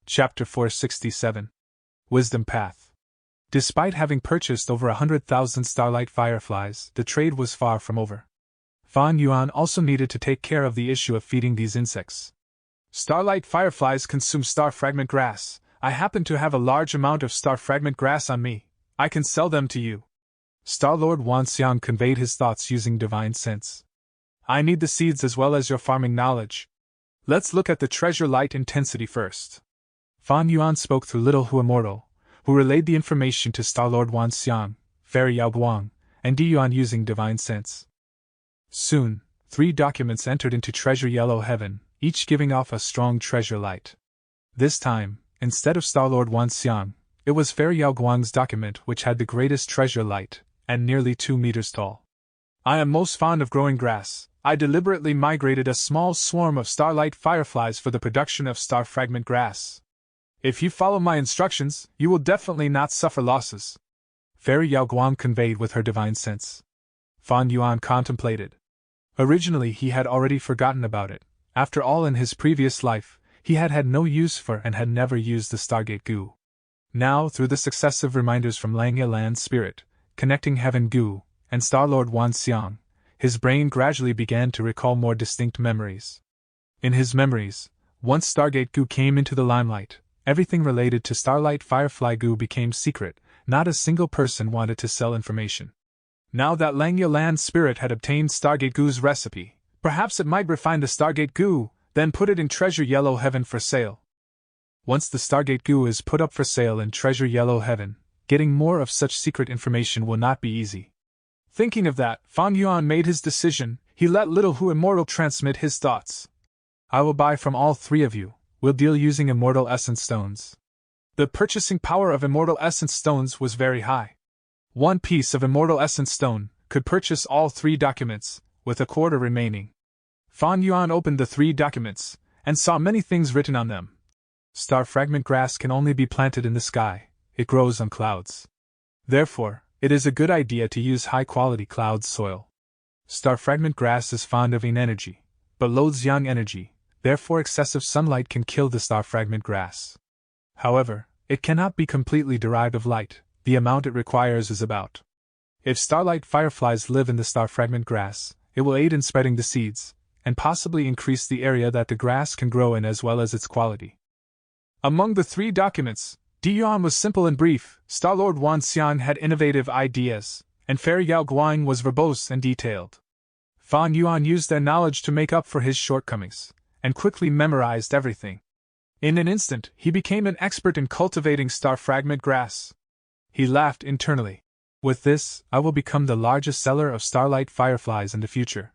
Chapter 467. Wisdom Path. Despite having purchased over 100,000 starlight fireflies, the trade was far from over. Fan Yuan also needed to take care of the issue of feeding these insects. Starlight fireflies consume star fragment grass. I happen to have a large amount of star fragment grass on me. I can sell them to you. Star-Lord Wan Xiang conveyed his thoughts using divine sense. I need the seeds as well as your farming knowledge. Let's look at the treasure light intensity first. Fan Yuan spoke through Little Hu Immortal, who relayed the information to Star-Lord Wan Xiang, Fairy Yao Guang, and Diyuan using divine sense. Soon, 3 documents entered into Treasure Yellow Heaven, each giving off a strong treasure light. This time, instead of Star-Lord Wan Xiang, it was Fairy Yao Guang's document which had the greatest treasure light, and nearly 2 meters tall. I am most fond of growing grass. I deliberately migrated a small swarm of starlight fireflies for the production of star fragment grass. If you follow my instructions, you will definitely not suffer losses. Fairy Yao Guang conveyed with her divine sense. Fan Yuan contemplated. Originally he had already forgotten about it. After all, in his previous life, he had had no use for and had never used the Stargate goo. Now, through the successive reminders from Langya Land Spirit, Connecting Heaven goo, and Star-Lord Wan Xiang, his brain gradually began to recall more distinct memories. In his memories, once Stargate goo came into the limelight, everything related to starlight firefly goo became secret. Not a single person wanted to sell information. Now that Langya Land Spirit had obtained Stargate goo's recipe, perhaps it might refine the Stargate goo, then put it in Treasure Yellow Heaven for sale. Once the Stargate goo is put up for sale in Treasure Yellow Heaven, getting more of such secret information will not be easy. Thinking of that, Fan Yuan made his decision. He let Little Hu Immortal transmit his thoughts. I will buy from all 3 of you. We'll deal using immortal essence stones. The purchasing power of immortal essence stones was very high. 1 piece of immortal essence stone could purchase all 3 documents, with a quarter remaining. Fan Yuan opened the 3 documents, and saw many things written on them. Star fragment grass can only be planted in the sky. It grows on clouds. Therefore, it is a good idea to use high-quality cloud soil. Star fragment grass is fond of yin energy, but loathes yang energy. Therefore excessive sunlight can kill the star fragment grass. However, it cannot be completely derived of light. The amount it requires is about. If starlight fireflies live in the star fragment grass, it will aid in spreading the seeds, and possibly increase the area that the grass can grow in as well as its quality. Among the 3 documents, Diyuan was simple and brief, Star-Lord Wan Xiang had innovative ideas, and Fairy Yao Guang was verbose and detailed. Fan Yuan used their knowledge to make up for his shortcomings, and quickly memorized everything. In an instant, he became an expert in cultivating star fragment grass. He laughed internally. With this, I will become the largest seller of starlight fireflies in the future.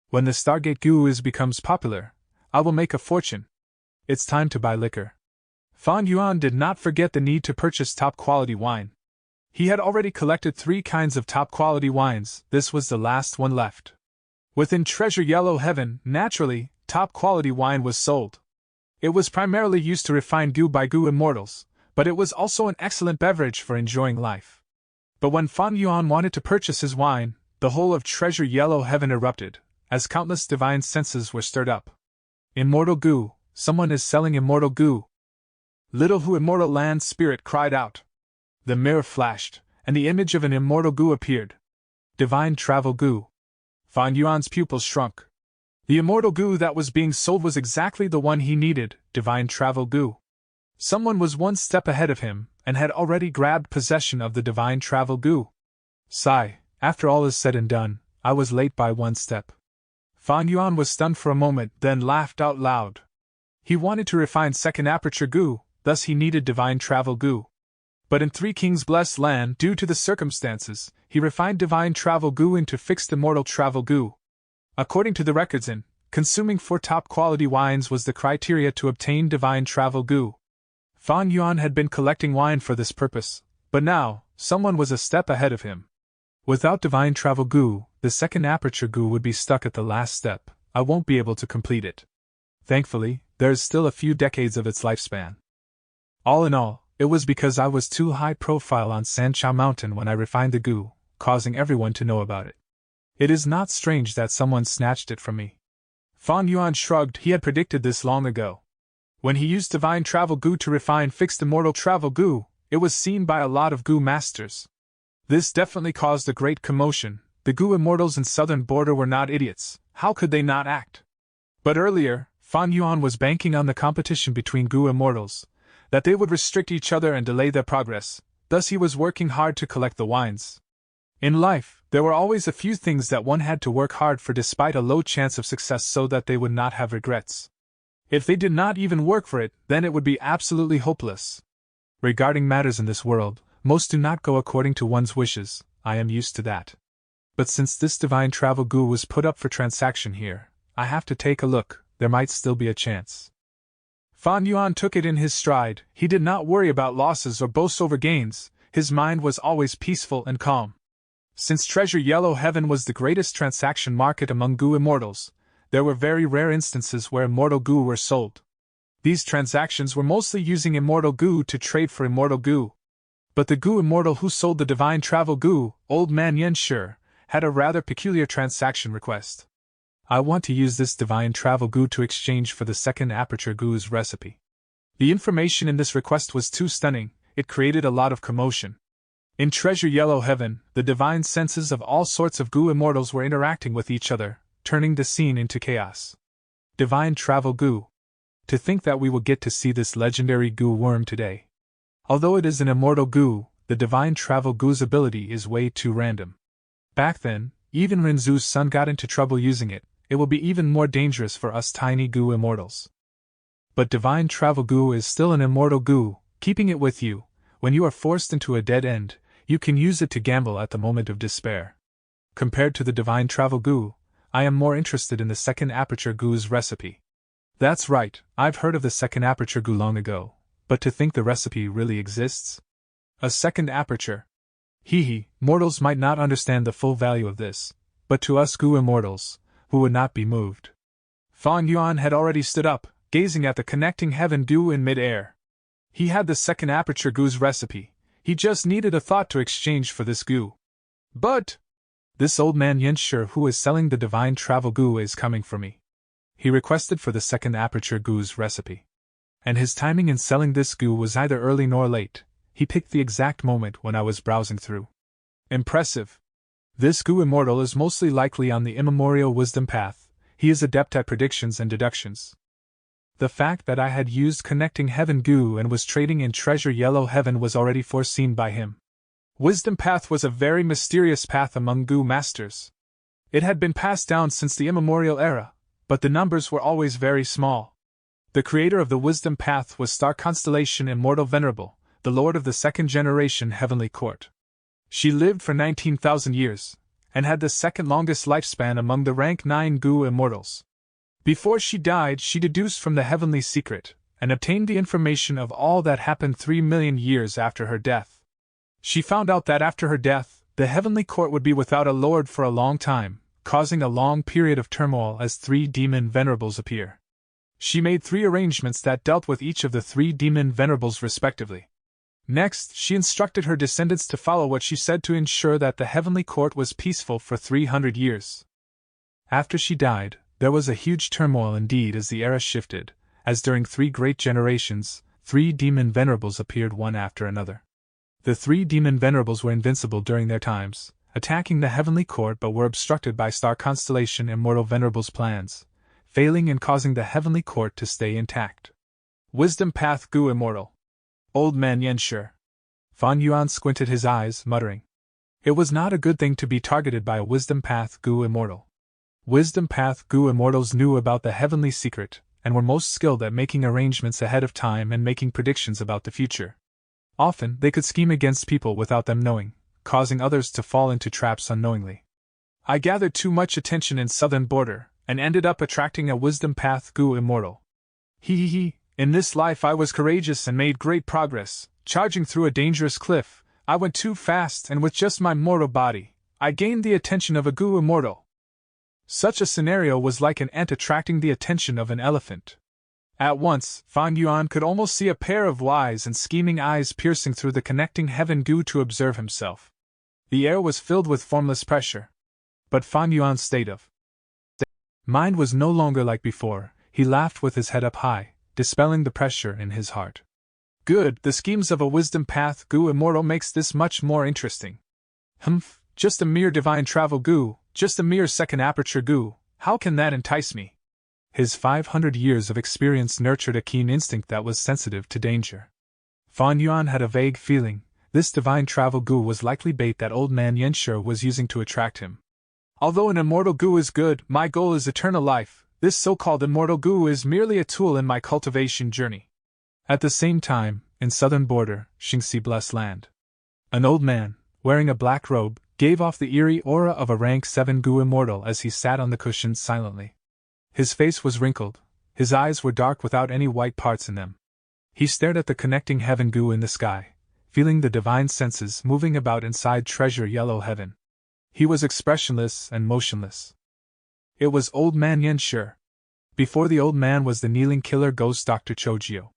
When the Stargate goo becomes popular, I will make a fortune. It's time to buy liquor. Fan Yuan did not forget the need to purchase top-quality wine. He had already collected 3 kinds of top-quality wines. This was the last one left. Within Treasure Yellow Heaven, naturally, top-quality wine was sold. It was primarily used to refine goo by goo immortals, but it was also an excellent beverage for enjoying life. But when Fan Yuan wanted to purchase his wine, The whole of treasure yellow heaven erupted, as countless divine senses were stirred up. Immortal goo, someone is selling immortal goo. Little Who Immortal Land Spirit cried out. The mirror flashed, and the image of an immortal goo appeared. Divine travel goo. Fan Yuan's pupils shrunk. The immortal goo that was being sold was exactly the one he needed, divine travel goo. Someone was one step ahead of him, and had already grabbed possession of the divine travel goo. Sigh, after all is said and done, I was late by one step. Fan Yuan was stunned for a moment, then laughed out loud. He wanted to refine second aperture goo, thus he needed divine travel goo. But in Three Kings' blessed land, due to the circumstances, he refined divine travel goo into fixed immortal travel goo. According to the records consuming 4 top-quality wines was the criteria to obtain divine travel goo. Fan Yuan had been collecting wine for this purpose, but now, someone was a step ahead of him. Without divine travel goo, the second aperture goo would be stuck at the last step. I won't be able to complete it. Thankfully, there is still a few decades of its lifespan. All in all, it was because I was too high profile on Sanchao Mountain when I refined the goo, causing everyone to know about it. It is not strange that someone snatched it from me. Fan Yuan shrugged. He had predicted this long ago. When he used divine travel goo to refine fixed immortal travel goo, it was seen by a lot of goo masters. This definitely caused a great commotion. The goo immortals in southern border were not idiots. How could they not act? But earlier, Fan Yuan was banking on the competition between goo immortals, that they would restrict each other and delay their progress. Thus he was working hard to collect the wines. In life, there were always a few things that one had to work hard for despite a low chance of success so that they would not have regrets. If they did not even work for it, then it would be absolutely hopeless. Regarding matters in this world, most do not go according to one's wishes. I am used to that. But since this divine travel goo was put up for transaction here, I have to take a look. There might still be a chance. Fan Yuan took it in his stride. He did not worry about losses or boast over gains. His mind was always peaceful and calm. Since Treasure Yellow Heaven was the greatest transaction market among goo immortals, there were very rare instances where immortal goo were sold. These transactions were mostly using immortal goo to trade for immortal goo. But the goo immortal who sold the divine travel goo, Old Man Yenshi, had a rather peculiar transaction request. I want to use this divine travel goo to exchange for the second aperture goo's recipe. The information in this request was too stunning. It created a lot of commotion. In Treasure Yellow Heaven, the divine senses of all sorts of goo immortals were interacting with each other, turning the scene into chaos. Divine travel goo. To think that we will get to see this legendary goo worm today. Although it is an immortal goo, the divine travel goo's ability is way too random. Back then, even Renzu's son got into trouble using it. It will be even more dangerous for us tiny goo immortals. But divine travel goo is still an immortal goo. Keeping it with you, when you are forced into a dead end, you can use it to gamble at the moment of despair. Compared to the divine travel goo, I am more interested in the second aperture goo's recipe. That's right, I've heard of the second aperture goo long ago, but to think the recipe really exists? A second aperture. Mortals might not understand the full value of this, but to us goo immortals, who would not be moved. Fan Yuan had already stood up, gazing at the connecting heaven goo in mid-air. He had the second aperture goo's recipe. He just needed a thought to exchange for this goo. But this Old Man Yenshi who is selling the divine travel goo is coming for me. He requested for the second aperture goo's recipe. And his timing in selling this goo was neither early nor late. He picked the exact moment when I was browsing through. Impressive. This goo immortal is mostly likely on the immemorial wisdom path. He is adept at predictions and deductions. The fact that I had used connecting heaven goo and was trading in Treasure Yellow Heaven was already foreseen by him. Wisdom path was a very mysterious path among goo masters. It had been passed down since the immemorial era, but the numbers were always very small. The creator of the wisdom path was Star Constellation Immortal Venerable, the lord of the second generation Heavenly Court. She lived for 19,000 years, and had the second longest lifespan among the rank 9 goo immortals. Before she died, she deduced from the heavenly secret, and obtained the information of all that happened 3 million years after her death. She found out that after her death, the heavenly court would be without a lord for a long time, causing a long period of turmoil as 3 demon venerables appear. She made 3 arrangements that dealt with each of the 3 demon venerables respectively. Next, she instructed her descendants to follow what she said to ensure that the heavenly court was peaceful for 300 years. After she died, there was a huge turmoil indeed as the era shifted, as during 3 great generations, 3 demon venerables appeared one after another. The 3 demon venerables were invincible during their times, attacking the heavenly court but were obstructed by star constellation Immortal Venerable's plans, failing and causing the heavenly court to stay intact. Wisdom Path Gu Immortal. Old Man Yenshi. Fan Yuan squinted his eyes, muttering. It was not a good thing to be targeted by a Wisdom Path Gu Immortal. Wisdom Path Gu Immortals knew about the heavenly secret, and were most skilled at making arrangements ahead of time and making predictions about the future. Often, they could scheme against people without them knowing, causing others to fall into traps unknowingly. I gathered too much attention in Southern Border, and ended up attracting a Wisdom Path Gu Immortal. In this life I was courageous and made great progress, charging through a dangerous cliff. I went too fast, and with just my mortal body, I gained the attention of a Gu Immortal. Such a scenario was like an ant attracting the attention of an elephant. At once, Fan Yuan could almost see a pair of wise and scheming eyes piercing through the connecting heaven Gu to observe himself. The air was filled with formless pressure. But Fan Yuan's state of mind was no longer like before. He laughed with his head up high, dispelling the pressure in his heart. Good, the schemes of a Wisdom Path Gu Immortal makes this much more interesting. Just a mere divine travel Gu, just a mere second aperture Gu, how can that entice me? His 500 years of experience nurtured a keen instinct that was sensitive to danger. Fan Yuan had a vague feeling, this divine travel Gu was likely bait that old man Yenshi was using to attract him. Although an immortal Gu is good, my goal is eternal life. This so-called immortal Gu is merely a tool in my cultivation journey. At the same time, in Southern Border, Xingxi Blessed Land, an old man, wearing a black robe, gave off the eerie aura of a rank 7 Gu Immortal as he sat on the cushions silently. His face was wrinkled, his eyes were dark without any white parts in them. He stared at the connecting heaven Gu in the sky, feeling the divine senses moving about inside treasure yellow heaven. He was expressionless and motionless. It was Old Man Yenshi. Before the old man was the kneeling killer ghost Dr. Chojio.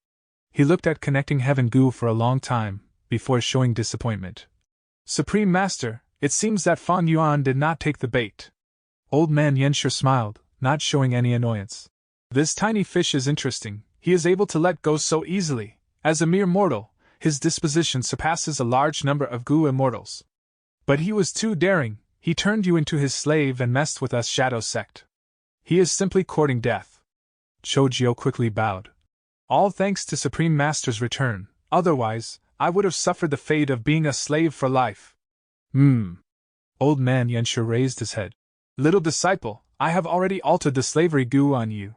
He looked at connecting heaven Gu for a long time, before showing disappointment. Supreme Master, it seems that Fan Yuan did not take the bait. Old Man Yenshi smiled, not showing any annoyance. This tiny fish is interesting, he is able to let go so easily. As a mere mortal, his disposition surpasses a large number of Gu Immortals. But he was too daring. He turned you into his slave and messed with us Shadow Sect. He is simply courting death. Chojio quickly bowed. All thanks to Supreme Master's return, otherwise, I would have suffered the fate of being a slave for life. Old Man Yenshi raised his head. Little disciple, I have already altered the slavery Gu on you.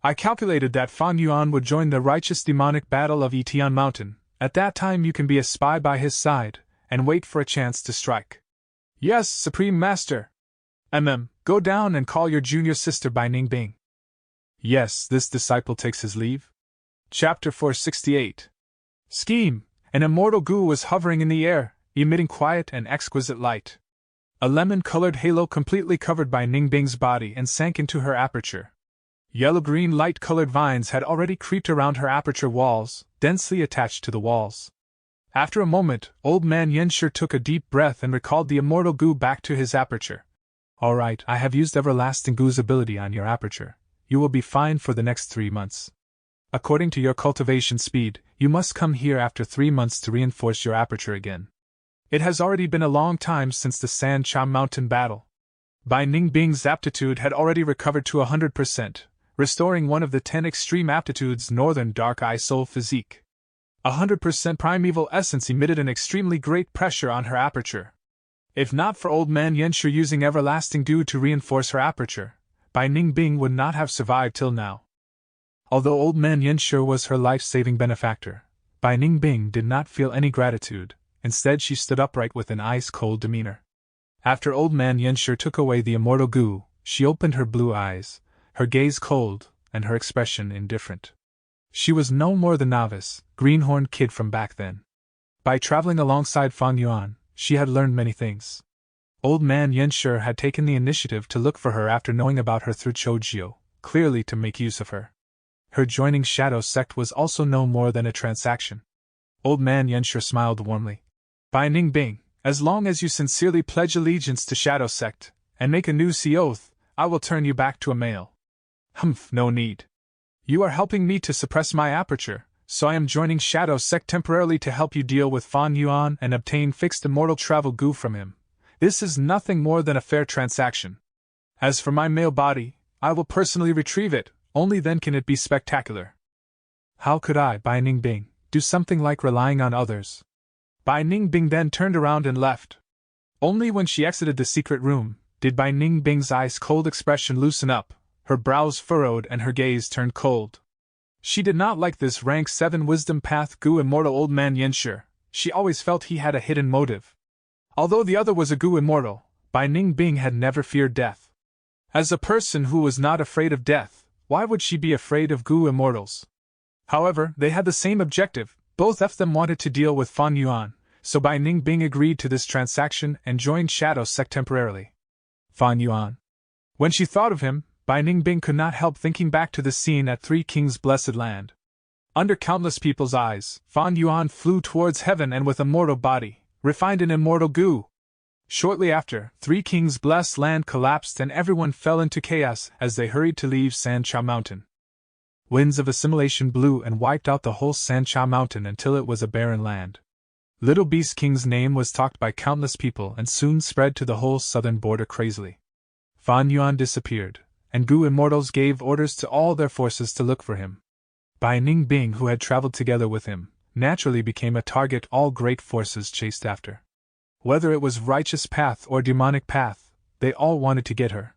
I calculated that Fan Yuan would join the righteous demonic battle of Etian Mountain. At that time you can be a spy by his side, and wait for a chance to strike. Yes, Supreme Master. Go down and call your junior sister by Ningbing. Yes, this disciple takes his leave. Chapter 468. Scheme. An immortal Gu was hovering in the air, emitting quiet and exquisite light. A lemon-colored halo completely covered by Ningbing's body and sank into her aperture. Yellow-green light-colored vines had already creeped around her aperture walls, densely attached to the walls. After a moment, Old Man Yenshi took a deep breath and recalled the immortal Gu back to his aperture. All right, I have used Everlasting Gu's ability on your aperture. You will be fine for the next 3 months. According to your cultivation speed, you must come here after 3 months to reinforce your aperture again. It has already been a long time since the Sancha Mountain battle. Bai Ningbing's aptitude had already recovered to 100%, restoring one of the 10 extreme aptitudes Northern Dark Eye Soul Physique. 100% primeval essence emitted an extremely great pressure on her aperture. If not for Old Man Yenshi using Everlasting Gu to reinforce her aperture, Bai Ningbing would not have survived till now. Although Old Man Yenshi was her life-saving benefactor, Bai Ningbing did not feel any gratitude. Instead she stood upright with an ice-cold demeanor. After Old Man Yenshi took away the immortal Gu, she opened her blue eyes, her gaze cold, and her expression indifferent. She was no more the novice, greenhorn kid from back then. By traveling alongside Fan Yuan, she had learned many things. Old Man Yenshi had taken the initiative to look for her after knowing about her through Chojio, clearly to make use of her. Her joining Shadow Sect was also no more than a transaction. Old Man Yenshur smiled warmly. Bai Ningbing, as long as you sincerely pledge allegiance to Shadow Sect, and make a new sea oath, I will turn you back to a male. Humph, no need. You are helping me to suppress my aperture, so I am joining Shadow Sect temporarily to help you deal with Fan Yuan and obtain fixed immortal travel goo from him. This is nothing more than a fair transaction. As for my male body, I will personally retrieve it, only then can it be spectacular. How could I, Bai Ningbing, do something like relying on others? Bai Ningbing then turned around and left. Only when she exited the secret room did Bai Ningbing's ice cold expression loosen up, her brows furrowed and her gaze turned cold. She did not like this rank 7 wisdom path goo immortal Old Man Yenshur. She always felt he had a hidden motive. Although the other was a goo immortal, Bai Ningbing had never feared death. As a person who was not afraid of death, why would she be afraid of goo immortals? However, they had the same objective. Both of them wanted to deal with Fan Yuan, so Bai Ningbing agreed to this transaction and joined Shadow Sect temporarily. Fan Yuan. When she thought of him, Bai Ningbing could not help thinking back to the scene at Three Kings' Blessed Land. Under countless people's eyes, Fan Yuan flew towards heaven and with a mortal body, refined in immortal goo. Shortly after, Three Kings' Blessed Land collapsed and everyone fell into chaos as they hurried to leave Sancha Mountain. Winds of assimilation blew and wiped out the whole Sancha Mountain until it was a barren land. Little Beast King's name was talked by countless people and soon spread to the whole southern border crazily. Fan Yuan disappeared, and goo immortals gave orders to all their forces to look for him. Bai Ningbing, who had traveled together with him, naturally became a target all great forces chased after. Whether it was righteous path or demonic path, they all wanted to get her.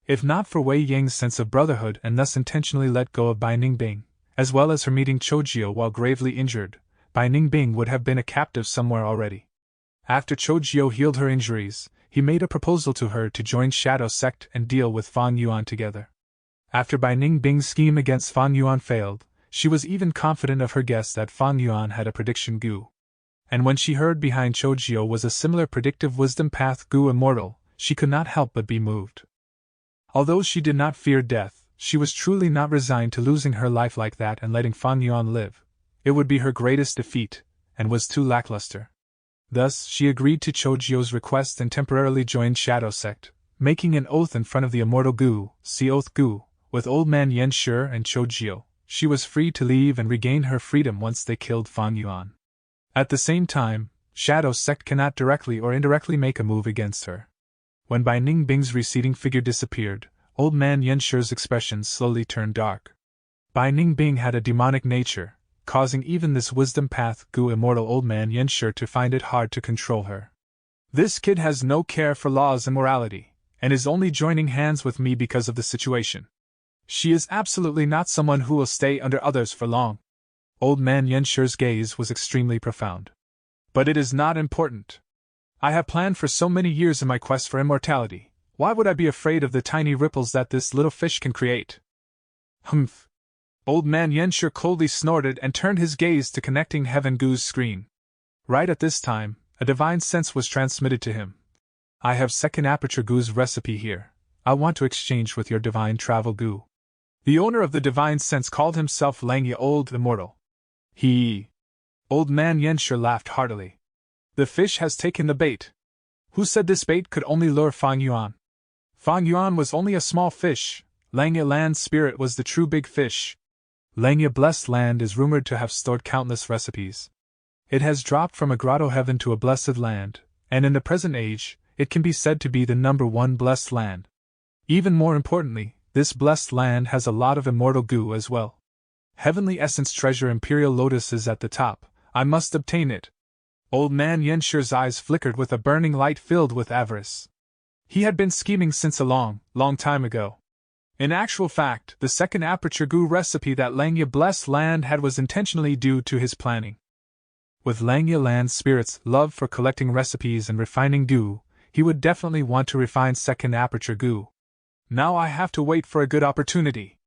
If not for Wei Ying's sense of brotherhood and thus intentionally let go of Bai Ningbing, as well as her meeting Chojio while gravely injured, Bai Ningbing would have been a captive somewhere already. After Chojio healed her injuries, he made a proposal to her to join Shadow Sect and deal with Fan Yuan together. After Bai Ningbing's scheme against Fan Yuan failed, she was even confident of her guess that Fan Yuan had a prediction goo. And when she heard behind Chojio was a similar predictive wisdom path goo immortal, she could not help but be moved. Although she did not fear death, she was truly not resigned to losing her life like that and letting Fan Yuan live. It would be her greatest defeat, and was too lackluster. Thus, she agreed to Chojio's request and temporarily joined Shadow Sect, making an oath in front of the immortal goo, Sea Oath Goo, with Old Man Yenshur and Chojio. She was free to leave and regain her freedom once they killed Fan Yuan. At the same time, Shadow Sect cannot directly or indirectly make a move against her. When Bai Ningbing's receding figure disappeared, Old Man Yenshur's expression slowly turned dark. Bai Ningbing had a demonic nature, causing even this wisdom path goo immortal Old Man Yenshur to find it hard to control her. This kid has no care for laws and morality, and is only joining hands with me because of the situation. She is absolutely not someone who will stay under others for long. Old Man Yenshur's gaze was extremely profound. But it is not important. I have planned for so many years in my quest for immortality. Why would I be afraid of the tiny ripples that this little fish can create? Humph. Old Man Yenshur coldly snorted and turned his gaze to connecting Heaven Goo's screen. Right at this time, a divine sense was transmitted to him. I have second aperture goo's recipe here. I want to exchange with your divine travel goo. The owner of the divine sense called himself Langya Old Immortal. Old Man Yenshur laughed heartily. The fish has taken the bait. Who said this bait could only lure Fan Yuan? Fan Yuan was only a small fish. Langya Land's spirit was the true big fish. Langya Blessed Land is rumored to have stored countless recipes. It has dropped from a grotto heaven to a blessed land, and in the present age, it can be said to be the #1 blessed land. Even more importantly, this blessed land has a lot of immortal goo as well. Heavenly Essence Treasure Imperial Lotus is at the top. I must obtain it. Old Man Yenshur's eyes flickered with a burning light filled with avarice. He had been scheming since a long time ago. In actual fact, the second aperture goo recipe that Langya Blessed Land had was intentionally due to his planning. With Langya Land's spirit's love for collecting recipes and refining goo, he would definitely want to refine second aperture goo. Now I have to wait for a good opportunity.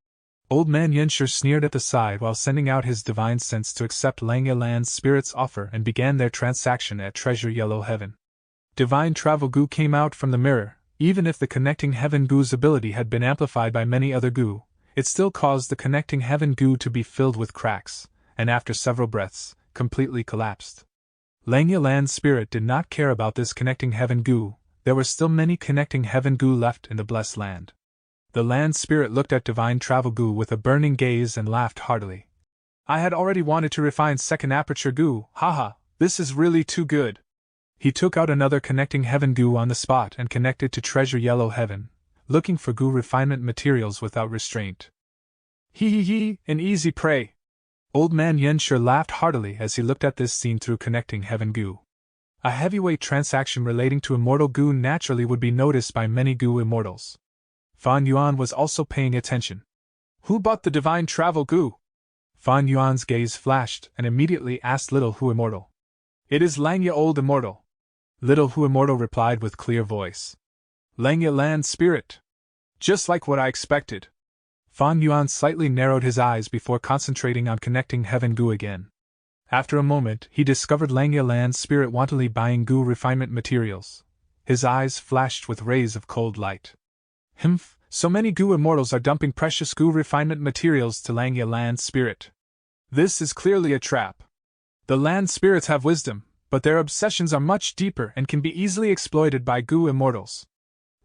Old Man Yenshur sneered at the side while sending out his divine sense to accept Langya Land's spirit's offer and began their transaction at Treasure Yellow Heaven. Divine travel goo came out from the mirror. Even if the connecting heaven goo's ability had been amplified by many other goo, it still caused the connecting heaven goo to be filled with cracks, and after several breaths, completely collapsed. Lang Yalan's spirit did not care about this connecting heaven goo. There were still many connecting heaven goo left in the blessed land. The land spirit looked at divine travel goo with a burning gaze and laughed heartily. I had already wanted to refine second aperture goo, haha, this is really too good. He took out another connecting heaven goo on the spot and connected to treasure yellow heaven, looking for goo refinement materials without restraint. Hee, an easy prey. Old man Yenshur laughed heartily as he looked at this scene through connecting heaven goo. A heavyweight transaction relating to immortal goo naturally would be noticed by many goo immortals. Fan Yuan was also paying attention. Who bought the divine travel goo? Fan Yuan's gaze flashed and immediately asked Little Hu Immortal. It is Langya Old Immortal. Little Hu Immortal replied with clear voice. Langya Land Spirit. Just like what I expected. Fan Yuan slightly narrowed his eyes before concentrating on connecting heaven goo again. After a moment, he discovered Langya Land Spirit wantonly buying goo refinement materials. His eyes flashed with rays of cold light. Humph, so many goo immortals are dumping precious goo refinement materials to Langya Land Spirit. This is clearly a trap. The land spirits have wisdom, but their obsessions are much deeper and can be easily exploited by goo immortals.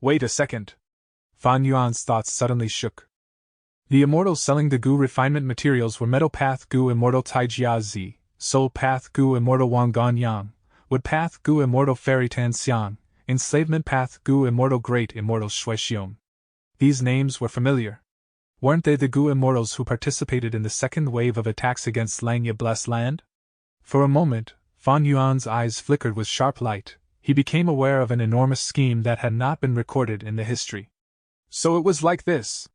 Wait a second. Fan Yuan's thoughts suddenly shook. The immortals selling the goo refinement materials were Metal Path Goo Immortal Taijia Zi, Soul Path Goo Immortal Wang Gan Yang, Wood Path Goo Immortal Fairy Tan Xiang, Enslavement Path Goo Immortal Great Immortal Shui Xiong. These names were familiar. Weren't they the goo immortals who participated in the second wave of attacks against Langya Blessed Land? For a moment, Fan Yuan's eyes flickered with sharp light. He became aware of an enormous scheme that had not been recorded in the history. So it was like this.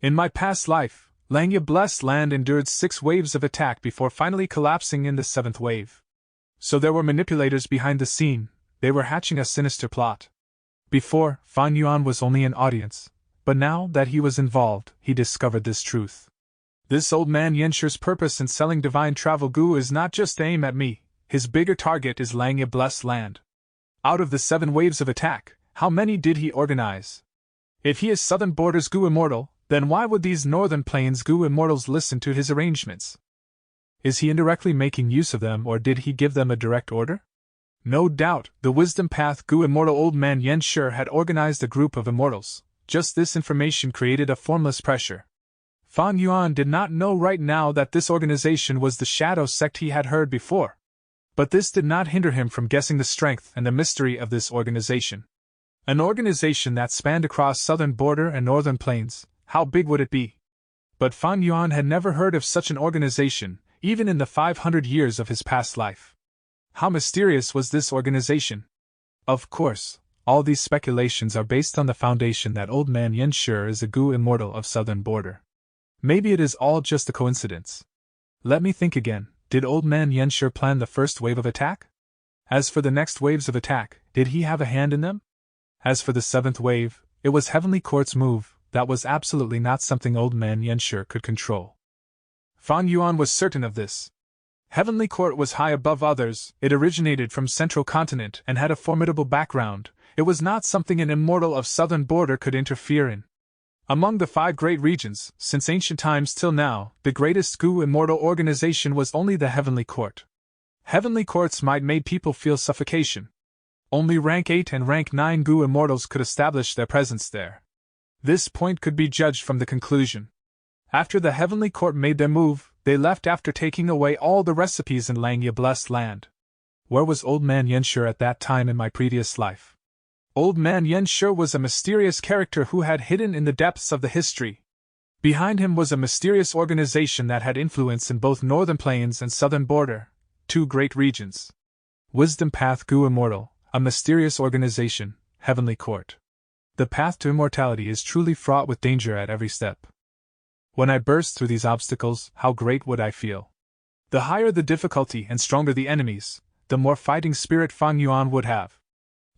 In my past life, Langya Blessed Land endured 6 waves of attack before finally collapsing in the 7th wave. So there were manipulators behind the scene. They were hatching a sinister plot. Before, Fan Yuan was only an audience. But now that he was involved, he discovered this truth. This old man Yenshur's purpose in selling divine travel goo is not just to aim at me, his bigger target is Langya Blessed Land. Out of the 7 waves of attack, how many did he organize? If he is Southern Borders Goo Immortal, then why would these Northern Plains Goo Immortals listen to his arrangements? Is he indirectly making use of them or did he give them a direct order? No doubt, the Wisdom Path Goo Immortal Old Man Yenshur had organized a group of immortals. Just this information created a formless pressure. Fan Yuan did not know right now that this organization was the shadow sect he had heard before. But this did not hinder him from guessing the strength and the mystery of this organization. An organization that spanned across southern border and northern plains, how big would it be? But Fan Yuan had never heard of such an organization, even in the 500 years of his past life. How mysterious was this organization? Of course. All these speculations are based on the foundation that Old Man Yenshur is a Goo Immortal of Southern Border. Maybe it is all just a coincidence. Let me think again, did Old Man Yenshur plan the first wave of attack? As for the next waves of attack, did he have a hand in them? As for the 7th wave, it was Heavenly Court's move, that was absolutely not something Old Man Yenshur could control. Fan Yuan was certain of this. Heavenly Court was high above others, it originated from Central Continent and had a formidable background. It was not something an immortal of Southern Border could interfere in. Among the 5 great regions, since ancient times till now, the greatest Goo Immortal organization was only the Heavenly Court. Heavenly Court's might made people feel suffocation. Only rank 8 and rank 9 Goo Immortals could establish their presence there. This point could be judged from the conclusion. After the Heavenly Court made their move, they left after taking away all the recipes in Langya Blessed Land. Where was Old Man Yenshur at that time in my previous life? Old Man Yenshur was a mysterious character who had hidden in the depths of the history. Behind him was a mysterious organization that had influence in both Northern Plains and Southern Border, 2 great regions. Wisdom Path Goo Immortal, a mysterious organization, Heavenly Court. The path to immortality is truly fraught with danger at every step. When I burst through these obstacles, how great would I feel? The higher the difficulty and stronger the enemies, the more fighting spirit Fan Yuan would have.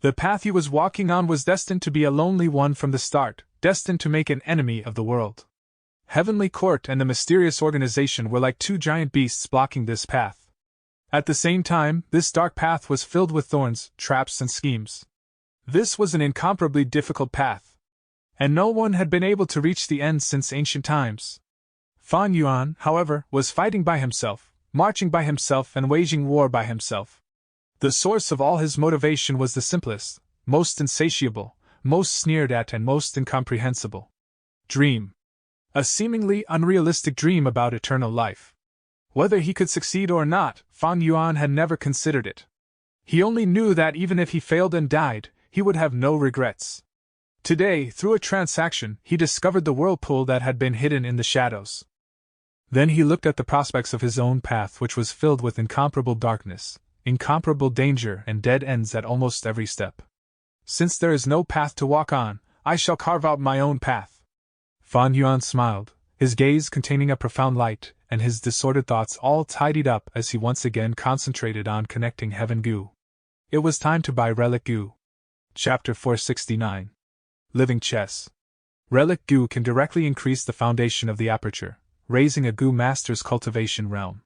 The path he was walking on was destined to be a lonely one from the start, destined to make an enemy of the world. Heavenly Court and the mysterious organization were like 2 giant beasts blocking this path. At the same time, this dark path was filled with thorns, traps and schemes. This was an incomparably difficult path. And no one had been able to reach the end since ancient times. Fan Yuan, however, was fighting by himself, marching by himself and waging war by himself. The source of all his motivation was the simplest, most insatiable, most sneered at and most incomprehensible dream. A seemingly unrealistic dream about eternal life. Whether he could succeed or not, Fan Yuan had never considered it. He only knew that even if he failed and died, he would have no regrets. Today, through a transaction, he discovered the whirlpool that had been hidden in the shadows. Then he looked at the prospects of his own path, which was filled with incomparable darkness, incomparable danger, and dead ends at almost every step. Since there is no path to walk on, I shall carve out my own path. Fan Yuan smiled, his gaze containing a profound light, and his disordered thoughts all tidied up as he once again concentrated on connecting Heaven Gu. It was time to buy Relic Gu. Chapter 469. Living Chess. Relic Gu can directly increase the foundation of the aperture, raising a Gu master's cultivation realm.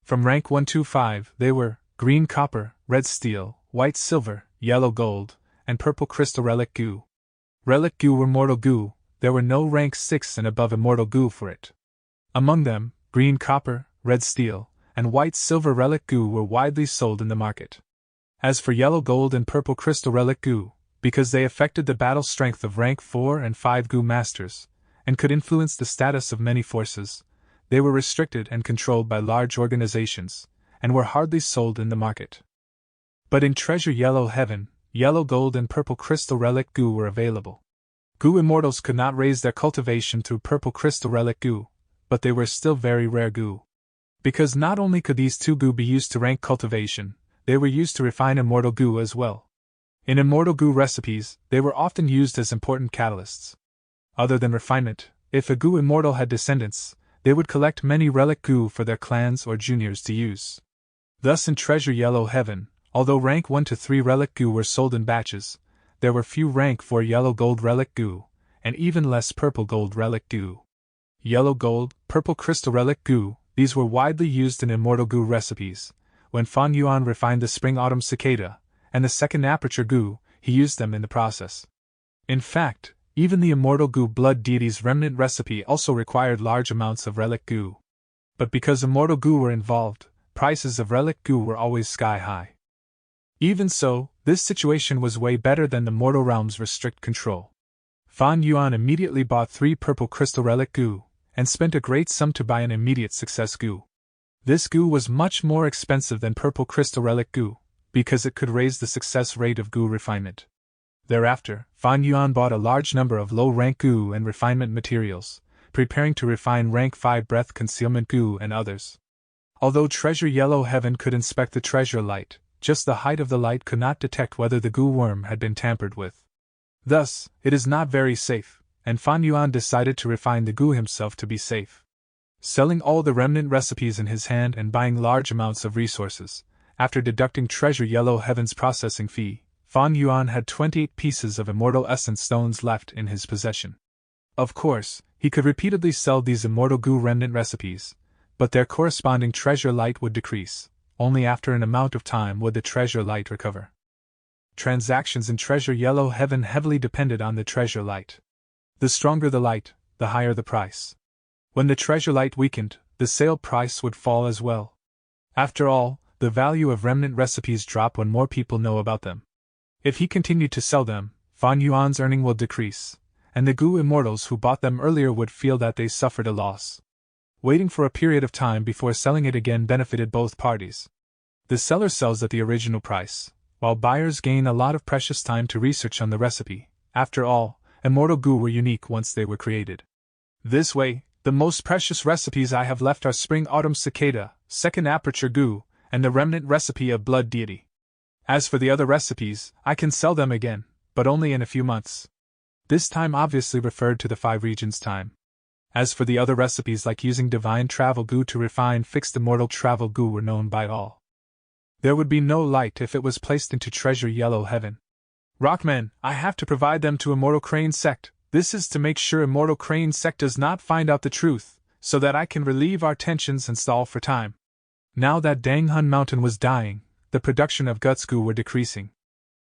From rank 125, they were green copper, red steel, white silver, yellow gold, and purple crystal Relic Gu. Relic Gu were mortal Gu, there were no rank 6 and above immortal Gu for it. Among them, green copper, red steel, and white silver Relic Gu were widely sold in the market. As for yellow gold and purple crystal Relic Gu, because they affected the battle strength of rank 4 and 5 Gu masters, and could influence the status of many forces, they were restricted and controlled by large organizations, and were hardly sold in the market. But in Treasure Yellow Heaven, yellow gold and purple crystal Relic Gu were available. Gu immortals could not raise their cultivation through purple crystal Relic Gu, but they were still very rare Gu. Because not only could these two Gu be used to rank cultivation, they were used to refine immortal Gu as well. In immortal Gu recipes, they were often used as important catalysts. Other than refinement, if a Gu immortal had descendants, they would collect many Relic Gu for their clans or juniors to use. Thus in Treasure Yellow Heaven, although rank 1 to 3 Relic Gu were sold in batches, there were few rank 4 yellow gold Relic Gu, and even less purple gold Relic Gu. Yellow gold, purple crystal Relic Gu, these were widely used in immortal Gu recipes. When Fan Yuan refined the Spring-Autumn Cicada and the second aperture Gu, he used them in the process. In fact, even the immortal Gu blood deity's remnant recipe also required large amounts of Relic Gu. But because immortal Gu were involved, prices of Relic Gu were always sky high. Even so, this situation was way better than the mortal realm's restrict control. Fan Yuan immediately bought 3 purple crystal Relic Gu, and spent a great sum to buy an immediate success Gu. This Gu was much more expensive than purple crystal Relic Gu, because it could raise the success rate of Gu refinement. Thereafter, Fan Yuan bought a large number of low-rank Gu and refinement materials, preparing to refine rank 5 breath concealment Gu and others. Although Treasure Yellow Heaven could inspect the treasure light, just the height of the light could not detect whether the Gu worm had been tampered with. Thus, it is not very safe, and Fan Yuan decided to refine the Gu himself to be safe. Selling all the remnant recipes in his hand and buying large amounts of resources, after deducting Treasure Yellow Heaven's processing fee, Fan Yuan had 28 pieces of immortal essence stones left in his possession. Of course, he could repeatedly sell these immortal Gu remnant recipes, but their corresponding treasure light would decrease. Only after an amount of time would the treasure light recover. Transactions in Treasure Yellow Heaven heavily depended on the treasure light. The stronger the light, the higher the price. When the treasure light weakened, the sale price would fall as well. After all, the value of remnant recipes drop when more people know about them. If he continued to sell them, Fan Yuan's earning will decrease, and the Gu immortals who bought them earlier would feel that they suffered a loss. Waiting for a period of time before selling it again benefited both parties. The seller sells at the original price, while buyers gain a lot of precious time to research on the recipe. After all, immortal Gu were unique once they were created. This way, the most precious recipes I have left are Spring-Autumn Cicada, second aperture Gu, and the remnant recipe of Blood Deity. As for the other recipes, I can sell them again, but only in a few months. This time obviously referred to the 5 regions time. As for the other recipes like using Divine Travel Gu to refine fixed immortal travel Gu were known by all. There would be no light if it was placed into Treasure Yellow Heaven. Rockmen, I have to provide them to Immortal Crane Sect. This is to make sure Immortal Crane Sect does not find out the truth, so that I can relieve our tensions and stall for time. Now that Danghun Mountain was dying, the production of Guts Gu were decreasing.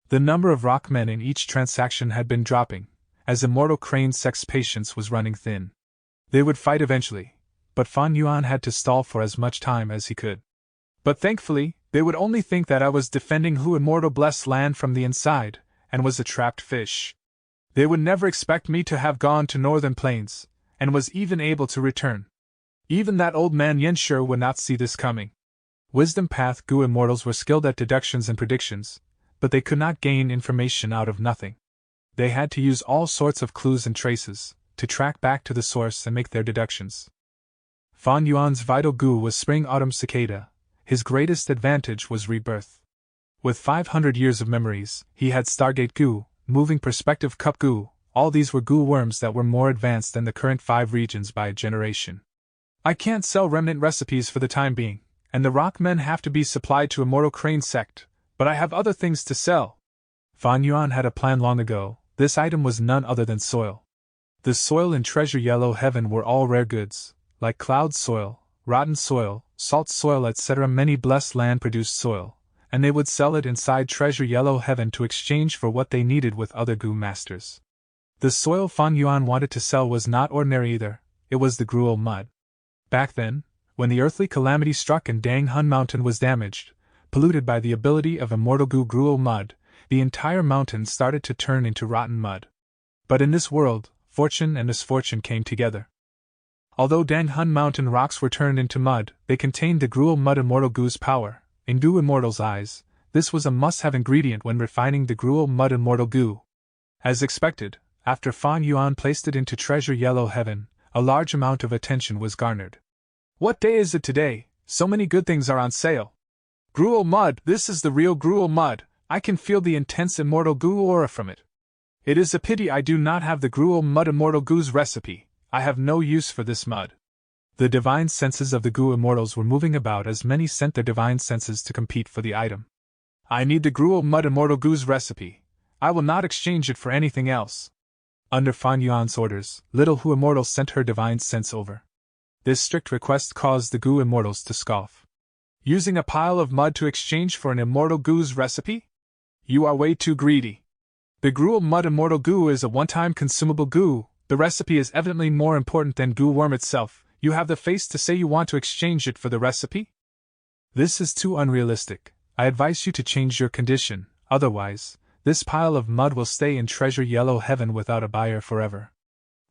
The number of rockmen in each transaction had been dropping, as Immortal Crane Sect's patience was running thin. They would fight eventually, but Fan Yuan had to stall for as much time as he could. But thankfully, they would only think that I was defending Who Immortal Blessed Land from the inside, and was a trapped fish. They would never expect me to have gone to Northern Plains, and was even able to return. Even that old man Yenshur would not see this coming. Wisdom Path Gu Immortals were skilled at deductions and predictions, but they could not gain information out of nothing. They had to use all sorts of clues and traces, to track back to the source and make their deductions. Fan Yuan's vital Gu was Spring Autumn Cicada. His greatest advantage was rebirth. With 500 years of memories, he had Stargate Gu, Moving Perspective Cup Gu. All these were Gu worms that were more advanced than the current 5 regions by a generation. I can't sell remnant recipes for the time being, and the rock men have to be supplied to Immortal Crane Sect, but I have other things to sell. Fan Yuan had a plan long ago. This item was none other than soil. The soil in Treasure Yellow Heaven were all rare goods, like cloud soil, rotten soil, salt soil, etc. Many blessed land produced soil, and they would sell it inside Treasure Yellow Heaven to exchange for what they needed with other Gu masters. The soil Fan Yuan wanted to sell was not ordinary either, it was the Gruel mud. Back then, when the earthly calamity struck and Dang Hun Mountain was damaged, polluted by the ability of Immortal Gu Gruel mud, the entire mountain started to turn into rotten mud. But in this world, fortune and misfortune came together. Although Dang Hun Mountain rocks were turned into mud, they contained the Gruel mud Immortal Gu's power. In Gu Immortal's eyes, this was a must-have ingredient when refining the Gruel mud Immortal Gu. As expected, after Fan Yuan placed it into Treasure Yellow Heaven, a large amount of attention was garnered. What day is it today? So many good things are on sale. Gruel mud, this is the real Gruel mud. I can feel the intense Immortal Gu aura from it. It is a pity I do not have the Gruel mud Immortal Gu's recipe. I have no use for this mud. The divine senses of the Gu Immortals were moving about as many sent their divine senses to compete for the item. I need the Gruel mud Immortal Gu's recipe. I will not exchange it for anything else. Under Fan Yuan's orders, Little Hu Immortal sent her divine sense over. This strict request caused the Gu Immortals to scoff. Using a pile of mud to exchange for an Immortal Gu's recipe? You are way too greedy. The Gruel mud Immortal Gu is a one-time consumable Gu. The recipe is evidently more important than Gu worm itself. You have the face to say you want to exchange it for the recipe? This is too unrealistic. I advise you to change your condition, otherwise, this pile of mud will stay in Treasure Yellow Heaven without a buyer forever.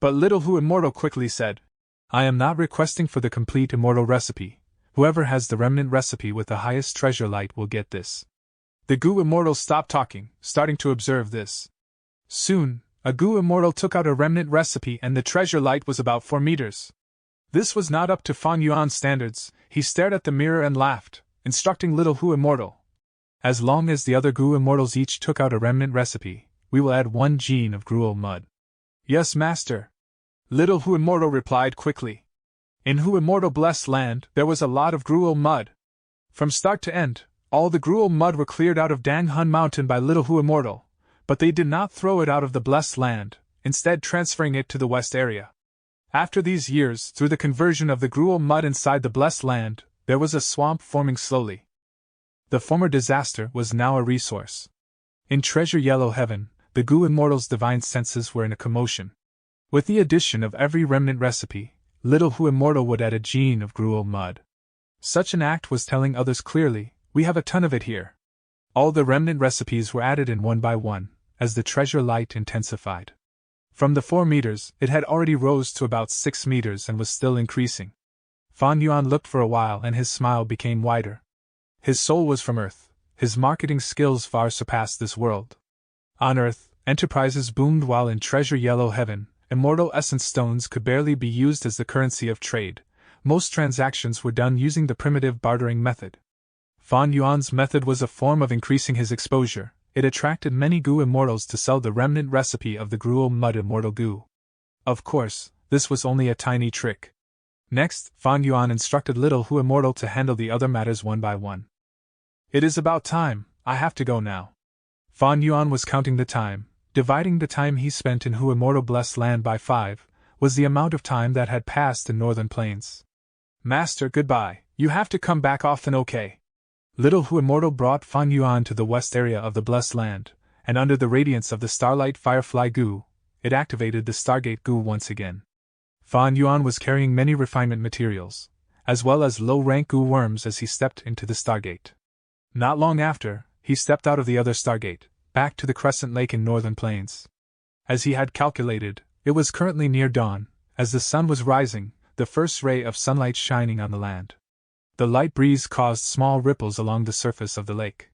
But Little Hu Immortal quickly said, I am not requesting for the complete Immortal recipe. Whoever has the remnant recipe with the highest treasure light will get this. The Gu Immortal stopped talking, starting to observe this. Soon, a Gu Immortal took out a remnant recipe and the treasure light was about 4 meters. This was not up to Fan Yuan's standards. He stared at the mirror and laughed, instructing Little Hu Immortal. As long as the other Gu Immortals each took out a remnant recipe, we will add 1 gene of Gruel mud. Yes, Master. Little Hu Immortal replied quickly. In Hu Immortal Blessed Land, there was a lot of Gruel mud. From start to end, all the Gruel mud were cleared out of Dang Hun Mountain by Little Hu Immortal, but they did not throw it out of the Blessed Land, instead transferring it to the west area. After these years, through the conversion of the Gruel mud inside the Blessed Land, there was a swamp forming slowly. The former disaster was now a resource. In Treasure Yellow Heaven, the Gu Immortals' divine senses were in a commotion. With the addition of every remnant recipe, Little Hu Immortal would add a gene of Gruel mud. Such an act was telling others clearly, we have a ton of it here. All the remnant recipes were added in one by one, as the treasure light intensified. From the 4 meters, it had already rose to about 6 meters and was still increasing. Fan Yuan looked for a while and his smile became wider. His soul was from Earth. His marketing skills far surpassed this world. On Earth, enterprises boomed while in Treasure Yellow Heaven, Immortal Essence Stones could barely be used as the currency of trade. Most transactions were done using the primitive bartering method. Fan Yuan's method was a form of increasing his exposure. It attracted many Gu Immortals to sell the remnant recipe of the Gruel mud Immortal Gu. Of course, this was only a tiny trick. Next, Fan Yuan instructed Little Hu Immortal to handle the other matters one by one. It is about time, I have to go now. Fan Yuan was counting the time. Dividing the time he spent in Hu Immortal Blessed Land by 5, was the amount of time that had passed in Northern Plains. Master, goodbye, you have to come back often, okay? Little Hu Immortal brought Fan Yuan to the west area of the Blessed Land, and under the radiance of the Starlight Firefly Gu, it activated the Stargate Gu once again. Fan Yuan was carrying many refinement materials, as well as low-rank Gu worms as he stepped into the Stargate. Not long after, he stepped out of the other Stargate, back to the Crescent Lake in Northern Plains. As he had calculated, it was currently near dawn. As the sun was rising, the first ray of sunlight shining on the land. The light breeze caused small ripples along the surface of the lake.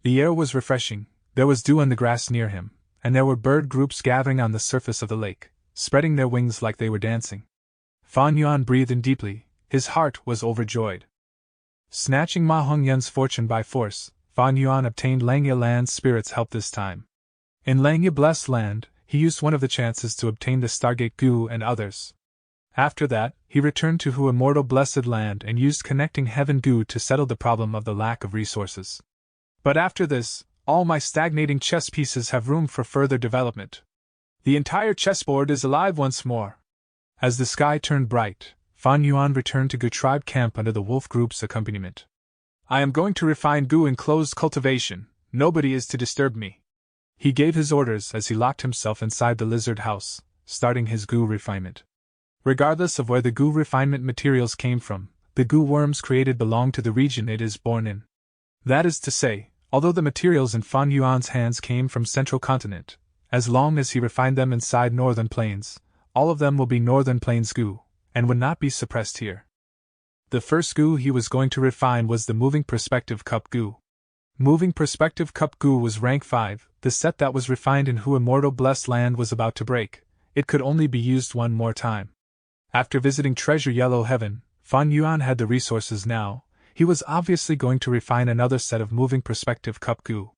The air was refreshing, there was dew on the grass near him, and there were bird groups gathering on the surface of the lake, spreading their wings like they were dancing. Fan Yuan breathed in deeply, his heart was overjoyed. Snatching Ma Hongyan's fortune by force, Fan Yuan obtained Langya Land's spirit's help this time. In Langya Blessed Land, he used one of the chances to obtain the Stargate Gu and others. After that, he returned to Hu Immortal Blessed Land and used Connecting Heaven Gu to settle the problem of the lack of resources. But after this, all my stagnating chess pieces have room for further development. The entire chessboard is alive once more. As the sky turned bright, Fan Yuan returned to Gu tribe camp under the wolf group's accompaniment. I am going to refine Gu in closed cultivation, nobody is to disturb me. He gave his orders as he locked himself inside the lizard house, starting his Gu refinement. Regardless of where the Gu refinement materials came from, the Gu worms created belong to the region it is born in. That is to say, although the materials in Fan Yuan's hands came from Central Continent, as long as he refined them inside Northern Plains, all of them will be Northern Plains Gu, and would not be suppressed here. The first Gu he was going to refine was the Moving Perspective Cup Gu. Moving Perspective Cup Gu was rank 5, the set that was refined in Hu Immortal Blessed Land was about to break, it could only be used one more time. After visiting Treasure Yellow Heaven, Fan Yuan had the resources now, he was obviously going to refine another set of Moving Perspective Cup Gu.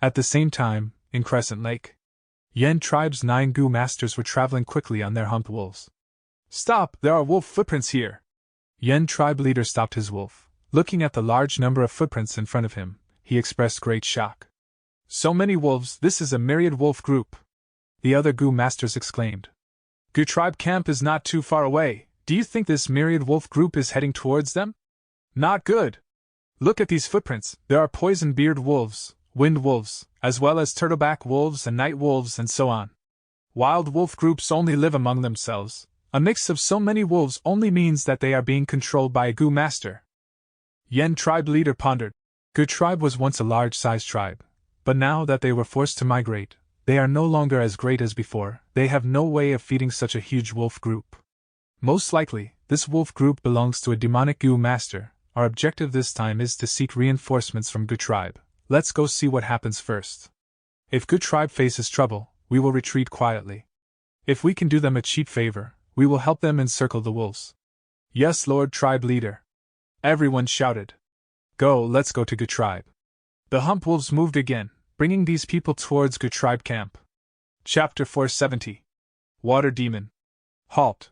At the same time, in Crescent Lake, Yen tribe's 9 Gu masters were traveling quickly on their humped wolves. Stop, there are wolf footprints here! Yen tribe leader stopped his wolf. Looking at the large number of footprints in front of him, he expressed great shock. So many wolves, this is a myriad wolf group! The other Gu masters exclaimed. Gu tribe camp is not too far away, do you think this myriad wolf group is heading towards them? Not good! Look at these footprints, there are poison-beard wolves, wind wolves, as well as turtleback wolves and night wolves and so on. Wild wolf groups only live among themselves. A mix of so many wolves only means that they are being controlled by a Gu master. Yen tribe leader pondered. Gu tribe was once a large-sized tribe, but now that they were forced to migrate, they are no longer as great as before, they have no way of feeding such a huge wolf group. Most likely, this wolf group belongs to a demonic Gu master. Our objective this time is to seek reinforcements from Gu tribe. Let's go see what happens first. If Gu tribe faces trouble, we will retreat quietly. If we can do them a cheap favor, we will help them encircle the wolves. Yes, Lord Tribe Leader. Everyone shouted. Go, let's go to Gu tribe. The hump wolves moved again, bringing these people towards Gu tribe camp. Chapter 470. Water Demon. Halt.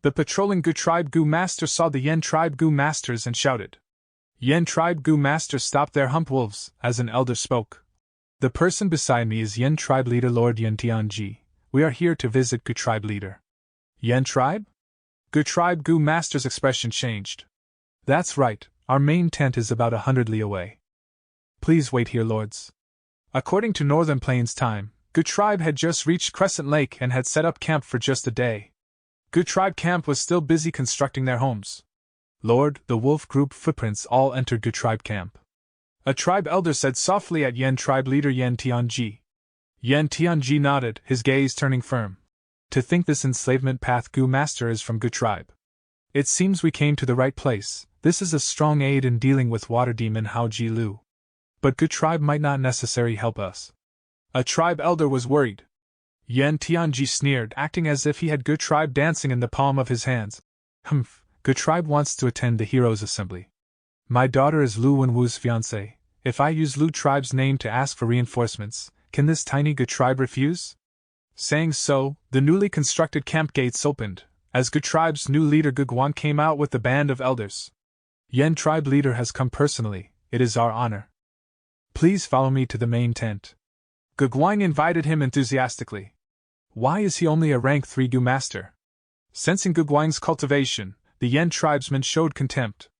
The patrolling Gu tribe Gu master saw the Yen tribe Gu masters and shouted. Yen tribe Gu masters stopped their hump wolves, as an elder spoke. The person beside me is Yen tribe leader Lord Yen Tianji. We are here to visit Gu tribe leader. Yen tribe? Gu tribe Gu master's expression changed. That's right, our main tent is about 100 li away. Please wait here, lords. According to Northern Plains time, Gu tribe had just reached Crescent Lake and had set up camp for just a day. Gu tribe camp was still busy constructing their homes. Lord, the wolf group footprints all entered Gu tribe camp. A tribe elder said softly at Yen tribe leader Yen Tianji. Yen Tianji nodded, his gaze turning firm. To think this enslavement path Gu master is from Gu tribe. It seems we came to the right place, this is a strong aid in dealing with water demon Hao Ji Lu. But Gu tribe might not necessarily help us. A tribe elder was worried. Yen Tianji sneered, acting as if he had Gu tribe dancing in the palm of his hands. Humph, Gu tribe wants to attend the heroes' assembly. My daughter is Lu Wenwu's fiancé. If I use Lu tribe's name to ask for reinforcements, can this tiny Gu tribe refuse? Saying so, the newly constructed camp gates opened, as Gu tribe's new leader Gu Guan came out with the band of elders. Yen tribe leader has come personally, it is our honor. Please follow me to the main tent. Gu Guan invited him enthusiastically. Why is he only a rank 3 Gu master? Sensing Gu Guan's cultivation, the Yen tribesmen showed contempt.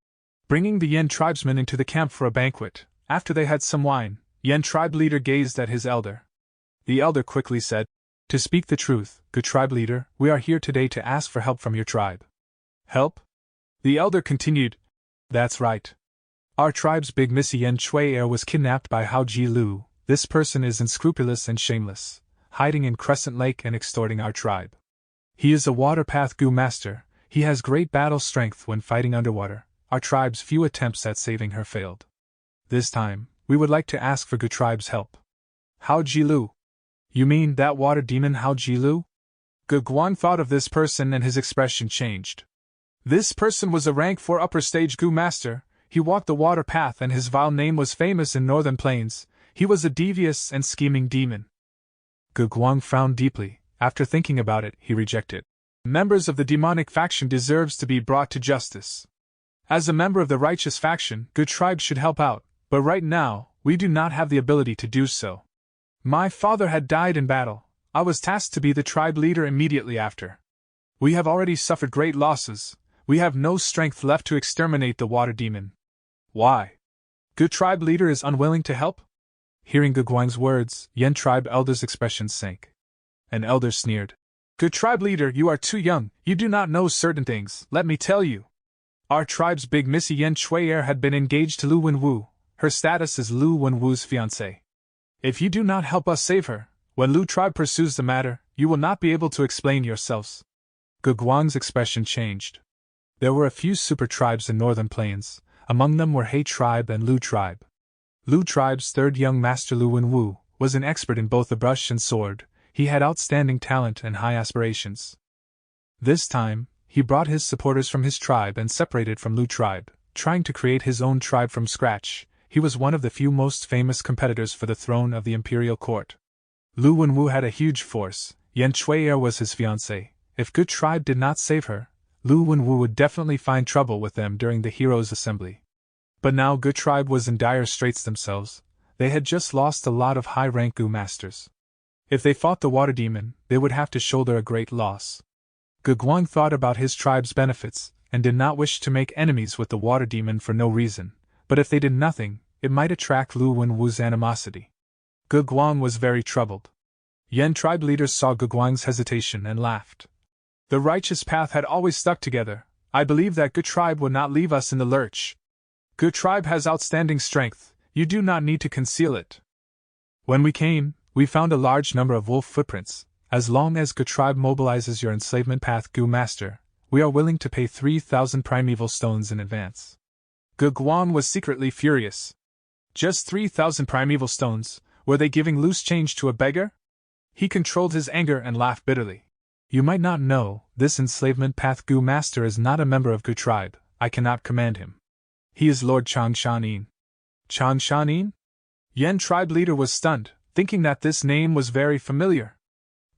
Bringing the Yen tribesmen into the camp for a banquet, after they had some wine, Yen tribe leader gazed at his elder. The elder quickly said, To speak the truth, good tribe leader, we are here today to ask for help from your tribe. Help? The elder continued. That's right. Our tribe's big Missy Yen Chui heir was kidnapped by Hao Ji Lu. This person is unscrupulous and shameless, hiding in Crescent Lake and extorting our tribe. He is a waterpath Gu master. He has great battle strength when fighting underwater. Our tribe's few attempts at saving her failed. This time, we would like to ask for Gu tribe's help. Hao Ji Lu? You mean that water demon Hao Ji Lu? Gu Guang thought of this person and his expression changed. This person was a rank 4 upper stage Gu master. He walked the water path and his vile name was famous in Northern Plains. He was a devious and scheming demon. Gu Guang frowned deeply. After thinking about it, he rejected. Members of the demonic faction deserves to be brought to justice. As a member of the righteous faction, Gu tribe should help out, but right now, we do not have the ability to do so. My father had died in battle. I was tasked to be the tribe leader immediately after. We have already suffered great losses. We have no strength left to exterminate the water demon. Why? Gu tribe leader is unwilling to help? Hearing Gu Guang's words, Yen tribe elder's expression sank. An elder sneered. Gu tribe leader, you are too young, you do not know certain things, let me tell you. Our tribe's big Missy Yen Chui heir had been engaged to Lu Wenwu. Her status is Lu Wenwu's fiancée. If you do not help us save her, when Lu tribe pursues the matter, you will not be able to explain yourselves. Gu Guang's expression changed. There were a few super tribes in Northern Plains. Among them were He tribe and Lu tribe. Lu tribe's third young master Lu Wenwu was an expert in both the brush and sword. He had outstanding talent and high aspirations. This time, he brought his supporters from his tribe and separated from Lu tribe, trying to create his own tribe from scratch. He was one of the few most famous competitors for the throne of the imperial court. Lu Wenwu had a huge force. Yen Chui heir was his fiancée. If Gu tribe did not save her, Lu Wenwu would definitely find trouble with them during the heroes' assembly. But now Gu tribe was in dire straits themselves. They had just lost a lot of high-rank Gu masters. If they fought the water demon, they would have to shoulder a great loss. Gu Guang thought about his tribe's benefits, and did not wish to make enemies with the water demon for no reason, but if they did nothing, it might attract Lu Wenwu's animosity. Gu Guang was very troubled. Yen tribe leaders saw Gu Guang's hesitation and laughed. The righteous path had always stuck together. I believe that Gu tribe would not leave us in the lurch. Gu tribe has outstanding strength, you do not need to conceal it. When we came, we found a large number of wolf footprints. As long as Gu tribe mobilizes your enslavement path Gu master, we are willing to pay 3,000 primeval stones in advance. Gu Guang was secretly furious. Just 3,000 primeval stones, were they giving loose change to a beggar? He controlled his anger and laughed bitterly. You might not know, this enslavement path Gu master is not a member of Gu tribe. I cannot command him. He is Lord Changshanin. Changshanin? Yen tribe leader was stunned, thinking that this name was very familiar.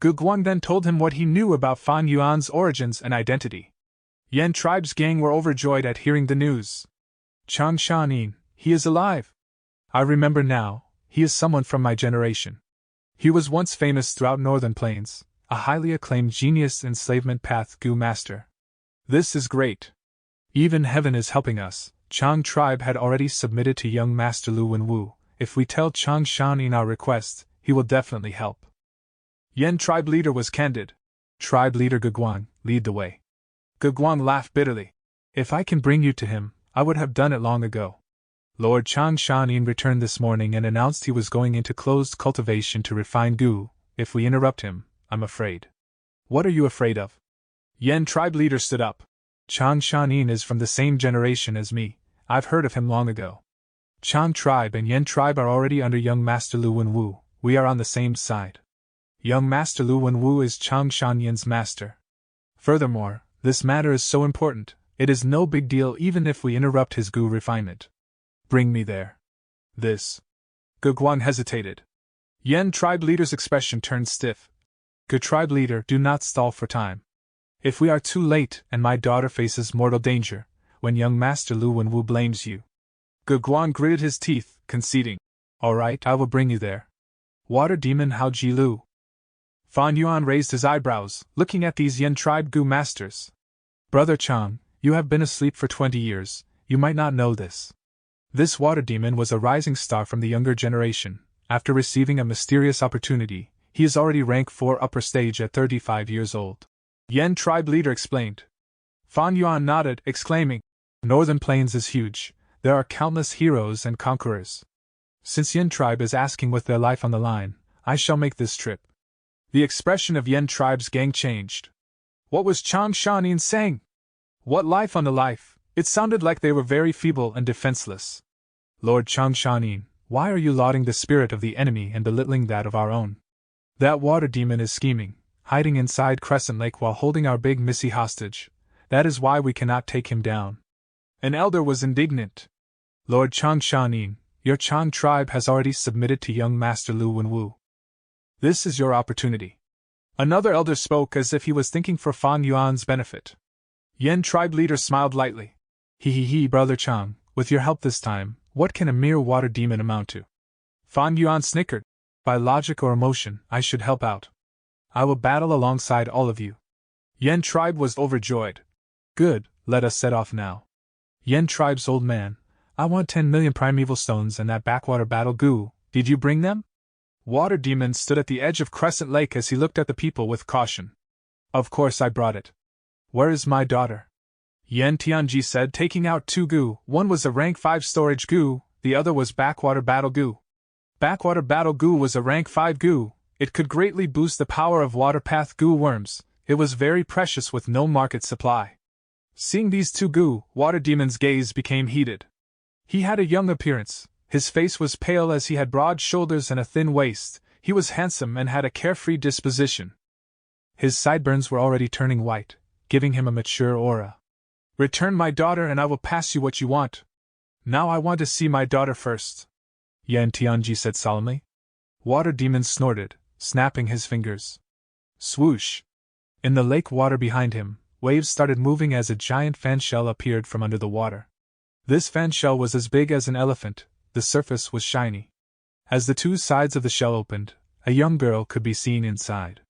Gu Guang then told him what he knew about Fan Yuan's origins and identity. Yen tribe's gang were overjoyed at hearing the news. Changshanin, he is alive. I remember now, he is someone from my generation. He was once famous throughout Northern Plains, a highly acclaimed genius enslavement path Gu master. This is great. Even heaven is helping us. Chang tribe had already submitted to young master Lu Wenwu. If we tell Changshanin our request, he will definitely help. Yen tribe leader was candid. Tribe leader Gu Guang, lead the way. Gu Guang laughed bitterly. If I can bring you to him, I would have done it long ago. Lord Changshanin returned this morning and announced he was going into closed cultivation to refine Gu. If we interrupt him, I'm afraid. What are you afraid of? Yen tribe leader stood up. Changshanin is from the same generation as me. I've heard of him long ago. Chang tribe and Yen tribe are already under young master Lu Wenwu. We are on the same side. Young master Lu Wenwu is Changshanin's master. Furthermore, this matter is so important, it is no big deal even if we interrupt his Gu refinement. Bring me there. This. Gu Guang hesitated. Yen tribe leader's expression turned stiff. Gu tribe leader, do not stall for time. If we are too late and my daughter faces mortal danger, when young master Lu Wenwu blames you. Gu Guang gritted his teeth, conceding. All right, I will bring you there. Water demon Hao Ji Lu. Fan Yuan raised his eyebrows, looking at these Yen tribe Gu masters. Brother Chang, you have been asleep for 20 years, you might not know this. This water demon was a rising star from the younger generation. After receiving a mysterious opportunity, He is already rank 4 upper stage at 35 years old. Yen tribe leader explained. Fan Yuan nodded, exclaiming, Northern Plains is huge. There are countless heroes and conquerors. Since Yen tribe is asking with their life on the line, I shall make this trip. The expression of Yen tribe's gang changed. What was Chang Shanin saying? What life on the life? It sounded like they were very feeble and defenseless. Lord Chang Shanin, why are you lauding the spirit of the enemy and belittling that of our own? That water demon is scheming, hiding inside Crescent Lake while holding our big Missy hostage. That is why we cannot take him down. An elder was indignant. Lord Chang Shanin, your Chang tribe has already submitted to young Master Lu Wenwu. This is your opportunity. Another elder spoke as if he was thinking for Fan Yuan's benefit. Yen tribe leader smiled lightly. He, Brother Chang, with your help this time, what can a mere water demon amount to? Fan Yuan snickered. By logic or emotion, I should help out. I will battle alongside all of you. Yen tribe was overjoyed. Good, let us set off now. Yen tribe's old man, I want 10 million primeval stones and that backwater battle goo. Did you bring them? Water demon stood at the edge of Crescent Lake as he looked at the people with caution. Of course I brought it. Where is my daughter? Yen Tianji said, taking out 2 goo. One was a rank 5 storage goo, the other was backwater battle goo. Backwater battle goo was a rank 5 goo. It could greatly boost the power of waterpath goo worms. It was very precious with no market supply. Seeing these 2 goo, Water Demon's gaze became heated. He had a young appearance. His face was pale as he had broad shoulders and a thin waist. He was handsome and had a carefree disposition. His sideburns were already turning white, giving him a mature aura. Return my daughter and I will pass you what you want. Now I want to see my daughter first, Yen Tianji said solemnly. Water Demon snorted, snapping his fingers. Swoosh! In the lake water behind him, waves started moving as a giant fan shell appeared from under the water. This fan shell was as big as an elephant, the surface was shiny. As the 2 sides of the shell opened, a young girl could be seen inside.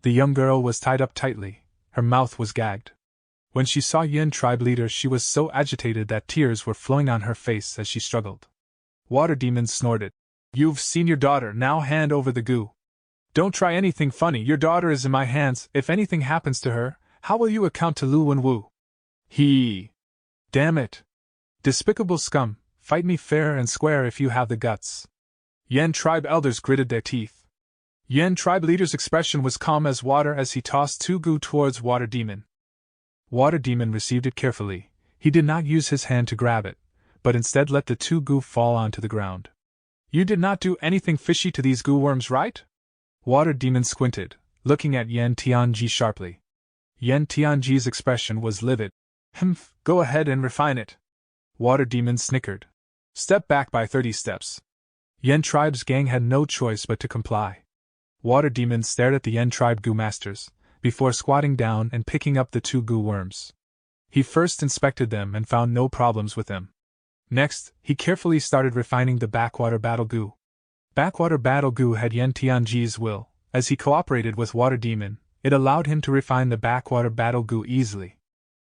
The young girl was tied up tightly, her mouth was gagged. When she saw Yen tribe leader she was so agitated that tears were flowing on her face as she struggled. Water Demon snorted. You've seen your daughter, now hand over the goo. Don't try anything funny, your daughter is in my hands, if anything happens to her, how will you account to Lu Wenwu? Damn it. Despicable scum, fight me fair and square if you have the guts. Yen tribe elders gritted their teeth. Yen tribe leader's expression was calm as water as he tossed 2 goo towards Water Demon. Water Demon received it carefully. He did not use his hand to grab it, but instead let the 2 goo fall onto the ground. You did not do anything fishy to these goo worms, right? Water Demon squinted, looking at Yen Tianji sharply. Yen Tianji's expression was livid. Humph, go ahead and refine it. Water Demon snickered. Step back by 30 steps. Yen tribe's gang had no choice but to comply. Water Demon stared at the Yen tribe goo masters, before squatting down and picking up the 2 goo worms. He first inspected them and found no problems with them. Next, he carefully started refining the backwater battle goo. Backwater battle goo had Yen Tianji's will. As he cooperated with Water Demon, it allowed him to refine the backwater battle goo easily.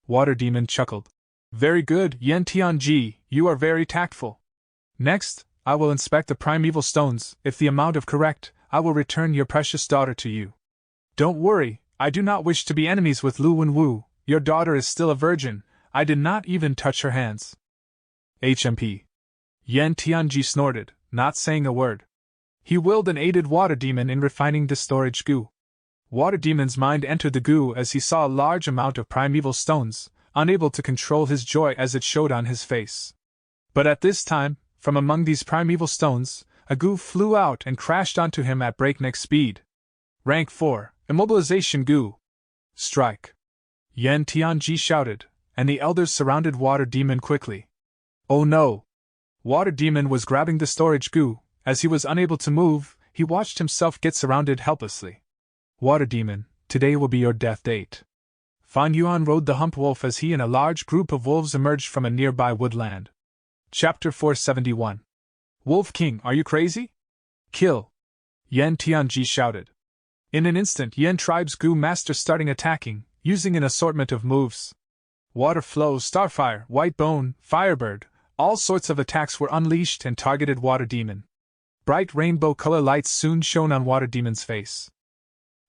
Water Demon chuckled. Very good, Yen Tianji, you are very tactful. Next, I will inspect the primeval stones. If the amount of correct, I will return your precious daughter to you. Don't worry, I do not wish to be enemies with Lu Wenwu. Your daughter is still a virgin. I did not even touch her hands. HMP. Yen Tianji snorted, not saying a word. He willed and aided Water Demon in refining the storage goo. Water Demon's mind entered the goo as he saw a large amount of primeval stones, unable to control his joy as it showed on his face. But at this time, from among these primeval stones, a goo flew out and crashed onto him at breakneck speed. Rank 4, Immobilization Goo. Strike! Yen Tianji shouted, and the elders surrounded Water Demon quickly. Oh no! Water Demon was grabbing the storage goo. As he was unable to move, he watched himself get surrounded helplessly. Water Demon, today will be your death date. Fan Yuan rode the hump wolf as he and a large group of wolves emerged from a nearby woodland. Chapter 471. Wolf King, are you crazy? Kill! Yen Tianji shouted. In an instant, Yen tribe's goo master starting attacking, using an assortment of moves. Water Flow, Starfire, White Bone, Firebird, all sorts of attacks were unleashed and targeted Water Demon. bright rainbow color lights soon shone on Water Demon's face.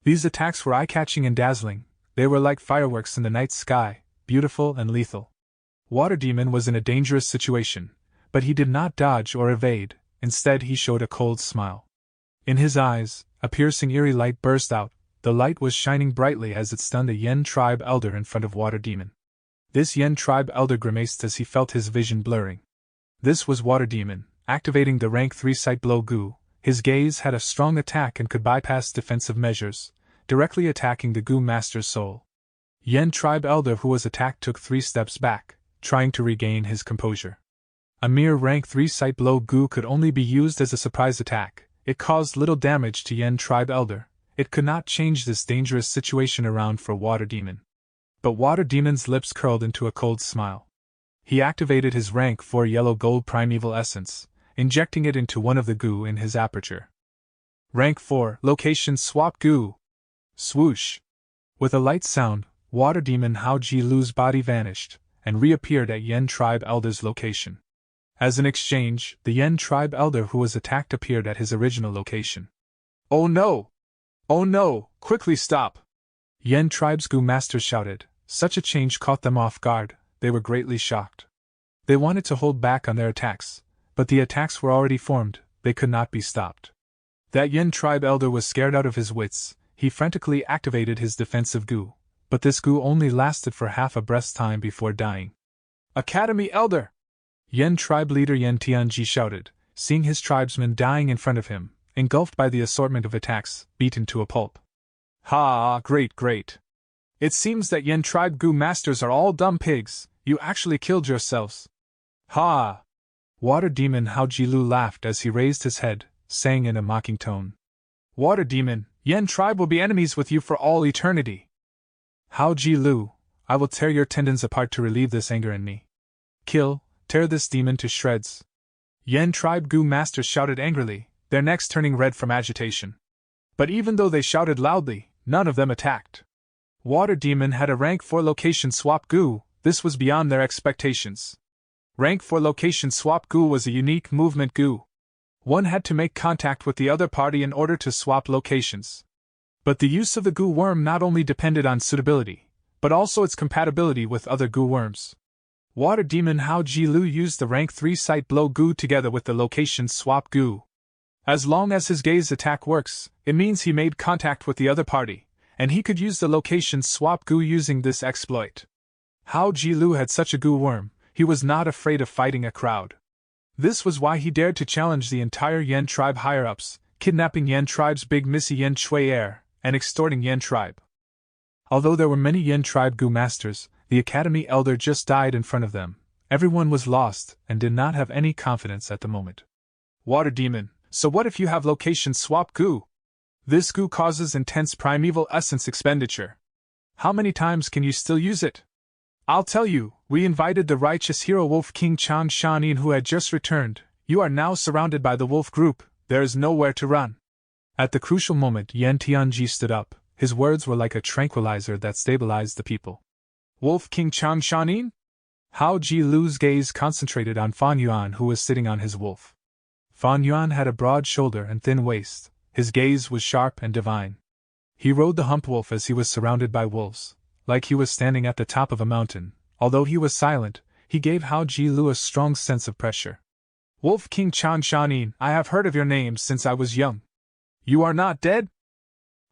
These attacks were eye-catching and dazzling. They were like fireworks in the night sky, beautiful and lethal. Water Demon was in a dangerous situation, but he did not dodge or evade. Instead, he showed a cold smile. In his eyes, a piercing eerie light burst out. The light was shining brightly as it stunned a Yen tribe elder in front of Water Demon. This Yen tribe elder grimaced as he felt his vision blurring. This was Water Demon, activating the rank 3 sight blow goo. His gaze had a strong attack and could bypass defensive measures, directly attacking the goo master's soul. Yen tribe elder who was attacked took 3 steps back, trying to regain his composure. A mere rank 3 sight blow goo could only be used as a surprise attack. It caused little damage to Yen tribe elder. It could not change this dangerous situation around for Water Demon. But Water Demon's lips curled into a cold smile. He activated his rank 4 yellow gold primeval essence, injecting it into one of the goo in his aperture. Rank 4, location swap goo. Swoosh! With a light sound, Water Demon Hao Ji Lu's body vanished, and reappeared at Yen tribe elder's location. As an exchange, the Yen tribe elder who was attacked appeared at his original location. Oh no! Oh no! Quickly stop! Yen tribe's goo masters shouted. Such a change caught them off guard. They were greatly shocked. They wanted to hold back on their attacks, but the attacks were already formed. They could not be stopped. That Yen tribe elder was scared out of his wits. He frantically activated his defensive goo, but this goo only lasted for half a breath's time before dying. Academy Elder! Yen tribe leader Yen Tianji shouted, seeing his tribesmen dying in front of him, engulfed by the assortment of attacks, beaten to a pulp. Ha! Great, great! It seems that Yen tribe goo masters are all dumb pigs. You actually killed yourselves. Ha! Water Demon Hao Jilu laughed as he raised his head, saying in a mocking tone. Water Demon, Yen tribe will be enemies with you for all eternity. Hao Jilu, I will tear your tendons apart to relieve this anger in me. Kill, tear this demon to shreds. Yen tribe goo masters shouted angrily, their necks turning red from agitation. But even though they shouted loudly, none of them attacked. Water Demon had a rank 4 location swap goo. This was beyond their expectations. Rank 4 location swap goo was a unique movement goo. One had to make contact with the other party in order to swap locations. But the use of the goo worm not only depended on suitability, but also its compatibility with other goo worms. Water Demon Hao Jilu used the rank 3 sight blow goo together with the location swap goo. As long as his gaze attack works, it means he made contact with the other party, and he could use the location swap goo using this exploit. Hao Jilu had such a goo worm, he was not afraid of fighting a crowd. This was why he dared to challenge the entire Yen tribe higher-ups, kidnapping Yen tribe's big missy Yen Shui heir, and extorting Yen tribe. Although there were many Yen tribe goo masters, the academy elder just died in front of them. Everyone was lost and did not have any confidence at the moment. Water Demon, so what if you have location swap goo? This goo causes intense primeval essence expenditure. How many times can you still use it? I'll tell you, we invited the righteous hero Wolf King Chang Shanin who had just returned. You are now surrounded by the wolf group, there is nowhere to run. At the crucial moment Yen Tianji stood up, his words were like a tranquilizer that stabilized the people. Wolf King Chang Shanin? Hao Ji Lu's gaze concentrated on Fan Yuan who was sitting on his wolf. Fan Yuan had a broad shoulder and thin waist. His gaze was sharp and divine. He rode the hump wolf as he was surrounded by wolves, like he was standing at the top of a mountain. Although he was silent, he gave Hao Ji Lu a strong sense of pressure. Wolf King Chan Shanin, I have heard of your name since I was young. You are not dead?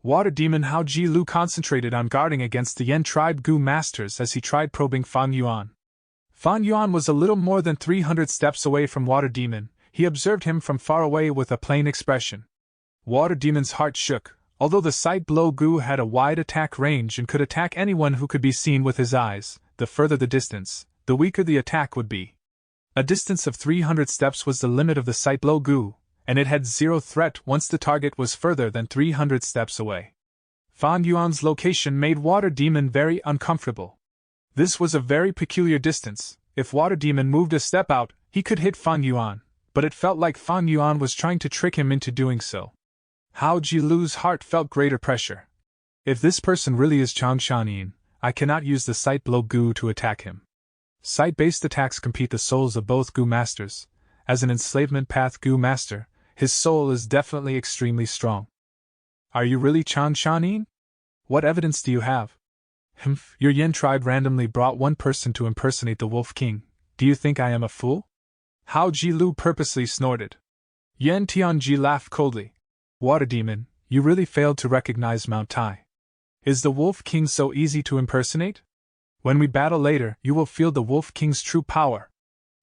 Water Demon Hao Ji Lu concentrated on guarding against the Yen tribe goo masters as he tried probing Fan Yuan. Fan Yuan was a little more than 300 steps away from Water Demon. He observed him from far away with a plain expression. Water Demon's heart shook. Although the sight blow goo had a wide attack range and could attack anyone who could be seen with his eyes, the further the distance, the weaker the attack would be. A distance of 300 steps was the limit of the sight blow goo, and it had zero threat once the target was further than 300 steps away. Fan Yuan's location made Water Demon very uncomfortable. This was a very peculiar distance. If Water Demon moved a step out, he could hit Fan Yuan, but it felt like Fan Yuan was trying to trick him into doing so. Hao Ji Lu's heart felt greater pressure. If this person really is Chang Shanin, I cannot use the sight blow goo to attack him. Sight-based attacks compete the souls of both goo masters. As an enslavement path goo master, His soul is definitely extremely strong. Are you really Chan Shanin? What evidence do you have? Humph, your Yin tribe randomly brought one person to impersonate the Wolf King. Do you think I am a fool? Hao Ji Lu purposely snorted. Yan Tianji laughed coldly. Water Demon, you really failed to recognize Mount Tai. Is the Wolf King so easy to impersonate? When we battle later, you will feel the Wolf King's true power.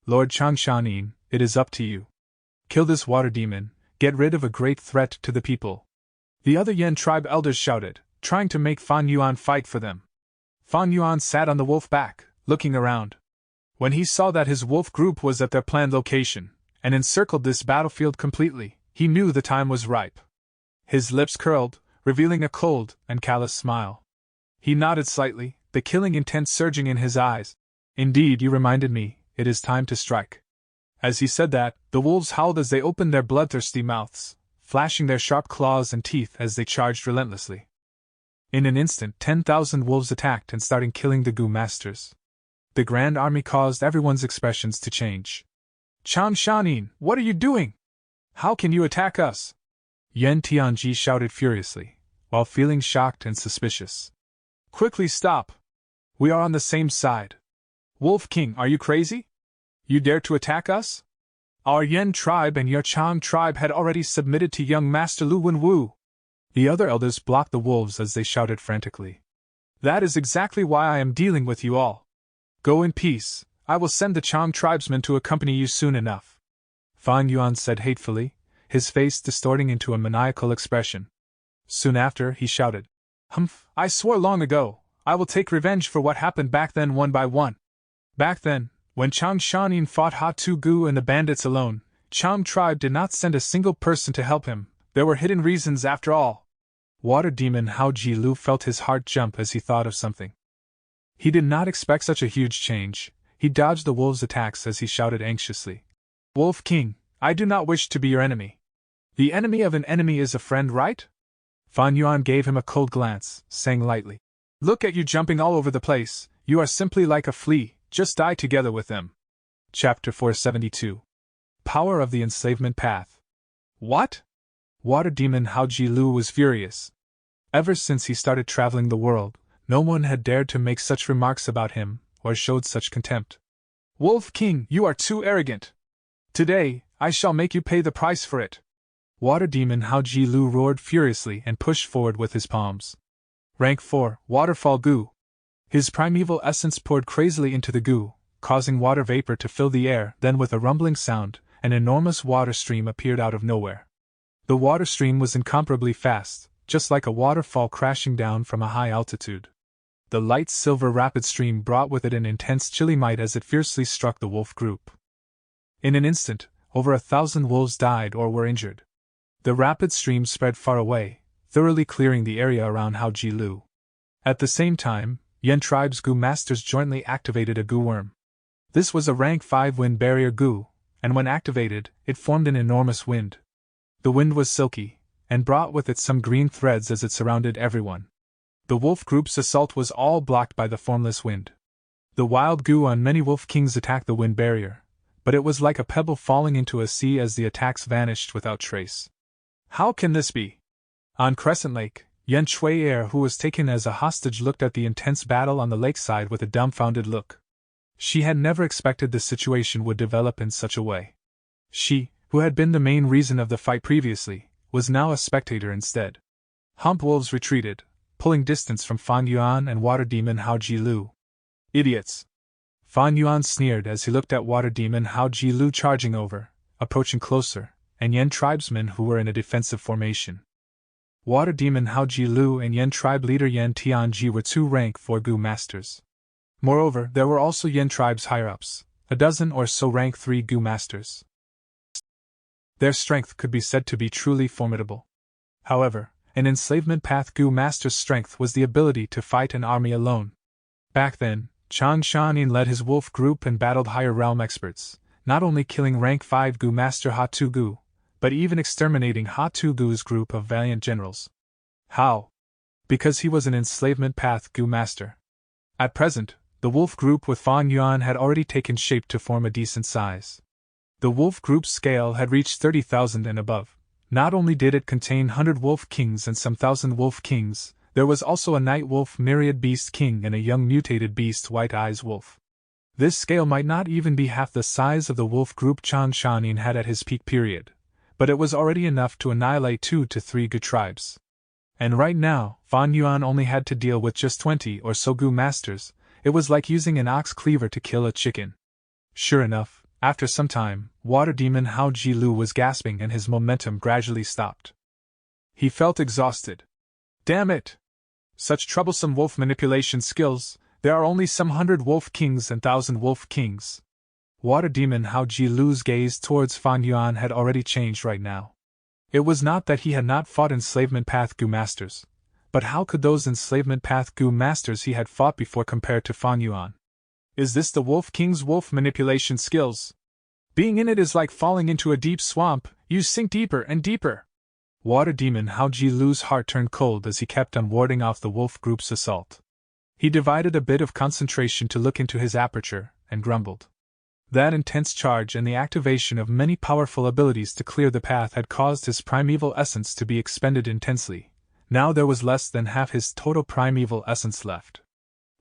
Lord Chang Shanin, it is up to you. Kill this water demon, get rid of a great threat to the people. The other Yen tribe elders shouted, trying to make Fan Yuan fight for them. Fan Yuan sat on the wolf back, looking around. When he saw that his wolf group was at their planned location, and encircled this battlefield completely, he knew the time was ripe. His lips curled, revealing a cold and callous smile. He nodded slightly, the killing intent surging in his eyes. Indeed, you reminded me, it is time to strike. As he said that, the wolves howled as they opened their bloodthirsty mouths, flashing their sharp claws and teeth as they charged relentlessly. In an instant, 10,000 wolves attacked and started killing the Gu masters. The grand army caused everyone's expressions to change. Chan Shanin, what are you doing? How can you attack us? Yan Tianji shouted furiously, while feeling shocked and suspicious. Quickly stop! We are on the same side. Wolf King, are you crazy? You dare to attack us? Our Yen tribe and your Chang tribe had already submitted to young Master Lu Wenwu. The other elders blocked the wolves as they shouted frantically. That is exactly why I am dealing with you all. Go in peace, I will send the Chang tribesmen to accompany you soon enough. Fan Yuan said hatefully, his face distorting into a maniacal expression. Soon after, he shouted, Humph, I swore long ago, I will take revenge for what happened back then one by one. Back then, when Chang Shanin fought Ha Tu Gu and the bandits alone, Chang tribe did not send a single person to help him. There were hidden reasons after all. Water Demon Hao Ji Lu felt his heart jump as he thought of something. He did not expect such a huge change. He dodged the wolves' attacks as he shouted anxiously. Wolf King, I do not wish to be your enemy. The enemy of an enemy is a friend, right? Fan Yuan gave him a cold glance, saying lightly, Look at you jumping all over the place, you are simply like a flea. Just die together with them. Chapter 472. Power of the Enslavement Path. What? Water Demon Hao Ji Lu was furious. Ever since he started traveling the world, no one had dared to make such remarks about him, or showed such contempt. Wolf King, you are too arrogant. Today, I shall make you pay the price for it. Water Demon Hao Ji Lu roared furiously and pushed forward with his palms. Rank 4, Waterfall Gu. His primeval essence poured crazily into the goo, causing water vapor to fill the air. Then with a rumbling sound, an enormous water stream appeared out of nowhere. The water stream was incomparably fast, just like a waterfall crashing down from a high altitude. The light silver rapid stream brought with it an intense chilly might as it fiercely struck the wolf group. In an instant, over 1,000 wolves died or were injured. The rapid stream spread far away, thoroughly clearing the area around Hao Ji Lu. At the same time, Yen tribe's Gu masters jointly activated a Gu worm. This was a rank 5 wind barrier Gu, and when activated, it formed an enormous wind. The wind was silky, and brought with it some green threads as it surrounded everyone. The wolf group's assault was all blocked by the formless wind. The wild Gu on many wolf kings attacked the wind barrier, but it was like a pebble falling into a sea as the attacks vanished without trace. How can this be? On Crescent Lake, Yen Shui-er, who was taken as a hostage, looked at the intense battle on the lakeside with a dumbfounded look. She had never expected the situation would develop in such a way. She, who had been the main reason of the fight previously, was now a spectator instead. Hump wolves retreated, pulling distance from Fan Yuan and Water Demon Hao Ji Lu. Idiots! Fan Yuan sneered as he looked at Water Demon Hao Ji Lu charging over, approaching closer, and Yen tribesmen who were in a defensive formation. Water Demon Hao Ji Lu and Yen tribe leader Yan Tianji were 2 rank 4 Gu masters. Moreover, there were also Yen tribe's higher-ups, a dozen or so rank 3 Gu masters. Their strength could be said to be truly formidable. However, an enslavement path Gu master's strength was the ability to fight an army alone. Back then, Chang Shanin led his wolf group and battled higher realm experts, not only killing rank 5 Gu master Ha Tu Gu, but even exterminating Ha Tu Gu's group of valiant generals. How? Because he was an enslavement path Gu master. At present, the wolf group with Fan Yuan had already taken shape to form a decent size. The wolf group's scale had reached 30,000 and above. Not only did it contain 100 wolf kings and some thousand wolf kings, there was also a night wolf myriad beast king and a young mutated beast white eyes wolf. This scale might not even be half the size of the wolf group Chang Shanin had at his peak period, but it was already enough to annihilate 2 to 3 Gu tribes. And right now, Fan Yuan only had to deal with just 20 or so Gu masters. It was like using an ox cleaver to kill a chicken. Sure enough, after some time, Water Demon Hao Ji Lu was gasping and his momentum gradually stopped. He felt exhausted. Damn it! Such troublesome wolf manipulation skills, there are only some 100 wolf kings and 1,000 wolf kings. Water Demon Hao Ji Lu's gaze towards Fan Yuan had already changed right now. It was not that he had not fought enslavement path Gu masters, but how could those enslavement path Gu masters he had fought before compare to Fan Yuan? Is this the Wolf King's wolf manipulation skills? Being in it is like falling into a deep swamp, you sink deeper and deeper. Water Demon Hao Ji Lu's heart turned cold as he kept on warding off the wolf group's assault. He divided a bit of concentration to look into his aperture, and grumbled. That intense charge and the activation of many powerful abilities to clear the path had caused his primeval essence to be expended intensely. Now there was less than half his total primeval essence left.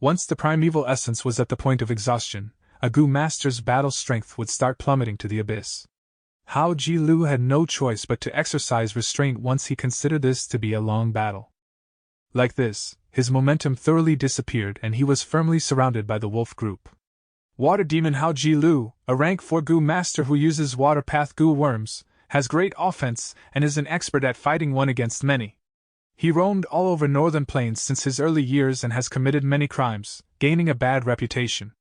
Once the primeval essence was at the point of exhaustion, a Gu master's battle strength would start plummeting to the abyss. Hao Ji Lu had no choice but to exercise restraint once he considered this to be a long battle. Like this, his momentum thoroughly disappeared and he was firmly surrounded by the wolf group. Water Demon Hao Ji Lu, a rank 4 Gu master who uses water path Gu worms, has great offense and is an expert at fighting one against many. He roamed all over northern plains since his early years and has committed many crimes, gaining a bad reputation.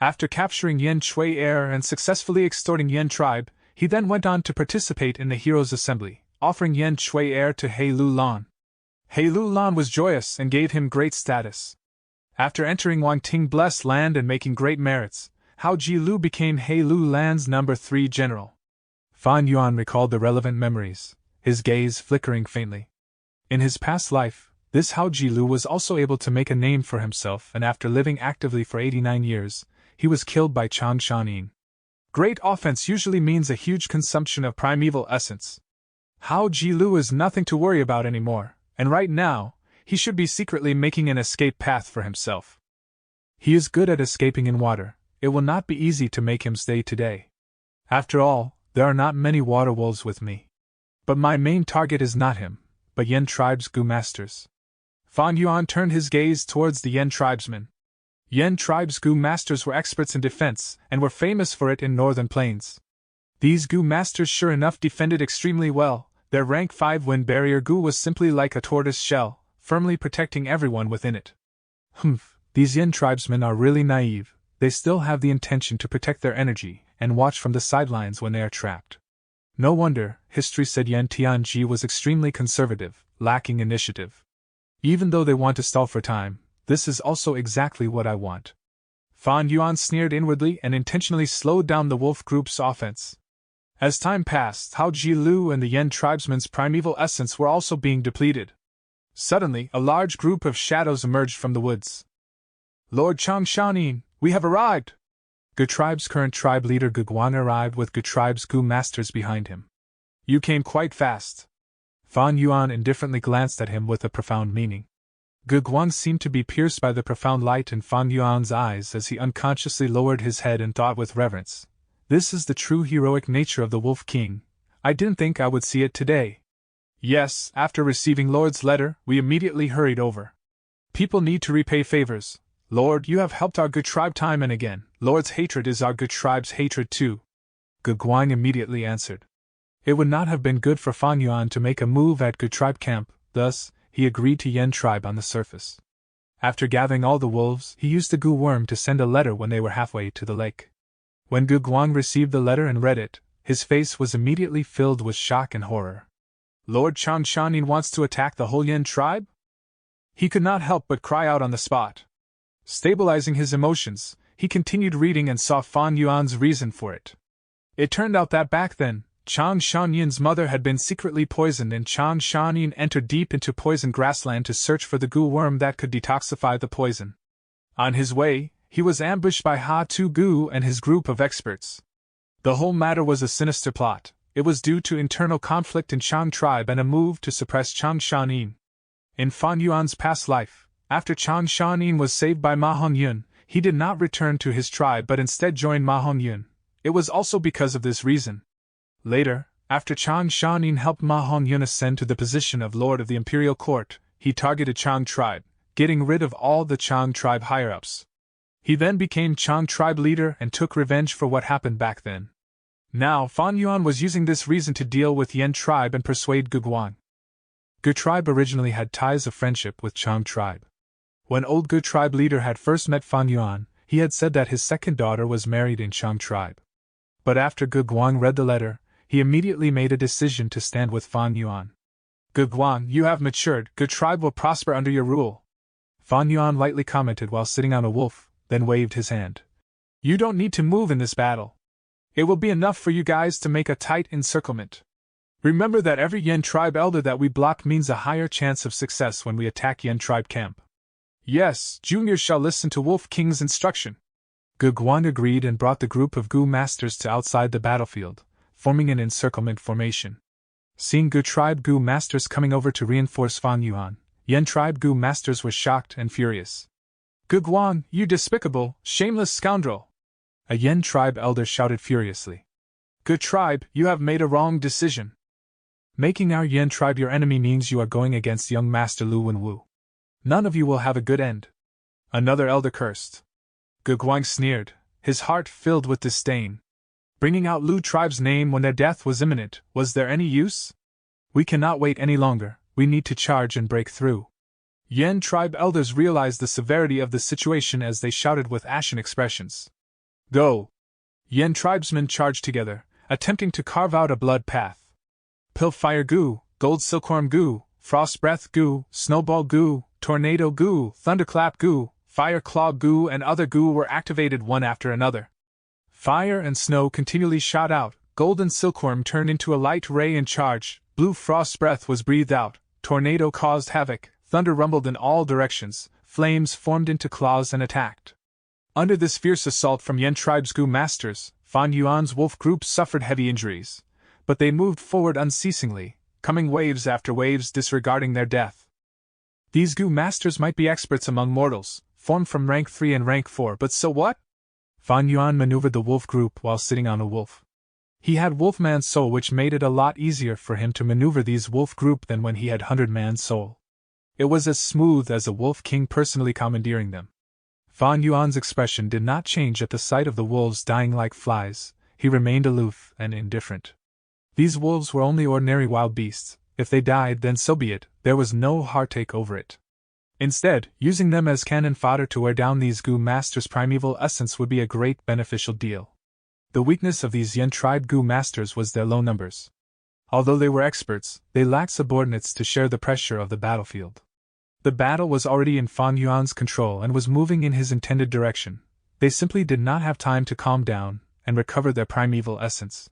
After capturing Yen Shui Heir and successfully extorting Yen tribe, he then went on to participate in the Heroes' Assembly, offering Yen Shui Heir to He Lu Lan. He Lu Lan was joyous and gave him great status. After entering Wang Ting Blessed Land and making great merits, Hao Ji Lu became He Lu Lan's number 3 general. Fan Yuan recalled the relevant memories, his gaze flickering faintly. In his past life, this Hao Ji Lu was also able to make a name for himself, and after living actively for 89 years, he was killed by Chang Shanin. Great offense usually means a huge consumption of primeval essence. Hao Ji Lu is nothing to worry about anymore, and right now, he should be secretly making an escape path for himself. He is good at escaping in water. It will not be easy to make him stay today. After all, there are not many water wolves with me. But my main target is not him, but Yen tribe's Gu masters. Fan Yuan turned his gaze towards the Yen tribesmen. Yen tribe's Gu masters were experts in defense, and were famous for it in northern plains. These Gu masters sure enough defended extremely well. Their rank 5 wind barrier Gu was simply like a tortoise shell, firmly protecting everyone within it. These Yen tribesmen are really naive. They still have the intention to protect their energy, and watch from the sidelines when they are trapped. No wonder, history said Yen Tianji was extremely conservative, lacking initiative. Even though they want to stall for time, this is also exactly what I want. Fan Yuan sneered inwardly and intentionally slowed down the wolf group's offense. As time passed, Hao Ji Lu and the Yen tribesmen's primeval essence were also being depleted. Suddenly, a large group of shadows emerged from the woods. Lord Chang Shanin, we have arrived! Gu tribe's current tribe leader Gu Guan arrived with Gu tribe's Gu masters behind him. You came quite fast. Fan Yuan indifferently glanced at him with a profound meaning. Gu Guan seemed to be pierced by the profound light in Fan Yuan's eyes as he unconsciously lowered his head and thought with reverence. This is the true heroic nature of the Wolf King. I didn't think I would see it today. Yes, after receiving Lord's letter, we immediately hurried over. People need to repay favors. Lord, you have helped our Gu tribe time and again. Lord's hatred is our Gu tribe's hatred too. Gu Guang immediately answered. It would not have been good for Fan Yuan to make a move at Gu tribe camp, thus, he agreed to Yen tribe on the surface. After gathering all the wolves, he used the Gu worm to send a letter when they were halfway to the lake. When Gu Guang received the letter and read it, his face was immediately filled with shock and horror. Lord Chang Shanin wants to attack the whole Yen tribe? He could not help but cry out on the spot. Stabilizing his emotions, he continued reading and saw Fan Yuan's reason for it. It turned out that back then, Chang Shanin's mother had been secretly poisoned and Chang Shanin entered deep into poison grassland to search for the Gu worm that could detoxify the poison. On his way, he was ambushed by Ha Tu Gu and his group of experts. The whole matter was a sinister plot. It was due to internal conflict in Chang tribe and a move to suppress Chang Shanin. In Fan Yuan's past life, after Chang Shanin was saved by Ma Hongyun, he did not return to his tribe but instead joined Ma Hongyun. It was also because of this reason. Later, after Chang Shanin helped Ma Hongyun ascend to the position of Lord of the Imperial Court, he targeted Chang tribe, getting rid of all the Chang tribe higher-ups. He then became Chang tribe leader and took revenge for what happened back then. Now Fan Yuan was using this reason to deal with Yan tribe and persuade Gu Guang. Gu tribe originally had ties of friendship with Chang tribe. When old Gu tribe leader had first met Fan Yuan, he had said that his second daughter was married in Chang tribe. But after Gu Guang read the letter, he immediately made a decision to stand with Fan Yuan. Gu Guang, you have matured, Gu tribe will prosper under your rule. Fan Yuan lightly commented while sitting on a wolf, then waved his hand. You don't need to move in this battle. It will be enough for you guys to make a tight encirclement. Remember that every Yan tribe elder that we block means a higher chance of success when we attack Yan tribe camp. Yes, juniors shall listen to Wolf King's instruction. Gu Guang agreed and brought the group of Gu masters to outside the battlefield, forming an encirclement formation. Seeing Gu tribe Gu masters coming over to reinforce Fan Yuan, Yan tribe Gu masters were shocked and furious. Gu Guang, you despicable, shameless scoundrel! A Yan tribe elder shouted furiously. Gu tribe, you have made a wrong decision. Making our Yan tribe your enemy means you are going against young Master Lu Wenwu. None of you will have a good end. Another elder cursed. Gu Guang sneered, his heart filled with disdain. Bringing out Lu tribe's name when their death was imminent, was there any use? We cannot wait any longer, we need to charge and break through. Yan tribe elders realized the severity of the situation as they shouted with ashen expressions. Go! Yan tribesmen charged together, attempting to carve out a blood path. Pillfire Gu, Gold Silkworm Gu, Frost Breath Gu, Snowball Gu, Tornado Gu, Thunderclap Gu, Fire Claw Gu and other Gu were activated one after another. Fire and snow continually shot out, Golden Silkworm turned into a light ray and charged, Blue Frost Breath was breathed out, Tornado caused havoc, thunder rumbled in all directions, flames formed into claws and attacked. Under this fierce assault from Yan tribe's Gu masters, Fan Yuan's wolf group suffered heavy injuries. But they moved forward unceasingly, coming waves after waves disregarding their death. These Gu masters might be experts among mortals, formed from rank 3 and rank 4, but so what? Fan Yuan maneuvered the wolf group while sitting on a wolf. He had wolfman's soul, which made it a lot easier for him to maneuver these wolf group than when he had 100-man's soul. It was as smooth as a wolf king personally commandeering them. Fan Yuan's expression did not change at the sight of the wolves dying like flies. He remained aloof and indifferent. These wolves were only ordinary wild beasts. If they died, then so be it, there was no heartache over it. Instead, using them as cannon fodder to wear down these Gu masters' primeval essence would be a great beneficial deal. The weakness of these Yan tribe Gu masters was their low numbers. Although they were experts, they lacked subordinates to share the pressure of the battlefield. The battle was already in Fan Yuan's control and was moving in his intended direction. They simply did not have time to calm down and recover their primeval essence.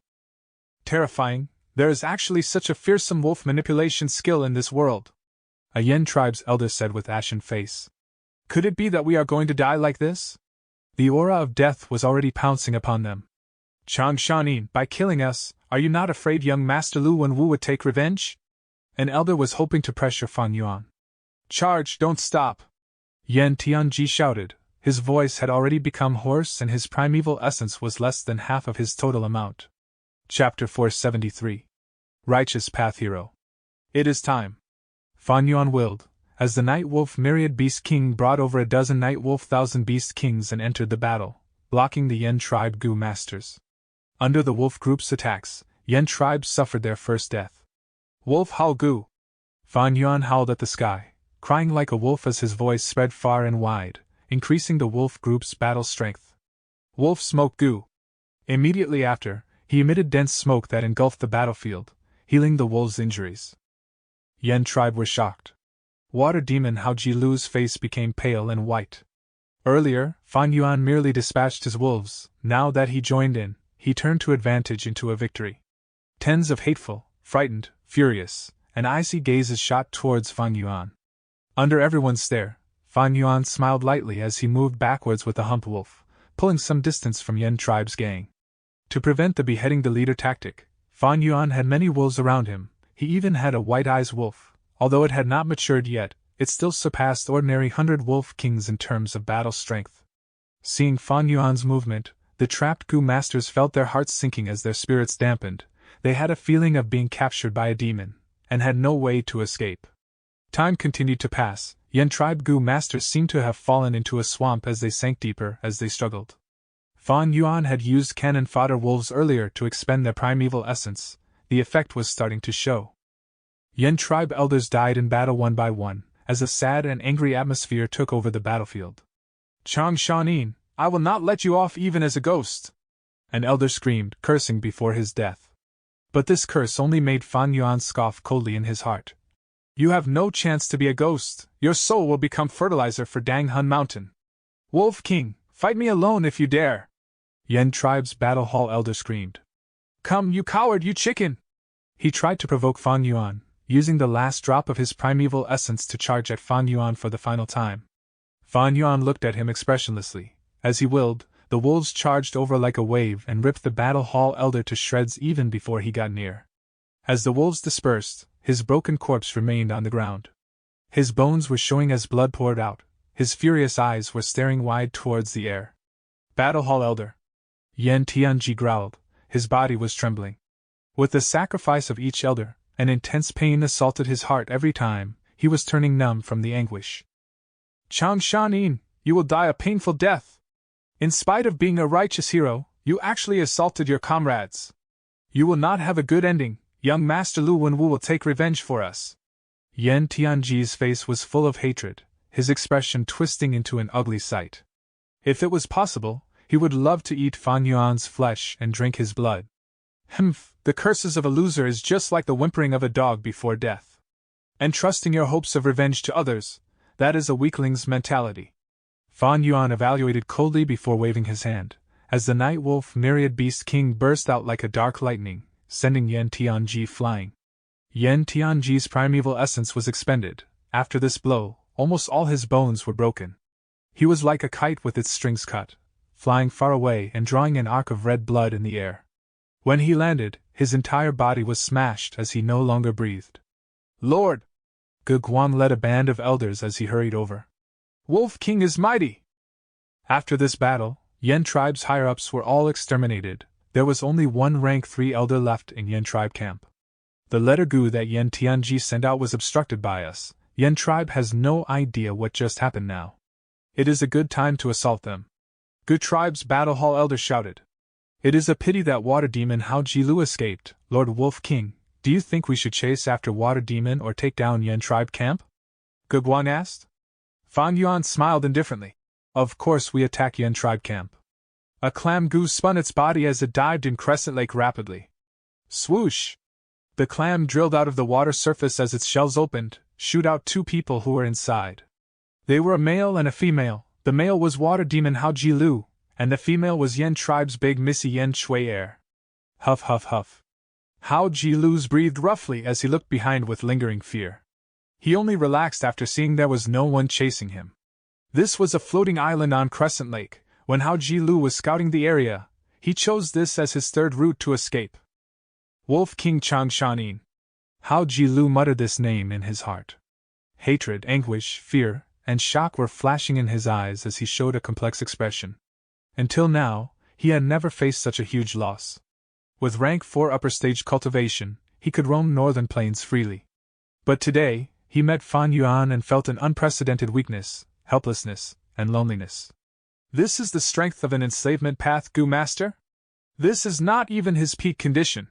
Terrifying, there is actually such a fearsome wolf manipulation skill in this world, a Yan tribe's elder said with ashen face. Could it be that we are going to die like this? The aura of death was already pouncing upon them. Chang Shanin, by killing us, are you not afraid young Master Lu Wenwu would take revenge? An elder was hoping to pressure Fan Yuan. Charge, don't stop! Yan Tianji shouted. His voice had already become hoarse and his primeval essence was less than half of his total amount. Chapter 473. Righteous Path Hero. It is time. Fan Yuan willed, as the Night Wolf Myriad Beast King brought over a dozen Night Wolf Thousand Beast Kings and entered the battle, blocking the Yan tribe Gu masters. Under the wolf group's attacks, Yan tribe suffered their first death. Wolf Howl Gu! Fan Yuan howled at the sky, crying like a wolf as his voice spread far and wide, increasing the wolf group's battle strength. Wolf Smoke Gu! Immediately after, he emitted dense smoke that engulfed the battlefield, healing the wolves' injuries. Yan tribe were shocked. Water Demon Hao Ji Lu's face became pale and white. Earlier, Fan Yuan merely dispatched his wolves. Now that he joined in, he turned to advantage into a victory. Tens of hateful, frightened, furious, and icy gazes shot towards Fan Yuan. Under everyone's stare, Fan Yuan smiled lightly as he moved backwards with the hump wolf, pulling some distance from Yan tribe's gang. To prevent the beheading the leader tactic, Fan Yuan had many wolves around him. He even had a white-eyes wolf. Although it had not matured yet, it still surpassed ordinary 100-wolf kings in terms of battle strength. Seeing Fan Yuan's movement, the trapped Gu masters felt their hearts sinking as their spirits dampened. They had a feeling of being captured by a demon, and had no way to escape. Time continued to pass. Yen tribe Gu masters seemed to have fallen into a swamp as they sank deeper as they struggled. Fan Yuan had used cannon fodder wolves earlier to expend their primeval essence. The effect was starting to show. Yen tribe elders died in battle one by one, as a sad and angry atmosphere took over the battlefield. Chang Shanin, I will not let you off even as a ghost! An elder screamed, cursing before his death. But this curse only made Fan Yuan scoff coldly in his heart. You have no chance to be a ghost. Your soul will become fertilizer for Dang Hun Mountain. Wolf King, fight me alone if you dare! Yen tribe's battle hall elder screamed. Come, you coward, you chicken! He tried to provoke Fan Yuan, using the last drop of his primeval essence to charge at Fan Yuan for the final time. Fan Yuan looked at him expressionlessly. As he willed, the wolves charged over like a wave and ripped the battle hall elder to shreds even before he got near. As the wolves dispersed, his broken corpse remained on the ground. His bones were showing as blood poured out. His furious eyes were staring wide towards the air. Battle hall elder! Yen Tianji growled. His body was trembling. With the sacrifice of each elder, an intense pain assaulted his heart every time. He was turning numb from the anguish. Chang Shanin, you will die a painful death. In spite of being a righteous hero, you actually assaulted your comrades. You will not have a good ending. Young Master Lu Wenwu will take revenge for us. Yen Tianji's face was full of hatred, his expression twisting into an ugly sight. If it was possible, he would love to eat Fan Yuan's flesh and drink his blood. Humph, the curses of a loser is just like the whimpering of a dog before death. Entrusting your hopes of revenge to others, that is a weakling's mentality. Fan Yuan evaluated coldly before waving his hand, as the night wolf myriad beast king burst out like a dark lightning, sending Yen Tianji flying. Yen Tianji's primeval essence was expended. After this blow, almost all his bones were broken. He was like a kite with its strings cut, flying far away and drawing an arc of red blood in the air. When he landed, his entire body was smashed as he no longer breathed. Lord! Ge Guan led a band of elders as he hurried over. Wolf King is mighty! After this battle, Yen tribe's higher-ups were all exterminated. There was only one rank 3 elder left in Yen tribe camp. The letter Gu that Yen Tianji sent out was obstructed by us. Yen tribe has no idea what just happened now. It is a good time to assault them. Gu tribe's battle hall elder shouted. It is a pity that Water Demon Hao Jilu escaped. Lord Wolf King, do you think we should chase after Water Demon or take down Yen tribe camp? Ge Guan asked. Fan Yuan smiled indifferently. Of course we attack Yen tribe camp. A clam goose spun its body as it dived in Crescent Lake rapidly. Swoosh! The clam drilled out of the water surface as its shells opened, shoot out 2 people who were inside. They were a male and a female. The male was Water Demon Hao Jilu, and the female was Yen tribe's big Missy Yen Shui Air. Huff huff huff. Hao Jilu's breathed roughly as he looked behind with lingering fear. He only relaxed after seeing there was no one chasing him. This was a floating island on Crescent Lake. When Hao Jilu was scouting the area, he chose this as his third route to escape. Wolf King Chang Shanin. Hao Jilu muttered this name in his heart. Hatred, anguish, fear, and shock were flashing in his eyes as he showed a complex expression. Until now, he had never faced such a huge loss. With rank 4 upper stage cultivation, he could roam northern plains freely. But today, he met Fan Yuan and felt an unprecedented weakness, helplessness, and loneliness. This is the strength of an enslavement path Gu master? This is not even his peak condition.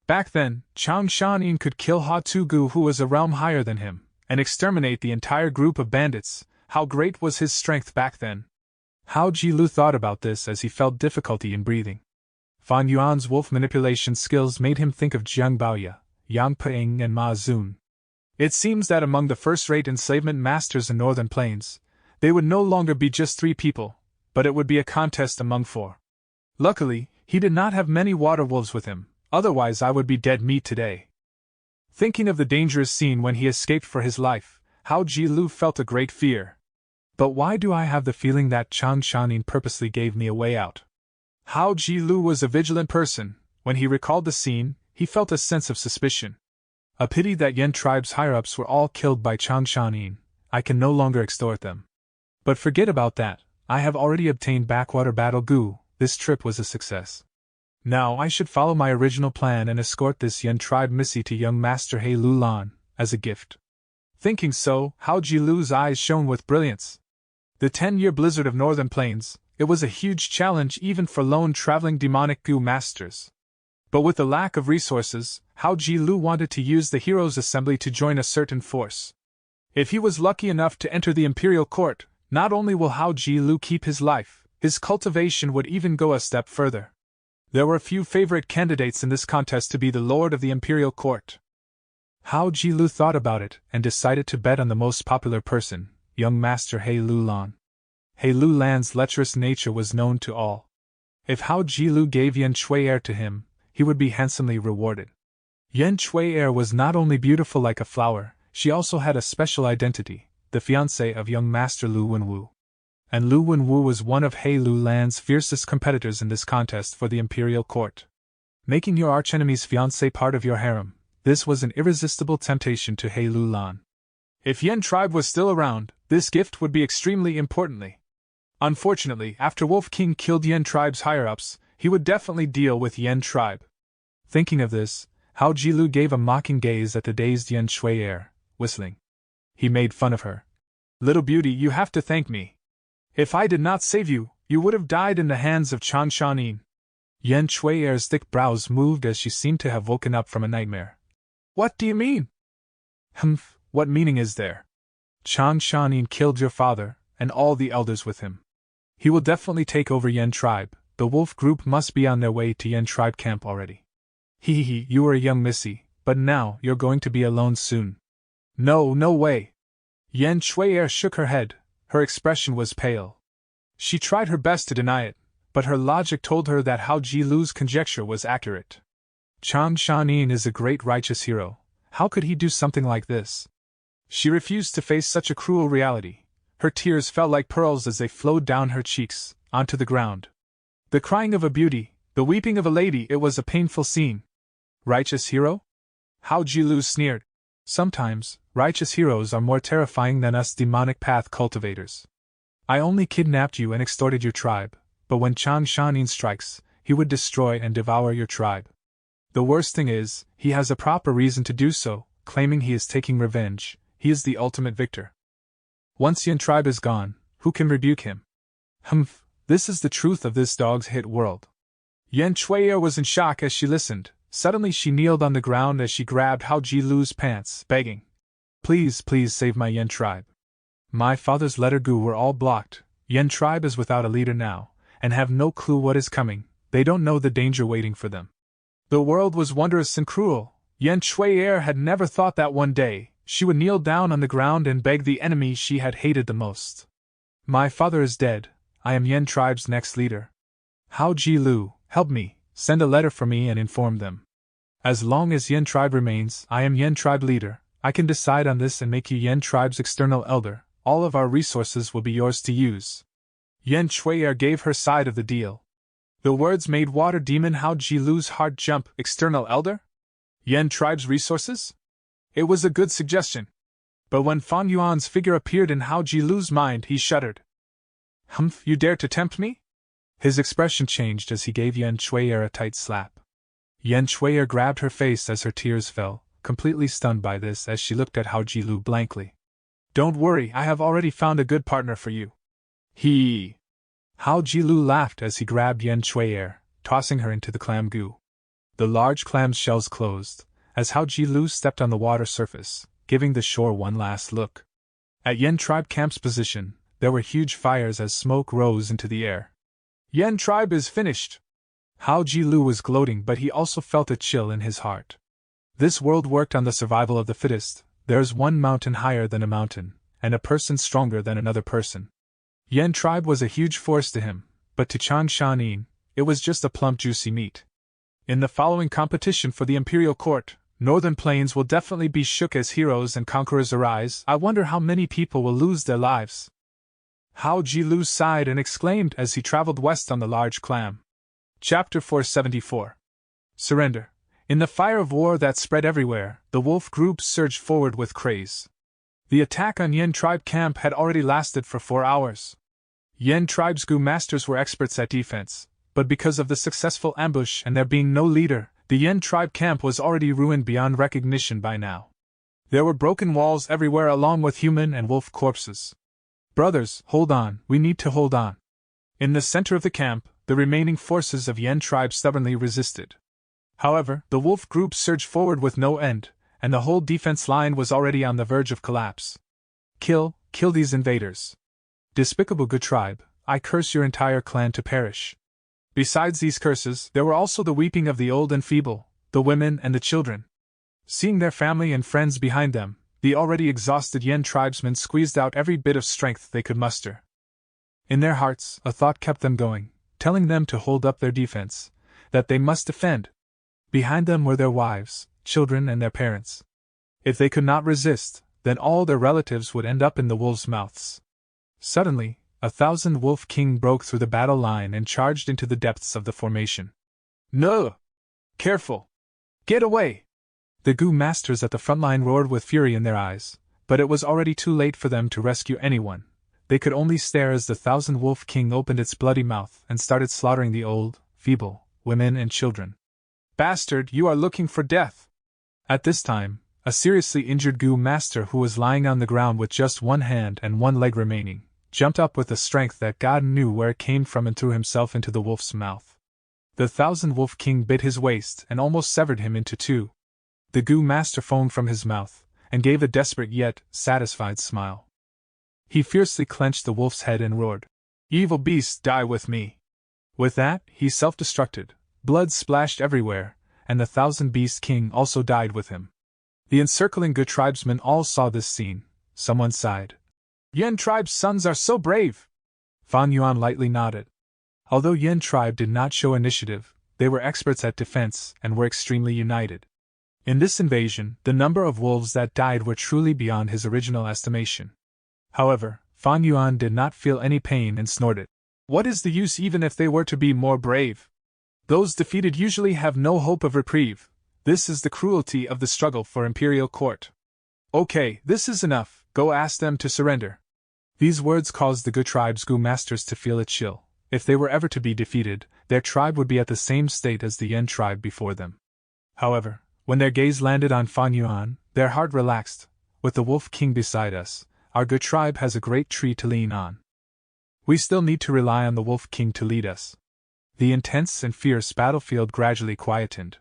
Back then, Chang Shanin could kill Ha Tu Gu, who was a realm higher than him, and exterminate the entire group of bandits. How great was his strength back then? Hao Jilu thought about this as he felt difficulty in breathing. Fan Yuan's wolf manipulation skills made him think of Jiang Baoya, Yang Ping, and Ma Zun. It seems that among the first-rate enslavement masters in northern plains, they would no longer be just 3 people, but it would be a contest among 4. Luckily, he did not have many water wolves with him, otherwise I would be dead meat today. Thinking of the dangerous scene when he escaped for his life, Hao Jilu felt a great fear. But why do I have the feeling that Chang Shanin purposely gave me a way out? Hao Ji-lu was a vigilant person. When he recalled the scene, he felt a sense of suspicion. A pity that Yan tribe's higher-ups were all killed by Changshan. I can no longer extort them. But forget about that, I have already obtained backwater battle goo. This trip was a success. Now I should follow my original plan and escort this Yan tribe missy to young Master He Lulan, as a gift. Thinking so, Hao Ji-lu's eyes shone with brilliance. The 10-year blizzard of northern plains, it was a huge challenge even for lone traveling demonic goo masters. But with the lack of resources, Hao Ji-lu wanted to use the Heroes' Assembly to join a certain force. If he was lucky enough to enter the Imperial Court, not only will Hao Ji-lu keep his life, his cultivation would even go a step further. There were few favorite candidates in this contest to be the Lord of the Imperial Court. Hao Ji-lu thought about it and decided to bet on the most popular person, young Master He Lulan. He Lulan's lecherous nature was known to all. If Hao Ji-lu gave Yan Shui-er to him, he would be handsomely rewarded. Yan Shui-er was not only beautiful like a flower, she also had a special identity, the fiancée of young Master Lu Wenwu. And Lu Wenwu was one of He Lulan's fiercest competitors in this contest for the Imperial Court. Making your archenemy's fiancée part of your harem, this was an irresistible temptation to He Lulan. If Yan tribe was still around, this gift would be extremely importantly. Unfortunately, after Wolf King killed Yan tribe's higher-ups, he would definitely deal with Yan tribe. Thinking of this, Hao Ji-lu gave a mocking gaze at the dazed Yan Shui-er, whistling. He made fun of her. Little beauty, you have to thank me. If I did not save you, you would have died in the hands of Changshan. Yan Shui-er's thick brows moved as she seemed to have woken up from a nightmare. What do you mean? Humph, what meaning is there? Changshan killed your father, and all the elders with him. He will definitely take over Yan tribe. The wolf group must be on their way to Yan tribe camp already. Hee, you were a young missy, but now you're going to be alone soon. No way. Yan Shui-er shook her head, her expression was pale. She tried her best to deny it, but her logic told her that Hao Ji-lu's conjecture was accurate. Changshan is a great righteous hero, how could he do something like this? She refused to face such a cruel reality. Her tears fell like pearls as they flowed down her cheeks, onto the ground. The crying of a beauty, the weeping of a lady, it was a painful scene. Righteous hero? Hao Ji-lu sneered. Sometimes, righteous heroes are more terrifying than us demonic path cultivators. I only kidnapped you and extorted your tribe, but when Changshan strikes, he would destroy and devour your tribe. The worst thing is, he has a proper reason to do so, claiming he is taking revenge. He is the ultimate victor. Once Yan tribe is gone, who can rebuke him? Humph, this is the truth of this dog's hit world. Yan Shui-er was in shock as she listened. Suddenly she kneeled on the ground as she grabbed Hao Ji-lu's pants, begging. Please save my Yan tribe. My father's letter goo were all blocked. Yan tribe is without a leader now, and have no clue what is coming. They don't know the danger waiting for them. The world was wondrous and cruel. Yan Shui-er had never thought that one day she would kneel down on the ground and beg the enemy she had hated the most. My father is dead. I am Yan tribe's next leader. Hao Ji-lu, help me, send a letter for me and inform them. As long as Yan tribe remains, I am Yan tribe leader. I can decide on this and make you Yan tribe's external elder. All of our resources will be yours to use. Yan Shui-er gave her side of the deal. The words made Water Demon Hao Ji-lu's heart jump. External elder? Yan tribe's resources? It was a good suggestion. But when Fan Yuan's figure appeared in Hao Ji-lu's mind, he shuddered. Humph, you dare to tempt me? His expression changed as he gave Yan Shui-er a tight slap. Yan Shui-er grabbed her face as her tears fell, completely stunned by this as she looked at Hao Ji-lu blankly. Don't worry, I have already found a good partner for you. Hao Ji-lu laughed as he grabbed Yan Shui-er, tossing her into the clam goo. The large clam's shells closed, as Hao Ji-lu stepped on the water surface, giving the shore one last look. At Yan tribe camp's position, there were huge fires as smoke rose into the air. Yan tribe is finished! Hao Ji-lu was gloating, but he also felt a chill in his heart. This world worked on the survival of the fittest. There's one mountain higher than a mountain, and a person stronger than another person. Yan tribe was a huge force to him, but to Changshan, it was just a plump juicy meat. In the following competition for the Imperial Court, Northern Plains will definitely be shook as heroes and conquerors arise. I wonder how many people will lose their lives. Hao Ji-lu sighed and exclaimed as he traveled west on the large clam. Chapter 474. Surrender. In the fire of war that spread everywhere, the wolf groups surged forward with craze. The attack on Yen tribe camp had already lasted for 4 hours. Yen tribe's Gu masters were experts at defense, but because of the successful ambush and there being no leader, the Yen tribe camp was already ruined beyond recognition by now. There were broken walls everywhere along with human and wolf corpses. Brothers, hold on, we need to hold on. In the center of the camp, the remaining forces of Yen tribe stubbornly resisted. However, the wolf group surged forward with no end, and the whole defense line was already on the verge of collapse. Kill these invaders. Despicable Gu tribe, I curse your entire clan to perish. Besides these curses, there were also the weeping of the old and feeble, the women and the children. Seeing their family and friends behind them, the already exhausted Yen tribesmen squeezed out every bit of strength they could muster. In their hearts, a thought kept them going, telling them to hold up their defense, that they must defend. Behind them were their wives, children, and their parents. If they could not resist, then all their relatives would end up in the wolves' mouths. Suddenly, 1,000 Wolf King broke through the battle line and charged into the depths of the formation. No! Careful! Get away! The Gu masters at the front line roared with fury in their eyes, but it was already too late for them to rescue anyone. They could only stare as the 1,000 Wolf King opened its bloody mouth and started slaughtering the old, feeble, women and children. Bastard, you are looking for death! At this time, a seriously injured Gu master who was lying on the ground with just one hand and one leg remaining, jumped up with a strength that God knew where it came from and threw himself into the wolf's mouth. The 1,000 Wolf King bit his waist and almost severed him into two. The Gu master foamed from his mouth, and gave a desperate yet satisfied smile. He fiercely clenched the wolf's head and roared, "Evil beast, die with me!" With that, he self-destructed. Blood splashed everywhere, and the 1,000-beast king also died with him. The encircling Gu tribesmen all saw this scene. Someone sighed. Yen tribe's sons are so brave! Fan Yuan lightly nodded. Although Yen tribe did not show initiative, they were experts at defense and were extremely united. In this invasion, the number of wolves that died were truly beyond his original estimation. However, Fan Yuan did not feel any pain and snorted. What is the use even if they were to be more brave? Those defeated usually have no hope of reprieve. This is the cruelty of the struggle for imperial court. Okay, this is enough, go ask them to surrender. These words caused the Gu tribe's Gu masters to feel a chill. If they were ever to be defeated, their tribe would be at the same state as the Yen tribe before them. However, when their gaze landed on Fan Yuan, their heart relaxed. With the Wolf King beside us, our Gu tribe has a great tree to lean on. We still need to rely on the Wolf King to lead us. The intense and fierce battlefield gradually quietened.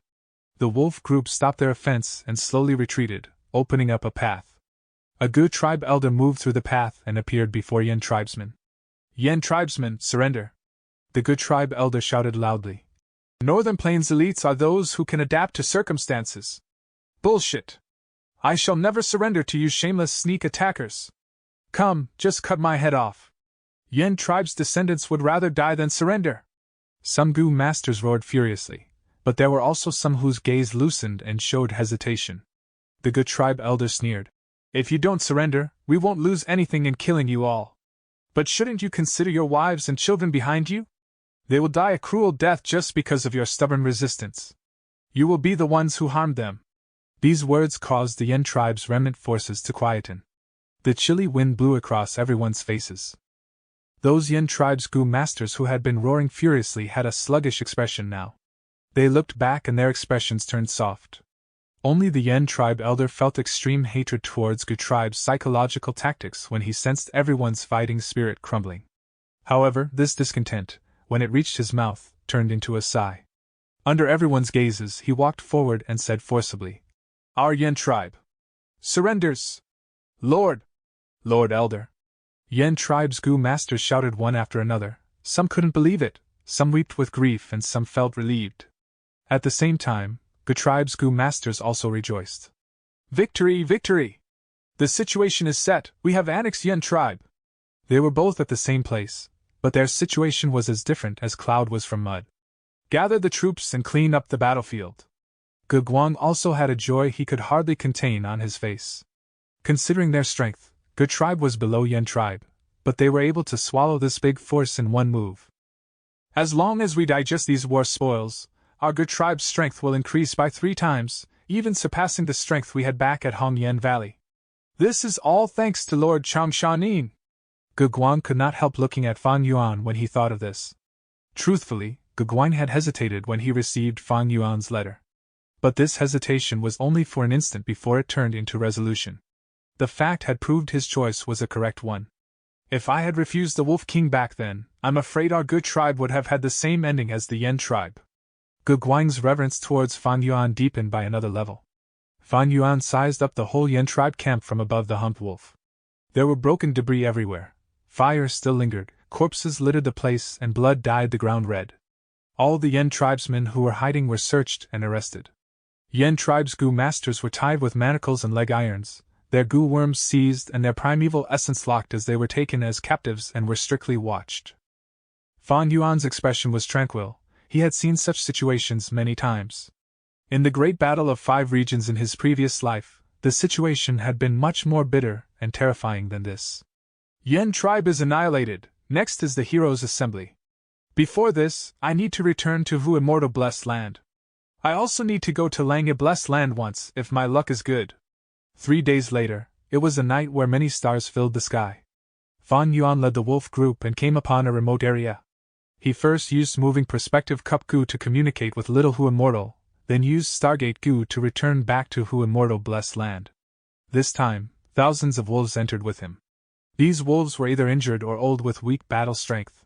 The wolf group stopped their offense and slowly retreated, opening up a path. A Gu tribe elder moved through the path and appeared before Yen tribesmen. Yen tribesmen, surrender! The Gu tribe elder shouted loudly. Northern Plains elites are those who can adapt to circumstances. Bullshit! I shall never surrender to you shameless sneak attackers. Come, just cut my head off. Yen tribe's descendants would rather die than surrender. Some Gu masters roared furiously, but there were also some whose gaze loosened and showed hesitation. The Gu tribe elder sneered. If you don't surrender, we won't lose anything in killing you all. But shouldn't you consider your wives and children behind you? They will die a cruel death just because of your stubborn resistance. You will be the ones who harmed them. These words caused the Yen tribe's remnant forces to quieten. The chilly wind blew across everyone's faces. Those Yen tribe's Gu masters who had been roaring furiously had a sluggish expression now. They looked back and their expressions turned soft. Only the Yen tribe elder felt extreme hatred towards Gu tribe's psychological tactics when he sensed everyone's fighting spirit crumbling. However, this discontent, when it reached his mouth, turned into a sigh. Under everyone's gazes, he walked forward and said forcibly, Our Yen tribe surrenders! Lord Elder! Yen tribe's Gu masters shouted one after another. Some couldn't believe it, some wept with grief and some felt relieved. At the same time, Gu tribe's Gu masters also rejoiced. Victory, victory! The situation is set, we have annexed Yen tribe. They were both at the same place, but their situation was as different as cloud was from mud. Gather the troops and clean up the battlefield. Gu Guang also had a joy he could hardly contain on his face. Considering their strength, Gu tribe was below Yen tribe, but they were able to swallow this big force in one move. As long as we digest these war spoils, our good tribe's strength will increase by 3 times, even surpassing the strength we had back at Hongyan Valley. This is all thanks to Lord Changshanin. Guguan could not help looking at Fan Yuan when he thought of this. Truthfully, Guguan had hesitated when he received Fan Yuan's letter. But this hesitation was only for an instant before it turned into resolution. The fact had proved his choice was a correct one. If I had refused the Wolf King back then, I'm afraid our good tribe would have had the same ending as the Yen tribe. Guguang's reverence towards Fan Yuan deepened by another level. Fan Yuan sized up the whole Yen tribe camp from above the humped wolf. There were broken debris everywhere. Fire still lingered, corpses littered the place, and blood dyed the ground red. All the Yen tribesmen who were hiding were searched and arrested. Yen tribe's gu masters were tied with manacles and leg irons, their gu worms seized and their primeval essence locked as they were taken as captives and were strictly watched. Fan Yuan's expression was tranquil. He had seen such situations many times. In the great battle of 5 regions in his previous life, the situation had been much more bitter and terrifying than this. Yen tribe is annihilated, next is the Heroes' Assembly. Before this, I need to return to Hu Immortal Blessed Land. I also need to go to Langya Blessed Land once, if my luck is good. 3 days later, it was a night where many stars filled the sky. Fan Yuan led the wolf group and came upon a remote area. He first used moving perspective cup gu to communicate with Little Hu Immortal, then used Stargate gu to return back to Hu Immortal Blessed Land. This time, thousands of wolves entered with him. These wolves were either injured or old with weak battle strength.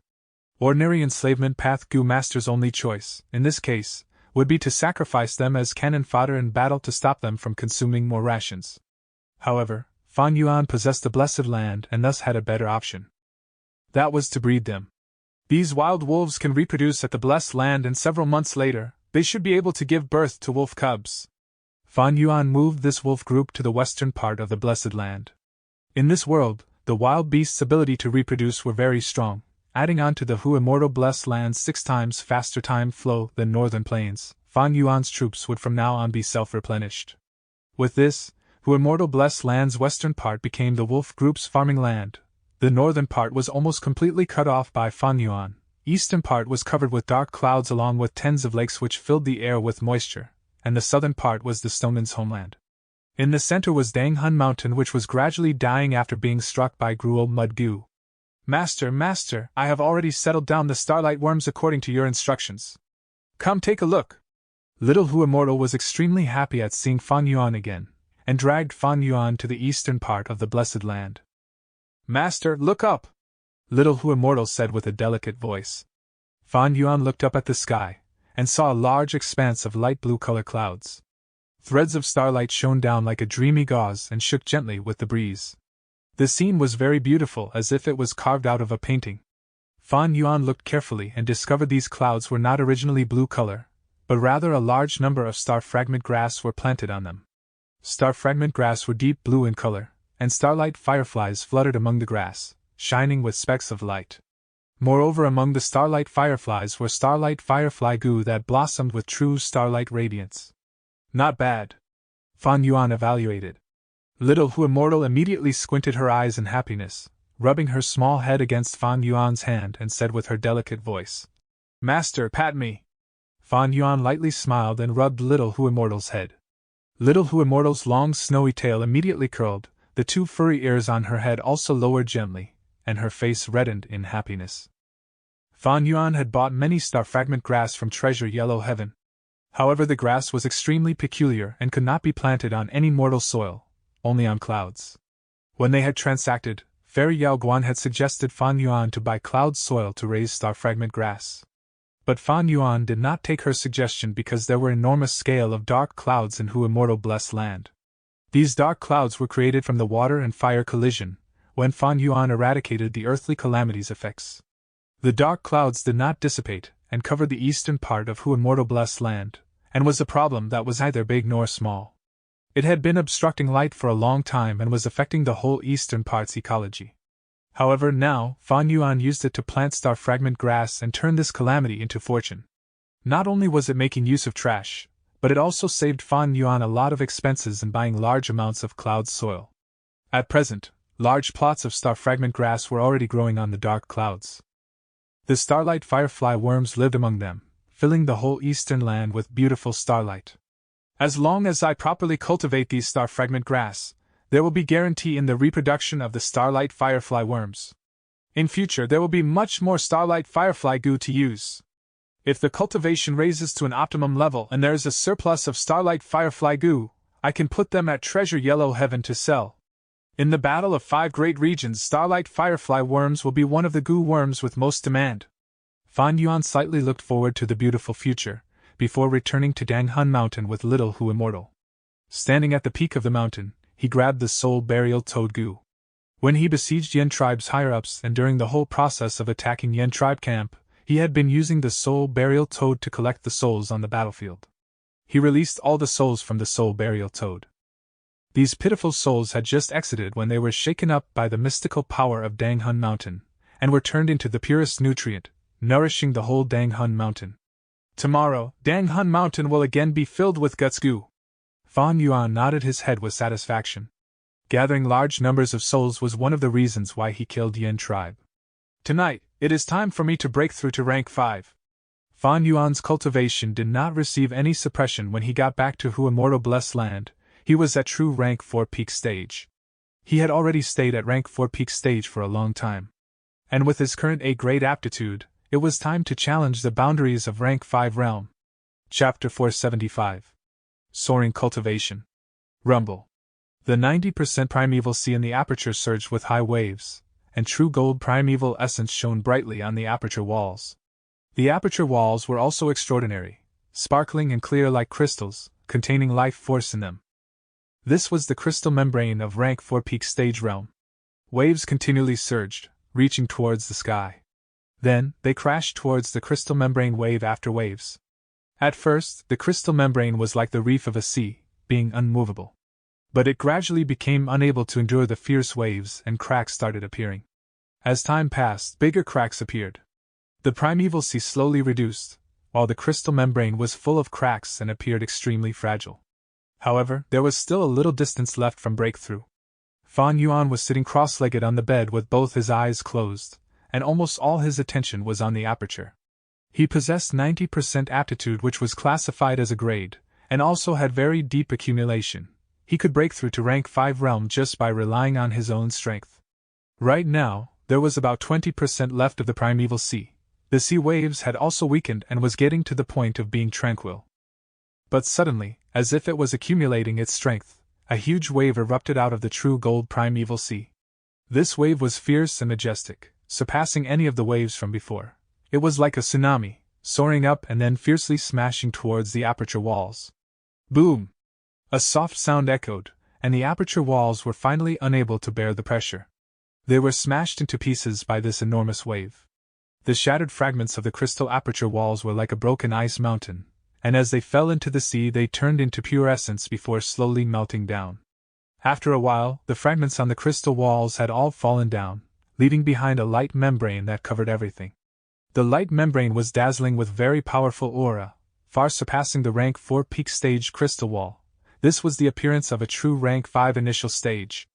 Ordinary enslavement path gu master's only choice, in this case, would be to sacrifice them as cannon fodder in battle to stop them from consuming more rations. However, Fan Yuan possessed the Blessed Land and thus had a better option. That was to breed them. These wild wolves can reproduce at the Blessed Land, and several months later, they should be able to give birth to wolf cubs. Fan Yuan moved this wolf group to the western part of the Blessed Land. In this world, the wild beasts' ability to reproduce were very strong, adding on to the Hu Immortal Blessed Land's 6 times faster time flow than northern plains. Fan Yuan's troops would from now on be self-replenished. With this, Hu Immortal Blessed Land's western part became the wolf group's farming land. The northern part was almost completely cut off by Fan Yuan. Eastern part was covered with dark clouds along with tens of lakes which filled the air with moisture, and the southern part was the Stoneman's homeland. In the center was Danghun Mountain, which was gradually dying after being struck by Gruel Mud Gu. Master, I have already settled down the starlight worms according to your instructions. Come take a look. Little Hu Immortal was extremely happy at seeing Fan Yuan again, and dragged Fan Yuan to the eastern part of the Blessed Land. Master, look up! Little Hu Immortal said with a delicate voice. Fan Yuan looked up at the sky, and saw a large expanse of light blue color clouds. Threads of starlight shone down like a dreamy gauze and shook gently with the breeze. The scene was very beautiful, as if it was carved out of a painting. Fan Yuan looked carefully and discovered these clouds were not originally blue color, but rather a large number of star fragment grass were planted on them. Star fragment grass were deep blue in color, and starlight fireflies fluttered among the grass, shining with specks of light. Moreover, among the starlight fireflies were starlight firefly gu that blossomed with true starlight radiance. Not bad, Fan Yuan evaluated. Little Hu Immortal immediately squinted her eyes in happiness, rubbing her small head against Fan Yuan's hand, and said with her delicate voice, Master, pat me. Fan Yuan lightly smiled and rubbed Little Hu Immortal's head. Little Hu Immortal's long snowy tail immediately curled, the 2 furry ears on her head also lowered gently, and her face reddened in happiness. Fan Yuan had bought many star fragment grass from Treasure Yellow Heaven. However, the grass was extremely peculiar and could not be planted on any mortal soil, only on clouds. When they had transacted, Fairy Yao Guan had suggested Fan Yuan to buy cloud soil to raise star fragment grass. But Fan Yuan did not take her suggestion because there were enormous scale of dark clouds in Hu Immortal Blessed Land. These dark clouds were created from the water and fire collision, when Fan Yuan eradicated the earthly calamities' effects. The dark clouds did not dissipate, and covered the eastern part of Hu Immortal Blessed Land, and was a problem that was neither big nor small. It had been obstructing light for a long time and was affecting the whole eastern part's ecology. However, now, Fan Yuan used it to plant star fragment grass and turn this calamity into fortune. Not only was it making use of trash, but it also saved Fan Yuan a lot of expenses in buying large amounts of cloud soil. At present, large plots of star fragment grass were already growing on the dark clouds. The starlight firefly worms lived among them, filling the whole eastern land with beautiful starlight. As long as I properly cultivate these star fragment grass, there will be guarantee in the reproduction of the starlight firefly worms. In future there will be much more starlight firefly goo to use. If the cultivation raises to an optimum level and there is a surplus of starlight firefly goo, I can put them at Treasure Yellow Heaven to sell. In the battle of 5 great regions, starlight firefly worms will be one of the goo worms with most demand. Fan Yuan slightly looked forward to the beautiful future, before returning to Danghun Mountain with Little Hu Immortal. Standing at the peak of the mountain, he grabbed the soul burial toad goo. When he besieged Yen tribe's higher-ups and during the whole process of attacking Yen tribe camp, he had been using the soul burial toad to collect the souls on the battlefield. He released all the souls from the soul burial toad. These pitiful souls had just exited when they were shaken up by the mystical power of Danghun Mountain, and were turned into the purest nutrient, nourishing the whole Danghun Mountain. Tomorrow, Danghun Mountain will again be filled with guts goo. Fan Yuan nodded his head with satisfaction. Gathering large numbers of souls was one of the reasons why he killed Yen tribe. Tonight, it is time for me to break through to rank 5. Fan Yuan's cultivation did not receive any suppression when he got back to Hu Immortal Blessed Land. He was at true rank 4 peak stage. He had already stayed at rank 4 peak stage for a long time. And with his current A-grade aptitude, it was time to challenge the boundaries of rank 5 realm. Chapter 475. Soaring Cultivation. Rumble. The 90% primeval sea in the aperture surged with high waves, and true gold primeval essence shone brightly on the aperture walls. The aperture walls were also extraordinary, sparkling and clear like crystals, containing life force in them. This was the crystal membrane of rank 4 peak stage realm. Waves continually surged, reaching towards the sky. Then, they crashed towards the crystal membrane wave after waves. At first, the crystal membrane was like the reef of a sea, being unmovable. But it gradually became unable to endure the fierce waves and cracks started appearing. As time passed, bigger cracks appeared. The primeval sea slowly reduced, while the crystal membrane was full of cracks and appeared extremely fragile. However, there was still a little distance left from breakthrough. Fan Yuan was sitting cross-legged on the bed with both his eyes closed, and almost all his attention was on the aperture. He possessed 90% aptitude, which was classified as a grade, and also had very deep accumulation. He could break through to rank 5 realm just by relying on his own strength. Right now, there was about 20% left of the primeval sea. The sea waves had also weakened and was getting to the point of being tranquil. But suddenly, as if it was accumulating its strength, a huge wave erupted out of the true gold primeval sea. This wave was fierce and majestic, surpassing any of the waves from before. It was like a tsunami, soaring up and then fiercely smashing towards the aperture walls. Boom! A soft sound echoed, and the aperture walls were finally unable to bear the pressure. They were smashed into pieces by this enormous wave. The shattered fragments of the crystal aperture walls were like a broken ice mountain, and as they fell into the sea they turned into pure essence before slowly melting down. After a while, the fragments on the crystal walls had all fallen down, leaving behind a light membrane that covered everything. The light membrane was dazzling with very powerful aura, far surpassing the rank 4 peak stage crystal wall. This was the appearance of a true rank 5 initial stage.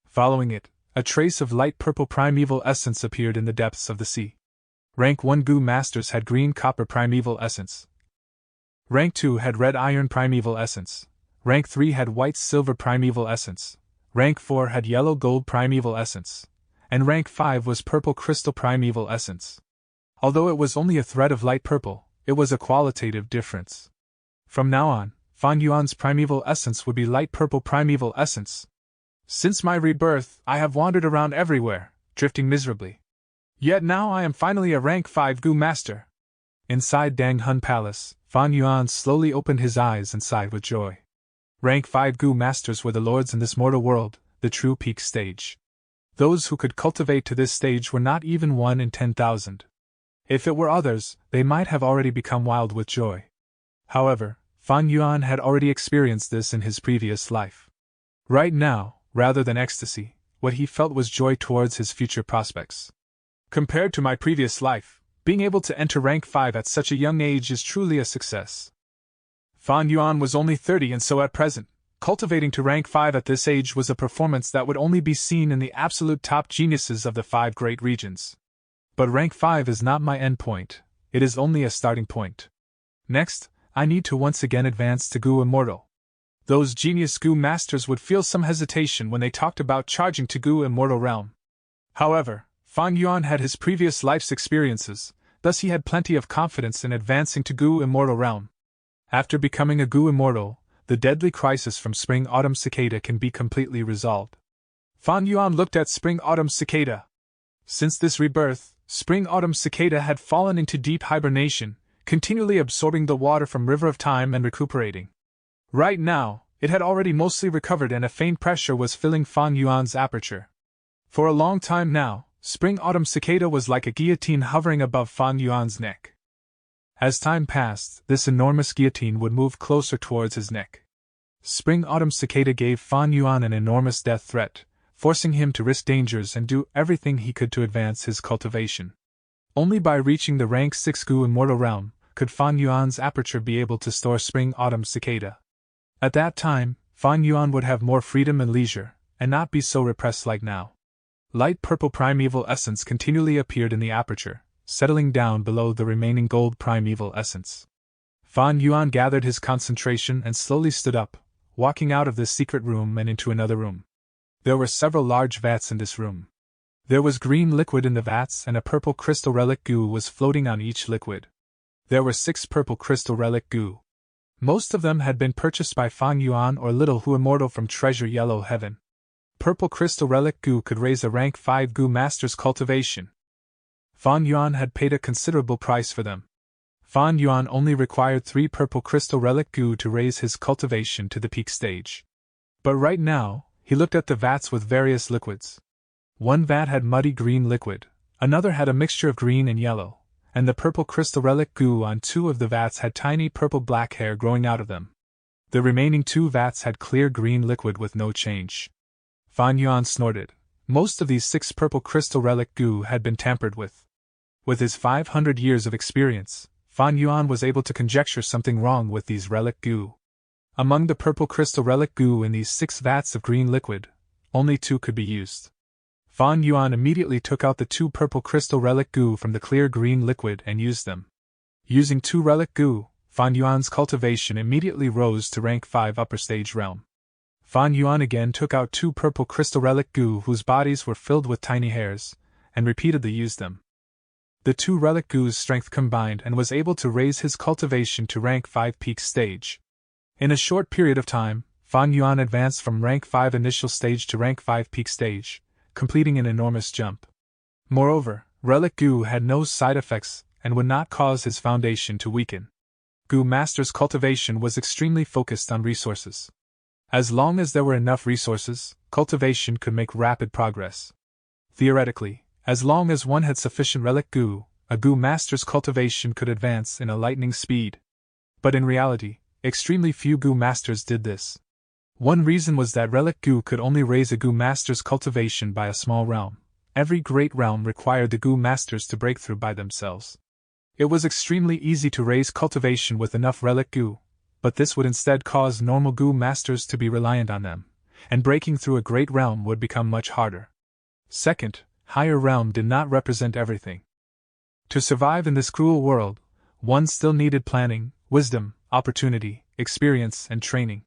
Following it, a trace of light purple primeval essence appeared in the depths of the sea. Rank 1 goo masters had green copper primeval essence. Rank 2 had red iron primeval essence. Rank 3 had white silver primeval essence. Rank 4 had yellow gold primeval essence. And rank 5 was purple crystal primeval essence. Although it was only a thread of light purple, it was a qualitative difference. From now on, Fan Yuan's primeval essence would be light purple primeval essence. Since my rebirth, I have wandered around everywhere, drifting miserably. Yet now I am finally a rank 5 goo master. Inside Danghun Palace, Fan Yuan slowly opened his eyes and sighed with joy. Rank 5 goo masters were the lords in this mortal world, the true peak stage. Those who could cultivate to this stage were not even 1 in 10,000. If it were others, they might have already become wild with joy. However, Fan Yuan had already experienced this in his previous life. Right now, rather than ecstasy, what he felt was joy towards his future prospects. Compared to my previous life, being able to enter rank 5 at such a young age is truly a success. Fan Yuan was only 30 and so at present, cultivating to rank 5 at this age was a performance that would only be seen in the absolute top geniuses of the 5 great regions. But rank 5 is not my endpoint, it is only a starting point. Next, I need to once again advance to Gu Immortal. Those genius Gu masters would feel some hesitation when they talked about charging to Gu Immortal realm. However, Fan Yuan had his previous life's experiences, thus he had plenty of confidence in advancing to Gu Immortal realm. After becoming a Gu Immortal, the deadly crisis from Spring-Autumn Cicada can be completely resolved. Fan Yuan looked at Spring-Autumn Cicada. Since this rebirth, Spring-Autumn Cicada had fallen into deep hibernation, continually absorbing the water from River of Time and recuperating. Right now, it had already mostly recovered and a faint pressure was filling Fan Yuan's aperture. For a long time now, Spring-Autumn Cicada was like a guillotine hovering above Fan Yuan's neck. As time passed, this enormous guillotine would move closer towards his neck. Spring-Autumn Cicada gave Fan Yuan an enormous death threat, forcing him to risk dangers and do everything he could to advance his cultivation. Only by reaching the rank 6 Gu Immortal realm could Fan Yuan's aperture be able to store Spring-Autumn Cicada. At that time, Fan Yuan would have more freedom and leisure, and not be so repressed like now. Light purple primeval essence continually appeared in the aperture, settling down below the remaining gold primeval essence. Fan Yuan gathered his concentration and slowly stood up, walking out of this secret room and into another room. There were several large vats in this room. There was green liquid in the vats and a purple crystal relic goo was floating on each liquid. There were 6 purple crystal relic goo. Most of them had been purchased by Fan Yuan or Little Hu Immortal from Treasure Yellow Heaven. Purple crystal relic goo could raise a rank 5 Gu master's cultivation. Fan Yuan had paid a considerable price for them. Fan Yuan only required 3 purple crystal relic goo to raise his cultivation to the peak stage. But right now, he looked at the vats with various liquids. One vat had muddy green liquid, another had a mixture of green and yellow, and the purple crystal relic goo on 2 of the vats had tiny purple black hair growing out of them. The remaining 2 vats had clear green liquid with no change. Fan Yuan snorted. Most of these 6 purple crystal relic goo had been tampered with. With his 500 years of experience, Fan Yuan was able to conjecture something wrong with these relic goo. Among the purple crystal relic goo in these 6 vats of green liquid, only 2 could be used. Fan Yuan immediately took out the 2 purple crystal relic goo from the clear green liquid and used them. Using 2 relic goo, Fan Yuan's cultivation immediately rose to rank 5 upper stage realm. Fan Yuan again took out 2 purple crystal relic goo whose bodies were filled with tiny hairs, and repeatedly used them. The 2 relic goo's strength combined and was able to raise his cultivation to rank 5 peak stage. In a short period of time, Fan Yuan advanced from rank 5 initial stage to rank 5 peak stage, completing an enormous jump. Moreover, relic goo had no side effects and would not cause his foundation to weaken. Gu Master's cultivation was extremely focused on resources. As long as there were enough resources, cultivation could make rapid progress. Theoretically, as long as one had sufficient relic goo, a Gu Master's cultivation could advance in a lightning speed. But in reality, extremely few Gu Masters did this. One reason was that relic goo could only raise a Gu Master's cultivation by a small realm. Every great realm required the Gu Masters to break through by themselves. It was extremely easy to raise cultivation with enough relic goo, but this would instead cause normal Gu Masters to be reliant on them, and breaking through a great realm would become much harder. Second, higher realm did not represent everything. To survive in this cruel world, one still needed planning, wisdom, opportunity, experience, and training.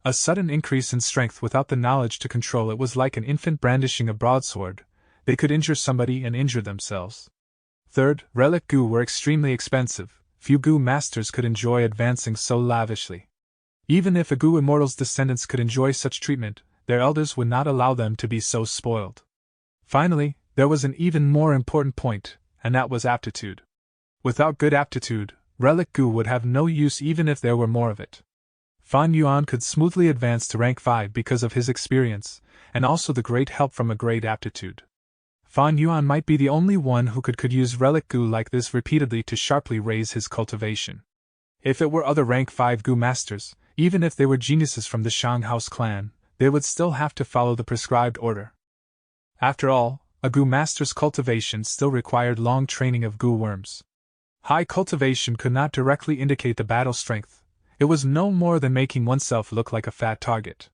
A sudden increase in strength without the knowledge to control it was like an infant brandishing a broadsword. They could injure somebody and injure themselves. Third, relic goo were extremely expensive. Few Gu Masters could enjoy advancing so lavishly. Even if a Gu Immortal's descendants could enjoy such treatment, their elders would not allow them to be so spoiled. Finally, there was an even more important point, and that was aptitude. Without good aptitude, relic goo would have no use even if there were more of it. Fan Yuan could smoothly advance to rank 5 because of his experience, and also the great help from a great aptitude. Fan Yuan might be the only one who could use relic goo like this repeatedly to sharply raise his cultivation. If it were other rank 5 Gu Masters, even if they were geniuses from the Shang House clan, they would still have to follow the prescribed order. After all, a Gu Master's cultivation still required long training of Gu worms. High cultivation could not directly indicate the battle strength. It was no more than making oneself look like a fat target.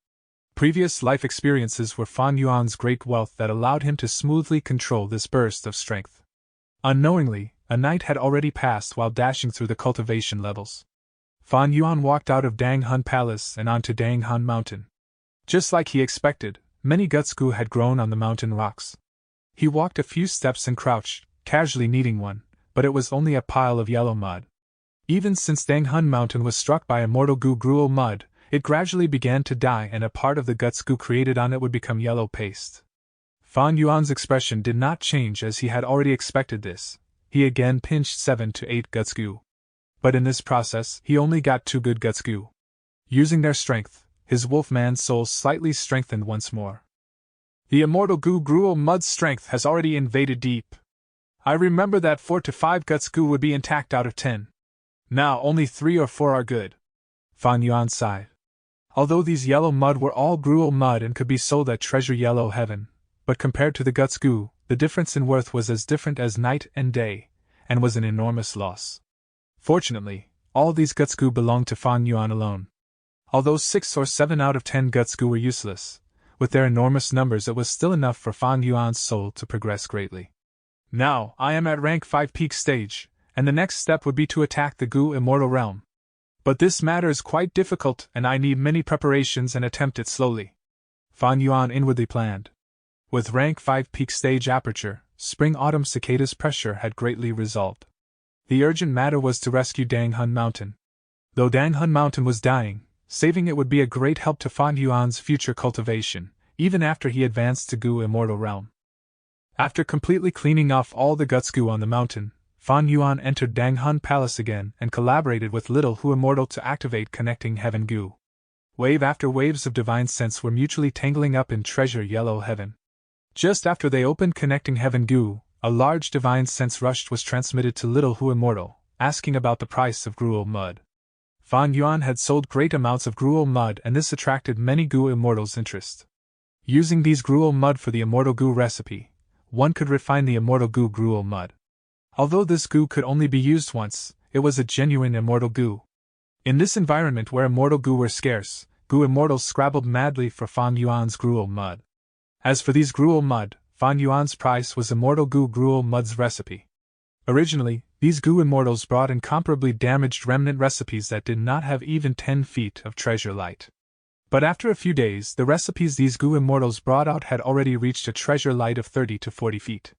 Previous life experiences were Fan Yuan's great wealth that allowed him to smoothly control this burst of strength. Unknowingly, a night had already passed while dashing through the cultivation levels. Fan Yuan walked out of Dang Hun Palace and onto Dang Hun Mountain. Just like he expected, many Gutsgu had grown on the mountain rocks. He walked a few steps and crouched, casually kneading one, but it was only a pile of yellow mud. Even since Dang Hun Mountain was struck by immortal gruel mud, it gradually began to die and a part of the Gutsgu created on it would become yellow paste. Fan Yuan's expression did not change as he had already expected this. He again pinched 7 to 8 Gutsgu. But in this process, he only got 2 good Gutsgu. Using their strength, his wolfman's soul slightly strengthened once more. The immortal gruel mud's strength has already invaded deep. I remember that 4 to 5 Gutsgu would be intact out of 10. Now only 3 or 4 are good. Fan Yuan sighed. Although these yellow mud were all gruel mud and could be sold at Treasure Yellow Heaven, but compared to the Gutsgu, the difference in worth was as different as night and day, and was an enormous loss. Fortunately, all these Gutsgu belonged to Fan Yuan alone. Although 6 or 7 out of 10 Gutsgu were useless, with their enormous numbers it was still enough for Fan Yuan's soul to progress greatly. Now, I am at rank 5 peak stage, and the next step would be to attack the Gu Immortal Realm. But this matter is quite difficult and I need many preparations and attempt it slowly. Fan Yuan inwardly planned. With rank 5 peak stage aperture, spring-autumn cicada's pressure had greatly resolved. The urgent matter was to rescue Dang Hun Mountain. Though Dang Hun Mountain was dying, saving it would be a great help to Fan Yuan's future cultivation, even after he advanced to Gu Immortal Realm. After completely cleaning off all the Gutsgu on the mountain, Fan Yuan entered Dang Hun Palace again and collaborated with Little Hu Immortal to activate Connecting Heaven Gu. Wave after waves of divine sense were mutually tangling up in Treasure Yellow Heaven. Just after they opened Connecting Heaven Gu, a large divine sense rush was transmitted to Little Hu Immortal, asking about the price of gruel mud. Fan Yuan had sold great amounts of gruel mud and this attracted many Gu Immortals' interest. Using these gruel mud for the immortal Gu recipe, one could refine the immortal Gu gruel mud. Although this Gu could only be used once, it was a genuine immortal Gu. In this environment where immortal Gu were scarce, Gu Immortals scrabbled madly for Fan Yuan's gruel mud. As for these gruel mud, Fan Yuan's price was immortal Gu gruel mud's recipe. Originally, these Gu Immortals brought incomparably damaged remnant recipes that did not have even 10 feet of treasure light. But after a few days, the recipes these Gu Immortals brought out had already reached a treasure light of 30 to 40 feet.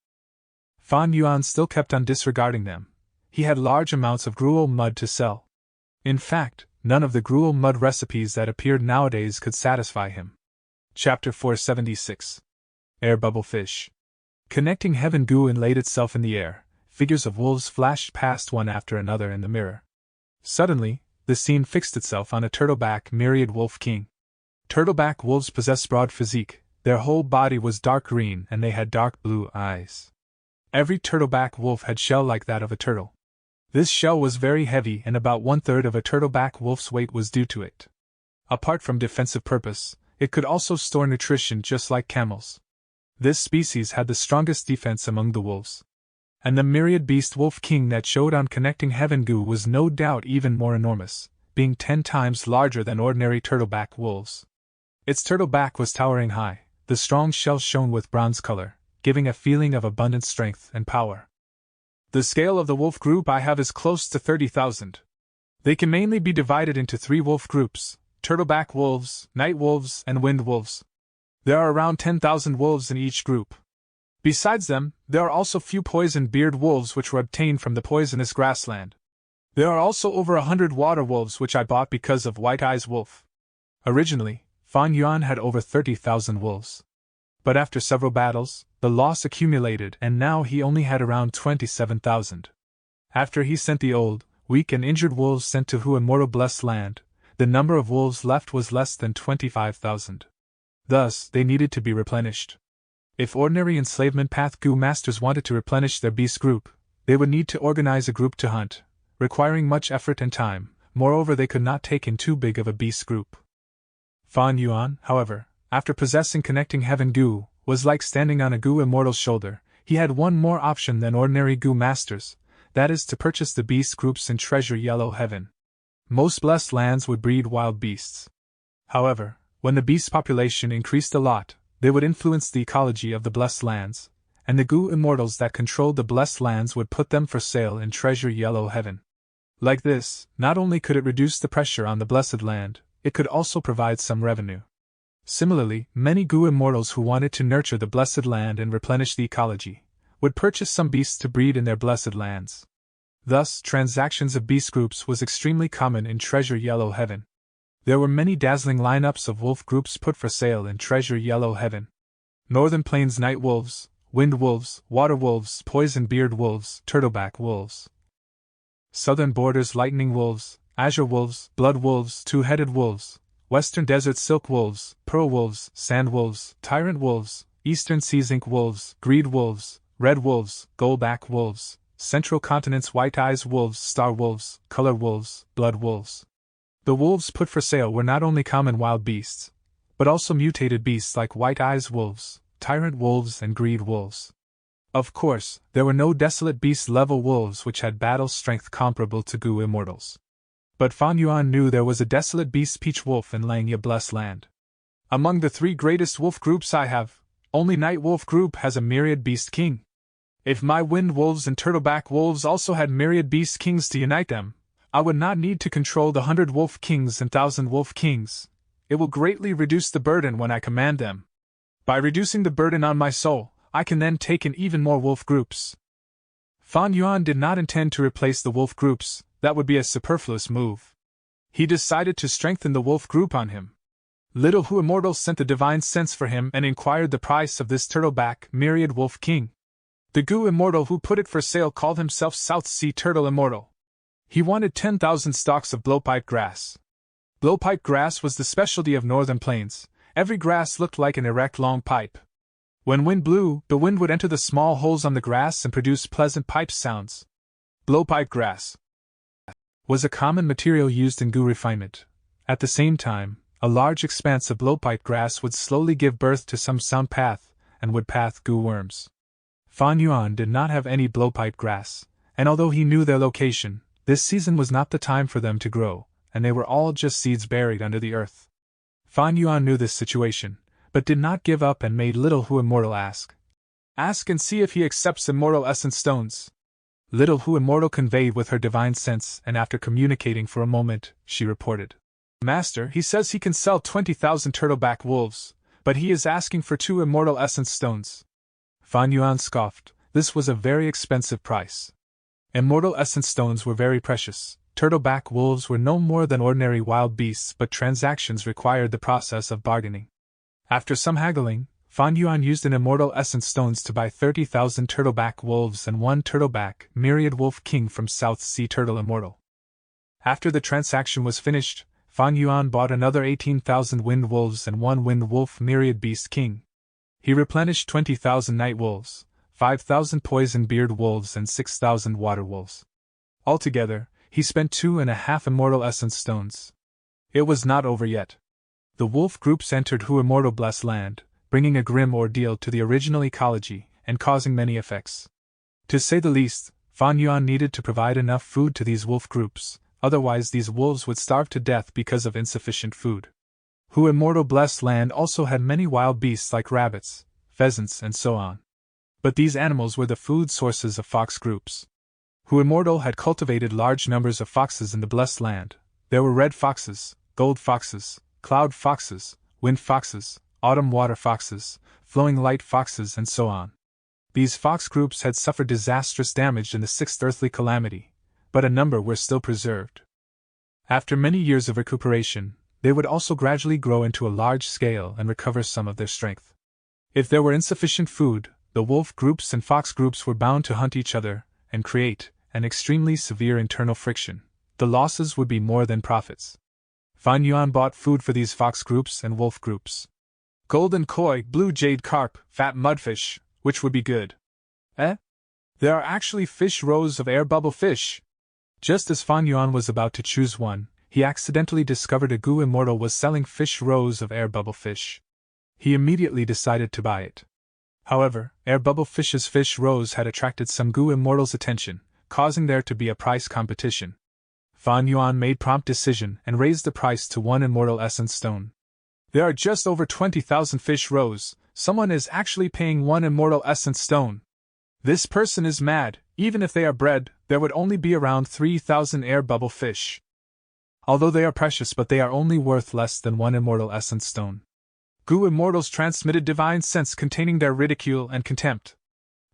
Fan Yuan still kept on disregarding them. He had large amounts of gruel mud to sell. In fact, none of the gruel mud recipes that appeared nowadays could satisfy him. Chapter 476. Air Bubble Fish. Connecting Heaven Gu laid itself in the air. Figures of wolves flashed past one after another in the mirror. Suddenly, the scene fixed itself on a turtleback myriad wolf king. Turtleback wolves possessed broad physique, their whole body was dark green and they had dark blue eyes. Every turtleback wolf had shell like that of a turtle. This shell was very heavy and about 1/3 of a turtleback wolf's weight was due to it. Apart from defensive purpose, it could also store nutrition just like camels. This species had the strongest defense among the wolves. And the myriad beast wolf king that showed on Connecting Heaven Gu was no doubt even more enormous, being 10 times larger than ordinary turtleback wolves. Its turtleback was towering high, the strong shell shone with bronze color, giving a feeling of abundant strength and power. The scale of the wolf group I have is close to 30,000. They can mainly be divided into 3 wolf groups: turtleback wolves, night wolves, and wind wolves. There are around 10,000 wolves in each group. Besides them, there are also few poison-beard wolves which were obtained from the poisonous grassland. There are also over 100 water wolves which I bought because of White Eyes Wolf. Originally, Fan Yuan had over 30,000 wolves. But after several battles, the loss accumulated and now he only had around 27,000. After he sent the old, weak and injured wolves sent to Hu Immortal Blessed Land, the number of wolves left was less than 25,000. Thus, they needed to be replenished. If ordinary enslavement path Gu masters wanted to replenish their beast group, they would need to organize a group to hunt, requiring much effort and time. Moreover, they could not take in too big of a beast group. Fan Yuan, however, after possessing Connecting Heaven Gu, was like standing on a Gu Immortal's shoulder. He had one more option than ordinary Gu masters, that is to purchase the beast groups in Treasure Yellow Heaven. Most blessed lands would breed wild beasts. However, when the beast population increased a lot, they would influence the ecology of the blessed lands, and the Gu immortals that controlled the blessed lands would put them for sale in treasure yellow heaven. Like this, not only could it reduce the pressure on the blessed land, it could also provide some revenue. Similarly, many Gu immortals who wanted to nurture the blessed land and replenish the ecology would purchase some beasts to breed in their blessed lands. Thus, transactions of beast groups was extremely common in treasure yellow heaven. There were many dazzling lineups of wolf groups put for sale in treasure yellow heaven. Northern Plains night wolves, wind wolves, water wolves, poison-beard wolves, turtleback wolves. Southern borders lightning wolves, azure wolves, blood wolves, two-headed wolves. Western desert silk wolves, pearl wolves, sand wolves, tyrant wolves, eastern sea zinc wolves, greed wolves, red wolves, goldback wolves, central continent's white eyes wolves, star wolves, color wolves, blood wolves. The wolves put for sale were not only common wild beasts, but also mutated beasts like white eyes wolves, tyrant wolves, and greed wolves. Of course, there were no desolate beast-level wolves which had battle strength comparable to Gu immortals. But Fan Yuan knew there was a desolate beast peach wolf in Langya blessed land. Among the three greatest wolf groups I have, only Night Wolf group has a myriad beast king. If my wind wolves and turtleback wolves also had myriad beast kings to unite them, I would not need to control the 100 wolf kings and 1,000 wolf kings. It will greatly reduce the burden when I command them. By reducing the burden on my soul, I can then take in even more wolf groups. Fan Yuan did not intend to replace the wolf groups. That would be a superfluous move. He decided to strengthen the wolf group on him. Little Hu Immortal sent the divine sense for him and inquired the price of this turtleback myriad wolf king. The Gu Immortal who put it for sale called himself South Sea Turtle Immortal. He wanted 10,000 stalks of blowpipe grass. Blowpipe grass was the specialty of northern plains. Every grass looked like an erect long pipe. When wind blew, the wind would enter the small holes on the grass and produce pleasant pipe sounds. Blowpipe grass was a common material used in Gu refinement. At the same time, a large expanse of blowpipe grass would slowly give birth to some sound path, and would path Gu worms. Fan Yuan did not have any blowpipe grass, and although he knew their location, this season was not the time for them to grow, and they were all just seeds buried under the earth. Fan Yuan knew this situation, but did not give up and made Little Hu Immortal ask. Ask and see if he accepts immortal essence stones. Little Hu Immortal conveyed with her divine sense, and after communicating for a moment, she reported. Master, he says he can sell 20,000 turtleback wolves, but he is asking for 2 immortal essence stones. Fan Yuan scoffed. This was a very expensive price. Immortal essence stones were very precious. Turtleback wolves were no more than ordinary wild beasts, but transactions required the process of bargaining. After some haggling, Fan Yuan used an immortal essence stones to buy 30,000 turtleback wolves and 1 turtleback myriad wolf king from South Sea Turtle Immortal. After the transaction was finished, Fan Yuan bought another 18,000 wind wolves and 1 wind wolf myriad beast king. He replenished 20,000 night wolves, 5,000 poison beard wolves, and 6,000 water wolves. Altogether, he spent 2.5 immortal essence stones. It was not over yet. The wolf groups entered Hu Immortal blessed land, bringing a grim ordeal to the original ecology, and causing many effects. To say the least, Fan Yuan needed to provide enough food to these wolf groups, otherwise these wolves would starve to death because of insufficient food. Hu Immortal blessed land also had many wild beasts like rabbits, pheasants, and so on. But these animals were the food sources of fox groups. Hu Immortal had cultivated large numbers of foxes in the blessed land. There were red foxes, gold foxes, cloud foxes, wind foxes, autumn water foxes, flowing light foxes, and so on. These fox groups had suffered disastrous damage in the 6th earthly calamity, but a number were still preserved. After many years of recuperation, they would also gradually grow into a large scale and recover some of their strength. If there were insufficient food, the wolf groups and fox groups were bound to hunt each other and create an extremely severe internal friction. The losses would be more than profits. Fan Yuan bought food for these fox groups and wolf groups. Golden koi, blue jade carp, fat mudfish, which would be good? There are actually fish rows of air bubble fish. Just as Fan Yuan was about to choose one, he accidentally discovered a Gu Immortal was selling fish rows of air bubble fish. He immediately decided to buy it. However, air bubble fish's fish rows had attracted some Gu Immortals' attention, causing there to be a price competition. Fan Yuan made prompt decision and raised the price to 1 immortal essence stone. There are just over 20,000 fish rows, someone is actually paying 1 immortal essence stone. This person is mad. Even if they are bred, there would only be around 3,000 air bubble fish. Although they are precious, but they are only worth less than 1 immortal essence stone. Goo immortals transmitted divine sense containing their ridicule and contempt.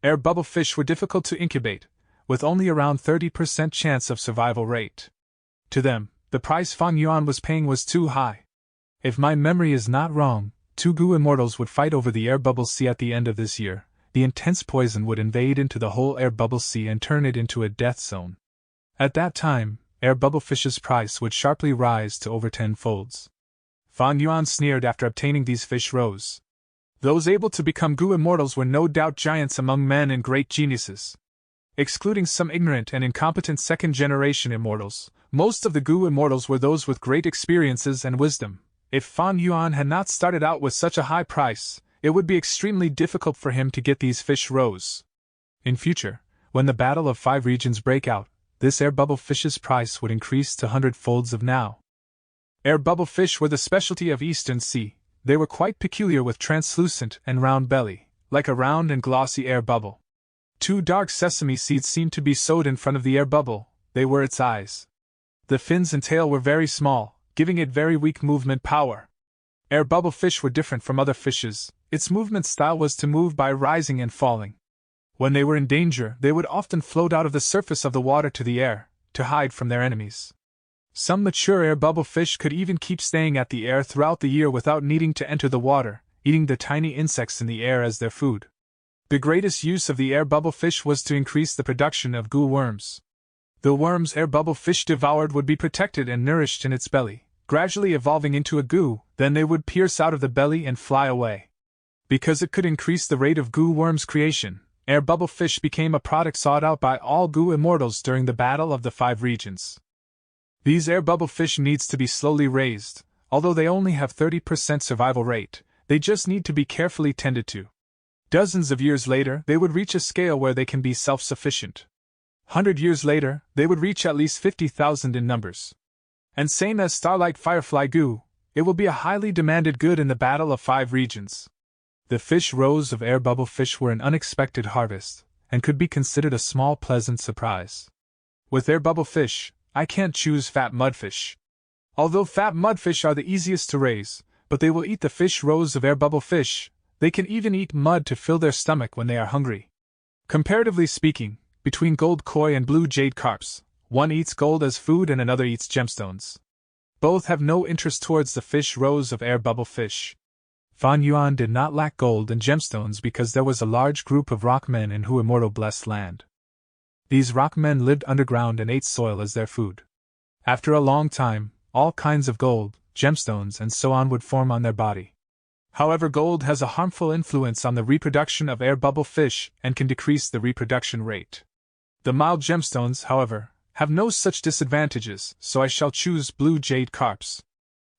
Air bubble fish were difficult to incubate, with only around 30% chance of survival rate. To them, the price Fan Yuan was paying was too high. If my memory is not wrong, 2 Goo immortals would fight over the air bubble sea at the end of this year. The intense poison would invade into the whole air bubble sea and turn it into a death zone. At that time, air bubble fish's price would sharply rise to over 10 folds. Fan Yuan sneered after obtaining these fish roes. Those able to become Goo immortals were no doubt giants among men and great geniuses. Excluding some ignorant and incompetent second-generation immortals, most of the Goo immortals were those with great experiences and wisdom. If Fan Yuan had not started out with such a high price, it would be extremely difficult for him to get these fish roes. In future, when the Battle of 5 Regions break out, this air bubble fish's price would increase to 100 folds of now. Air bubble fish were the specialty of Eastern Sea. They were quite peculiar with translucent and round belly, like a round and glossy air bubble. 2 dark sesame seeds seemed to be sewed in front of the air bubble. They were its eyes. The fins and tail were very small, giving it very weak movement power. Air bubble fish were different from other fishes. Its movement style was to move by rising and falling. When they were in danger, they would often float out of the surface of the water to the air, to hide from their enemies. Some mature air bubble fish could even keep staying at the air throughout the year without needing to enter the water, eating the tiny insects in the air as their food. The greatest use of the air bubble fish was to increase the production of goo worms. The worms air bubble fish devoured would be protected and nourished in its belly, gradually evolving into a goo, then they would pierce out of the belly and fly away. Because it could increase the rate of goo worms creation, air bubble fish became a product sought out by all goo immortals during the Battle of the 5 Regions. These air bubble fish needs to be slowly raised. Although they only have 30% survival rate, they just need to be carefully tended to. Dozens of years later, they would reach a scale where they can be self-sufficient. 100 years later, they would reach at least 50,000 in numbers. And same as starlight firefly goo, it will be a highly demanded good in the Battle of 5 Regions. The fish roes of air bubble fish were an unexpected harvest, and could be considered a small pleasant surprise. With air bubble fish, I can't choose fat mudfish. Although fat mudfish are the easiest to raise, but they will eat the fish roes of air bubble fish. They can even eat mud to fill their stomach when they are hungry. Comparatively speaking, between gold koi and blue jade carps, one eats gold as food and another eats gemstones. Both have no interest towards the fish roes of air bubble fish. Fan Yuan did not lack gold and gemstones because there was a large group of rockmen in Hu Immortal Blessed Land. These rockmen lived underground and ate soil as their food. After a long time, all kinds of gold, gemstones and so on would form on their body. However, gold has a harmful influence on the reproduction of air bubble fish and can decrease the reproduction rate. The mild gemstones, however, have no such disadvantages, so I shall choose blue jade carps.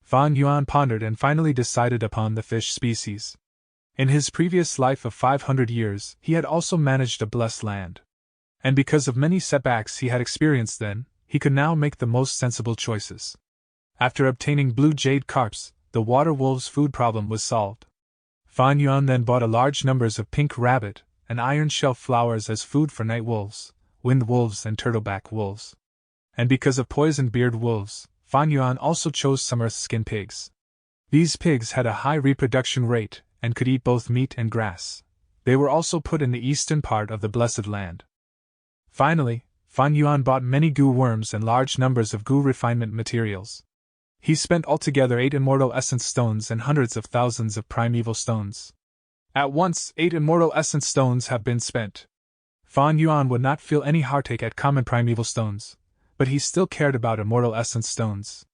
Fan Yuan pondered and finally decided upon the fish species. In his previous life of 500 years, he had also managed a blessed land. And because of many setbacks he had experienced then, he could now make the most sensible choices. After obtaining blue jade carps, the water wolves' food problem was solved. Fan Yuan then bought a large numbers of pink rabbit and iron shell flowers as food for night wolves, wind wolves and turtleback wolves. And because of poisoned beard wolves, Fan Yuan also chose some earth skin pigs. These pigs had a high reproduction rate and could eat both meat and grass. They were also put in the eastern part of the Blessed Land. Finally, Fan Yuan bought many goo worms and large numbers of goo refinement materials. He spent altogether 8 immortal essence stones and hundreds of thousands of primeval stones. At once, 8 immortal essence stones have been spent. Fan Yuan would not feel any heartache at common primeval stones, but he still cared about immortal essence stones.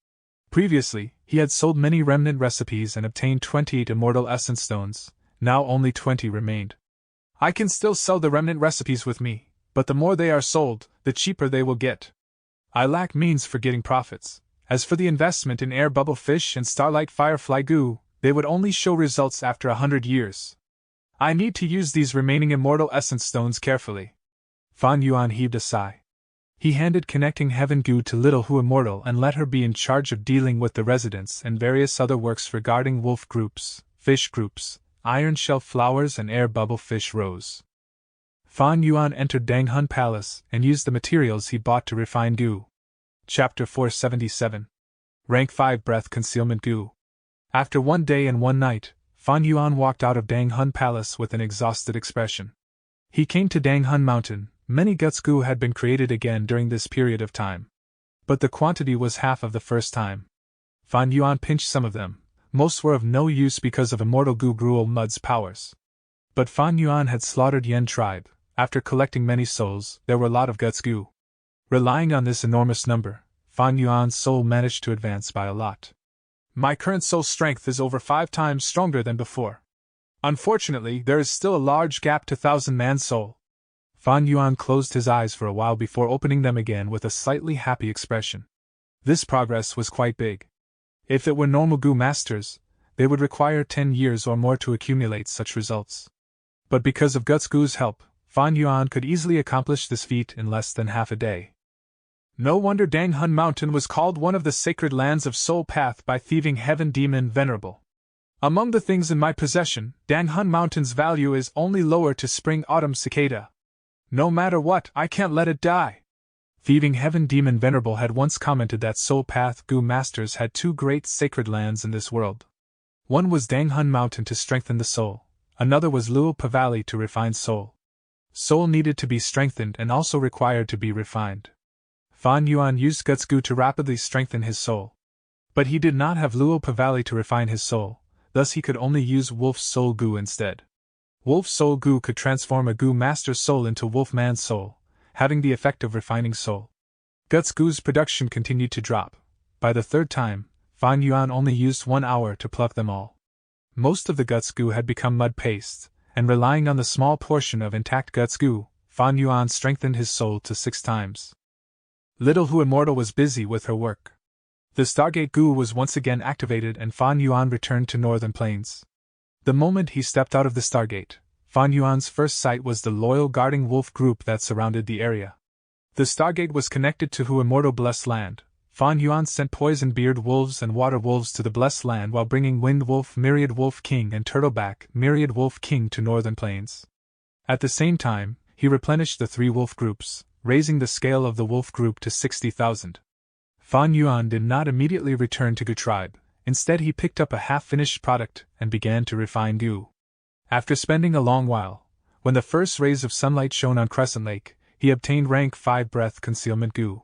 Previously, he had sold many remnant recipes and obtained 28 immortal essence stones. Now only 20 remained. I can still sell the remnant recipes with me, but the more they are sold, the cheaper they will get. I lack means for getting profits. As for the investment in air bubble fish and starlight firefly goo, they would only show results after 100 years. I need to use these remaining immortal essence stones carefully. Fan Yuan heaved a sigh. He handed connecting heaven goo to little Hu Immortal and let her be in charge of dealing with the residents and various other works regarding wolf groups, fish groups, iron shell flowers and air bubble fish rose. Fan Yuan entered Dang Hun Palace and used the materials he bought to refine goo. Chapter 477. Rank 5 Breath Concealment Goo. After 1 day and 1 night, Fan Yuan walked out of Dang Hun Palace with an exhausted expression. He came to Dang Hun Mountain. Many guts goo had been created again during this period of time, but the quantity was half of the first time. Fan Yuan pinched some of them. Most were of no use because of immortal Goo Gruel Mud's powers. But Fan Yuan had slaughtered Yen tribe. After collecting many souls, there were a lot of guts goo. Relying on this enormous number, Fan Yuan's soul managed to advance by a lot. My current soul strength is over 5 times stronger than before. Unfortunately, there is still a large gap to 1,000-man soul. Fan Yuan closed his eyes for a while before opening them again with a slightly happy expression. This progress was quite big. If it were normal goo masters, they would require 10 years or more to accumulate such results. But because of Guts Goo's help, Fan Yuan could easily accomplish this feat in less than half a day. No wonder Dang Hun Mountain was called one of the sacred lands of Soul Path by Thieving Heaven Demon Venerable. Among the things in my possession, Dang Hun Mountain's value is only lower to Spring Autumn Cicada. No matter what, I can't let it die. Thieving Heaven Demon Venerable had once commented that Soul Path Goo Masters had 2 great sacred lands in this world. One was Dang Hun Mountain to strengthen the soul, another was Luopa Valley to refine soul. Soul needed to be strengthened and also required to be refined. Fan Yuan used Guts Goo to rapidly strengthen his soul. But he did not have Luopa Valley to refine his soul, thus he could only use Wolf's Soul Goo instead. Wolf's Soul Goo could transform a Goo Master's soul into Wolfman's soul, having the effect of refining soul. Guts Goo's production continued to drop. By the 3rd time, Fan Yuan only used 1 hour to pluck them all. Most of the Guts Goo had become mud paste, and relying on the small portion of intact Guts Goo, Fan Yuan strengthened his soul to 6 times. Little Hu Immortal was busy with her work. The Stargate Goo was once again activated and Fan Yuan returned to Northern Plains. The moment he stepped out of the Stargate, Fan Yuan's first sight was the loyal guarding wolf group that surrounded the area. The Stargate was connected to Hu Immortal Blessed Land. Fan Yuan sent poison-beard wolves and water wolves to the Blessed Land while bringing Wind Wolf Myriad Wolf King and Turtleback Myriad Wolf King to Northern Plains. At the same time, he replenished the 3 wolf groups, raising the scale of the wolf group to 60,000. Fan Yuan did not immediately return to Goo Tribe. Instead he picked up a half-finished product and began to refine goo. After spending a long while, when the first rays of sunlight shone on Crescent Lake, he obtained rank 5 Breath Concealment Goo.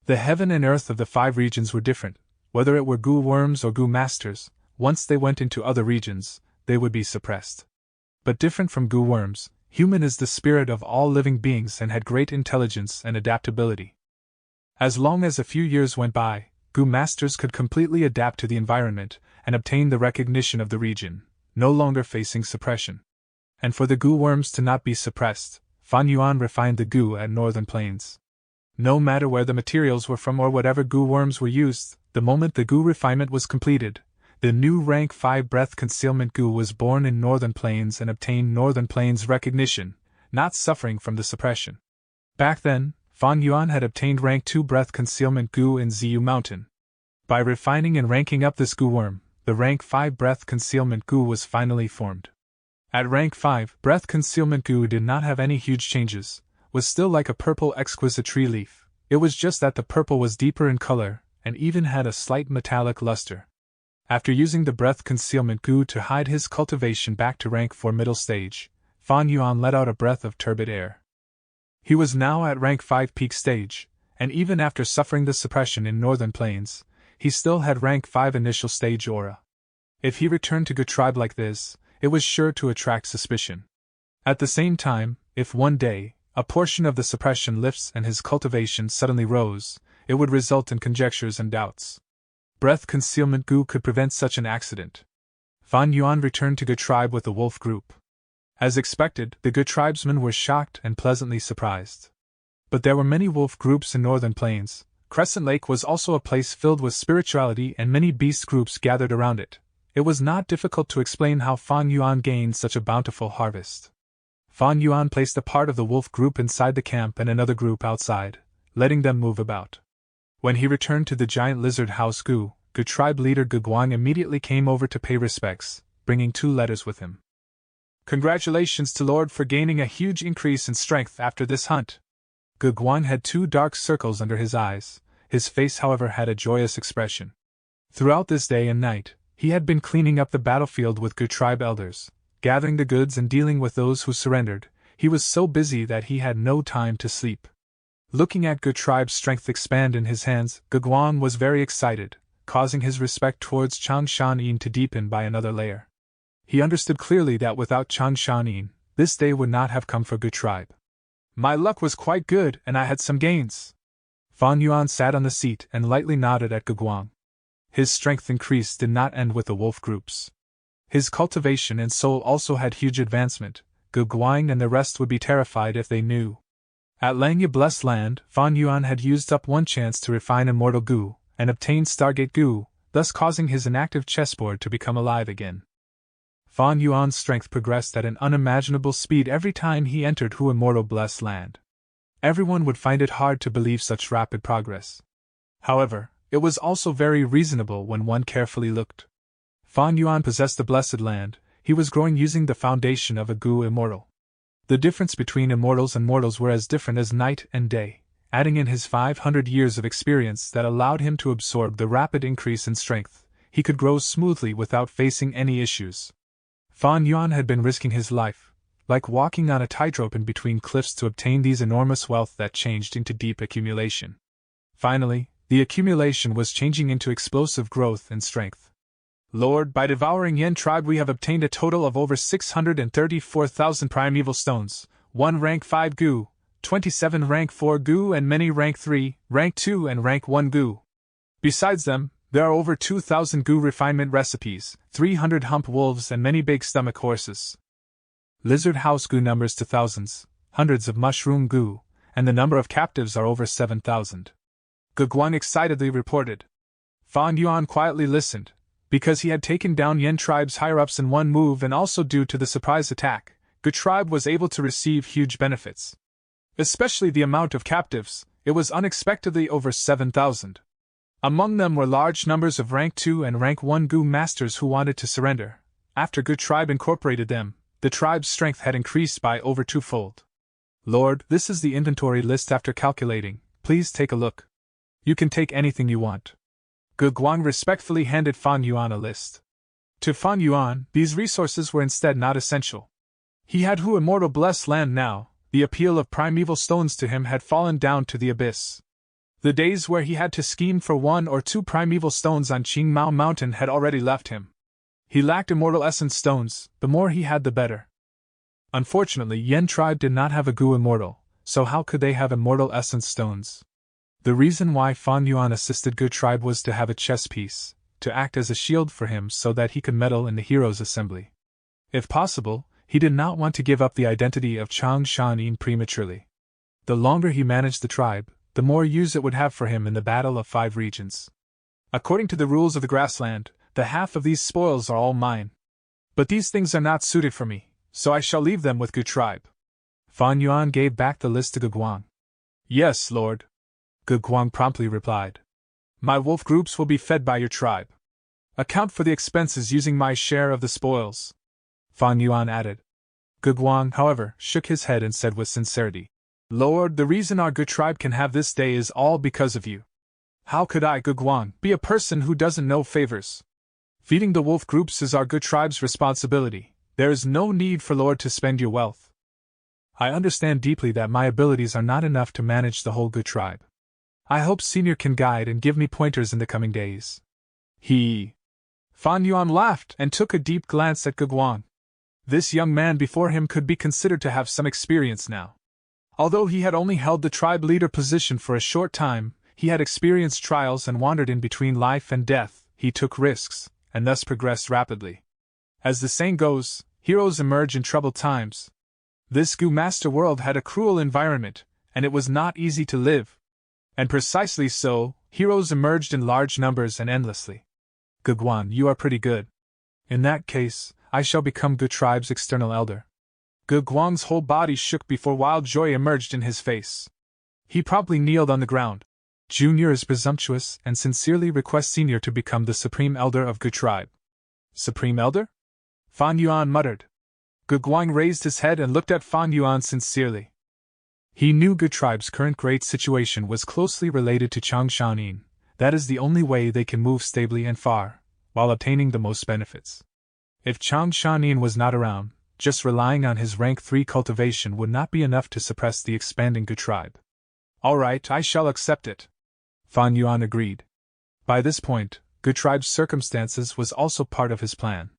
The heaven and earth of the 5 regions were different, whether it were goo worms or goo masters. Once they went into other regions, they would be suppressed. But different from goo worms, human is the spirit of all living beings and had great intelligence and adaptability. As long as a few years went by, goo masters could completely adapt to the environment and obtain the recognition of the region, no longer facing suppression. And for the goo worms to not be suppressed, Fan Yuan refined the goo at Northern Plains. No matter where the materials were from or whatever goo worms were used, the moment the goo refinement was completed, the new rank 5 Breath Concealment Goo was born in Northern Plains and obtained Northern Plains recognition, not suffering from the suppression. Back then, Fan Yuan had obtained rank 2 Breath Concealment Goo in Ziyu Mountain. By refining and ranking up this goo worm, the rank 5 Breath Concealment Goo was finally formed. At rank 5, Breath Concealment Goo did not have any huge changes, was still like a purple exquisite tree leaf. It was just that the purple was deeper in color, and even had a slight metallic luster. After using the Breath Concealment Goo to hide his cultivation back to rank 4 middle stage, Fan Yuan let out a breath of turbid air. He was now at rank 5 peak stage, and even after suffering the suppression in Northern Plains, he still had rank 5 initial stage aura. If he returned to Goo Tribe like this, it was sure to attract suspicion. At the same time, if one day, a portion of the suppression lifts and his cultivation suddenly rose, it would result in conjectures and doubts. Breath Concealment Goo could prevent such an accident. Fan Yuan returned to Goo Tribe with the wolf group. As expected, the Goo tribesmen were shocked and pleasantly surprised. But there were many wolf groups in Northern Plains. Crescent Lake was also a place filled with spirituality and many beast groups gathered around it. It was not difficult to explain how Fan Yuan gained such a bountiful harvest. Fan Yuan placed a part of the wolf group inside the camp and another group outside, letting them move about. When he returned to the giant lizard house Goo Tribe leader Goo Guang immediately came over to pay respects, bringing 2 letters with him. Congratulations to Lord for gaining a huge increase in strength after this hunt. Ge Guang had 2 dark circles under his eyes. His face, however, had a joyous expression. Throughout this day and night, he had been cleaning up the battlefield with Ge tribe elders, gathering the goods and dealing with those who surrendered. He was so busy that he had no time to sleep. Looking at Ge tribe's strength expand in his hands, Ge Guang was very excited, causing his respect towards Chang Shan-yin to deepen by another layer. He understood clearly that without Chang Shan-yin, this day would not have come for Ge tribe. My luck was quite good and I had some gains. Fan Yuan sat on the seat and lightly nodded at Ge Guang. His strength increase did not end with the wolf groups. His cultivation and soul also had huge advancement. Ge Guang and the rest would be terrified if they knew. At Langya Blessed Land, Fan Yuan had used up one chance to refine Immortal Gu, and obtained Stargate Gu, thus causing his inactive chessboard to become alive again. Fan Yuan's strength progressed at an unimaginable speed every time he entered Hu Immortal Blessed Land. Everyone would find it hard to believe such rapid progress. However, it was also very reasonable when one carefully looked. Fan Yuan possessed the Blessed Land. He was growing using the foundation of a Gu Immortal. The difference between immortals and mortals were as different as night and day, adding in his 500 years of experience that allowed him to absorb the rapid increase in strength. He could grow smoothly without facing any issues. Fan Yuan had been risking his life, like walking on a tightrope in between cliffs to obtain these enormous wealth that changed into deep accumulation. Finally, the accumulation was changing into explosive growth and strength. Lord, by devouring Yen tribe we have obtained a total of over 634,000 primeval stones, 1 rank 5 Gu, 27 rank 4 Gu and many rank 3, rank 2 and rank 1 Gu. Besides them, there are over 2,000 Gu refinement recipes, 300 hump wolves and many big stomach horses. Lizard house Gu numbers to thousands, hundreds of mushroom Gu, and the number of captives are over 7,000. Ge Guang excitedly reported. Fan Yuan quietly listened, because he had taken down Yen tribe's higher-ups in one move and also due to the surprise attack, Ge tribe was able to receive huge benefits. Especially the amount of captives, it was unexpectedly over 7,000. Among them were large numbers of rank 2 and rank 1 Gu masters who wanted to surrender. After Ge tribe incorporated them, the tribe's strength had increased by over 2-fold. Lord, this is the inventory list after calculating. Please take a look. You can take anything you want. Ge Guang respectfully handed Fan Yuan a list. To Fan Yuan, these resources were instead not essential. He had Hu Immortal Blessed Land now. The appeal of primeval stones to him had fallen down to the abyss. The days where he had to scheme for 1 or 2 primeval stones on Qingmao Mountain had already left him. He lacked immortal essence stones, the more he had the better. Unfortunately, Yen tribe did not have a Gu Immortal, so how could they have immortal essence stones? The reason why Fan Yuan assisted Ge tribe was to have a chess piece, to act as a shield for him so that he could meddle in the heroes' assembly. If possible, he did not want to give up the identity of Chang Shan-yin prematurely. The longer he managed the tribe, the more use it would have for him in the Battle of 5 Regions. According to the rules of the grassland, the half of these spoils are all mine. But these things are not suited for me, so I shall leave them with Ge tribe. Fan Yuan gave back the list to Ge Guang. Yes, Lord. Ge Guang promptly replied. My wolf groups will be fed by your tribe. Account for the expenses using my share of the spoils. Fan Yuan added. Ge Guang, however, shook his head and said with sincerity. Lord, the reason our Ge tribe can have this day is all because of you. How could I, Ge Guang, be a person who doesn't know favors? Feeding the wolf groups is our Ge tribe's responsibility. There is no need for Lord to spend your wealth. I understand deeply that my abilities are not enough to manage the whole Ge tribe. I hope Senior can guide and give me pointers in the coming days. Fan Yuan laughed and took a deep glance at Ge Guang. This young man before him could be considered to have some experience now. Although he had only held the tribe leader position for a short time, he had experienced trials and wandered in between life and death. He took risks, and thus progressed rapidly. As the saying goes, heroes emerge in troubled times. This Gu Master world had a cruel environment, and it was not easy to live. And precisely so, heroes emerged in large numbers and endlessly. Ge Guang, you are pretty good. In that case, I shall become Ge tribe's external elder. Ge Guang's whole body shook before wild joy emerged in his face. He promptly kneeled on the ground. Junior is presumptuous and sincerely requests Senior to become the supreme elder of Ge tribe. Supreme elder? Fan Yuan muttered. Ge Guang raised his head and looked at Fan Yuan sincerely. He knew Ge Tribe's current great situation was closely related to Changshanin. That is the only way they can move stably and far, while obtaining the most benefits. If Changshanin was not around, just relying on his rank 3 cultivation would not be enough to suppress the expanding Ge Tribe. All right, I shall accept it. Fan Yuan agreed. By this point, Ge Tribe's circumstances was also part of his plan.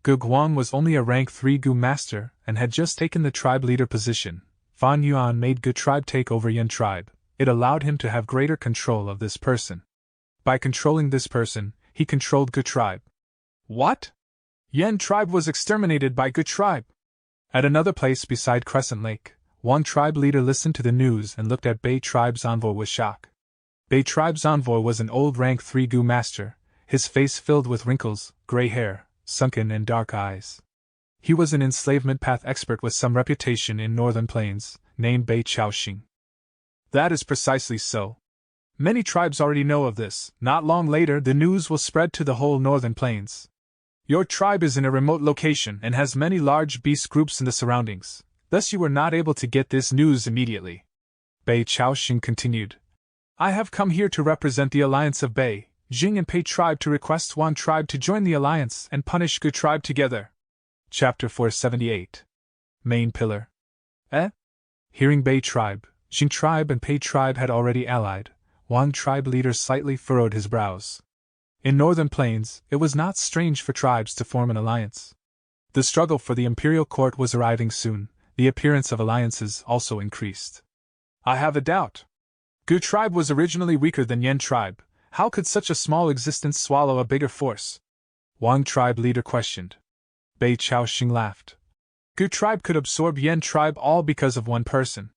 Ge Guang was only a rank 3 Gu master and had just taken the tribe leader position. Fan Yuan made Ge Tribe take over Yen Tribe. It allowed him to have greater control of this person. By controlling this person, he controlled Ge Tribe. What? Yen Tribe was exterminated by Ge Tribe. At another place beside Crescent Lake, one tribe leader listened to the news and looked at Bei Tribe's envoy with shock. Bei Tribe's envoy was an old rank 3 Gu master, his face filled with wrinkles, gray hair, sunken and dark eyes. He was an enslavement path expert with some reputation in Northern Plains, named Bei Chaoxing. That is precisely so. Many tribes already know of this. Not long later, the news will spread to the whole Northern Plains. Your tribe is in a remote location and has many large beast groups in the surroundings, thus you were not able to get this news immediately. Bei Chaoxing continued. I have come here to represent the alliance of Bei, Jing and Pei tribe to request Wan tribe to join the alliance and punish Ge tribe together. Chapter 478. Main Pillar. Hearing Bei tribe, Jing tribe and Pei tribe had already allied, Wan tribe leader slightly furrowed his brows. In Northern Plains, it was not strange for tribes to form an alliance. The struggle for the imperial court was arriving soon. The appearance of alliances also increased. I have a doubt. Ge tribe was originally weaker than Yen tribe. How could such a small existence swallow a bigger force? Wang tribe leader questioned. Bei Chaoxing laughed. Ge tribe could absorb Yen tribe all because of one person.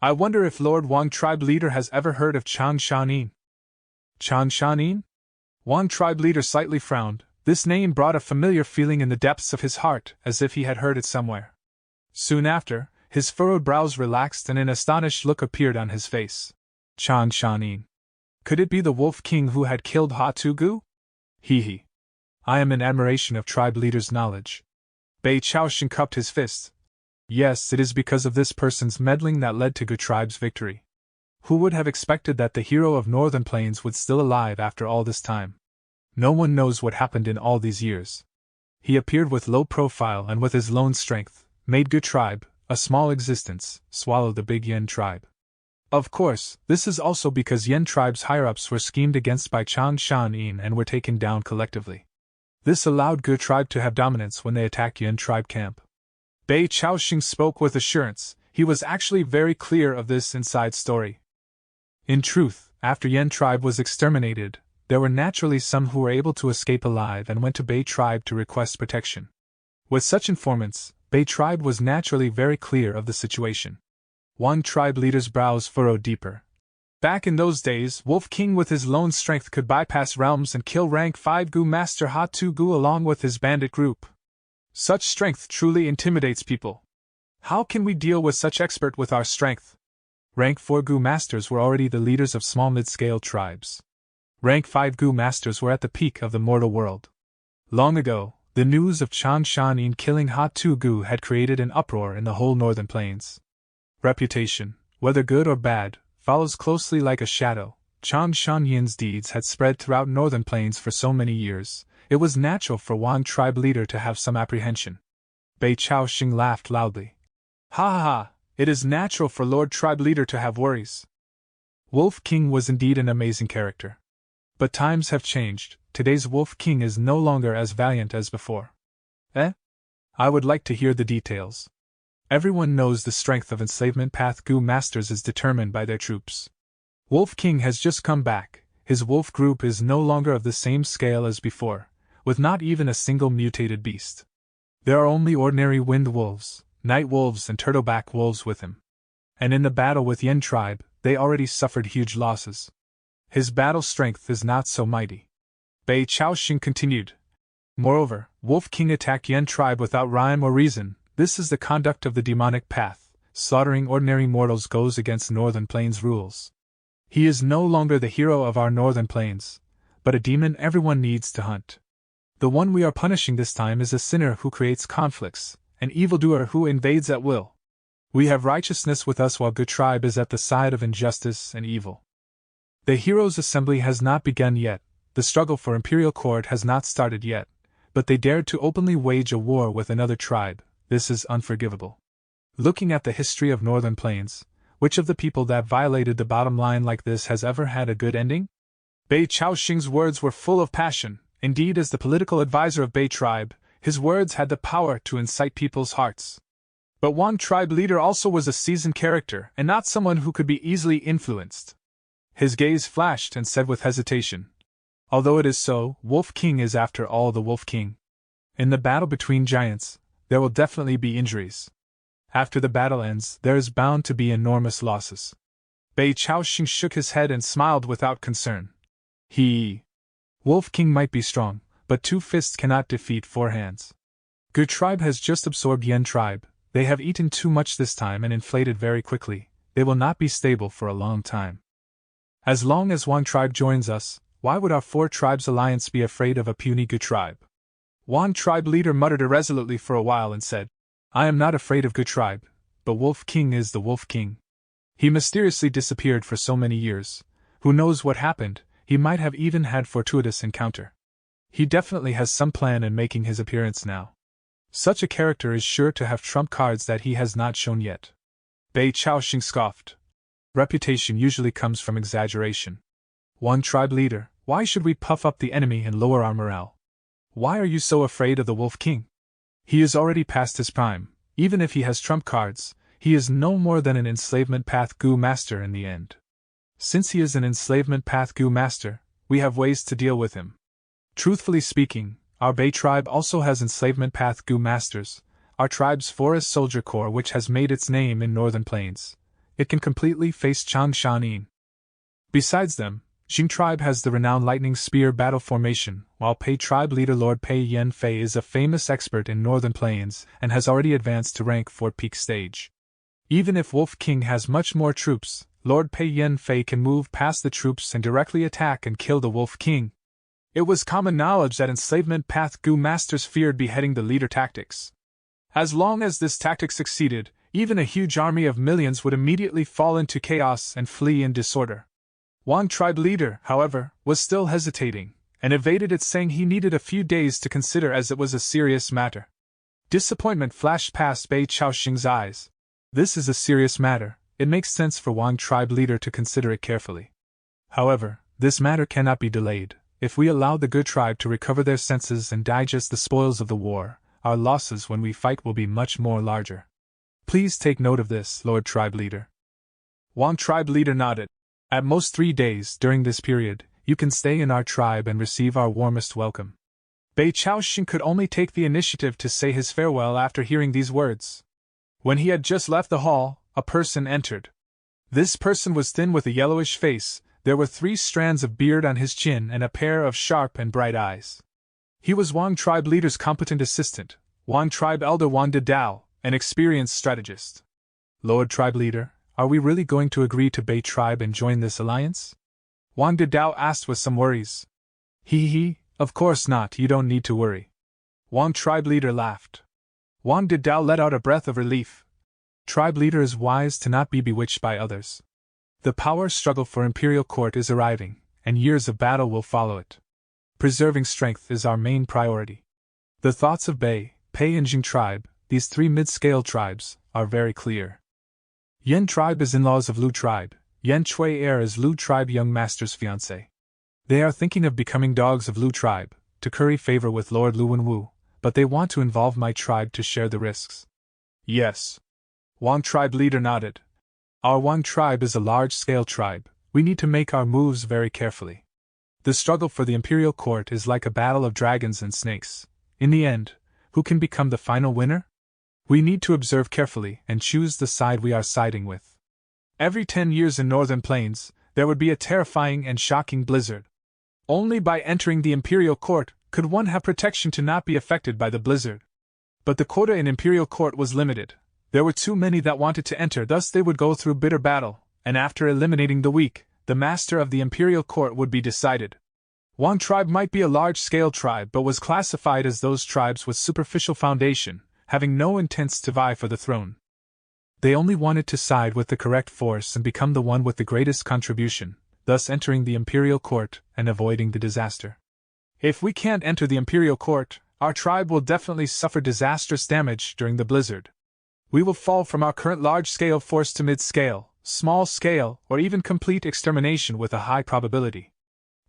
I wonder if Lord Wang tribe leader has ever heard of Changshanin. Changshanin? Wang tribe leader slightly frowned. This name brought a familiar feeling in the depths of his heart, as if he had heard it somewhere. Soon after, his furrowed brows relaxed and an astonished look appeared on his face. Changshanin. Could it be the Wolf King who had killed Ha Tugu? He. I am in admiration of tribe leader's knowledge. Bei Chaoxing cupped his fist. Yes, it is because of this person's meddling that led to Ge tribe's victory. Who would have expected that the hero of Northern Plains would still alive after all this time? No one knows what happened in all these years. He appeared with low profile and with his lone strength, made Ge tribe, a small existence, swallow the big Yen tribe. Of course, this is also because Yen tribe's higher-ups were schemed against by Changshanin and were taken down collectively. This allowed Ge tribe to have dominance when they attacked Yen tribe camp. Bei Chaoxing spoke with assurance. He was actually very clear of this inside story. In truth, after Yen tribe was exterminated, there were naturally some who were able to escape alive and went to Bei tribe to request protection. With such informants, Bei tribe was naturally very clear of the situation. One tribe leader's brows furrowed deeper. Back in those days, Wolf King with his lone strength could bypass realms and kill rank 5 Gu master Ha Tugu along with his bandit group. Such strength truly intimidates people. How can we deal with such expert with our strength? Rank 4 Gu masters were already the leaders of small mid-scale tribes. Rank 5 Gu masters were at the peak of the mortal world. Long ago, the news of Changshanin killing Ha Tugu had created an uproar in the whole Northern Plains. Reputation, whether good or bad, follows closely like a shadow. Changshanin's deeds had spread throughout Northern Plains for so many years. It was natural for Wang tribe leader to have some apprehension. Bei Chaoxing laughed loudly. Ha! It is natural for Lord tribe leader to have worries. Wolf King was indeed an amazing character. But times have changed. Today's Wolf King is no longer as valiant as before. I would like to hear the details. Everyone knows the strength of enslavement path Gu masters is determined by their troops. Wolf King has just come back. His wolf group is no longer of the same scale as before, with not even a single mutated beast. There are only ordinary wind wolves, night wolves and turtleback wolves with him. And in the battle with Yen tribe, they already suffered huge losses. His battle strength is not so mighty. Bei Chaoxing continued. Moreover, Wolf King attacked Yen tribe without rhyme or reason. This is the conduct of the demonic path. Slaughtering ordinary mortals goes against Northern Plains rules. He is no longer the hero of our Northern Plains, but a demon everyone needs to hunt. The one we are punishing this time is a sinner who creates conflicts, an evildoer who invades at will. We have righteousness with us while good tribe is at the side of injustice and evil. The heroes' assembly has not begun yet, the struggle for imperial court has not started yet, but they dared to openly wage a war with another tribe. This is unforgivable. Looking at the history of Northern Plains, which of the people that violated the bottom line like this has ever had a good ending? Bei Chaoxing's words were full of passion. Indeed, as the political advisor of Bei tribe, his words had the power to incite people's hearts. But Wang tribe leader also was a seasoned character and not someone who could be easily influenced. His gaze flashed and said with hesitation, "Although it is so, Wolf King is after all the Wolf King. In the battle between giants, there will definitely be injuries. After the battle ends, there is bound to be enormous losses." Bei Chaoxing shook his head and smiled without concern. Wolf King might be strong, but 2 fists cannot defeat 4 hands. Good tribe has just absorbed Yen tribe. They have eaten too much this time and inflated very quickly. They will not be stable for a long time. As long as Wang tribe joins us, why would our 4 tribes alliance be afraid of a puny Good tribe? Wang tribe leader muttered irresolutely for a while and said, "I am not afraid of Good tribe, but Wolf King is the Wolf King. He mysteriously disappeared for so many years. Who knows what happened? He might have even had fortuitous encounter. He definitely has some plan in making his appearance now. Such a character is sure to have trump cards that he has not shown yet." Bei Chaoxing scoffed. Reputation usually comes from exaggeration. One tribe leader, why should we puff up the enemy and lower our morale? Why are you so afraid of the Wolf King? He is already past his prime. Even if he has trump cards, he is no more than an enslavement path Gu master in the end. Since he is an enslavement path Gu master, we have ways to deal with him. Truthfully speaking, our Bei tribe also has enslavement path Gu masters, our tribe's forest soldier corps which has made its name in Northern Plains. It can completely face Changshan. Besides them, Jing tribe has the renowned lightning spear battle formation, while Pei tribe leader Lord Pei Yen Fei is a famous expert in Northern Plains and has already advanced to rank 4 peak stage. Even if Wolf King has much more troops, Lord Pei Yen Fei can move past the troops and directly attack and kill the Wolf King. It was common knowledge that enslavement path Gu masters feared beheading the leader tactics. As long as this tactic succeeded, even a huge army of millions would immediately fall into chaos and flee in disorder. Wang tribe leader, however, was still hesitating, and evaded it saying he needed a few days to consider as it was a serious matter. Disappointment flashed past Bei Chaoxing's eyes. This is a serious matter, it makes sense for Wang tribe leader to consider it carefully. However, this matter cannot be delayed. If we allow the Good tribe to recover their senses and digest the spoils of the war, our losses when we fight will be much more larger. Please take note of this, Lord tribe leader. Wang tribe leader nodded. At most 3 days during this period, you can stay in our tribe and receive our warmest welcome. Bei Chaoxing could only take the initiative to say his farewell after hearing these words. When he had just left the hall, a person entered. This person was thin with a yellowish face. There were 3 strands of beard on his chin and a pair of sharp and bright eyes. He was Wang tribe leader's competent assistant, Wang tribe elder Wang Didao, an experienced strategist. Lord tribe leader, are we really going to agree to Bei tribe and join this alliance? Wang Didao asked with some worries. Of course not, you don't need to worry. Wang tribe leader laughed. Wang Didao let out a breath of relief. Tribe leader is wise to not be bewitched by others. The power struggle for imperial court is arriving, and years of battle will follow it. Preserving strength is our main priority. The thoughts of Bei, Pei and Jing tribe, these 3 mid-scale tribes, are very clear. Yen tribe is in-laws of Lu tribe. Yen Chui heir is Lu tribe young master's fiancé. They are thinking of becoming dogs of Lu tribe, to curry favor with Lord Lu Wenwu, but they want to involve my tribe to share the risks. Yes. Wang tribe leader nodded. Our Wang tribe is a large-scale tribe. We need to make our moves very carefully. The struggle for the imperial court is like a battle of dragons and snakes. In the end, who can become the final winner? We need to observe carefully and choose the side we are siding with. Every 10 years in Northern Plains, there would be a terrifying and shocking blizzard. Only by entering the imperial court could one have protection to not be affected by the blizzard. But the quota in imperial court was limited. There were too many that wanted to enter, thus they would go through bitter battle, and after eliminating the weak, the master of the imperial court would be decided. Wang tribe might be a large-scale tribe but was classified as those tribes with superficial foundation, having no intents to vie for the throne. They only wanted to side with the correct force and become the one with the greatest contribution, thus entering the imperial court and avoiding the disaster. If we can't enter the imperial court, our tribe will definitely suffer disastrous damage during the blizzard. We will fall from our current large-scale force to mid-scale, small-scale, or even complete extermination with a high probability.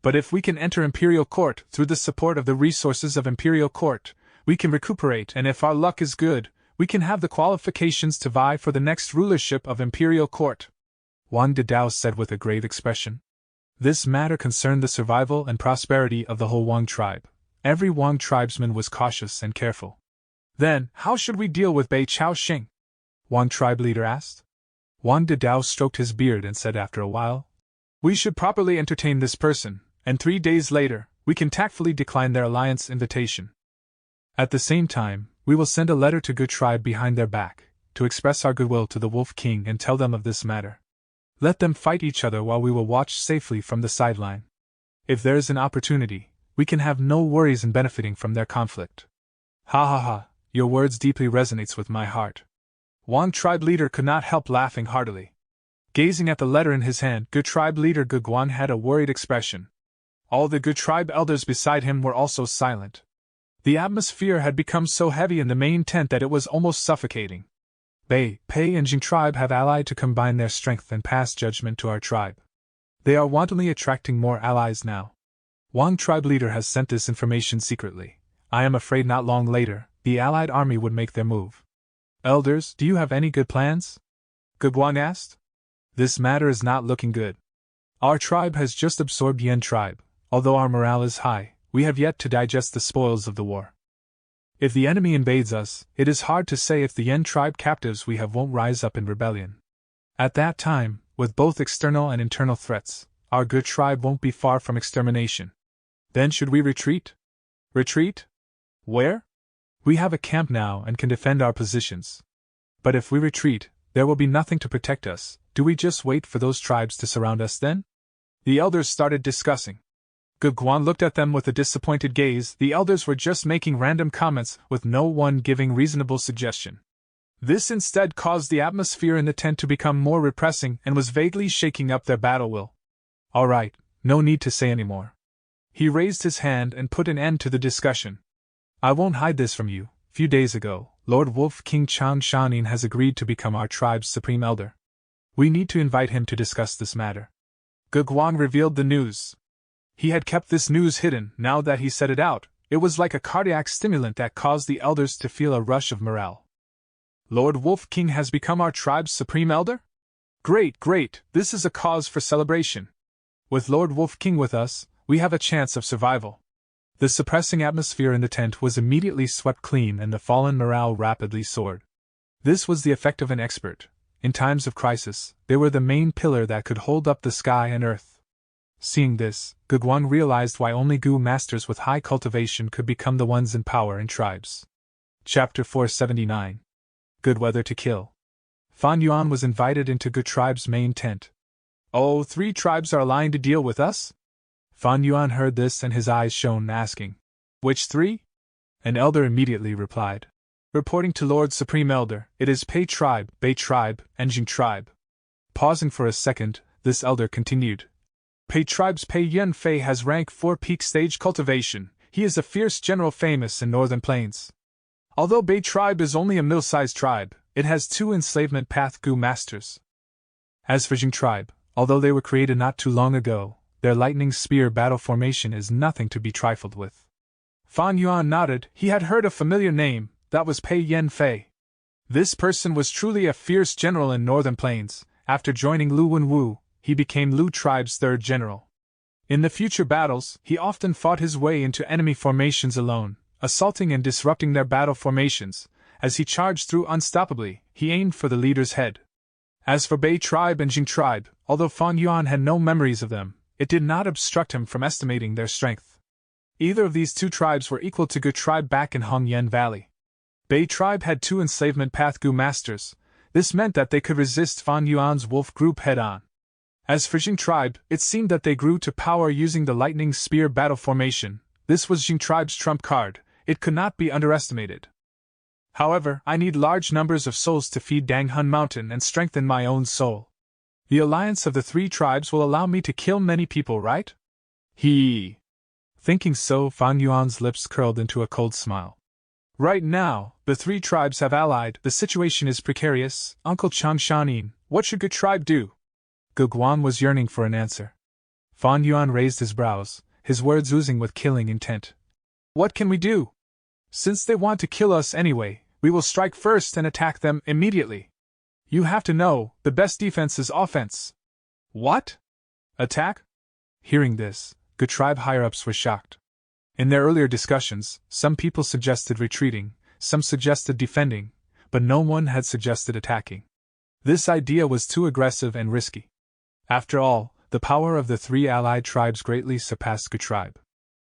But if we can enter imperial court through the support of the resources of imperial court, we can recuperate, and if our luck is good, we can have the qualifications to vie for the next rulership of imperial court, Wang Didao said with a grave expression. This matter concerned the survival and prosperity of the whole Wang tribe. Every Wang tribesman was cautious and careful. Then, how should we deal with Bei Chaoxing? Wang tribe leader asked. Wang Didao stroked his beard and said after a while, we should properly entertain this person, and 3 days later, we can tactfully decline their alliance invitation. At the same time, we will send a letter to Good Tribe behind their back, to express our goodwill to the Wolf King and tell them of this matter. Let them fight each other while we will watch safely from the sideline. If there is an opportunity, we can have no worries in benefiting from their conflict. Ha ha ha, your words deeply resonates with my heart. Wang tribe leader could not help laughing heartily. Gazing at the letter in his hand, Good Tribe leader Ge Guan had a worried expression. All the Good Tribe elders beside him were also silent. The atmosphere had become so heavy in the main tent that it was almost suffocating. Bei, Pei and Jing tribe have allied to combine their strength and pass judgment to our tribe. They are wantonly attracting more allies now. Wang tribe leader has sent this information secretly. I am afraid not long later, the allied army would make their move. Elders, do you have any good plans? Ge Guan asked. This matter is not looking good. Our tribe has just absorbed Yan tribe. Although our morale is high, we have yet to digest the spoils of the war. If the enemy invades us, it is hard to say if the Yan tribe captives we have won't rise up in rebellion. At that time, with both external and internal threats, our good tribe won't be far from extermination. Then should we retreat? Retreat? Where? We have a camp now and can defend our positions. But if we retreat, there will be nothing to protect us. Do we just wait for those tribes to surround us then? The elders started discussing. Ge Guan looked at them with a disappointed gaze. The elders were just making random comments with no one giving reasonable suggestion. This instead caused the atmosphere in the tent to become more repressing and was vaguely shaking up their battle will. All right, no need to say any more. He raised his hand and put an end to the discussion. I won't hide this from you. Few days ago, Lord Wolf King Chan Shanin has agreed to become our tribe's supreme elder. We need to invite him to discuss this matter. Ge Guan revealed the news. He had kept this news hidden. Now that he said it out, it was like a cardiac stimulant that caused the elders to feel a rush of morale. Lord Wolf King has become our tribe's supreme elder? Great, great, this is a cause for celebration. With Lord Wolf King with us, we have a chance of survival. The suppressing atmosphere in the tent was immediately swept clean and the fallen morale rapidly soared. This was the effect of an expert. In times of crisis, they were the main pillar that could hold up the sky and earth. Seeing this, Ge Guan realized why only Gu masters with high cultivation could become the ones in power in tribes. Chapter 479. Good weather to kill. Fan Yuan was invited into Ge tribe's main tent. Oh, 3 tribes are aligned to deal with us? Fan Yuan heard this and his eyes shone, asking, which 3? An elder immediately replied. Reporting to Lord Supreme Elder, it is Pei tribe, Bei tribe, and Jing tribe. Pausing for a second, this elder continued. Pei tribe's Pei Yan Fei has rank 4 peak stage cultivation. He is a fierce general famous in northern plains. Although Bei tribe is only a middle-sized tribe, it has 2 enslavement path Gu masters. As for Jing tribe, although they were created not too long ago, their lightning spear battle formation is nothing to be trifled with. Fan Yuan nodded. He had heard a familiar name. That was Pei Yan Fei. This person was truly a fierce general in northern plains. After joining Lu Wenwu, he became Lu tribe's 3rd general. In the future battles, he often fought his way into enemy formations alone, assaulting and disrupting their battle formations. As he charged through unstoppably, he aimed for the leader's head. As for Bei tribe and Jing tribe, although Fan Yuan had no memories of them, it did not obstruct him from estimating their strength. Either of these 2 tribes were equal to Ge tribe back in Hongyan Valley. Bei tribe had 2 enslavement path Gu masters. This meant that they could resist Fan Yuan's wolf group head-on. As for Jing tribe, it seemed that they grew to power using the lightning spear battle formation. This was Jing tribe's trump card. It could not be underestimated. However, I need large numbers of souls to feed Dang Hun Mountain and strengthen my own soul. The alliance of the 3 tribes will allow me to kill many people, right? He. Thinking so, Fan Yuan's lips curled into a cold smile. Right now, the 3 tribes have allied. The situation is precarious. Uncle Chang Shanin, what should Ge tribe do? Ge Guan was yearning for an answer. Fan Yuan raised his brows, his words oozing with killing intent. What can we do? Since they want to kill us anyway, we will strike first and attack them immediately. You have to know, the best defense is offense. What? Attack? Hearing this, Ge tribe higher-ups were shocked. In their earlier discussions, some people suggested retreating, some suggested defending, but no one had suggested attacking. This idea was too aggressive and risky. After all, the power of the 3 allied tribes greatly surpassed Ge tribe.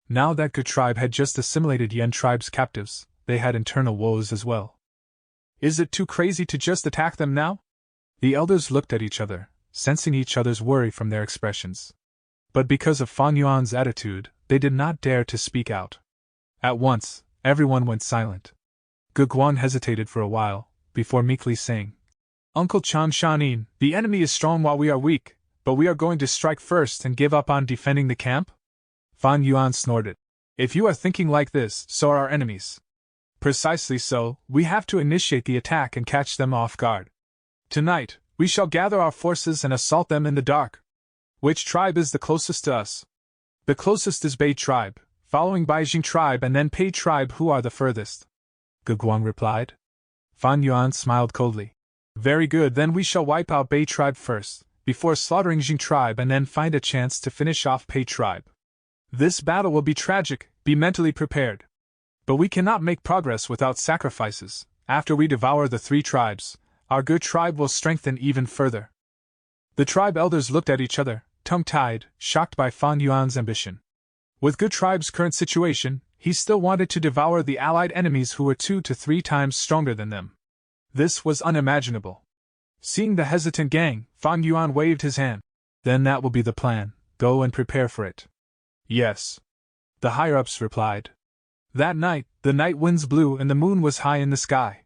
Now that Ge tribe had just assimilated Yen tribe's captives, they had internal woes as well. Is it too crazy to just attack them now? The elders looked at each other, sensing each other's worry from their expressions. But because of Fan Yuan's attitude, they did not dare to speak out. At once, everyone went silent. Ge Guan hesitated for a while, before meekly saying, Uncle Chan Shanin, the enemy is strong while we are weak, but we are going to strike first and give up on defending the camp? Fan Yuan snorted. If you are thinking like this, so are our enemies. Precisely so, we have to initiate the attack and catch them off guard. Tonight, we shall gather our forces and assault them in the dark. Which tribe is the closest to us? The closest is Bei tribe, following by Jing tribe and then Pei tribe, who are the furthest. Ge Guan replied. Fan Yuan smiled coldly. Very good, then we shall wipe out Bei tribe first, before slaughtering Jing tribe and then find a chance to finish off Pei tribe. This battle will be tragic, be mentally prepared. But we cannot make progress without sacrifices. After we devour the 3 tribes, our Ge tribe will strengthen even further. The tribe elders looked at each other, tongue-tied, shocked by Fan Yuan's ambition. With Ge tribe's current situation, he still wanted to devour the allied enemies who were 2 to 3 times stronger than them. This was unimaginable. Seeing the hesitant gang, Fan Yuan waved his hand. Then that will be the plan, go and prepare for it. Yes. The higher-ups replied. That night, the night winds blew and the moon was high in the sky.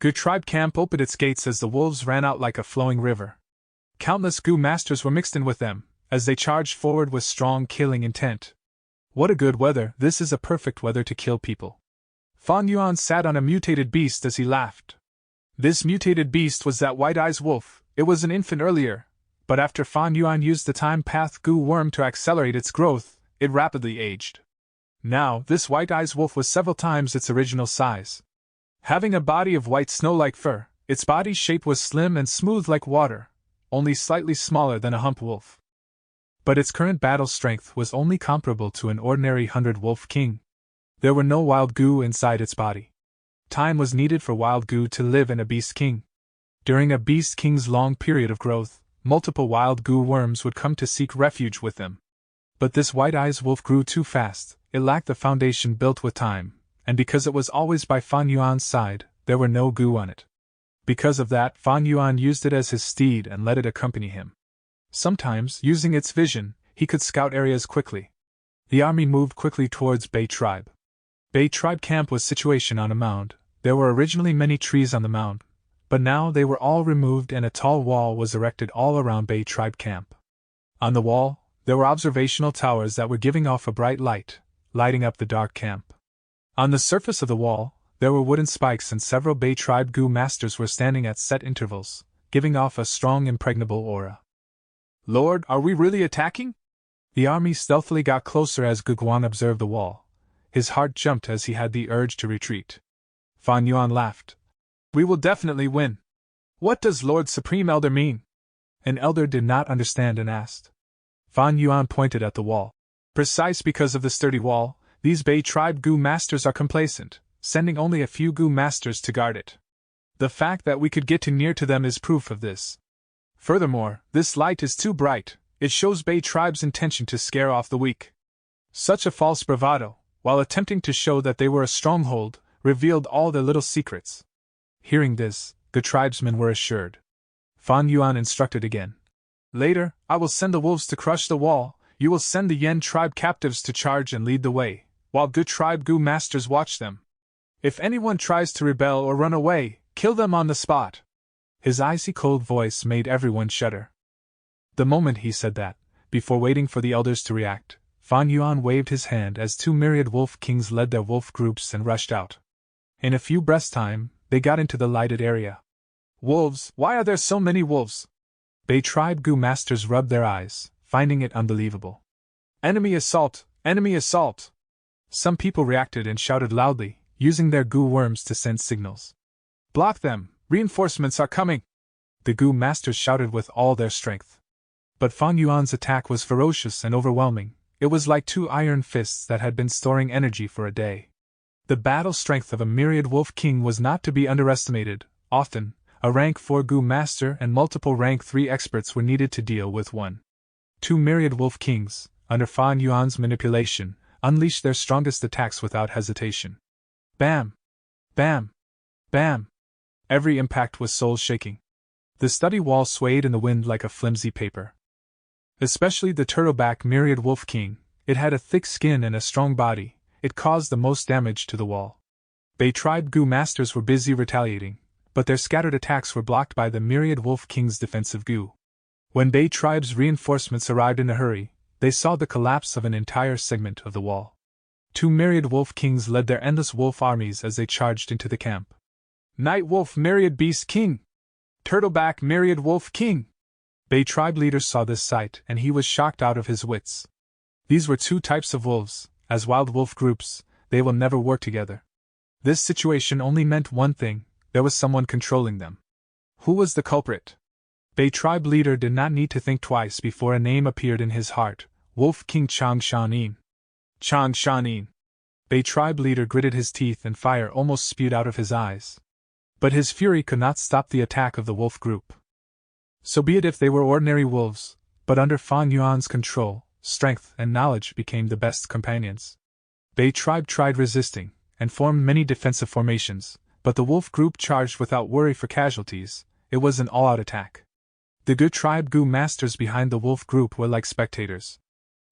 Ge tribe camp opened its gates as the wolves ran out like a flowing river. Countless Gu masters were mixed in with them, as they charged forward with strong killing intent. What a good weather, this is a perfect weather to kill people. Fan Yuan sat on a mutated beast as he laughed. This mutated beast was that white-eyes wolf. It was an infant earlier, but after Fan Yuan used the time path Gu worm to accelerate its growth, it rapidly aged. Now, this white-eyes wolf was several times its original size. Having a body of white snow-like fur, its body shape was slim and smooth like water, only slightly smaller than a hump wolf. But its current battle strength was only comparable to an ordinary 100-wolf king. There were no wild Gu inside its body. Time was needed for wild Gu to live in a beast king. During a beast king's long period of growth, multiple wild Gu worms would come to seek refuge with them. But this white-eyes wolf grew too fast, it lacked the foundation built with time, and because it was always by Fan Yuan's side, there were no Gu on it. Because of that, Fan Yuan used it as his steed and let it accompany him. Sometimes, using its vision, he could scout areas quickly. The army moved quickly towards Bei tribe. Bei tribe camp was situated on a mound. There were originally many trees on the mound, but now they were all removed and a tall wall was erected all around Bei tribe camp. On the wall, there were observational towers that were giving off a bright light, lighting up the dark camp. On the surface of the wall, there were wooden spikes and several Bei tribe Gu masters were standing at set intervals, giving off a strong impregnable aura. Lord, are we really attacking? The army stealthily got closer as Ge Guan observed the wall. His heart jumped as he had the urge to retreat. Fan Yuan laughed. We will definitely win. What does Lord Supreme Elder mean? An elder did not understand and asked. Fan Yuan pointed at the wall. Precise because of the sturdy wall, these Bei tribe Gu masters are complacent, sending only a few Gu masters to guard it. The fact that we could get too near to them is proof of this. Furthermore, this light is too bright, it shows Bei tribe's intention to scare off the weak. Such a false bravado, while attempting to show that they were a stronghold, revealed all their little secrets. Hearing this, the tribesmen were assured. Fan Yuan instructed again. Later, I will send the wolves to crush the wall, you will send the Yen tribe captives to charge and lead the way, while Ge tribe Gu masters watch them. If anyone tries to rebel or run away, kill them on the spot. His icy cold voice made everyone shudder. The moment he said that, before waiting for the elders to react, Fan Yuan waved his hand as 2 myriad wolf kings led their wolf groups and rushed out. In a few breaths' time, they got into the lighted area. Wolves, why are there so many wolves? Bei tribe Gu masters rubbed their eyes, finding it unbelievable. Enemy assault! Enemy assault! Some people reacted and shouted loudly, using their Gu worms to send signals. Block them! Reinforcements are coming! The Gu masters shouted with all their strength. But Fan Yuan's attack was ferocious and overwhelming. It was like 2 iron fists that had been storing energy for a day. The battle strength of a myriad wolf king was not to be underestimated. Often, a rank 4 Gu master and multiple rank 3 experts were needed to deal with 2 myriad wolf kings, under Fan Yuan's manipulation, unleashed their strongest attacks without hesitation. Bam! Bam! Bam! Every impact was soul-shaking. The study wall swayed in the wind like a flimsy paper. Especially the turtleback myriad wolf king, it had a thick skin and a strong body, it caused the most damage to the wall. Bei tribe Gu masters were busy retaliating, but their scattered attacks were blocked by the myriad wolf king's defensive Gu. When Bei tribe's reinforcements arrived in a hurry, they saw the collapse of an entire segment of the wall. 2 myriad wolf kings led their endless wolf armies as they charged into the camp. Night wolf myriad beast king! Turtleback myriad wolf king! Bei tribe leaders saw this sight and he was shocked out of his wits. These were 2 types of wolves, as wild wolf groups, they will never work together. This situation only meant one thing, there was someone controlling them. Who was the culprit? Bei tribe leader did not need to think twice before a name appeared in his heart, Wolf King Chang Shanin. Chang Shanin. Bei tribe leader gritted his teeth and fire almost spewed out of his eyes. But his fury could not stop the attack of the wolf group. So be it if they were ordinary wolves, but under Fan Yuan's control, strength and knowledge became the best companions. Bei tribe tried resisting, and formed many defensive formations, but the wolf group charged without worry for casualties. It was an all-out attack. The Gu tribe Gu masters behind the wolf group were like spectators.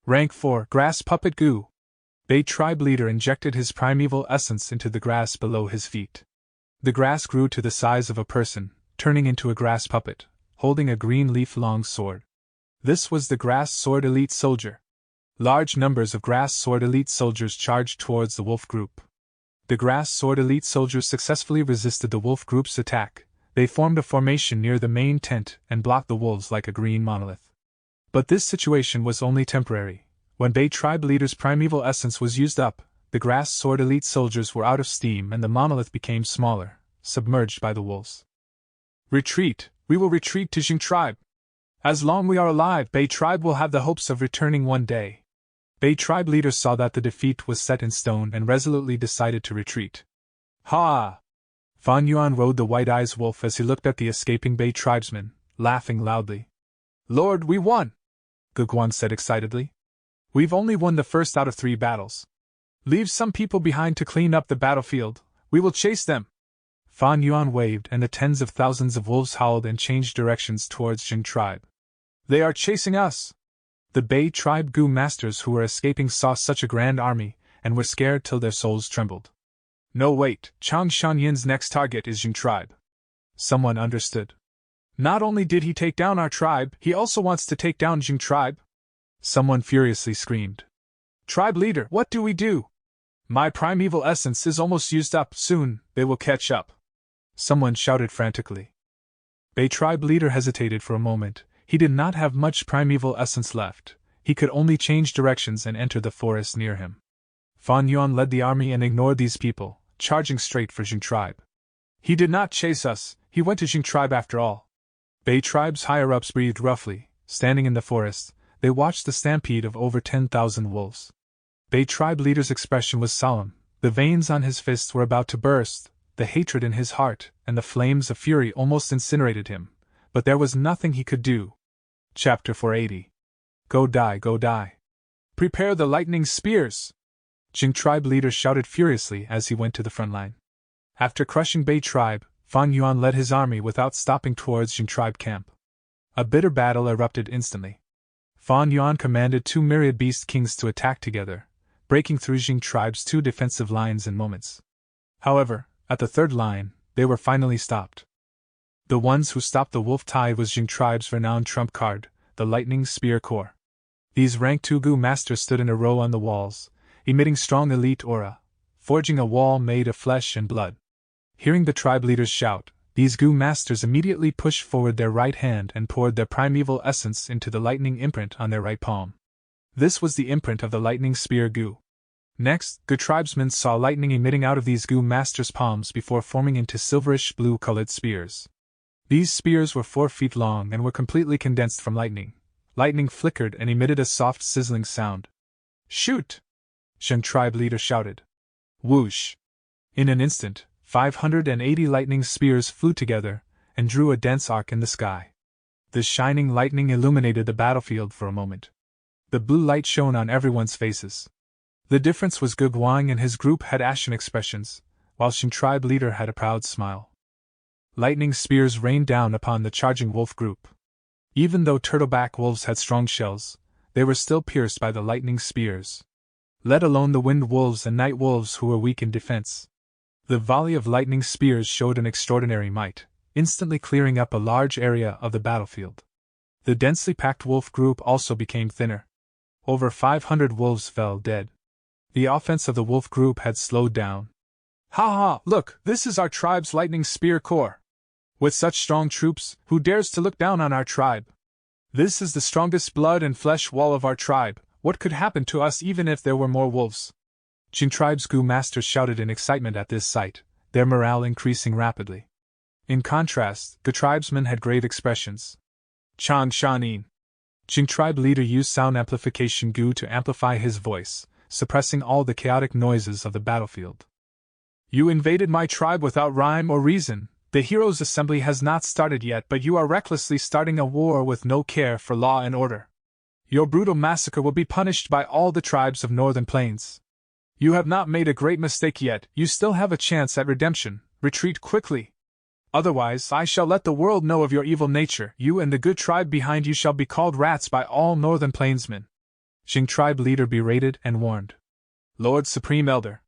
Rank 4 Grass Puppet Gu. Bei tribe leader injected his primeval essence into the grass below his feet. The grass grew to the size of a person, turning into a grass puppet, holding a green leaf-long sword. This was the Grass Sword Elite Soldier. Large numbers of Grass Sword Elite soldiers charged towards the wolf group. The Grass Sword Elite soldiers successfully resisted the wolf group's attack. They formed a formation near the main tent and blocked the wolves like a green monolith. But this situation was only temporary. When Bei tribe leader's primeval essence was used up, the Grass Sword Elite soldiers were out of steam and the monolith became smaller, submerged by the wolves. Retreat! We will retreat to Jing tribe. As long we are alive, Bei tribe will have the hopes of returning one day. Bei tribe leaders saw that the defeat was set in stone and resolutely decided to retreat. Ha! Fan Yuan rode the white-eyes wolf as he looked at the escaping Bei tribesmen, laughing loudly. Lord, we won! Guguan said excitedly. We've only won the first out of 3 battles. Leave some people behind to clean up the battlefield. We will chase them. Fan Yuan waved and the tens of thousands of wolves howled and changed directions towards Jing tribe. They are chasing us! The Bei tribe Gu masters who were escaping saw such a grand army, and were scared till their souls trembled. No wait, Chang Shanyin's next target is Jing tribe. Someone understood. Not only did he take down our tribe, he also wants to take down Jing tribe. Someone furiously screamed. Tribe leader, what do we do? My primeval essence is almost used up, soon, they will catch up. Someone shouted frantically. Bei tribe leader hesitated for a moment. He did not have much primeval essence left. He could only change directions and enter the forest near him. Fan Yuan led the army and ignored these people, charging straight for Jing tribe. He did not chase us, he went to Jing tribe after all. Bei tribe's higher-ups breathed roughly. Standing in the forest, they watched the stampede of over 10,000 wolves. Bei tribe leader's expression was solemn. The veins on his fists were about to burst. The hatred in his heart and the flames of fury almost incinerated him, but there was nothing he could do. Chapter 480. Go die, go die. Prepare the lightning spears! Jing tribe leader shouted furiously as he went to the front line. After crushing Bei tribe, Fan Yuan led his army without stopping towards Jing tribe camp. A bitter battle erupted instantly. Fan Yuan commanded 2 myriad beast kings to attack together, breaking through Jing tribe's 2 defensive lines in moments. However, at the third line, they were finally stopped. The ones who stopped the wolf tide was Jing tribe's renowned trump card, the Lightning Spear Corps. These rank 2 Gu masters stood in a row on the walls, emitting strong elite aura, forging a wall made of flesh and blood. Hearing the tribe leaders shout, these Gu masters immediately pushed forward their right hand and poured their primeval essence into the lightning imprint on their right palm. This was the imprint of the Lightning Spear Gu. Next, Gu tribesmen saw lightning emitting out of these Gu masters' palms before forming into silverish blue-colored spears. These spears were 4 feet long and were completely condensed from lightning. Lightning flickered and emitted a soft sizzling sound. "Shoot!" Shang tribe leader shouted. Whoosh! In an instant, 580 lightning spears flew together and drew a dense arc in the sky. The shining lightning illuminated the battlefield for a moment. The blue light shone on everyone's faces. The difference was Gu Guang and his group had ashen expressions, while Shang tribe leader had a proud smile. Lightning spears rained down upon the charging wolf group. Even though turtleback wolves had strong shells, they were still pierced by the lightning spears. Let alone the wind wolves and night wolves who were weak in defense. The volley of lightning spears showed an extraordinary might, instantly clearing up a large area of the battlefield. The densely packed wolf group also became thinner. Over 500 wolves fell dead. The offense of the wolf group had slowed down. "Ha ha! Look, this is our tribe's Lightning Spear Corps! With such strong troops, who dares to look down on our tribe? This is the strongest blood and flesh wall of our tribe. What could happen to us even if there were more wolves?" Jing tribe's Gu masters shouted in excitement at this sight, their morale increasing rapidly. In contrast, Gu tribesmen had grave expressions. "Chang Shanin." Jing tribe leader used sound amplification Gu to amplify his voice, suppressing all the chaotic noises of the battlefield. "You invaded my tribe without rhyme or reason. The heroes' assembly has not started yet, but you are recklessly starting a war with no care for law and order. Your brutal massacre will be punished by all the tribes of Northern Plains. You have not made a great mistake yet, you still have a chance at redemption. Retreat quickly. Otherwise, I shall let the world know of your evil nature. You and the good tribe behind you shall be called rats by all Northern Plainsmen." Jing tribe leader berated and warned. "Lord Supreme Elder."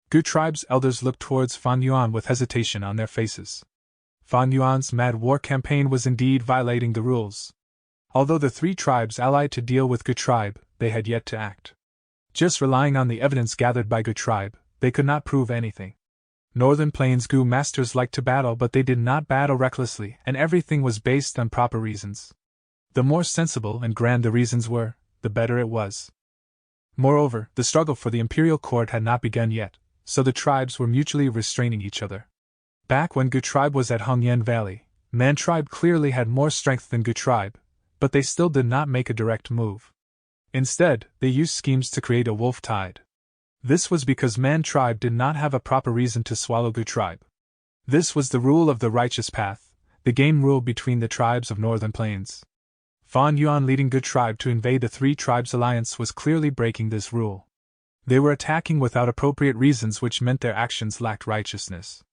Gu tribe's elders looked towards Fan Yuan with hesitation on their faces. Fan Yuan's mad war campaign was indeed violating the rules. Although the 3 tribes allied to deal with Gu tribe, they had yet to act. Just relying on the evidence gathered by Gu tribe, they could not prove anything. Northern Plains Gu masters liked to battle, but they did not battle recklessly, and everything was based on proper reasons. The more sensible and grand the reasons were, the better it was. Moreover, the struggle for the imperial court had not begun yet, so the tribes were mutually restraining each other. Back when Gu tribe was at Hongyan Valley, Man tribe clearly had more strength than Gu tribe, but they still did not make a direct move. Instead, they used schemes to create a wolf tide. This was because Man tribe did not have a proper reason to swallow Gu tribe. This was the rule of the righteous path, the game rule between the tribes of Northern Plains. Fan Yuan leading Gu tribe to invade the 3 tribes' alliance was clearly breaking this rule. They were attacking without appropriate reasons, which meant their actions lacked righteousness.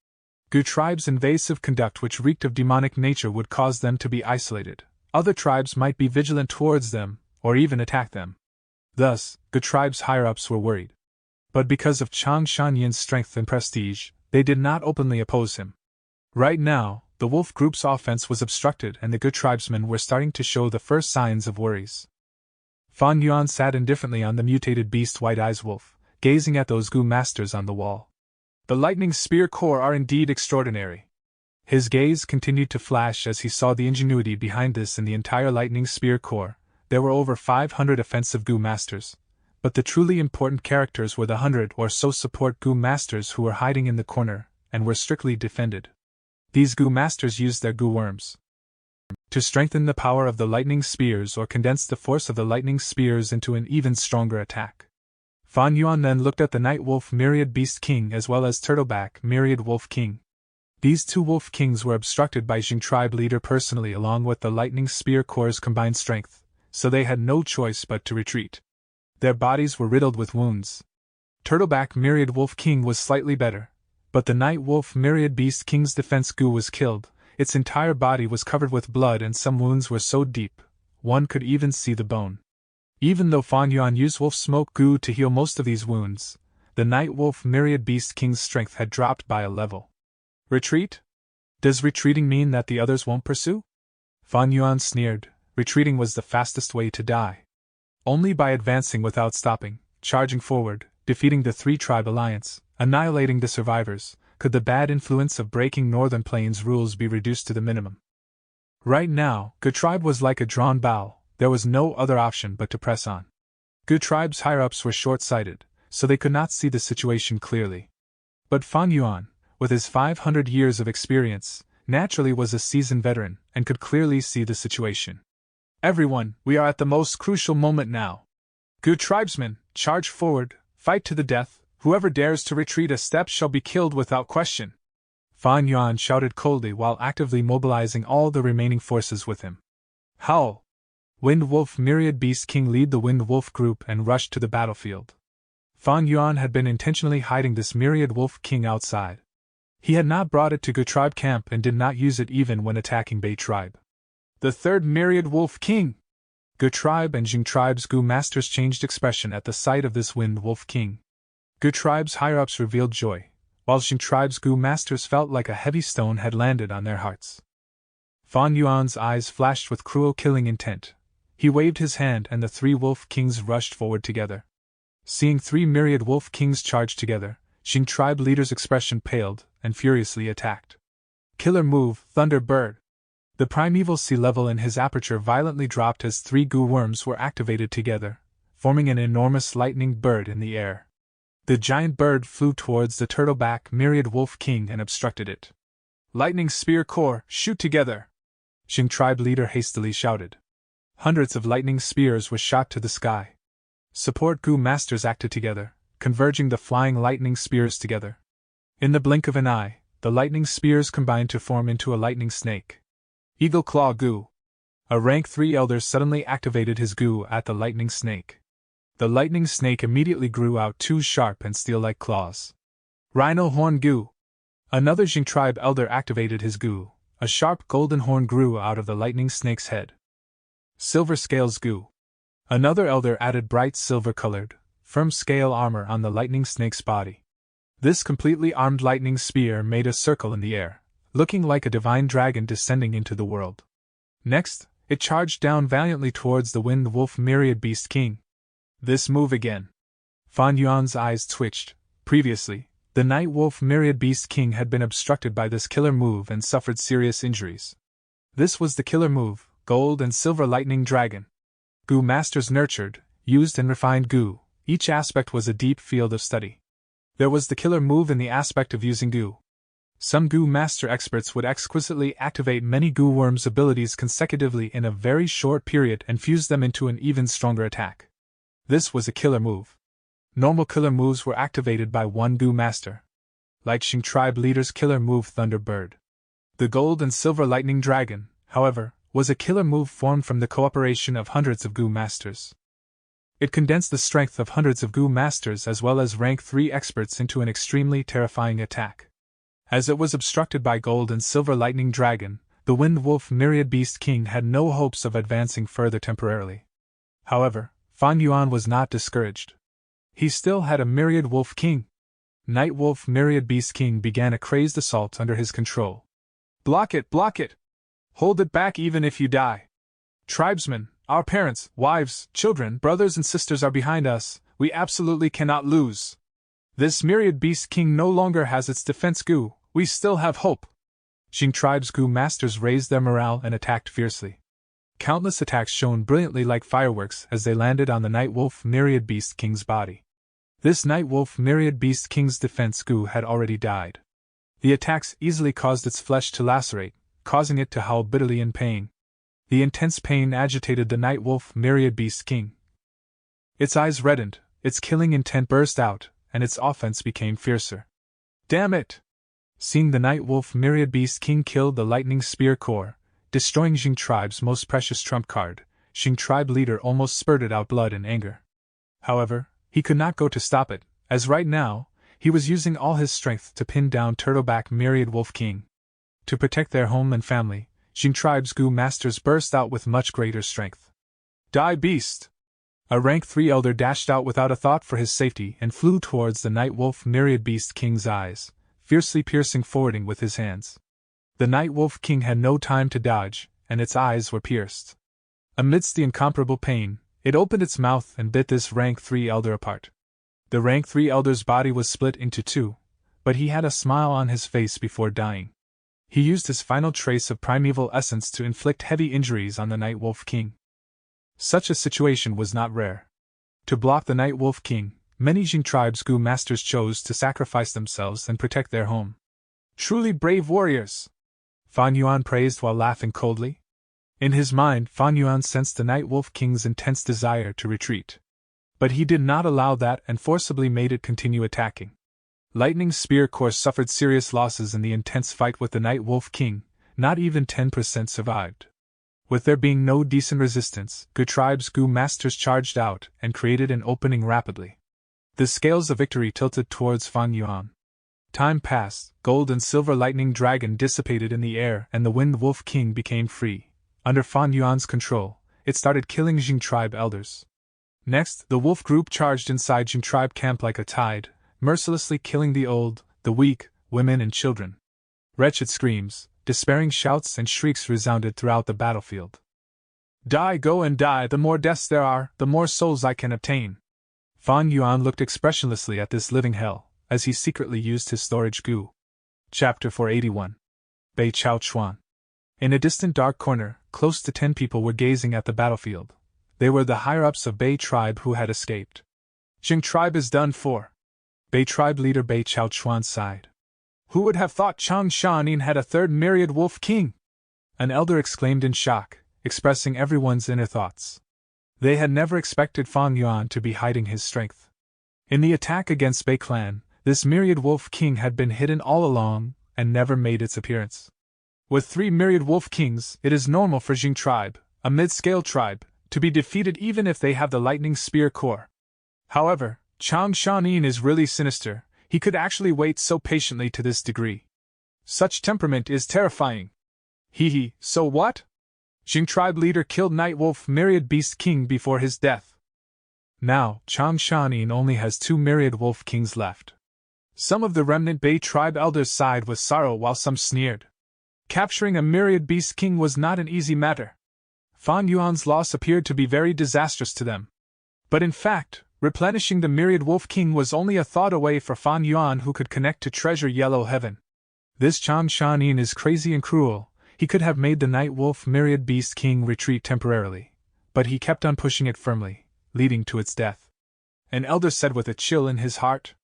Gu tribe's invasive conduct, which reeked of demonic nature, would cause them to be isolated. Other tribes might be vigilant towards them, or even attack them. Thus, Gu tribe's higher-ups were worried. But because of Chang Shanyin's strength and prestige, they did not openly oppose him. Right now, the wolf group's offense was obstructed and the Gu tribesmen were starting to show the first signs of worries. Fan Yuan sat indifferently on the mutated beast White Eyes Wolf, gazing at those Gu masters on the wall. The Lightning Spear Corps are indeed extraordinary. His gaze continued to flash as he saw the ingenuity behind this in the entire Lightning Spear Corps. There were over 500 offensive Gu masters, but the truly important characters were the 100 or so support Gu masters who were hiding in the corner and were strictly defended. These Gu masters used their Gu worms to strengthen the power of the lightning spears or condense the force of the lightning spears into an even stronger attack. Fan Yuan then looked at the Night Wolf Myriad Beast King as well as Turtleback Myriad Wolf King. These 2 Wolf Kings were obstructed by Jing tribe leader personally along with the Lightning Spear Corps' combined strength, so they had no choice but to retreat. Their bodies were riddled with wounds. Turtleback Myriad Wolf King was slightly better, but the Night Wolf Myriad Beast King's defense Gu was killed. Its entire body was covered with blood and some wounds were so deep, one could even see the bone. Even though Fan Yuan used wolf smoke Gu to heal most of these wounds, the Night Wolf Myriad Beast King's strength had dropped by a level. Retreat? Does retreating mean that the others won't pursue? Fan Yuan sneered. Retreating was the fastest way to die. Only by advancing without stopping, charging forward, defeating the three-tribe alliance, annihilating the survivors, could the bad influence of breaking Northern Plains rules be reduced to the minimum. Right now, Good Tribe was like a drawn bow. There was no other option but to press on. Good Tribe's higher-ups were short-sighted, so they could not see the situation clearly. But Fan Yuan, with his 500 years of experience, naturally was a seasoned veteran and could clearly see the situation. Everyone, we are at the most crucial moment now. Good tribesmen, charge forward, fight to the death. Whoever dares to retreat a step shall be killed without question. Fan Yuan shouted coldly while actively mobilizing all the remaining forces with him. Howl! Wind Wolf Myriad Beast King lead the Wind Wolf group and rushed to the battlefield. Fan Yuan had been intentionally hiding this Myriad Wolf King outside. He had not brought it to Good Tribe camp and did not use it even when attacking Bei Tribe. The third Myriad Wolf King! Good Tribe and Jing Tribe's Gu Masters changed expression at the sight of this Wind Wolf King. Good Tribe's higher-ups revealed joy, while Jing Tribe's Gu Masters felt like a heavy stone had landed on their hearts. Fan Yuan's eyes flashed with cruel killing intent. He waved his hand and the three Wolf Kings rushed forward together. Seeing three Myriad Wolf Kings charge together, Jing Tribe leader's expression paled and furiously attacked. Killer move, Thunder Bird! The primeval sea level in his aperture violently dropped as three Gu worms were activated together, forming an enormous lightning bird in the air. The giant bird flew towards the turtleback Myriad Wolf King and obstructed it. Lightning Spear Corps, shoot together! Jing Tribe leader hastily shouted. Hundreds of lightning spears were shot to the sky. Support Gu Masters acted together, converging the flying lightning spears together. In the blink of an eye, the lightning spears combined to form into a lightning snake. Eagle Claw Gu. A rank 3 elder suddenly activated his Gu at the lightning snake. The lightning snake immediately grew out 2 sharp and steel-like claws. Rhino Horn Gu. Another Jing Tribe elder activated his Gu. A sharp golden horn grew out of the lightning snake's head. Silver Scales Gu. Another elder added bright silver-colored, firm scale armor on the lightning snake's body. This completely armed lightning spear made a circle in the air, looking like a divine dragon descending into the world. Next, it charged down valiantly towards the Wind Wolf Myriad Beast King. This move again. Fan Yuan's eyes twitched. Previously, the Night Wolf Myriad Beast King had been obstructed by this killer move and suffered serious injuries. This was the killer move, Gold and Silver Lightning Dragon. Gu Masters nurtured, used and refined Gu. Each aspect was a deep field of study. There was the killer move in the aspect of using Gu. Some Gu Master experts would exquisitely activate many Gu Worms' abilities consecutively in a very short period and fuse them into an even stronger attack. This was a killer move. Normal killer moves were activated by one Gu Master. Like Jing Tribe leader's killer move Thunder Bird. The Gold and Silver Lightning Dragon, however, was a killer move formed from the cooperation of hundreds of Gu Masters. It condensed the strength of hundreds of Gu Masters as well as rank 3 experts into an extremely terrifying attack. As it was obstructed by Gold and Silver Lightning Dragon, the Wind Wolf Myriad Beast King had no hopes of advancing further temporarily. However, Fan Yuan was not discouraged. He still had a Myriad Wolf King. Night Wolf Myriad Beast King began a crazed assault under his control. Block it, block it! Hold it back even if you die. Tribesmen, our parents, wives, children, brothers and sisters are behind us, we absolutely cannot lose. This Myriad Beast King no longer has its defense Gu, we still have hope. Jing Tribe's Gu Masters raised their morale and attacked fiercely. Countless attacks shone brilliantly like fireworks as they landed on the Night Wolf Myriad Beast King's body. This Night Wolf Myriad Beast King's defense Gu had already died. The attacks easily caused its flesh to lacerate, causing it to howl bitterly in pain. The intense pain agitated the Night Wolf Myriad Beast King. Its eyes reddened, its killing intent burst out, and its offense became fiercer. Damn it! Seeing the Night Wolf Myriad Beast King kill the Lightning Spear Corps, destroying Jing Tribe's most precious trump card, Jing Tribe leader almost spurted out blood in anger. However, he could not go to stop it, as right now, he was using all his strength to pin down Turtleback Myriad Wolf King. To protect their home and family, Jing Tribe's Gu Masters burst out with much greater strength. Die, beast! A rank 3 elder dashed out without a thought for his safety and flew towards the Night Wolf Myriad Beast King's eyes, fiercely piercing forwarding with his hands. The Night Wolf King had no time to dodge, and its eyes were pierced. Amidst the incomparable pain, it opened its mouth and bit this rank 3 elder apart. The rank 3 elder's body was split into two, but he had a smile on his face before dying. He used his final trace of primeval essence to inflict heavy injuries on the Night Wolf King. Such a situation was not rare. To block the Night Wolf King, many Jing tribes' Gu masters chose to sacrifice themselves and protect their home. Truly brave warriors! Fan Yuan praised while laughing coldly. In his mind, Fan Yuan sensed the Night Wolf King's intense desire to retreat. But he did not allow that and forcibly made it continue attacking. Lightning's spear corps suffered serious losses in the intense fight with the Night Wolf King, not even 10% survived. With there being no decent resistance, Gu tribes' Gu masters charged out and created an opening rapidly. The scales of victory tilted towards Fan Yuan. Time passed, gold and silver lightning dragon dissipated in the air and the Wind Wolf King became free. Under Fan Yuan's control, it started killing Jing tribe elders. Next, the wolf group charged inside Jing tribe camp like a tide, mercilessly killing the old, the weak, women and children. Wretched screams, despairing shouts and shrieks resounded throughout the battlefield. Die, go and die, the more deaths there are, the more souls I can obtain. Fan Yuan looked expressionlessly at this living hell, as he secretly used his storage Gu. Chapter 481. Bei Chao Chuan. In a distant dark corner, close to 10 people were gazing at the battlefield. They were the higher-ups of Bei tribe who had escaped. Jing tribe is done for. Bei tribe leader Bei Chao Chuan sighed. Who would have thought Chang Shanin had a third myriad wolf king? An elder exclaimed in shock, expressing everyone's inner thoughts. They had never expected Fan Yuan to be hiding his strength. In the attack against Bei clan, this myriad wolf king had been hidden all along and never made its appearance. With 3 myriad wolf kings, it is normal for Jing tribe, a mid-scale tribe, to be defeated even if they have the lightning spear core. However, Chang Shanin is really sinister. He could actually wait so patiently to this degree. Such temperament is terrifying. Hee, so what? Jing tribe leader killed Night Wolf Myriad Beast King before his death. Now, Chang Shanin only has 2 myriad wolf kings left. Some of the remnant Bei tribe elders sighed with sorrow while some sneered. Capturing a myriad beast king was not an easy matter. Fan Yuan's loss appeared to be very disastrous to them. But in fact, replenishing the myriad wolf king was only a thought away for Fan Yuan, who could connect to treasure Yellow Heaven. This Chang Shanin is crazy and cruel. He could have made the Night Wolf Myriad Beast King retreat temporarily, but he kept on pushing it firmly, leading to its death. An elder said with a chill in his heart.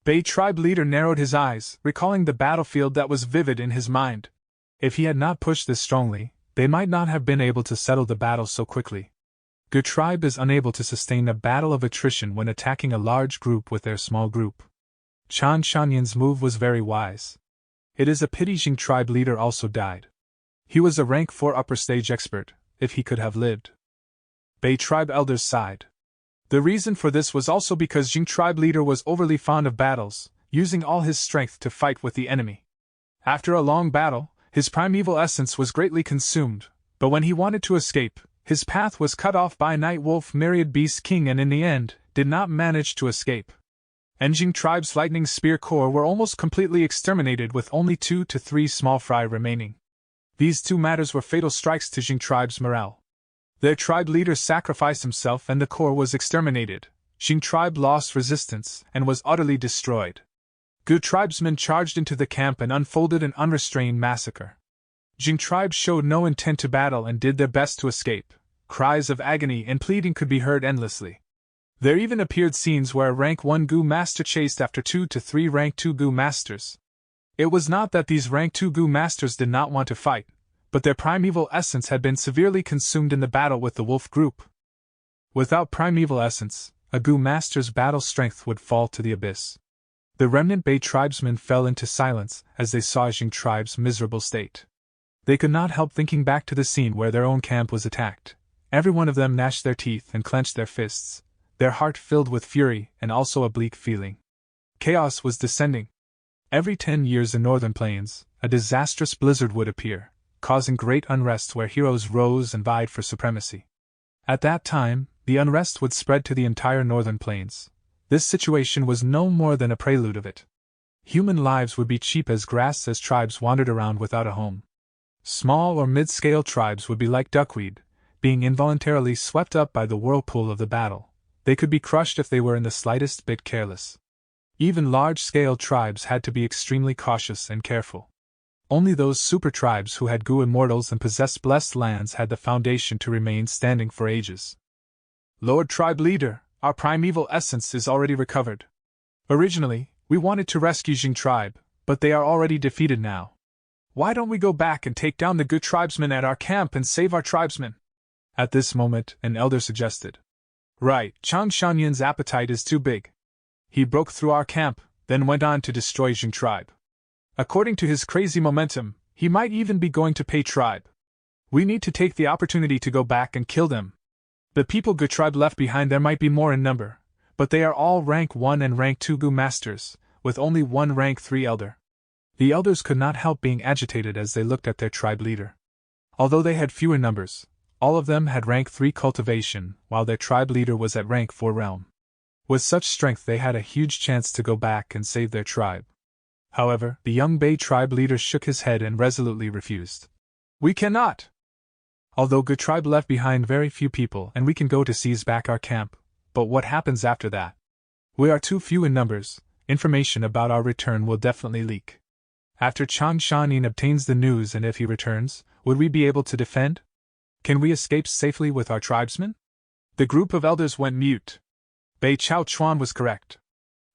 Bei tribe leader narrowed his eyes, recalling the battlefield that was vivid in his mind. If he had not pushed this strongly, they might not have been able to settle the battle so quickly. Gu tribe is unable to sustain a battle of attrition when attacking a large group with their small group. Chang Shanin's move was very wise. It is a pity Jing tribe leader also died. He was a rank 4 upper stage expert, if he could have lived. Bei tribe elders sighed. The reason for this was also because Jing tribe leader was overly fond of battles, using all his strength to fight with the enemy. After a long battle, his primeval essence was greatly consumed, but when he wanted to escape, his path was cut off by Night Wolf Myriad Beast King and in the end, did not manage to escape. Jing tribe's lightning spear corps were almost completely exterminated with only 2 to 3 small fry remaining. These 2 matters were fatal strikes to Jing tribe's morale. Their tribe leader sacrificed himself and the corps was exterminated. Jing tribe lost resistance and was utterly destroyed. Gu tribesmen charged into the camp and unfolded an unrestrained massacre. Jing tribe showed no intent to battle and did their best to escape. Cries of agony and pleading could be heard endlessly. There even appeared scenes where a rank 1 Gu master chased after 2 to 3 rank 2 Gu masters. It was not that these rank 2 Gu masters did not want to fight, but their primeval essence had been severely consumed in the battle with the wolf group. Without primeval essence, a Gu master's battle strength would fall to the abyss. The remnant Bei tribesmen fell into silence as they saw Jing tribe's miserable state. They could not help thinking back to the scene where their own camp was attacked. Every one of them gnashed their teeth and clenched their fists, their heart filled with fury and also a bleak feeling. Chaos was descending. Every 10 years in northern plains, a disastrous blizzard would appear, causing great unrest where heroes rose and vied for supremacy. At that time, the unrest would spread to the entire northern plains. This situation was no more than a prelude of it. Human lives would be cheap as grass as tribes wandered around without a home. Small or mid-scale tribes would be like duckweed, being involuntarily swept up by the whirlpool of the battle. They could be crushed if they were in the slightest bit careless. Even large-scale tribes had to be extremely cautious and careful. Only those super tribes who had Gu immortals and possessed blessed lands had the foundation to remain standing for ages. Lord Tribe Leader, our primeval essence is already recovered. Originally, we wanted to rescue Jing tribe, but they are already defeated now. Why don't we go back and take down the good tribesmen at our camp and save our tribesmen? At this moment, an elder suggested. Right, Chang Shanyan's appetite is too big. He broke through our camp, then went on to destroy Jing tribe. According to his crazy momentum, he might even be going to Pei tribe. We need to take the opportunity to go back and kill them. The people Gu tribe left behind there might be more in number, but they are all rank 1 and rank 2 Gu masters, with only one rank 3 elder. The elders could not help being agitated as they looked at their tribe leader. Although they had fewer numbers, all of them had rank 3 cultivation, while their tribe leader was at rank 4 realm. With such strength they had a huge chance to go back and save their tribe. However, the young Bei tribe leader shook his head and resolutely refused. We cannot! Although Gu tribe left behind very few people and we can go to seize back our camp, but what happens after that? We are too few in numbers, information about our return will definitely leak. After Chang Shanin obtains the news and if he returns, would we be able to defend? Can we escape safely with our tribesmen? The group of elders went mute. Bei Chao Chuan was correct.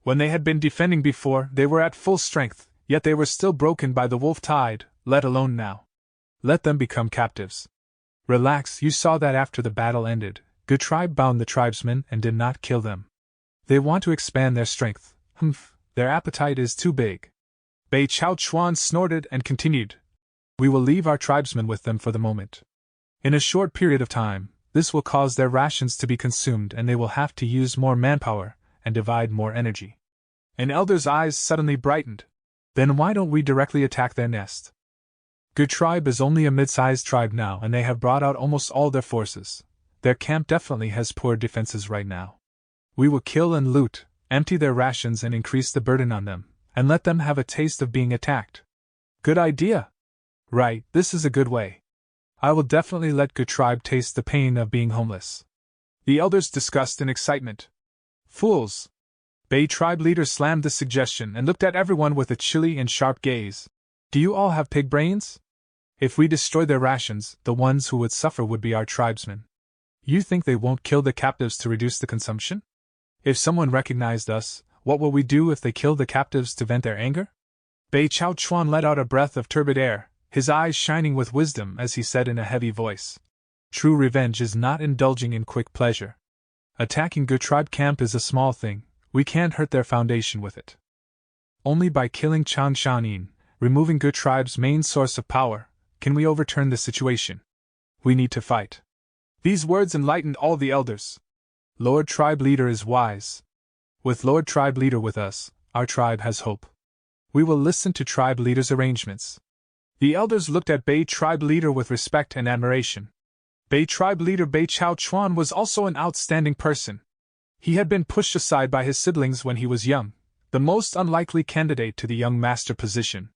When they had been defending before, they were at full strength, yet they were still broken by the wolf tide, let alone now. Let them become captives. Relax, you saw that after the battle ended, Gu tribe bound the tribesmen and did not kill them. They want to expand their strength. Their appetite is too big. Bei Chao Chuan snorted and continued. We will leave our tribesmen with them for the moment. In a short period of time, this will cause their rations to be consumed and they will have to use more manpower and divide more energy. An elder's eyes suddenly brightened. Then why don't we directly attack their nest? Gu tribe is only a mid-sized tribe now and they have brought out almost all their forces. Their camp definitely has poor defenses right now. We will kill and loot, empty their rations and increase the burden on them, and let them have a taste of being attacked. Good idea! Right, this is a good way. I will definitely let Gu tribe taste the pain of being homeless. The elders discussed in excitement. Fools! Bei tribe leader slammed the suggestion and looked at everyone with a chilly and sharp gaze. Do you all have pig brains? If we destroy their rations, the ones who would suffer would be our tribesmen. You think they won't kill the captives to reduce the consumption? If someone recognized us, what will we do if they kill the captives to vent their anger? Bei Chao Chuan let out a breath of turbid air, his eyes shining with wisdom as he said in a heavy voice. True revenge is not indulging in quick pleasure. Attacking Gu tribe camp is a small thing, we can't hurt their foundation with it. Only by killing Chang Shanin, removing Gu tribe's main source of power, can we overturn the situation. We need to fight. These words enlightened all the elders. Lord Tribe Leader is wise. With Lord Tribe Leader with us, our tribe has hope. We will listen to Tribe Leader's arrangements. The elders looked at Bei Tribe Leader with respect and admiration. Bei Tribe Leader Bei Chao Chuan was also an outstanding person. He had been pushed aside by his siblings when he was young, the most unlikely candidate to the young master position.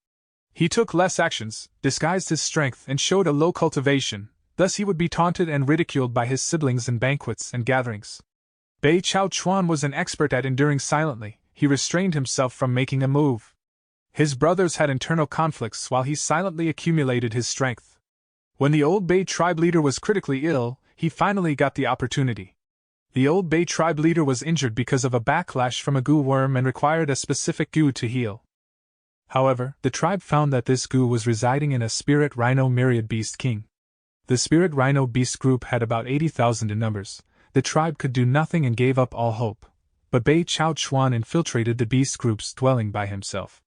He took less actions, disguised his strength and showed a low cultivation, thus he would be taunted and ridiculed by his siblings in banquets and gatherings. Bei Chao Chuan was an expert at enduring silently, he restrained himself from making a move. His brothers had internal conflicts while he silently accumulated his strength. When the old Bei tribe leader was critically ill, he finally got the opportunity. The old Bei tribe leader was injured because of a backlash from a Gu worm and required a specific Gu to heal. However, the tribe found that this Gu was residing in a spirit rhino myriad beast king. The spirit rhino beast group had about 80,000 in numbers. The tribe could do nothing and gave up all hope. But Bei Chao Chuan infiltrated the beast group's dwelling by himself.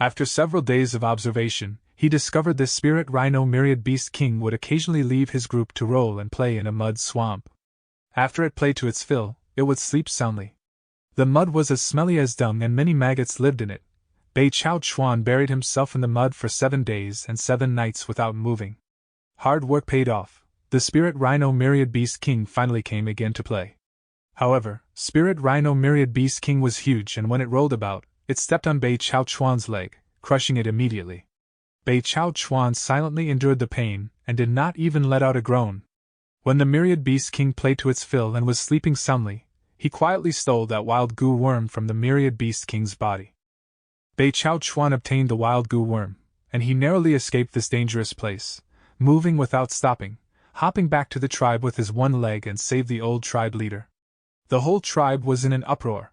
After several days of observation, he discovered this spirit rhino myriad beast king would occasionally leave his group to roll and play in a mud swamp. After it played to its fill, it would sleep soundly. The mud was as smelly as dung and many maggots lived in it. Bei Chao Chuan buried himself in the mud for 7 days and 7 nights without moving. Hard work paid off. the Spirit Rhino Myriad Beast King finally came again to play. However, Spirit Rhino Myriad Beast King was huge, and when it rolled about, it stepped on Bei Chao Chuan's leg, crushing it immediately. Bei Chao Chuan silently endured the pain, and did not even let out a groan. When the Myriad Beast King played to its fill and was sleeping soundly, he quietly stole that wild goo worm from the Myriad Beast King's body. Bei Chao Chuan obtained the wild goo worm, and he narrowly escaped this dangerous place, moving without stopping, hopping back to the tribe with his one leg and saved the old tribe leader. The whole tribe was in an uproar.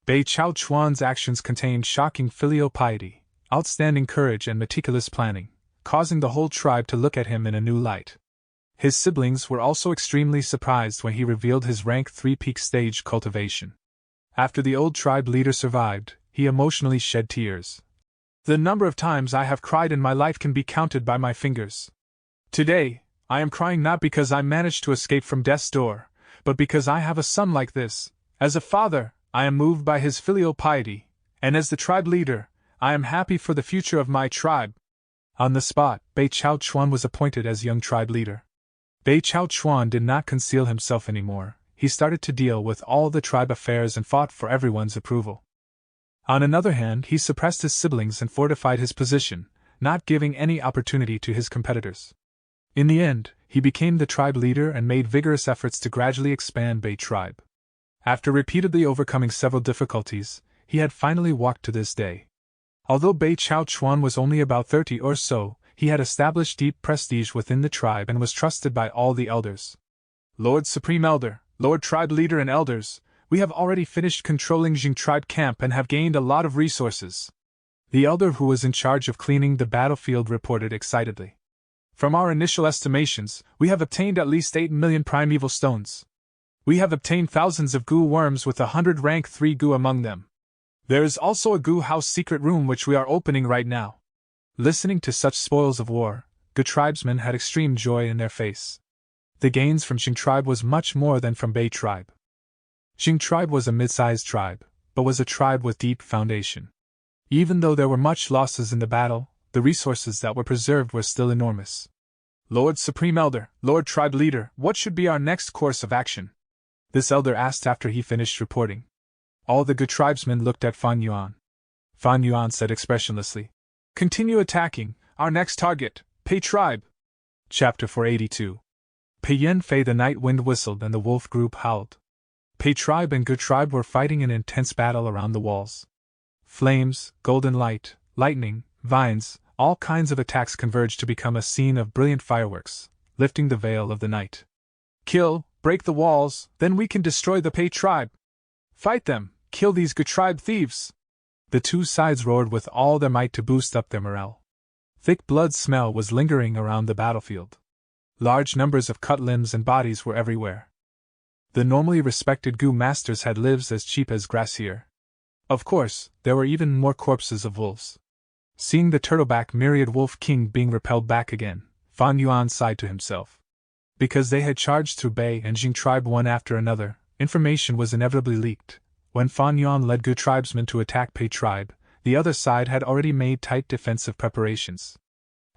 Bei Chao Chuan's actions contained shocking filial piety, outstanding courage and meticulous planning, causing the whole tribe to look at him in a new light. His siblings were also extremely surprised when he revealed his rank 3 peak stage cultivation. After the old tribe leader survived, he emotionally shed tears. The number of times I have cried in my life can be counted by my fingers. Today, I am crying not because I managed to escape from death's door, but because I have a son like this. As a father, I am moved by his filial piety, and as the tribe leader, I am happy for the future of my tribe. On the spot, Bei Chao Chuan was appointed as young tribe leader. Bei Chao Chuan did not conceal himself anymore. He started to deal with all the tribe affairs and fought for everyone's approval. On another hand, he suppressed his siblings and fortified his position, not giving any opportunity to his competitors. In the end, he became the tribe leader and made vigorous efforts to gradually expand Bei tribe. After repeatedly overcoming several difficulties, he had finally walked to this day. Although Bei Chao Chuan was only about 30 or so, he had established deep prestige within the tribe and was trusted by all the elders. Lord Supreme Elder, Lord Tribe Leader and Elders, we have already finished controlling Jing Tribe Camp and have gained a lot of resources. The elder who was in charge of cleaning the battlefield reported excitedly. From our initial estimations, we have obtained at least 8 million primeval stones. We have obtained thousands of goo worms with 100 rank 3 goo among them. There is also a goo house secret room which we are opening right now. Listening to such spoils of war, the tribesmen had extreme joy in their face. The gains from Jing tribe was much more than from Bei tribe. Jing tribe was a mid-sized tribe, but was a tribe with deep foundation. Even though there were much losses in the battle, the resources that were preserved were still enormous. Lord Supreme Elder, Lord Tribe Leader, what should be our next course of action? This elder asked after he finished reporting. All the good tribesmen looked at Fan Yuan. Fan Yuan said expressionlessly, "Continue attacking, our next target, Bei tribe." Chapter 482. Pei Yen Fei. The night wind whistled and the wolf group howled. Bei tribe and Good tribe were fighting an intense battle around the walls. Flames, golden light, lightning, vines, all kinds of attacks converged to become a scene of brilliant fireworks, lifting the veil of the night. Kill, break the walls, then we can destroy the Bei tribe. Fight them, kill these Good tribe thieves. The two sides roared with all their might to boost up their morale. Thick blood smell was lingering around the battlefield. Large numbers of cut limbs and bodies were everywhere. The normally respected goo masters had lives as cheap as grass here. Of course, there were even more corpses of wolves. Seeing the turtleback myriad wolf king being repelled back again, Fan Yuan sighed to himself. Because they had charged through Bei and Jing tribe one after another, information was inevitably leaked. When Fan Yuan led good tribesmen to attack Bei tribe, the other side had already made tight defensive preparations.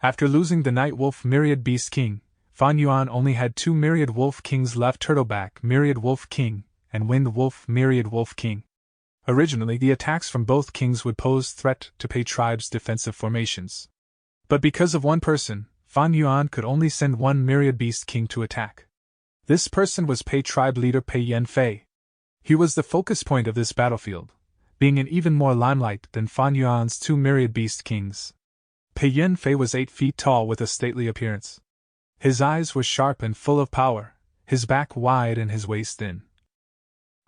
After losing the Night Wolf Myriad Beast King, Fan Yuan only had 2 Myriad Wolf Kings left: Turtleback Myriad Wolf King and Wind Wolf Myriad Wolf King. Originally, the attacks from both kings would pose threat to Bei tribe's defensive formations. But because of one person, Fan Yuan could only send 1 Myriad Beast King to attack. This person was Bei tribe leader Pei Yen Fei. He was the focus point of this battlefield, being in even more limelight than Fan Yuan's 2 Myriad Beast Kings. Pei Yen Fei was 8 feet tall with a stately appearance. His eyes were sharp and full of power, his back wide and his waist thin.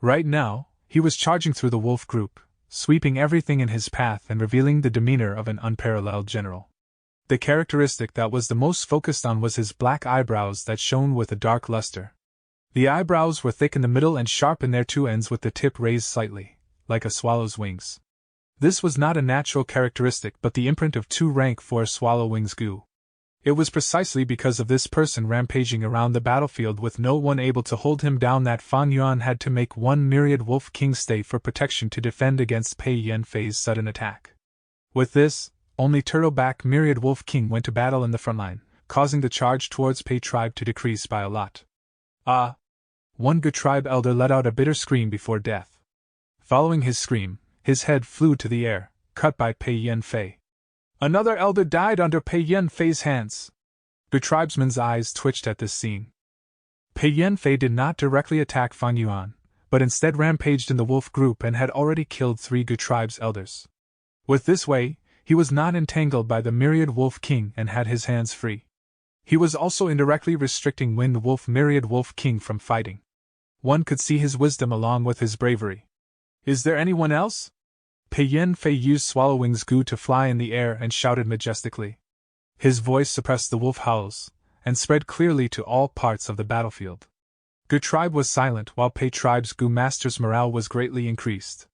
Right now, he was charging through the wolf group, sweeping everything in his path and revealing the demeanor of an unparalleled general. The characteristic that was the most focused on was his black eyebrows that shone with a dark luster. The eyebrows were thick in the middle and sharp in their 2 ends with the tip raised slightly, like a swallow's wings. This was not a natural characteristic but the imprint of 2 rank 4 swallow wings goo. It was precisely because of this person rampaging around the battlefield with no one able to hold him down that Fan Yuan had to make 1 Myriad Wolf King stay for protection to defend against Pei Yen Fei's sudden attack. With this, only Turtleback Myriad Wolf King went to battle in the front line, causing the charge towards Pei tribe to decrease by a lot. Ah! One Gu tribe elder let out a bitter scream before death. Following his scream, his head flew to the air, cut by Pei Yan-fei. Another elder died under Pei Yan-fei's hands. Gu tribesmen's eyes twitched at this scene. Pei Yan-fei did not directly attack Fan Yuan, but instead rampaged in the wolf group and had already killed 3 Gu tribes elders. With this way, he was not entangled by the myriad wolf king and had his hands free. He was also indirectly restricting Wind Wolf Myriad Wolf King from fighting. One could see his wisdom along with his bravery. Is there anyone else? Pei Yan-fei used Swallowwing's Gu to fly in the air and shouted majestically. His voice suppressed the wolf howls, and spread clearly to all parts of the battlefield. Gu tribe was silent while Pei tribe's Gu master's morale was greatly increased.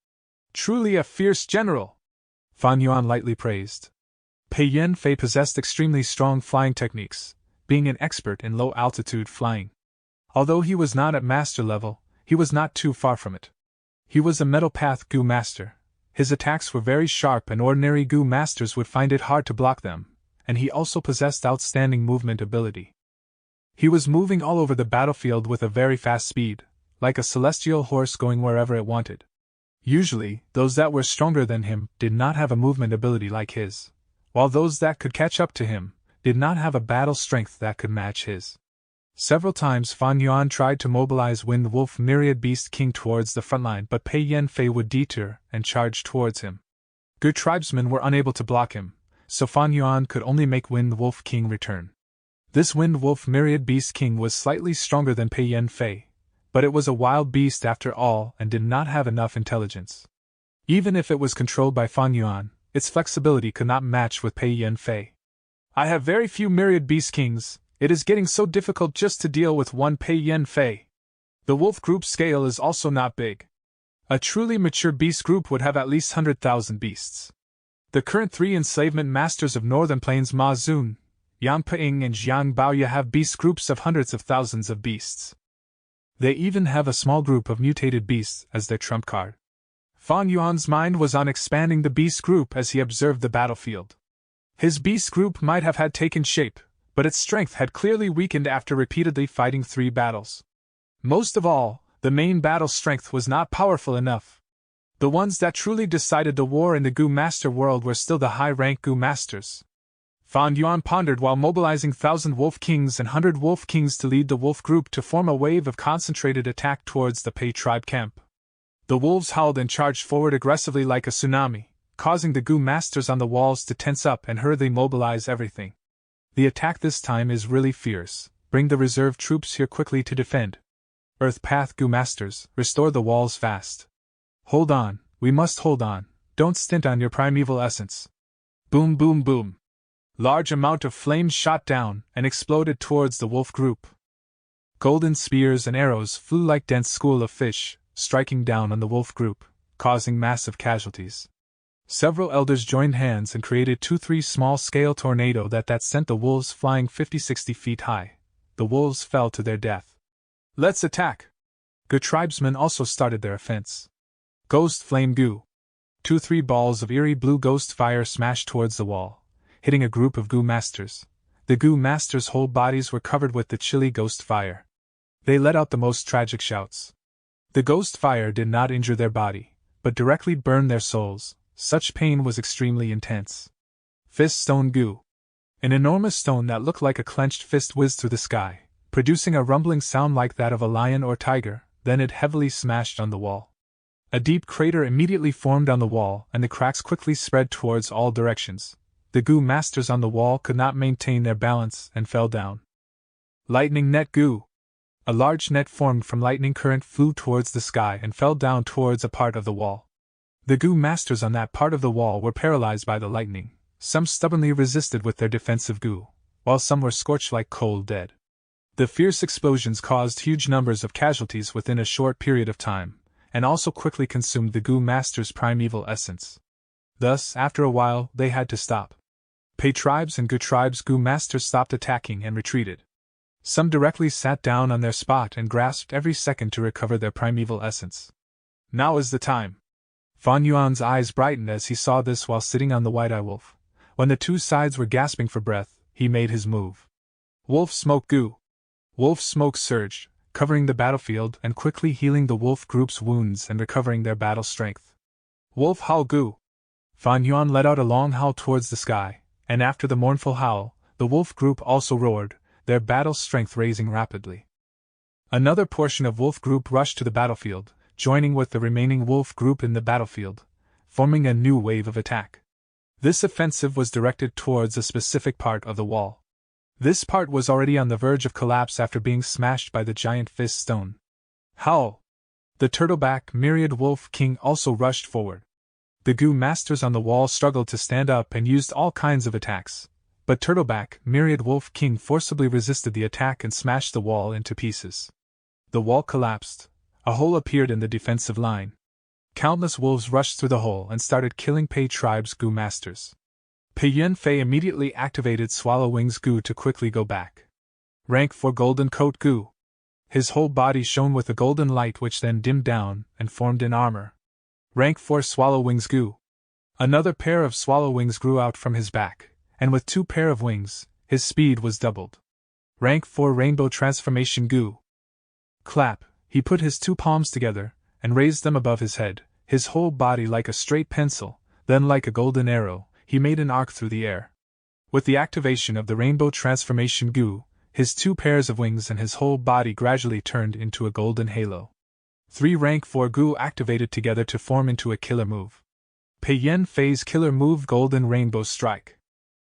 Truly a fierce general! Fan Yuan lightly praised. Pei Yan-fei possessed extremely strong flying techniques, being an expert in low-altitude flying. Although he was not at master level, he was not too far from it. He was a Metal Path Gu master. His attacks were very sharp and ordinary Gu masters would find it hard to block them, and he also possessed outstanding movement ability. He was moving all over the battlefield with a very fast speed, like a celestial horse going wherever it wanted. Usually, those that were stronger than him did not have a movement ability like his, while those that could catch up to him did not have a battle strength that could match his. Several times Fan Yuan tried to mobilize Wind Wolf Myriad Beast King towards the front line, but Pei Yan-fei would deter and charge towards him. Gu tribesmen were unable to block him, so Fan Yuan could only make Wind Wolf King return. This Wind Wolf Myriad Beast King was slightly stronger than Pei Yan-fei, but it was a wild beast after all and did not have enough intelligence. Even if it was controlled by Fan Yuan, its flexibility could not match with Pei Yan-fei. I have very few Myriad Beast Kings. It is getting so difficult just to deal with one Pei Yan-fei. The wolf group scale is also not big. A truly mature beast group would have at least 100,000 beasts. The current 3 enslavement masters of Northern Plains Ma Zun, Yang Ping and Jiang Baoya have beast groups of hundreds of thousands of beasts. They even have a small group of mutated beasts as their trump card. Fan Yuan's mind was on expanding the beast group as he observed the battlefield. His beast group might have had taken shape, but its strength had clearly weakened after repeatedly fighting 3 battles. Most of all, the main battle strength was not powerful enough. The ones that truly decided the war in the Gu Master world were still the high-rank Gu Masters. Fan Yuan pondered while mobilizing 1,000 Wolf Kings and 100 Wolf Kings to lead the wolf group to form a wave of concentrated attack towards the Pei tribe camp. The wolves howled and charged forward aggressively like a tsunami, causing the Gu Masters on the walls to tense up and hurriedly mobilize everything. The attack this time is really fierce. Bring the reserve troops here quickly to defend. Earth Path Gu Masters, restore the walls fast. Hold on, we must hold on. Don't stint on your primeval essence. Boom boom boom. Large amount of flames shot down and exploded towards the wolf group. Golden spears and arrows flew like dense school of fish, striking down on the wolf group, causing massive casualties. Several elders joined hands and created 2-3 small-scale tornado that sent the wolves flying 50-60 feet high. The wolves fell to their death. Let's attack! Gu tribesmen also started their offense. Ghost Flame Gu. 2-3 balls of eerie blue ghost fire smashed towards the wall, hitting a group of Gu masters. The Gu masters' whole bodies were covered with the chilly ghost fire. They let out the most tragic shouts. The ghost fire did not injure their body, but directly burned their souls. Such pain was extremely intense. Fist Stone Gu. An enormous stone that looked like a clenched fist whizzed through the sky, producing a rumbling sound like that of a lion or tiger, then it heavily smashed on the wall. A deep crater immediately formed on the wall and the cracks quickly spread towards all directions. The Gu masters on the wall could not maintain their balance and fell down. Lightning Net Gu. A large net formed from lightning current flew towards the sky and fell down towards a part of the wall. The Gu masters on that part of the wall were paralyzed by the lightning. Some stubbornly resisted with their defensive Gu, while some were scorched like coal dead. The fierce explosions caused huge numbers of casualties within a short period of time, and also quickly consumed the Gu masters' primeval essence. Thus, after a while, they had to stop. Pei tribes and Gu tribes' Gu masters stopped attacking and retreated. Some directly sat down on their spot and grasped every second to recover their primeval essence. Now is the time. Fan Yuan's eyes brightened as he saw this while sitting on the white-eye wolf. When the 2 sides were gasping for breath, he made his move. Wolf smoke goo. Wolf smoke surged, covering the battlefield and quickly healing the wolf group's wounds and recovering their battle strength. Wolf howl goo. Fan Yuan let out a long howl towards the sky, and after the mournful howl, the wolf group also roared, their battle strength raising rapidly. Another portion of wolf group rushed to the battlefield, joining with the remaining wolf group in the battlefield, forming a new wave of attack. This offensive was directed towards a specific part of the wall. This part was already on the verge of collapse after being smashed by the giant fist stone. Howl! The turtleback myriad wolf king also rushed forward. The goo masters on the wall struggled to stand up and used all kinds of attacks, but turtleback myriad wolf king forcibly resisted the attack and smashed the wall into pieces. The wall collapsed. A hole appeared in the defensive line. Countless wolves rushed through the hole and started killing Pei Tribe's goo masters. Pei Yanfei immediately activated Swallow Wings Goo to quickly go back. Rank 4 Golden Coat Goo. His whole body shone with a golden light which then dimmed down and formed in armor. Rank 4 Swallow Wings Goo. Another pair of swallow wings grew out from his back, and with 2 pair of wings, his speed was doubled. Rank 4 Rainbow Transformation Goo. Clap, he put his 2 palms together, and raised them above his head, his whole body like a straight pencil, then like a golden arrow, he made an arc through the air. With the activation of the Rainbow Transformation Goo, his 2 pairs of wings and his whole body gradually turned into a golden halo. 3 Rank 4 Goo activated together to form into a killer move. Pei Yanfei's killer move Golden Rainbow Strike.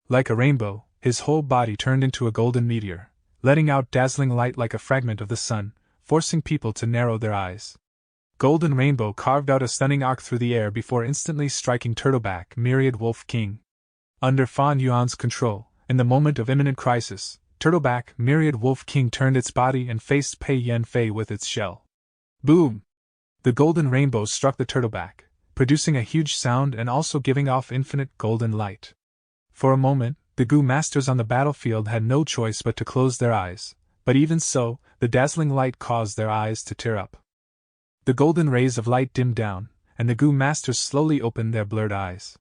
Like a rainbow, his whole body turned into a golden meteor, letting out dazzling light like a fragment of the sun, forcing people to narrow their eyes. Golden Rainbow carved out a stunning arc through the air before instantly striking Turtleback Myriad Wolf King. Under Fan Yuan's control, in the moment of imminent crisis, Turtleback Myriad Wolf King turned its body and faced Pei Yanfei with its shell. Boom! The golden rainbow struck the turtleback, producing a huge sound and also giving off infinite golden light. For a moment, the goo masters on the battlefield had no choice but to close their eyes, but even so, the dazzling light caused their eyes to tear up. The golden rays of light dimmed down, and the goo masters slowly opened their blurred eyes.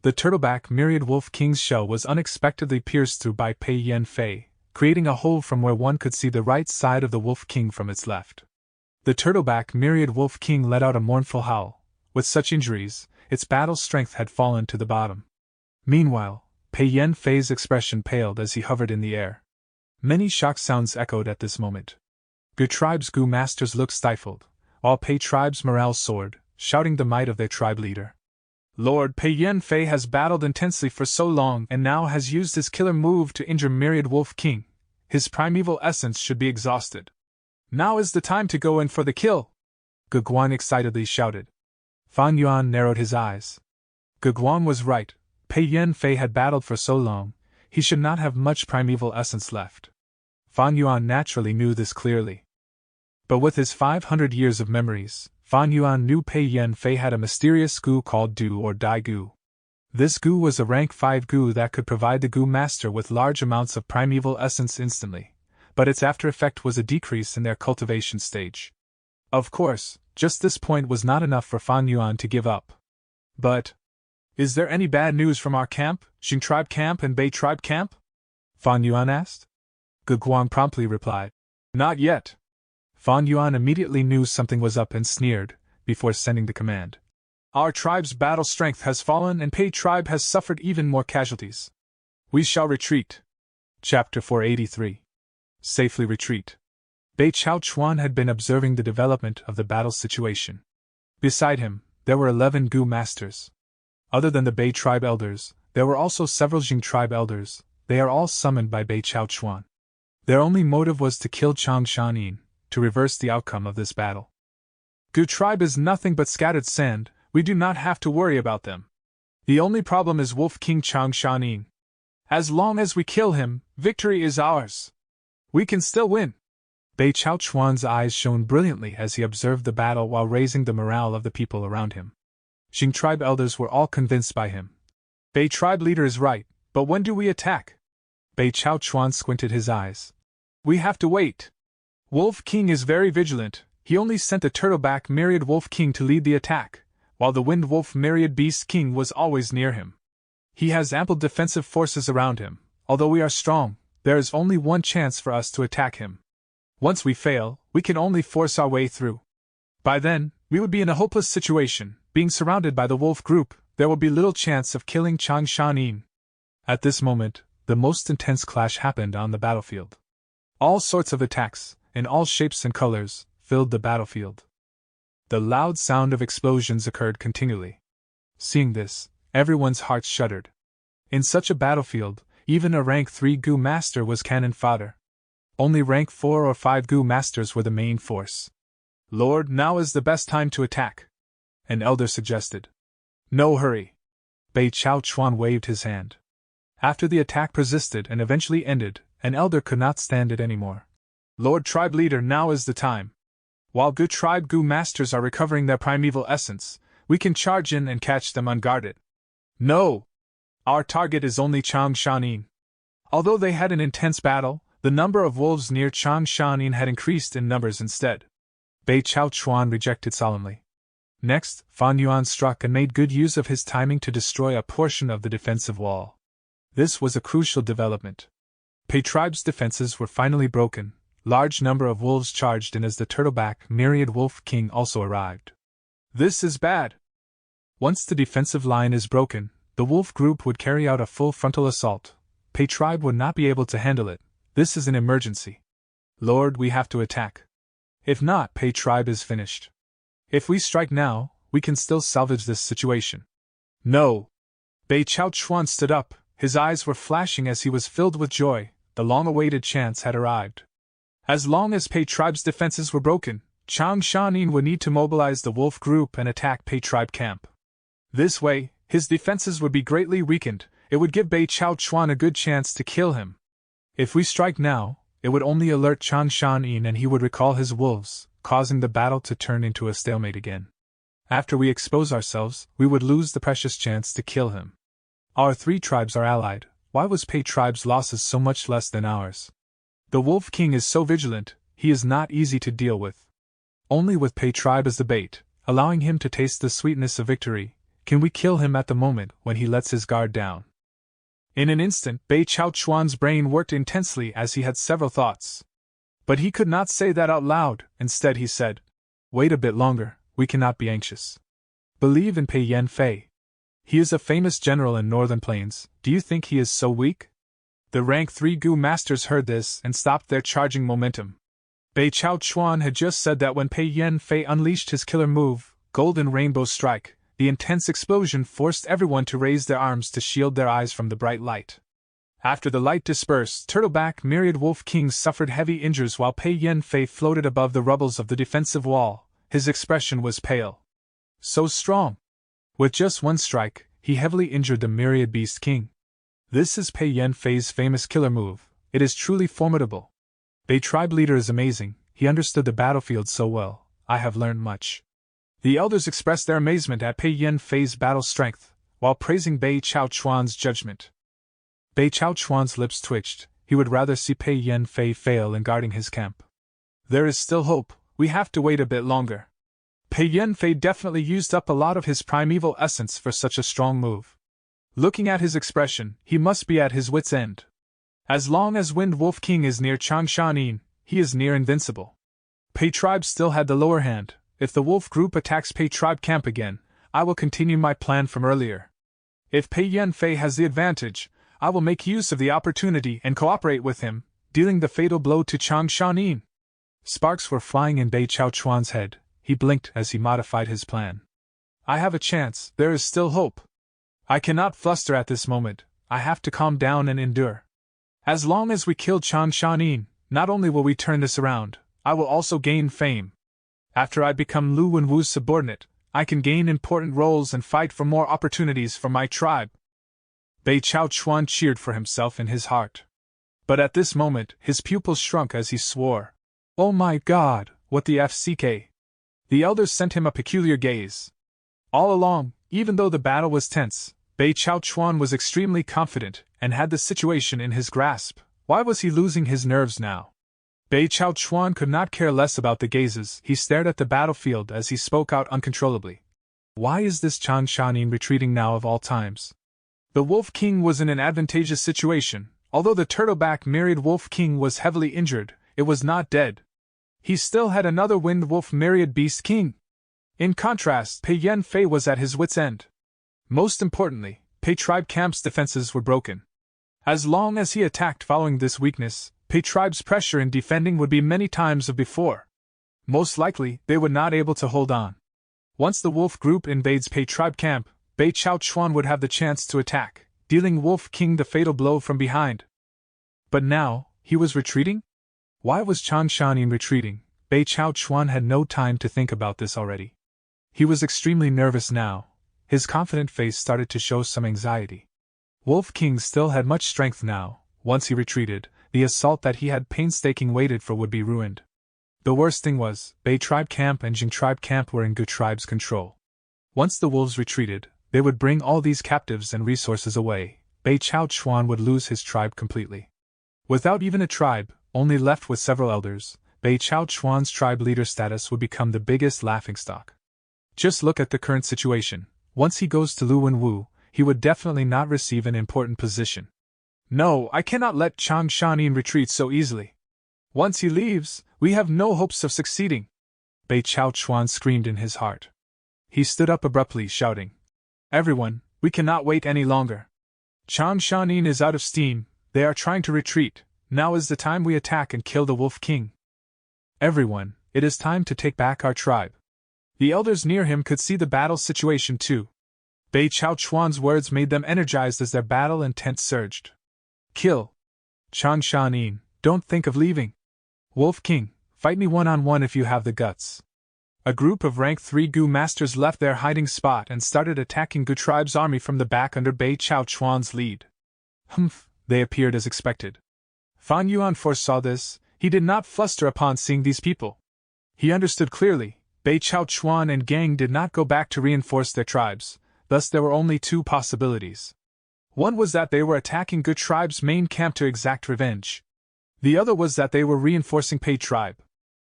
The turtleback Myriad Wolf King's shell was unexpectedly pierced through by Pei Yanfei, creating a hole from where one could see the right side of the Wolf King from its left. The turtleback Myriad Wolf King let out a mournful howl. With such injuries, its battle strength had fallen to the bottom. Meanwhile, Pei Yanfei's expression paled as he hovered in the air. Many shock sounds echoed at this moment. Goo Tribe's goo masters looked stifled, while Pei Tribe's morale soared, shouting the might of their tribe leader. Lord Pei Yanfei has battled intensely for so long and now has used his killer move to injure Myriad Wolf King. His primeval essence should be exhausted. Now is the time to go in for the kill! Ge Guan excitedly shouted. Fan Yuan narrowed his eyes. Ge Guan was right. Pei Yanfei had battled for so long, he should not have much primeval essence left. Fan Yuan naturally knew this clearly. But with his 500 years of memories, Fan Yuan knew Pei Yanfei had a mysterious goo called Do or Die Goo. This goo was a rank 5 goo that could provide the goo master with large amounts of primeval essence instantly, but its after effect was a decrease in their cultivation stage. Of course, just this point was not enough for Fan Yuan to give up. But, is there any bad news from our camp, Jing Tribe camp and Bei Tribe camp? Fan Yuan asked. Ge Guan promptly replied. Not yet. Fan Yuan immediately knew something was up and sneered, before sending the command. Our tribe's battle strength has fallen and Pei Tribe has suffered even more casualties. We shall retreat. Chapter 483. Safely retreat. Bei Chao Chuan had been observing the development of the battle situation. Beside him, there were 11 goo masters. Other than the Bei Tribe elders, there were also several Jing Tribe elders. They are all summoned by Bei Chao Chuan. Their only motive was to kill Chang Shanin, to reverse the outcome of this battle. Goo Tribe is nothing but scattered sand, we do not have to worry about them. The only problem is Wolf King Chang Shanin. As long as we kill him, victory is ours. We can still win. Bei Chao Chuan's eyes shone brilliantly as he observed the battle while raising the morale of the people around him. Jing Tribe elders were all convinced by him. Bei Tribe leader is right, but when do we attack? Bei Chao Chuan squinted his eyes. We have to wait. Wolf King is very vigilant, he only sent the Turtleback Myriad Wolf King to lead the attack, while the Wind Wolf Myriad Beast King was always near him. He has ample defensive forces around him, although we are strong, there is only one chance for us to attack him. Once we fail, we can only force our way through. By then, we would be in a hopeless situation. Being surrounded by the wolf group, there will be little chance of killing Chang Shanin. At this moment, the most intense clash happened on the battlefield. All sorts of attacks, in all shapes and colors, filled the battlefield. The loud sound of explosions occurred continually. Seeing this, everyone's hearts shuddered. In such a battlefield, even a rank 3 Gu master was cannon fodder. Only rank 4 or 5 Gu masters were the main force. Lord, now is the best time to attack, an elder suggested. No hurry. Bei Chao Chuan waved his hand. After the attack persisted and eventually ended, an elder could not stand it anymore. Lord Tribe Leader, now is the time. While Gu Tribe Gu masters are recovering their primeval essence, we can charge in and catch them unguarded. No! Our target is only Chang Shanin. Although they had an intense battle, the number of wolves near Chang Shanin had increased in numbers instead. Bei Chao Chuan rejected solemnly. Next, Fan Yuan struck and made good use of his timing to destroy a portion of the defensive wall. This was a crucial development. Pei Tribe's defenses were finally broken. Large number of wolves charged in as the turtleback myriad wolf king also arrived. This is bad. Once the defensive line is broken, the wolf group would carry out a full frontal assault. Pei Tribe would not be able to handle it. This is an emergency. Lord, we have to attack. If not, Pei Tribe is finished. If we strike now, we can still salvage this situation. No! Bei Chao Chuan stood up, his eyes were flashing as he was filled with joy. The long-awaited chance had arrived. As long as Pei Tribe's defenses were broken, Chang Shanin would need to mobilize the wolf group and attack Pei Tribe camp. This way, his defenses would be greatly weakened. It would give Bei Chao Chuan a good chance to kill him. If we strike now, it would only alert Chang Shanin and he would recall his wolves, causing the battle to turn into a stalemate again. After we expose ourselves, we would lose the precious chance to kill him. Our 3 tribes are allied. Why was Pei Tribe's losses so much less than ours? The Wolf King is so vigilant, he is not easy to deal with. Only with Pei Tribe as the bait, allowing him to taste the sweetness of victory, can we kill him at the moment when he lets his guard down. In an instant, Bei Chao Chuan's brain worked intensely as he had several thoughts. But he could not say that out loud. Instead he said, "Wait a bit longer, we cannot be anxious. Believe in Pei Yan Fei. He is a famous general in Northern Plains. Do you think he is so weak?" The rank 3 Gu masters heard this and stopped their charging momentum. Bei Chao Chuan had just said that when Pei Yan Fei unleashed his killer move, Golden Rainbow Strike, the intense explosion forced everyone to raise their arms to shield their eyes from the bright light. After the light dispersed, Turtleback Myriad Wolf King suffered heavy injuries while Pei Yan Fei floated above the rubbles of the defensive wall. His expression was pale. So strong! With just one strike, he heavily injured the Myriad Beast King. This is Pei Yan Fei's famous killer move. It is truly formidable. Bei Tribe Leader is amazing. He understood the battlefield so well. I have learned much. The elders expressed their amazement at Pei Yan Fei's battle strength, while praising Bei Chao Chuan's judgment. Bei Chao Chuan's lips twitched. He would rather see Pei Yan Fei fail in guarding his camp. There is still hope. We have to wait a bit longer. Pei Yan Fei definitely used up a lot of his primeval essence for such a strong move. Looking at his expression, he must be at his wit's end. As long as Wind Wolf King is near Chang Shanin, he is near invincible. Pei Tribe still had the lower hand. If the wolf group attacks Pei Tribe camp again, I will continue my plan from earlier. If Pei Yan Fei has the advantage, I will make use of the opportunity and cooperate with him, dealing the fatal blow to Chang Shanin. Sparks were flying in Bei Chao Chuan's head. He blinked as he modified his plan. I have a chance. There is still hope. I cannot fluster at this moment. I have to calm down and endure. As long as we kill Chang Shanin, not only will we turn this around, I will also gain fame. After I become Lu Wenwu's subordinate, I can gain important roles and fight for more opportunities for my tribe. Bei Chao Chuan cheered for himself in his heart. But at this moment, his pupils shrunk as he swore. Oh my God, what the FCK! The elders sent him a peculiar gaze. All along, even though the battle was tense, Bei Chao Chuan was extremely confident and had the situation in his grasp. Why was he losing his nerves now? Bei Chao Chuan could not care less about the gazes. He stared at the battlefield as he spoke out uncontrollably. Why is this Chang Shanin retreating now of all times? The Wolf King was in an advantageous situation. Although the turtleback myriad wolf king was heavily injured, it was not dead. He still had another wind wolf myriad beast king. In contrast, Pei Yen Fei was at his wits' end. Most importantly, Pei Tribe Camp's defenses were broken. As long as he attacked following this weakness, Pei Tribe's pressure in defending would be many times of before. Most likely, they would not able to hold on. Once the wolf group invades Pei Tribe Camp, Bei Chao Chuan would have the chance to attack, dealing Wolf King the fatal blow from behind. But now, he was retreating? Why was Chang Shanin retreating? Bei Chao Chuan had no time to think about this already. He was extremely nervous now. His confident face started to show some anxiety. Wolf King still had much strength now. Once he retreated, the assault that he had painstakingly waited for would be ruined. The worst thing was, Bei Tribe Camp and Jing Tribe Camp were in Gu Tribe's control. Once the wolves retreated, they would bring all these captives and resources away. Bei Chao Chuan would lose his tribe completely. Without even a tribe, only left with several elders, Bei Chao Chuan's tribe leader status would become the biggest laughingstock. Just look at the current situation. Once he goes to Lu Wenwu, he would definitely not receive an important position. No, I cannot let Chang Shanin retreat so easily. Once he leaves, we have no hopes of succeeding. Bei Chao Chuan screamed in his heart. He stood up abruptly, shouting, "Everyone, we cannot wait any longer. Chang Shanin is out of steam, they are trying to retreat, now is the time we attack and kill the Wolf King. Everyone, it is time to take back our tribe." The elders near him could see the battle situation too. Bei Chao Chuan's words made them energized as their battle intent surged. "Kill! Chang Shanin, don't think of leaving. Wolf King, fight me one-on-one if you have the guts." A group of rank 3 Gu masters left their hiding spot and started attacking Gu Tribe's army from the back under Bei Chao Chuan's lead. Humph, they appeared as expected. Fan Yuan foresaw this. He did not fluster upon seeing these people. He understood clearly, Bei Chao Chuan and gang did not go back to reinforce their tribes, thus there were only two possibilities. One was that they were attacking Gu Tribe's main camp to exact revenge. The other was that they were reinforcing Pei Tribe.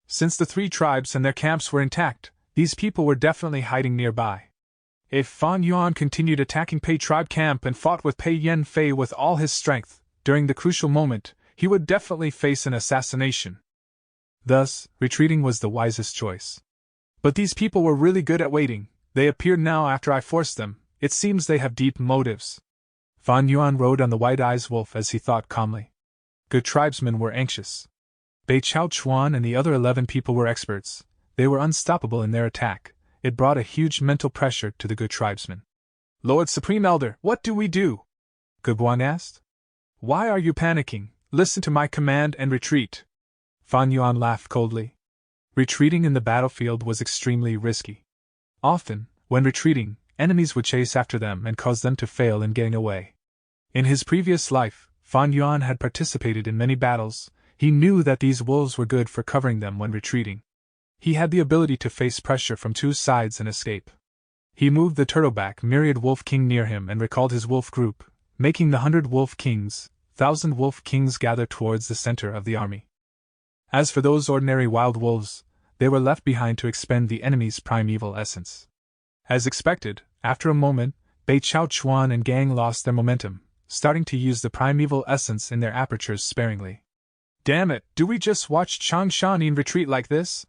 Since the three tribes and their camps were intact, these people were definitely hiding nearby. If Fan Yuan continued attacking Pei Tribe camp and fought with Pei Yen Fei with all his strength, during the crucial moment, he would definitely face an assassination. Thus, retreating was the wisest choice. But these people were really good at waiting. They appeared now after I forced them. It seems they have deep motives. Fan Yuan rode on the white-eyed wolf as he thought calmly. Good tribesmen were anxious. Bei Chao Chuan and the other 11 people were experts. They were unstoppable in their attack. It brought a huge mental pressure to the good tribesmen. "Lord Supreme Elder, what do we do?" Gubuan asked. "Why are you panicking? Listen to my command and retreat." Fan Yuan laughed coldly. Retreating in the battlefield was extremely risky. Often, when retreating, enemies would chase after them and cause them to fail in getting away. In his previous life, Fan Yuan had participated in many battles. He knew that these wolves were good for covering them when retreating. He had the ability to face pressure from two sides and escape. He moved the turtleback myriad wolf king near him and recalled his wolf group, making the 100 wolf kings, 1,000 wolf kings gather towards the center of the army. As for those ordinary wild wolves, they were left behind to expend the enemy's primeval essence. As expected, after a moment, Bei Chao Chuan and gang lost their momentum, starting to use the primeval essence in their apertures sparingly. "Damn it, do we just watch Chang Shanin retreat like this?"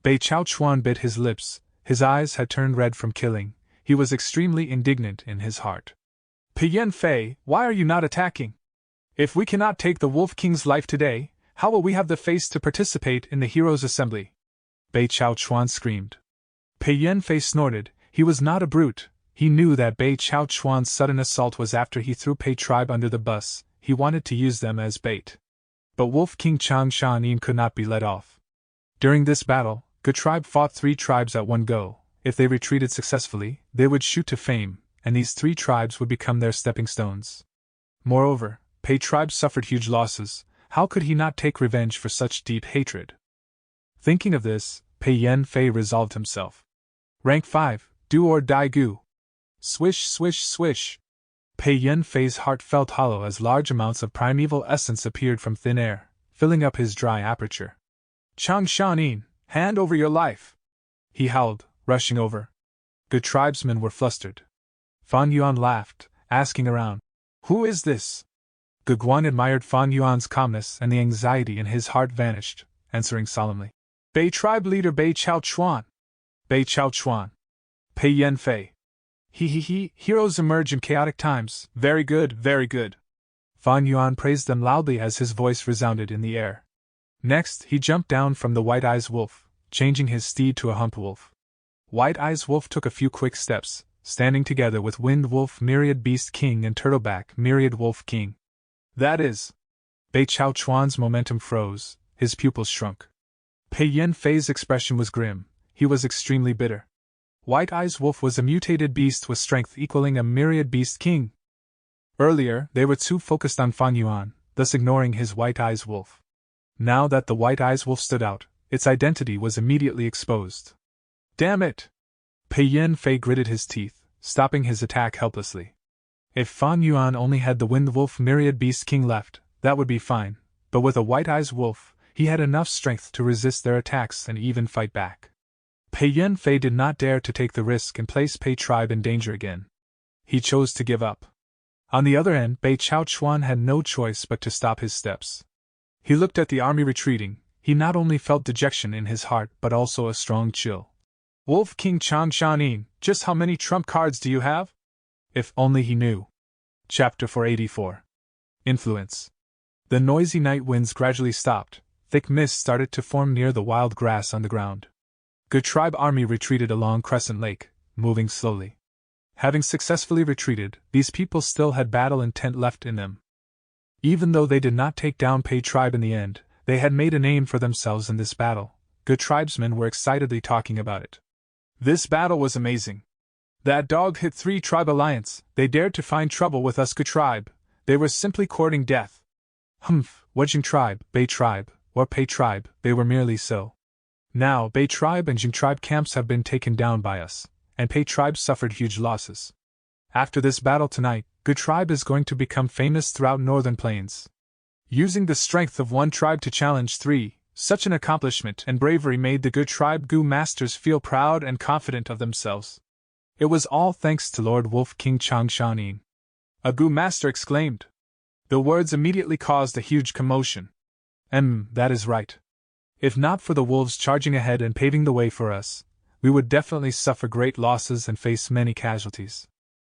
Bei Chao Chuan bit his lips, his eyes had turned red from killing, he was extremely indignant in his heart. "Pei Yen Fei, why are you not attacking? If we cannot take the Wolf King's life today, how will we have the face to participate in the Heroes' Assembly?" Bei Chao Chuan screamed. Pei Yen Fei snorted. He was not a brute. He knew that Bei Chao Chuan's sudden assault was after he threw Pei Tribe under the bus. He wanted to use them as bait. But Wolf King Chang Shanin could not be let off. During this battle, Gu Tribe fought 3 tribes at one go. If they retreated successfully, they would shoot to fame, and these 3 tribes would become their stepping stones. Moreover, Pei Tribe suffered huge losses. How could he not take revenge for such deep hatred? Thinking of this, Pei Yen Fei resolved himself. Rank 5, do or die Gu. Swish, swish, swish. Pei Yen Fei's heart felt hollow as large amounts of primeval essence appeared from thin air, filling up his dry aperture. "Chang Shanin, hand over your life!" he howled, rushing over. Good tribesmen were flustered. Fan Yuan laughed, asking around, "Who is this?" Guguan admired Fan Yuan's calmness, and the anxiety in his heart vanished, answering solemnly. Bei tribe leader Bei Chao Chuan. Bei Chao Chuan. Pei Yen Fei. He, heroes emerge in chaotic times. Very good, very good. Fan Yuan praised them loudly as his voice resounded in the air. Next, he jumped down from the White Eyes Wolf, changing his steed to a humped wolf. White Eyes Wolf took a few quick steps, standing together with Wind Wolf Myriad Beast King and Turtleback Myriad Wolf King. That is. Bei Chao Chuan's momentum froze, his pupils shrunk. Pei Yen Fei's expression was grim, he was extremely bitter. White Eyes Wolf was a mutated beast with strength equaling a Myriad Beast King. Earlier, they were too focused on Fan Yuan, thus ignoring his White Eyes Wolf. Now that the White Eyes Wolf stood out, its identity was immediately exposed. Damn it! Pei Yen Fei gritted his teeth, stopping his attack helplessly. If Fan Yuan only had the Wind Wolf Myriad Beast King left, that would be fine, but with a White Eyes Wolf, he had enough strength to resist their attacks and even fight back. Pei Yen Fei did not dare to take the risk and place Pei tribe in danger again. He chose to give up. On the other end, Bei Chao Chuan had no choice but to stop his steps. He looked at the army retreating. He not only felt dejection in his heart but also a strong chill. Wolf King Chang Shanin, just how many trump cards do you have? If only he knew. Chapter 484. Influence. The noisy night winds gradually stopped. Thick mist started to form near the wild grass on the ground. Good tribe army retreated along Crescent Lake, moving slowly. Having successfully retreated, these people still had battle intent left in them. Even though they did not take down Pei tribe in the end, they had made a name for themselves in this battle. Good tribesmen were excitedly talking about it. This battle was amazing. That dog hit 3 tribe alliance. They dared to find trouble with us, good tribe. They were simply courting death. Humph, Jing tribe, Bei tribe, or Pei tribe, they were merely so. Now, Bei tribe and Jing tribe camps have been taken down by us, and Pei tribe suffered huge losses. After this battle tonight, Good tribe is going to become famous throughout Northern Plains. Using the strength of 1 tribe to challenge 3, such an accomplishment and bravery made the Good tribe Gu masters feel proud and confident of themselves. It was all thanks to Lord Wolf King Chang Shanin. A Gu master exclaimed. The words immediately caused a huge commotion. That is right. If not for the wolves charging ahead and paving the way for us, we would definitely suffer great losses and face many casualties.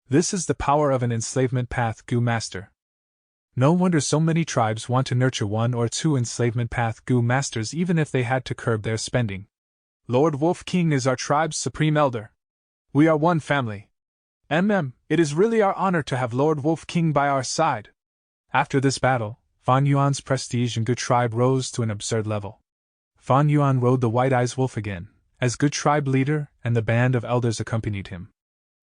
This is the power of an enslavement path Gu master. No wonder so many tribes want to nurture 1 or 2 enslavement path Gu masters even if they had to curb their spending. Lord Wolf King is our tribe's supreme elder. We are one family. It is really our honor to have Lord Wolf King by our side. After this battle, Fan Yuan's prestige in Good tribe rose to an absurd level. Fan Yuan rode the White Eyes Wolf again, as Good tribe leader, and the band of elders accompanied him.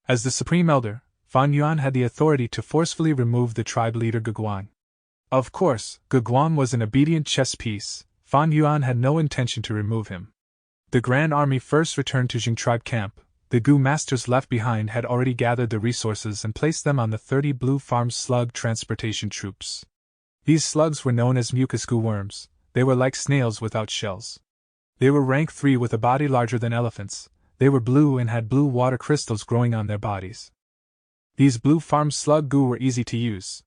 As the supreme elder, Fan Yuan had the authority to forcefully remove the tribe leader Guguan. Of course, Guguan was an obedient chess piece. Fan Yuan had no intention to remove him. The Grand Army first returned to Jing tribe camp. The Gu masters left behind had already gathered the resources and placed them on the 30 Blue Farm slug transportation troops. These slugs were known as mucus Gu worms. They were like snails without shells. They were rank 3 with a body larger than elephants. They were blue and had blue water crystals growing on their bodies. These Blue Farm slug Gu were easy to use.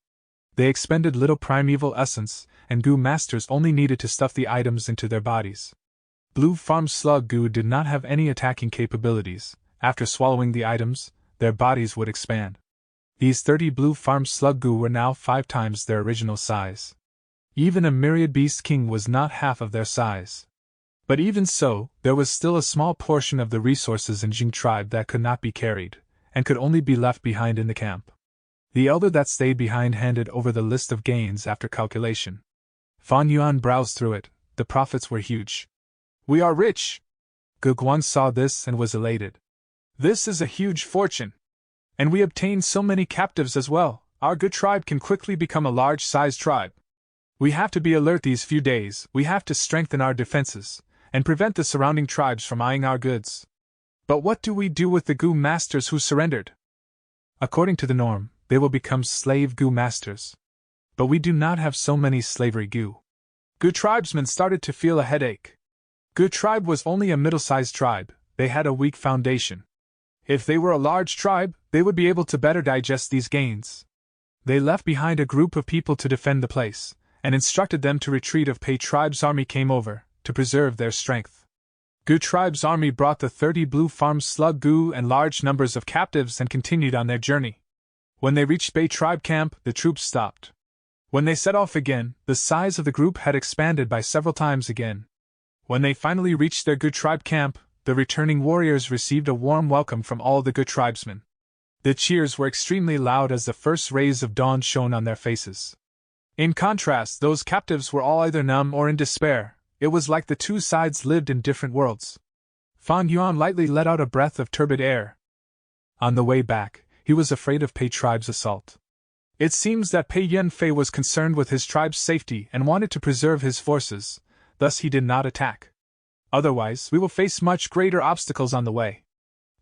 They expended little primeval essence, and Gu masters only needed to stuff the items into their bodies. Blue Farm slug Gu did not have any attacking capabilities. After swallowing the items, their bodies would expand. These 30 Blue Farm slug Gu were now 5 times their original size. Even a Myriad Beast King was not half of their size. But even so, there was still a small portion of the resources in Jing tribe that could not be carried, and could only be left behind in the camp. The elder that stayed behind handed over the list of gains after calculation. Fan Yuan browsed through it. The profits were huge. We are rich! Guguan saw this and was elated. This is a huge fortune. And we obtained so many captives as well. Our good tribe can quickly become a large-sized tribe. We have to be alert these few days. We have to strengthen our defenses and prevent the surrounding tribes from eyeing our goods. But what do we do with the Gu masters who surrendered? According to the norm, they will become slave Gu masters. But we do not have so many slavery Gu. Gu tribesmen started to feel a headache. Gu tribe was only a middle-sized tribe. They had a weak foundation. If they were a large tribe, they would be able to better digest these gains. They left behind a group of people to defend the place, and instructed them to retreat if Pei Tribe's army came over, to preserve their strength. Gu Tribe's army brought the 30 blue farms slug Gu and large numbers of captives and continued on their journey. When they reached Bei Tribe camp, the troops stopped. When they set off again, the size of the group had expanded by several times again. When they finally reached their Gu Tribe camp, the returning warriors received a warm welcome from all the Gu tribesmen. The cheers were extremely loud as the first rays of dawn shone on their faces. In contrast, those captives were all either numb or in despair. It was like the two sides lived in different worlds. Fan Yuan lightly let out a breath of turbid air. On the way back, he was afraid of Pei Tribe's assault. It seems that Pei Yanfei was concerned with his tribe's safety and wanted to preserve his forces, thus he did not attack. Otherwise, we will face much greater obstacles on the way.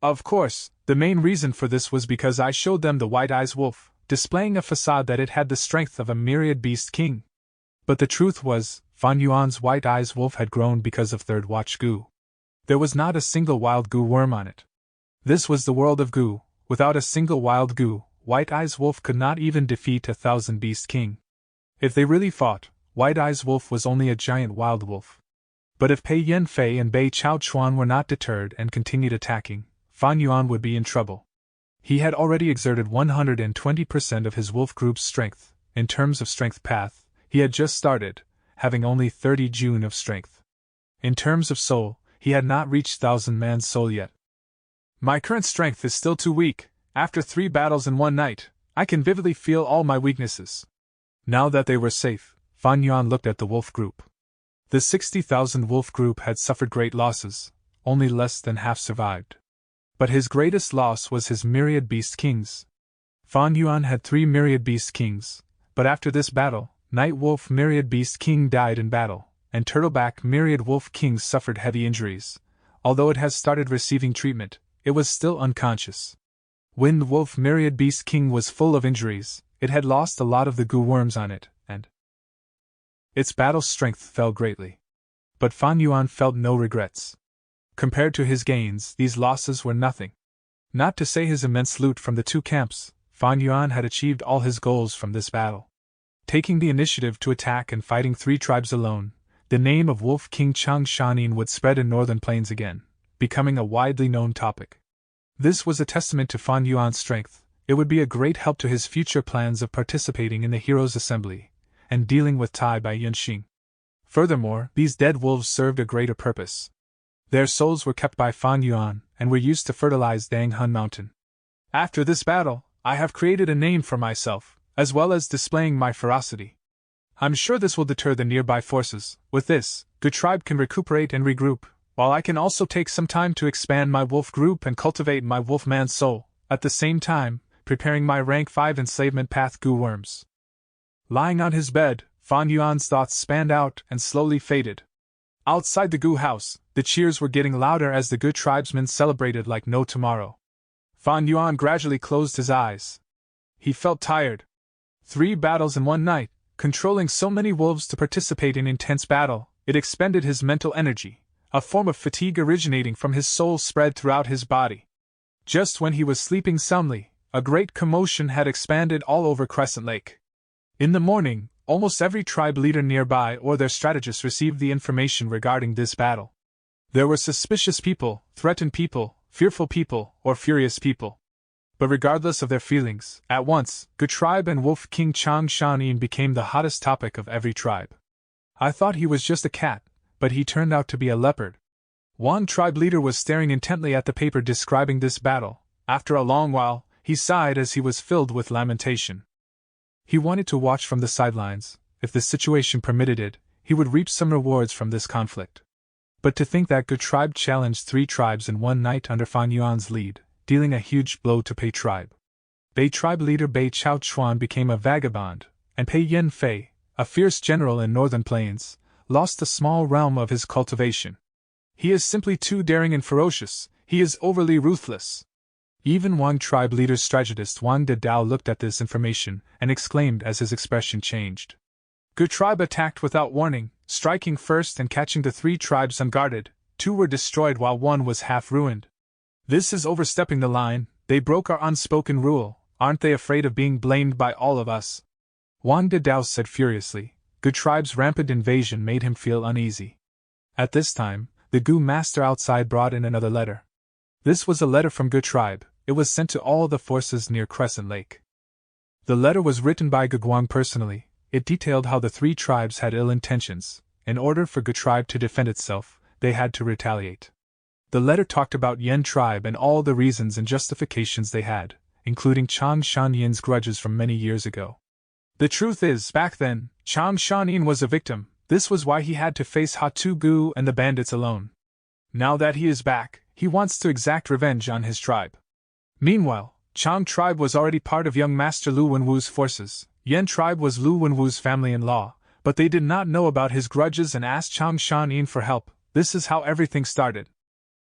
Of course, the main reason for this was because I showed them the White Eyes Wolf, displaying a facade that it had the strength of a myriad beast king. But the truth was, Fan Yuan's White Eyes Wolf had grown because of Third Watch Gu. There was not a single wild Gu worm on it. This was the world of Gu. Without a single wild Gu, White Eyes Wolf could not even defeat 1,000 beast king. If they really fought, White Eyes Wolf was only a giant wild wolf. But if Pei Yanfei and Bei Chao Chuan were not deterred and continued attacking, Fan Yuan would be in trouble. He had already exerted 120% of his wolf group's strength. In terms of strength path, he had just started, having only 30 June of strength. In terms of soul, he had not reached 1,000-man soul yet. My current strength is still too weak. After 3 battles in one night, I can vividly feel all my weaknesses. Now that they were safe, Fan Yuan looked at the wolf group. The 60,000 wolf group had suffered great losses, only less than half survived. But his greatest loss was his myriad beast kings. Fan Yuan had 3 myriad beast kings, but after this battle, Night Wolf Myriad Beast King died in battle, and Turtleback Myriad Wolf King suffered heavy injuries. Although it has started receiving treatment, it was still unconscious. Wind Wolf Myriad Beast King was full of injuries. It had lost a lot of the Gu worms on it, and its battle strength fell greatly. But Fan Yuan felt no regrets. Compared to his gains, these losses were nothing. Not to say his immense loot from the 2 camps, Fan Yuan had achieved all his goals from this battle. Taking the initiative to attack and fighting 3 tribes alone, the name of Wolf King Chang Shanin would spread in northern plains again, becoming a widely known topic. This was a testament to Fan Yuan's strength. It would be a great help to his future plans of participating in the Heroes' Assembly and dealing with Tai Bai Yunxing. Furthermore, these dead wolves served a greater purpose. Their souls were kept by Fan Yuan and were used to fertilize Dang Hun Mountain. After this battle, I have created a name for myself, as well as displaying my ferocity. I'm sure this will deter the nearby forces. With this, Gu Tribe can recuperate and regroup, while I can also take some time to expand my wolf group and cultivate my wolfman soul, at the same time, preparing my rank 5 enslavement path Gu worms. Lying on his bed, Fan Yuan's thoughts spanned out and slowly faded. Outside the Gu house, the cheers were getting louder as the Gu tribesmen celebrated like no tomorrow. Fan Yuan gradually closed his eyes. He felt tired. 3 battles in one night, controlling so many wolves to participate in intense battle, it expended his mental energy. A form of fatigue originating from his soul spread throughout his body. Just when he was sleeping soundly, a great commotion had expanded all over Crescent Lake. In the morning, almost every tribe leader nearby or their strategists received the information regarding this battle. There were suspicious people, threatened people, fearful people, or furious people. But regardless of their feelings, at once, Gu Tribe and Wolf King Chang Shanin became the hottest topic of every tribe. I thought he was just a cat, but he turned out to be a leopard. One tribe leader was staring intently at the paper describing this battle. After a long while, he sighed as he was filled with lamentation. He wanted to watch from the sidelines. If the situation permitted it, he would reap some rewards from this conflict. But to think that Gu Tribe challenged 3 tribes in one night under Fan Yuan's lead, dealing a huge blow to Pei Tribe. Bei Tribe leader Bei Chao Chuan became a vagabond, and Pei Yanfei, a fierce general in northern plains, lost a small realm of his cultivation. He is simply too daring and ferocious. He is overly ruthless. Even Wang tribe leader's strategist Wang Dadao looked at this information and exclaimed as his expression changed. Gu Tribe attacked without warning, striking first and catching the 3 tribes unguarded. 2 were destroyed while 1 was half ruined. This is overstepping the line. They broke our unspoken rule. Aren't they afraid of being blamed by all of us? Wang Didao said furiously. Gu tribe's rampant invasion made him feel uneasy. At this time, the Gu master outside brought in another letter. This was a letter from Gu tribe. It was sent to all the forces near Crescent Lake. The letter was written by Gu Guang personally. It detailed how the three tribes had ill intentions. In order for Gu tribe to defend itself, they had to retaliate. The letter talked about Yen tribe and all the reasons and justifications they had, including Chang Shan Yin's grudges from many years ago. The truth is, back then, Chang Shan Yin was a victim. This was why he had to face Hatu Gu and the bandits alone. Now that he is back, he wants to exact revenge on his tribe. Meanwhile, Chang tribe was already part of young Master Lu Wenwu's forces. Yen tribe was Lu Wenwu's family-in-law, but they did not know about his grudges and asked Chang Shan Yin for help. This is how everything started.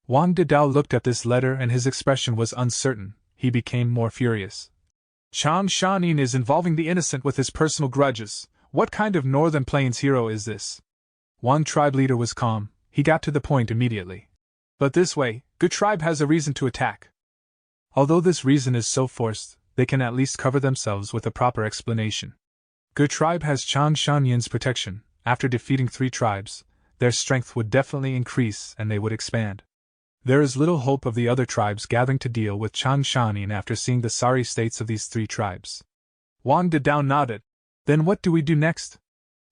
Wang Didao looked at this letter and his expression was uncertain. He became more furious. Chang Shan Yin is involving the innocent with his personal grudges. What kind of Northern Plains hero is this? Wang tribe leader was calm. He got to the point immediately. But this way, Gu tribe has a reason to attack. Although this reason is so forced, they can at least cover themselves with a proper explanation. Gu tribe has Chang Shan Yin's protection. After defeating three tribes, their strength would definitely increase and they would expand. There is little hope of the other tribes gathering to deal with Chang Shan Yin after seeing the sorry states of these three tribes. Wang Didao nodded. Then what do we do next?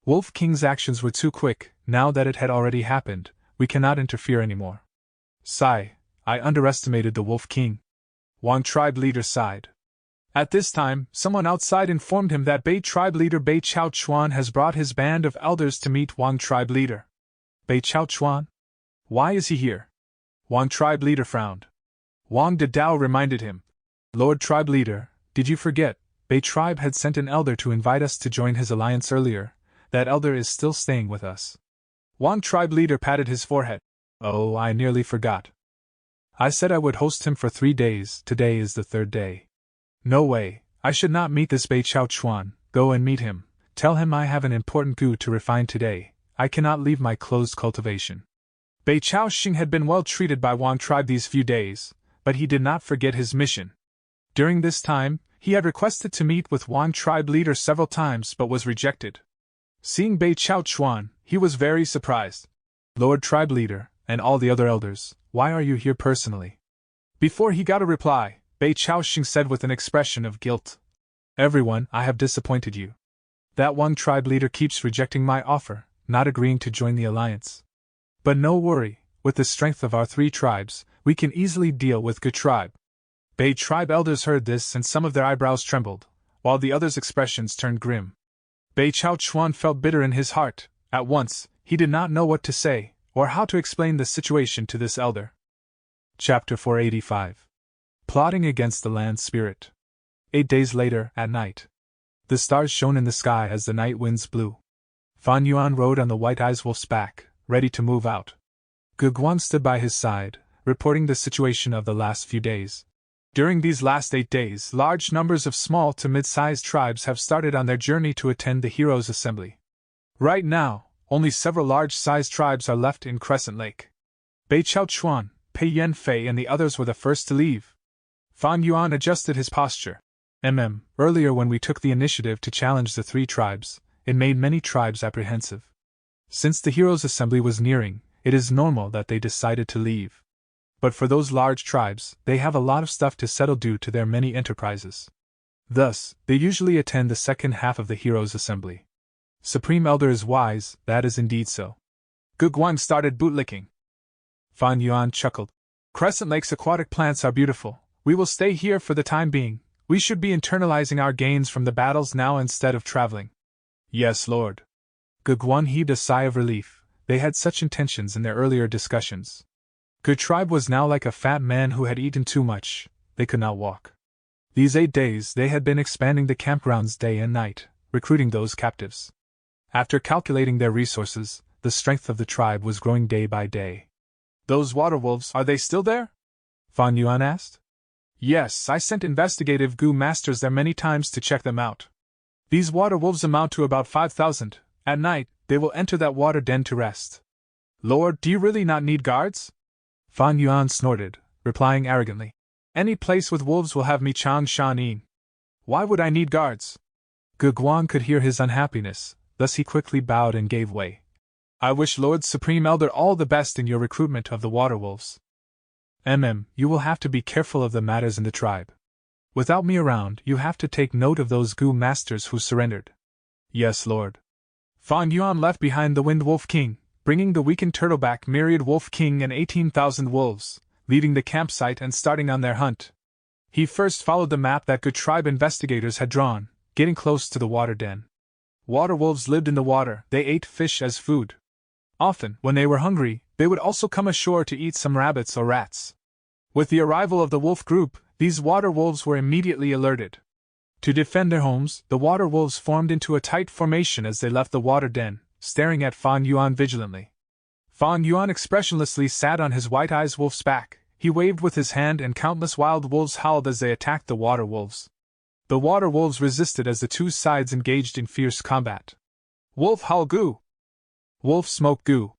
Wolf King's actions were too quick. Now that it had already happened, we cannot interfere anymore. Sigh, I underestimated the Wolf King. Wang tribe leader sighed. At this time, someone outside informed him that Bei tribe leader Bei Chao Chuan has brought his band of elders to meet Wang tribe leader. Bei Chao Chuan? Why is he here? Wang tribe leader frowned. Wang Didao reminded him. Lord tribe leader, did you forget? Bei tribe had sent an elder to invite us to join his alliance earlier. That elder is still staying with us. Wang tribe leader patted his forehead. Oh, I nearly forgot. I said I would host him for 3 days. Today is the 3rd day. No way, I should not meet this Bei Chao Chuan. Go and meet him. Tell him I have an important gu to refine today. I cannot leave my closed cultivation. Bei Chao Xing had been well treated by Wang tribe these few days, but he did not forget his mission. During this time, he had requested to meet with Wang tribe leader several times but was rejected. Seeing Bei Chao Chuan, he was very surprised. Lord tribe leader, and all the other elders, why are you here personally? Before he got a reply, Bei Chao Xing said with an expression of guilt. Everyone, I have disappointed you. That Wang tribe leader keeps rejecting my offer, not agreeing to join the alliance. But no worry, with the strength of our 3 tribes, we can easily deal with Gu tribe. Bei tribe elders heard this and some of their eyebrows trembled, while the others' expressions turned grim. Bei Chao Chuan felt bitter in his heart. At once, he did not know what to say, or how to explain the situation to this elder. Chapter 485. Plotting against the land spirit. 8 days later, at night. The stars shone in the sky as the night winds blew. Fan Yuan rode on the white Ice Wolf's back, ready to move out. Gu Guang stood by his side, reporting the situation of the last few days. During these last 8 days, large numbers of small to mid-sized tribes have started on their journey to attend the Heroes' Assembly. Right now, only several large-sized tribes are left in Crescent Lake. Bei Chao Chuan, Pei Yan Fei and the others were the first to leave. Fan Yuan adjusted his posture. Earlier when we took the initiative to challenge the 3 tribes, it made many tribes apprehensive. Since the Heroes' Assembly was nearing, it is normal that they decided to leave. But for those large tribes, they have a lot of stuff to settle due to their many enterprises. Thus, they usually attend the second half of the Heroes' Assembly. Supreme Elder is wise, that is indeed so. Gu Guang started bootlicking. Fan Yuan chuckled. Crescent Lake's aquatic plants are beautiful. We will stay here for the time being. We should be internalizing our gains from the battles now instead of traveling. Yes, Lord. Gu Guang heaved a sigh of relief. They had such intentions in their earlier discussions. Gu tribe was now like a fat man who had eaten too much. They could not walk. These 8 days they had been expanding the campgrounds day and night, recruiting those captives. After calculating their resources, the strength of the tribe was growing day by day. Those water wolves, are they still there? Fan Yuan asked. Yes, I sent investigative Gu masters there many times to check them out. These water wolves amount to about 5,000. At night, they will enter that water den to rest. Lord, do you really not need guards? Fan Yuan snorted, replying arrogantly. Any place with wolves will have me Chang Shan Yin. Why would I need guards? Gu Guang could hear his unhappiness, thus he quickly bowed and gave way. I wish Lord Supreme Elder all the best in your recruitment of the water wolves. You will have to be careful of the matters in the tribe. Without me around, you have to take note of those Gu masters who surrendered. Yes, Lord. Fan Yuan left behind the Wind Wolf King, bringing the weakened Turtleback Myriad Wolf King and 18,000 wolves, leaving the campsite and starting on their hunt. He first followed the map that Gu tribe investigators had drawn, getting close to the water den. Water wolves lived in the water, they ate fish as food. Often, when they were hungry, they would also come ashore to eat some rabbits or rats. With the arrival of the wolf group, these water wolves were immediately alerted. To defend their homes, the water wolves formed into a tight formation as they left the water den, staring at Fan Yuan vigilantly. Fan Yuan expressionlessly sat on his white-eyed wolf's back. He waved with his hand and countless wild wolves howled as they attacked the water wolves. The water wolves resisted as the two sides engaged in fierce combat. Wolf howl Gu! Wolf smoke Gu!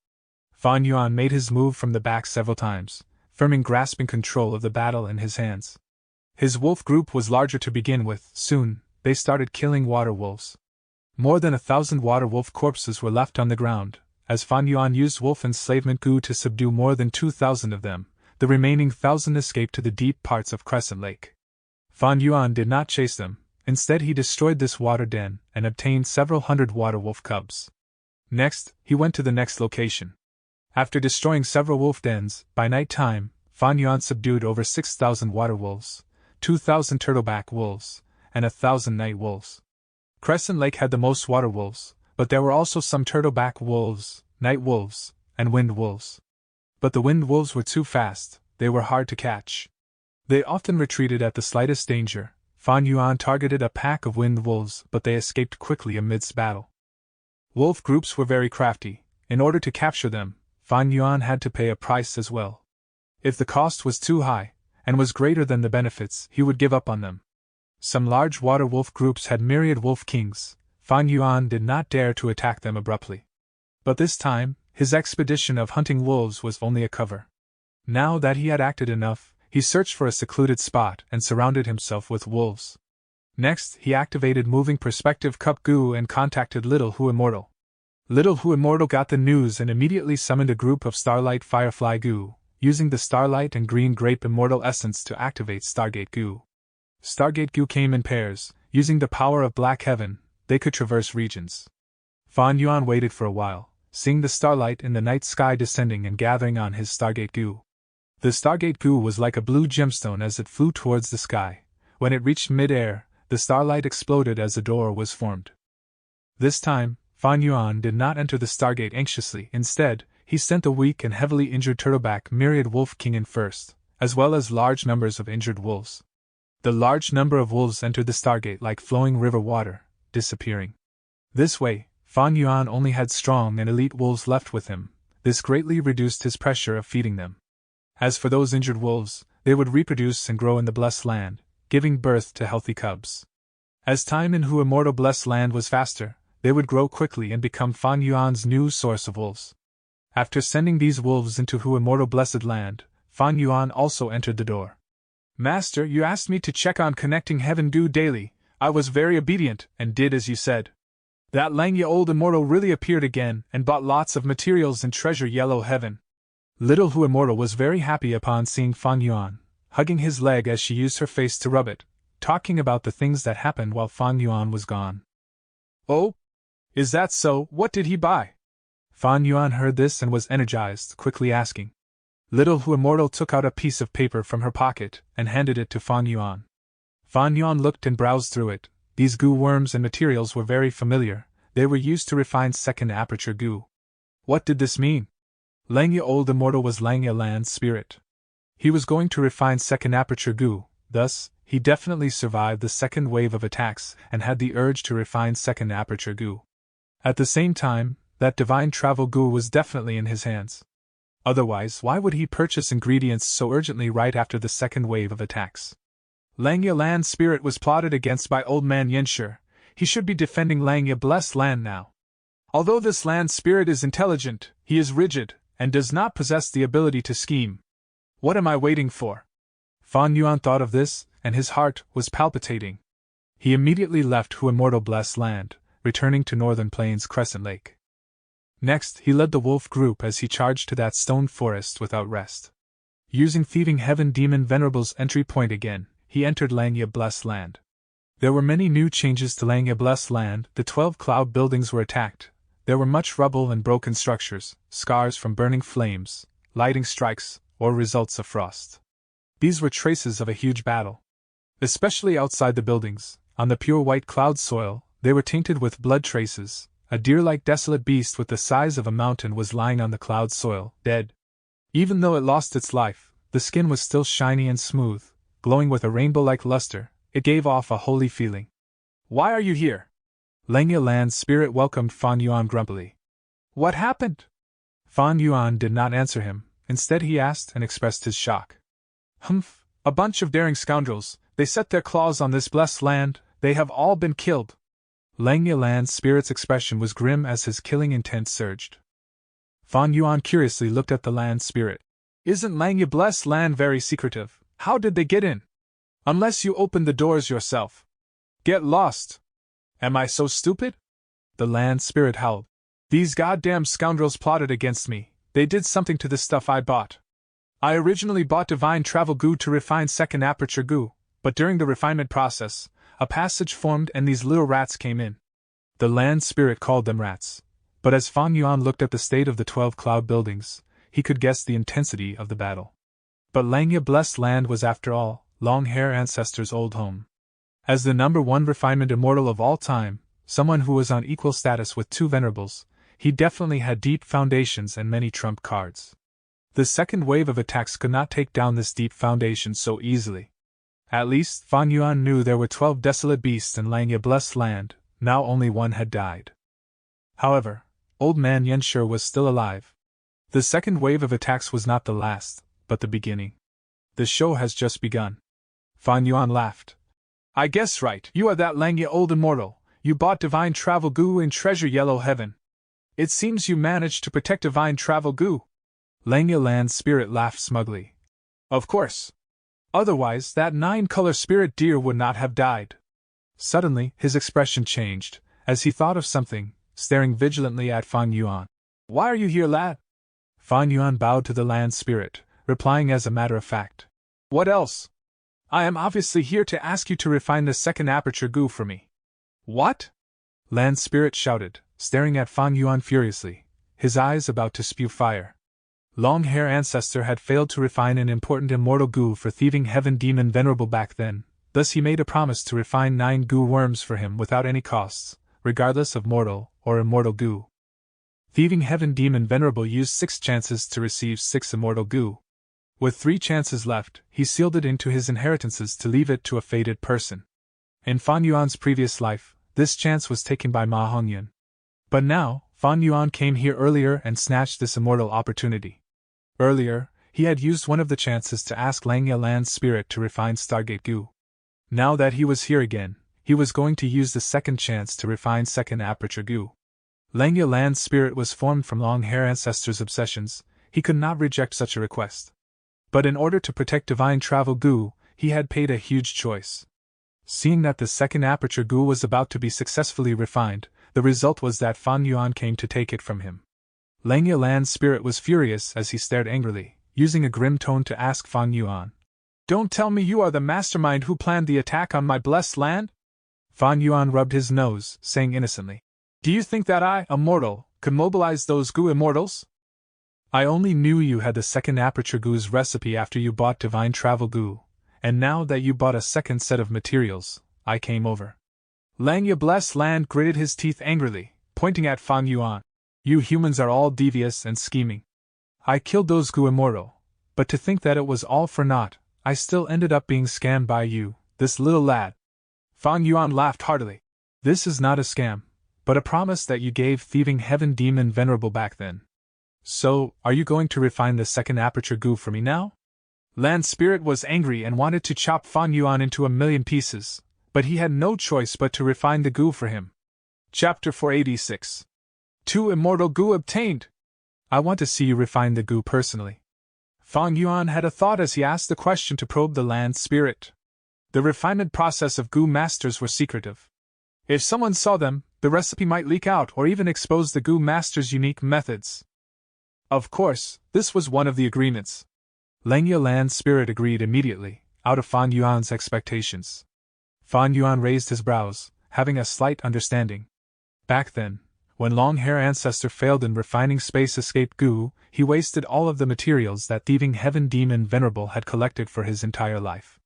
Fan Yuan made his move from the back several times, firmly grasping control of the battle in his hands. His wolf group was larger to begin with. Soon, they started killing water wolves. More than 1,000 water wolf corpses were left on the ground, as Fan Yuan used wolf enslavement Gu to subdue more than 2,000 of them. The remaining 1,000 escaped to the deep parts of Crescent Lake. Fan Yuan did not chase them, instead he destroyed this water den and obtained several hundred water wolf cubs. Next, he went to the next location. After destroying several wolf dens, by night time, Fan Yuan subdued over 6,000 water wolves, 2,000 turtleback wolves, and 1,000 night wolves. Crescent Lake had the most water wolves, but there were also some turtleback wolves, night wolves, and wind wolves. But the wind wolves were too fast, they were hard to catch. They often retreated at the slightest danger. Fan Yuan targeted a pack of wind wolves, but they escaped quickly amidst battle. Wolf groups were very crafty. In order to capture them, Fan Yuan had to pay a price as well. If the cost was too high, and was greater than the benefits, he would give up on them. Some large water wolf groups had myriad wolf kings. Fan Yuan did not dare to attack them abruptly. But this time, his expedition of hunting wolves was only a cover. Now that he had acted enough, he searched for a secluded spot and surrounded himself with wolves. Next, he activated Moving Perspective Cup Gu and contacted Little Who Immortal. Little Who Immortal got the news and immediately summoned a group of Starlight Firefly Gu, using the Starlight and Green Grape Immortal Essence to activate Stargate Gu. Stargate Gu came in pairs. Using the power of Black Heaven, they could traverse regions. Fan Yuan waited for a while, seeing the starlight in the night sky descending and gathering on his Stargate Gu. The Stargate Gu was like a blue gemstone as it flew towards the sky. When it reached mid-air, the starlight exploded as a door was formed. This time, Fan Yuan did not enter the Stargate anxiously. Instead, he sent the weak and heavily injured turtleback Myriad Wolf King in first, as well as large numbers of injured wolves. The large number of wolves entered the Stargate like flowing river water, disappearing. This way, Fan Yuan only had strong and elite wolves left with him. This greatly reduced his pressure of feeding them. As for those injured wolves, they would reproduce and grow in the Blessed Land, giving birth to healthy cubs. As time in Hu Immortal Blessed Land was faster, they would grow quickly and become Fan Yuan's new source of wolves. After sending these wolves into Hu Immortal Blessed Land, Fan Yuan also entered the door. Master, you asked me to check on connecting Heaven Gu daily. I was very obedient and did as you said. That Langya Old Immortal really appeared again and bought lots of materials in Treasure Yellow Heaven. Little Hu Immortal was very happy upon seeing Fan Yuan, hugging his leg as she used her face to rub it, talking about the things that happened while Fan Yuan was gone. Oh? Is that so? What did he buy? Fan Yuan heard this and was energized, quickly asking. Little Hu Immortal took out a piece of paper from her pocket and handed it to Fan Yuan. Fan Yuan looked and browsed through it. These Gu worms and materials were very familiar. They were used to refine second aperture Gu. What did this mean? Langya Old Immortal was Langya Land's spirit. He was going to refine second aperture Gu, thus, he definitely survived the second wave of attacks and had the urge to refine second aperture Gu. At the same time, that divine travel Gu was definitely in his hands. Otherwise, why would he purchase ingredients so urgently right after the second wave of attacks? Langya Land's spirit was plotted against by Old Man Yenshur. He should be defending Langya Blessed Land now. Although this land spirit is intelligent, he is rigid, and does not possess the ability to scheme. What am I waiting for? Fan Yuan thought of this, and his heart was palpitating. He immediately left Hu Immortal Blessed Land, returning to Northern Plains Crescent Lake. Next, he led the wolf group as he charged to that stone forest without rest. Using Thieving Heaven Demon Venerable's entry point again, he entered Langya Blessed Land. There were many new changes to Langya Blessed Land. The 12 cloud buildings were attacked. There were much rubble and broken structures, scars from burning flames, lightning strikes, or results of frost. These were traces of a huge battle. Especially outside the buildings, on the pure white cloud soil, they were tainted with blood traces. A deer-like desolate beast with the size of a mountain was lying on the cloud soil, dead. Even though it lost its life, the skin was still shiny and smooth, glowing with a rainbow-like luster. It gave off a holy feeling. "Why are you here?" Langya Land's spirit welcomed Fan Yuan grumpily. "What happened?" Fan Yuan did not answer him. Instead he asked and expressed his shock. "Humph, a bunch of daring scoundrels. They set their claws on this blessed land. They have all been killed." Langya Land's spirit's expression was grim as his killing intent surged. Fan Yuan curiously looked at the land spirit. "Isn't Langya Blessed Land very secretive? How did they get in? Unless you opened the doors yourself. Get lost. Am I so stupid?" The land spirit howled. "These goddamn scoundrels plotted against me. They did something to the stuff I bought. I originally bought divine travel goo to refine second aperture goo, but during the refinement process, a passage formed and these little rats came in." The land spirit called them rats, but as Fan Yuan looked at the state of the 12 cloud buildings, he could guess the intensity of the battle. But Langya Blessed Land was, after all, Long Hair Ancestor's old home. As the number 1 refinement immortal of all time, someone who was on equal status with 2 venerables, he definitely had deep foundations and many trump cards. The second wave of attacks could not take down this deep foundation so easily. At least, Fan Yuan knew there were 12 desolate beasts in Langya Blessed Land. Now only 1 had died. However, Old Man Yenshur was still alive. The second wave of attacks was not the last, but the beginning. "The show has just begun." Fan Yuan laughed. "I guess right. You are that Langya Old Immortal. You bought divine travel goo in Treasure Yellow Heaven. It seems you managed to protect divine travel goo." Langya Land's spirit laughed smugly. "Of course. Otherwise, that 9-color spirit deer would not have died." Suddenly, his expression changed, as he thought of something, staring vigilantly at Fan Yuan. "Why are you here, lad?" Fan Yuan bowed to the land spirit, replying as a matter of fact. "What else? I am obviously here to ask you to refine the second aperture goo for me." "What?" Land spirit shouted, staring at Fan Yuan furiously, his eyes about to spew fire. Long Hair Ancestor had failed to refine an important immortal goo for Thieving Heaven Demon Venerable back then, thus he made a promise to refine 9 goo worms for him without any costs, regardless of mortal or immortal goo. Thieving Heaven Demon Venerable used 6 chances to receive 6 immortal goo. With 3 chances left, he sealed it into his inheritances to leave it to a fated person. In Fan Yuan's previous life, this chance was taken by Ma Hongyan. But now, Fan Yuan came here earlier and snatched this immortal opportunity. Earlier, he had used one of the chances to ask Langya Land's spirit to refine Stargate goo. Now that he was here again, he was going to use the second chance to refine second aperture goo. Langya Land's spirit was formed from Long Hair Ancestor's obsessions. He could not reject such a request. But in order to protect divine travel goo, he had paid a huge choice. Seeing that the second aperture goo was about to be successfully refined, the result was that Fan Yuan came to take it from him. Langya Land's spirit was furious as he stared angrily, using a grim tone to ask Fan Yuan, "Don't tell me you are the mastermind who planned the attack on my blessed land?" Fan Yuan rubbed his nose, saying innocently, "Do you think that I, a mortal, could mobilize those goo immortals? I only knew you had the second aperture goo's recipe after you bought divine travel goo, and now that you bought a second set of materials, I came over." Langya Blessed Land gritted his teeth angrily, pointing at Fan Yuan. "You humans are all devious and scheming. I killed those goo immortal, but to think that it was all for naught, I still ended up being scammed by you, this little lad." Fan Yuan laughed heartily. "This is not a scam, but a promise that you gave Thieving Heaven Demon Venerable back then. So, are you going to refine the second aperture goo for me now?" Land Spirit was angry and wanted to chop Fan Yuan into a million pieces, but he had no choice but to refine the goo for him. Chapter 486. 2 immortal goo obtained! I want to see you refine the goo personally. Fan Yuan had a thought as he asked the question to probe the land spirit. The refinement process of goo masters were secretive. If someone saw them, the recipe might leak out or even expose the goo master's unique methods. Of course, this was one of the agreements. Langya Land Spirit agreed immediately, out of Fan Yuan's expectations. Fan Yuan raised his brows, having a slight understanding. Back then, when Long-Hair Ancestor failed in refining space-escape goo, he wasted all of the materials that Thieving Heaven Demon Venerable had collected for his entire life.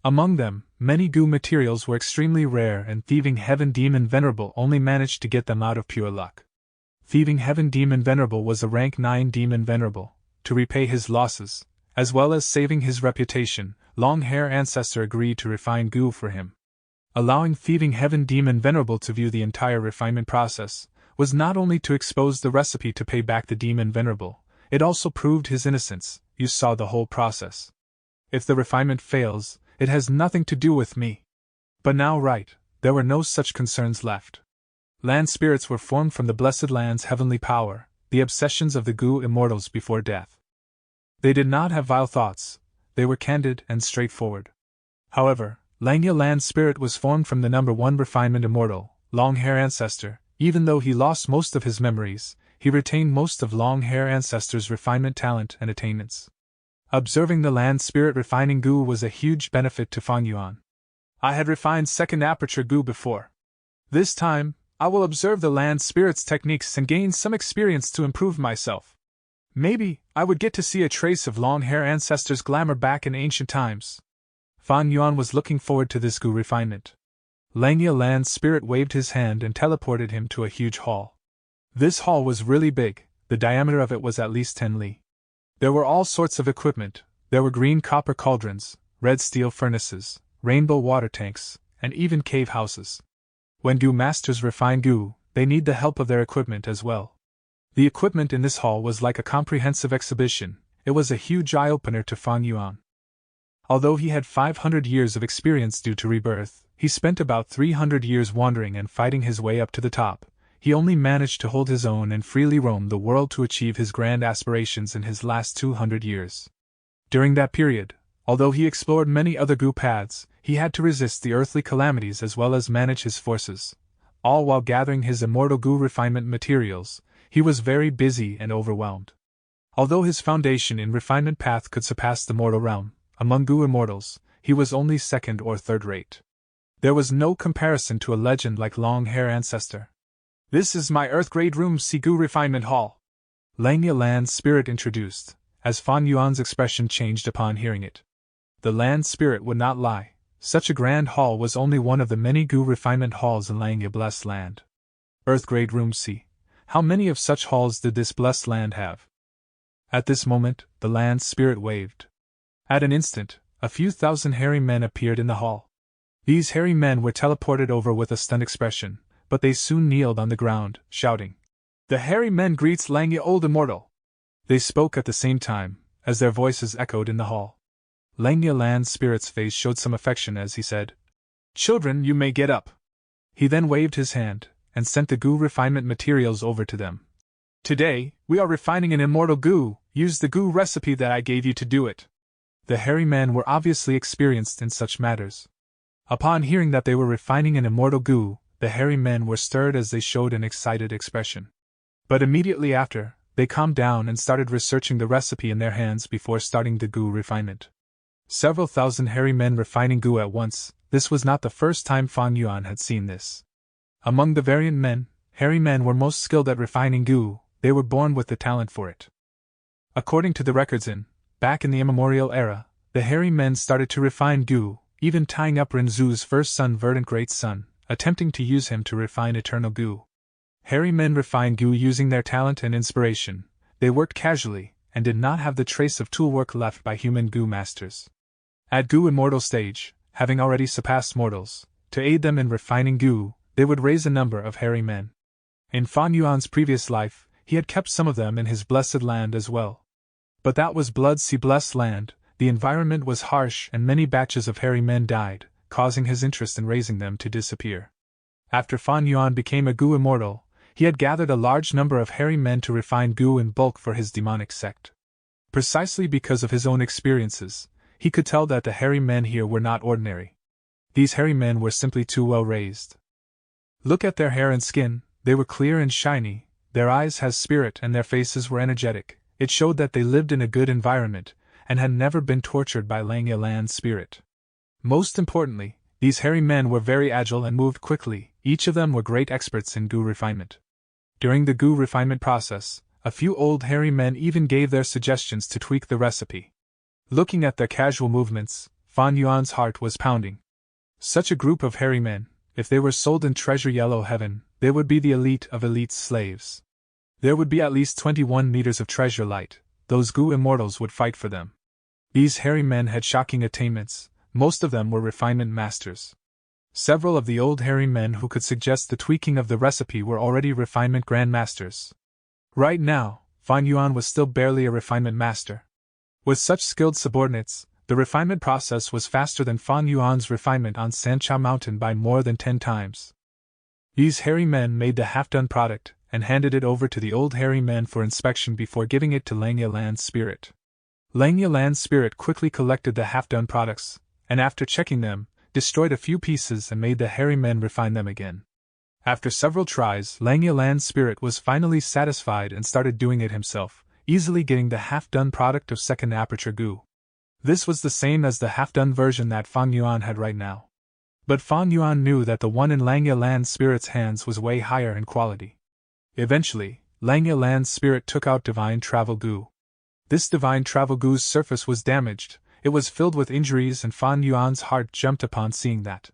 Among them, many goo materials were extremely rare and Thieving Heaven Demon Venerable only managed to get them out of pure luck. Thieving Heaven Demon Venerable was a rank 9 Demon Venerable. To repay his losses, as well as saving his reputation, Long-Hair Ancestor agreed to refine goo for him. Allowing Thieving Heaven Demon Venerable to view the entire refinement process was not only to expose the recipe to pay back the Demon Venerable, it also proved his innocence. You saw the whole process. If the refinement fails, it has nothing to do with me. But now there were no such concerns left. Land spirits were formed from the Blessed Land's heavenly power, the obsessions of the goo immortals before death. They did not have vile thoughts, they were candid and straightforward. However, Langya Land Spirit was formed from the number 1 refinement immortal, Long-Hair Ancestor. Even though he lost most of his memories, he retained most of Long-Hair Ancestor's refinement talent and attainments. Observing the Land Spirit refining goo was a huge benefit to Fan Yuan. I had refined second aperture goo before. This time, I will observe the Land Spirit's techniques and gain some experience to improve myself. Maybe I would get to see a trace of Long-Hair Ancestor's glamour back in ancient times. Fan Yuan was looking forward to this goo refinement. Langya Land Spirit waved his hand and teleported him to a huge hall. This hall was really big, the diameter of it was at least 10 li. There were all sorts of equipment. There were green copper cauldrons, red steel furnaces, rainbow water tanks, and even cave houses. When goo masters refine goo, they need the help of their equipment as well. The equipment in this hall was like a comprehensive exhibition. It was a huge eye-opener to Fan Yuan. Although he had 500 years of experience due to rebirth, he spent about 300 years wandering and fighting his way up to the top. He only managed to hold his own and freely roam the world to achieve his grand aspirations in his last 200 years. During that period, although he explored many other goo paths, he had to resist the earthly calamities as well as manage his forces. All while gathering his immortal goo refinement materials, he was very busy and overwhelmed. Although his foundation in refinement path could surpass the mortal realm, among goo immortals, he was only second or third rate. There was no comparison to a legend like Long-Hair Ancestor. This is my Earth-grade room C goo refinement hall. Langya Land Spirit introduced, as Fan Yuan's expression changed upon hearing it. The Land Spirit would not lie. Such a grand hall was only one of the many goo refinement halls in Langya Blessed Land. Earth-grade room C. How many of such halls did this blessed land have? At this moment, the Land Spirit waved. At an instant, a few thousand hairy men appeared in the hall. These hairy men were teleported over with a stunned expression, but they soon kneeled on the ground, shouting, "The hairy men greets Langya Old Immortal!" They spoke at the same time, as their voices echoed in the hall. Langya Land Spirit's face showed some affection as he said, "Children, you may get up." He then waved his hand, and sent the goo refinement materials over to them. "Today, we are refining an immortal goo. Use the goo recipe that I gave you to do it." The hairy men were obviously experienced in such matters. Upon hearing that they were refining an immortal goo, the hairy men were stirred as they showed an excited expression. But immediately after, they calmed down and started researching the recipe in their hands before starting the goo refinement. Several thousand hairy men refining goo at once, this was not the first time Fan Yuan had seen this. Among the variant men, hairy men were most skilled at refining goo. They were born with the talent for it. According to the records back in the immemorial era, the hairy men started to refine goo, even tying up Rinzu's first son Verdant Great Son, attempting to use him to refine eternal goo. Hairy men refined goo using their talent and inspiration. They worked casually, and did not have the trace of toolwork left by human goo masters. At goo immortal stage, having already surpassed mortals, to aid them in refining goo, they would raise a number of hairy men. In Fan Yuan's previous life, he had kept some of them in his blessed land as well. But that was Blood Sea Blessed Land. The environment was harsh and many batches of hairy men died, causing his interest in raising them to disappear. After Fan Yuan became a goo immortal, he had gathered a large number of hairy men to refine goo in bulk for his demonic sect. Precisely because of his own experiences, he could tell that the hairy men here were not ordinary. These hairy men were simply too well raised. Look at their hair and skin, they were clear and shiny, their eyes had spirit and their faces were energetic. It showed that they lived in a good environment, and had never been tortured by Langya Land's spirit. Most importantly, these hairy men were very agile and moved quickly. Each of them were great experts in goo refinement. During the goo refinement process, a few old hairy men even gave their suggestions to tweak the recipe. Looking at their casual movements, Fan Yuan's heart was pounding. Such a group of hairy men, if they were sold in Treasure Yellow Heaven, they would be the elite of elite slaves. There would be at least 21 meters of treasure light. Those goo immortals would fight for them. These hairy men had shocking attainments. Most of them were refinement masters. Several of the old hairy men who could suggest the tweaking of the recipe were already refinement grandmasters. Right now, Fan Yuan was still barely a refinement master. With such skilled subordinates, the refinement process was faster than Fan Yuan's refinement on Sancha Mountain by more than 10 times. These hairy men made the half-done product, and handed it over to the old hairy men for inspection before giving it to Langya Land's spirit. Langya Land's spirit quickly collected the half-done products, and after checking them, destroyed a few pieces and made the hairy men refine them again. After several tries, Langya Land's spirit was finally satisfied and started doing it himself, easily getting the half-done product of second aperture goo. This was the same as the half-done version that Fan Yuan had right now. But Fan Yuan knew that the one in Langya Land's spirit's hands was way higher in quality. Eventually, Langya Land's spirit took out Divine Travel Goo. This Divine Travel Goo's surface was damaged, it was filled with injuries, and Fan Yuan's heart jumped upon seeing that.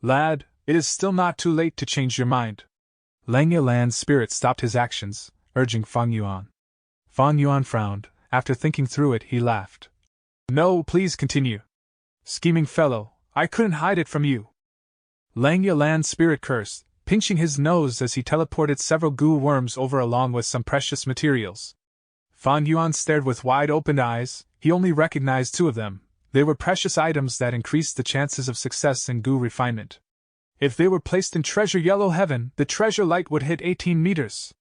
"Lad, it is still not too late to change your mind." Langya Land's spirit stopped his actions, urging Fan Yuan. Fan Yuan frowned. After thinking through it, he laughed. "No, please continue. Scheming fellow, I couldn't hide it from you." Langya Land's spirit cursed, pinching his nose as he teleported several goo worms over along with some precious materials. Fan Yuan stared with wide-opened eyes. He only recognized 2 of them. They were precious items that increased the chances of success in goo refinement. If they were placed in Treasure Yellow Heaven, the treasure light would hit 18 meters.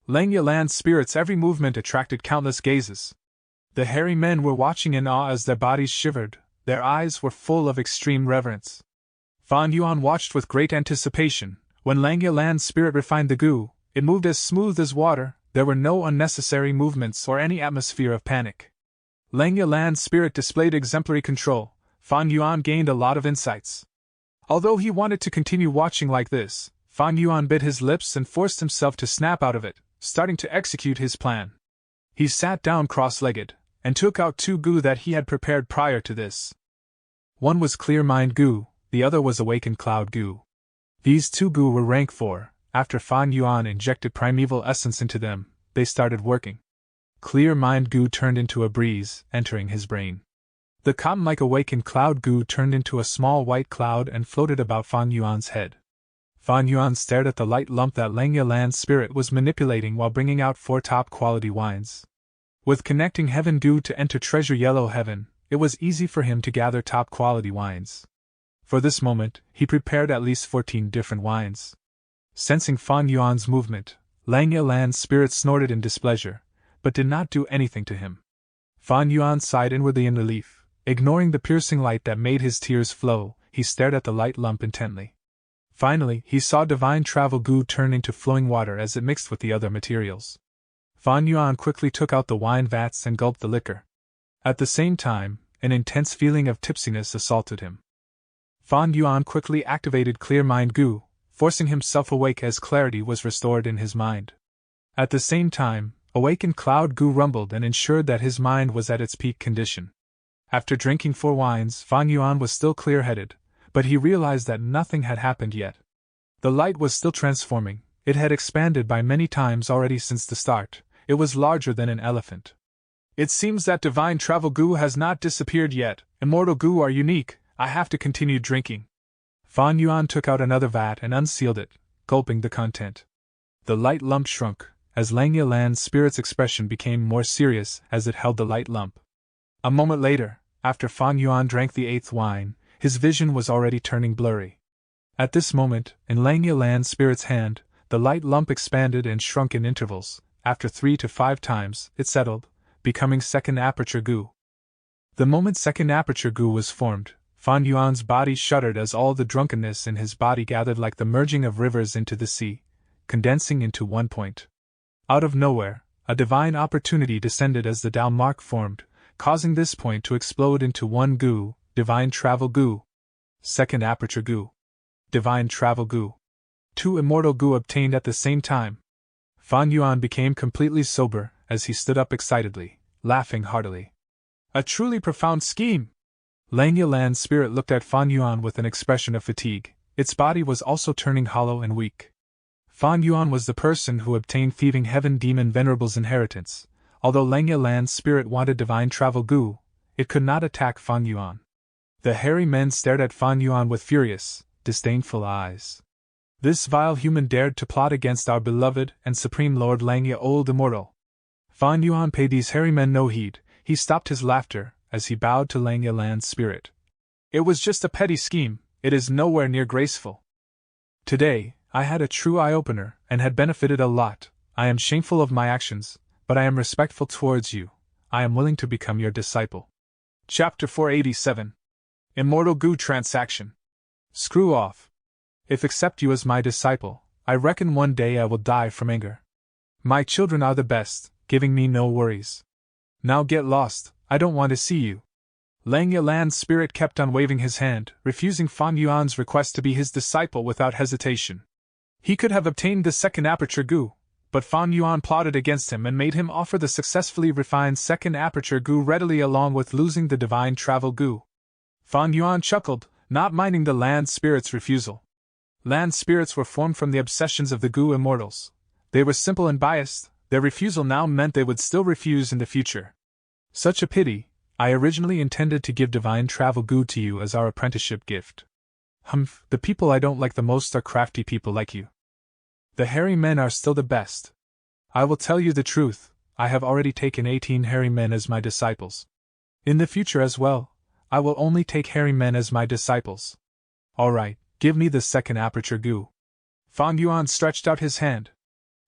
Langya Land's spirit's every movement attracted countless gazes. The hairy men were watching in awe as their bodies shivered. Their eyes were full of extreme reverence. Fan Yuan watched with great anticipation. When Langya Land's spirit refined the goo, it moved as smooth as water. There were no unnecessary movements or any atmosphere of panic. Langya Land's spirit displayed exemplary control. Fan Yuan gained a lot of insights. Although he wanted to continue watching like this, Fan Yuan bit his lips and forced himself to snap out of it, starting to execute his plan. He sat down cross-legged, and took out 2 goo that he had prepared prior to this. One was Clear Mind Goo, the other was Awakened Cloud Goo. These 2 goo were rank 4. After Fan Yuan injected primeval essence into them, they started working. Clear Mind Goo turned into a breeze, entering his brain. The cotton-like Awakened Cloud Goo turned into a small white cloud and floated about Fan Yuan's head. Fan Yuan stared at the light lump that Langya Land's spirit was manipulating while bringing out 4 top-quality wines. With connecting Heaven Goo to enter Treasure Yellow Heaven, it was easy for him to gather top-quality wines. For this moment, he prepared at least 14 different wines. Sensing Fan Yuan's movement, Langya Land's spirit snorted in displeasure, but did not do anything to him. Fan Yuan sighed inwardly in relief. Ignoring the piercing light that made his tears flow, he stared at the light lump intently. Finally, he saw Divine Travel Goo turn into flowing water as it mixed with the other materials. Fan Yuan quickly took out the wine vats and gulped the liquor. At the same time, an intense feeling of tipsiness assaulted him. Fan Yuan quickly activated Clear Mind Goo, forcing himself awake as clarity was restored in his mind. At the same time, Awakened Cloud Goo rumbled and ensured that his mind was at its peak condition. After drinking 4 wines, Fan Yuan was still clear-headed, but he realized that nothing had happened yet. The light was still transforming. It had expanded by many times already since the start. It was larger than an elephant. "It seems that Divine Travel Goo has not disappeared yet. Immortal Goo are unique. I have to continue drinking." Fan Yuan took out another vat and unsealed it, gulping the content. The light lump shrunk, as Langya Land's spirit's expression became more serious as it held the light lump. A moment later, after Fan Yuan drank the 8th wine, his vision was already turning blurry. At this moment, in Langya Land's spirit's hand, the light lump expanded and shrunk in intervals. After 3 to 5 times, it settled, becoming second aperture goo. The moment second aperture goo was formed, Fan Yuan's body shuddered as all the drunkenness in his body gathered like the merging of rivers into the sea, condensing into one point. Out of nowhere, a divine opportunity descended as the Tao mark formed, causing this point to explode into one gu, divine travel gu. Second aperture gu. Divine travel gu. 2 immortal gu obtained at the same time. Fan Yuan became completely sober as he stood up excitedly, laughing heartily. A truly profound scheme! Lang Yilan's spirit looked at Fan Yuan with an expression of fatigue. Its body was also turning hollow and weak. Fan Yuan was the person who obtained Thieving Heaven Demon Venerable's inheritance. Although Lang Yilan's spirit wanted divine travel gu, it could not attack Fan Yuan. The hairy men stared at Fan Yuan with furious, disdainful eyes. This vile human dared to plot against our beloved and supreme Lord Langya Old Immortal. Fan Yuan paid these hairy men no heed. He stopped his laughter as he bowed to Lang Yilan's spirit. It was just a petty scheme, it is nowhere near graceful. Today, I had a true eye-opener and had benefited a lot. I am shameful of my actions, but I am respectful towards you. I am willing to become your disciple. Chapter 487. Immortal Gu Transaction. Screw off. If accept you as my disciple, I reckon one day I will die from anger. My children are the best, giving me no worries. Now get lost, I don't want to see you. Lang Yilan's spirit kept on waving his hand, refusing Fan Yuan's request to be his disciple without hesitation. He could have obtained the second aperture gu, but Fan Yuan plotted against him and made him offer the successfully refined second aperture gu readily along with losing the divine travel gu. Fan Yuan chuckled, not minding the land spirit's refusal. Land spirits were formed from the obsessions of the gu immortals. They were simple and biased, their refusal now meant they would still refuse in the future. Such a pity, I originally intended to give divine travel gu to you as our apprenticeship gift. The people I don't like the most are crafty people like you. The hairy men are still the best. I will tell you the truth, I have already taken 18 hairy men as my disciples. In the future as well, I will only take hairy men as my disciples. Alright, give me the second aperture gu. Fan Yuan stretched out his hand.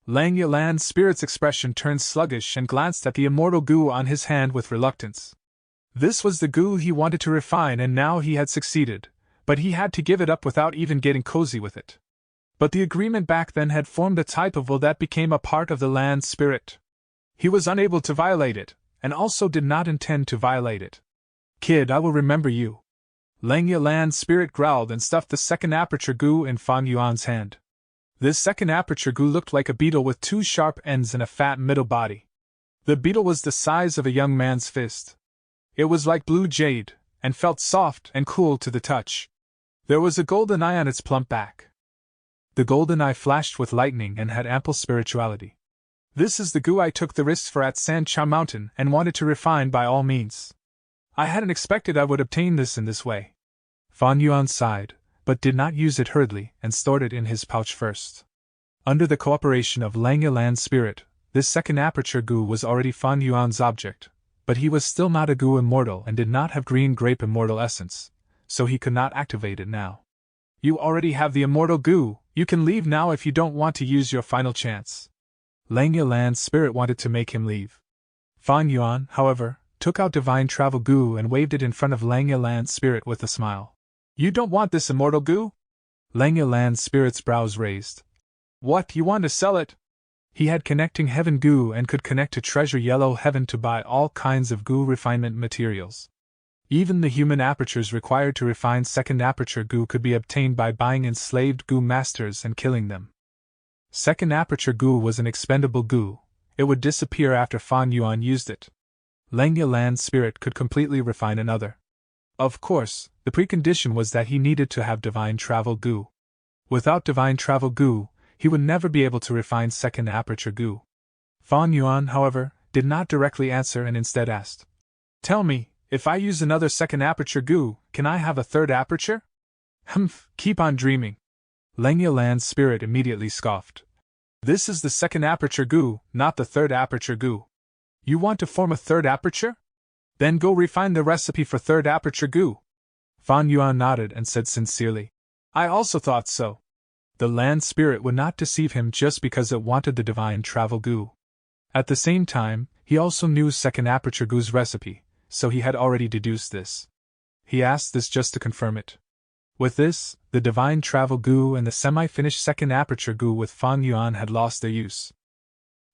Lang Yilan's spirit's expression turned sluggish and glanced at the immortal gu on his hand with reluctance. This was the gu he wanted to refine and now he had succeeded, but he had to give it up without even getting cozy with it. But the agreement back then had formed a type of will that became a part of the land spirit. He was unable to violate it, and also did not intend to violate it. Kid, I will remember you. Lang Yilan's spirit growled and stuffed the second aperture gu in Fan Yuan's hand. This second aperture gu looked like a beetle with 2 sharp ends and a fat middle body. The beetle was the size of a young man's fist. It was like blue jade, and felt soft and cool to the touch. There was a golden eye on its plump back. The golden eye flashed with lightning and had ample spirituality. This is the gu I took the risks for at San Chow Mountain and wanted to refine by all means. I hadn't expected I would obtain this in this way. Fan Yuan sighed, but did not use it hurriedly and stored it in his pouch first. Under the cooperation of Lang Yilan's spirit, this second aperture gu was already Fan Yuan's object, but he was still not a gu immortal and did not have green grape immortal essence, so he could not activate it now. You already have the immortal gu, you can leave now if you don't want to use your final chance. Lang Yilan's spirit wanted to make him leave. Fan Yuan, however, took out divine travel gu and waved it in front of Lang Yilan's spirit with a smile. You don't want this immortal gu? Lang Yilan's spirit's brows raised. What, you want to sell it? He had connecting heaven gu and could connect to treasure yellow heaven to buy all kinds of gu refinement materials. Even the human apertures required to refine second aperture gu could be obtained by buying enslaved gu masters and killing them. Second aperture gu was an expendable gu, it would disappear after Fan Yuan used it. Lang Yilan's spirit could completely refine another. Of course, the precondition was that he needed to have divine travel gu. Without divine travel gu, he would never be able to refine second aperture gu. Fan Yuan, however, did not directly answer and instead asked, Tell me, if I use another second aperture gu, can I have a third aperture? Keep on dreaming. Lang Yilan's spirit immediately scoffed. This is the second aperture gu, not the third aperture gu. You want to form a third aperture? Then go refine the recipe for third aperture gu. Fan Yuan nodded and said sincerely, I also thought so. The land spirit would not deceive him just because it wanted the divine travel gu. At the same time, he also knew second aperture gu's recipe, so he had already deduced this. He asked this just to confirm it. With this, the divine travel goo and the semi-finished second aperture goo with Fan Yuan had lost their use.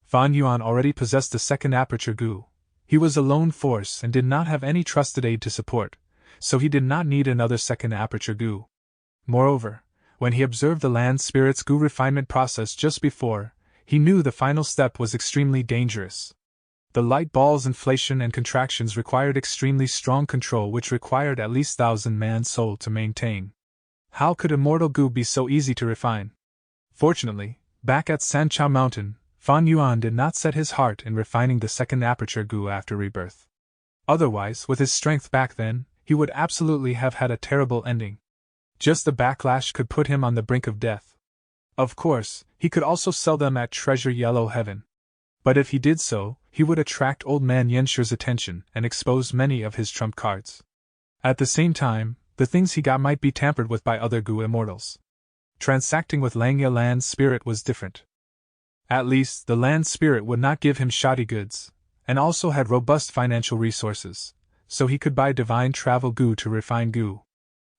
Fan Yuan already possessed the second aperture goo. He was a lone force and did not have any trusted aid to support, so he did not need another second aperture goo. Moreover, when he observed the land spirit's goo refinement process just before, he knew the final step was extremely dangerous. The light ball's inflation and contractions required extremely strong control, which required at least 1,000 man-soul to maintain. How could immortal goo be so easy to refine? Fortunately, back at Sanchao Mountain, Fan Yuan did not set his heart in refining the second aperture goo after rebirth. Otherwise, with his strength back then, he would absolutely have had a terrible ending. Just the backlash could put him on the brink of death. Of course, he could also sell them at Treasure Yellow Heaven. But if he did so, he would attract Old Man Yenshi's attention and expose many of his trump cards. At the same time, the things he got might be tampered with by other goo immortals. Transacting with Langya Land Spirit was different. At least, the land spirit would not give him shoddy goods, and also had robust financial resources, so he could buy divine travel goo to refine goo.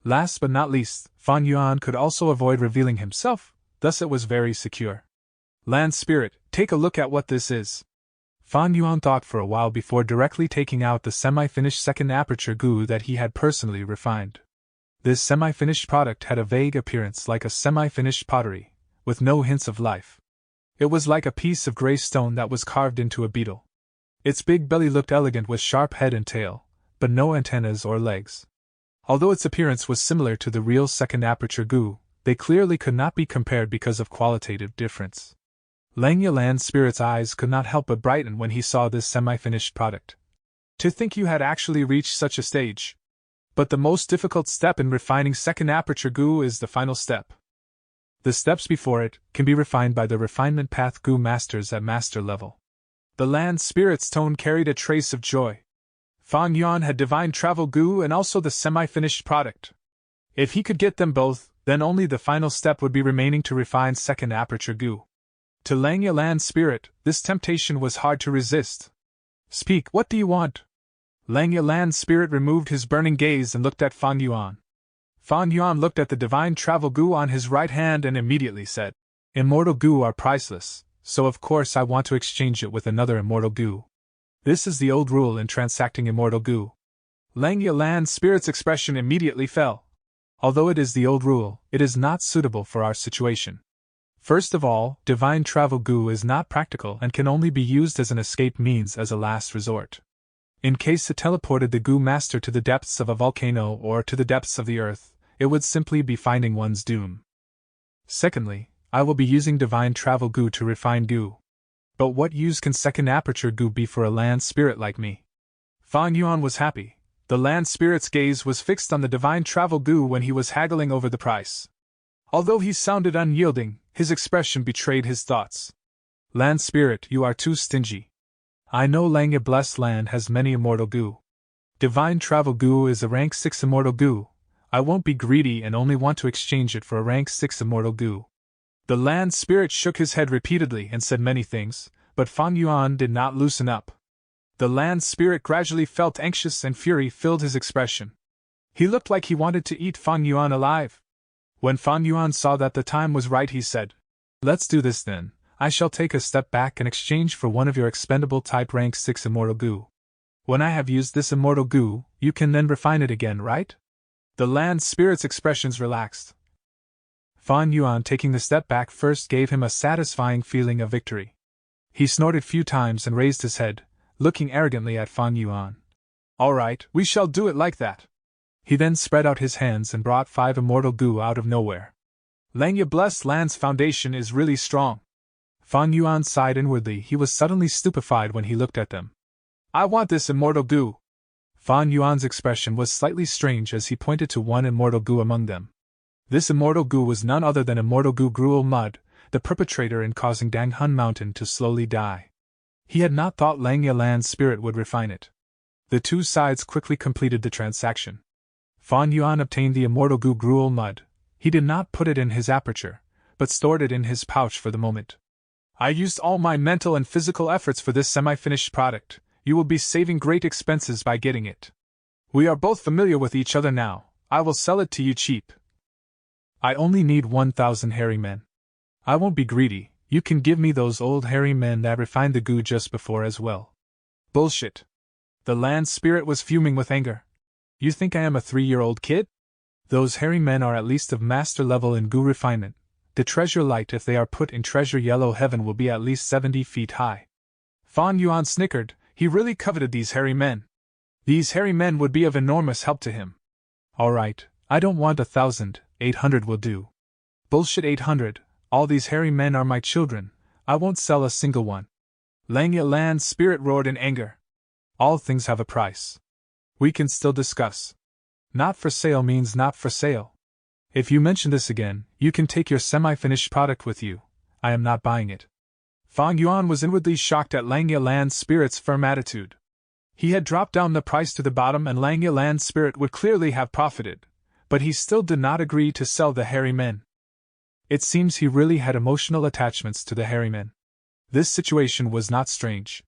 Last but not least, Fan Yuan could also avoid revealing himself, thus it was very secure. Land spirit, take a look at what this is. Fan Yuan thought for a while before directly taking out the semi-finished second aperture goo that he had personally refined. This semi-finished product had a vague appearance like a semi-finished pottery, with no hints of life. It was like a piece of gray stone that was carved into a beetle. Its big belly looked elegant with sharp head and tail, but no antennas or legs. Although its appearance was similar to the real second aperture goo, they clearly could not be compared because of qualitative difference. Langya Land Spirit's eyes could not help but brighten when he saw this semi-finished product. To think you had actually reached such a stage. But the most difficult step in refining second aperture goo is the final step. The steps before it can be refined by the refinement path goo masters at master level. The land spirit's tone carried a trace of joy. Fan Yuan had divine travel goo and also the semi-finished product. If he could get them both, then only the final step would be remaining to refine second aperture goo. To Langya Land Spirit, this temptation was hard to resist. Speak, what do you want? Langya Land Spirit removed his burning gaze and looked at Fan Yuan. Fan Yuan looked at the divine travel goo on his right hand and immediately said, Immortal goo are priceless, so of course I want to exchange it with another immortal goo. This is the old rule in transacting immortal goo. Langya Land Spirit's expression immediately fell. Although it is the old rule, it is not suitable for our situation. First of all, divine travel goo is not practical and can only be used as an escape means as a last resort. In case it teleported the goo master to the depths of a volcano or to the depths of the earth, it would simply be finding one's doom. Secondly, I will be using divine travel goo to refine goo. But what use can second aperture goo be for a land spirit like me? Fan Yuan was happy. The land spirit's gaze was fixed on the divine travel goo when he was haggling over the price. Although he sounded unyielding, his expression betrayed his thoughts. Land spirit, you are too stingy. I know Langya Blessed Land has many immortal goo. Divine travel goo is a rank 6 immortal goo. I won't be greedy and only want to exchange it for a rank 6 immortal goo. The land spirit shook his head repeatedly and said many things, but Fan Yuan did not loosen up. The land spirit gradually felt anxious and fury filled his expression. He looked like he wanted to eat Fan Yuan alive. When Fan Yuan saw that the time was right, he said, Let's do this then. I shall take a step back and exchange for one of your expendable type rank 6 immortal goo. When I have used this immortal goo, you can then refine it again, right? The land spirit's expressions relaxed. Fan Yuan taking the step back first gave him a satisfying feeling of victory. He snorted few times and raised his head, looking arrogantly at Fan Yuan. All right, we shall do it like that. He then spread out his hands and brought 5 immortal goo out of nowhere. Langya Blessed Land's foundation is really strong. Fan Yuan sighed inwardly. He was suddenly stupefied when he looked at them. I want this immortal goo. Fan Yuan's expression was slightly strange as he pointed to one immortal goo among them. This immortal goo was none other than immortal goo Gruel Mud, the perpetrator in causing Danghun Mountain to slowly die. He had not thought Langya Land Spirit would refine it. The two sides quickly completed the transaction. Fan Yuan obtained the immortal goo Gruel Mud. He did not put it in his aperture, but stored it in his pouch for the moment. I used all my mental and physical efforts for this semi-finished product. You will be saving great expenses by getting it. We are both familiar with each other now. I will sell it to you cheap. I only need 1,000 hairy men. I won't be greedy, you can give me those old hairy men that refined the goo just before as well. Bullshit. The land spirit was fuming with anger. You think I am a 3-year-old kid? Those hairy men are at least of master level in goo refinement. The treasure light, if they are put in treasure yellow heaven, will be at least 70 feet high. Fan Yuan snickered. He really coveted these hairy men. These hairy men would be of enormous help to him. All right, I don't want 1,000, 800 will do. Bullshit 800, all these hairy men are my children, I won't sell a single one. Langya Land's spirit roared in anger. All things have a price. We can still discuss. Not for sale means not for sale. If you mention this again, you can take your semi-finished product with you. I am not buying it. Fan Yuan was inwardly shocked at Langya Land's spirit's firm attitude. He had dropped down the price to the bottom and Langya Land's spirit would clearly have profited, but he still did not agree to sell the hairy men. It seems he really had emotional attachments to the hairy men. This situation was not strange.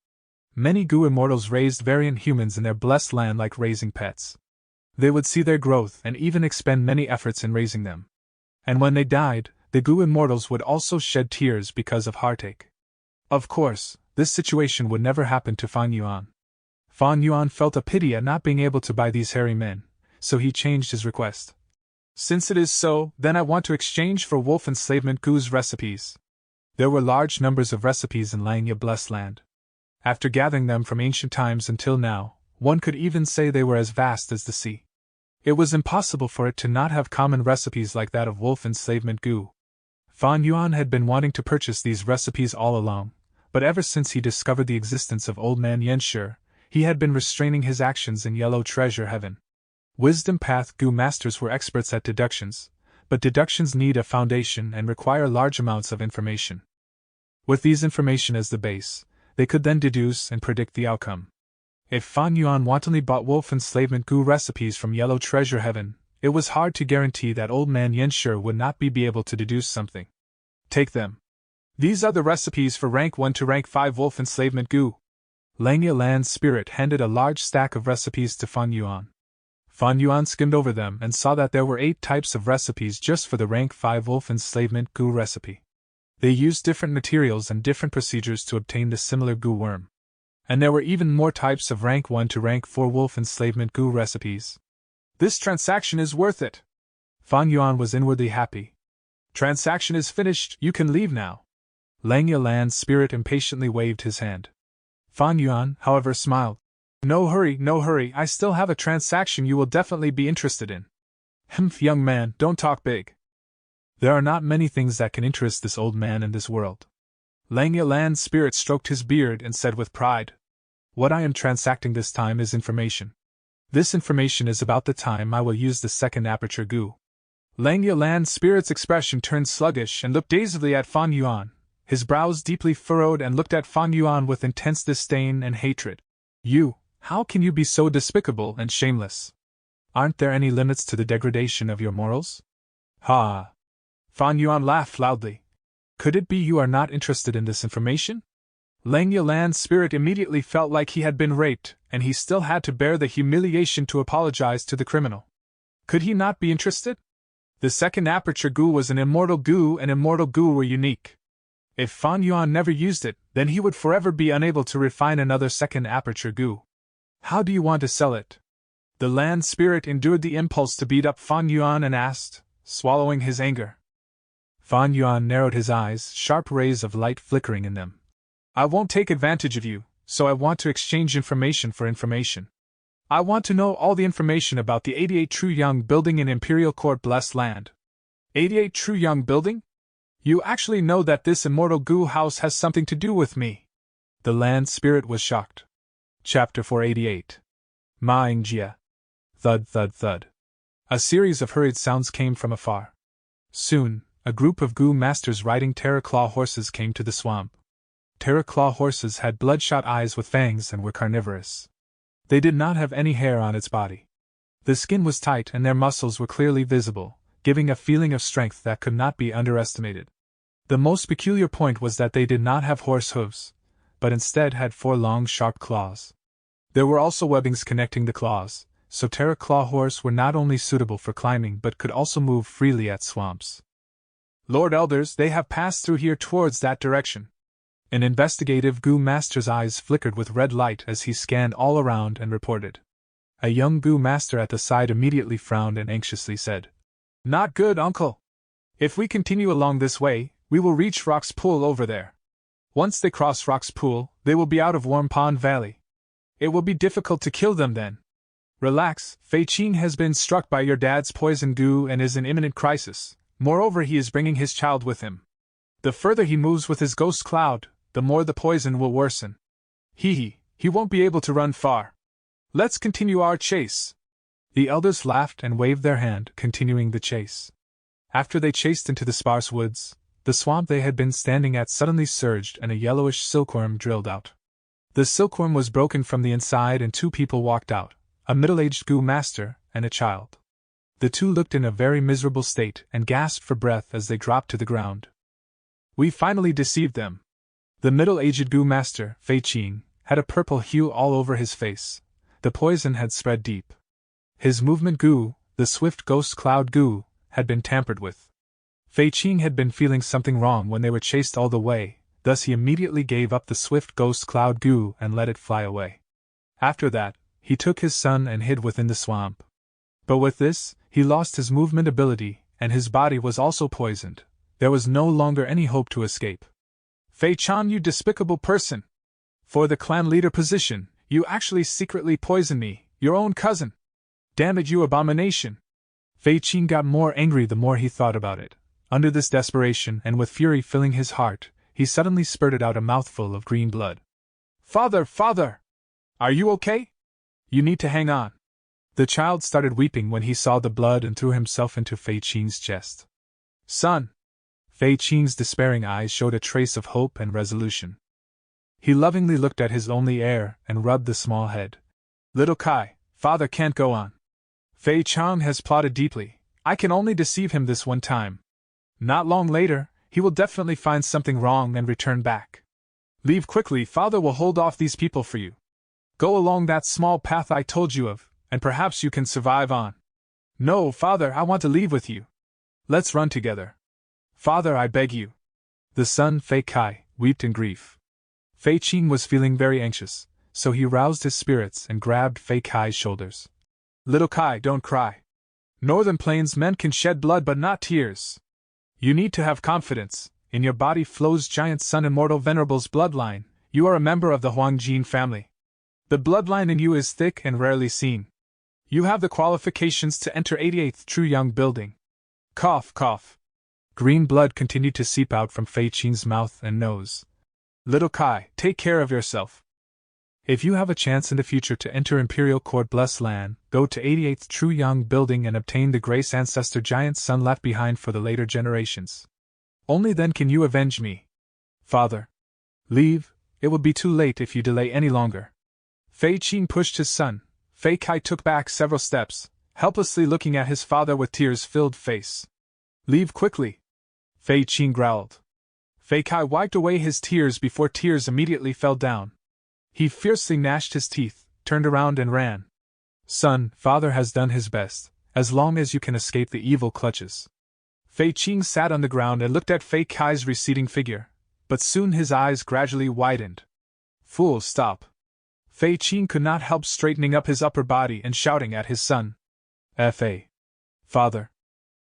Many goo immortals raised variant humans in their blessed land like raising pets. They would see their growth and even expend many efforts in raising them. And when they died, the goo immortals would also shed tears because of heartache. Of course, this situation would never happen to Fan Yuan. Fan Yuan felt a pity at not being able to buy these hairy men, so he changed his request. Since it is so, then I want to exchange for wolf enslavement goo's recipes. There were large numbers of recipes in Langya Blessed Land. After gathering them from ancient times until now, one could even say they were as vast as the sea. It was impossible for it to not have common recipes like that of wolf enslavement goo. Fan Yuan had been wanting to purchase these recipes all along, but ever since he discovered the existence of Old Man Yenshi, he had been restraining his actions in Yellow Treasure Heaven. Wisdom Path goo masters were experts at deductions, but deductions need a foundation and require large amounts of information. With these information as the base, they could then deduce and predict the outcome. If Fan Yuan wantonly bought wolf enslavement goo recipes from Yellow Treasure Heaven, it was hard to guarantee that Old Man Yenshi would not be able to deduce something. Take them. These are the recipes for rank 1 to rank 5 wolf enslavement goo. Langya Land's spirit handed a large stack of recipes to Fan Yuan. Fan Yuan skimmed over them and saw that there were 8 types of recipes just for the rank 5 wolf enslavement goo recipe. They used different materials and different procedures to obtain the similar goo worm. And there were even more types of rank 1 to rank 4 wolf enslavement goo recipes. This transaction is worth it. Fan Yuan was inwardly happy. Transaction is finished, you can leave now. Langya Land's spirit impatiently waved his hand. Fan Yuan, however, smiled. No hurry, I still have a transaction you will definitely be interested in. Humph, young man, don't talk big. There are not many things that can interest this old man in this world. Langya Land's spirit stroked his beard and said with pride. What I am transacting this time is information. This information is about the time I will use the second aperture goo. Langya Land's spirit's expression turned sluggish and looked dazedly at Fan Yuan. His brows deeply furrowed and looked at Fan Yuan with intense disdain and hatred. You, how can you be so despicable and shameless? Aren't there any limits to the degradation of your morals? Ha! Fan Yuan laughed loudly. Could it be you are not interested in this information? Langya Land's spirit immediately felt like he had been raped, and he still had to bear the humiliation to apologize to the criminal. Could he not be interested? The second aperture goo was an immortal goo, and immortal goo were unique. If Fan Yuan never used it, then he would forever be unable to refine another second aperture goo. How do you want to sell it? The land spirit endured the impulse to beat up Fan Yuan and asked, swallowing his anger. Fan Yuan narrowed his eyes, sharp rays of light flickering in them. I won't take advantage of you, so I want to exchange information for information. I want to know all the information about the 88 True Young Building in Imperial Court Blessed Land. 88 True Young Building? You actually know that this immortal goo house has something to do with me. The land spirit was shocked. Chapter 488. Maing Jia. Thud, thud, thud. A series of hurried sounds came from afar. Soon, a group of goo masters riding terraclaw horses came to the swamp. Terraclaw horses had bloodshot eyes with fangs and were carnivorous. They did not have any hair on its body. The skin was tight and their muscles were clearly visible, giving a feeling of strength that could not be underestimated. The most peculiar point was that they did not have horse hooves, but instead had 4 long sharp claws. There were also webbings connecting the claws, so Terra Claw Horse were not only suitable for climbing but could also move freely at swamps. Lord Elders, they have passed through here towards that direction. An investigative Goo Master's eyes flickered with red light as he scanned all around and reported. A young Goo Master at the side immediately frowned and anxiously said, "Not good, Uncle. If we continue along this way, we will reach Rock's Pool over there. Once they cross Rock's Pool, they will be out of Warm Pond Valley. It will be difficult to kill them then. Relax, Fei Qing has been struck by your dad's poison goo and is in imminent crisis. Moreover, he is bringing his child with him. The further he moves with his ghost cloud, the more the poison will worsen. He won't be able to run far. Let's continue our chase." The elders laughed and waved their hand, continuing the chase. After they chased into the sparse woods, the swamp they had been standing at suddenly surged and a yellowish silkworm drilled out. The silkworm was broken from the inside and two people walked out, a middle-aged Goo Master and a child. The two looked in a very miserable state and gasped for breath as they dropped to the ground. "We finally deceived them." The middle-aged Goo Master, Fei Qing, had a purple hue all over his face. The poison had spread deep. His movement goo, the swift ghost cloud goo, had been tampered with. Fei Qing had been feeling something wrong when they were chased all the way, thus he immediately gave up the swift ghost cloud goo and let it fly away. After that, he took his son and hid within the swamp. But with this, he lost his movement ability, and his body was also poisoned. There was no longer any hope to escape. "Fei Chan, you despicable person! For the clan leader position, you actually secretly poisoned me, your own cousin! Damn it, you abomination!" Fei Qing got more angry the more he thought about it. Under this desperation and with fury filling his heart, he suddenly spurted out a mouthful of green blood. "Father, father! Are you okay? You need to hang on." The child started weeping when he saw the blood and threw himself into Fei Qing's chest. "Son!" Fei Qing's despairing eyes showed a trace of hope and resolution. He lovingly looked at his only heir and rubbed the small head. "Little Kai, father can't go on. Fei Chang has plotted deeply. I can only deceive him this one time. Not long later, he will definitely find something wrong and return back. Leave quickly, father will hold off these people for you. Go along that small path I told you of, and perhaps you can survive on." "No, father, I want to leave with you. Let's run together. Father, I beg you." The son, Fei Kai, wept in grief. Fei Qing was feeling very anxious, so he roused his spirits and grabbed Fei Kai's shoulders. "Little Kai, don't cry. Northern Plains men can shed blood but not tears. You need to have confidence. In your body flows Giant Sun Immortal Venerable's bloodline. You are a member of the Huangjin family. The bloodline in you is thick and rarely seen. You have the qualifications to enter 88th True Young Building." Cough, cough. Green blood continued to seep out from Fei Qing's mouth and nose. "Little Kai, take care of yourself. If you have a chance in the future to enter Imperial Court Blessed Land, go to 88th True Young Building and obtain the Grace Ancestor Giant Sun left behind for the later generations. Only then can you avenge me. Father, leave, it will be too late if you delay any longer." Fei Qing pushed his son. Fei Kai took back several steps, helplessly looking at his father with tears-filled face. "Leave quickly," Fei Qing growled. Fei Kai wiped away his tears before tears immediately fell down. He fiercely gnashed his teeth, turned around and ran. "Son, father has done his best, as long as you can escape the evil clutches." Fei Qing sat on the ground and looked at Fei Kai's receding figure, but soon his eyes gradually widened. "Fool, stop." Fei Qing could not help straightening up his upper body and shouting at his son. "F.A. Father."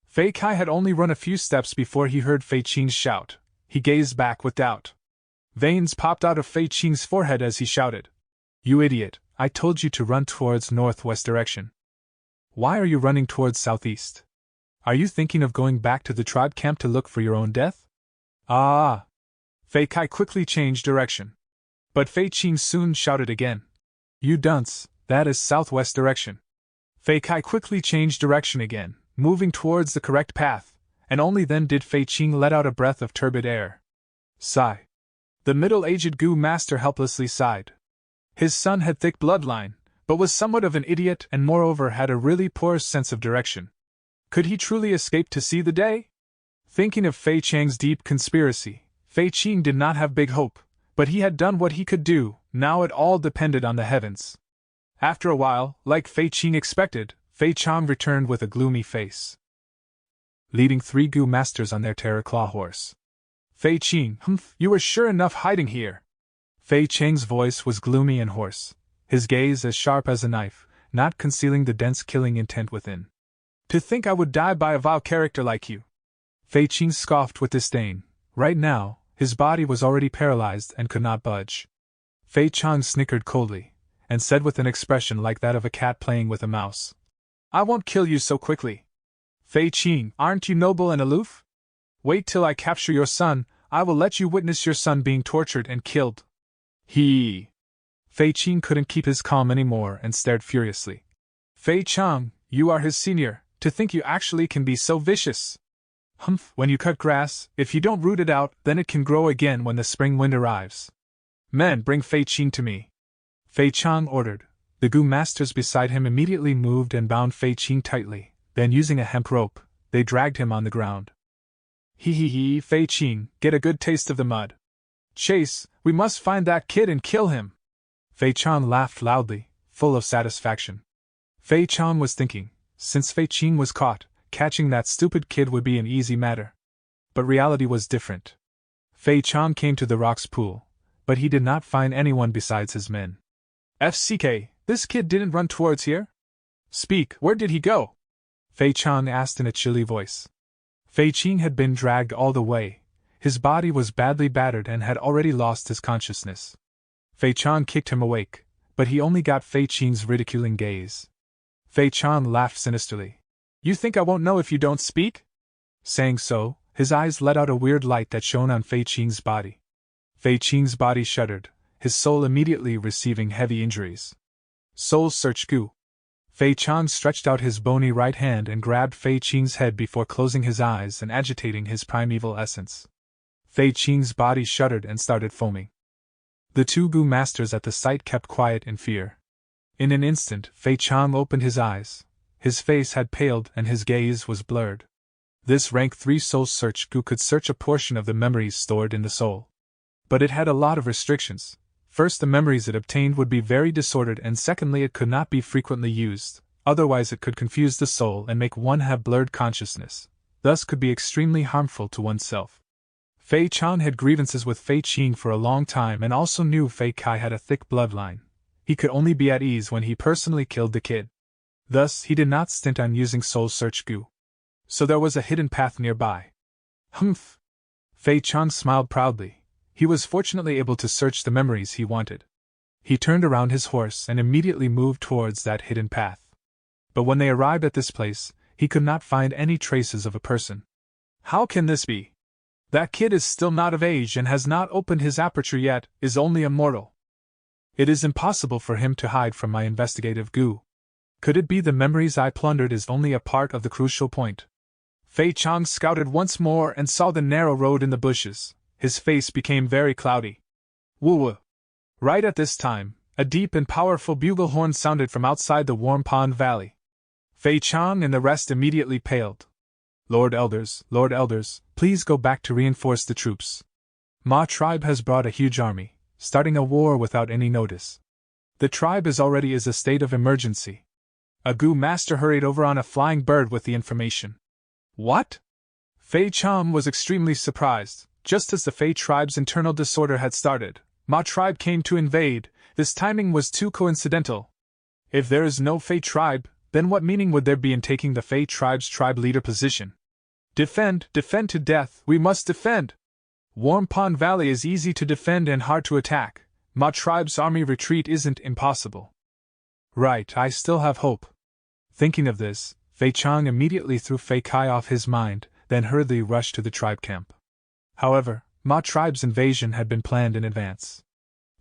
Fei Kai had only run a few steps before he heard Fei Qing's shout. He gazed back with doubt. Veins popped out of Fei Qing's forehead as he shouted. "You idiot, I told you to run towards northwest direction. Why are you running towards southeast? Are you thinking of going back to the tribe camp to look for your own death?" "Ah!" Fei Kai quickly changed direction. But Fei Qing soon shouted again. "You dunce, that is southwest direction." Fei Kai quickly changed direction again, moving towards the correct path, and only then did Fei Qing let out a breath of turbid air. Sigh. The middle-aged Goo Master helplessly sighed. His son had thick bloodline, but was somewhat of an idiot and moreover had a really poor sense of direction. Could he truly escape to see the day? Thinking of Fei Chang's deep conspiracy, Fei Qing did not have big hope, but he had done what he could do, now it all depended on the heavens. After a while, like Fei Qing expected, Fei Chang returned with a gloomy face, leading 3 Gu masters on their terror claw horse. Fei Qing, you were sure enough hiding here. Fei Chang's voice was gloomy and hoarse, his gaze as sharp as a knife, not concealing the dense killing intent within. To think I would die by a vile character like you. Fei Qing scoffed with disdain. Right now, his body was already paralyzed and could not budge. Fei Chang snickered coldly, and said with an expression like that of a cat playing with a mouse, I won't kill you so quickly. Fei Qing, aren't you noble and aloof? Wait till I capture your son, I will let you witness your son being tortured and killed. Fei Qing couldn't keep his calm anymore and stared furiously. Fei Chang, you are his senior, to think you actually can be so vicious. When you cut grass, if you don't root it out, then it can grow again when the spring wind arrives. Men, bring Fei Qing to me. Fei Chang ordered. The Gu masters beside him immediately moved and bound Fei Qing tightly, then using a hemp rope, they dragged him on the ground. Fei Qing, get a good taste of the mud. Chase, we must find that kid and kill him. Fei Chang laughed loudly, full of satisfaction. Fei Chang was thinking, since Fei Qing was caught, catching that stupid kid would be an easy matter. But reality was different. Fei Chang came to the rock's pool, but he did not find anyone besides his men. FCK, this kid didn't run towards here? Speak, where did he go? Fei Chang asked in a chilly voice. Fei Qing had been dragged all the way. His body was badly battered and had already lost his consciousness. Fei Chang kicked him awake, but he only got Fei Qing's ridiculing gaze. Fei Chang laughed sinisterly. You think I won't know if you don't speak? Saying so, his eyes let out a weird light that shone on Fei Qing's body. Fei Qing's body shuddered, his soul immediately receiving heavy injuries. Soul Search Gu. Fei Chang stretched out his bony right hand and grabbed Fei Qing's head before closing his eyes and agitating his primeval essence. Fei Qing's body shuddered and started foaming. The 2 Gu masters at the sight kept quiet in fear. In an instant, Fei Chang opened his eyes. His face had paled and his gaze was blurred. This rank 3 Soul Search Gu could search a portion of the memories stored in the soul. But it had a lot of restrictions. First, the memories it obtained would be very disordered, and secondly, it could not be frequently used, otherwise it could confuse the soul and make one have blurred consciousness, thus could be extremely harmful to oneself. Fei Chang had grievances with Fei Qing for a long time and also knew Fei Kai had a thick bloodline. He could only be at ease when he personally killed the kid. Thus, he did not stint on using Soul Search Gu. So there was a hidden path nearby. Humph! Fei Chang smiled proudly. He was fortunately able to search the memories he wanted. He turned around his horse and immediately moved towards that hidden path. But when they arrived at this place, he could not find any traces of a person. How can this be? That kid is still not of age and has not opened his aperture yet, is only a mortal. It is impossible for him to hide from my investigative Gu. Could it be the memories I plundered is only a part of the crucial point? Fei Chang scouted once more and saw the narrow road in the bushes. His face became very cloudy. Woo-woo! Right at this time, a deep and powerful bugle horn sounded from outside the Warm Pond Valley. Fei Chang and the rest immediately paled. Lord Elders, please go back to reinforce the troops. Ma tribe has brought a huge army, starting a war without any notice. The tribe is already in a state of emergency. A Gu master hurried over on a flying bird with the information. What? Fei Chang was extremely surprised. Just as the Fei tribe's internal disorder had started, Ma tribe came to invade. This timing was too coincidental. If there is no Fei tribe, then what meaning would there be in taking the Fei tribe's tribe leader position? Defend to death, we must defend! Warm Pond Valley is easy to defend and hard to attack. Ma tribe's army retreat isn't impossible. Right, I still have hope. Thinking of this, Fei Chang immediately threw Fei Kai off his mind, then hurriedly rushed to the tribe camp. However, Ma tribe's invasion had been planned in advance.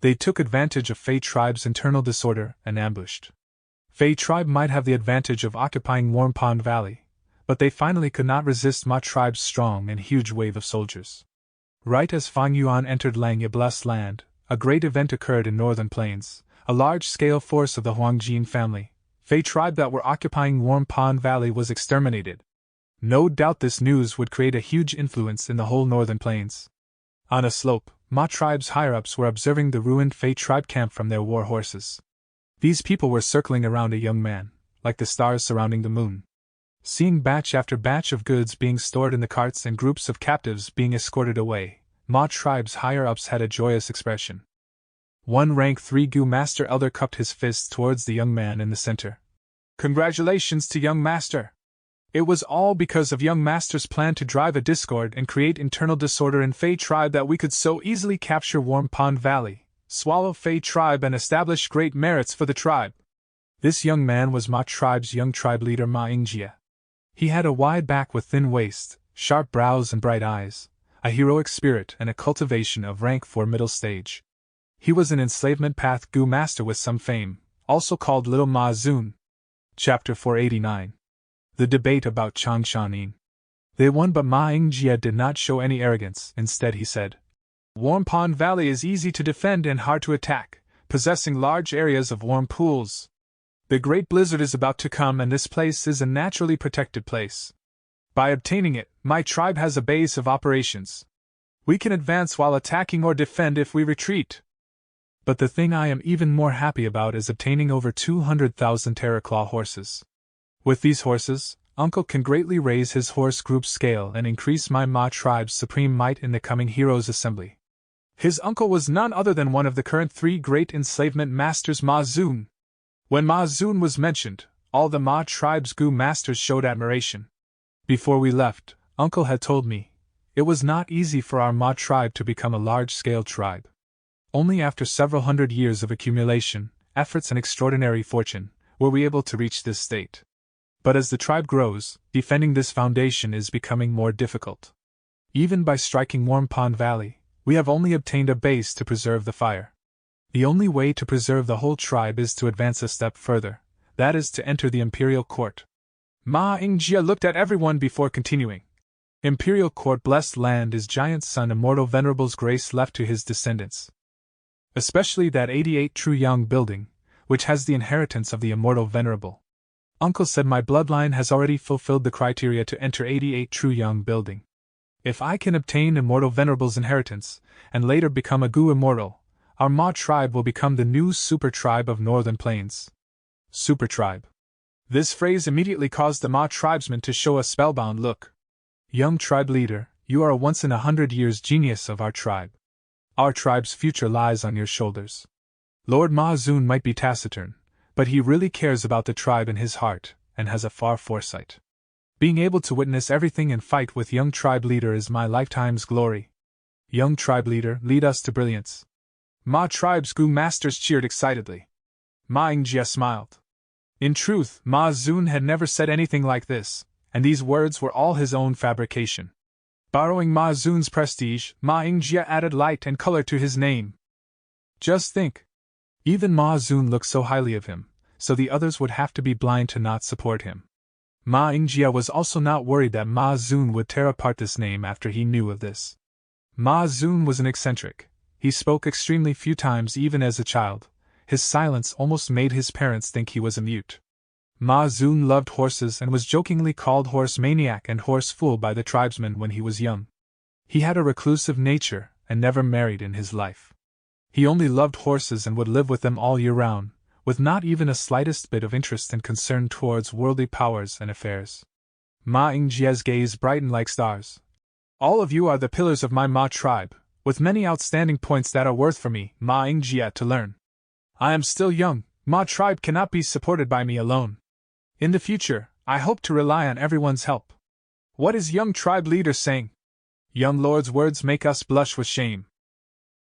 They took advantage of Fei tribe's internal disorder and ambushed. Fei tribe might have the advantage of occupying Warm Pond Valley, but they finally could not resist Ma tribe's strong and huge wave of soldiers. Right as Fang Yuan entered Lang Yibla's land, a great event occurred in northern plains. A large-scale force of the Huangjin family, Fei tribe that were occupying Warm Pond Valley, was exterminated. No doubt this news would create a huge influence in the whole northern plains. On a slope, Ma tribe's higher-ups were observing the ruined Fei tribe camp from their war horses. These people were circling around a young man, like the stars surrounding the moon. Seeing batch after batch of goods being stored in the carts and groups of captives being escorted away, Ma tribe's higher-ups had a joyous expression. One rank 3 Gu Master Elder cupped his fist towards the young man in the center. Congratulations to young Master! It was all because of young Master's plan to drive a discord and create internal disorder in Fey tribe that we could so easily capture Warm Pond Valley, swallow Fey tribe and establish great merits for the tribe. This young man was Ma tribe's young tribe leader Ma Ingjia. He had a wide back with thin waist, sharp brows and bright eyes, a heroic spirit and a cultivation of rank for middle stage. He was an enslavement path Gu master with some fame, also called Little Ma Zun. Chapter 489. The debate about Changshanin. They won, but Ma Ingjia did not show any arrogance. Instead he said, Warm Pond Valley is easy to defend and hard to attack, possessing large areas of warm pools. The great blizzard is about to come and this place is a naturally protected place. By obtaining it, my tribe has a base of operations. We can advance while attacking or defend if we retreat. But the thing I am even more happy about is obtaining over 200,000 Terraclaw horses. With these horses, Uncle can greatly raise his horse group scale and increase my Ma tribe's supreme might in the coming Heroes Assembly. His uncle was none other than one of the current 3 great enslavement masters Ma Zun. When Ma Zun was mentioned, all the Ma tribe's Gu masters showed admiration. Before we left, Uncle had told me, it was not easy for our Ma tribe to become a large-scale tribe. Only after several hundred years of accumulation, efforts and extraordinary fortune, were we able to reach this state. But as the tribe grows, defending this foundation is becoming more difficult. Even by striking Warm Pond Valley, we have only obtained a base to preserve the fire. The only way to preserve the whole tribe is to advance a step further, that is to enter the Imperial Court. Ma Ingjia looked at everyone before continuing. Imperial Court blessed land is giant son Immortal Venerable's grace left to his descendants. Especially that 88 True Young building, which has the inheritance of the Immortal Venerable. Uncle said my bloodline has already fulfilled the criteria to enter 88 True Young building. If I can obtain Immortal Venerable's inheritance, and later become a Gu Immortal, our Ma tribe will become the new super tribe of Northern Plains. Super tribe. This phrase immediately caused the Ma tribesman to show a spellbound look. Young tribe leader, you are a once-in-100 years genius of our tribe. Our tribe's future lies on your shoulders. Lord Ma Zun might be taciturn, but he really cares about the tribe in his heart, and has a far foresight. Being able to witness everything and fight with young tribe leader is my lifetime's glory. Young tribe leader, lead us to brilliance. Ma tribe's Gu masters cheered excitedly. Ma Ingjia smiled. In truth, Ma Zun had never said anything like this, and these words were all his own fabrication. Borrowing Ma Zun's prestige, Ma Ingjia added light and color to his name. Just think. Even Ma Zun looked so highly of him, so the others would have to be blind to not support him. Ma Ingjia was also not worried that Ma Zun would tear apart this name after he knew of this. Ma Zun was an eccentric. He spoke extremely few times even as a child. His silence almost made his parents think he was a mute. Ma Zun loved horses and was jokingly called horse maniac and horse fool by the tribesmen when he was young. He had a reclusive nature and never married in his life. He only loved horses and would live with them all year round, with not even a slightest bit of interest and concern towards worldly powers and affairs. Ma Ingjia's gaze brightened like stars. All of you are the pillars of my Ma tribe, with many outstanding points that are worth for me, Ma Ingjia, to learn. I am still young, Ma tribe cannot be supported by me alone. In the future, I hope to rely on everyone's help. What is young tribe leader saying? Young lord's words make us blush with shame.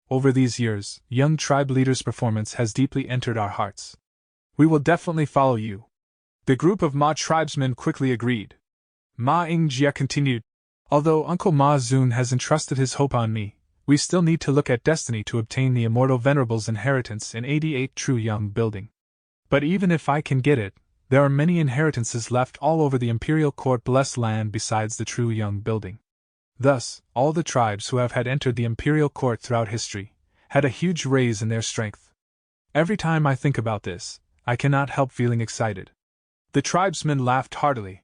Over these years, young tribe leader's performance has deeply entered our hearts. We will definitely follow you. The group of Ma tribesmen quickly agreed. Ma Ingjia continued. Although Uncle Ma Zun has entrusted his hope on me, we still need to look at destiny to obtain the Immortal Venerable's inheritance in 88 True Young building. But even if I can get it, there are many inheritances left all over the Imperial Court blessed land besides the True Young building. Thus, all the tribes who have had entered the Imperial Court throughout history had a huge raise in their strength. Every time I think about this, I cannot help feeling excited. The tribesmen laughed heartily.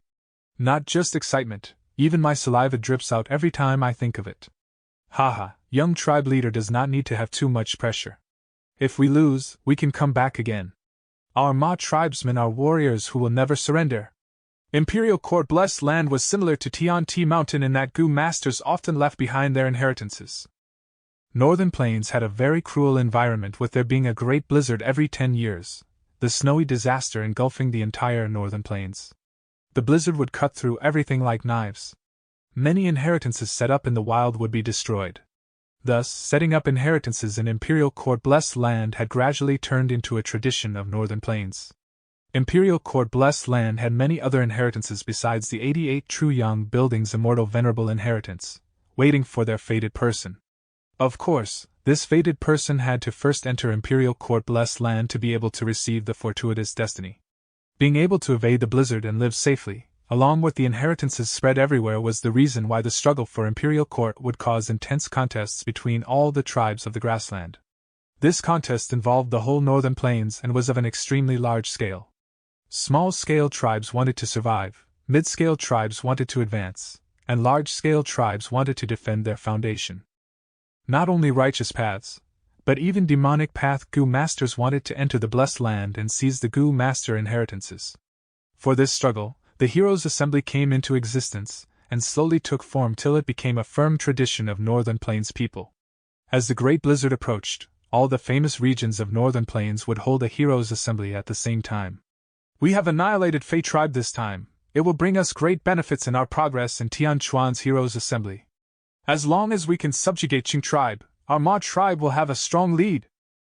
Not just excitement, even my saliva drips out every time I think of it. Haha, young tribe leader does not need to have too much pressure. If we lose, we can come back again. Our Ma tribesmen are warriors who will never surrender. Imperial Court Blessed Land was similar to Tianti Mountain in that Gu masters often left behind their inheritances. Northern Plains had a very cruel environment, with there being a great blizzard every 10 years, the snowy disaster engulfing the entire Northern Plains. The blizzard would cut through everything like knives. Many inheritances set up in the wild would be destroyed. Thus, setting up inheritances in Imperial Court Blessed Land had gradually turned into a tradition of Northern Plains. Imperial Court Blessed Land had many other inheritances besides the 88 True Young Building's immortal venerable inheritance, waiting for their fated person. Of course, this fated person had to first enter Imperial Court Blessed Land to be able to receive the fortuitous destiny. Being able to evade the blizzard and live safely, along with the inheritances spread everywhere, was the reason why the struggle for Imperial Court would cause intense contests between all the tribes of the grassland. This contest involved the whole Northern Plains and was of an extremely large scale. Small-scale tribes wanted to survive, mid-scale tribes wanted to advance, and large-scale tribes wanted to defend their foundation. Not only righteous paths, but even demonic path Gu masters wanted to enter the Blessed Land and seize the Gu master inheritances. For this struggle, the Heroes' Assembly came into existence, and slowly took form till it became a firm tradition of Northern Plains people. As the Great Blizzard approached, all the famous regions of Northern Plains would hold a Heroes' Assembly at the same time. We have annihilated Fei tribe this time. It will bring us great benefits in our progress in Tian Chuan's Heroes' Assembly. As long as we can subjugate Qing tribe, our Ma tribe will have a strong lead.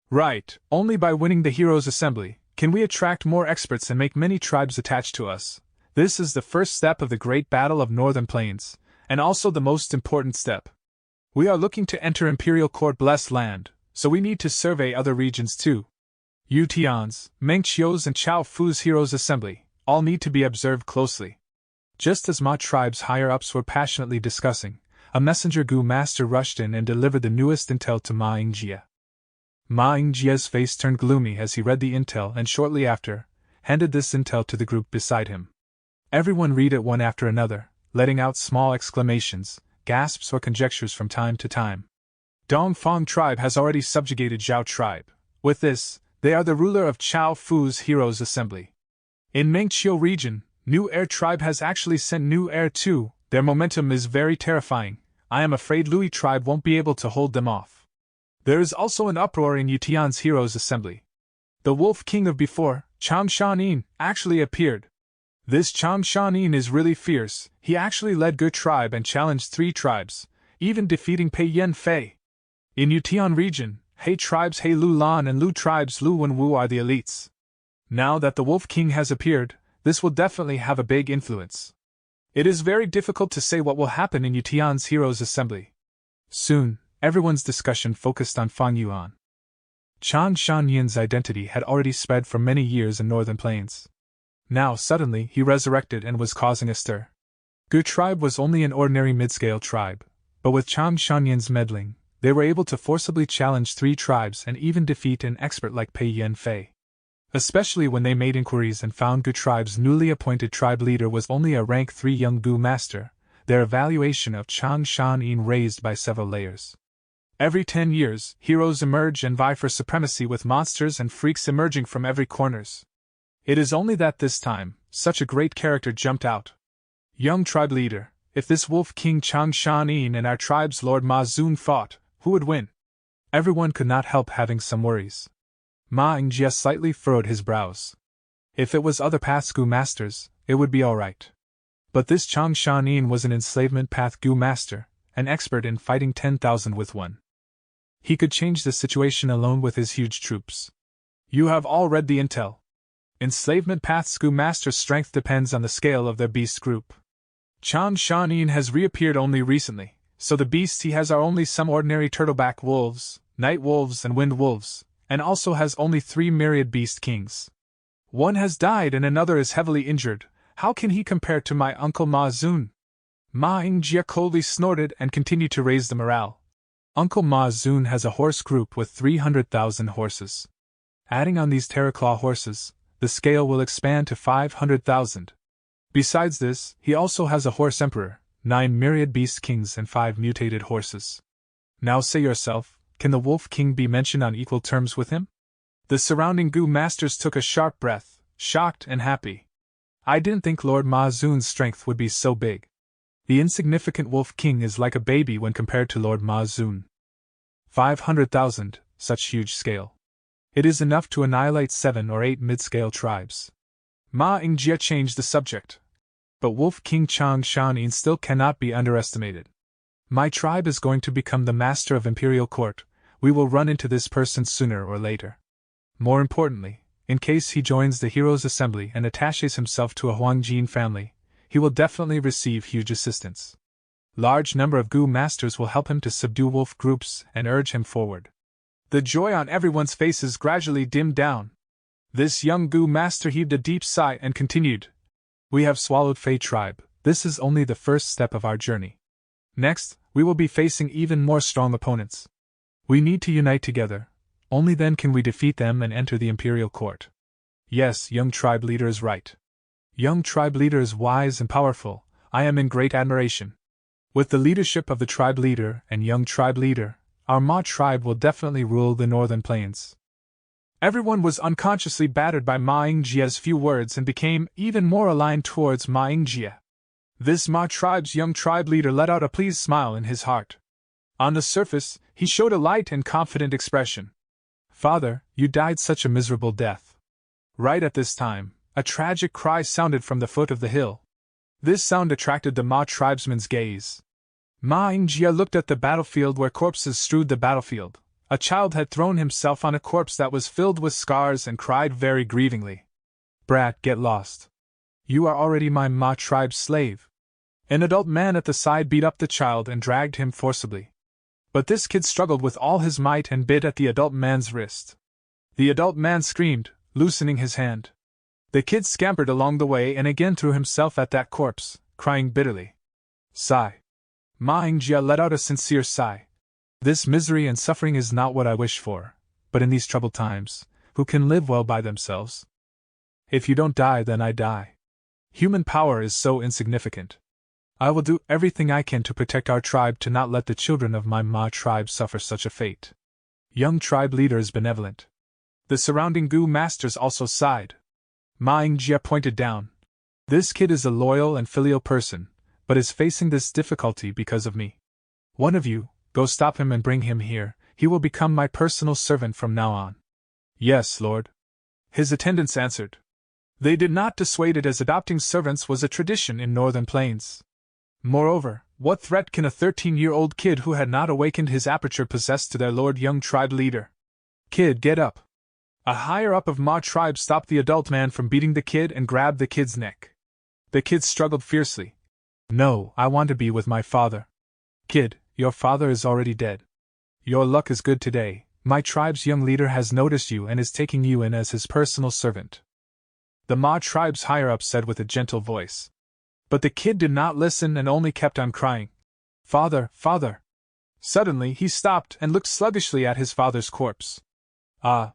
Right, only by winning the Heroes' Assembly can we attract more experts and make many tribes attached to us. This is the first step of the Great Battle of Northern Plains, and also the most important step. We are looking to enter Imperial Court Blessed Land, so we need to survey other regions too. Yu Tian's, Meng Qiu's and Chao Fu's Heroes' Assembly all need to be observed closely. Just as Ma tribe's higher-ups were passionately discussing, a messenger Gu master rushed in and delivered the newest intel to Ma Yingjie. Ma Yingjie's face turned gloomy as he read the intel and shortly after, handed this intel to the group beside him. Everyone read it one after another, letting out small exclamations, gasps or conjectures from time to time. Dongfang tribe has already subjugated Zhao tribe. With this, they are the ruler of Chao Fu's Heroes' Assembly. In Mengqiu region, New Air tribe has actually sent New Air too. Their momentum is very terrifying. I am afraid Lui tribe won't be able to hold them off. There is also an uproar in Yutian's Heroes' Assembly. The Wolf King of before, Chang Shanin, actually appeared. This Chang Shanin is really fierce. He actually led Ge tribe and challenged 3 tribes, even defeating Pei Yan Fei. In Yutian region, He tribes He Lu Lan and Lu tribes Lu Wenwu are the elites. Now that the Wolf King has appeared, this will definitely have a big influence. It is very difficult to say what will happen in Yutian's Heroes' Assembly. Soon, everyone's discussion focused on Fang Yuan. Chang Shanyan's identity had already spread for many years in Northern Plains. Now suddenly he resurrected and was causing a stir. Ge tribe was only an ordinary mid-scale tribe, but with Chang Shanyan's meddling, they were able to forcibly challenge 3 tribes and even defeat an expert like Pei Yan Fei. Especially when they made inquiries and found Ge tribe's newly appointed tribe leader was only a rank 3 young Gu master, their evaluation of Chang Shanin raised by several layers. Every 10 years, heroes emerge and vie for supremacy with monsters and freaks emerging from every corners. It is only that this time, such a great character jumped out. Young tribe leader, if this Wolf King Chang Shanin and our tribe's Lord Ma Zun fought, who would win? Everyone could not help having some worries. Ma Yingjie slightly furrowed his brows. If it was other paths Gu masters, it would be alright. But this Chang Shanin was an enslavement path Gu master, an expert in fighting 10,000 with one. He could change the situation alone with his huge troops. You have all read the intel. Enslavement paths Gu master's strength depends on the scale of their beast group. Chang Shanin has reappeared only recently, so the beasts he has are only some ordinary turtleback wolves, night wolves and wind wolves, and also has only 3 myriad beast kings. One has died and another is heavily injured. How can he compare to my uncle Ma Zun? Ma Yingjie coldly snorted and continued to raise the morale. Uncle Ma Zun has a horse group with 300,000 horses. Adding on these Terraclaw horses, the scale will expand to 500,000. Besides this, he also has a horse emperor, 9 myriad beast kings and 5 mutated horses. Now say yourself, can the Wolf King be mentioned on equal terms with him? The surrounding Gu masters took a sharp breath, shocked and happy. I didn't think Lord Ma Zun's strength would be so big. The insignificant Wolf King is like a baby when compared to Lord Ma Zun. 500,000, such huge scale. It is enough to annihilate 7 or 8 mid-scale tribes. Ma Yingjie changed the subject. But Wolf King Chang Shanin still cannot be underestimated. My tribe is going to become the master of Imperial Court. We will run into this person sooner or later. More importantly, in case he joins the Heroes' Assembly and attaches himself to a Huangjin family, he will definitely receive huge assistance. Large number of Gu masters will help him to subdue wolf groups and urge him forward. The joy on everyone's faces gradually dimmed down. This young Gu master heaved a deep sigh and continued, "We have swallowed Fei tribe. This is only the first step of our journey. Next, we will be facing even more strong opponents. We need to unite together. Only then can we defeat them and enter the Imperial Court." Yes, young tribe leader is right. Young tribe leader is wise and powerful. I am in great admiration. With the leadership of the tribe leader and young tribe leader, our Ma tribe will definitely rule the northern plains. Everyone was unconsciously battered by Ma Yingjie's few words and became even more aligned towards Ma Yingjie. This Ma tribe's young tribe leader let out a pleased smile in his heart. On the surface, he showed a light and confident expression. "Father, you died such a miserable death." Right at this time, a tragic cry sounded from the foot of the hill. This sound attracted the Ma tribesman's gaze. Ma Yingjie looked at the battlefield where corpses strewed the battlefield. A child had thrown himself on a corpse that was filled with scars and cried very grievingly. "Brat, get lost. You are already my Ma tribe's slave." An adult man at the side beat up the child and dragged him forcibly. But this kid struggled with all his might and bit at the adult man's wrist. The adult man screamed, loosening his hand. The kid scampered along the way and again threw himself at that corpse, crying bitterly. Sigh. Ma Yingjie let out a sincere sigh. This misery and suffering is not what I wish for, but in these troubled times, who can live well by themselves? If you don't die, then I die. Human power is so insignificant. I will do everything I can to protect our tribe, to not let the children of my Ma tribe suffer such a fate. Young tribe leader is benevolent. The surrounding Gu masters also sighed. Ma Yingjie pointed down. This kid is a loyal and filial person, but is facing this difficulty because of me. One of you, go stop him and bring him here. He will become my personal servant from now on. Yes, Lord. His attendants answered. They did not dissuade it, as adopting servants was a tradition in Northern Plains. Moreover, what threat can a 13-year-old kid who had not awakened his aperture possess to their lord young tribe leader? Kid, get up. A higher-up of Ma tribe stopped the adult man from beating the kid and grabbed the kid's neck. The kid struggled fiercely. No, I want to be with my father. Kid, your father is already dead. Your luck is good today. My tribe's young leader has noticed you and is taking you in as his personal servant. The Ma tribe's higher-up said with a gentle voice. But the kid did not listen and only kept on crying. Father, father. Suddenly he stopped and looked sluggishly at his father's corpse. Ah.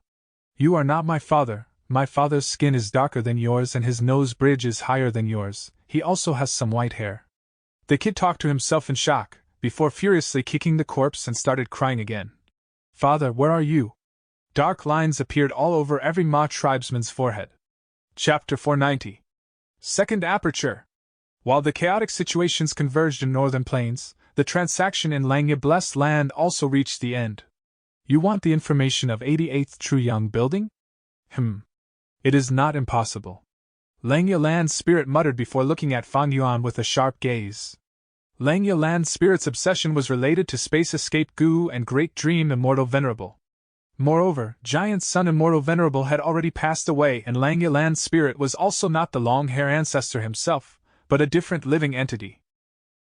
You are not my father. My father's skin is darker than yours and his nose bridge is higher than yours. He also has some white hair. The kid talked to himself in shock, before furiously kicking the corpse and started crying again. Father, where are you? Dark lines appeared all over every Ma tribesman's forehead. Chapter 490. Second Aperture. While the chaotic situations converged in Northern Plains, the transaction in Langya Blessed Land also reached the end. You want the information of 88th Truyang Building? It is not impossible. Langya Land Spirit muttered before looking at Fan Yuan with a sharp gaze. Langya Land Spirit's obsession was related to Space Escape Gu and Great Dream Immortal Venerable. Moreover, Giant Sun Immortal Venerable had already passed away, and Langya Land Spirit was also not the long-hair ancestor himself, but a different living entity.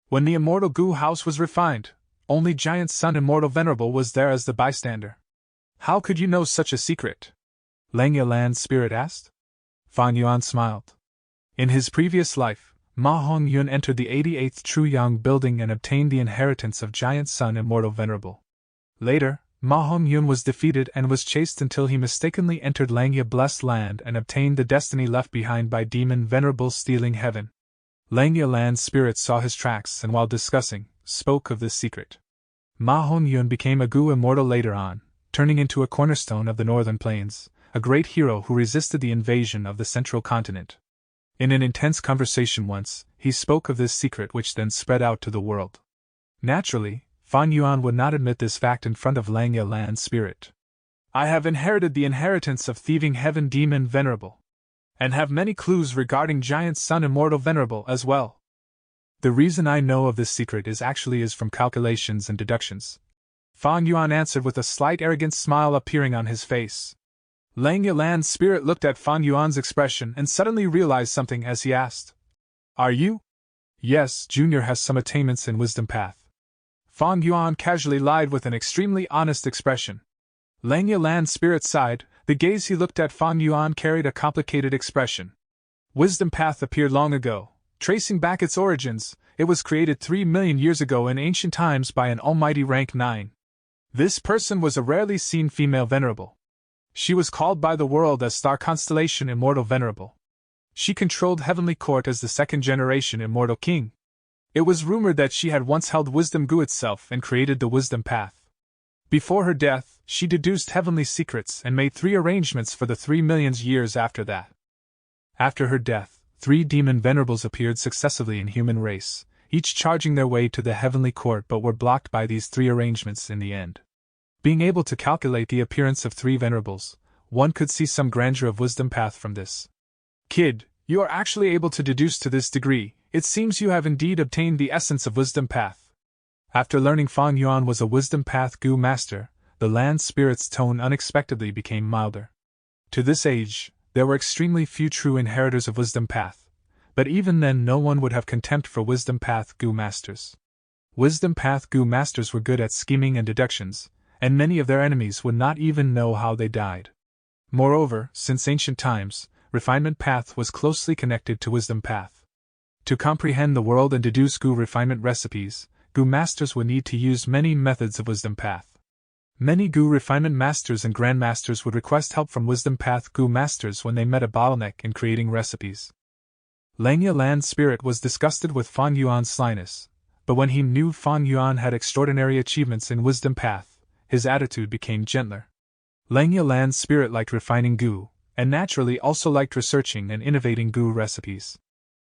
When the Immortal Gu house was refined, only Giant Sun Immortal Venerable was there as the bystander. How could you know such a secret? Langya Land Spirit asked. Fan Yuan smiled. In his previous life, Ma Hongyun entered the 88th Truyang Building and obtained the inheritance of Giant Sun Immortal Venerable. Later, Ma Hongyun was defeated and was chased until he mistakenly entered Langya Blessed Land and obtained the destiny left behind by Demon Venerable stealing heaven. Langya Land Spirit saw his tracks and, while discussing, spoke of this secret. Ma Hongyun became a Gu immortal later on, turning into a cornerstone of the northern plains, a great hero who resisted the invasion of the central continent. In an intense conversation once, he spoke of this secret which then spread out to the world. Naturally, Fan Yuan would not admit this fact in front of Langya Land Spirit. I have inherited the inheritance of thieving heaven demon Venerable, and have many clues regarding giant sun immortal Venerable as well. The reason I know of this secret is from calculations and deductions. Fan Yuan answered with a slight arrogant smile appearing on his face. Langya Land Spirit looked at Fan Yuan's expression and suddenly realized something as he asked, Are you? Yes, Junior has some attainments in Wisdom Path. Fan Yuan casually lied with an extremely honest expression. Langya Land Spirit sighed. The gaze he looked at Fan Yuan carried a complicated expression. Wisdom Path appeared long ago. Tracing back its origins, it was created 3 million years ago in ancient times by an almighty rank 9. This person was a rarely seen female Venerable. She was called by the world as Star Constellation Immortal Venerable. She controlled Heavenly Court as the second-generation Immortal King. It was rumored that she had once held Wisdom Gu itself and created the Wisdom Path. Before her death, she deduced heavenly secrets and made 3 arrangements for the 3 million years after that. After her death, 3 demon venerables appeared successively in human race, each charging their way to the heavenly court but were blocked by these 3 arrangements in the end. Being able to calculate the appearance of 3 venerables, one could see some grandeur of Wisdom Path from this. Kid, you are actually able to deduce to this degree. It seems you have indeed obtained the essence of Wisdom Path. After learning Fan Yuan was a Wisdom Path Gu master, the land spirit's tone unexpectedly became milder. To this age, there were extremely few true inheritors of Wisdom Path, but even then no one would have contempt for Wisdom Path Gu masters. Wisdom Path Gu masters were good at scheming and deductions, and many of their enemies would not even know how they died. Moreover, since ancient times, Refinement Path was closely connected to Wisdom Path. To comprehend the world and deduce Gu refinement recipes, Gu masters would need to use many methods of Wisdom Path. Many Gu refinement masters and grandmasters would request help from Wisdom Path Gu masters when they met a bottleneck in creating recipes. Langya Land Spirit was disgusted with Fan Yuan's slyness, but when he knew Fan Yuan had extraordinary achievements in Wisdom Path, his attitude became gentler. Langya Land Spirit liked refining Gu, and naturally also liked researching and innovating Gu recipes.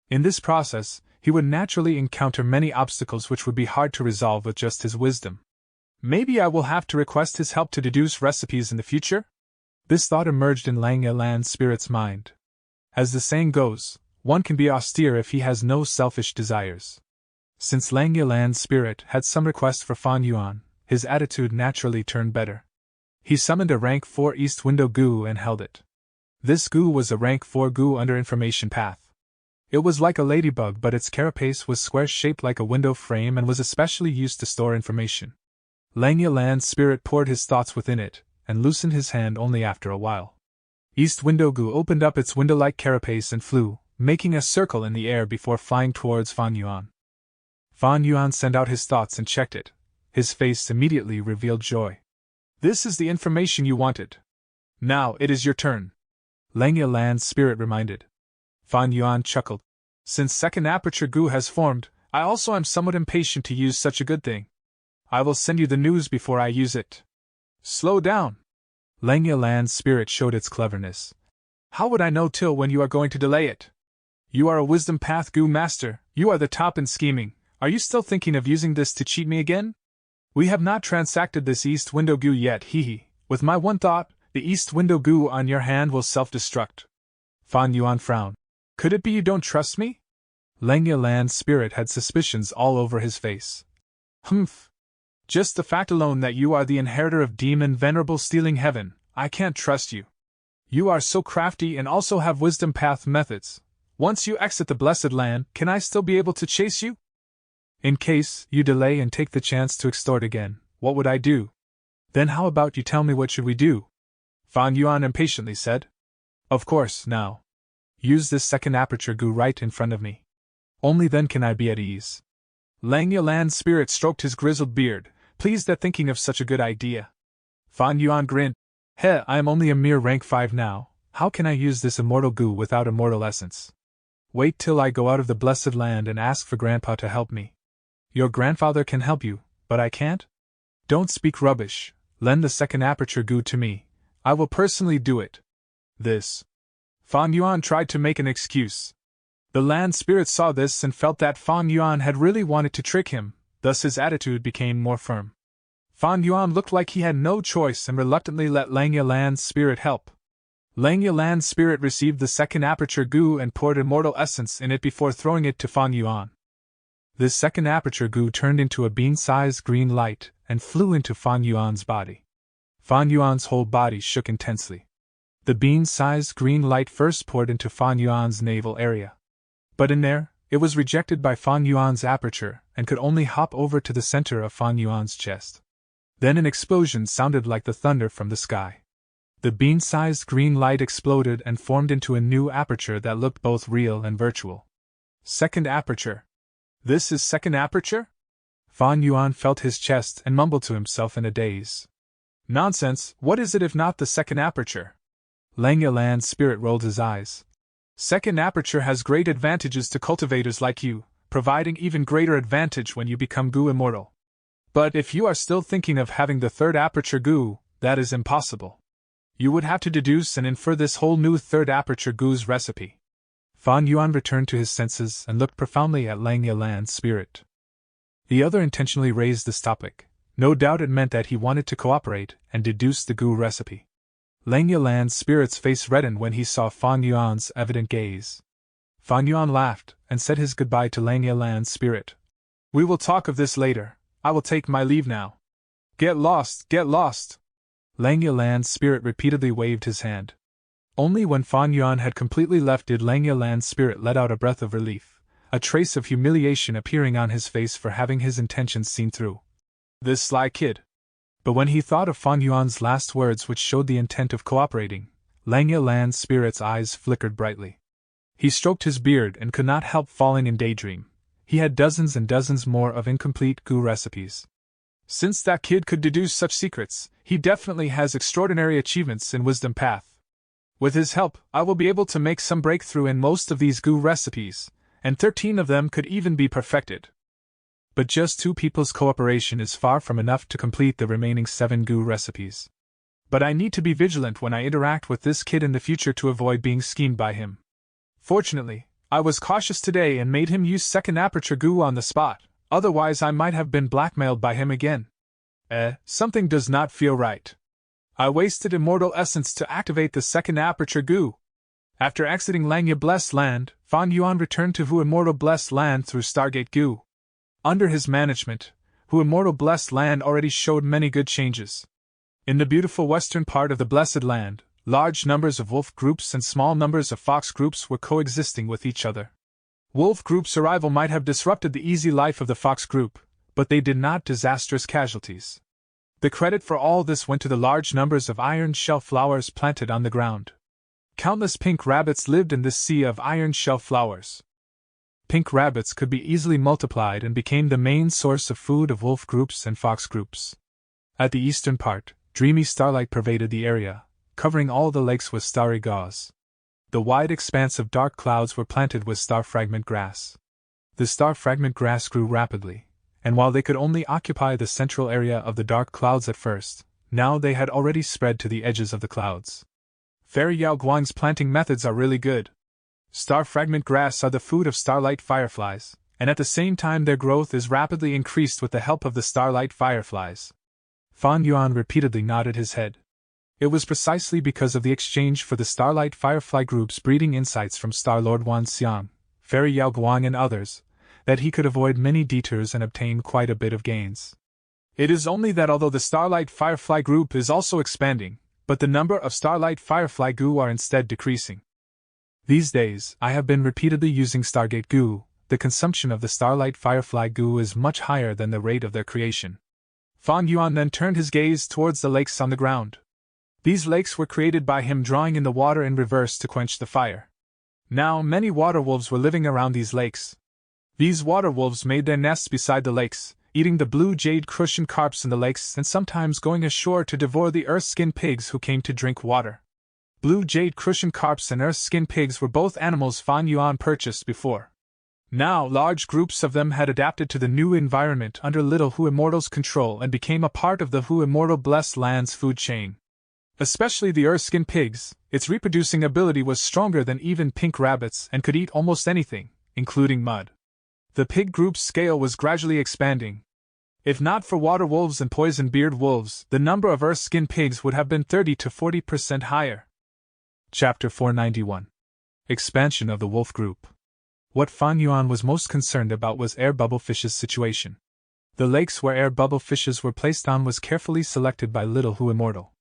In this process, he would naturally encounter many obstacles which would be hard to resolve with just his wisdom. Maybe I will have to request his help to deduce recipes in the future? This thought emerged in Langya Land Spirit's mind. As the saying goes, one can be austere if he has no selfish desires. Since Langya Land Spirit had some request for Fan Yuan, his attitude naturally turned better. He summoned a rank 4 East Window Gu and held it. This Gu was a rank 4 Gu under Information Path. It was like a ladybug, but its carapace was square-shaped like a window frame and was especially used to store information. Langya Land Spirit poured his thoughts within it, and loosened his hand only after a while. East Window Gu opened up its window-like carapace and flew, making a circle in the air before flying towards Fan Yuan. Fan Yuan sent out his thoughts and checked it. His face immediately revealed joy. This is the information you wanted. Now it is your turn. Langya Land Spirit reminded. Fan Yuan chuckled. Since second aperture Gu has formed, I also am somewhat impatient to use such a good thing. I will send you the news before I use it. Slow down. Langya Land Spirit showed its cleverness. How would I know till when you are going to delay it? You are a Wisdom Path Gu master, you are the top in scheming. Are you still thinking of using this to cheat me again? We have not transacted this East Window Gu yet, hee. With my one thought, the East Window Gu on your hand will self-destruct. Fan Yuan frowned. Could it be you don't trust me? Langya Land Spirit had suspicions all over his face. Humph. Just the fact alone that you are the inheritor of Demon Venerable stealing heaven, I can't trust you. You are so crafty and also have Wisdom Path methods. Once you exit the Blessed Land, can I still be able to chase you? In case you delay and take the chance to extort again, what would I do? Then how about you tell me what should we do? Fan Yuan impatiently said. Of course, now. Use this second aperture Gu right in front of me. Only then can I be at ease. Langya Land Spirit stroked his grizzled beard, pleased at thinking of such a good idea. Fan Yuan grinned. I am only a mere rank 5 now. How can I use this immortal Gu without immortal essence? Wait till I go out of the Blessed Land and ask for Grandpa to help me. Your grandfather can help you, but I can't? Don't speak rubbish. Lend the second aperture goo to me. I will personally do it. This. Fan Yuan tried to make an excuse. The land spirit saw this and felt that Fan Yuan had really wanted to trick him, thus his attitude became more firm. Fan Yuan looked like he had no choice and reluctantly let Langya Land's spirit help. Langya Land's spirit received the second aperture goo and poured immortal essence in it before throwing it to Fan Yuan. This second aperture goo turned into a bean-sized green light and flew into Fan Yuan's body. Fan Yuan's whole body shook intensely. The bean-sized green light first poured into Fan Yuan's navel area. But in there, it was rejected by Fan Yuan's aperture and could only hop over to the center of Fan Yuan's chest. Then an explosion sounded like the thunder from the sky. The bean-sized green light exploded and formed into a new aperture that looked both real and virtual. Second aperture. This is second aperture? Fan Yuan felt his chest and mumbled to himself in a daze. Nonsense, what is it if not the second aperture? Langya Land's spirit rolled his eyes. Second aperture has great advantages to cultivators like you, providing even greater advantage when you become goo immortal. But if you are still thinking of having the third aperture goo, that is impossible. You would have to deduce and infer this whole new third aperture goo's recipe. Fan Yuan returned to his senses and looked profoundly at Langya Land's spirit. The other intentionally raised this topic. No doubt it meant that he wanted to cooperate and deduce the goo recipe. Langya Land's spirit's face reddened when he saw Fan Yuan's evident gaze. Fan Yuan laughed and said his goodbye to Langya Land's spirit. We will talk of this later. I will take my leave now. Get lost, get lost! Langya Land's spirit repeatedly waved his hand. Only when Fan Yuan had completely left did Langya Land's spirit let out a breath of relief, a trace of humiliation appearing on his face for having his intentions seen through. This sly kid. But when he thought of Fan Yuan's last words which showed the intent of cooperating, Langya Land's spirit's eyes flickered brightly. He stroked his beard and could not help falling in daydream. He had dozens and dozens more of incomplete goo recipes. Since that kid could deduce such secrets, he definitely has extraordinary achievements in Wisdom Path. With his help, I will be able to make some breakthrough in most of these goo recipes, and 13 of them could even be perfected. But just 2 people's cooperation is far from enough to complete the remaining 7 goo recipes. But I need to be vigilant when I interact with this kid in the future to avoid being schemed by him. Fortunately, I was cautious today and made him use second aperture goo on the spot, otherwise I might have been blackmailed by him again. Something does not feel right. I wasted immortal essence to activate the second aperture goo. After exiting Langya Blessed Land, Fan Yuan returned to Hu Immortal Blessed Land through Stargate Goo. Under his management, Hu Immortal Blessed Land already showed many good changes. In the beautiful western part of the Blessed Land, large numbers of wolf groups and small numbers of fox groups were coexisting with each other. Wolf group's arrival might have disrupted the easy life of the fox group, but they did not disastrous casualties. The credit for all this went to the large numbers of iron shell flowers planted on the ground. Countless pink rabbits lived in this sea of iron shell flowers. Pink rabbits could be easily multiplied and became the main source of food of wolf groups and fox groups. At the eastern part, dreamy starlight pervaded the area, covering all the lakes with starry gauze. The wide expanse of dark clouds were planted with star fragment grass. The star fragment grass grew rapidly, and while they could only occupy the central area of the dark clouds at first, now they had already spread to the edges of the clouds. Fairy Yao Guang's planting methods are really good. Star fragment grass are the food of starlight fireflies, and at the same time their growth is rapidly increased with the help of the starlight fireflies. Fan Yuan repeatedly nodded his head. It was precisely because of the exchange for the starlight firefly group's breeding insights from Star Lord Wan Xiang, Fairy Yao Guang and others, that he could avoid many detours and obtain quite a bit of gains. It is only that although the starlight firefly group is also expanding, but the number of starlight firefly goo are instead decreasing. These days, I have been repeatedly using Stargate Goo. The consumption of the starlight firefly goo is much higher than the rate of their creation. Fan Yuan then turned his gaze towards the lakes on the ground. These lakes were created by him drawing in the water in reverse to quench the fire. Now, many water wolves were living around these lakes. These water wolves made their nests beside the lakes, eating the blue jade crucian carps in the lakes and sometimes going ashore to devour the earth-skin pigs who came to drink water. Blue jade crucian carps and earth-skin pigs were both animals Fan Yuan purchased before. Now, large groups of them had adapted to the new environment under Little Who Immortal's control and became a part of the Who Immortal Blessed Land's food chain. Especially the Erskin pigs, its reproducing ability was stronger than even pink rabbits and could eat almost anything, including mud. The pig group's scale was gradually expanding. If not for water wolves and poison-beard wolves, the number of Erskin pigs would have been 30 to 40% higher. Chapter 491. Expansion of the Wolf Group. What Fan Yuan was most concerned about was air bubblefish's situation. The lakes where air bubblefishes were placed on was carefully selected by Little Who Immortal.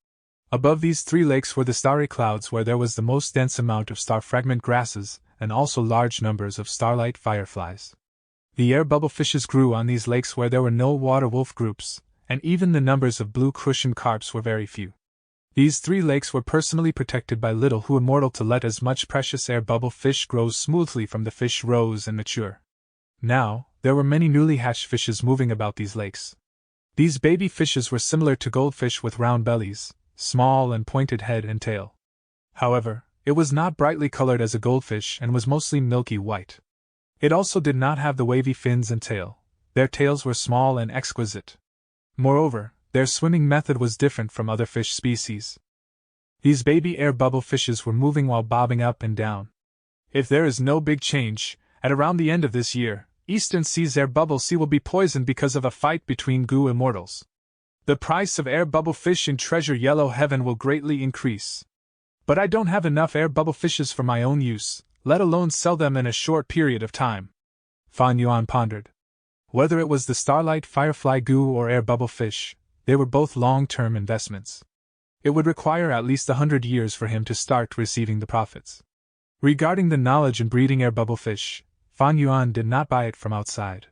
Above these 3 lakes were the starry clouds where there was the most dense amount of star fragment grasses, and also large numbers of starlight fireflies. The air bubblefishes grew on these lakes where there were no water wolf groups, and even the numbers of blue cushion carps were very few. These 3 lakes were personally protected by Little Who Immortal to let as much precious air bubble fish grow smoothly from the fish rose and mature. Now, there were many newly hatched fishes moving about these lakes. These baby fishes were similar to goldfish with round bellies, small and pointed head and tail. However, it was not brightly colored as a goldfish and was mostly milky white. It also did not have the wavy fins and tail. Their tails were small and exquisite. Moreover, their swimming method was different from other fish species. These baby air bubble fishes were moving while bobbing up and down. If there is no big change, at around the end of this year, Eastern Sea's air bubble sea will be poisoned because of a fight between Gu immortals. The price of air bubble fish in Treasure Yellow Heaven will greatly increase. But I don't have enough air bubble fishes for my own use, let alone sell them in a short period of time. Fan Yuan pondered. Whether it was the starlight firefly Gu or air bubble fish, they were both long-term investments. It would require at least 100 years for him to start receiving the profits. Regarding the knowledge in breeding air bubble fish, Fan Yuan did not buy it from outside.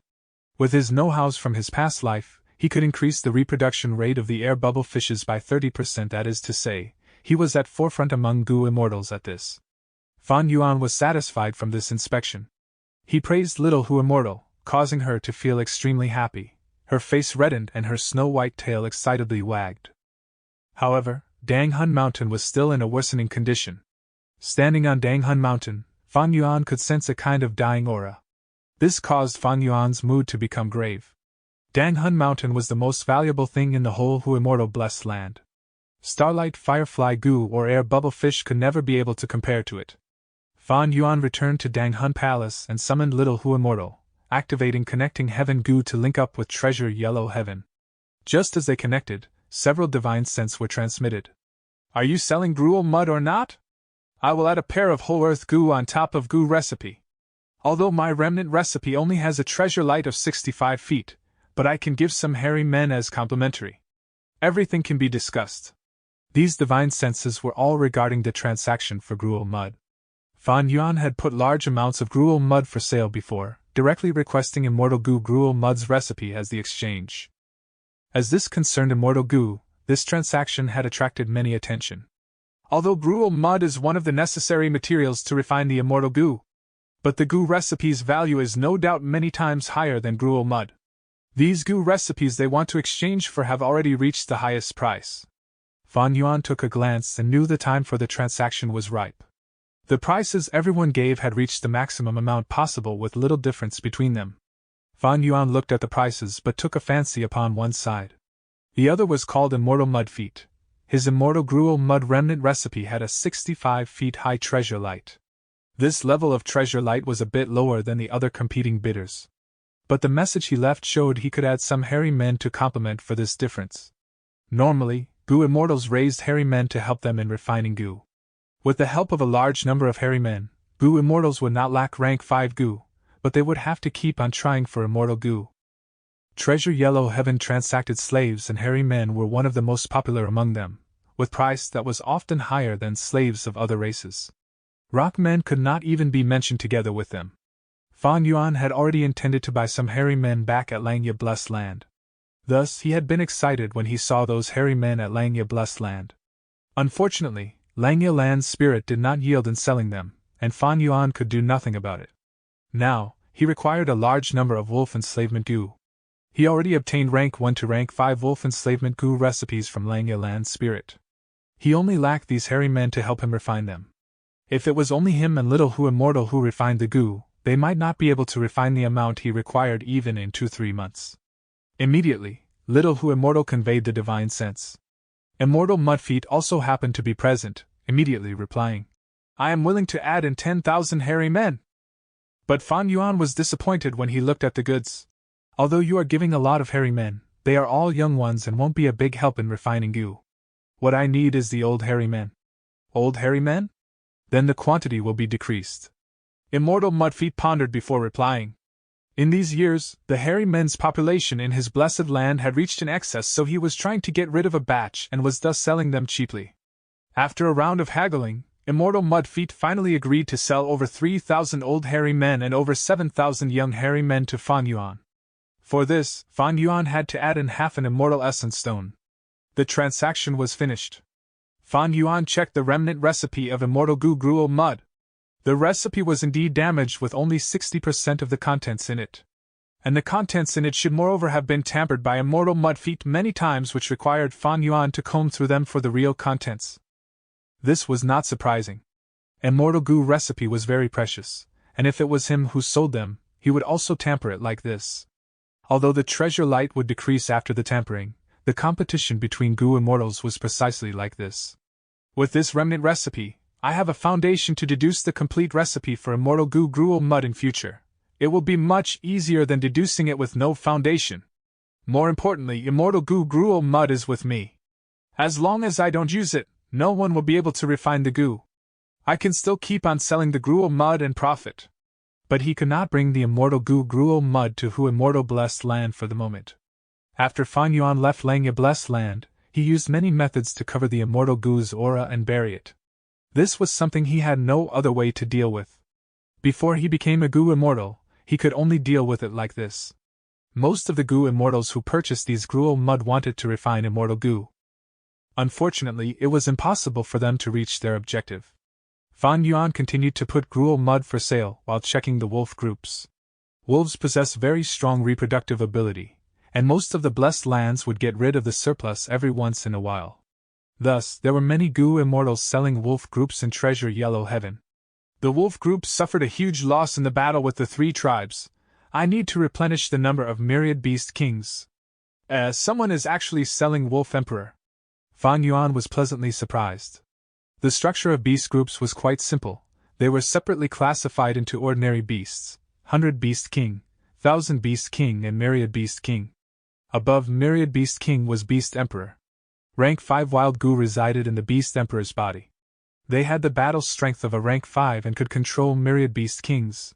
With his know-hows from his past life, he could increase the reproduction rate of the air bubble fishes by 30%, that is to say, he was at forefront among Gu immortals at this. Fan Yuan was satisfied from this inspection. He praised Little Who Immortal, causing her to feel extremely happy. Her face reddened and her snow-white tail excitedly wagged. However, Dang Hun Mountain was still in a worsening condition. Standing on Dang Hun Mountain, Fan Yuan could sense a kind of dying aura. This caused Fan Yuan's mood to become grave. Dang Hun Mountain was the most valuable thing in the whole Who Immortal Blessed Land. Starlight Firefly Gu or air bubble fish could never be able to compare to it. Fan Yuan returned to Dang Hun Palace and summoned Little Who Immortal, activating Connecting Heaven Gu to link up with Treasure Yellow Heaven. Just as they connected, several divine scents were transmitted. Are you selling gruel mud or not? I will add a pair of whole earth Gu on top of Gu recipe. Although my remnant recipe only has a treasure light of 65 feet, but I can give some hairy men as complimentary. Everything can be discussed. These divine senses were all regarding the transaction for gruel mud. Fan Yuan had put large amounts of gruel mud for sale before, directly requesting Immortal Gu gruel mud's recipe as the exchange. As this concerned Immortal Gu, this transaction had attracted many attention. Although gruel mud is one of the necessary materials to refine the Immortal Gu, but the Gu recipe's value is no doubt many times higher than gruel mud. These Gu recipes they want to exchange for have already reached the highest price. Fan Yuan took a glance and knew the time for the transaction was ripe. The prices everyone gave had reached the maximum amount possible with little difference between them. Fan Yuan looked at the prices but took a fancy upon one side. The other was called Immortal Mud Feet. His Immortal Gruel Mud Remnant recipe had a 65 feet high treasure light. This level of treasure light was a bit lower than the other competing bidders. But the message he left showed he could add some hairy men to complement for this difference. Normally, Gu immortals raised hairy men to help them in refining Gu. With the help of a large number of hairy men, Gu immortals would not lack rank 5 Gu, but they would have to keep on trying for Immortal Gu. Treasure Yellow Heaven transacted slaves and hairy men were one of the most popular among them, with price that was often higher than slaves of other races. Rock men could not even be mentioned together with them. Fan Yuan had already intended to buy some hairy men back at Langya Blessed Land. Thus, he had been excited when he saw those hairy men at Langya Blessed Land. Unfortunately, Langya Land's spirit did not yield in selling them, and Fan Yuan could do nothing about it. Now, he required a large number of wolf enslavement Gu. He already obtained rank 1 to rank 5 wolf enslavement Gu recipes from Langya Land's spirit. He only lacked these hairy men to help him refine them. If it was only him and Little Who Immortal who refined the Gu, they might not be able to refine the amount he required even in 2-3 months. Immediately, Little Who Immortal conveyed the divine sense. Immortal Mudfeet also happened to be present, immediately replying, "I am willing to add in 10,000 hairy men." But Fan Yuan was disappointed when he looked at the goods. "Although you are giving a lot of hairy men, they are all young ones and won't be a big help in refining goo. What I need is the old hairy men." "Old hairy men? Then the quantity will be decreased." Immortal Mudfeet pondered before replying. In these years, the hairy men's population in his blessed land had reached an excess, so he was trying to get rid of a batch and was thus selling them cheaply. After a round of haggling, Immortal Mudfeet finally agreed to sell over 3,000 old hairy men and over 7,000 young hairy men to Fan Yuan. For this, Fan Yuan had to add in half an immortal essence stone. The transaction was finished. Fan Yuan checked the remnant recipe of Immortal Goo Gruel Mud. The recipe was indeed damaged with only 60% of the contents in it. And the contents in it should moreover have been tampered by Immortal Mudfeet many times, which required Fan Yuan to comb through them for the real contents. This was not surprising. Immortal Goo recipe was very precious, and if it was him who sold them, he would also tamper it like this. Although the treasure light would decrease after the tampering, the competition between Goo Immortals was precisely like this. With this remnant recipe, I have a foundation to deduce the complete recipe for Immortal Goo Gruel Mud in future. It will be much easier than deducing it with no foundation. More importantly, Immortal Goo Gruel Mud is with me. As long as I don't use it, no one will be able to refine the goo. I can still keep on selling the Gruel Mud and profit. But he could not bring the Immortal Goo Gruel Mud to Hu Immortal Blessed Land for the moment. After Fan Yuan left Langya Blessed Land, he used many methods to cover the Immortal Goo's aura and bury it. This was something he had no other way to deal with. Before he became a Goo Immortal, he could only deal with it like this. Most of the Goo Immortals who purchased these Gruel Mud wanted to refine Immortal Goo. Unfortunately, it was impossible for them to reach their objective. Fan Yuan continued to put Gruel Mud for sale while checking the wolf groups. Wolves possess very strong reproductive ability, and most of the blessed lands would get rid of the surplus every once in a while. Thus, there were many Goo Immortals selling wolf groups in Treasure Yellow Heaven. The wolf group suffered a huge loss in the battle with the 3 tribes. I need to replenish the number of myriad beast kings. Someone is actually selling Wolf Emperor. Fan Yuan was pleasantly surprised. The structure of beast groups was quite simple. They were separately classified into ordinary beasts, 100 Beast King, 1000 Beast King and Myriad Beast King. Above Myriad Beast King was Beast Emperor. Rank 5 Wild Goo resided in the Beast Emperor's body. They had the battle strength of a rank 5 and could control Myriad Beast Kings.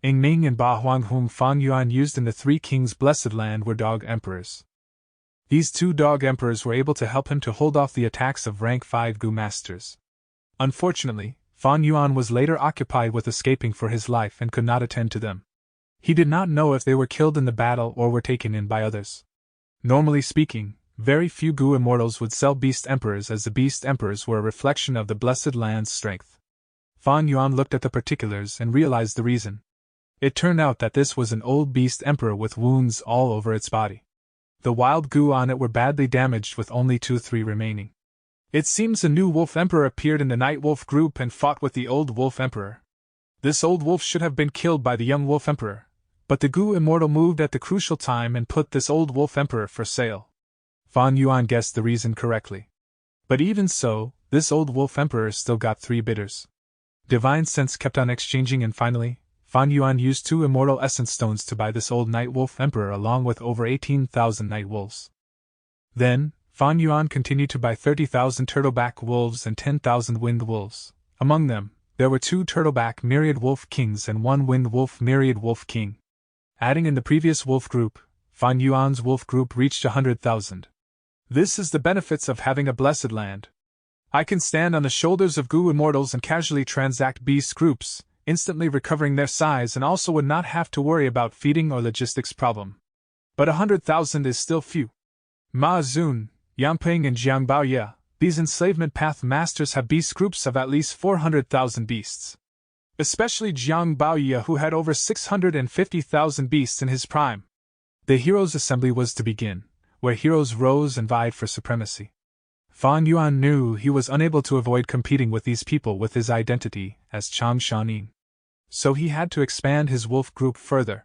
Ing Ming and Ba Huang, whom Fan Yuan used in the 3 Kings' Blessed Land, were Dog Emperors. These 2 Dog Emperors were able to help him to hold off the attacks of rank 5 Goo Masters. Unfortunately, Fan Yuan was later occupied with escaping for his life and could not attend to them. He did not know if they were killed in the battle or were taken in by others. Normally speaking, very few Goo Immortals would sell Beast Emperors, as the Beast Emperors were a reflection of the Blessed Land's strength. Fan Yuan looked at the particulars and realized the reason. It turned out that this was an old Beast Emperor with wounds all over its body. The wild Goo on it were badly damaged, with only 2-3 remaining. It seems a new Wolf Emperor appeared in the Night Wolf group and fought with the old Wolf Emperor. This old wolf should have been killed by the young Wolf Emperor, but the Goo Immortal moved at the crucial time and put this old Wolf Emperor for sale. Fan Yuan guessed the reason correctly. But even so, this old Wolf Emperor still got 3 bidders. Divine Sense kept on exchanging, and finally, Fan Yuan used 2 Immortal Essence Stones to buy this old Night Wolf Emperor along with over 18,000 Night Wolves. Then, Fan Yuan continued to buy 30,000 Turtleback Wolves and 10,000 Wind Wolves. Among them, there were 2 Turtleback Myriad Wolf Kings and 1 Wind Wolf Myriad Wolf King. Adding in the previous wolf group, Fan Yuan's wolf group reached 100,000. This is the benefits of having a blessed land. I can stand on the shoulders of Goo Immortals and casually transact beast groups, instantly recovering their size, and also would not have to worry about feeding or logistics problem. But 100,000 is still few. Ma Zun, Yamping and Jiang Baoye, these enslavement path masters have beast groups of at least 400,000 beasts. Especially Jiang Baoye, who had over 650,000 beasts in his prime. The heroes' assembly was to begin, where heroes rose and vied for supremacy. Fan Yuan knew he was unable to avoid competing with these people with his identity as Chang Shanin. so he had to expand his wolf group further.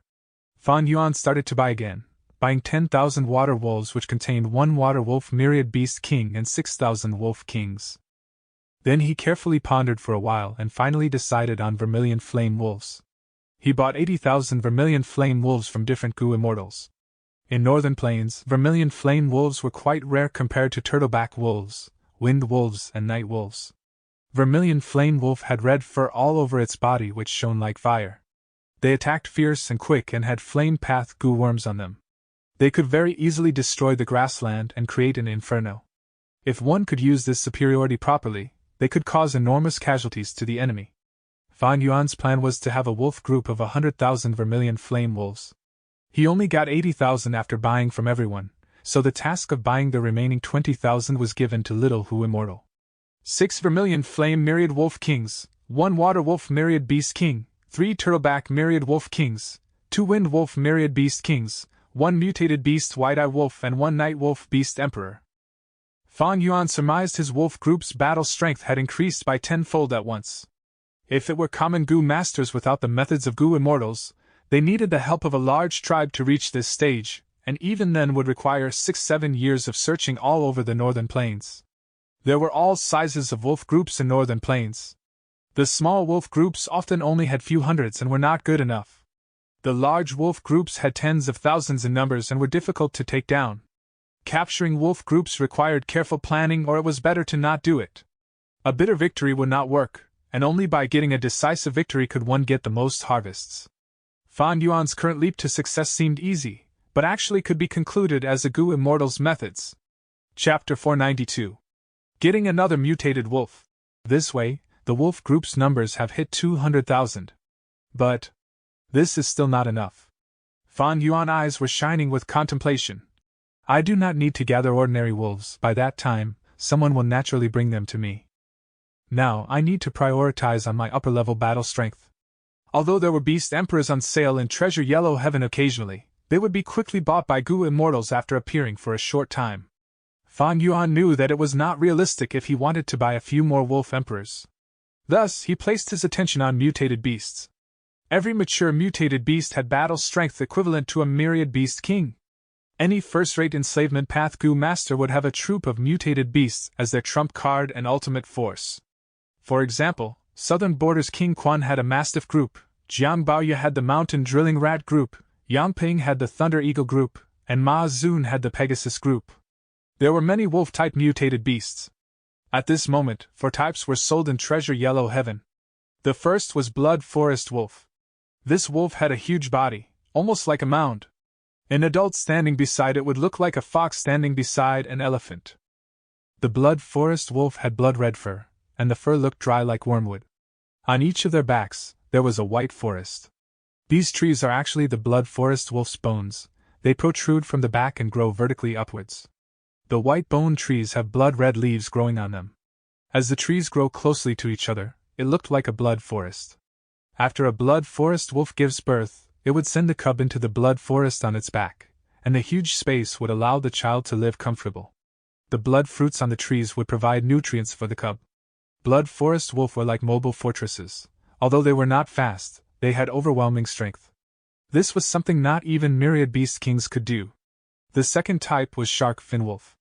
Fan Yuan started to buy again, buying 10,000 water wolves which contained 1 water wolf myriad beast king and 6,000 wolf kings. Then he carefully pondered for a while and finally decided on vermilion flame wolves. He bought 80,000 vermilion flame wolves from different Gu immortals. In northern plains, vermilion flame wolves were quite rare compared to turtleback wolves, wind wolves, and night wolves. Vermilion flame wolf had red fur all over its body which shone like fire. They attacked fierce and quick and had flame path Gu worms on them. They could very easily destroy the grassland and create an inferno. If one could use this superiority properly, they could cause enormous casualties to the enemy. Fan Yuan's plan was to have a wolf group of 100,000 vermilion flame wolves. He only got 80,000 after buying from everyone, so the task of buying the remaining 20,000 was given to Little Hu Immortal. 6 vermilion flame myriad wolf kings, 1 water wolf myriad beast king, 3 turtleback myriad wolf kings, 2 wind wolf myriad beast kings, 1 mutated beast white-eye wolf and 1 night wolf beast emperor. Fan Yuan surmised his wolf group's battle strength had increased by 10-fold at once. If it were common Gu masters without the methods of Gu immortals, they needed the help of a large tribe to reach this stage, and even then would require 6-7 years of searching all over the northern plains. There were all sizes of wolf groups in northern plains. The small wolf groups often only had few hundreds and were not good enough. The large wolf groups had tens of thousands in numbers and were difficult to take down. Capturing wolf groups required careful planning, or it was better to not do it. A bitter victory would not work, and only by getting a decisive victory could one get the most harvests. Fan Yuan's current leap to success seemed easy, but actually could be concluded as a Gu Immortal's methods. Chapter 492. Getting another mutated wolf. This way, the wolf group's numbers have hit 200,000. But this is still not enough. Fan Yuan's eyes were shining with contemplation. I do not need to gather ordinary wolves. By that time, someone will naturally bring them to me. Now I need to prioritize on my upper-level battle strength. Although there were beast emperors on sale in Treasure Yellow Heaven occasionally, they would be quickly bought by Gu immortals after appearing for a short time. Fan Yuan knew that it was not realistic if he wanted to buy a few more wolf emperors. Thus, he placed his attention on mutated beasts. Every mature mutated beast had battle strength equivalent to a myriad beast king. Any first-rate enslavement path Gu master would have a troop of mutated beasts as their trump card and ultimate force. For example, Southern Borders King Quan had a mastiff group, Jiang Baoya had the mountain drilling rat group, Yang Ping had the thunder eagle group, and Ma Zun had the Pegasus group. There were many wolf-type mutated beasts. At this moment, 4 types were sold in Treasure Yellow Heaven. The first was Blood Forest Wolf. This wolf had a huge body, almost like a mound. An adult standing beside it would look like a fox standing beside an elephant. The Blood Forest Wolf had blood-red fur, and the fur looked dry like wormwood. On each of their backs, there was a white forest. These trees are actually the Blood Forest Wolf's bones. They protrude from the back and grow vertically upwards. The white bone trees have blood-red leaves growing on them. As the trees grow closely to each other, it looked like a blood forest. After a blood forest wolf gives birth, it would send the cub into the blood forest on its back, and the huge space would allow the child to live comfortable. The blood fruits on the trees would provide nutrients for the cub. Blood forest wolf were like mobile fortresses. Although they were not fast, they had overwhelming strength. This was something not even myriad beast kings could do. The second type was shark fin wolf.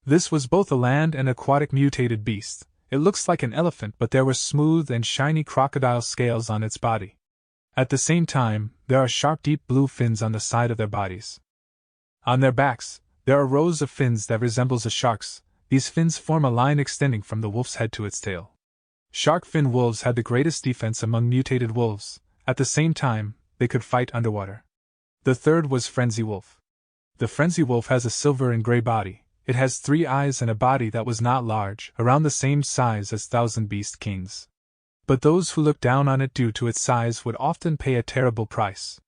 This was both a land and aquatic mutated beast. It looks like an elephant, but there were smooth and shiny crocodile scales on its body. At the same time, there are sharp deep blue fins on the side of their bodies. On their backs, there are rows of fins that resembles a shark's. These fins form a line extending from the wolf's head to its tail. Shark fin wolves had the greatest defense among mutated wolves. At the same time, they could fight underwater. The third was frenzy wolf. The frenzy wolf has a silver and gray body. It has 3 eyes and a body that was not large, around the same size as Thousand Beast Kings. But those who looked down on it due to its size would often pay a terrible price.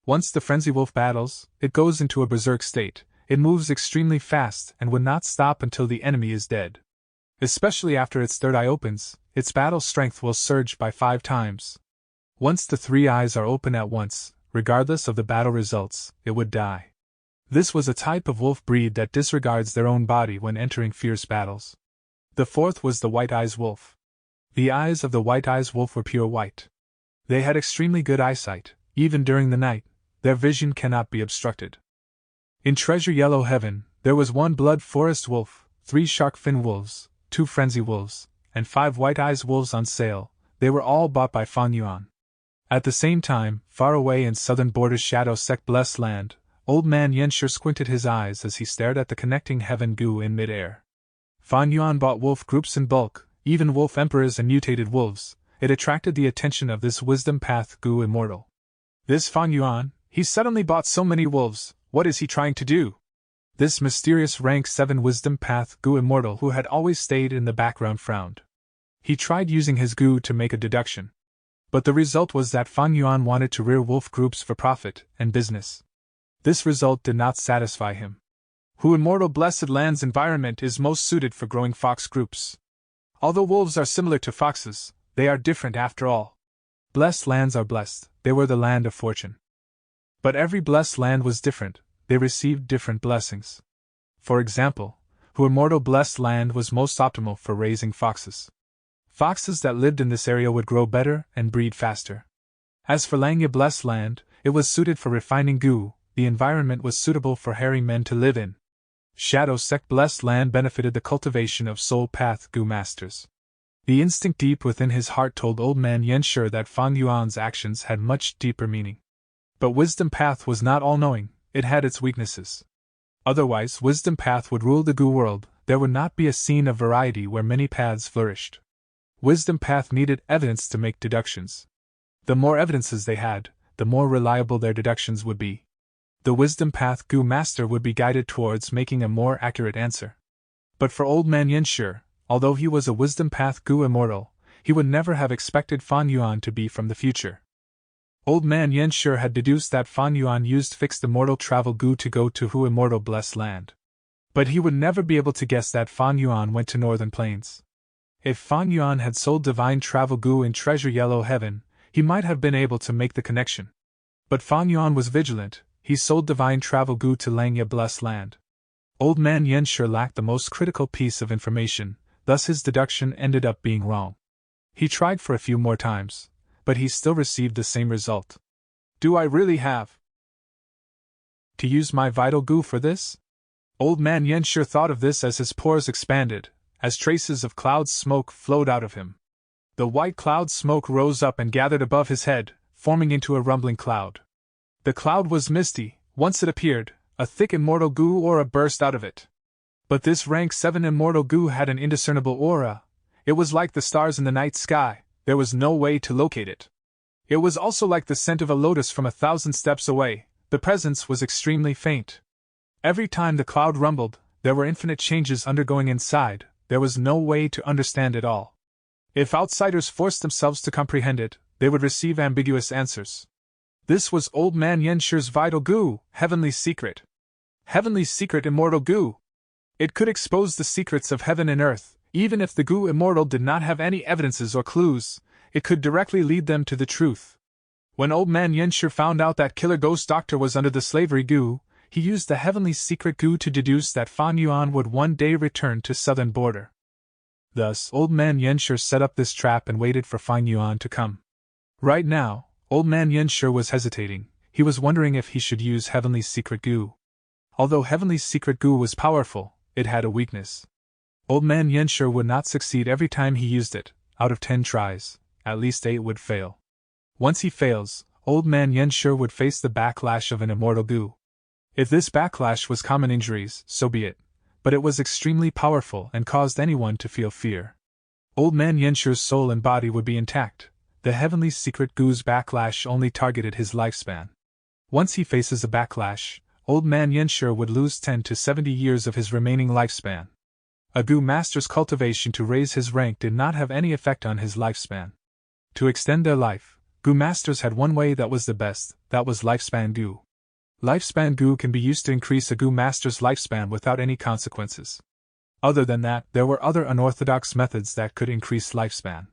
Once the frenzy wolf battles, it goes into a berserk state. It moves extremely fast and would not stop until the enemy is dead. Especially after its third eye opens, its battle strength will surge by 5 times. Once the 3 eyes are open at once, regardless of the battle results, it would die. This was a type of wolf breed that disregards their own body when entering fierce battles. The fourth was the white eyes wolf. The eyes of the white eyes wolf were pure white. They had extremely good eyesight, even during the night, their vision cannot be obstructed. In Treasure Yellow Heaven, there was 1 blood forest wolf, 3 shark fin wolves, 2 frenzy wolves, and 5 white eyes wolves on sale. They were all bought by Fan Yuan. At the same time, far away in southern border's shadow sect blessed land, Old Man Yenshur squinted his eyes as he stared at the connecting heaven goo in midair. Fan Yuan bought wolf groups in bulk, even wolf emperors and mutated wolves. It attracted the attention of this wisdom path goo immortal. This Fan Yuan, he suddenly bought so many wolves, what is he trying to do? This mysterious rank 7 wisdom path goo immortal who had always stayed in the background frowned. He tried using his goo to make a deduction. But the result was that Fan Yuan wanted to rear wolf groups for profit and business. This result did not satisfy him. Who immortal blessed land's environment is most suited for growing fox groups. Although wolves are similar to foxes, they are different after all. Blessed lands are blessed, they were the land of fortune. But every blessed land was different, they received different blessings. For example, Who immortal blessed land was most optimal for raising foxes. Foxes that lived in this area would grow better and breed faster. As for Langya blessed land, it was suited for refining goo, the environment was suitable for hairy men to live in. Shadow sect blessed land benefited the cultivation of soul path goo masters. The instinct deep within his heart told Old Man Yenshur that Fan Yuan's actions had much deeper meaning. But Wisdom Path was not all-knowing, it had its weaknesses. Otherwise Wisdom Path would rule the goo world, there would not be a scene of variety where many paths flourished. Wisdom Path needed evidence to make deductions. The more evidences they had, the more reliable their deductions would be. The Wisdom Path goo master would be guided towards making a more accurate answer. But for Old Man Yenshur, although he was a Wisdom Path goo immortal, he would never have expected Fan Yuan to be from the future. Old Man Yenshur had deduced that Fan Yuan used fixed immortal travel goo to go to Hu immortal blessed land. But he would never be able to guess that Fan Yuan went to Northern Plains. If Fan Yuan had sold divine travel goo in Treasure Yellow Heaven, he might have been able to make the connection. But Fan Yuan was vigilant, he sold divine travel goo to Langya blessed land. Old Man Yenshur lacked the most critical piece of information, thus his deduction ended up being wrong. He tried for a few more times, but he still received the same result. Do I really have to use my vital goo for this? Old Man Yenshur thought of this as his pores expanded, as traces of cloud smoke flowed out of him. The white cloud smoke rose up and gathered above his head, forming into a rumbling cloud. The cloud was misty, once it appeared, a thick immortal goo aura burst out of it. But this rank 7 immortal goo had an indiscernible aura. It was like the stars in the night sky, there was no way to locate it. It was also like the scent of a lotus from 1,000 steps away, the presence was extremely faint. Every time the cloud rumbled, there were infinite changes undergoing inside, there was no way to understand it all. If outsiders forced themselves to comprehend it, they would receive ambiguous answers. This was Old Man Yenshur's vital goo, Heavenly Secret. Heavenly Secret immortal goo. It could expose the secrets of heaven and earth, even if the goo immortal did not have any evidences or clues, it could directly lead them to the truth. When Old Man Yenshur found out that Killer Ghost Doctor was under the slavery goo, he used the Heavenly Secret goo to deduce that Fan Yuan would one day return to southern border. Thus, Old Man Yenshur set up this trap and waited for Fan Yuan to come. Right now, Old Man Yenshur was hesitating, he was wondering if he should use Heavenly Secret goo. Although Heavenly Secret goo was powerful, it had a weakness. Old Man Yenshur would not succeed every time he used it, out of 10 tries, at least 8 would fail. Once he fails, Old Man Yenshur would face the backlash of an immortal goo. If this backlash was common injuries, so be it, but it was extremely powerful and caused anyone to feel fear. Old Man Yenshur's soul and body would be intact, the Heavenly Secret goo's backlash only targeted his lifespan. Once he faces a backlash, Old Man Yenshur would lose 10 to 70 years of his remaining lifespan. A goo master's cultivation to raise his rank did not have any effect on his lifespan. To extend their life, goo masters had one way that was the best, that was lifespan goo. Lifespan goo can be used to increase a goo master's lifespan without any consequences. Other than that, there were other unorthodox methods that could increase lifespan.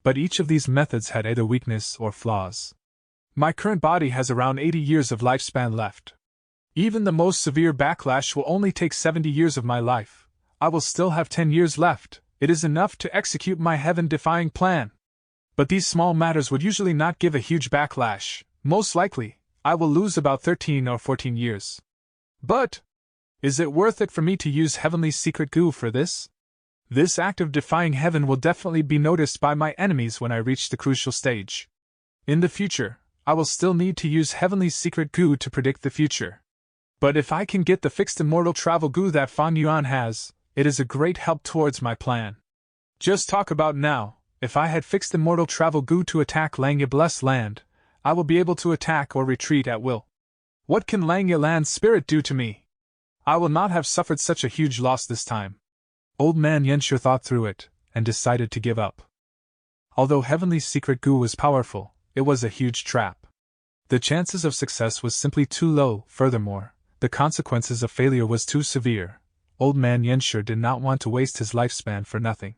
But each of these methods had either weakness or flaws. My current body has around 80 years of lifespan left. Even the most severe backlash will only take 70 years of my life. I will still have 10 years left, it is enough to execute my heaven-defying plan. But these small matters would usually not give a huge backlash. Most likely, I will lose about 13 or 14 years. But is it worth it for me to use Heavenly's secret goo for this? This act of defying heaven will definitely be noticed by my enemies when I reach the crucial stage. In the future, I will still need to use Heavenly's secret goo to predict the future. But if I can get the fixed immortal travel goo that Fan Yuan has, it is a great help towards my plan. Just talk about now, if I had fixed immortal travel goo to attack Langya Blessed Land, I will be able to attack or retreat at will. What can Langya Land's spirit do to me? I will not have suffered such a huge loss this time. Old man Yanshi thought through it, and decided to give up. Although Heavenly's secret goo was powerful, it was a huge trap. The chances of success was simply too low. Furthermore, the consequences of failure was too severe. Old man Yanshi did not want to waste his lifespan for nothing.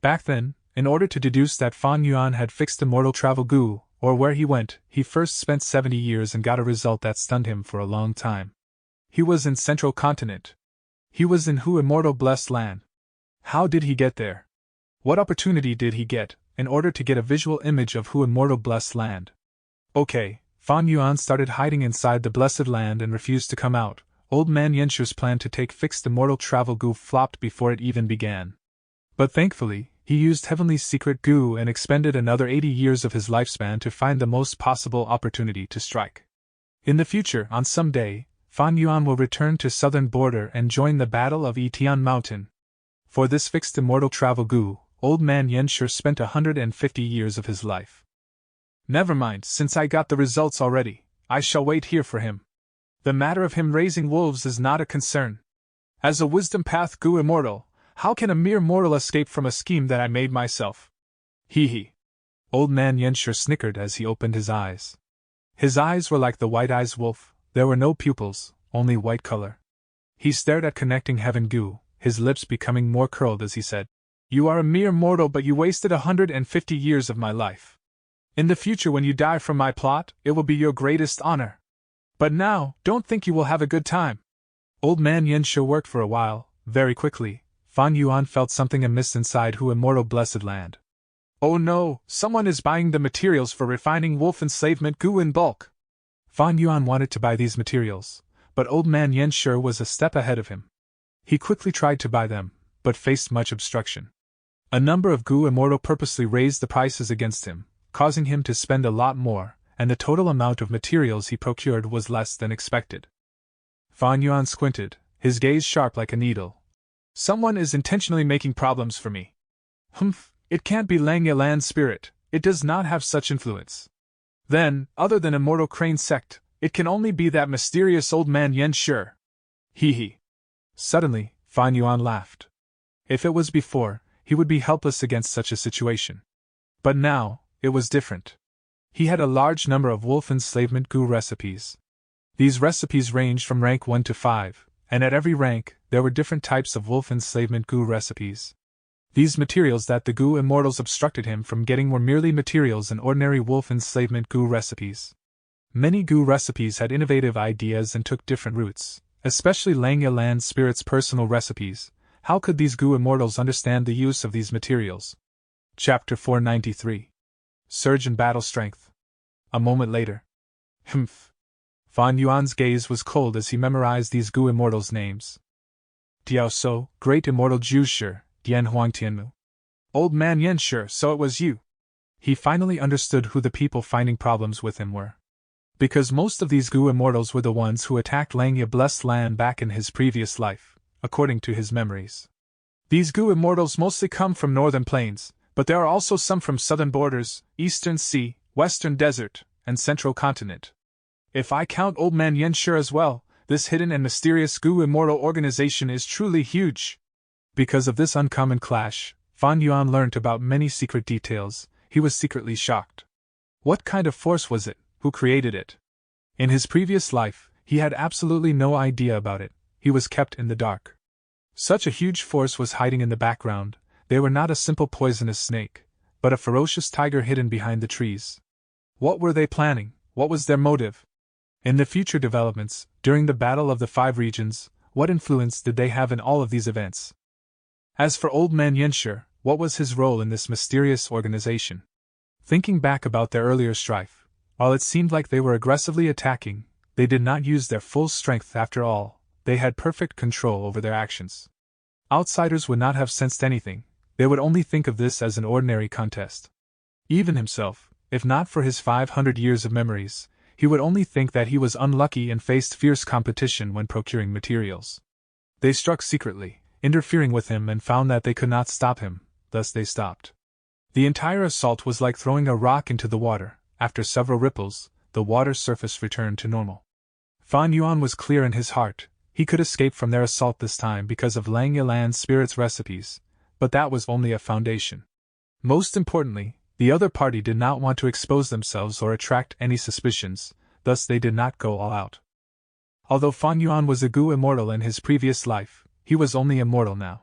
Back then, in order to deduce that Fan Yuan had fixed immortal travel goo, or where he went, he first spent 70 years and got a result that stunned him for a long time. He was in Central Continent. He was in Hu Immortal Blessed Land. How did he get there? What opportunity did he get, in order to get a visual image of Hu Immortal Blessed Land? Okay, Fan Yuan started hiding inside the Blessed Land and refused to come out. Old man Yanshu's plan to take fixed immortal travel goo flopped before it even began. But thankfully, he used Heavenly's secret goo and expended another 80 years of his lifespan to find the most possible opportunity to strike. In the future, on some day, Fan Yuan will return to southern border and join the Battle of Etian Mountain. For this fixed immortal travel goo, old man Yanshi spent 150 years of his life. Never mind, since I got the results already, I shall wait here for him. The matter of him raising wolves is not a concern. As a wisdom path goo immortal, how can a mere mortal escape from a scheme that I made myself? Hee hee. Old man Yanshi snickered as he opened his eyes. His eyes were like the white-eyed wolf. There were no pupils, only white color. He stared at connecting heaven goo, his lips becoming more curled as he said, "You are a mere mortal, but you wasted 150 years of my life. In the future, when you die from my plot, it will be your greatest honor. But now, don't think you will have a good time." Old man Yanshi worked for a while. Very quickly, Fan Yuan felt something amiss inside Hu Immortal Blessed Land. Oh no, someone is buying the materials for refining wolf enslavement goo in bulk. Fan Yuan wanted to buy these materials, but old man Yanshi was a step ahead of him. He quickly tried to buy them, but faced much obstruction. A number of goo immortal purposely raised the prices against him, causing him to spend a lot more, and the total amount of materials he procured was less than expected. Fan Yuan squinted, his gaze sharp like a needle. Someone is intentionally making problems for me. Humph, it can't be Langya Land's spirit, it does not have such influence. Then, other than Immortal Crane Sect, it can only be that mysterious old man Yanshi. Hee hee. Suddenly, Fan Yuan laughed. If it was before, he would be helpless against such a situation. But now, it was different. He had a large number of wolf enslavement goo recipes. These recipes ranged from rank 1 to 5, and at every rank, there were different types of wolf enslavement goo recipes. These materials that the goo immortals obstructed him from getting were merely materials in ordinary wolf enslavement goo recipes. Many goo recipes had innovative ideas and took different routes, especially Langya Land Spirit's personal recipes. How could these goo immortals understand the use of these materials? Chapter 493. Surge in Battle Strength. A moment later. Humph. Fan Yuan's gaze was cold as he memorized these goo immortals' names. Diao So, Great Immortal Jushi, Dian Huangtianmu. Old man Yanshi, so it was you. He finally understood who the people finding problems with him were. Because most of these goo immortals were the ones who attacked Langya Blessed Land back in his previous life, according to his memories. These goo immortals mostly come from northern plains, but there are also some from southern borders, eastern sea, western desert, and central continent. If I count old man Yanshi as well, this hidden and mysterious goo immortal organization is truly huge. Because of this uncommon clash, Fan Yuan learnt about many secret details. He was secretly shocked. What kind of force was it? Who created it? In his previous life, he had absolutely no idea about it. He was kept in the dark. Such a huge force was hiding in the background. They were not a simple poisonous snake, but a ferocious tiger hidden behind the trees. What were they planning? What was their motive? In the future developments, during the Battle of the Five Regions, what influence did they have in all of these events? As for old man Yanshi, what was his role in this mysterious organization? Thinking back about their earlier strife, while it seemed like they were aggressively attacking, they did not use their full strength after all. They had perfect control over their actions. Outsiders would not have sensed anything, they would only think of this as an ordinary contest. Even himself, if not for his 500 years of memories, he would only think that he was unlucky and faced fierce competition when procuring materials. They struck secretly, interfering with him, and found that they could not stop him, thus they stopped. The entire assault was like throwing a rock into the water. After several ripples, the water's surface returned to normal. Fan Yuan was clear in his heart. He could escape from their assault this time because of Lang Yilan's spirit's recipes, but that was only a foundation. Most importantly, the other party did not want to expose themselves or attract any suspicions, thus they did not go all out. Although Fan Yuan was a Gu immortal in his previous life, he was only immortal now.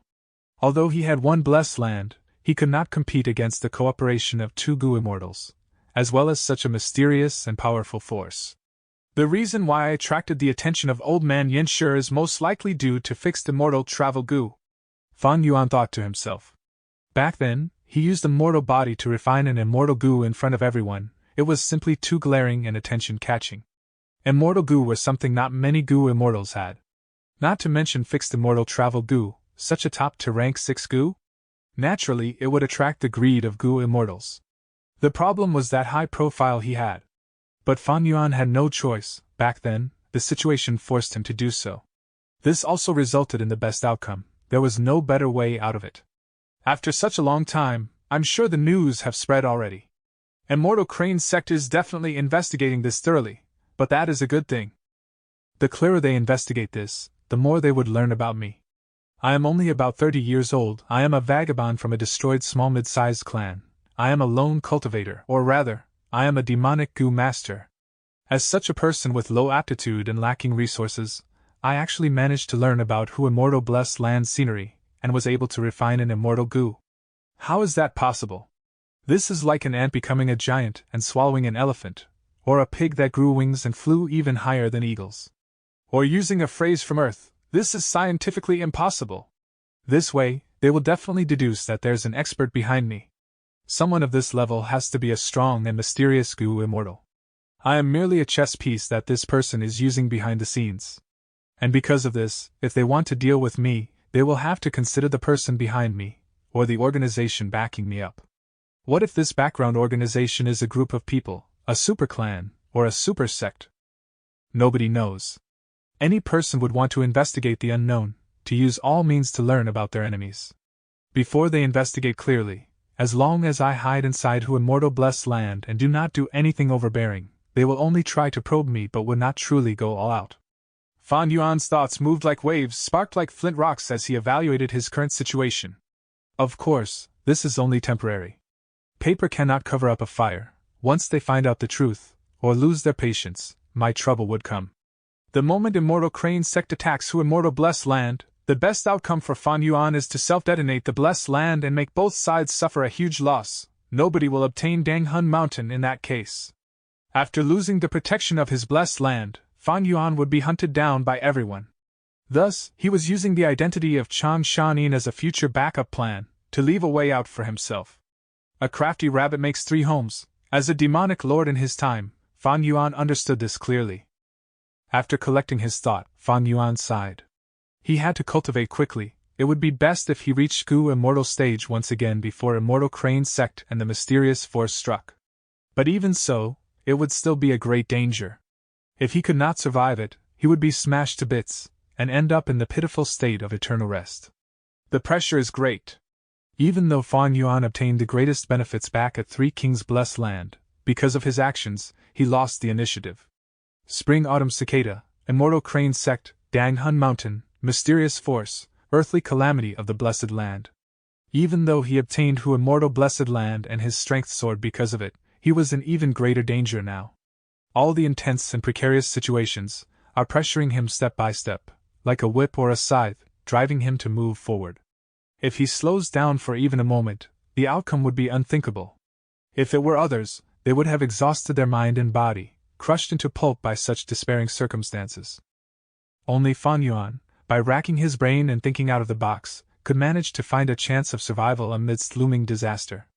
Although he had one blessed land, he could not compete against the cooperation of two Gu immortals, as well as such a mysterious and powerful force. The reason why I attracted the attention of Old Man Yanshi is most likely due to fixed immortal travel Gu. Fan Yuan thought to himself. Back then, he used a mortal body to refine an immortal Gu in front of everyone. It was simply too glaring and attention-catching. Immortal Gu was something not many Gu immortals had. Not to mention fixed immortal travel Gu, such a top to rank 6 Gu? Naturally, it would attract the greed of Gu immortals. The problem was that high profile he had. But Fan Yuan had no choice. Back then, the situation forced him to do so. This also resulted in the best outcome. There was no better way out of it. After such a long time, I'm sure the news have spread already. Immortal Crane sect is definitely investigating this thoroughly, but that is a good thing. The clearer they investigate this, the more they would learn about me. I am only about 30 years old. I am a vagabond from a destroyed small mid-sized clan. I am a lone cultivator, or rather, I am a demonic Gu master. As such a person with low aptitude and lacking resources, I actually managed to learn about who immortal blessed land scenery, and was able to refine an immortal Gu. How is that possible? This is like an ant becoming a giant and swallowing an elephant, or a pig that grew wings and flew even higher than eagles. Or using a phrase from Earth, this is scientifically impossible. This way, they will definitely deduce that there's an expert behind me. Someone of this level has to be a strong and mysterious Gu immortal. I am merely a chess piece that this person is using behind the scenes. And because of this, if they want to deal with me, they will have to consider the person behind me, or the organization backing me up. What if this background organization is a group of people, a super clan, or a super sect? Nobody knows. Any person would want to investigate the unknown, to use all means to learn about their enemies. Before they investigate clearly, as long as I hide inside who immortal blessed land and do not do anything overbearing, they will only try to probe me but would not truly go all out. Fan Yuan's thoughts moved like waves, sparked like flint rocks as he evaluated his current situation. Of course, this is only temporary. Paper cannot cover up a fire. Once they find out the truth, or lose their patience, my trouble would come. The moment Immortal Crane sect attacks who immortal blessed land, the best outcome for Fan Yuan is to self-detonate the blessed land and make both sides suffer a huge loss. Nobody will obtain Danghun Mountain in that case. After losing the protection of his blessed land, Fan Yuan would be hunted down by everyone. Thus, he was using the identity of Chang Shanin as a future backup plan, to leave a way out for himself. A crafty rabbit makes 3 homes. As a demonic lord in his time, Fan Yuan understood this clearly. After collecting his thought, Fan Yuan sighed. He had to cultivate quickly. It would be best if he reached Gu Immortal stage once again before Immortal Crane sect and the mysterious force struck. But even so, it would still be a great danger. If he could not survive it, he would be smashed to bits, and end up in the pitiful state of eternal rest. The pressure is great. Even though Fan Yuan obtained the greatest benefits back at Three Kings Blessed Land, because of his actions, he lost the initiative. Spring Autumn Cicada, Immortal Crane Sect, Danghun Mountain, Mysterious Force, Earthly Calamity of the Blessed Land. Even though he obtained Hu Immortal Blessed Land and his strength soared because of it, he was in even greater danger now. All the intense and precarious situations are pressuring him step by step, like a whip or a scythe, driving him to move forward. If he slows down for even a moment, the outcome would be unthinkable. If it were others, they would have exhausted their mind and body, crushed into pulp by such despairing circumstances. Only Fan Yuan, by racking his brain and thinking out of the box, could manage to find a chance of survival amidst looming disaster.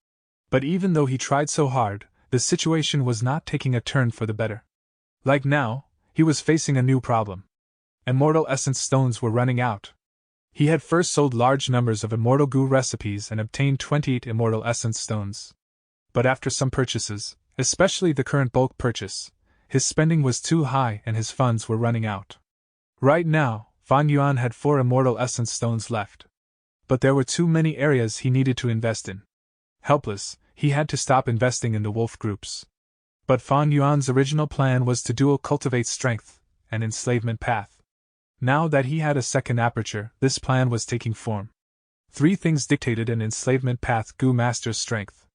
But even though he tried so hard, the situation was not taking a turn for the better. Like now, he was facing a new problem. Immortal essence stones were running out. He had first sold large numbers of immortal goo recipes and obtained 28 immortal essence stones. But after some purchases, especially the current bulk purchase, his spending was too high and his funds were running out. Right now, Fan Yuan had 4 immortal essence stones left. But there were too many areas he needed to invest in. Helpless, he had to stop investing in the wolf groups. But Fan Yuan's original plan was to dual cultivate strength and enslavement path. Now that he had a second aperture, this plan was taking form. 3 things dictated an enslavement path goo master's strength.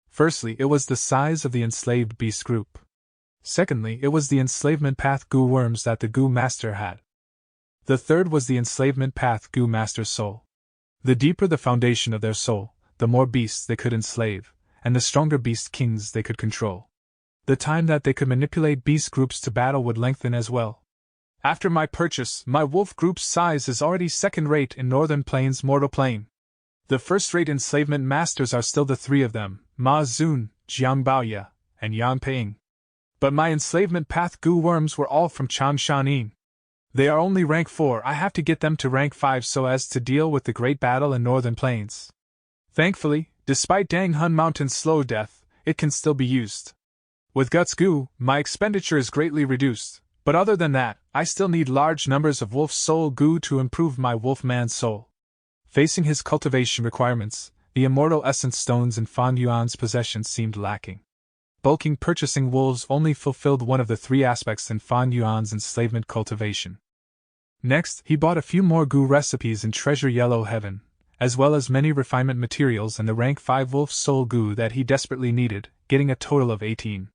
Firstly, it was the size of the enslaved beast group. Secondly, it was the enslavement path goo worms that the goo master had. The third was the enslavement path goo master's soul. The deeper the foundation of their soul, the more beasts they could enslave, and the stronger beast kings they could control. The time that they could manipulate beast groups to battle would lengthen as well. After my purchase, my wolf group's size is already second-rate in Northern Plains Mortal Plane. The first-rate enslavement masters are still the 3 of them, Ma Zun, Jiang Baoye, and Yan Ping. But my enslavement path goo worms were all from Changshanin. They are only rank 4, I have to get them to rank 5 so as to deal with the great battle in Northern Plains. Thankfully, despite Dang Hun Mountain's slow death, it can still be used. With Guts Goo, my expenditure is greatly reduced, but other than that, I still need large numbers of Wolf Soul Goo to improve my Wolfman's soul. Facing his cultivation requirements, the immortal essence stones in Fan Yuan's possession seemed lacking. Bulking purchasing wolves only fulfilled one of the 3 aspects in Fan Yuan's enslavement cultivation. Next, he bought a few more goo recipes in Treasure Yellow Heaven, as well as many refinement materials and the rank 5 Wolf Soul Goo that he desperately needed, getting a total of 18.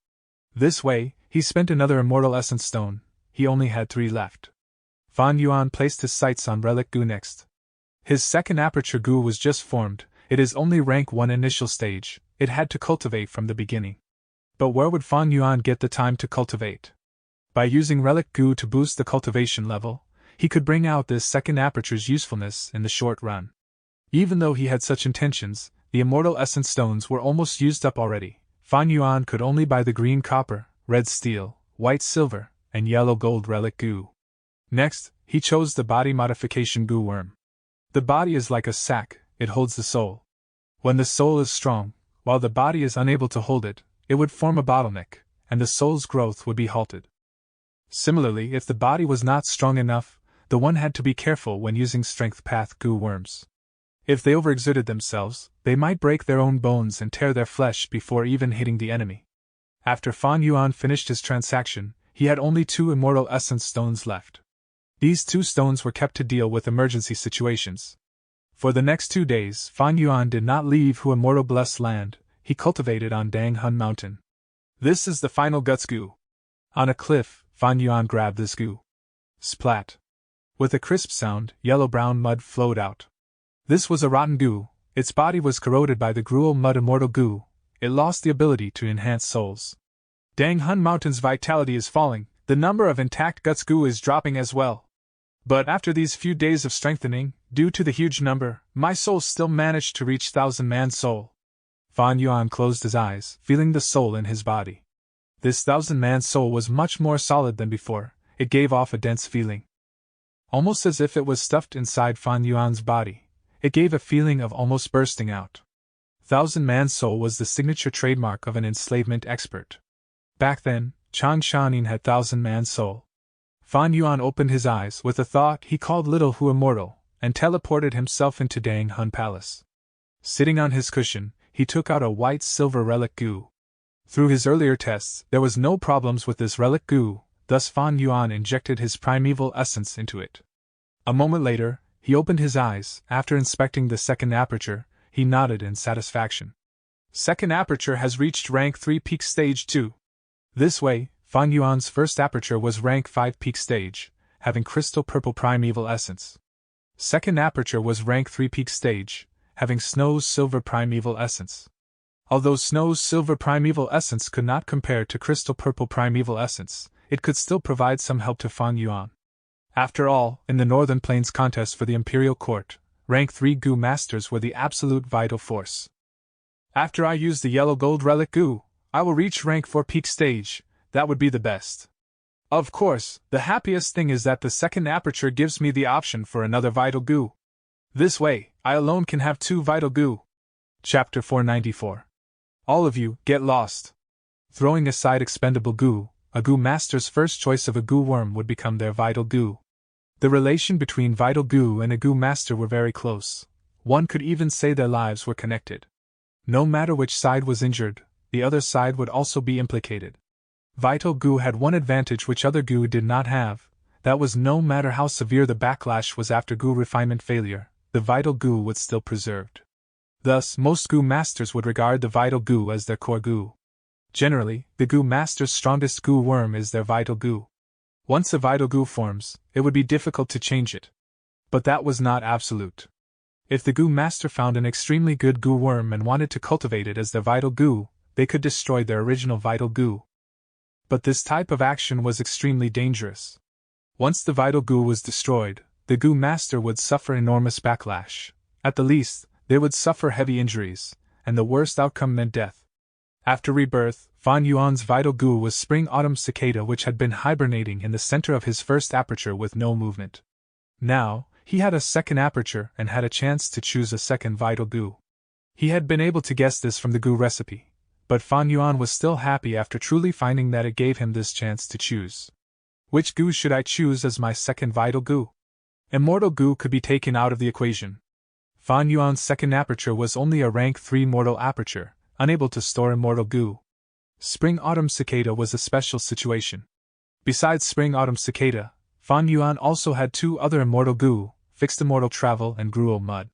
This way, he spent another immortal essence stone. He only had 3 left. Fan Yuan placed his sights on Relic Goo next. His second aperture goo was just formed, it is only rank 1 initial stage, it had to cultivate from the beginning. But where would Fan Yuan get the time to cultivate? By using Relic Goo to boost the cultivation level, he could bring out this second aperture's usefulness in the short run. Even though he had such intentions, the immortal essence stones were almost used up already. Fan Yuan could only buy the green copper, red steel, white silver, and yellow gold relic goo. Next, he chose the body modification goo worm. The body is like a sack, it holds the soul. When the soul is strong, while the body is unable to hold it, it would form a bottleneck, and the soul's growth would be halted. Similarly, if the body was not strong enough, the one had to be careful when using strength path goo worms. If they overexerted themselves, they might break their own bones and tear their flesh before even hitting the enemy. After Fan Yuan finished his transaction, he had only 2 immortal essence stones left. These 2 stones were kept to deal with emergency situations. For the next 2 days, Fan Yuan did not leave Hu Immortal Blessed Land, he cultivated on Dang Hun Mountain. This is the final Guts Goo. On a cliff, Fan Yuan grabbed this goo. Splat. With a crisp sound, yellow-brown mud flowed out. This was a rotten goo, its body was corroded by the gruel mud immortal goo, it lost the ability to enhance souls. Dang Hun Mountain's vitality is falling, the number of intact Guts Goo is dropping as well. But after these few days of strengthening, due to the huge number, my soul still managed to reach 1,000-man soul. Fan Yuan closed his eyes, feeling the soul in his body. This 1,000-man soul was much more solid than before, it gave off a dense feeling. Almost as if it was stuffed inside Fan Yuan's body. It gave a feeling of almost bursting out. 1,000-man soul was the signature trademark of an enslavement expert. Back then, Changshanin had 1,000-man soul. Fan Yuan opened his eyes with a thought he called Little Hu Immortal, and teleported himself into Dang Hun Palace. Sitting on his cushion, he took out a white-silver relic goo. Through his earlier tests, there was no problems with this relic goo, thus Fan Yuan injected his primeval essence into it. A moment later, he opened his eyes. After inspecting the second aperture, he nodded in satisfaction. Second aperture has reached rank 3 peak stage 2. This way, Fan Yuan's first aperture was rank 5 peak stage, having crystal purple primeval essence. Second aperture was rank 3 peak stage, having Snow's silver primeval essence. Although Snow's silver primeval essence could not compare to crystal purple primeval essence, it could still provide some help to Fan Yuan. After all, in the Northern Plains contest for the Imperial Court, rank 3 Goo Masters were the absolute vital force. After I use the yellow gold relic goo, I will reach rank 4 peak stage. That would be the best. Of course, the happiest thing is that the second aperture gives me the option for another vital goo. This way, I alone can have 2 vital goo. Chapter 494. All of you, get lost. Throwing aside expendable goo, a goo master's first choice of a goo worm would become their vital goo. The relation between vital goo and a goo master were very close. One could even say their lives were connected. No matter which side was injured, the other side would also be implicated. Vital goo had one advantage which other goo did not have. That was no matter how severe the backlash was after goo refinement failure, the vital goo was still preserved. Thus, most goo masters would regard the vital goo as their core goo. Generally, the goo master's strongest goo worm is their vital goo. Once a vital goo forms, it would be difficult to change it. But that was not absolute. If the goo master found an extremely good goo worm and wanted to cultivate it as their vital goo, they could destroy their original vital goo. But this type of action was extremely dangerous. Once the vital goo was destroyed, the goo master would suffer enormous backlash. At the least, they would suffer heavy injuries, and the worst outcome meant death. After rebirth, Fan Yuan's vital goo was spring-autumn cicada, which had been hibernating in the center of his first aperture with no movement. Now, he had a second aperture and had a chance to choose a second vital goo. He had been able to guess this from the goo recipe, but Fan Yuan was still happy after truly finding that it gave him this chance to choose. Which goo should I choose as my second vital goo? Immortal goo could be taken out of the equation. Fan Yuan's second aperture was only a rank 3 mortal aperture, unable to store immortal goo. Spring-autumn cicada was a special situation. Besides spring-autumn cicada, Fan Yuan also had 2 other immortal goo, fixed immortal travel and gruel mud.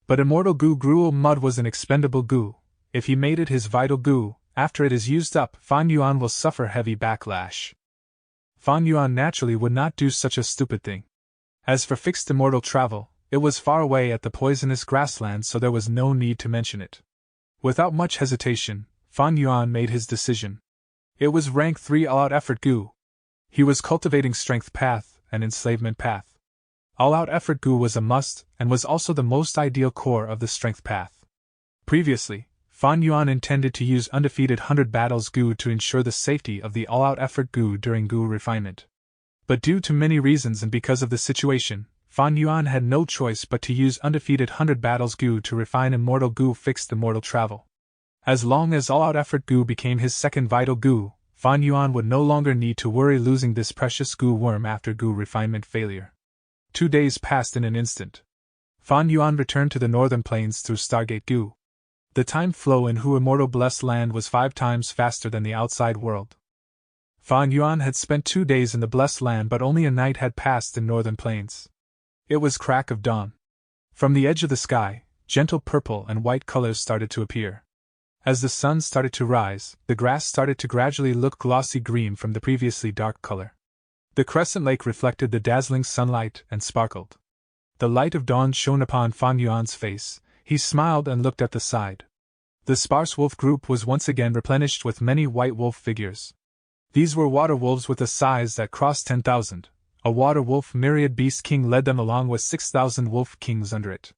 But immortal goo gruel mud was an expendable goo. If he made it his vital goo, after it is used up, Fan Yuan will suffer heavy backlash. Fan Yuan naturally would not do such a stupid thing. As for fixed immortal travel, it was far away at the poisonous grassland, so there was no need to mention it. Without much hesitation, Fan Yuan made his decision. It was rank 3 all-out effort goo. He was cultivating strength path and enslavement path. All-out effort goo was a must and was also the most ideal core of the strength path. Previously, Fan Yuan intended to use undefeated 100 battles goo to ensure the safety of the all-out effort goo during goo refinement. But due to many reasons and because of the situation, Fan Yuan had no choice but to use undefeated 100 battles goo to refine immortal goo fixed immortal travel. As long as all-out effort goo became his second vital goo, Fan Yuan would no longer need to worry losing this precious goo worm after goo refinement failure. 2 days passed in an instant. Fan Yuan returned to the northern plains through Stargate goo. The time flow in Hu Immortal Blessed Land was 5 times faster than the outside world. Fan Yuan had spent 2 days in the Blessed Land, but only a night had passed in northern plains. It was crack of dawn. From the edge of the sky, gentle purple and white colors started to appear. As the sun started to rise, the grass started to gradually look glossy green from the previously dark color. The crescent lake reflected the dazzling sunlight and sparkled. The light of dawn shone upon Fan Yuan's face. He smiled and looked at the side. The sparse wolf group was once again replenished with many white wolf figures. These were water wolves with a size that crossed 10,000. A water wolf myriad beast king led them along with 6,000 wolf kings under it.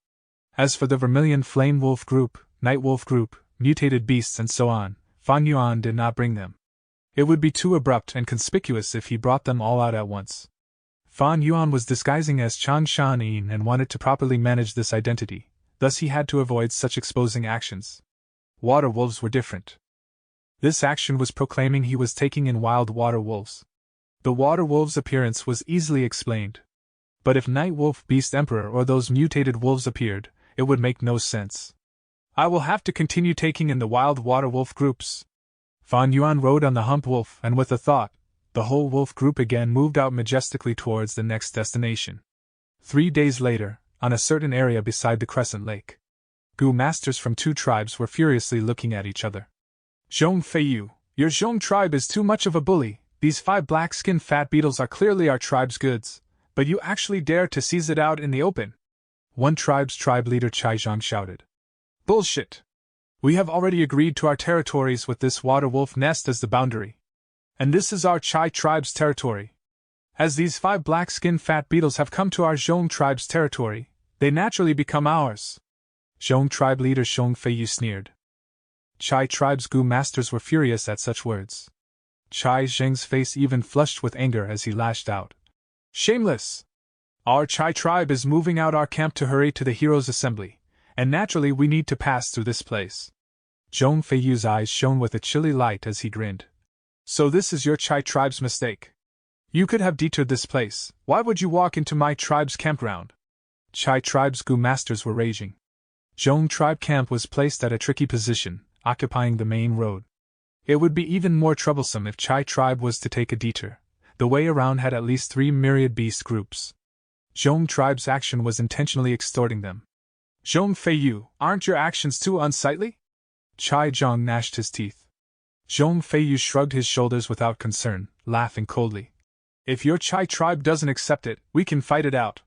As for the vermilion flame wolf group, night wolf group, mutated beasts and so on, Fan Yuan did not bring them. It would be too abrupt and conspicuous if he brought them all out at once. Fan Yuan was disguising as Chang Shan-yin and wanted to properly manage this identity. Thus he had to avoid such exposing actions. Water wolves were different. This action was proclaiming he was taking in wild water wolves. The water wolves' appearance was easily explained. But if Night Wolf Beast Emperor or those mutated wolves appeared, it would make no sense. I will have to continue taking in the wild water wolf groups. Fan Yuan rode on the hump wolf, and with a thought, the whole wolf group again moved out majestically towards the next destination. 3 days later, on a certain area beside the Crescent Lake, goo masters from 2 tribes were furiously looking at each other. Zhong Feiyu, your Zhong tribe is too much of a bully. These 5 black-skinned fat beetles are clearly our tribe's goods, but you actually dare to seize it out in the open. One tribe's tribe leader Chai Zhang shouted. Bullshit! We have already agreed to our territories with this water wolf nest as the boundary. And this is our Chai tribe's territory. As these 5 black-skinned fat beetles have come to our Zhong tribe's territory, they naturally become ours. Zhong tribe leader Zhong Feiyu sneered. Chai tribe's Gu masters were furious at such words. Chai Zheng's face even flushed with anger as he lashed out. Shameless! Our Chai tribe is moving out our camp to hurry to the heroes' assembly, and naturally we need to pass through this place. Zhong Feiyu's eyes shone with a chilly light as he grinned. So this is your Chai tribe's mistake. You could have detoured this place. Why would you walk into my tribe's campground? Chai tribe's Gu masters were raging. Zhong tribe camp was placed at a tricky position, occupying the main road. It would be even more troublesome if Chai tribe was to take a detour. The way around had at least 3 myriad beast groups. Zhong tribe's action was intentionally extorting them. Zhong Feiyu, aren't your actions too unsightly? Chai Zhang gnashed his teeth. Zhong Feiyu shrugged his shoulders without concern, laughing coldly. If your Chai tribe doesn't accept it, we can fight it out.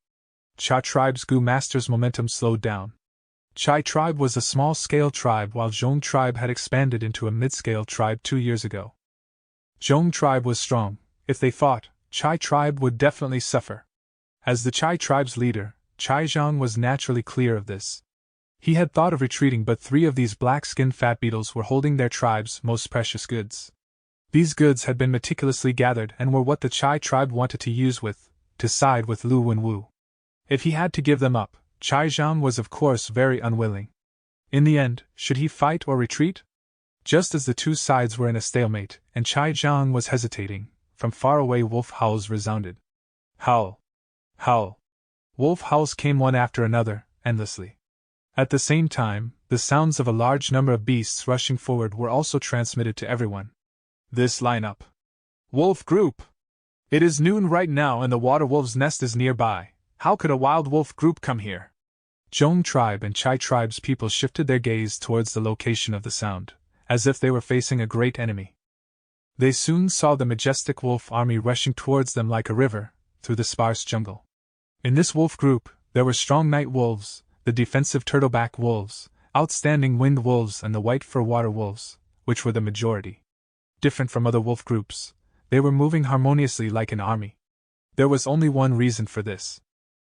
Chai tribe's Gu master's momentum slowed down. Chai tribe was a small-scale tribe while Zhong tribe had expanded into a mid-scale tribe 2 years ago. Zhong tribe was strong. If they fought, Chai tribe would definitely suffer. As the Chai tribe's leader, Chai Zhang was naturally clear of this. He had thought of retreating, but 3 of these black-skinned fat beetles were holding their tribe's most precious goods. These goods had been meticulously gathered and were what the Chai tribe wanted to side with Lu Wenwu. If he had to give them up, Chai Zhang was of course very unwilling. In the end, should he fight or retreat? Just as the two sides were in a stalemate, and Chai Zhang was hesitating, from far away wolf howls resounded. Howl! Howl! Wolf howls came one after another, endlessly. At the same time, the sounds of a large number of beasts rushing forward were also transmitted to everyone. This lineup. Wolf group! It is noon right now and the water wolf's nest is nearby. How could a wild wolf group come here? Zhong tribe and Chai tribe's people shifted their gaze towards the location of the sound, as if they were facing a great enemy. They soon saw the majestic wolf army rushing towards them like a river, through the sparse jungle. In this wolf group, there were strong night wolves, the defensive turtleback wolves, outstanding wind wolves and the white fur water wolves, which were the majority. Different from other wolf groups, they were moving harmoniously like an army. There was only one reason for this.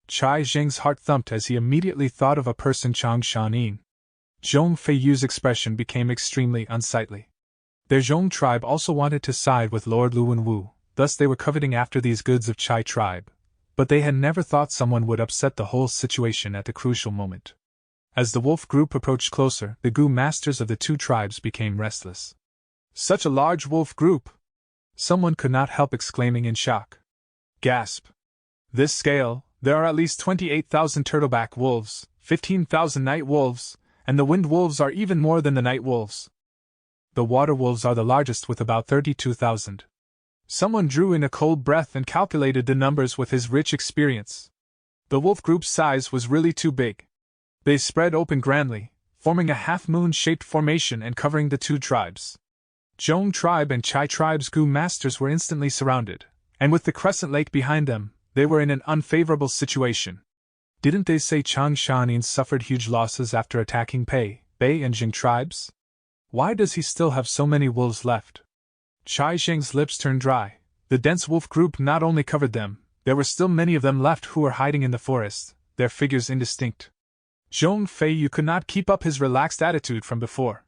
Chai Zheng's heart thumped as he immediately thought of a person, Chang Shanin. Zhong Feiyu's expression became extremely unsightly. Their Zhong tribe also wanted to side with Lord Lu Wenwu, thus they were coveting after these goods of Chai tribe, but they had never thought someone would upset the whole situation at the crucial moment. As the wolf group approached closer, the Gu masters of the two tribes became restless. Such a large wolf group! Someone could not help exclaiming in shock. Gasp! This scale, there are at least 28,000 turtleback wolves, 15,000 night wolves, and the wind wolves are even more than the night wolves. The water wolves are the largest with about 32,000. Someone drew in a cold breath and calculated the numbers with his rich experience. The wolf group's size was really too big. They spread open grandly, forming a half-moon-shaped formation and covering the two tribes. Zhong tribe and Chai tribe's Gu masters were instantly surrounded, and with the crescent lake behind them, they were in an unfavorable situation. Didn't they say Chang Shanin suffered huge losses after attacking Pei, Bei and Jing tribes? Why does he still have so many wolves left? Chai Zheng's lips turned dry. The dense wolf group not only covered them, there were still many of them left who were hiding in the forest, their figures indistinct. Zhong Feiyu could not keep up his relaxed attitude from before.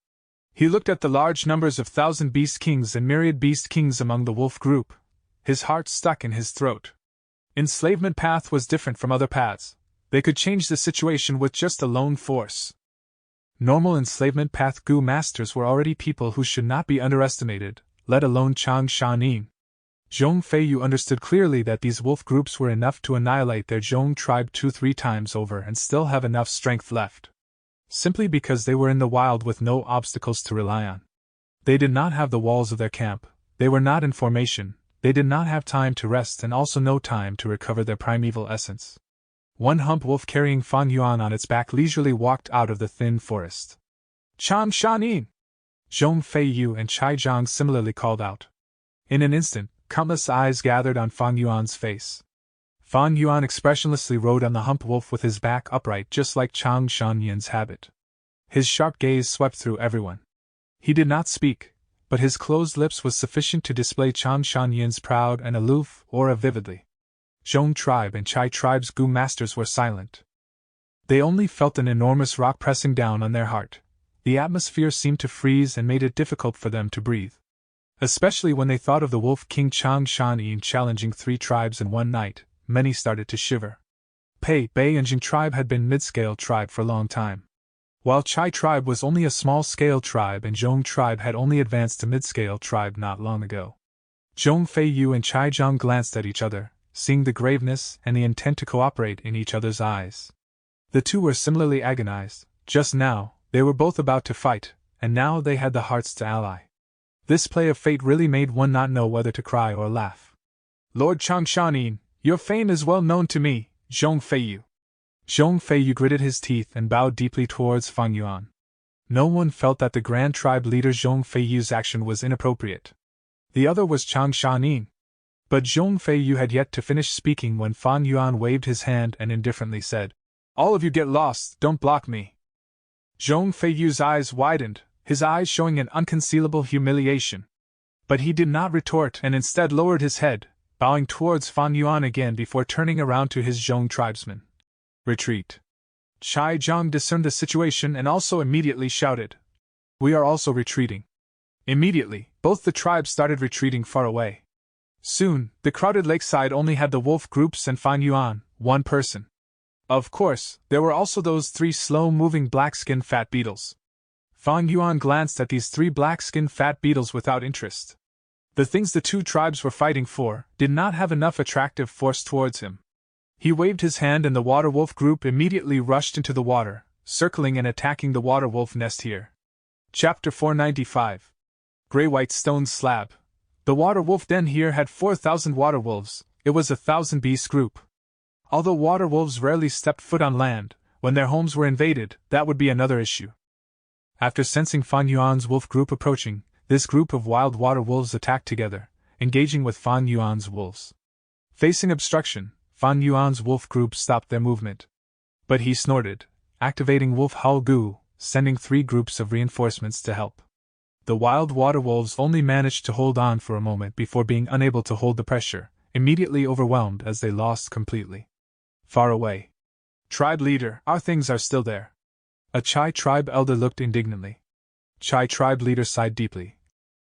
He looked at the large numbers of 1,000 beast kings and myriad beast kings among the wolf group. His heart stuck in his throat. Enslavement path was different from other paths. They could change the situation with just a lone force. Normal enslavement path Gu masters were already people who should not be underestimated, let alone Chang Shanin. Zhong Feiyu understood clearly that these wolf groups were enough to annihilate their Zhong tribe 2-3 times over and still have enough strength left. Simply because they were in the wild with no obstacles to rely on. They did not have the walls of their camp, they were not in formation, they did not have time to rest and also no time to recover their primeval essence. One hump wolf carrying Fang Yuan on its back leisurely walked out of the thin forest. Chang Shanin! Zhong Feiyu and Chai Zhang similarly called out. In an instant, countless eyes gathered on Fang Yuan's face. Fang Yuan expressionlessly rode on the hump wolf with his back upright just like Chang Shanin's habit. His sharp gaze swept through everyone. He did not speak, but his closed lips was sufficient to display Chang Shanin's proud and aloof aura vividly. Zhong tribe and Chai tribe's Gu masters were silent. They only felt an enormous rock pressing down on their heart. The atmosphere seemed to freeze and made it difficult for them to breathe. Especially when they thought of the Wolf King Chang Shan challenging 3 tribes in one night, many started to shiver. Pei, Bei and Jing tribe had been mid-scale tribe for a long time, while Chai tribe was only a small-scale tribe and Zhong tribe had only advanced to mid-scale tribe not long ago. Zhong Feiyu and Chai Zhang glanced at each other, seeing the graveness and the intent to cooperate in each other's eyes. The two were similarly agonized. Just now, they were both about to fight, and now they had the hearts to ally. This play of fate really made one not know whether to cry or laugh. Lord Changshan, your fame is well known to me, Zhong Feiyu. Zhong Feiyu gritted his teeth and bowed deeply towards Fang Yuan. No one felt that the Grand Tribe leader Zhong Feiyu's action was inappropriate. The other was Changshan. But Zhong Feiyu had yet to finish speaking when Fang Yuan waved his hand and indifferently said, "All of you get lost, don't block me." Zhong Feiyu's eyes widened, his eyes showing an unconcealable humiliation. But he did not retort and instead lowered his head, bowing towards Fang Yuan again before turning around to his Zhong tribesmen. Retreat. Chai Zhang discerned the situation and also immediately shouted, "We are also retreating." Immediately, both the tribes started retreating far away. Soon, the crowded lakeside only had the wolf groups and Fang Yuan, one person. Of course, there were also those 3 slow-moving black-skinned fat beetles. Fang Yuan glanced at these 3 black-skinned fat beetles without interest. The things the 2 tribes were fighting for did not have enough attractive force towards him. He waved his hand and the water wolf group immediately rushed into the water, circling and attacking the water wolf nest here. Chapter 495. Grey-white stone slab. The water wolf den here had 4,000 water wolves. It was a 1,000-beast group. Although water wolves rarely stepped foot on land, when their homes were invaded, that would be another issue. After sensing Fang Yuan's wolf group approaching, this group of wild water wolves attacked together, engaging with Fang Yuan's wolves. Facing obstruction, Fang Yuan's wolf group stopped their movement. But he snorted, activating Wolf Howl Gu, sending 3 groups of reinforcements to help. The wild water wolves only managed to hold on for a moment before being unable to hold the pressure, immediately overwhelmed as they lost completely. Far away. Tribe leader, our things are still there. A Chai tribe elder looked indignantly. Chai tribe leader sighed deeply.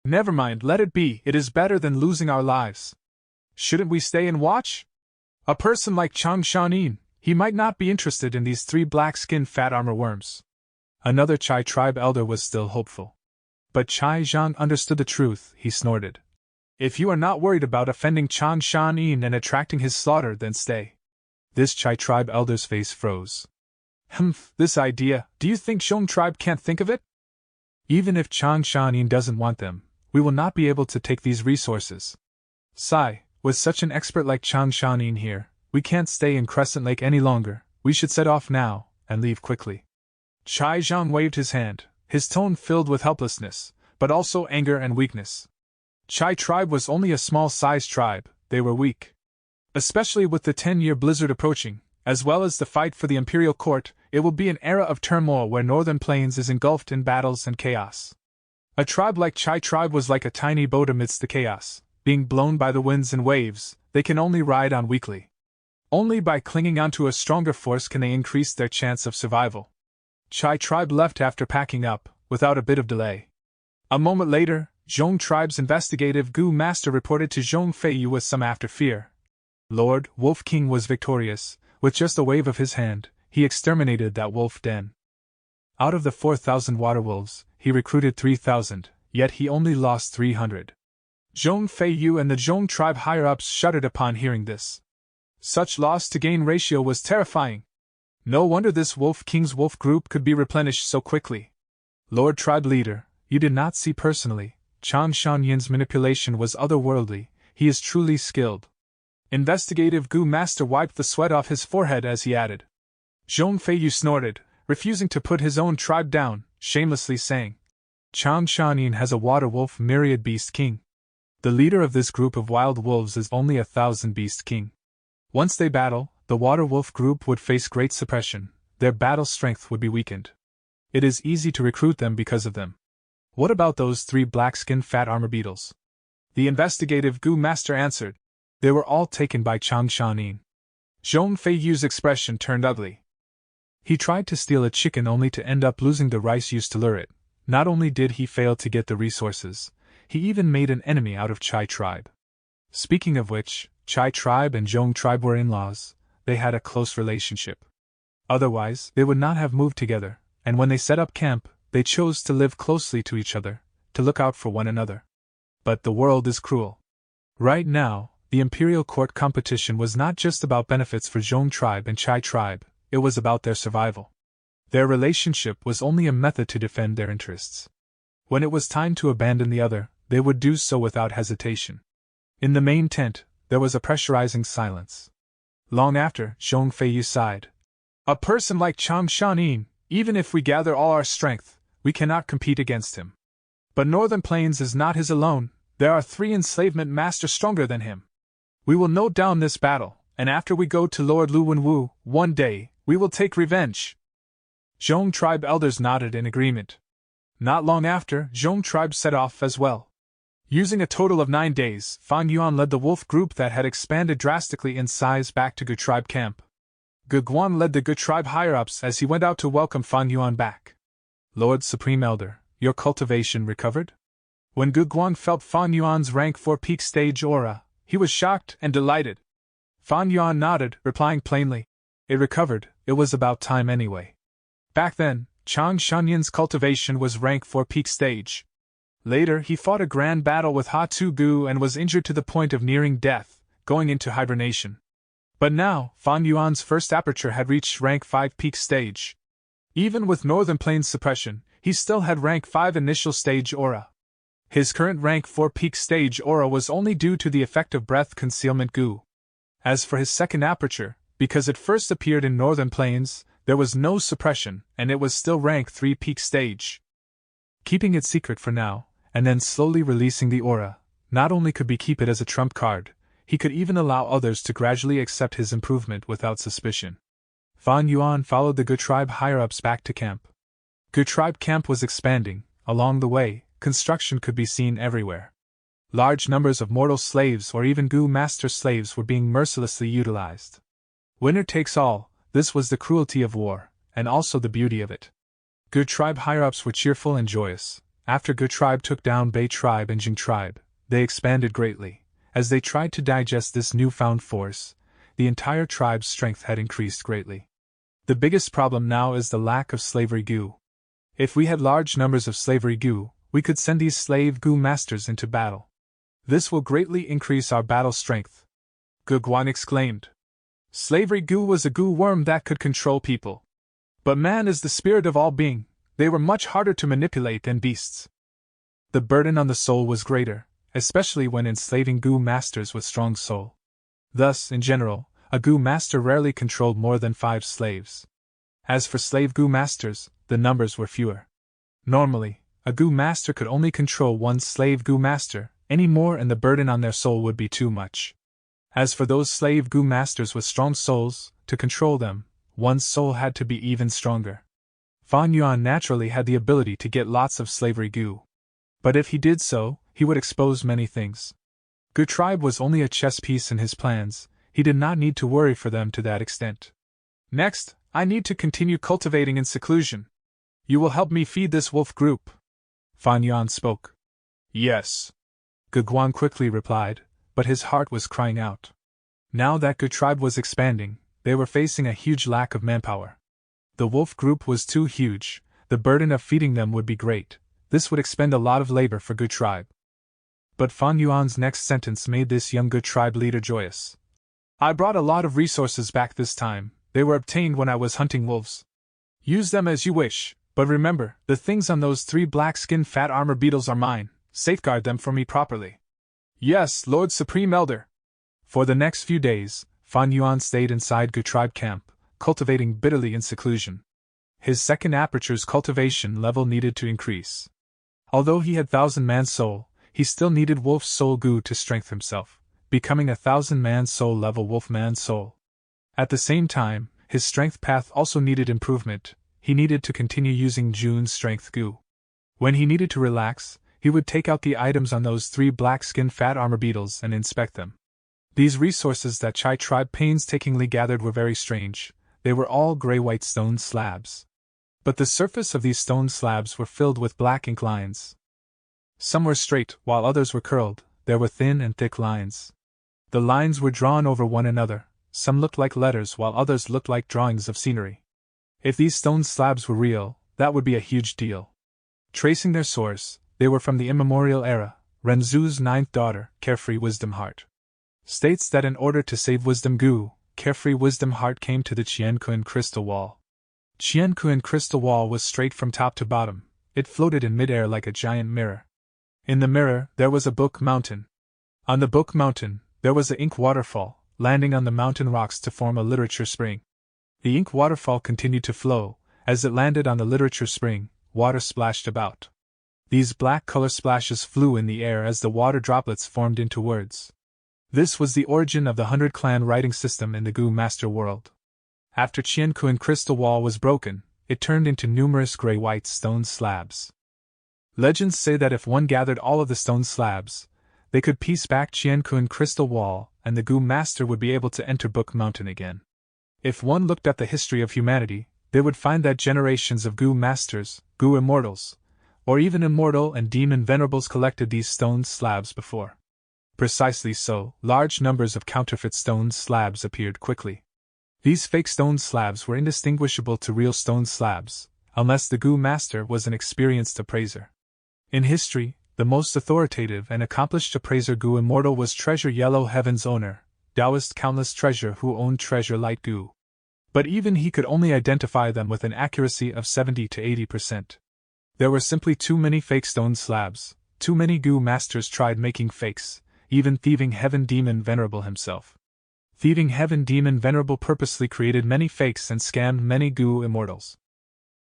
Never mind, let it be, it is better than losing our lives. Shouldn't we stay and watch? A person like Changshan, he might not be interested in these 3 black-skinned fat armor worms. Another Chai tribe elder was still hopeful. But Chai Zhang understood the truth, he snorted. If you are not worried about offending Changshan and attracting his slaughter, then stay. This Chai tribe elder's face froze. This idea, do you think Zhong tribe can't think of it? Even if Changshan doesn't want them, we will not be able to take these resources. Sigh, with such an expert like Changshan here, we can't stay in Crescent Lake any longer, we should set off now, and leave quickly. Chai Zhang waved his hand, his tone filled with helplessness, but also anger and weakness. Chai tribe was only a small-sized tribe, they were weak. Especially with the 10-year blizzard approaching, as well as the fight for the imperial court, it will be an era of turmoil where Northern Plains is engulfed in battles and chaos. A tribe like Chai tribe was like a tiny boat amidst the chaos, being blown by the winds and waves, they can only ride on weakly. Only by clinging onto a stronger force can they increase their chance of survival. Chai tribe left after packing up, without a bit of delay. A moment later, Zhong tribe's investigative Gu master reported to Zhong Feiyu with some after fear. Lord, Wolf King was victorious. With just a wave of his hand, he exterminated that wolf den. Out of the 4,000 water wolves, he recruited 3,000, yet he only lost 300. Zhong Feiyu and the Zhong tribe higher-ups shuddered upon hearing this. Such loss-to-gain ratio was terrifying. No wonder this Wolf King's wolf group could be replenished so quickly. Lord Tribe Leader, you did not see personally, Changshan Yin's manipulation was otherworldly, he is truly skilled. Investigative Gu Master wiped the sweat off his forehead as he added. Zhong Feiyu snorted, refusing to put his own tribe down, shamelessly saying, Changshan Yin has a water wolf myriad beast king. The leader of this group of wild wolves is only 1,000 beast king. Once they battle, the water wolf group would face great suppression, their battle strength would be weakened. It is easy to recruit them because of them. What about those 3 black-skinned fat armor beetles? The investigative Gu Master answered. They were all taken by Changshan. Zhong Feiyu's expression turned ugly. He tried to steal a chicken only to end up losing the rice used to lure it. Not only did he fail to get the resources, he even made an enemy out of Chai tribe. Speaking of which, Chai tribe and Zhong tribe were in-laws. They had a close relationship. Otherwise, they would not have moved together, and when they set up camp, they chose to live closely to each other, to look out for one another. But the world is cruel. Right now, the imperial court competition was not just about benefits for Zhong tribe and Chai tribe, it was about their survival. Their relationship was only a method to defend their interests. When it was time to abandon the other, they would do so without hesitation. In the main tent, there was a pressurizing silence. Long after, Zhong Feiyu sighed. A person like Chang Shanin, even if we gather all our strength, we cannot compete against him. But Northern Plains is not his alone, there are 3 enslavement masters stronger than him. We will note down this battle, and after we go to Lord Lu Wenwu, one day, we will take revenge. Zhong tribe elders nodded in agreement. Not long after, Zhong tribe set off as well. Using a total of 9 days, Fan Yuan led the wolf group that had expanded drastically in size back to Gu tribe camp. Gu Guan led the Gu tribe higher-ups as he went out to welcome Fan Yuan back. Lord Supreme Elder, your cultivation recovered? When Gu Guan felt Fan Yuan's rank 4 peak stage aura, he was shocked and delighted. Fan Yuan nodded, replying plainly, it recovered, it was about time anyway. Back then, Chang Shanyan's cultivation was rank 4 peak stage. Later he fought a grand battle with Ha Tu Gu and was injured to the point of nearing death, going into hibernation. But now, Fan Yuan's first aperture had reached rank 5 peak stage. Even with Northern Plains suppression, he still had rank 5 initial stage aura. His current rank 4 peak stage aura was only due to the effect of breath concealment Gu. As for his second aperture, because it first appeared in Northern Plains, there was no suppression, and it was still rank 3 peak stage. Keeping it secret for now, and then slowly releasing the aura, not only could he keep it as a trump card, he could even allow others to gradually accept his improvement without suspicion. Fan Yuan followed the Gu tribe higher-ups back to camp. Gu tribe camp was expanding. Along the way, construction could be seen everywhere. Large numbers of mortal slaves or even Gu master slaves were being mercilessly utilized. Winner takes all, this was the cruelty of war, and also the beauty of it. Gu tribe higher-ups were cheerful and joyous. After Gu tribe took down Bei tribe and Jing tribe, they expanded greatly. As they tried to digest this newfound force, the entire tribe's strength had increased greatly. The biggest problem now is the lack of slavery Gu. If we had large numbers of slavery Gu, we could send these slave Gu masters into battle. This will greatly increase our battle strength. Gu Guan exclaimed. Slavery Gu was a Gu worm that could control people. But man is the spirit of all being, they were much harder to manipulate than beasts. The burden on the soul was greater, especially when enslaving Gu masters with strong soul. Thus, in general, a Gu master rarely controlled more than 5 slaves. As for slave Gu masters, the numbers were fewer. Normally, a Gu master could only control 1 slave Gu master, any more and the burden on their soul would be too much. As for those slave Gu masters with strong souls, to control them, one's soul had to be even stronger. Fan Yuan naturally had the ability to get lots of slavery Gu. But if he did so, he would expose many things. Gu tribe was only a chess piece in his plans, he did not need to worry for them to that extent. Next, I need to continue cultivating in seclusion. You will help me feed this wolf group. Fan Yuan spoke. Yes. Gu Guan quickly replied, but his heart was crying out. Now that Gu tribe was expanding, they were facing a huge lack of manpower. The wolf group was too huge, the burden of feeding them would be great, this would expend a lot of labor for Gu tribe. But Fan Yuan's next sentence made this young Gu tribe leader joyous. I brought a lot of resources back this time, they were obtained when I was hunting wolves. Use them as you wish, but remember, the things on those 3 black-skin fat armor beetles are mine, safeguard them for me properly. Yes, Lord Supreme Elder. For the next few days, Fan Yuan stayed inside Gu tribe camp, cultivating bitterly in seclusion. His second aperture's cultivation level needed to increase. Although he had 1,000-man soul, he still needed wolf soul Gu to strengthen himself, becoming a 1,000-man soul level wolf-man soul. At the same time, his strength path also needed improvement, he needed to continue using Jun's strength Gu. When he needed to relax, he would take out the items on those 3 black-skin fat armor beetles and inspect them. These resources that Chai tribe painstakingly gathered were very strange. they were all gray-white stone slabs. But the surface of these stone slabs were filled with black ink lines. Some were straight, while others were curled. There were thin and thick lines. The lines were drawn over one another. Some looked like letters while others looked like drawings of scenery. If these stone slabs were real, that would be a huge deal. Tracing their source, they were from the immemorial era. Renzu's ninth daughter, Carefree Wisdom Heart, states that in order to save Wisdom Gu, Carefree Wisdom Heart came to the Qianquan crystal wall. Qianquan crystal wall was straight from top to bottom. It floated in midair like a giant mirror. In the mirror, there was a book mountain. On the book mountain, there was an ink waterfall, landing on the mountain rocks to form a literature spring. The ink waterfall continued to flow. As it landed on the literature spring, water splashed about. These black color splashes flew in the air as the water droplets formed into words. This was the origin of the 100-clan writing system in the Gu Master world. After Qianquan crystal wall was broken, it turned into numerous gray-white stone slabs. Legends say that if one gathered all of the stone slabs, they could piece back Qianquan crystal wall, and the Gu Master would be able to enter Book Mountain again. If one looked at the history of humanity, they would find that generations of Gu Masters, Gu Immortals, or even Immortal and Demon Venerables collected these stone slabs before. Precisely so, large numbers of counterfeit stone slabs appeared quickly. These fake stone slabs were indistinguishable to real stone slabs, unless the Gu Master was an experienced appraiser. In history, the most authoritative and accomplished appraiser Gu Immortal was Treasure Yellow Heaven's owner, Taoist Countless Treasure, who owned Treasure Light Gu. But even he could only identify them with an accuracy of 70 to 80%. There were simply too many fake stone slabs. Too many Gu Masters tried making fakes, even Thieving Heaven Demon Venerable himself. Thieving Heaven Demon Venerable purposely created many fakes and scammed many Gu Immortals.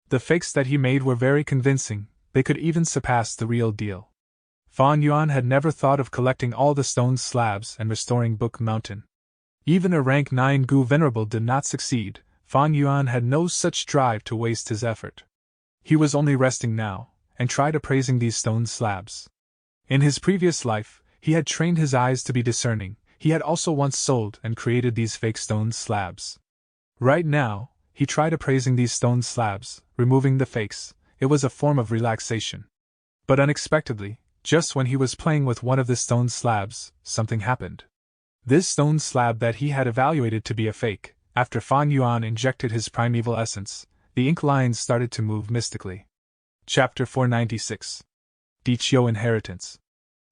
The fakes that he made were very convincing. They could even surpass the real deal. Fan Yuan had never thought of collecting all the stone slabs and restoring Book Mountain. Even a rank 9 Gu Venerable did not succeed. Fan Yuan had no such drive to waste his effort. He was only resting now, and tried appraising these stone slabs. In his previous life, he had trained his eyes to be discerning. He had also once sold and created these fake stone slabs. Right now, he tried appraising these stone slabs, removing the fakes. It was a form of relaxation. But unexpectedly, just when he was playing with one of the stone slabs, something happened. This stone slab that he had evaluated to be a fake, after Fan Yuan injected his primeval essence, the ink lines started to move mystically. Chapter 496. Dichio Inheritance.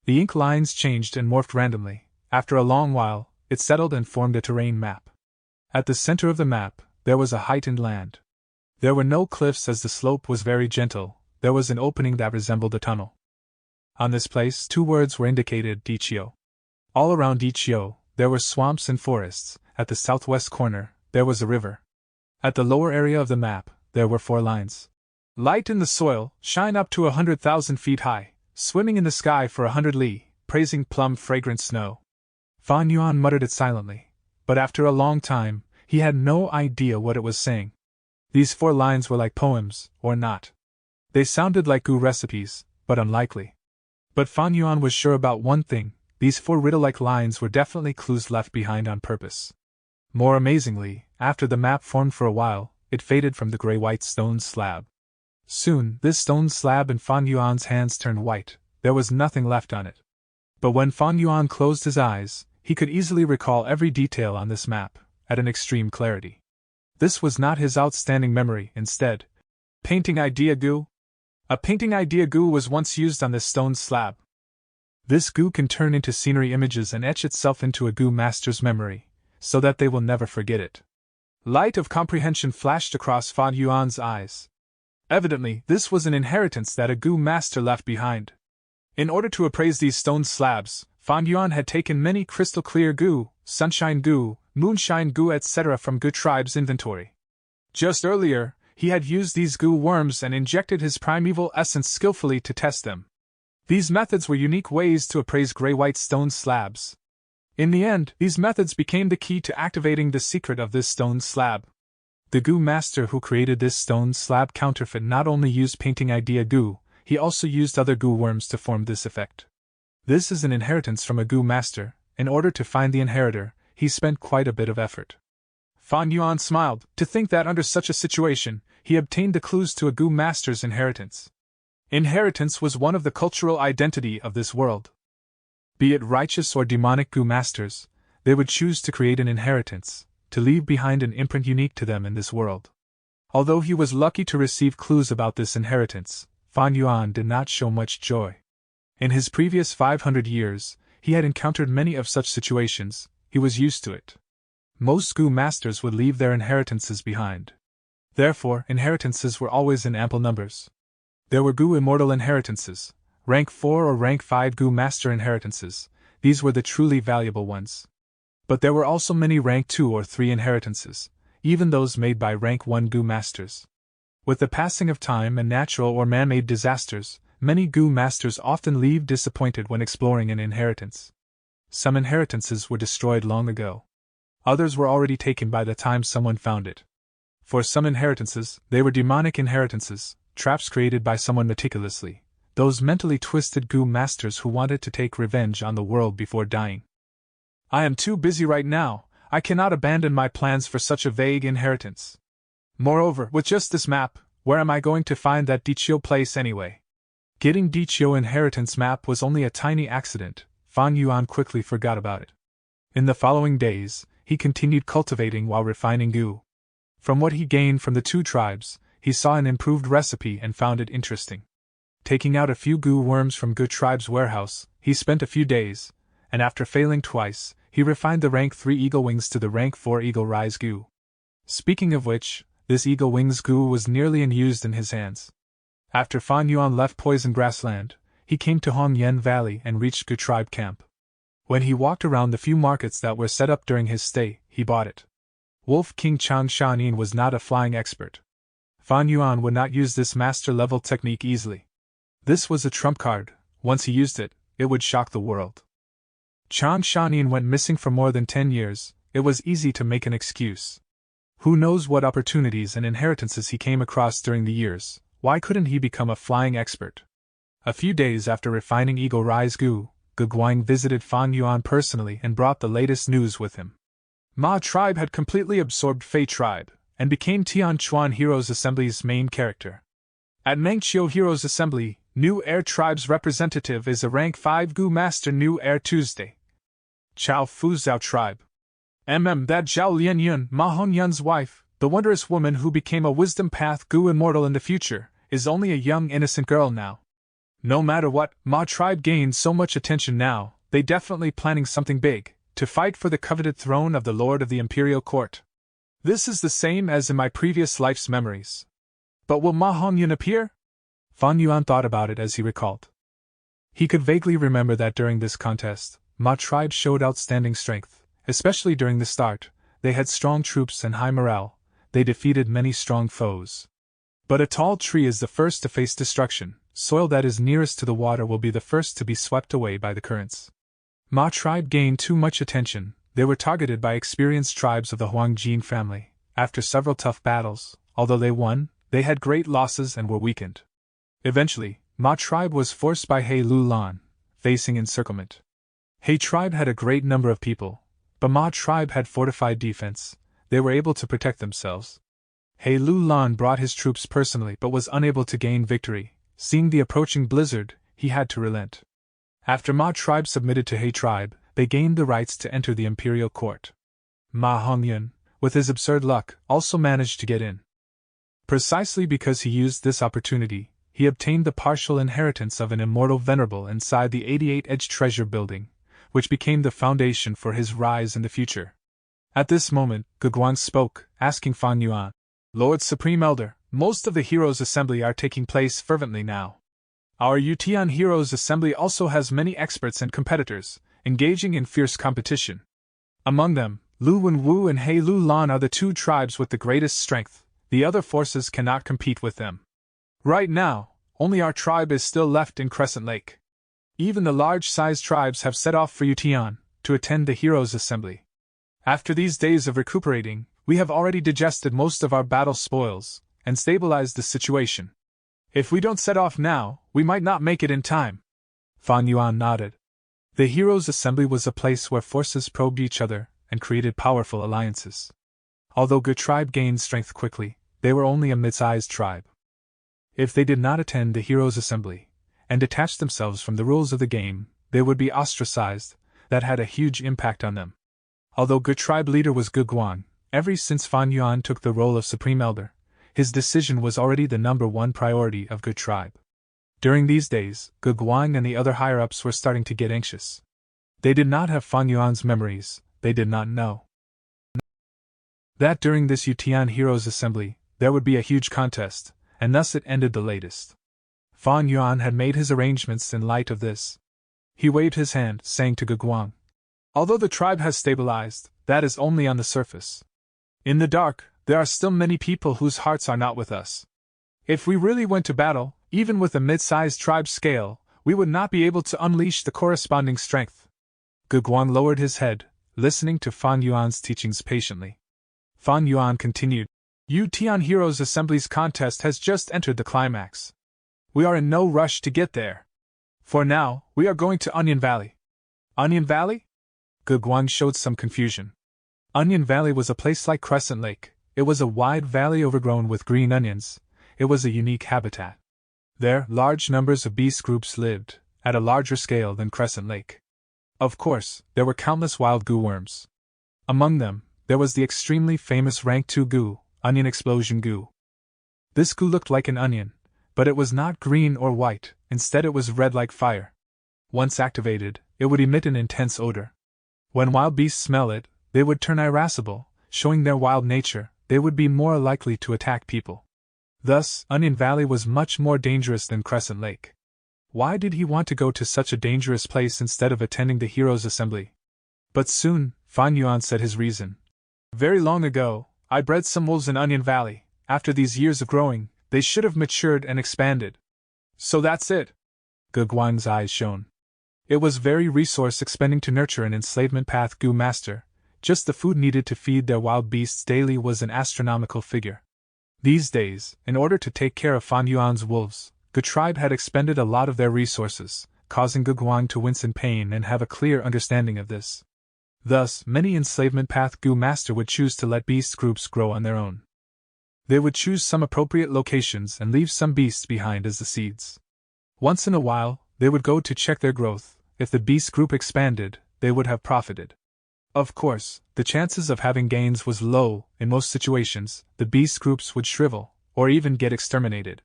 The ink lines changed and morphed randomly. After a long while, it settled and formed a terrain map. At the center of the map, there was a heightened land. There were no cliffs as the slope was very gentle. There was an opening that resembled a tunnel. On this place, 2 words were indicated: Dichio. All around Dichio, there were swamps and forests. At the southwest corner, there was a river. At the lower area of the map, there were 4 lines. Light in the soil, shine up to 100,000 feet high, swimming in the sky for 100 li, praising plum fragrant snow. Fan Yuan muttered it silently, but after a long time, he had no idea what it was saying. These 4 lines were like poems, or not. They sounded like Gu recipes, but unlikely. But Fan Yuan was sure about one thing: these 4 riddle-like lines were definitely clues left behind on purpose. More amazingly, after the map formed for a while, it faded from the gray-white stone slab. Soon, this stone slab in Fan Yuan's hands turned white. There was nothing left on it. But when Fan Yuan closed his eyes, he could easily recall every detail on this map, at an extreme clarity. This was not his outstanding memory, instead. Painting idea Gu? A painting idea Gu was once used on this stone slab. This Gu can turn into scenery images and etch itself into a Gu Master's memory, so that they will never forget it. Light of comprehension flashed across Fan Yuan's eyes. Evidently, this was an inheritance that a Gu Master left behind. In order to appraise these stone slabs, Fan Yuan had taken many crystal-clear Gu, Sunshine Gu, Moonshine Gu etc. from Gu tribe's inventory. Just earlier, he had used these Gu worms and injected his primeval essence skillfully to test them. These methods were unique ways to appraise gray-white stone slabs. In the end, these methods became the key to activating the secret of this stone slab. The Gu Master who created this stone slab counterfeit not only used painting idea Gu, he also used other Gu worms to form this effect. This is an inheritance from a Gu Master. In order to find the inheritor, he spent quite a bit of effort. Fan Yuan smiled, to think that under such a situation, he obtained the clues to a Gu master's inheritance. Inheritance was one of the cultural identity of this world. Be it righteous or demonic Gu masters, they would choose to create an inheritance, to leave behind an imprint unique to them in this world. Although he was lucky to receive clues about this inheritance, Fan Yuan did not show much joy. In his previous 500 years, he had encountered many of such situations. He was used to it. Most Gu masters would leave their inheritances behind. Therefore, inheritances were always in ample numbers. There were Gu immortal inheritances, rank 4 or rank 5 Gu master inheritances. These were the truly valuable ones. But there were also many rank 2 or 3 inheritances, even those made by rank 1 Gu masters. With the passing of time and natural or man-made disasters, many Gu masters often leave disappointed when exploring an inheritance. Some inheritances were destroyed long ago. Others were already taken by the time someone found it. For some inheritances, they were demonic inheritances, traps created by someone meticulously, those mentally twisted Gu masters who wanted to take revenge on the world before dying. I am too busy right now. I cannot abandon my plans for such a vague inheritance. Moreover, with just this map, where am I going to find that Dichio place anyway? Getting Dichio inheritance map was only a tiny accident. Fan Yuan quickly forgot about it. In the following days, he continued cultivating while refining Gu. From what he gained from the 2 tribes, he saw an improved recipe and found it interesting. Taking out a few Gu worms from Gu tribe's warehouse, he spent a few days, and after failing twice, he refined the rank 3 eagle wings to the rank 4 eagle rise Gu. Speaking of which, this eagle wings Gu was nearly unused in his hands. After Fan Yuan left Poison Grassland, he came to Hong Yen Valley and reached Gu tribe camp. When he walked around the few markets that were set up during his stay, he bought it. Wolf King Chang Shanin was not a flying expert. Fan Yuan would not use this master-level technique easily. This was a trump card. Once he used it, it would shock the world. Chang Shanin went missing for more than 10 years. It was easy to make an excuse. Who knows what opportunities and inheritances he came across during the years? Why couldn't he become a flying expert? A few days after refining Eagle Rise Gu, Gu Guang visited Fan Yuan personally and brought the latest news with him. Ma tribe had completely absorbed Fei tribe, and became Tian Chuan Heroes Assembly's main character. At Mengqiu Heroes Assembly, New Air tribe's representative is a rank 5 Gu master New Air Tuesday. Chao Fu Zhao tribe. That Zhao Lian Yun, Ma Hong Yun's wife, the wondrous woman who became a wisdom path Gu immortal in the future, is only a young innocent girl now. No matter what, Ma tribe gains so much attention now, they definitely planning something big, to fight for the coveted throne of the Lord of the Imperial Court. This is the same as in my previous life's memories. But will Ma Hongyun appear? Fan Yuan thought about it as he recalled. He could vaguely remember that during this contest, Ma tribe showed outstanding strength, especially during the start. They had strong troops and high morale. They defeated many strong foes. But a tall tree is the first to face destruction. Soil that is nearest to the water will be the first to be swept away by the currents. Ma tribe gained too much attention. They were targeted by experienced tribes of the Huangjin family. After several tough battles, although they won, they had great losses and were weakened. Eventually, Ma tribe was forced by He Lu Lan, facing encirclement. He tribe had a great number of people, but Ma tribe had fortified defense. They were able to protect themselves. He Lu Lan brought his troops personally but was unable to gain victory. Seeing the approaching blizzard, he had to relent. After Ma tribe submitted to He tribe, they gained the rights to enter the imperial court. Ma Hongyun, with his absurd luck, also managed to get in. Precisely because he used this opportunity, he obtained the partial inheritance of an immortal venerable inside the 88-edge treasure building, which became the foundation for his rise in the future. At this moment, Gu Guang spoke, asking Fan Yuan, Lord Supreme Elder, most of the Heroes' Assembly are taking place fervently now. Our Yutian Heroes' Assembly also has many experts and competitors, engaging in fierce competition. Among them, Lu Wenwu and He Lu Lan are the 2 tribes with the greatest strength. The other forces cannot compete with them. Right now, only our tribe is still left in Crescent Lake. Even the large-sized tribes have set off for Yutian, to attend the Heroes' Assembly. After these days of recuperating, we have already digested most of our battle spoils, and stabilized the situation. If we don't set off now, we might not make it in time. Fan Yuan nodded. The Heroes' Assembly was a place where forces probed each other, and created powerful alliances. Although Good Tribe gained strength quickly, they were only a mid-sized tribe. If they did not attend the heroes' assembly, and detach themselves from the rules of the game, they would be ostracized. That had a huge impact on them. Although Good Tribe leader was Gu Guang, ever since Fan Yuan took the role of Supreme Elder, his decision was already the #1 priority of Good Tribe. During these days, Gu Guang and the other higher-ups were starting to get anxious. They did not have Fan Yuan's memories, they did not know that during this Yutian Heroes Assembly, there would be a huge contest, and thus it ended the latest. Fan Yuan had made his arrangements in light of this. He waved his hand, saying to Gu Guang, "Although the tribe has stabilized, that is only on the surface. In the dark, there are still many people whose hearts are not with us. If we really went to battle, even with a mid-sized tribe scale, we would not be able to unleash the corresponding strength." Gu Guang lowered his head, listening to Fan Yuan's teachings patiently. Fan Yuan continued, "Yutian Heroes Assembly's contest has just entered the climax. We are in no rush to get there. For now, we are going to Onion Valley." Onion Valley? Gu Guang showed some confusion. Onion Valley was a place like Crescent Lake. It was a wide valley overgrown with green onions. It was a unique habitat. There, large numbers of beast groups lived, at a larger scale than Crescent Lake. Of course, there were countless wild goo worms. Among them, there was the extremely famous Rank 2 goo, Onion Explosion Goo. This goo looked like an onion, but it was not green or white, instead it was red like fire. Once activated, it would emit an intense odor. When wild beasts smell it, they would turn irascible, showing their wild nature. They would be more likely to attack people. Thus, Onion Valley was much more dangerous than Crescent Lake. Why did he want to go to such a dangerous place instead of attending the Heroes' Assembly? But soon, Fan Yuan said his reason. "Very long ago, I bred some wolves in Onion Valley. After these years of growing, they should have matured and expanded. So that's it." Gu Guang's eyes shone. It was very resource-expending to nurture an enslavement path Goo Master. Just the food needed to feed their wild beasts daily was an astronomical figure. These days, in order to take care of Fan Yuan's wolves, Gu Tribe had expended a lot of their resources, causing Gu Guang to wince in pain and have a clear understanding of this. Thus, many enslavement path Goo Master would choose to let beast groups grow on their own. They would choose some appropriate locations and leave some beasts behind as the seeds. Once in a while, they would go to check their growth. If the beast group expanded, they would have profited. Of course, the chances of having gains was low. In most situations, the beast groups would shrivel, or even get exterminated.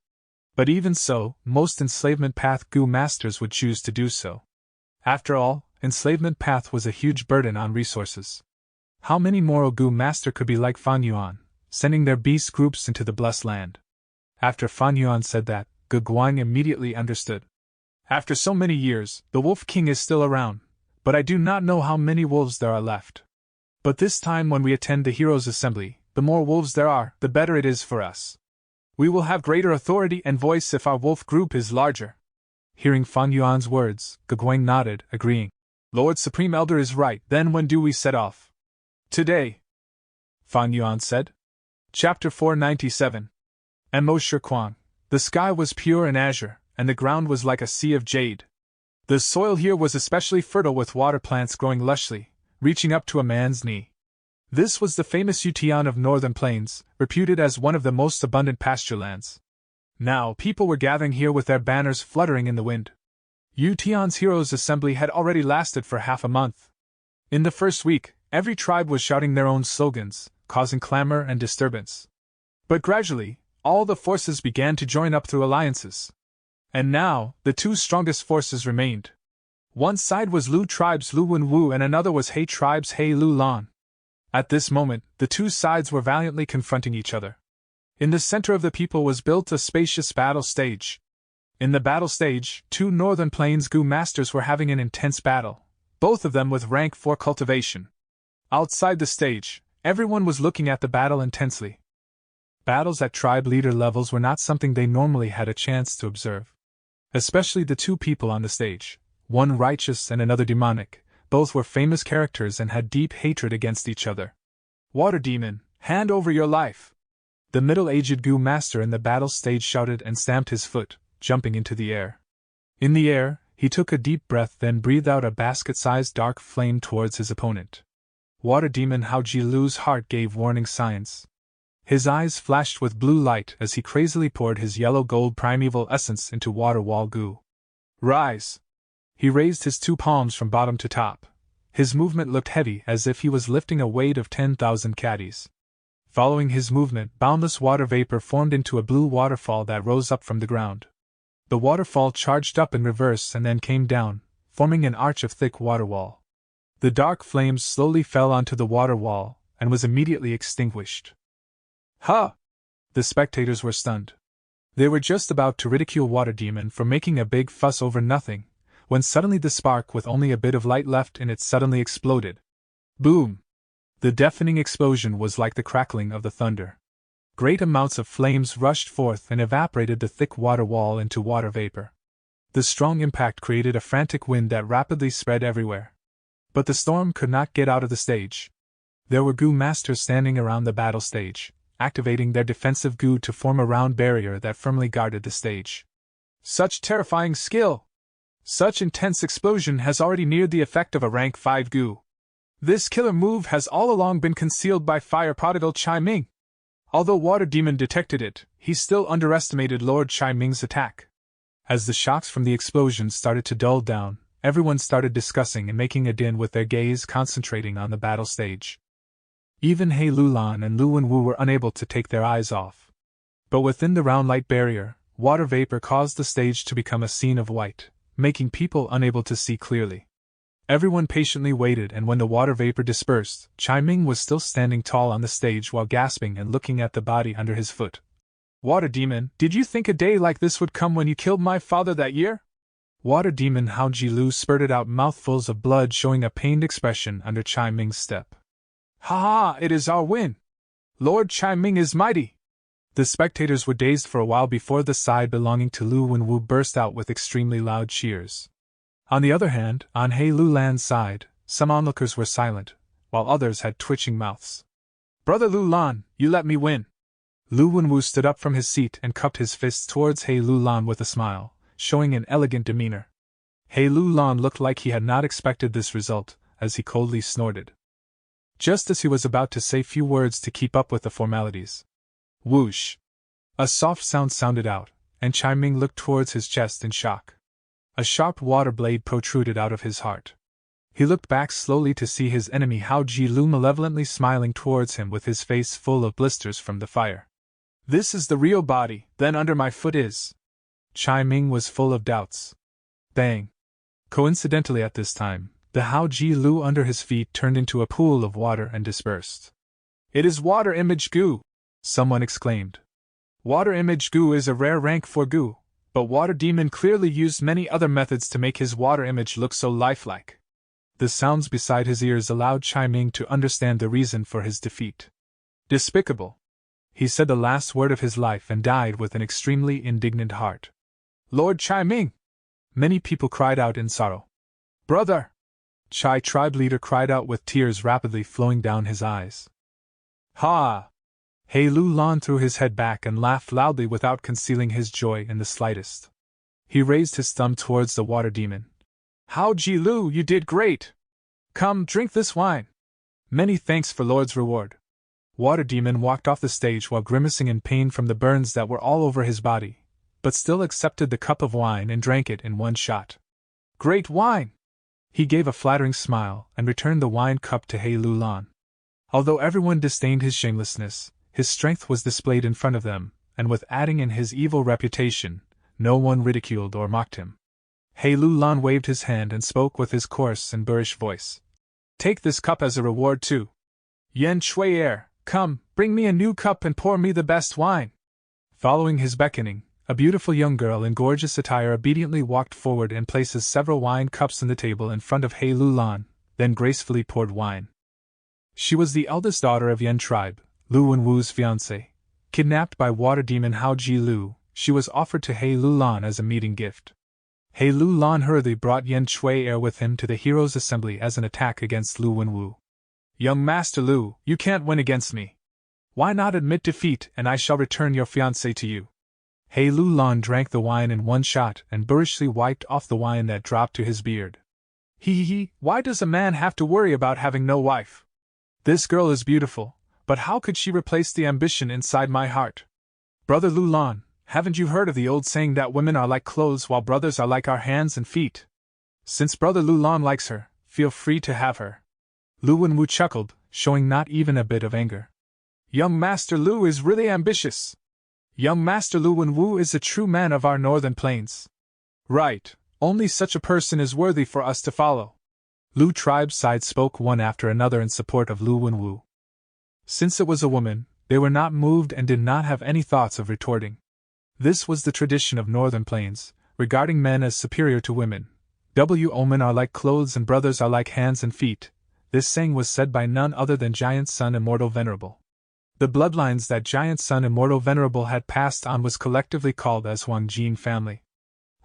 But even so, most enslavement path Goo Masters would choose to do so. After all, enslavement path was a huge burden on resources. How many moral Goo Master could be like Fan Yuan, sending their beast groups into the blessed land? After Fan Yuan said that, Gu Guang immediately understood. After so many years, the Wolf King is still around, but I do not know how many wolves there are left. But this time when we attend the Heroes' Assembly, the more wolves there are, the better it is for us. We will have greater authority and voice if our wolf group is larger. Hearing Fan Yuan's words, Gu Guang nodded, agreeing. Lord Supreme Elder is right. Then when do we set off? Today, Fan Yuan said. Chapter 497. And Mosher Kwang. The sky was pure and azure, and the ground was like a sea of jade. The soil here was especially fertile with water plants growing lushly, reaching up to a man's knee. This was the famous Yutian of Northern Plains, reputed as one of the most abundant pasture lands. Now people were gathering here with their banners fluttering in the wind. Yutian's Heroes' Assembly had already lasted for half a month. In the first week, every tribe was shouting their own slogans, causing clamor and disturbance. But gradually, all the forces began to join up through alliances. And now, the two strongest forces remained. One side was Lu Tribe's Lu Wen Wu and another was He Tribe's He Lu Lan. At this moment, the two sides were valiantly confronting each other. In the center of the people was built a spacious battle stage. In the battle stage, two Northern Plains Goo Masters were having an intense battle, both of them with rank 4 cultivation. Outside the stage, everyone was looking at the battle intensely. Battles at tribe leader levels were not something they normally had a chance to observe. Especially the two people on the stage, one righteous and another demonic, both were famous characters and had deep hatred against each other. Water Demon, hand over your life! The middle-aged Goo Master in the battle stage shouted and stamped his foot, jumping into the air. In the air, he took a deep breath, then breathed out a basket-sized dark flame towards his opponent. Water Demon Hao Ji Lu's heart gave warning signs. His eyes flashed with blue light as he crazily poured his yellow-gold primeval essence into water wall goo. Rise! He raised his 2 palms from bottom to top. His movement looked heavy, as if he was lifting a weight of 10,000 caddies. Following his movement, boundless water vapor formed into a blue waterfall that rose up from the ground. The waterfall charged up in reverse and then came down, forming an arch of thick water wall. The dark flames slowly fell onto the water wall and was immediately extinguished. Ha! The spectators were stunned. They were just about to ridicule Water Demon for making a big fuss over nothing, when suddenly the spark with only a bit of light left in it suddenly exploded. Boom! The deafening explosion was like the crackling of the thunder. Great amounts of flames rushed forth and evaporated the thick water wall into water vapor. The strong impact created a frantic wind that rapidly spread everywhere. But the storm could not get out of the stage. There were goo masters standing around the battle stage, activating their defensive goo to form a round barrier that firmly guarded the stage. Such terrifying skill! Such intense explosion has already neared the effect of a rank 5 goo. This killer move has all along been concealed by Fire Prodigal Chai Ming. Although Water Demon detected it, he still underestimated Lord Chai Ming's attack. As the shocks from the explosion started to dull down, everyone started discussing and making a din with their gaze concentrating on the battle stage. Even He Lulan and Lu Wenwu were unable to take their eyes off. But within the round light barrier, water vapor caused the stage to become a scene of white, making people unable to see clearly. Everyone patiently waited, and when the water vapor dispersed, Chai Ming was still standing tall on the stage while gasping and looking at the body under his foot. Water Demon, did you think a day like this would come when you killed my father that year? Water Demon Hao Ji Lu spurted out mouthfuls of blood, showing a pained expression under Chai Ming's step. Ha ha, it is our win! Lord Chai Ming is mighty! The spectators were dazed for a while before the side belonging to Lu Wenwu burst out with extremely loud cheers. On the other hand, on He Lulan's side, some onlookers were silent, while others had twitching mouths. Brother Lulan, you let me win! Lu Wenwu stood up from his seat and cupped his fists towards He Lulan with a smile, showing an elegant demeanor. He Lulan looked like he had not expected this result, as he coldly snorted. Just as he was about to say few words to keep up with the formalities. Whoosh! A soft sound sounded out, and Chai Ming looked towards his chest in shock. A sharp water blade protruded out of his heart. He looked back slowly to see his enemy Hao Ji Lu malevolently smiling towards him with his face full of blisters from the fire. This is the real body, then under my foot is. Chai Ming was full of doubts. Bang! Coincidentally at this time, the Hao Ji Lu under his feet turned into a pool of water and dispersed. It is water image goo! Someone exclaimed. Water image goo is a rare rank for goo, but Water Demon clearly used many other methods to make his water image look so lifelike. The sounds beside his ears allowed Chai Ming to understand the reason for his defeat. Despicable! He said the last word of his life and died with an extremely indignant heart. Lord Chai Ming! Many people cried out in sorrow. Brother! Chai tribe leader cried out with tears rapidly flowing down his eyes. Ha! He Lulan threw his head back and laughed loudly without concealing his joy in the slightest. He raised his thumb towards the Water Demon. Hao Ji Lu, you did great! Come, drink this wine! Many thanks for Lord's reward. Water Demon walked off the stage while grimacing in pain from the burns that were all over his body, but still accepted the cup of wine and drank it in one shot. Great wine! He gave a flattering smile and returned the wine cup to He Lulan. Although everyone disdained his shamelessness, his strength was displayed in front of them, and with adding in his evil reputation, no one ridiculed or mocked him. He Lulan waved his hand and spoke with his coarse and boorish voice. Take this cup as a reward too. Yen Shui Er, come, bring me a new cup and pour me the best wine. Following his beckoning, a beautiful young girl in gorgeous attire obediently walked forward and places several wine cups on the table in front of He Lulan, then gracefully poured wine. She was the eldest daughter of Yen tribe, Lu Wenwu's fiancée. Kidnapped by Water Demon Hao Ji Lu, she was offered to He Lulan as a meeting gift. He Lulan hurriedly brought Yen Shui Er with him to the Heroes' Assembly as an attack against Lu Wenwu. Young Master Lu, you can't win against me. Why not admit defeat and I shall return your fiancée to you? He Lulan drank the wine in one shot and boorishly wiped off the wine that dropped to his beard. Why does a man have to worry about having no wife? This girl is beautiful, but how could she replace the ambition inside my heart? Brother Lu Lan, haven't you heard of the old saying that women are like clothes while brothers are like our hands and feet? Since Brother Lu Lan likes her, feel free to have her. Lu Wenwu chuckled, showing not even a bit of anger. Young Master Lu is really ambitious. Young Master Lu Wenwu is a true man of our northern plains. Right, only such a person is worthy for us to follow. Lu tribe's side spoke one after another in support of Lu Wenwu. Since it was a woman, they were not moved and did not have any thoughts of retorting. This was the tradition of northern plains, regarding men as superior to women. Women are like clothes and brothers are like hands and feet. This saying was said by none other than Giant Sun Immortal Venerable. The bloodlines that Giant Sun Immortal Venerable had passed on was collectively called as Huangjin family.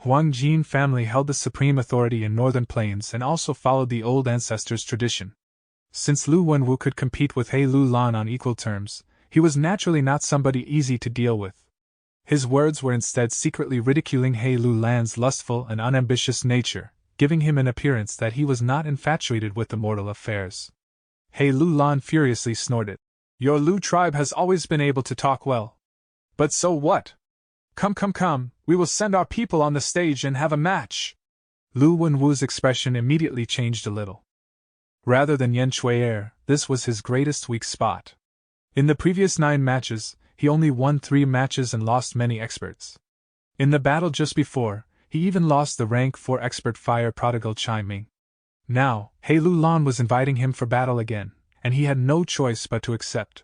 Huangjin family held the supreme authority in northern plains and also followed the old ancestors' tradition. Since Lu Wenwu could compete with He Lu Lan on equal terms, he was naturally not somebody easy to deal with. His words were instead secretly ridiculing He Lu Lan's lustful and unambitious nature, giving him an appearance that he was not infatuated with the mortal affairs. He Lu Lan furiously snorted. Your Lu tribe has always been able to talk well. But so what? Come, we will send our people on the stage and have a match. Lu Wenwu's expression immediately changed a little. Rather than Yan Chui'er, this was his greatest weak spot. In the previous 9 matches, he only won 3 matches and lost many experts. In the battle just before, he even lost the rank 4 expert fire prodigal Chai Ming. Now, He Lu Lan was inviting him for battle again, and he had no choice but to accept.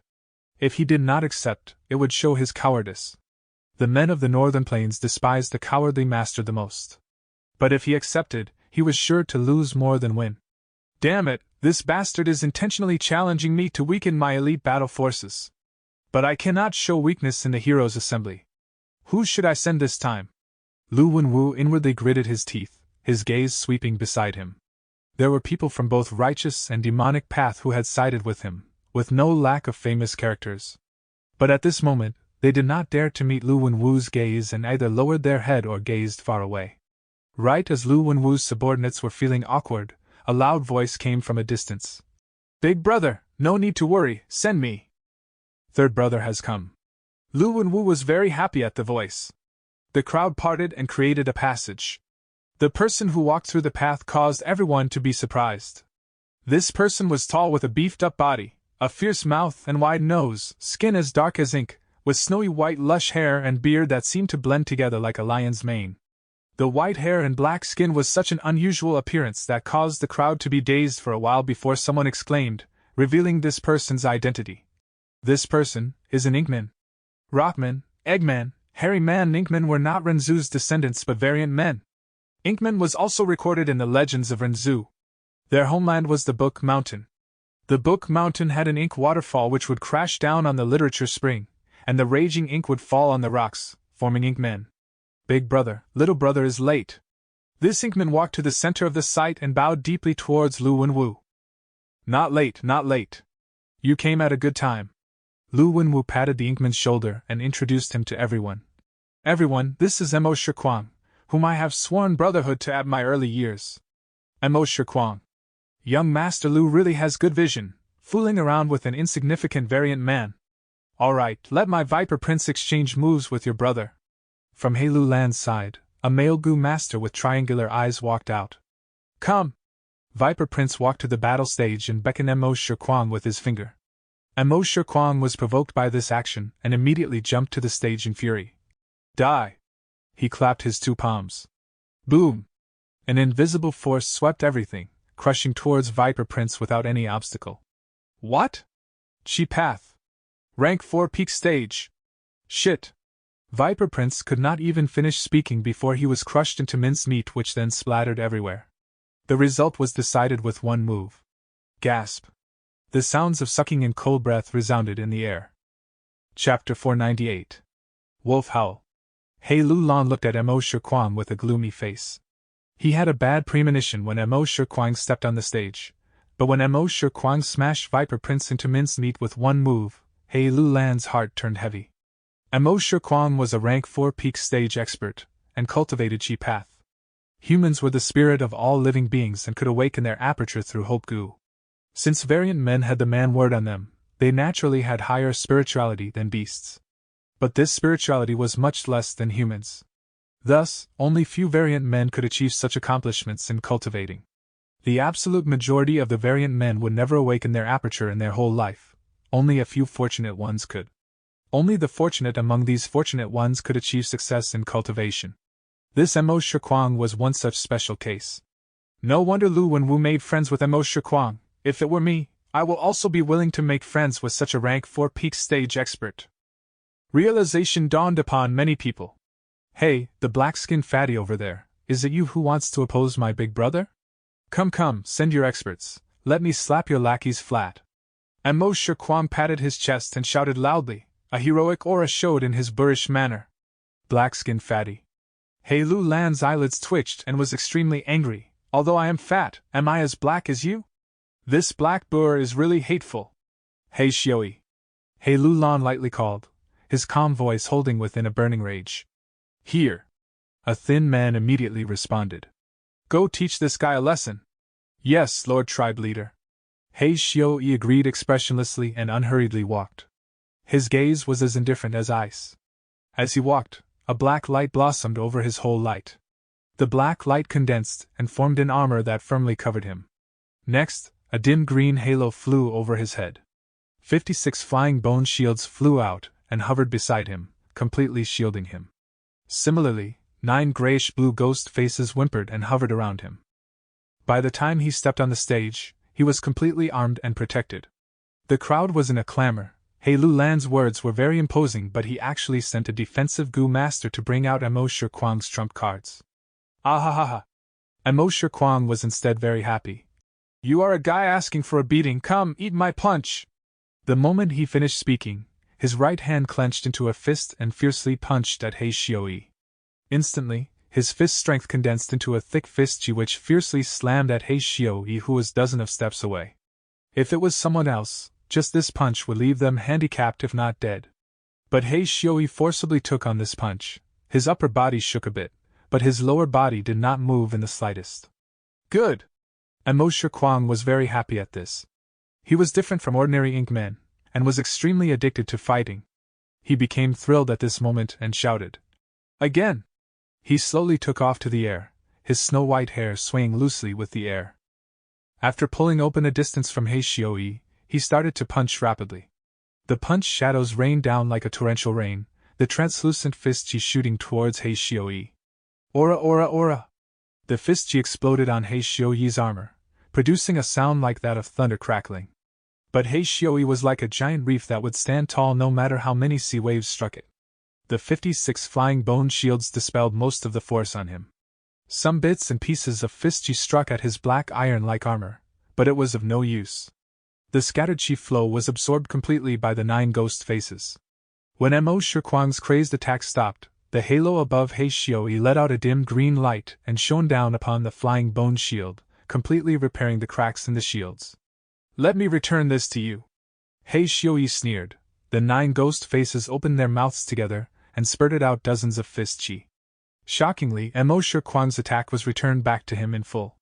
If he did not accept, it would show his cowardice. The men of the northern plains despised the cowardly master the most. But if he accepted, he was sure to lose more than win. Damn it, this bastard is intentionally challenging me to weaken my elite battle forces. But I cannot show weakness in the heroes' assembly. Who should I send this time? Lu Wenwu inwardly gritted his teeth, his gaze sweeping beside him. There were people from both righteous and demonic path who had sided with him, with no lack of famous characters. But at this moment, they did not dare to meet Lu Wenwu's gaze and either lowered their head or gazed far away. Right as Lu Wenwu's subordinates were feeling awkward, a loud voice came from a distance. Big brother, no need to worry, send me. Third brother has come. Lu Wenwu was very happy at the voice. The crowd parted and created a passage. The person who walked through the path caused everyone to be surprised. This person was tall with a beefed-up body, a fierce mouth and wide nose, skin as dark as ink, with snowy white lush hair and beard that seemed to blend together like a lion's mane. The white hair and black skin was such an unusual appearance that caused the crowd to be dazed for a while before someone exclaimed, revealing this person's identity. This person is an Inkman. Rockman, Eggman, Hairy Man and Inkman were not Renzu's descendants but variant men. Inkman was also recorded in the legends of Renzu. Their homeland was the Book Mountain. The Book Mountain had an ink waterfall which would crash down on the literature spring, and the raging ink would fall on the rocks, forming Inkmen. Big brother, little brother is late. This Inkman walked to the center of the site and bowed deeply towards Lu Wenwu. Not late, not late. You came at a good time. Lu Wenwu patted the Inkman's shoulder and introduced him to everyone. Everyone, this is Mo Shiquang, whom I have sworn brotherhood to at my early years. Mo Shiquang. Young Master Lu really has good vision, fooling around with an insignificant variant man. Alright, let my Viper Prince exchange moves with your brother. From He Lu Lan's side, a male Gu master with triangular eyes walked out. Come! Viper Prince walked to the battle stage and beckoned Mo Shiquang with his finger. Mo Shiquang was provoked by this action and immediately jumped to the stage in fury. Die! He clapped his 2 palms. Boom! An invisible force swept everything, crushing towards Viper Prince without any obstacle. What? Chi Path! Rank 4 peak stage! Shit! Viper Prince could not even finish speaking before he was crushed into mincemeat which then splattered everywhere. The result was decided with 1 move. Gasp! The sounds of sucking in cold breath resounded in the air. Chapter 498. Wolf Howl. He Lu Lan looked at Mo Shiquang with a gloomy face. He had a bad premonition when Mo Shiquang stepped on the stage, but when Mo Shiquang smashed Viper Prince into mincemeat with 1 move, He Lu Lan's heart turned heavy. Mo Shiquang was a rank 4 peak stage expert, and cultivated Chi Path. Humans were the spirit of all living beings and could awaken their aperture through Hope Gu. Since variant men had the man word on them, they naturally had higher spirituality than beasts. But this spirituality was much less than humans. Thus, only few variant men could achieve such accomplishments in cultivating. The absolute majority of the variant men would never awaken their aperture in their whole life. Only a few fortunate ones could. Only the fortunate among these fortunate ones could achieve success in cultivation. This Mo Shiquang was one such special case. No wonder Lu Wenwu made friends with Mo Shiquang. If it were me, I will also be willing to make friends with such a rank 4 peak stage expert. Realization dawned upon many people. Hey, the black-skinned fatty over there, is it you who wants to oppose my big brother? Come, send your experts, let me slap your lackeys flat. And Mo Shiquang patted his chest and shouted loudly, a heroic aura showed in his boorish manner. Black-skinned fatty. Hey, Lu Lan's eyelids twitched and was extremely angry. Although I am fat, am I as black as you? This black boor is really hateful. Hey Xioi. Hey Lu Lan lightly called, his calm voice holding within a burning rage. Here. A thin man immediately responded. Go teach this guy a lesson. Yes, Lord Tribe Leader. Hey Xioi agreed expressionlessly and unhurriedly walked. His gaze was as indifferent as ice. As he walked, a black light blossomed over his whole light. The black light condensed and formed an armor that firmly covered him. Next, a dim green halo flew over his head. 56 flying bone shields flew out and hovered beside him, completely shielding him. Similarly, 9 grayish-blue ghost faces whimpered and hovered around him. By the time he stepped on the stage, he was completely armed and protected. The crowd was in a clamor. Hey Lu Lan's words were very imposing, but he actually sent a defensive Gu master to bring out Mo Shiquang's trump cards. Ah. Mo Shiquang was instead very happy. You are a guy asking for a beating, come, eat my punch! The moment he finished speaking, his right hand clenched into a fist and fiercely punched at He Xioi. Instantly, his fist strength condensed into a thick fist which fiercely slammed at He Xioi, who was dozens of steps away. If it was someone else, just this punch would leave them handicapped if not dead. But He Xioi forcibly took on this punch. His upper body shook a bit, but his lower body did not move in the slightest. Good! And Mo Shiquang was very happy at this. He was different from ordinary ink men, and was extremely addicted to fighting. He became thrilled at this moment and shouted. Again! He slowly took off to the air, his snow-white hair swaying loosely with the air. After pulling open a distance from He Xioi, he started to punch rapidly. The punch shadows rained down like a torrential rain, the translucent fist shooting towards He Xioi. Aura! The fist exploded on He Xiui's armor, producing a sound like that of thunder crackling. But He Xioi was like a giant reef that would stand tall no matter how many sea waves struck it. The 56 flying bone shields dispelled most of the force on him. Some bits and pieces of fist struck at his black iron-like armor, but it was of no use. The scattered chi flow was absorbed completely by the 9 ghost faces. When Mo Shiquang's crazed attack stopped, the halo above He Xioi let out a dim green light and shone down upon the flying bone shield, completely repairing the cracks in the shields. Let me return this to you. He Xioi sneered. The 9 ghost faces opened their mouths together and spurted out dozens of fist chi. Shockingly, Mo Shiquang's attack was returned back to him in full.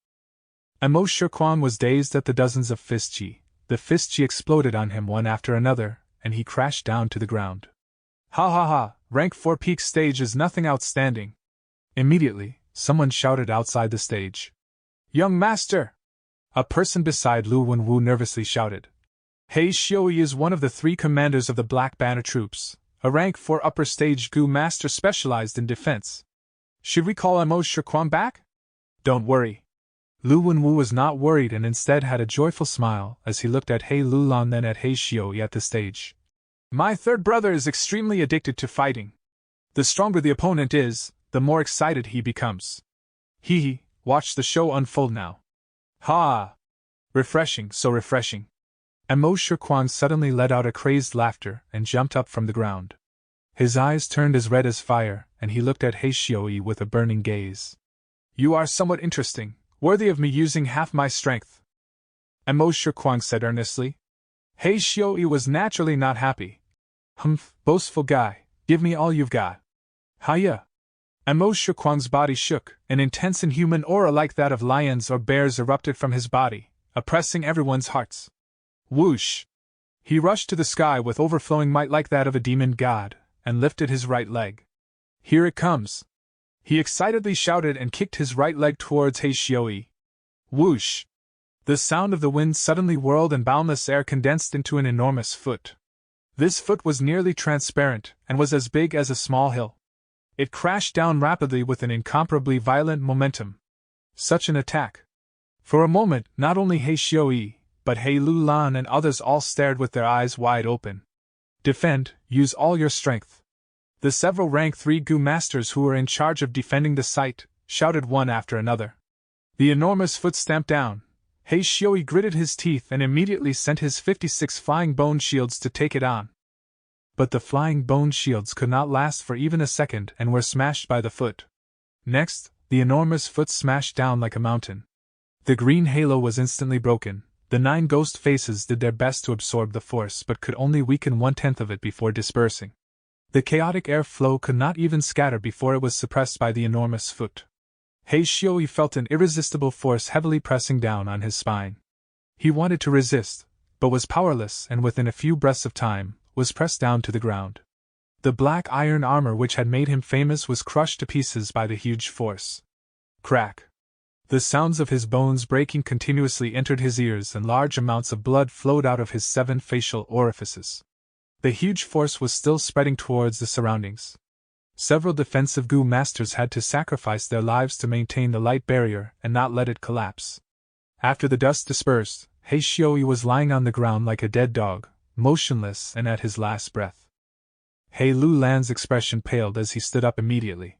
Mo Shiquang was dazed at the dozens of fist chi. The fist chi exploded on him one after another, and he crashed down to the ground. Ha! Rank 4 peak stage is nothing outstanding. Immediately, someone shouted outside the stage. Young master! A person beside Lu Wenwu nervously shouted. He Xioi is one of the 3 commanders of the Black Banner troops, a rank 4 upper stage Gu master specialized in defense. Should we call Mo Shiquang back? Don't worry. Lu Wenwu was not worried and instead had a joyful smile as he looked at He Lu Lan then at He Xioi at the stage. My third brother is extremely addicted to fighting. The stronger the opponent is, the more excited he becomes. Watch the show unfold now. Ha! Refreshing, so refreshing. And Mo Shiquang suddenly let out a crazed laughter and jumped up from the ground. His eyes turned as red as fire, and he looked at He Xioi with a burning gaze. You are somewhat interesting, worthy of me using half my strength. And Mo Shiquang said earnestly. He Xioi was naturally not happy. Humph, boastful guy, give me all you've got. Hiya! And Mo Shiquang's body shook, an intense inhuman aura like that of lions or bears erupted from his body, oppressing everyone's hearts. Whoosh! He rushed to the sky with overflowing might like that of a demon god, and lifted his right leg. Here it comes! He excitedly shouted and kicked his right leg towards Heishioi. Whoosh! The sound of the wind suddenly whirled and boundless air condensed into an enormous foot. This foot was nearly transparent and was as big as a small hill. It crashed down rapidly with an incomparably violent momentum. Such an attack! For a moment, not only Heishioi, but He Lu Lan and others all stared with their eyes wide open. Defend, use all your strength. The several rank 3 Gu masters who were in charge of defending the site shouted one after another. The enormous foot stamped down. Heishioi gritted his teeth and immediately sent his 56 flying bone shields to take it on. But the flying bone shields could not last for even a second and were smashed by the foot. Next, the enormous foot smashed down like a mountain. The green halo was instantly broken. The 9 ghost faces did their best to absorb the force but could only weaken 1/10 of it before dispersing. The chaotic air flow could not even scatter before it was suppressed by the enormous foot. Heishioi felt an irresistible force heavily pressing down on his spine. He wanted to resist, but was powerless and within a few breaths of time, was pressed down to the ground. The black iron armor which had made him famous was crushed to pieces by the huge force. Crack! The sounds of his bones breaking continuously entered his ears and large amounts of blood flowed out of his 7 facial orifices. The huge force was still spreading towards the surroundings. Several defensive Gu masters had to sacrifice their lives to maintain the light barrier and not let it collapse. After the dust dispersed, Heishioi was lying on the ground like a dead dog, motionless and at his last breath. He Lu Lan's expression paled as he stood up immediately.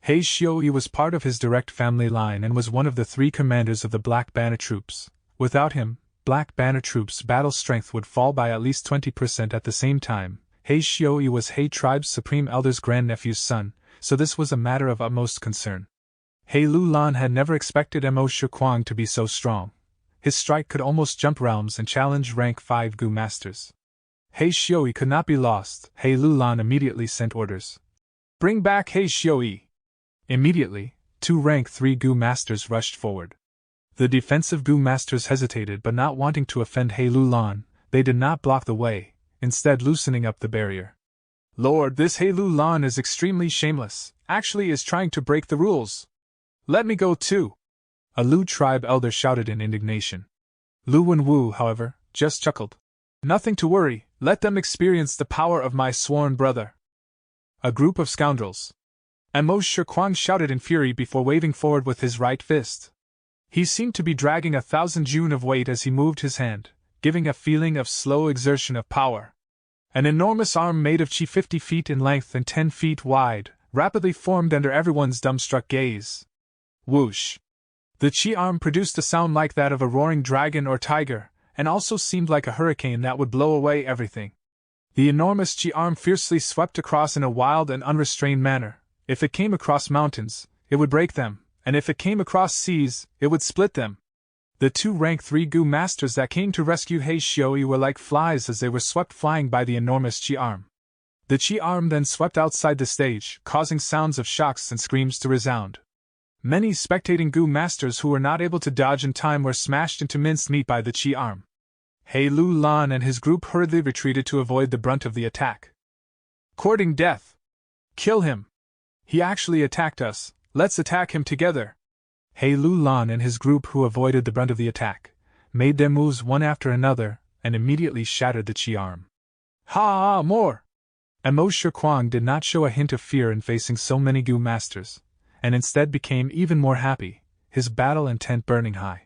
Heishioi was part of his direct family line and was one of the 3 commanders of the Black Banner troops. Without him, Black Banner troops' battle strength would fall by at least 20% at the same time. Heishioi was He tribe's supreme elder's grandnephew's son, so this was a matter of utmost concern. He Lu Lan had never expected Mo Shiquang to be so strong. His strike could almost jump realms and challenge rank 5 Gu masters. Heishioi could not be lost. He Lu Lan immediately sent orders. Bring back Heishioi! Immediately, 2 rank 3 Gu masters rushed forward. The defensive Gu masters hesitated, but not wanting to offend He Lu Lan, they did not block the way, instead loosening up the barrier. Lord, this He Lu Lan is extremely shameless, actually is trying to break the rules. Let me go too! A Lu tribe elder shouted in indignation. Lu Wenwu, however, just chuckled. Nothing to worry, let them experience the power of my sworn brother. A group of scoundrels. Mo Shiquang shouted in fury before waving forward with his right fist. He seemed to be dragging 1,000 jun of weight as he moved his hand, giving a feeling of slow exertion of power. An enormous arm made of chi 50 feet in length and 10 feet wide, rapidly formed under everyone's dumbstruck gaze. Whoosh! The chi arm produced a sound like that of a roaring dragon or tiger, and also seemed like a hurricane that would blow away everything. The enormous chi arm fiercely swept across in a wild and unrestrained manner. If it came across mountains, it would break them, and if it came across seas, it would split them. The 2 rank 3 Gu masters that came to rescue Heishioi were like flies as they were swept flying by the enormous chi arm. The chi arm then swept outside the stage, causing sounds of shocks and screams to resound. Many spectating Gu masters who were not able to dodge in time were smashed into mincemeat by the chi arm. He Lu Lan and his group hurriedly retreated to avoid the brunt of the attack. Courting death! Kill him! He actually attacked us, let's attack him together! He Lu Lan and his group, who avoided the brunt of the attack, made their moves one after another, and immediately shattered the chi arm. Ha! More! Mo Shiquang did not show a hint of fear in facing so many Gu masters, and instead became even more happy, his battle intent burning high.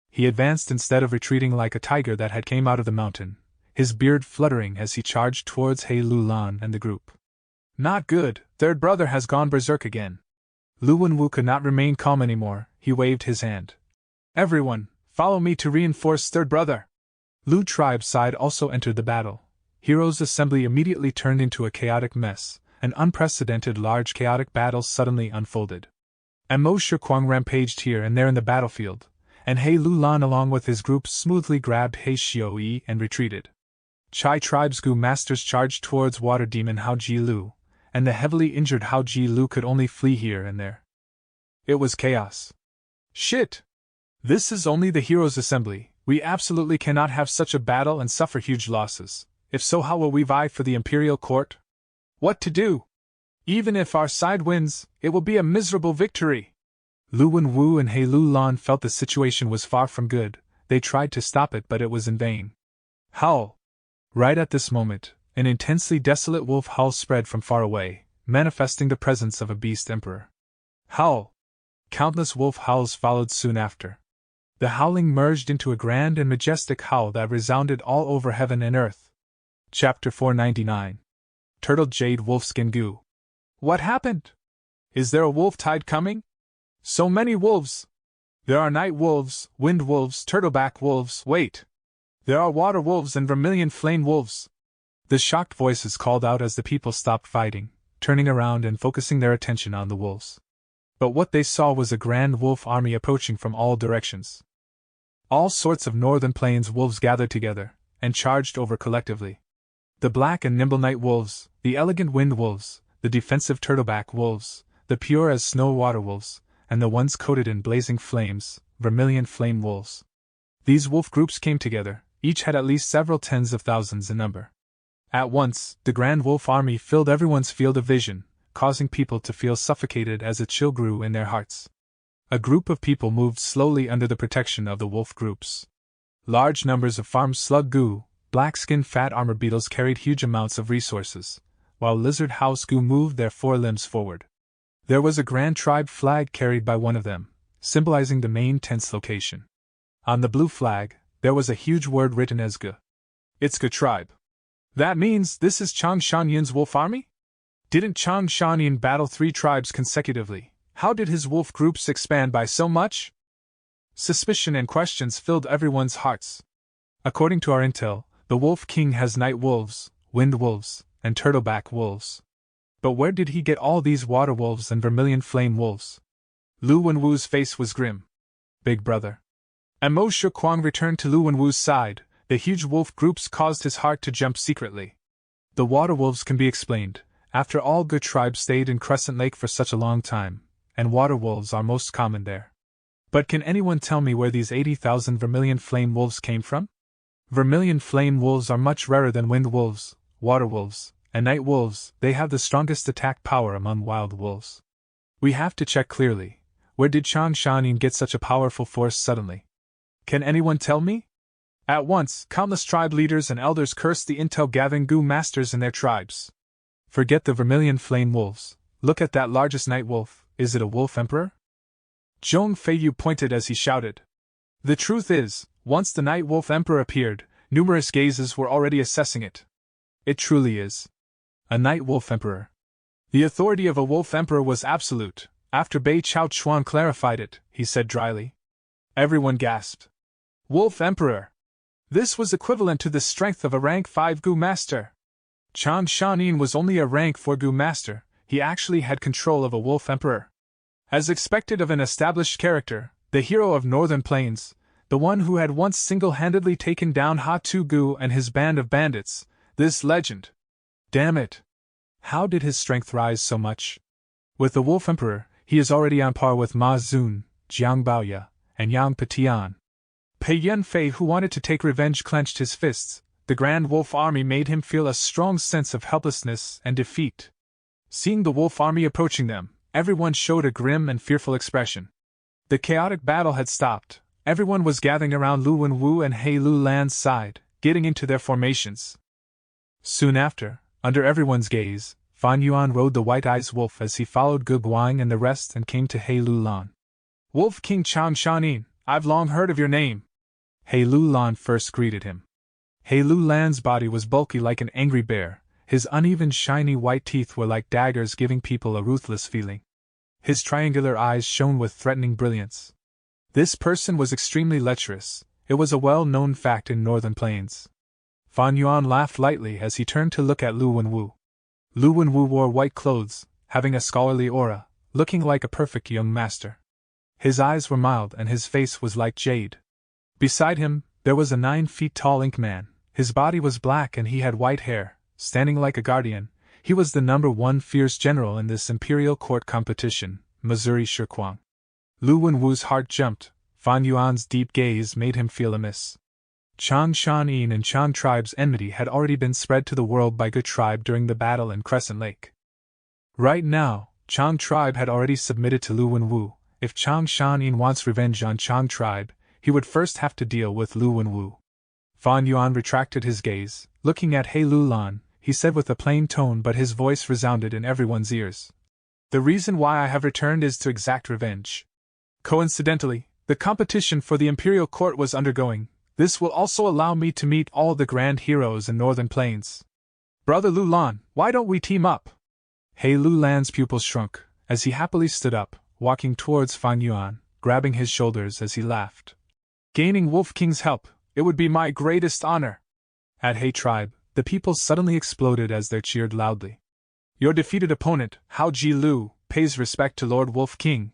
He advanced instead of retreating like a tiger that had came out of the mountain, his beard fluttering as he charged towards He Lu Lan and the group. Not good, third brother has gone berserk again. Lu Wenwu could not remain calm anymore, he waved his hand. Everyone, follow me to reinforce third brother! Lu tribe side also entered the battle. Heroes' assembly immediately turned into a chaotic mess. An unprecedented large chaotic battle suddenly unfolded. Mo Shiquang rampaged here and there in the battlefield, and He Lu Lan along with his group smoothly grabbed Heishioi and retreated. Chai tribe's Gu masters charged towards water demon Hao Ji Lu, and the heavily injured Hao Ji Lu could only flee here and there. It was chaos. Shit! This is only the heroes' assembly, We absolutely cannot have such a battle and suffer huge losses. If so, how will we vie for the imperial court? What to do? Even if our side wins, it will be a miserable victory. Lu Wenwu and He Lu Lan felt the situation was far from good. They tried to stop it, but it was in vain. Howl! Right at this moment, an intensely desolate wolf howl spread from far away, manifesting the presence of a beast emperor. Howl! Countless wolf howls followed soon after. The howling merged into a grand and majestic howl that resounded all over heaven and earth. Chapter 499. Turtle Jade Wolfskin Goo. What happened? Is there a wolf tide coming? So many wolves! There are night wolves, wind wolves, turtleback wolves, wait! There are water wolves and vermilion flame wolves! The shocked voices called out as the people stopped fighting, turning around and focusing their attention on the wolves. But what they saw was a grand wolf army approaching from all directions. All sorts of northern plains wolves gathered together, and charged over collectively. The black and nimble night wolves, the elegant wind wolves, the defensive turtleback wolves, the pure as snow water wolves, and the ones coated in blazing flames, vermilion flame wolves. These wolf groups came together, each had at least several tens of thousands in number. At once, the grand wolf army filled everyone's field of vision, causing people to feel suffocated as a chill grew in their hearts. A group of people moved slowly under the protection of the wolf groups. Large numbers of farm slug goo, black-skinned fat armor beetles carried huge amounts of resources, while lizard house goo moved their forelimbs forward. There was a grand tribe flag carried by one of them, symbolizing the main tent's location. On the blue flag, there was a huge word written as Ge. It's Ge tribe. That means this is Chang Shanyin's wolf army? Didn't Chang Shanyin battle 3 tribes consecutively? How did his wolf groups expand by so much? Suspicion and questions filled everyone's hearts. According to our intel, the Wolf King has night wolves, wind wolves, and turtleback wolves. But where did he get all these water wolves and vermilion flame wolves? Lu Wenwu's face was grim. Big brother. And Mo Shuquang returned to Lu Wenwu's side. The huge wolf groups caused his heart to jump secretly. The water wolves can be explained. After all, good tribes stayed in Crescent Lake for such a long time, and water wolves are most common there. But can anyone tell me where these 80,000 vermilion flame wolves came from? Vermilion flame wolves are much rarer than wind wolves, water wolves, and night wolves. They have the strongest attack power among wild wolves. We have to check clearly. Where did Chang Shanin get such a powerful force suddenly? Can anyone tell me? At once, countless tribe leaders and elders cursed the intel-gathering Goo masters and their tribes. Forget the vermilion flame wolves. Look at that largest night wolf. Is it a wolf emperor? Zhong Feiyu pointed as he shouted. The truth is, once the night wolf emperor appeared, numerous gazes were already assessing it. It truly is a night wolf emperor. The authority of a wolf emperor was absolute. After Bei Chao Chuan clarified it, he said dryly. Everyone gasped. Wolf emperor! This was equivalent to the strength of a rank 5 Goo master. Chang Shanin was only a rank 4 Goo master. He actually had control of a wolf emperor. As expected of an established character, the hero of Northern Plains, the one who had once single-handedly taken down Ha Tu Gu and his band of bandits, this legend. Damn it! How did his strength rise so much? With the Wolf Emperor, he is already on par with Ma Zun, Jiang Baoya, and Yang Petian. Pei Yunfei, who wanted to take revenge, clenched his fists. The Grand Wolf Army made him feel a strong sense of helplessness and defeat. Seeing the Wolf Army approaching them, everyone showed a grim and fearful expression. The chaotic battle had stopped. Everyone was gathering around Lu Wenwu and He Lu Lan's side, getting into their formations. Soon after, under everyone's gaze, Fan Yuan rode the white-eyed wolf as he followed Ge Guang and the rest and came to He Lu Lan. Wolf King Chang Shanin, I've long heard of your name. He Lu Lan first greeted him. He Lu Lan's body was bulky like an angry bear. His uneven shiny white teeth were like daggers, giving people a ruthless feeling. His triangular eyes shone with threatening brilliance. This person was extremely lecherous. It was a well-known fact in Northern Plains. Fan Yuan laughed lightly as he turned to look at Lu Wenwu. Lu Wenwu wore white clothes, having a scholarly aura, looking like a perfect young master. His eyes were mild and his face was like jade. Beside him, there was a 9-feet-tall ink man. His body was black and he had white hair. Standing like a guardian, he was the #1 fierce general in this imperial court competition, Missouri Shuquang. Lu Wenwu's heart jumped. Fan Yuan's deep gaze made him feel amiss. Chang Shan-in and Chang tribe's enmity had already been spread to the world by Ge tribe during the battle in Crescent Lake. Right now, Chang tribe had already submitted to Lu Wenwu. If Chang Shan-in wants revenge on Chang tribe, he would first have to deal with Lu Wenwu. Fan Yuan retracted his gaze, looking at He Lulan. He said with a plain tone, but his voice resounded in everyone's ears. The reason why I have returned is to exact revenge. Coincidentally, the competition for the Imperial Court was undergoing. This will also allow me to meet all the grand heroes in Northern Plains. Brother Lulan, why don't we team up? He Lulan's pupils shrunk, as he happily stood up, walking towards Fan Yuan, grabbing his shoulders as he laughed. Gaining Wolf King's help, it would be my greatest honor. At He tribe, the people suddenly exploded as they cheered loudly. Your defeated opponent, Hao Ji Lu, pays respect to Lord Wolf King.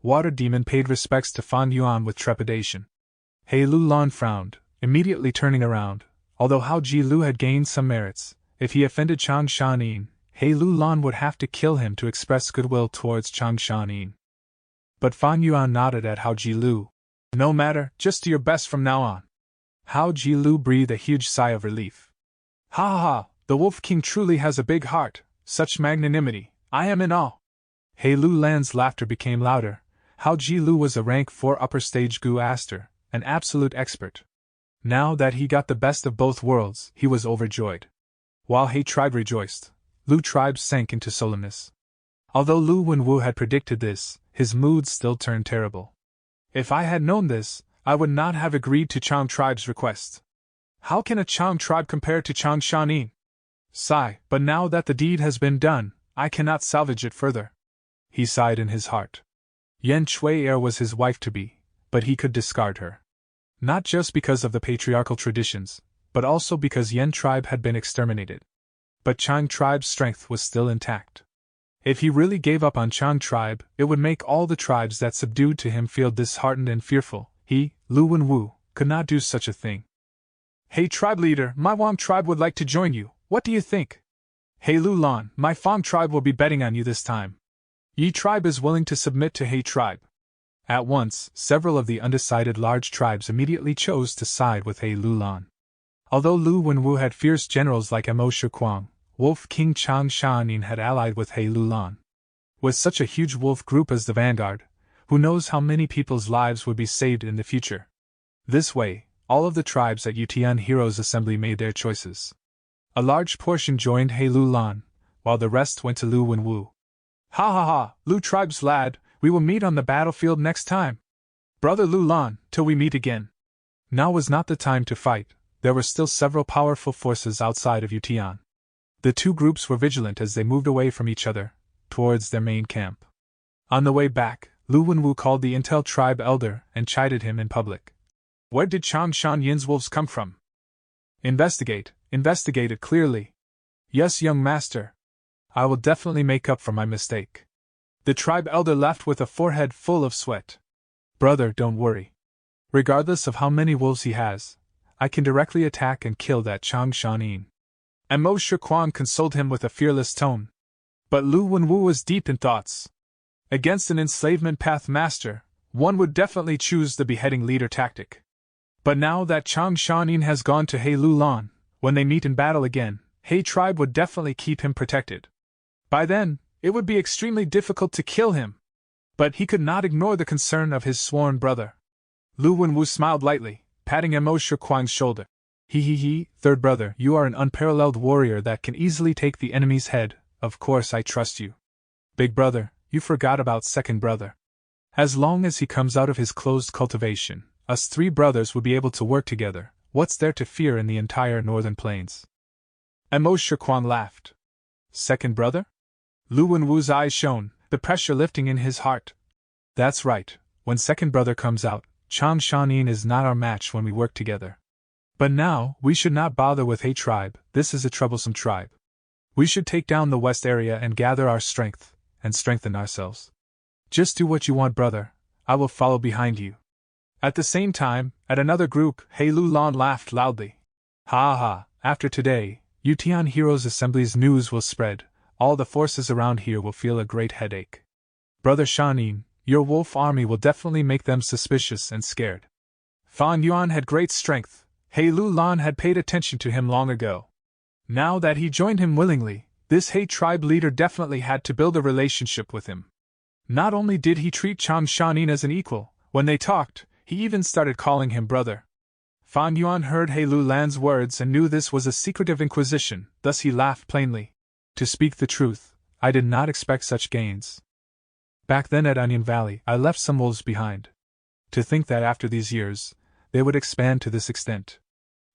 Water Demon paid respects to Fan Yuan with trepidation. He Lulan frowned, immediately turning around. Although Hao Ji Lu had gained some merits, if he offended Chang Shan-in, He Lulan would have to kill him to express goodwill towards Chang Shan-in. But Fan Yuan nodded at Hao Ji Lu. No matter, just do your best from now on. Hao Ji Lu breathed a huge sigh of relief. Ha ha ha, the Wolf King truly has a big heart, such magnanimity, I am in awe. He Lulan's laughter became louder. Hao Ji Lu was a rank 4 upper stage Gu Aster, an absolute expert. Now that he got the best of both worlds, he was overjoyed. While He tribe rejoiced, Lu tribe sank into solemnness. Although Lu Wenwu had predicted this, his mood still turned terrible. If I had known this, I would not have agreed to Chang tribe's request. How can a Chang tribe compare to Chang Shan-in? Sigh, but now that the deed has been done, I cannot salvage it further. He sighed in his heart. Yan Chui-er was his wife-to-be, but he could discard her. Not just because of the patriarchal traditions, but also because Yan tribe had been exterminated. But Chang tribe's strength was still intact. If he really gave up on Chang tribe, it would make all the tribes that subdued to him feel disheartened and fearful. He, Lu Wenwu, could not do such a thing. Hey tribe leader, my Wang tribe would like to join you, what do you think? Hey Lulan, my Fang tribe will be betting on you this time. Yi tribe is willing to submit to He tribe. At once, several of the undecided large tribes immediately chose to side with He Lulan. Although Lu Wenwu had fierce generals like Mo Shiquang, Wolf King Chang Shan-in had allied with He Lulan. With such a huge wolf group as the vanguard, who knows how many people's lives would be saved in the future. This way, all of the tribes at Yutian Heroes Assembly made their choices. A large portion joined He Lulan, while the rest went to Lu Wenwu. Ha ha ha, Lu tribe's lad, we will meet on the battlefield next time. Brother Lulan, till we meet again. Now was not the time to fight, there were still several powerful forces outside of Yutian. The two groups were vigilant as they moved away from each other, towards their main camp. On the way back, Lu Wenwu called the Intel tribe elder and chided him in public. Where did Chang Shan-yin's wolves come from? Investigate it clearly. Yes, young master. I will definitely make up for my mistake. The tribe elder laughed with a forehead full of sweat. Brother, don't worry. Regardless of how many wolves he has, I can directly attack and kill that Chang Shan-in. And Mo Shiquang consoled him with a fearless tone. But Lu Wenwu was deep in thoughts. Against an enslavement path master, one would definitely choose the beheading leader tactic. But now that Chang Shan-in has gone to He Lulan, when they meet in battle again, He tribe would definitely keep him protected. By then, it would be extremely difficult to kill him. But he could not ignore the concern of his sworn brother. Lu Wenwu smiled lightly, patting Mo Shiquang's shoulder. He, third brother, you are an unparalleled warrior that can easily take the enemy's head, of course I trust you. Big brother, you forgot about second brother. As long as he comes out of his closed cultivation, us three brothers would be able to work together. What's there to fear in the entire Northern Plains? Mo Shiquang laughed. Second brother? Lu Wenwu's eyes shone, the pressure lifting in his heart. That's right, when second brother comes out, Chang Shan-in is not our match when we work together. But now, we should not bother with He tribe, this is a troublesome tribe. We should take down the west area and gather our strength, and strengthen ourselves. Just do what you want, brother, I will follow behind you. At the same time, at another group, He Lulan laughed loudly. Ha ha, after today, Yutian Heroes Assembly's news will spread, all the forces around here will feel a great headache. Brother Shan-in, Your wolf army will definitely make them suspicious and scared. Fan Yuan had great strength. He Lu Lan had paid attention to him long ago. Now that he joined him willingly, this He tribe leader definitely had to build a relationship with him. Not only did he treat Chang Shanin as an equal, when they talked, he even started calling him brother. Fan Yuan heard He Lu Lan's words and knew this was a secretive inquisition, thus he laughed plainly. To speak the truth, I did not expect such gains. Back then at Onion Valley, I left some wolves behind. To think that after these years, they would expand to this extent.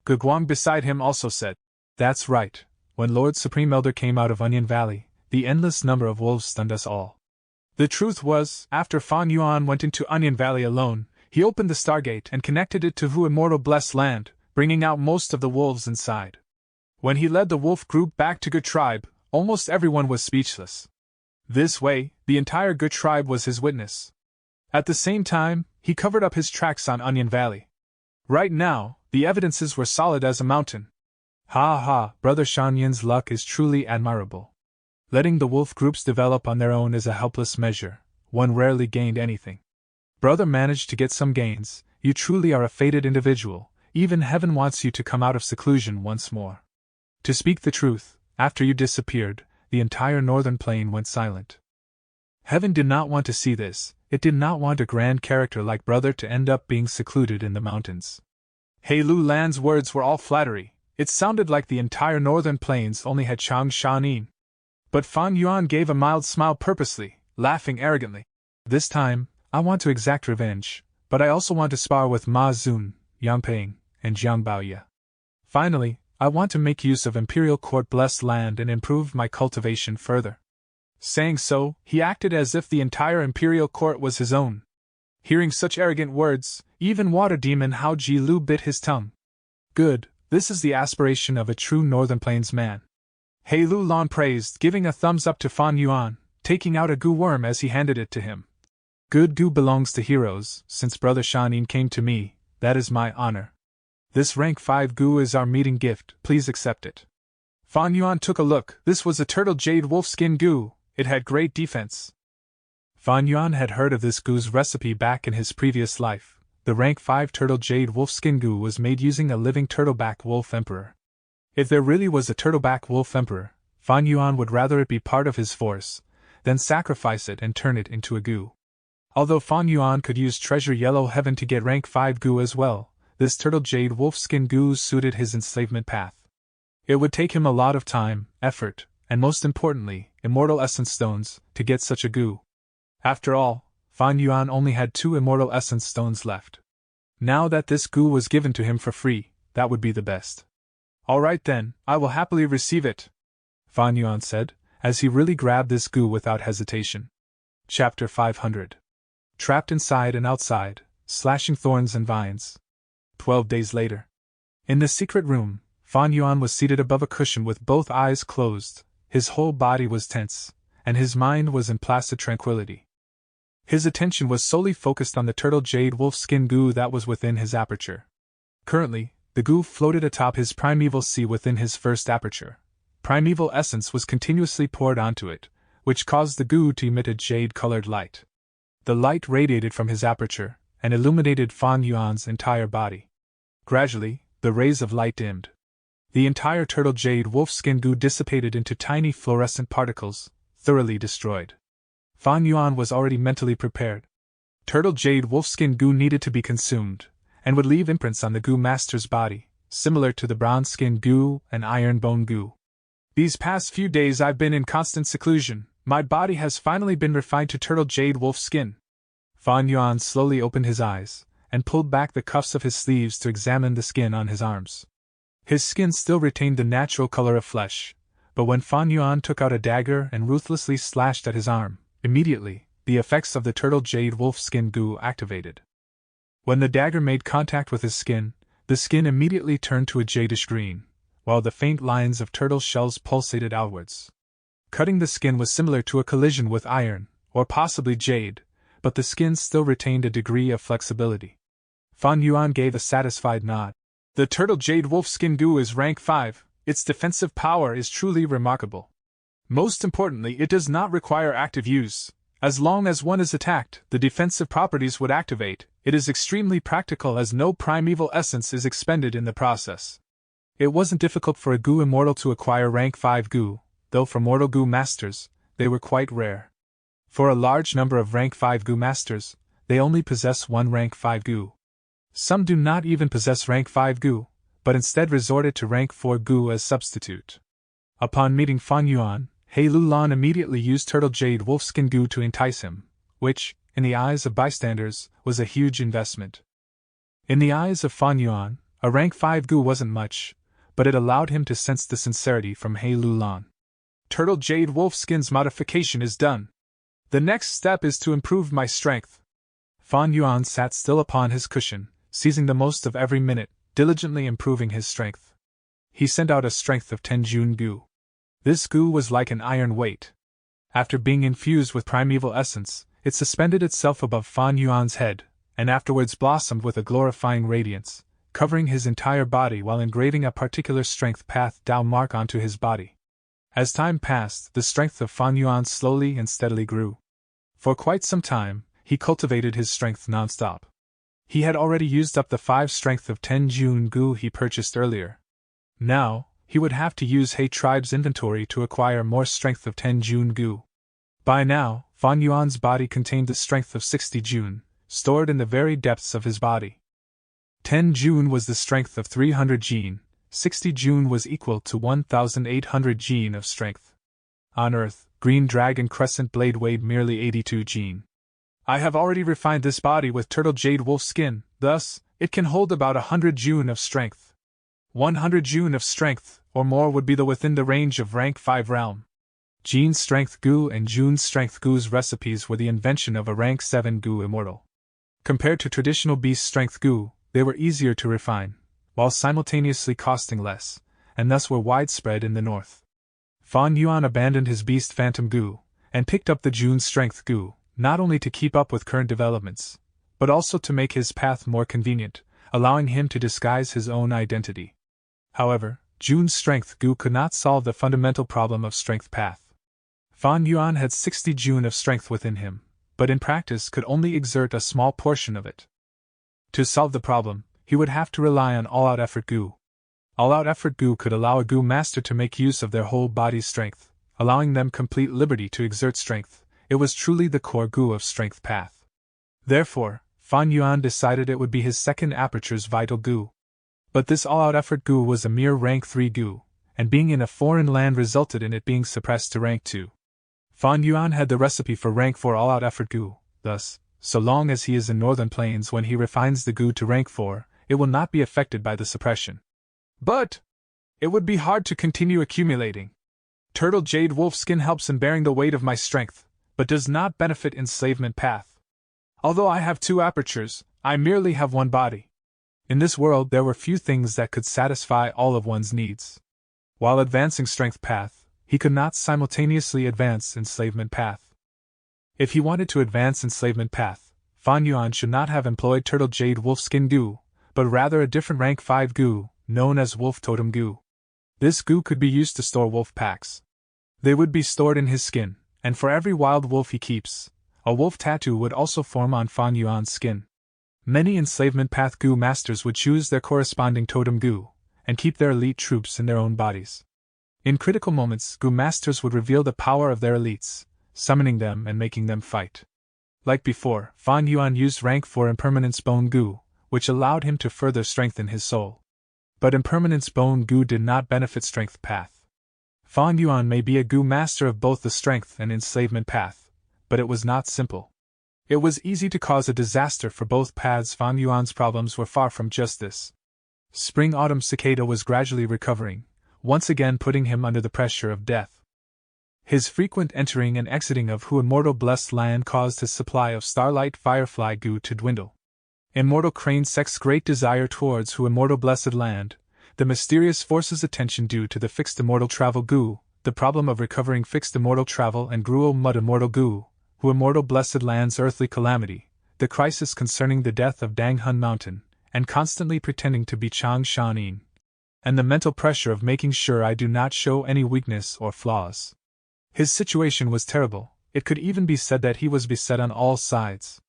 Gu Guang beside him also said, That's right, when Lord Supreme Elder came out of Onion Valley, the endless number of wolves stunned us all. The truth was, after Fan Yuan went into Onion Valley alone, he opened the Stargate and connected it to Hu Immortal Blessed Land, bringing out most of the wolves inside. When he led the wolf group back to Gu Tribe, almost everyone was speechless. This way, the entire Gu Tribe was his witness. At the same time, he covered up his tracks on Onion Valley. Right now, the evidences were solid as a mountain. Ha ha, Brother Shan Yin's luck is truly admirable. Letting the wolf groups develop on their own is a helpless measure. One rarely gained anything. Brother managed to get some gains. You truly are a fated individual. Even heaven wants you to come out of seclusion once more. To speak the truth, after you disappeared, the entire northern plain went silent. Heaven did not want to see this. It did not want a grand character like Brother to end up being secluded in the mountains. He Lu Lan's words were all flattery. It sounded like the entire northern plains only had Chang Shanin. But Fan Yuan gave a mild smile purposely, laughing arrogantly. This time, I want to exact revenge, but I also want to spar with Ma Zun, Yang Ping, and Jiang Baoye. Finally, I want to make use of Imperial Court blessed land and improve my cultivation further. Saying so, he acted as if the entire Imperial Court was his own. Hearing such arrogant words, even Water Demon Hao Ji Lu bit his tongue. Good, this is the aspiration of a true Northern Plains man. He Lu Lan praised, giving a thumbs up to Fan Yuan, taking out a goo worm as he handed it to him. Good goo belongs to heroes. Since Brother Shanin came to me, that is my honor. This rank 5 goo is our meeting gift, please accept it. Fan Yuan took a look. This was a turtle jade wolfskin goo. It had great defense. Fan Yuan had heard of this goo's recipe back in his previous life. The rank 5 turtle jade wolfskin goo was made using a living turtleback wolf emperor. If there really was a turtleback wolf emperor, Fan Yuan would rather it be part of his force than sacrifice it and turn it into a goo. Although Fan Yuan could use Treasure Yellow Heaven to get rank 5 goo as well, this turtle jade wolfskin goo suited his enslavement path. It would take him a lot of time, effort, and most importantly, immortal essence stones, to get such a goo. After all, Fan Yuan only had 2 immortal essence stones left. Now that this goo was given to him for free, that would be the best. Alright then, I will happily receive it, Fan Yuan said, as he really grabbed this goo without hesitation. Chapter 500. Trapped inside and outside, slashing thorns and vines. 12 days later. In the secret room, Fan Yuan was seated above a cushion with both eyes closed. His whole body was tense, and his mind was in placid tranquility. His attention was solely focused on the turtle jade wolfskin goo that was within his aperture. Currently, the goo floated atop his primeval sea within his first aperture. Primeval essence was continuously poured onto it, which caused the goo to emit a jade-colored light. The light radiated from his aperture and illuminated Fan Yuan's entire body. Gradually, the rays of light dimmed. The entire turtle jade wolfskin goo dissipated into tiny fluorescent particles, thoroughly destroyed. Fan Yuan was already mentally prepared. Turtle jade wolfskin goo needed to be consumed, and would leave imprints on the goo master's body, similar to the brown skin goo and iron bone goo. These past few days I've been in constant seclusion. My body has finally been refined to turtle jade wolf skin. Fan Yuan slowly opened his eyes, and pulled back the cuffs of his sleeves to examine the skin on his arms. His skin still retained the natural color of flesh, but when Fan Yuan took out a dagger and ruthlessly slashed at his arm, immediately, the effects of the turtle jade wolf skin goo activated. When the dagger made contact with his skin, the skin immediately turned to a jadish green, while the faint lines of turtle shells pulsated outwards. Cutting the skin was similar to a collision with iron, or possibly jade, but the skin still retained a degree of flexibility. Fan Yuan gave a satisfied nod. The turtle jade wolf skin goo is rank 5, its defensive power is truly remarkable. Most importantly, it does not require active use. As long as one is attacked, the defensive properties would activate. It is extremely practical as no primeval essence is expended in the process. It wasn't difficult for a Goo Immortal to acquire rank 5 Goo, though for mortal Goo Masters, they were quite rare. For a large number of rank 5 Goo Masters, they only possess one rank 5 Goo. Some do not even possess rank 5 Goo, but instead resorted to rank 4 Goo as substitute. Upon meeting Fan Yuan, He Lulan immediately used Turtle Jade Wolfskin Goo to entice him, which, in the eyes of bystanders, was a huge investment. In the eyes of Fan Yuan, a rank 5 Goo wasn't much, but it allowed him to sense the sincerity from He Lulan. Turtle Jade Wolfskin's modification is done. The next step is to improve my strength. Fan Yuan sat still upon his cushion, seizing the most of every minute, diligently improving his strength. He sent out a strength of 10 Jun Goo. This Goo was like an iron weight. After being infused with primeval essence, it suspended itself above Fan Yuan's head, and afterwards blossomed with a glorifying radiance, covering his entire body while engraving a particular strength path Dao mark onto his body. As time passed, the strength of Fan Yuan slowly and steadily grew. For quite some time, he cultivated his strength non-stop. He had already used up the 5 strength of 10 Jun Goo he purchased earlier. Now, he would have to use He Tribe's inventory to acquire more strength of 10 Jun Goo. By now, Fan Yuan's body contained the strength of 60 Jun, stored in the very depths of his body. 10 Jun was the strength of 300 Jin, 60 Jun was equal to 1,800 Jin of strength. On Earth, Green Dragon Crescent Blade weighed merely 82 Jin. I have already refined this body with Turtle Jade Wolf Skin, thus, it can hold about 100 Jun of strength. 100 Jun of strength, or more would be within the range of rank 5 realm. Jin's Strength Goo and Jun's Strength Goo's recipes were the invention of a rank 7 Goo Immortal. Compared to traditional Beast Strength Goo, they were easier to refine, while simultaneously costing less, and thus were widespread in the north. Fan Yuan abandoned his Beast Phantom Goo, and picked up the Jun's Strength Goo, not only to keep up with current developments, but also to make his path more convenient, allowing him to disguise his own identity. However, Jun's Strength Goo could not solve the fundamental problem of strength path. Fan Yuan had 60 Jun of strength within him, but in practice could only exert a small portion of it. To solve the problem, he would have to rely on All-Out Effort Goo. All-Out Effort Goo could allow a Goo Master to make use of their whole body's strength, allowing them complete liberty to exert strength. It was truly the core Goo of strength path. Therefore, Fan Yuan decided it would be his second aperture's vital Goo. But this all-out effort Goo was a mere rank 3 Goo, and being in a foreign land resulted in it being suppressed to rank 2. Fan Yuan had the recipe for rank 4 all-out effort Goo, thus, so long as he is in northern plains when he refines the Goo to rank 4, it will not be affected by the suppression. But it would be hard to continue accumulating. Turtle Jade Wolfskin helps in bearing the weight of my strength, but does not benefit enslavement path. Although I have 2 apertures, I merely have 1 body. In this world there were few things that could satisfy all of one's needs. While advancing strength path, he could not simultaneously advance enslavement path. If he wanted to advance enslavement path, Fan Yuan should not have employed Turtle Jade Wolfskin Goo, but rather a different rank 5 Goo, known as Wolf Totem Goo. This Goo could be used to store wolf packs. They would be stored in his skin, and for every wild wolf he keeps, a wolf tattoo would also form on Fan Yuan's skin. Many enslavement path Goo masters would choose their corresponding totem Goo, and keep their elite troops in their own bodies. In critical moments, Goo masters would reveal the power of their elites, summoning them and making them fight. Like before, Fan Yuan used rank 4 Impermanence Bone Goo, which allowed him to further strengthen his soul. But Impermanence Bone Goo did not benefit strength path. Fan Yuan may be a Goo master of both the strength and enslavement path, but it was not simple. It was easy to cause a disaster for both paths. Fan Yuan's problems were far from just this. Spring-Autumn Cicada was gradually recovering, once again putting him under the pressure of death. His frequent entering and exiting of Hu Immortal Blessed Land caused his supply of Starlight Firefly Goo to dwindle. Immortal Crane Sec's great desire towards Hu Immortal Blessed Land, the mysterious force's attention due to the Fixed Immortal Travel Goo, the problem of recovering Fixed Immortal Travel and Gruel Mud Immortal Goo, Hu Immortal Blessed Land's earthly calamity, the crisis concerning the death of Dang Hun Mountain, and constantly pretending to be Chang Shanin, and the mental pressure of making sure I do not show any weakness or flaws. His situation was terrible. it could even be said that he was beset on all sides.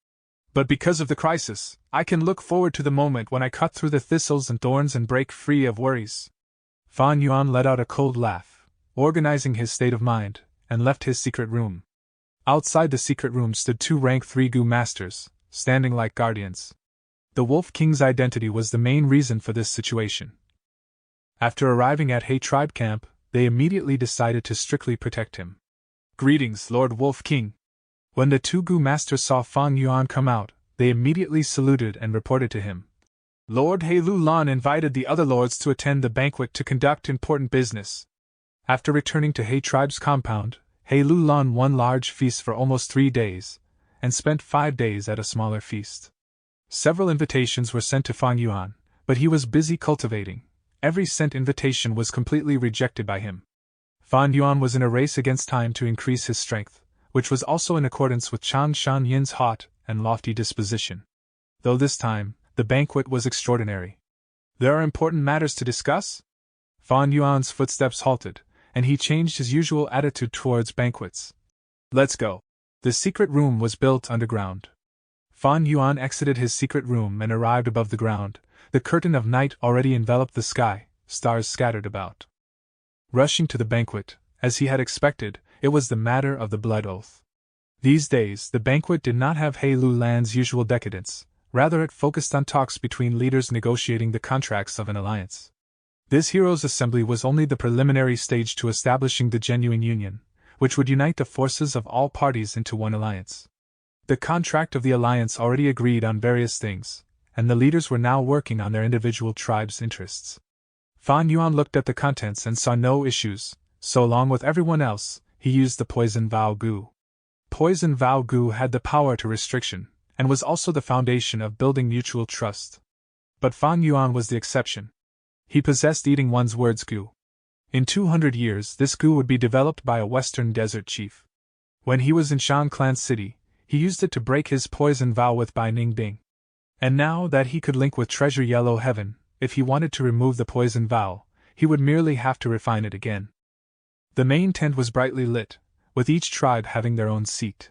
But because of the crisis, I can look forward to the moment when I cut through the thistles and thorns and break free of worries. Fan Yuan let out a cold laugh, organizing his state of mind, and left his secret room. Outside the secret room stood 2 rank 3 Gu masters, standing like guardians. The Wolf King's identity was the main reason for this situation. After arriving at He tribe camp, they immediately decided to strictly protect him. "Greetings, Lord Wolf King." When the 2 Gu masters saw Fan Yuan come out, they immediately saluted and reported to him. Lord He Lu Lan invited the other lords to attend the banquet to conduct important business. After returning to He tribe's compound, He Lu Lan won large feasts for almost 3 days, and spent 5 days at a smaller feast. Several invitations were sent to Fan Yuan, but he was busy cultivating. Every sent invitation was completely rejected by him. Fan Yuan was in a race against time to increase his strength, which was also in accordance with Chan Shan Yin's hot and lofty disposition. Though this time, the banquet was extraordinary. "There are important matters to discuss?" Fan Yuan's footsteps halted, and he changed his usual attitude towards banquets. "Let's go." The secret room was built underground. Fan Yuan exited his secret room and arrived above the ground. The curtain of night already enveloped the sky, stars scattered about. Rushing to the banquet, as he had expected, it was the matter of the blood oath. These days, the banquet did not have He Lu Lan's usual decadence, rather it focused on talks between leaders negotiating the contracts of an alliance. This heroes' assembly was only the preliminary stage to establishing the genuine union, which would unite the forces of all parties into one alliance. The contract of the alliance already agreed on various things, and the leaders were now working on their individual tribes' interests. Fan Yuan looked at the contents and saw no issues, so along with everyone else, he used the Poison Vow Gu. Poison Vow Gu had the power to restriction, and was also the foundation of building mutual trust. But Fan Yuan was the exception. He possessed eating one's words Gu. In 200 years, this Gu would be developed by a western desert chief. When he was in Shan Clan City, he used it to break his poison vow with Bai Ning Bing. And now that he could link with Treasure Yellow Heaven, if he wanted to remove the poison vow, he would merely have to refine it again. The main tent was brightly lit, with each tribe having their own seat.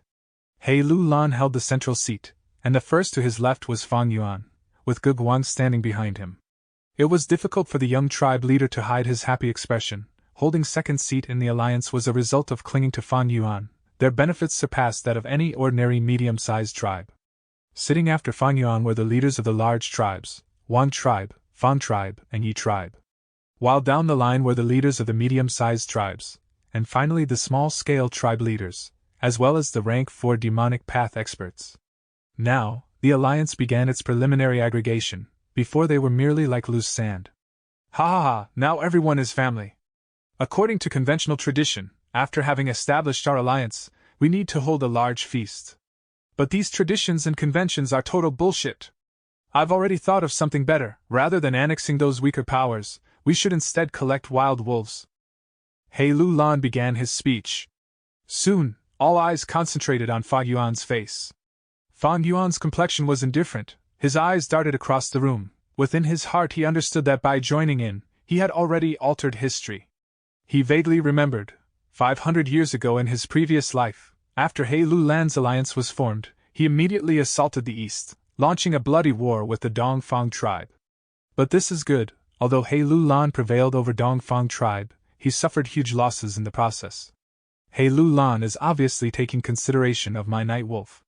He Lu Lan held the central seat, and the first to his left was Fan Yuan, with Gu Guang standing behind him. It was difficult for the young tribe leader to hide his happy expression. Holding second seat in the alliance was a result of clinging to Fan Yuan. Their benefits surpassed that of any ordinary medium-sized tribe. Sitting after Fan Yuan were the leaders of the large tribes, Wang tribe, Fan tribe, and Yi tribe. While down the line were the leaders of the medium-sized tribes, and finally the small-scale tribe leaders, as well as the rank 4 demonic path experts. Now, the alliance began its preliminary aggregation. Before they were merely like loose sand. Ha ha ha, now everyone is family. According to conventional tradition, after having established our alliance, we need to hold a large feast. But these traditions and conventions are total bullshit. I've already thought of something better. Rather than annexing those weaker powers, we should instead collect wild wolves. He Lu Lan began his speech. Soon, all eyes concentrated on Fan Yuan's face. Fan Yuan's complexion was indifferent. His eyes darted across the room. Within his heart he understood that by joining in, he had already altered history. He vaguely remembered, 500 years ago in his previous life, after He Lu Lan's alliance was formed, he immediately assaulted the east, launching a bloody war with the Dongfang tribe. But this is good. Although He Lu Lan prevailed over Dongfang tribe, he suffered huge losses in the process. He Lu Lan is obviously taking consideration of my night wolf.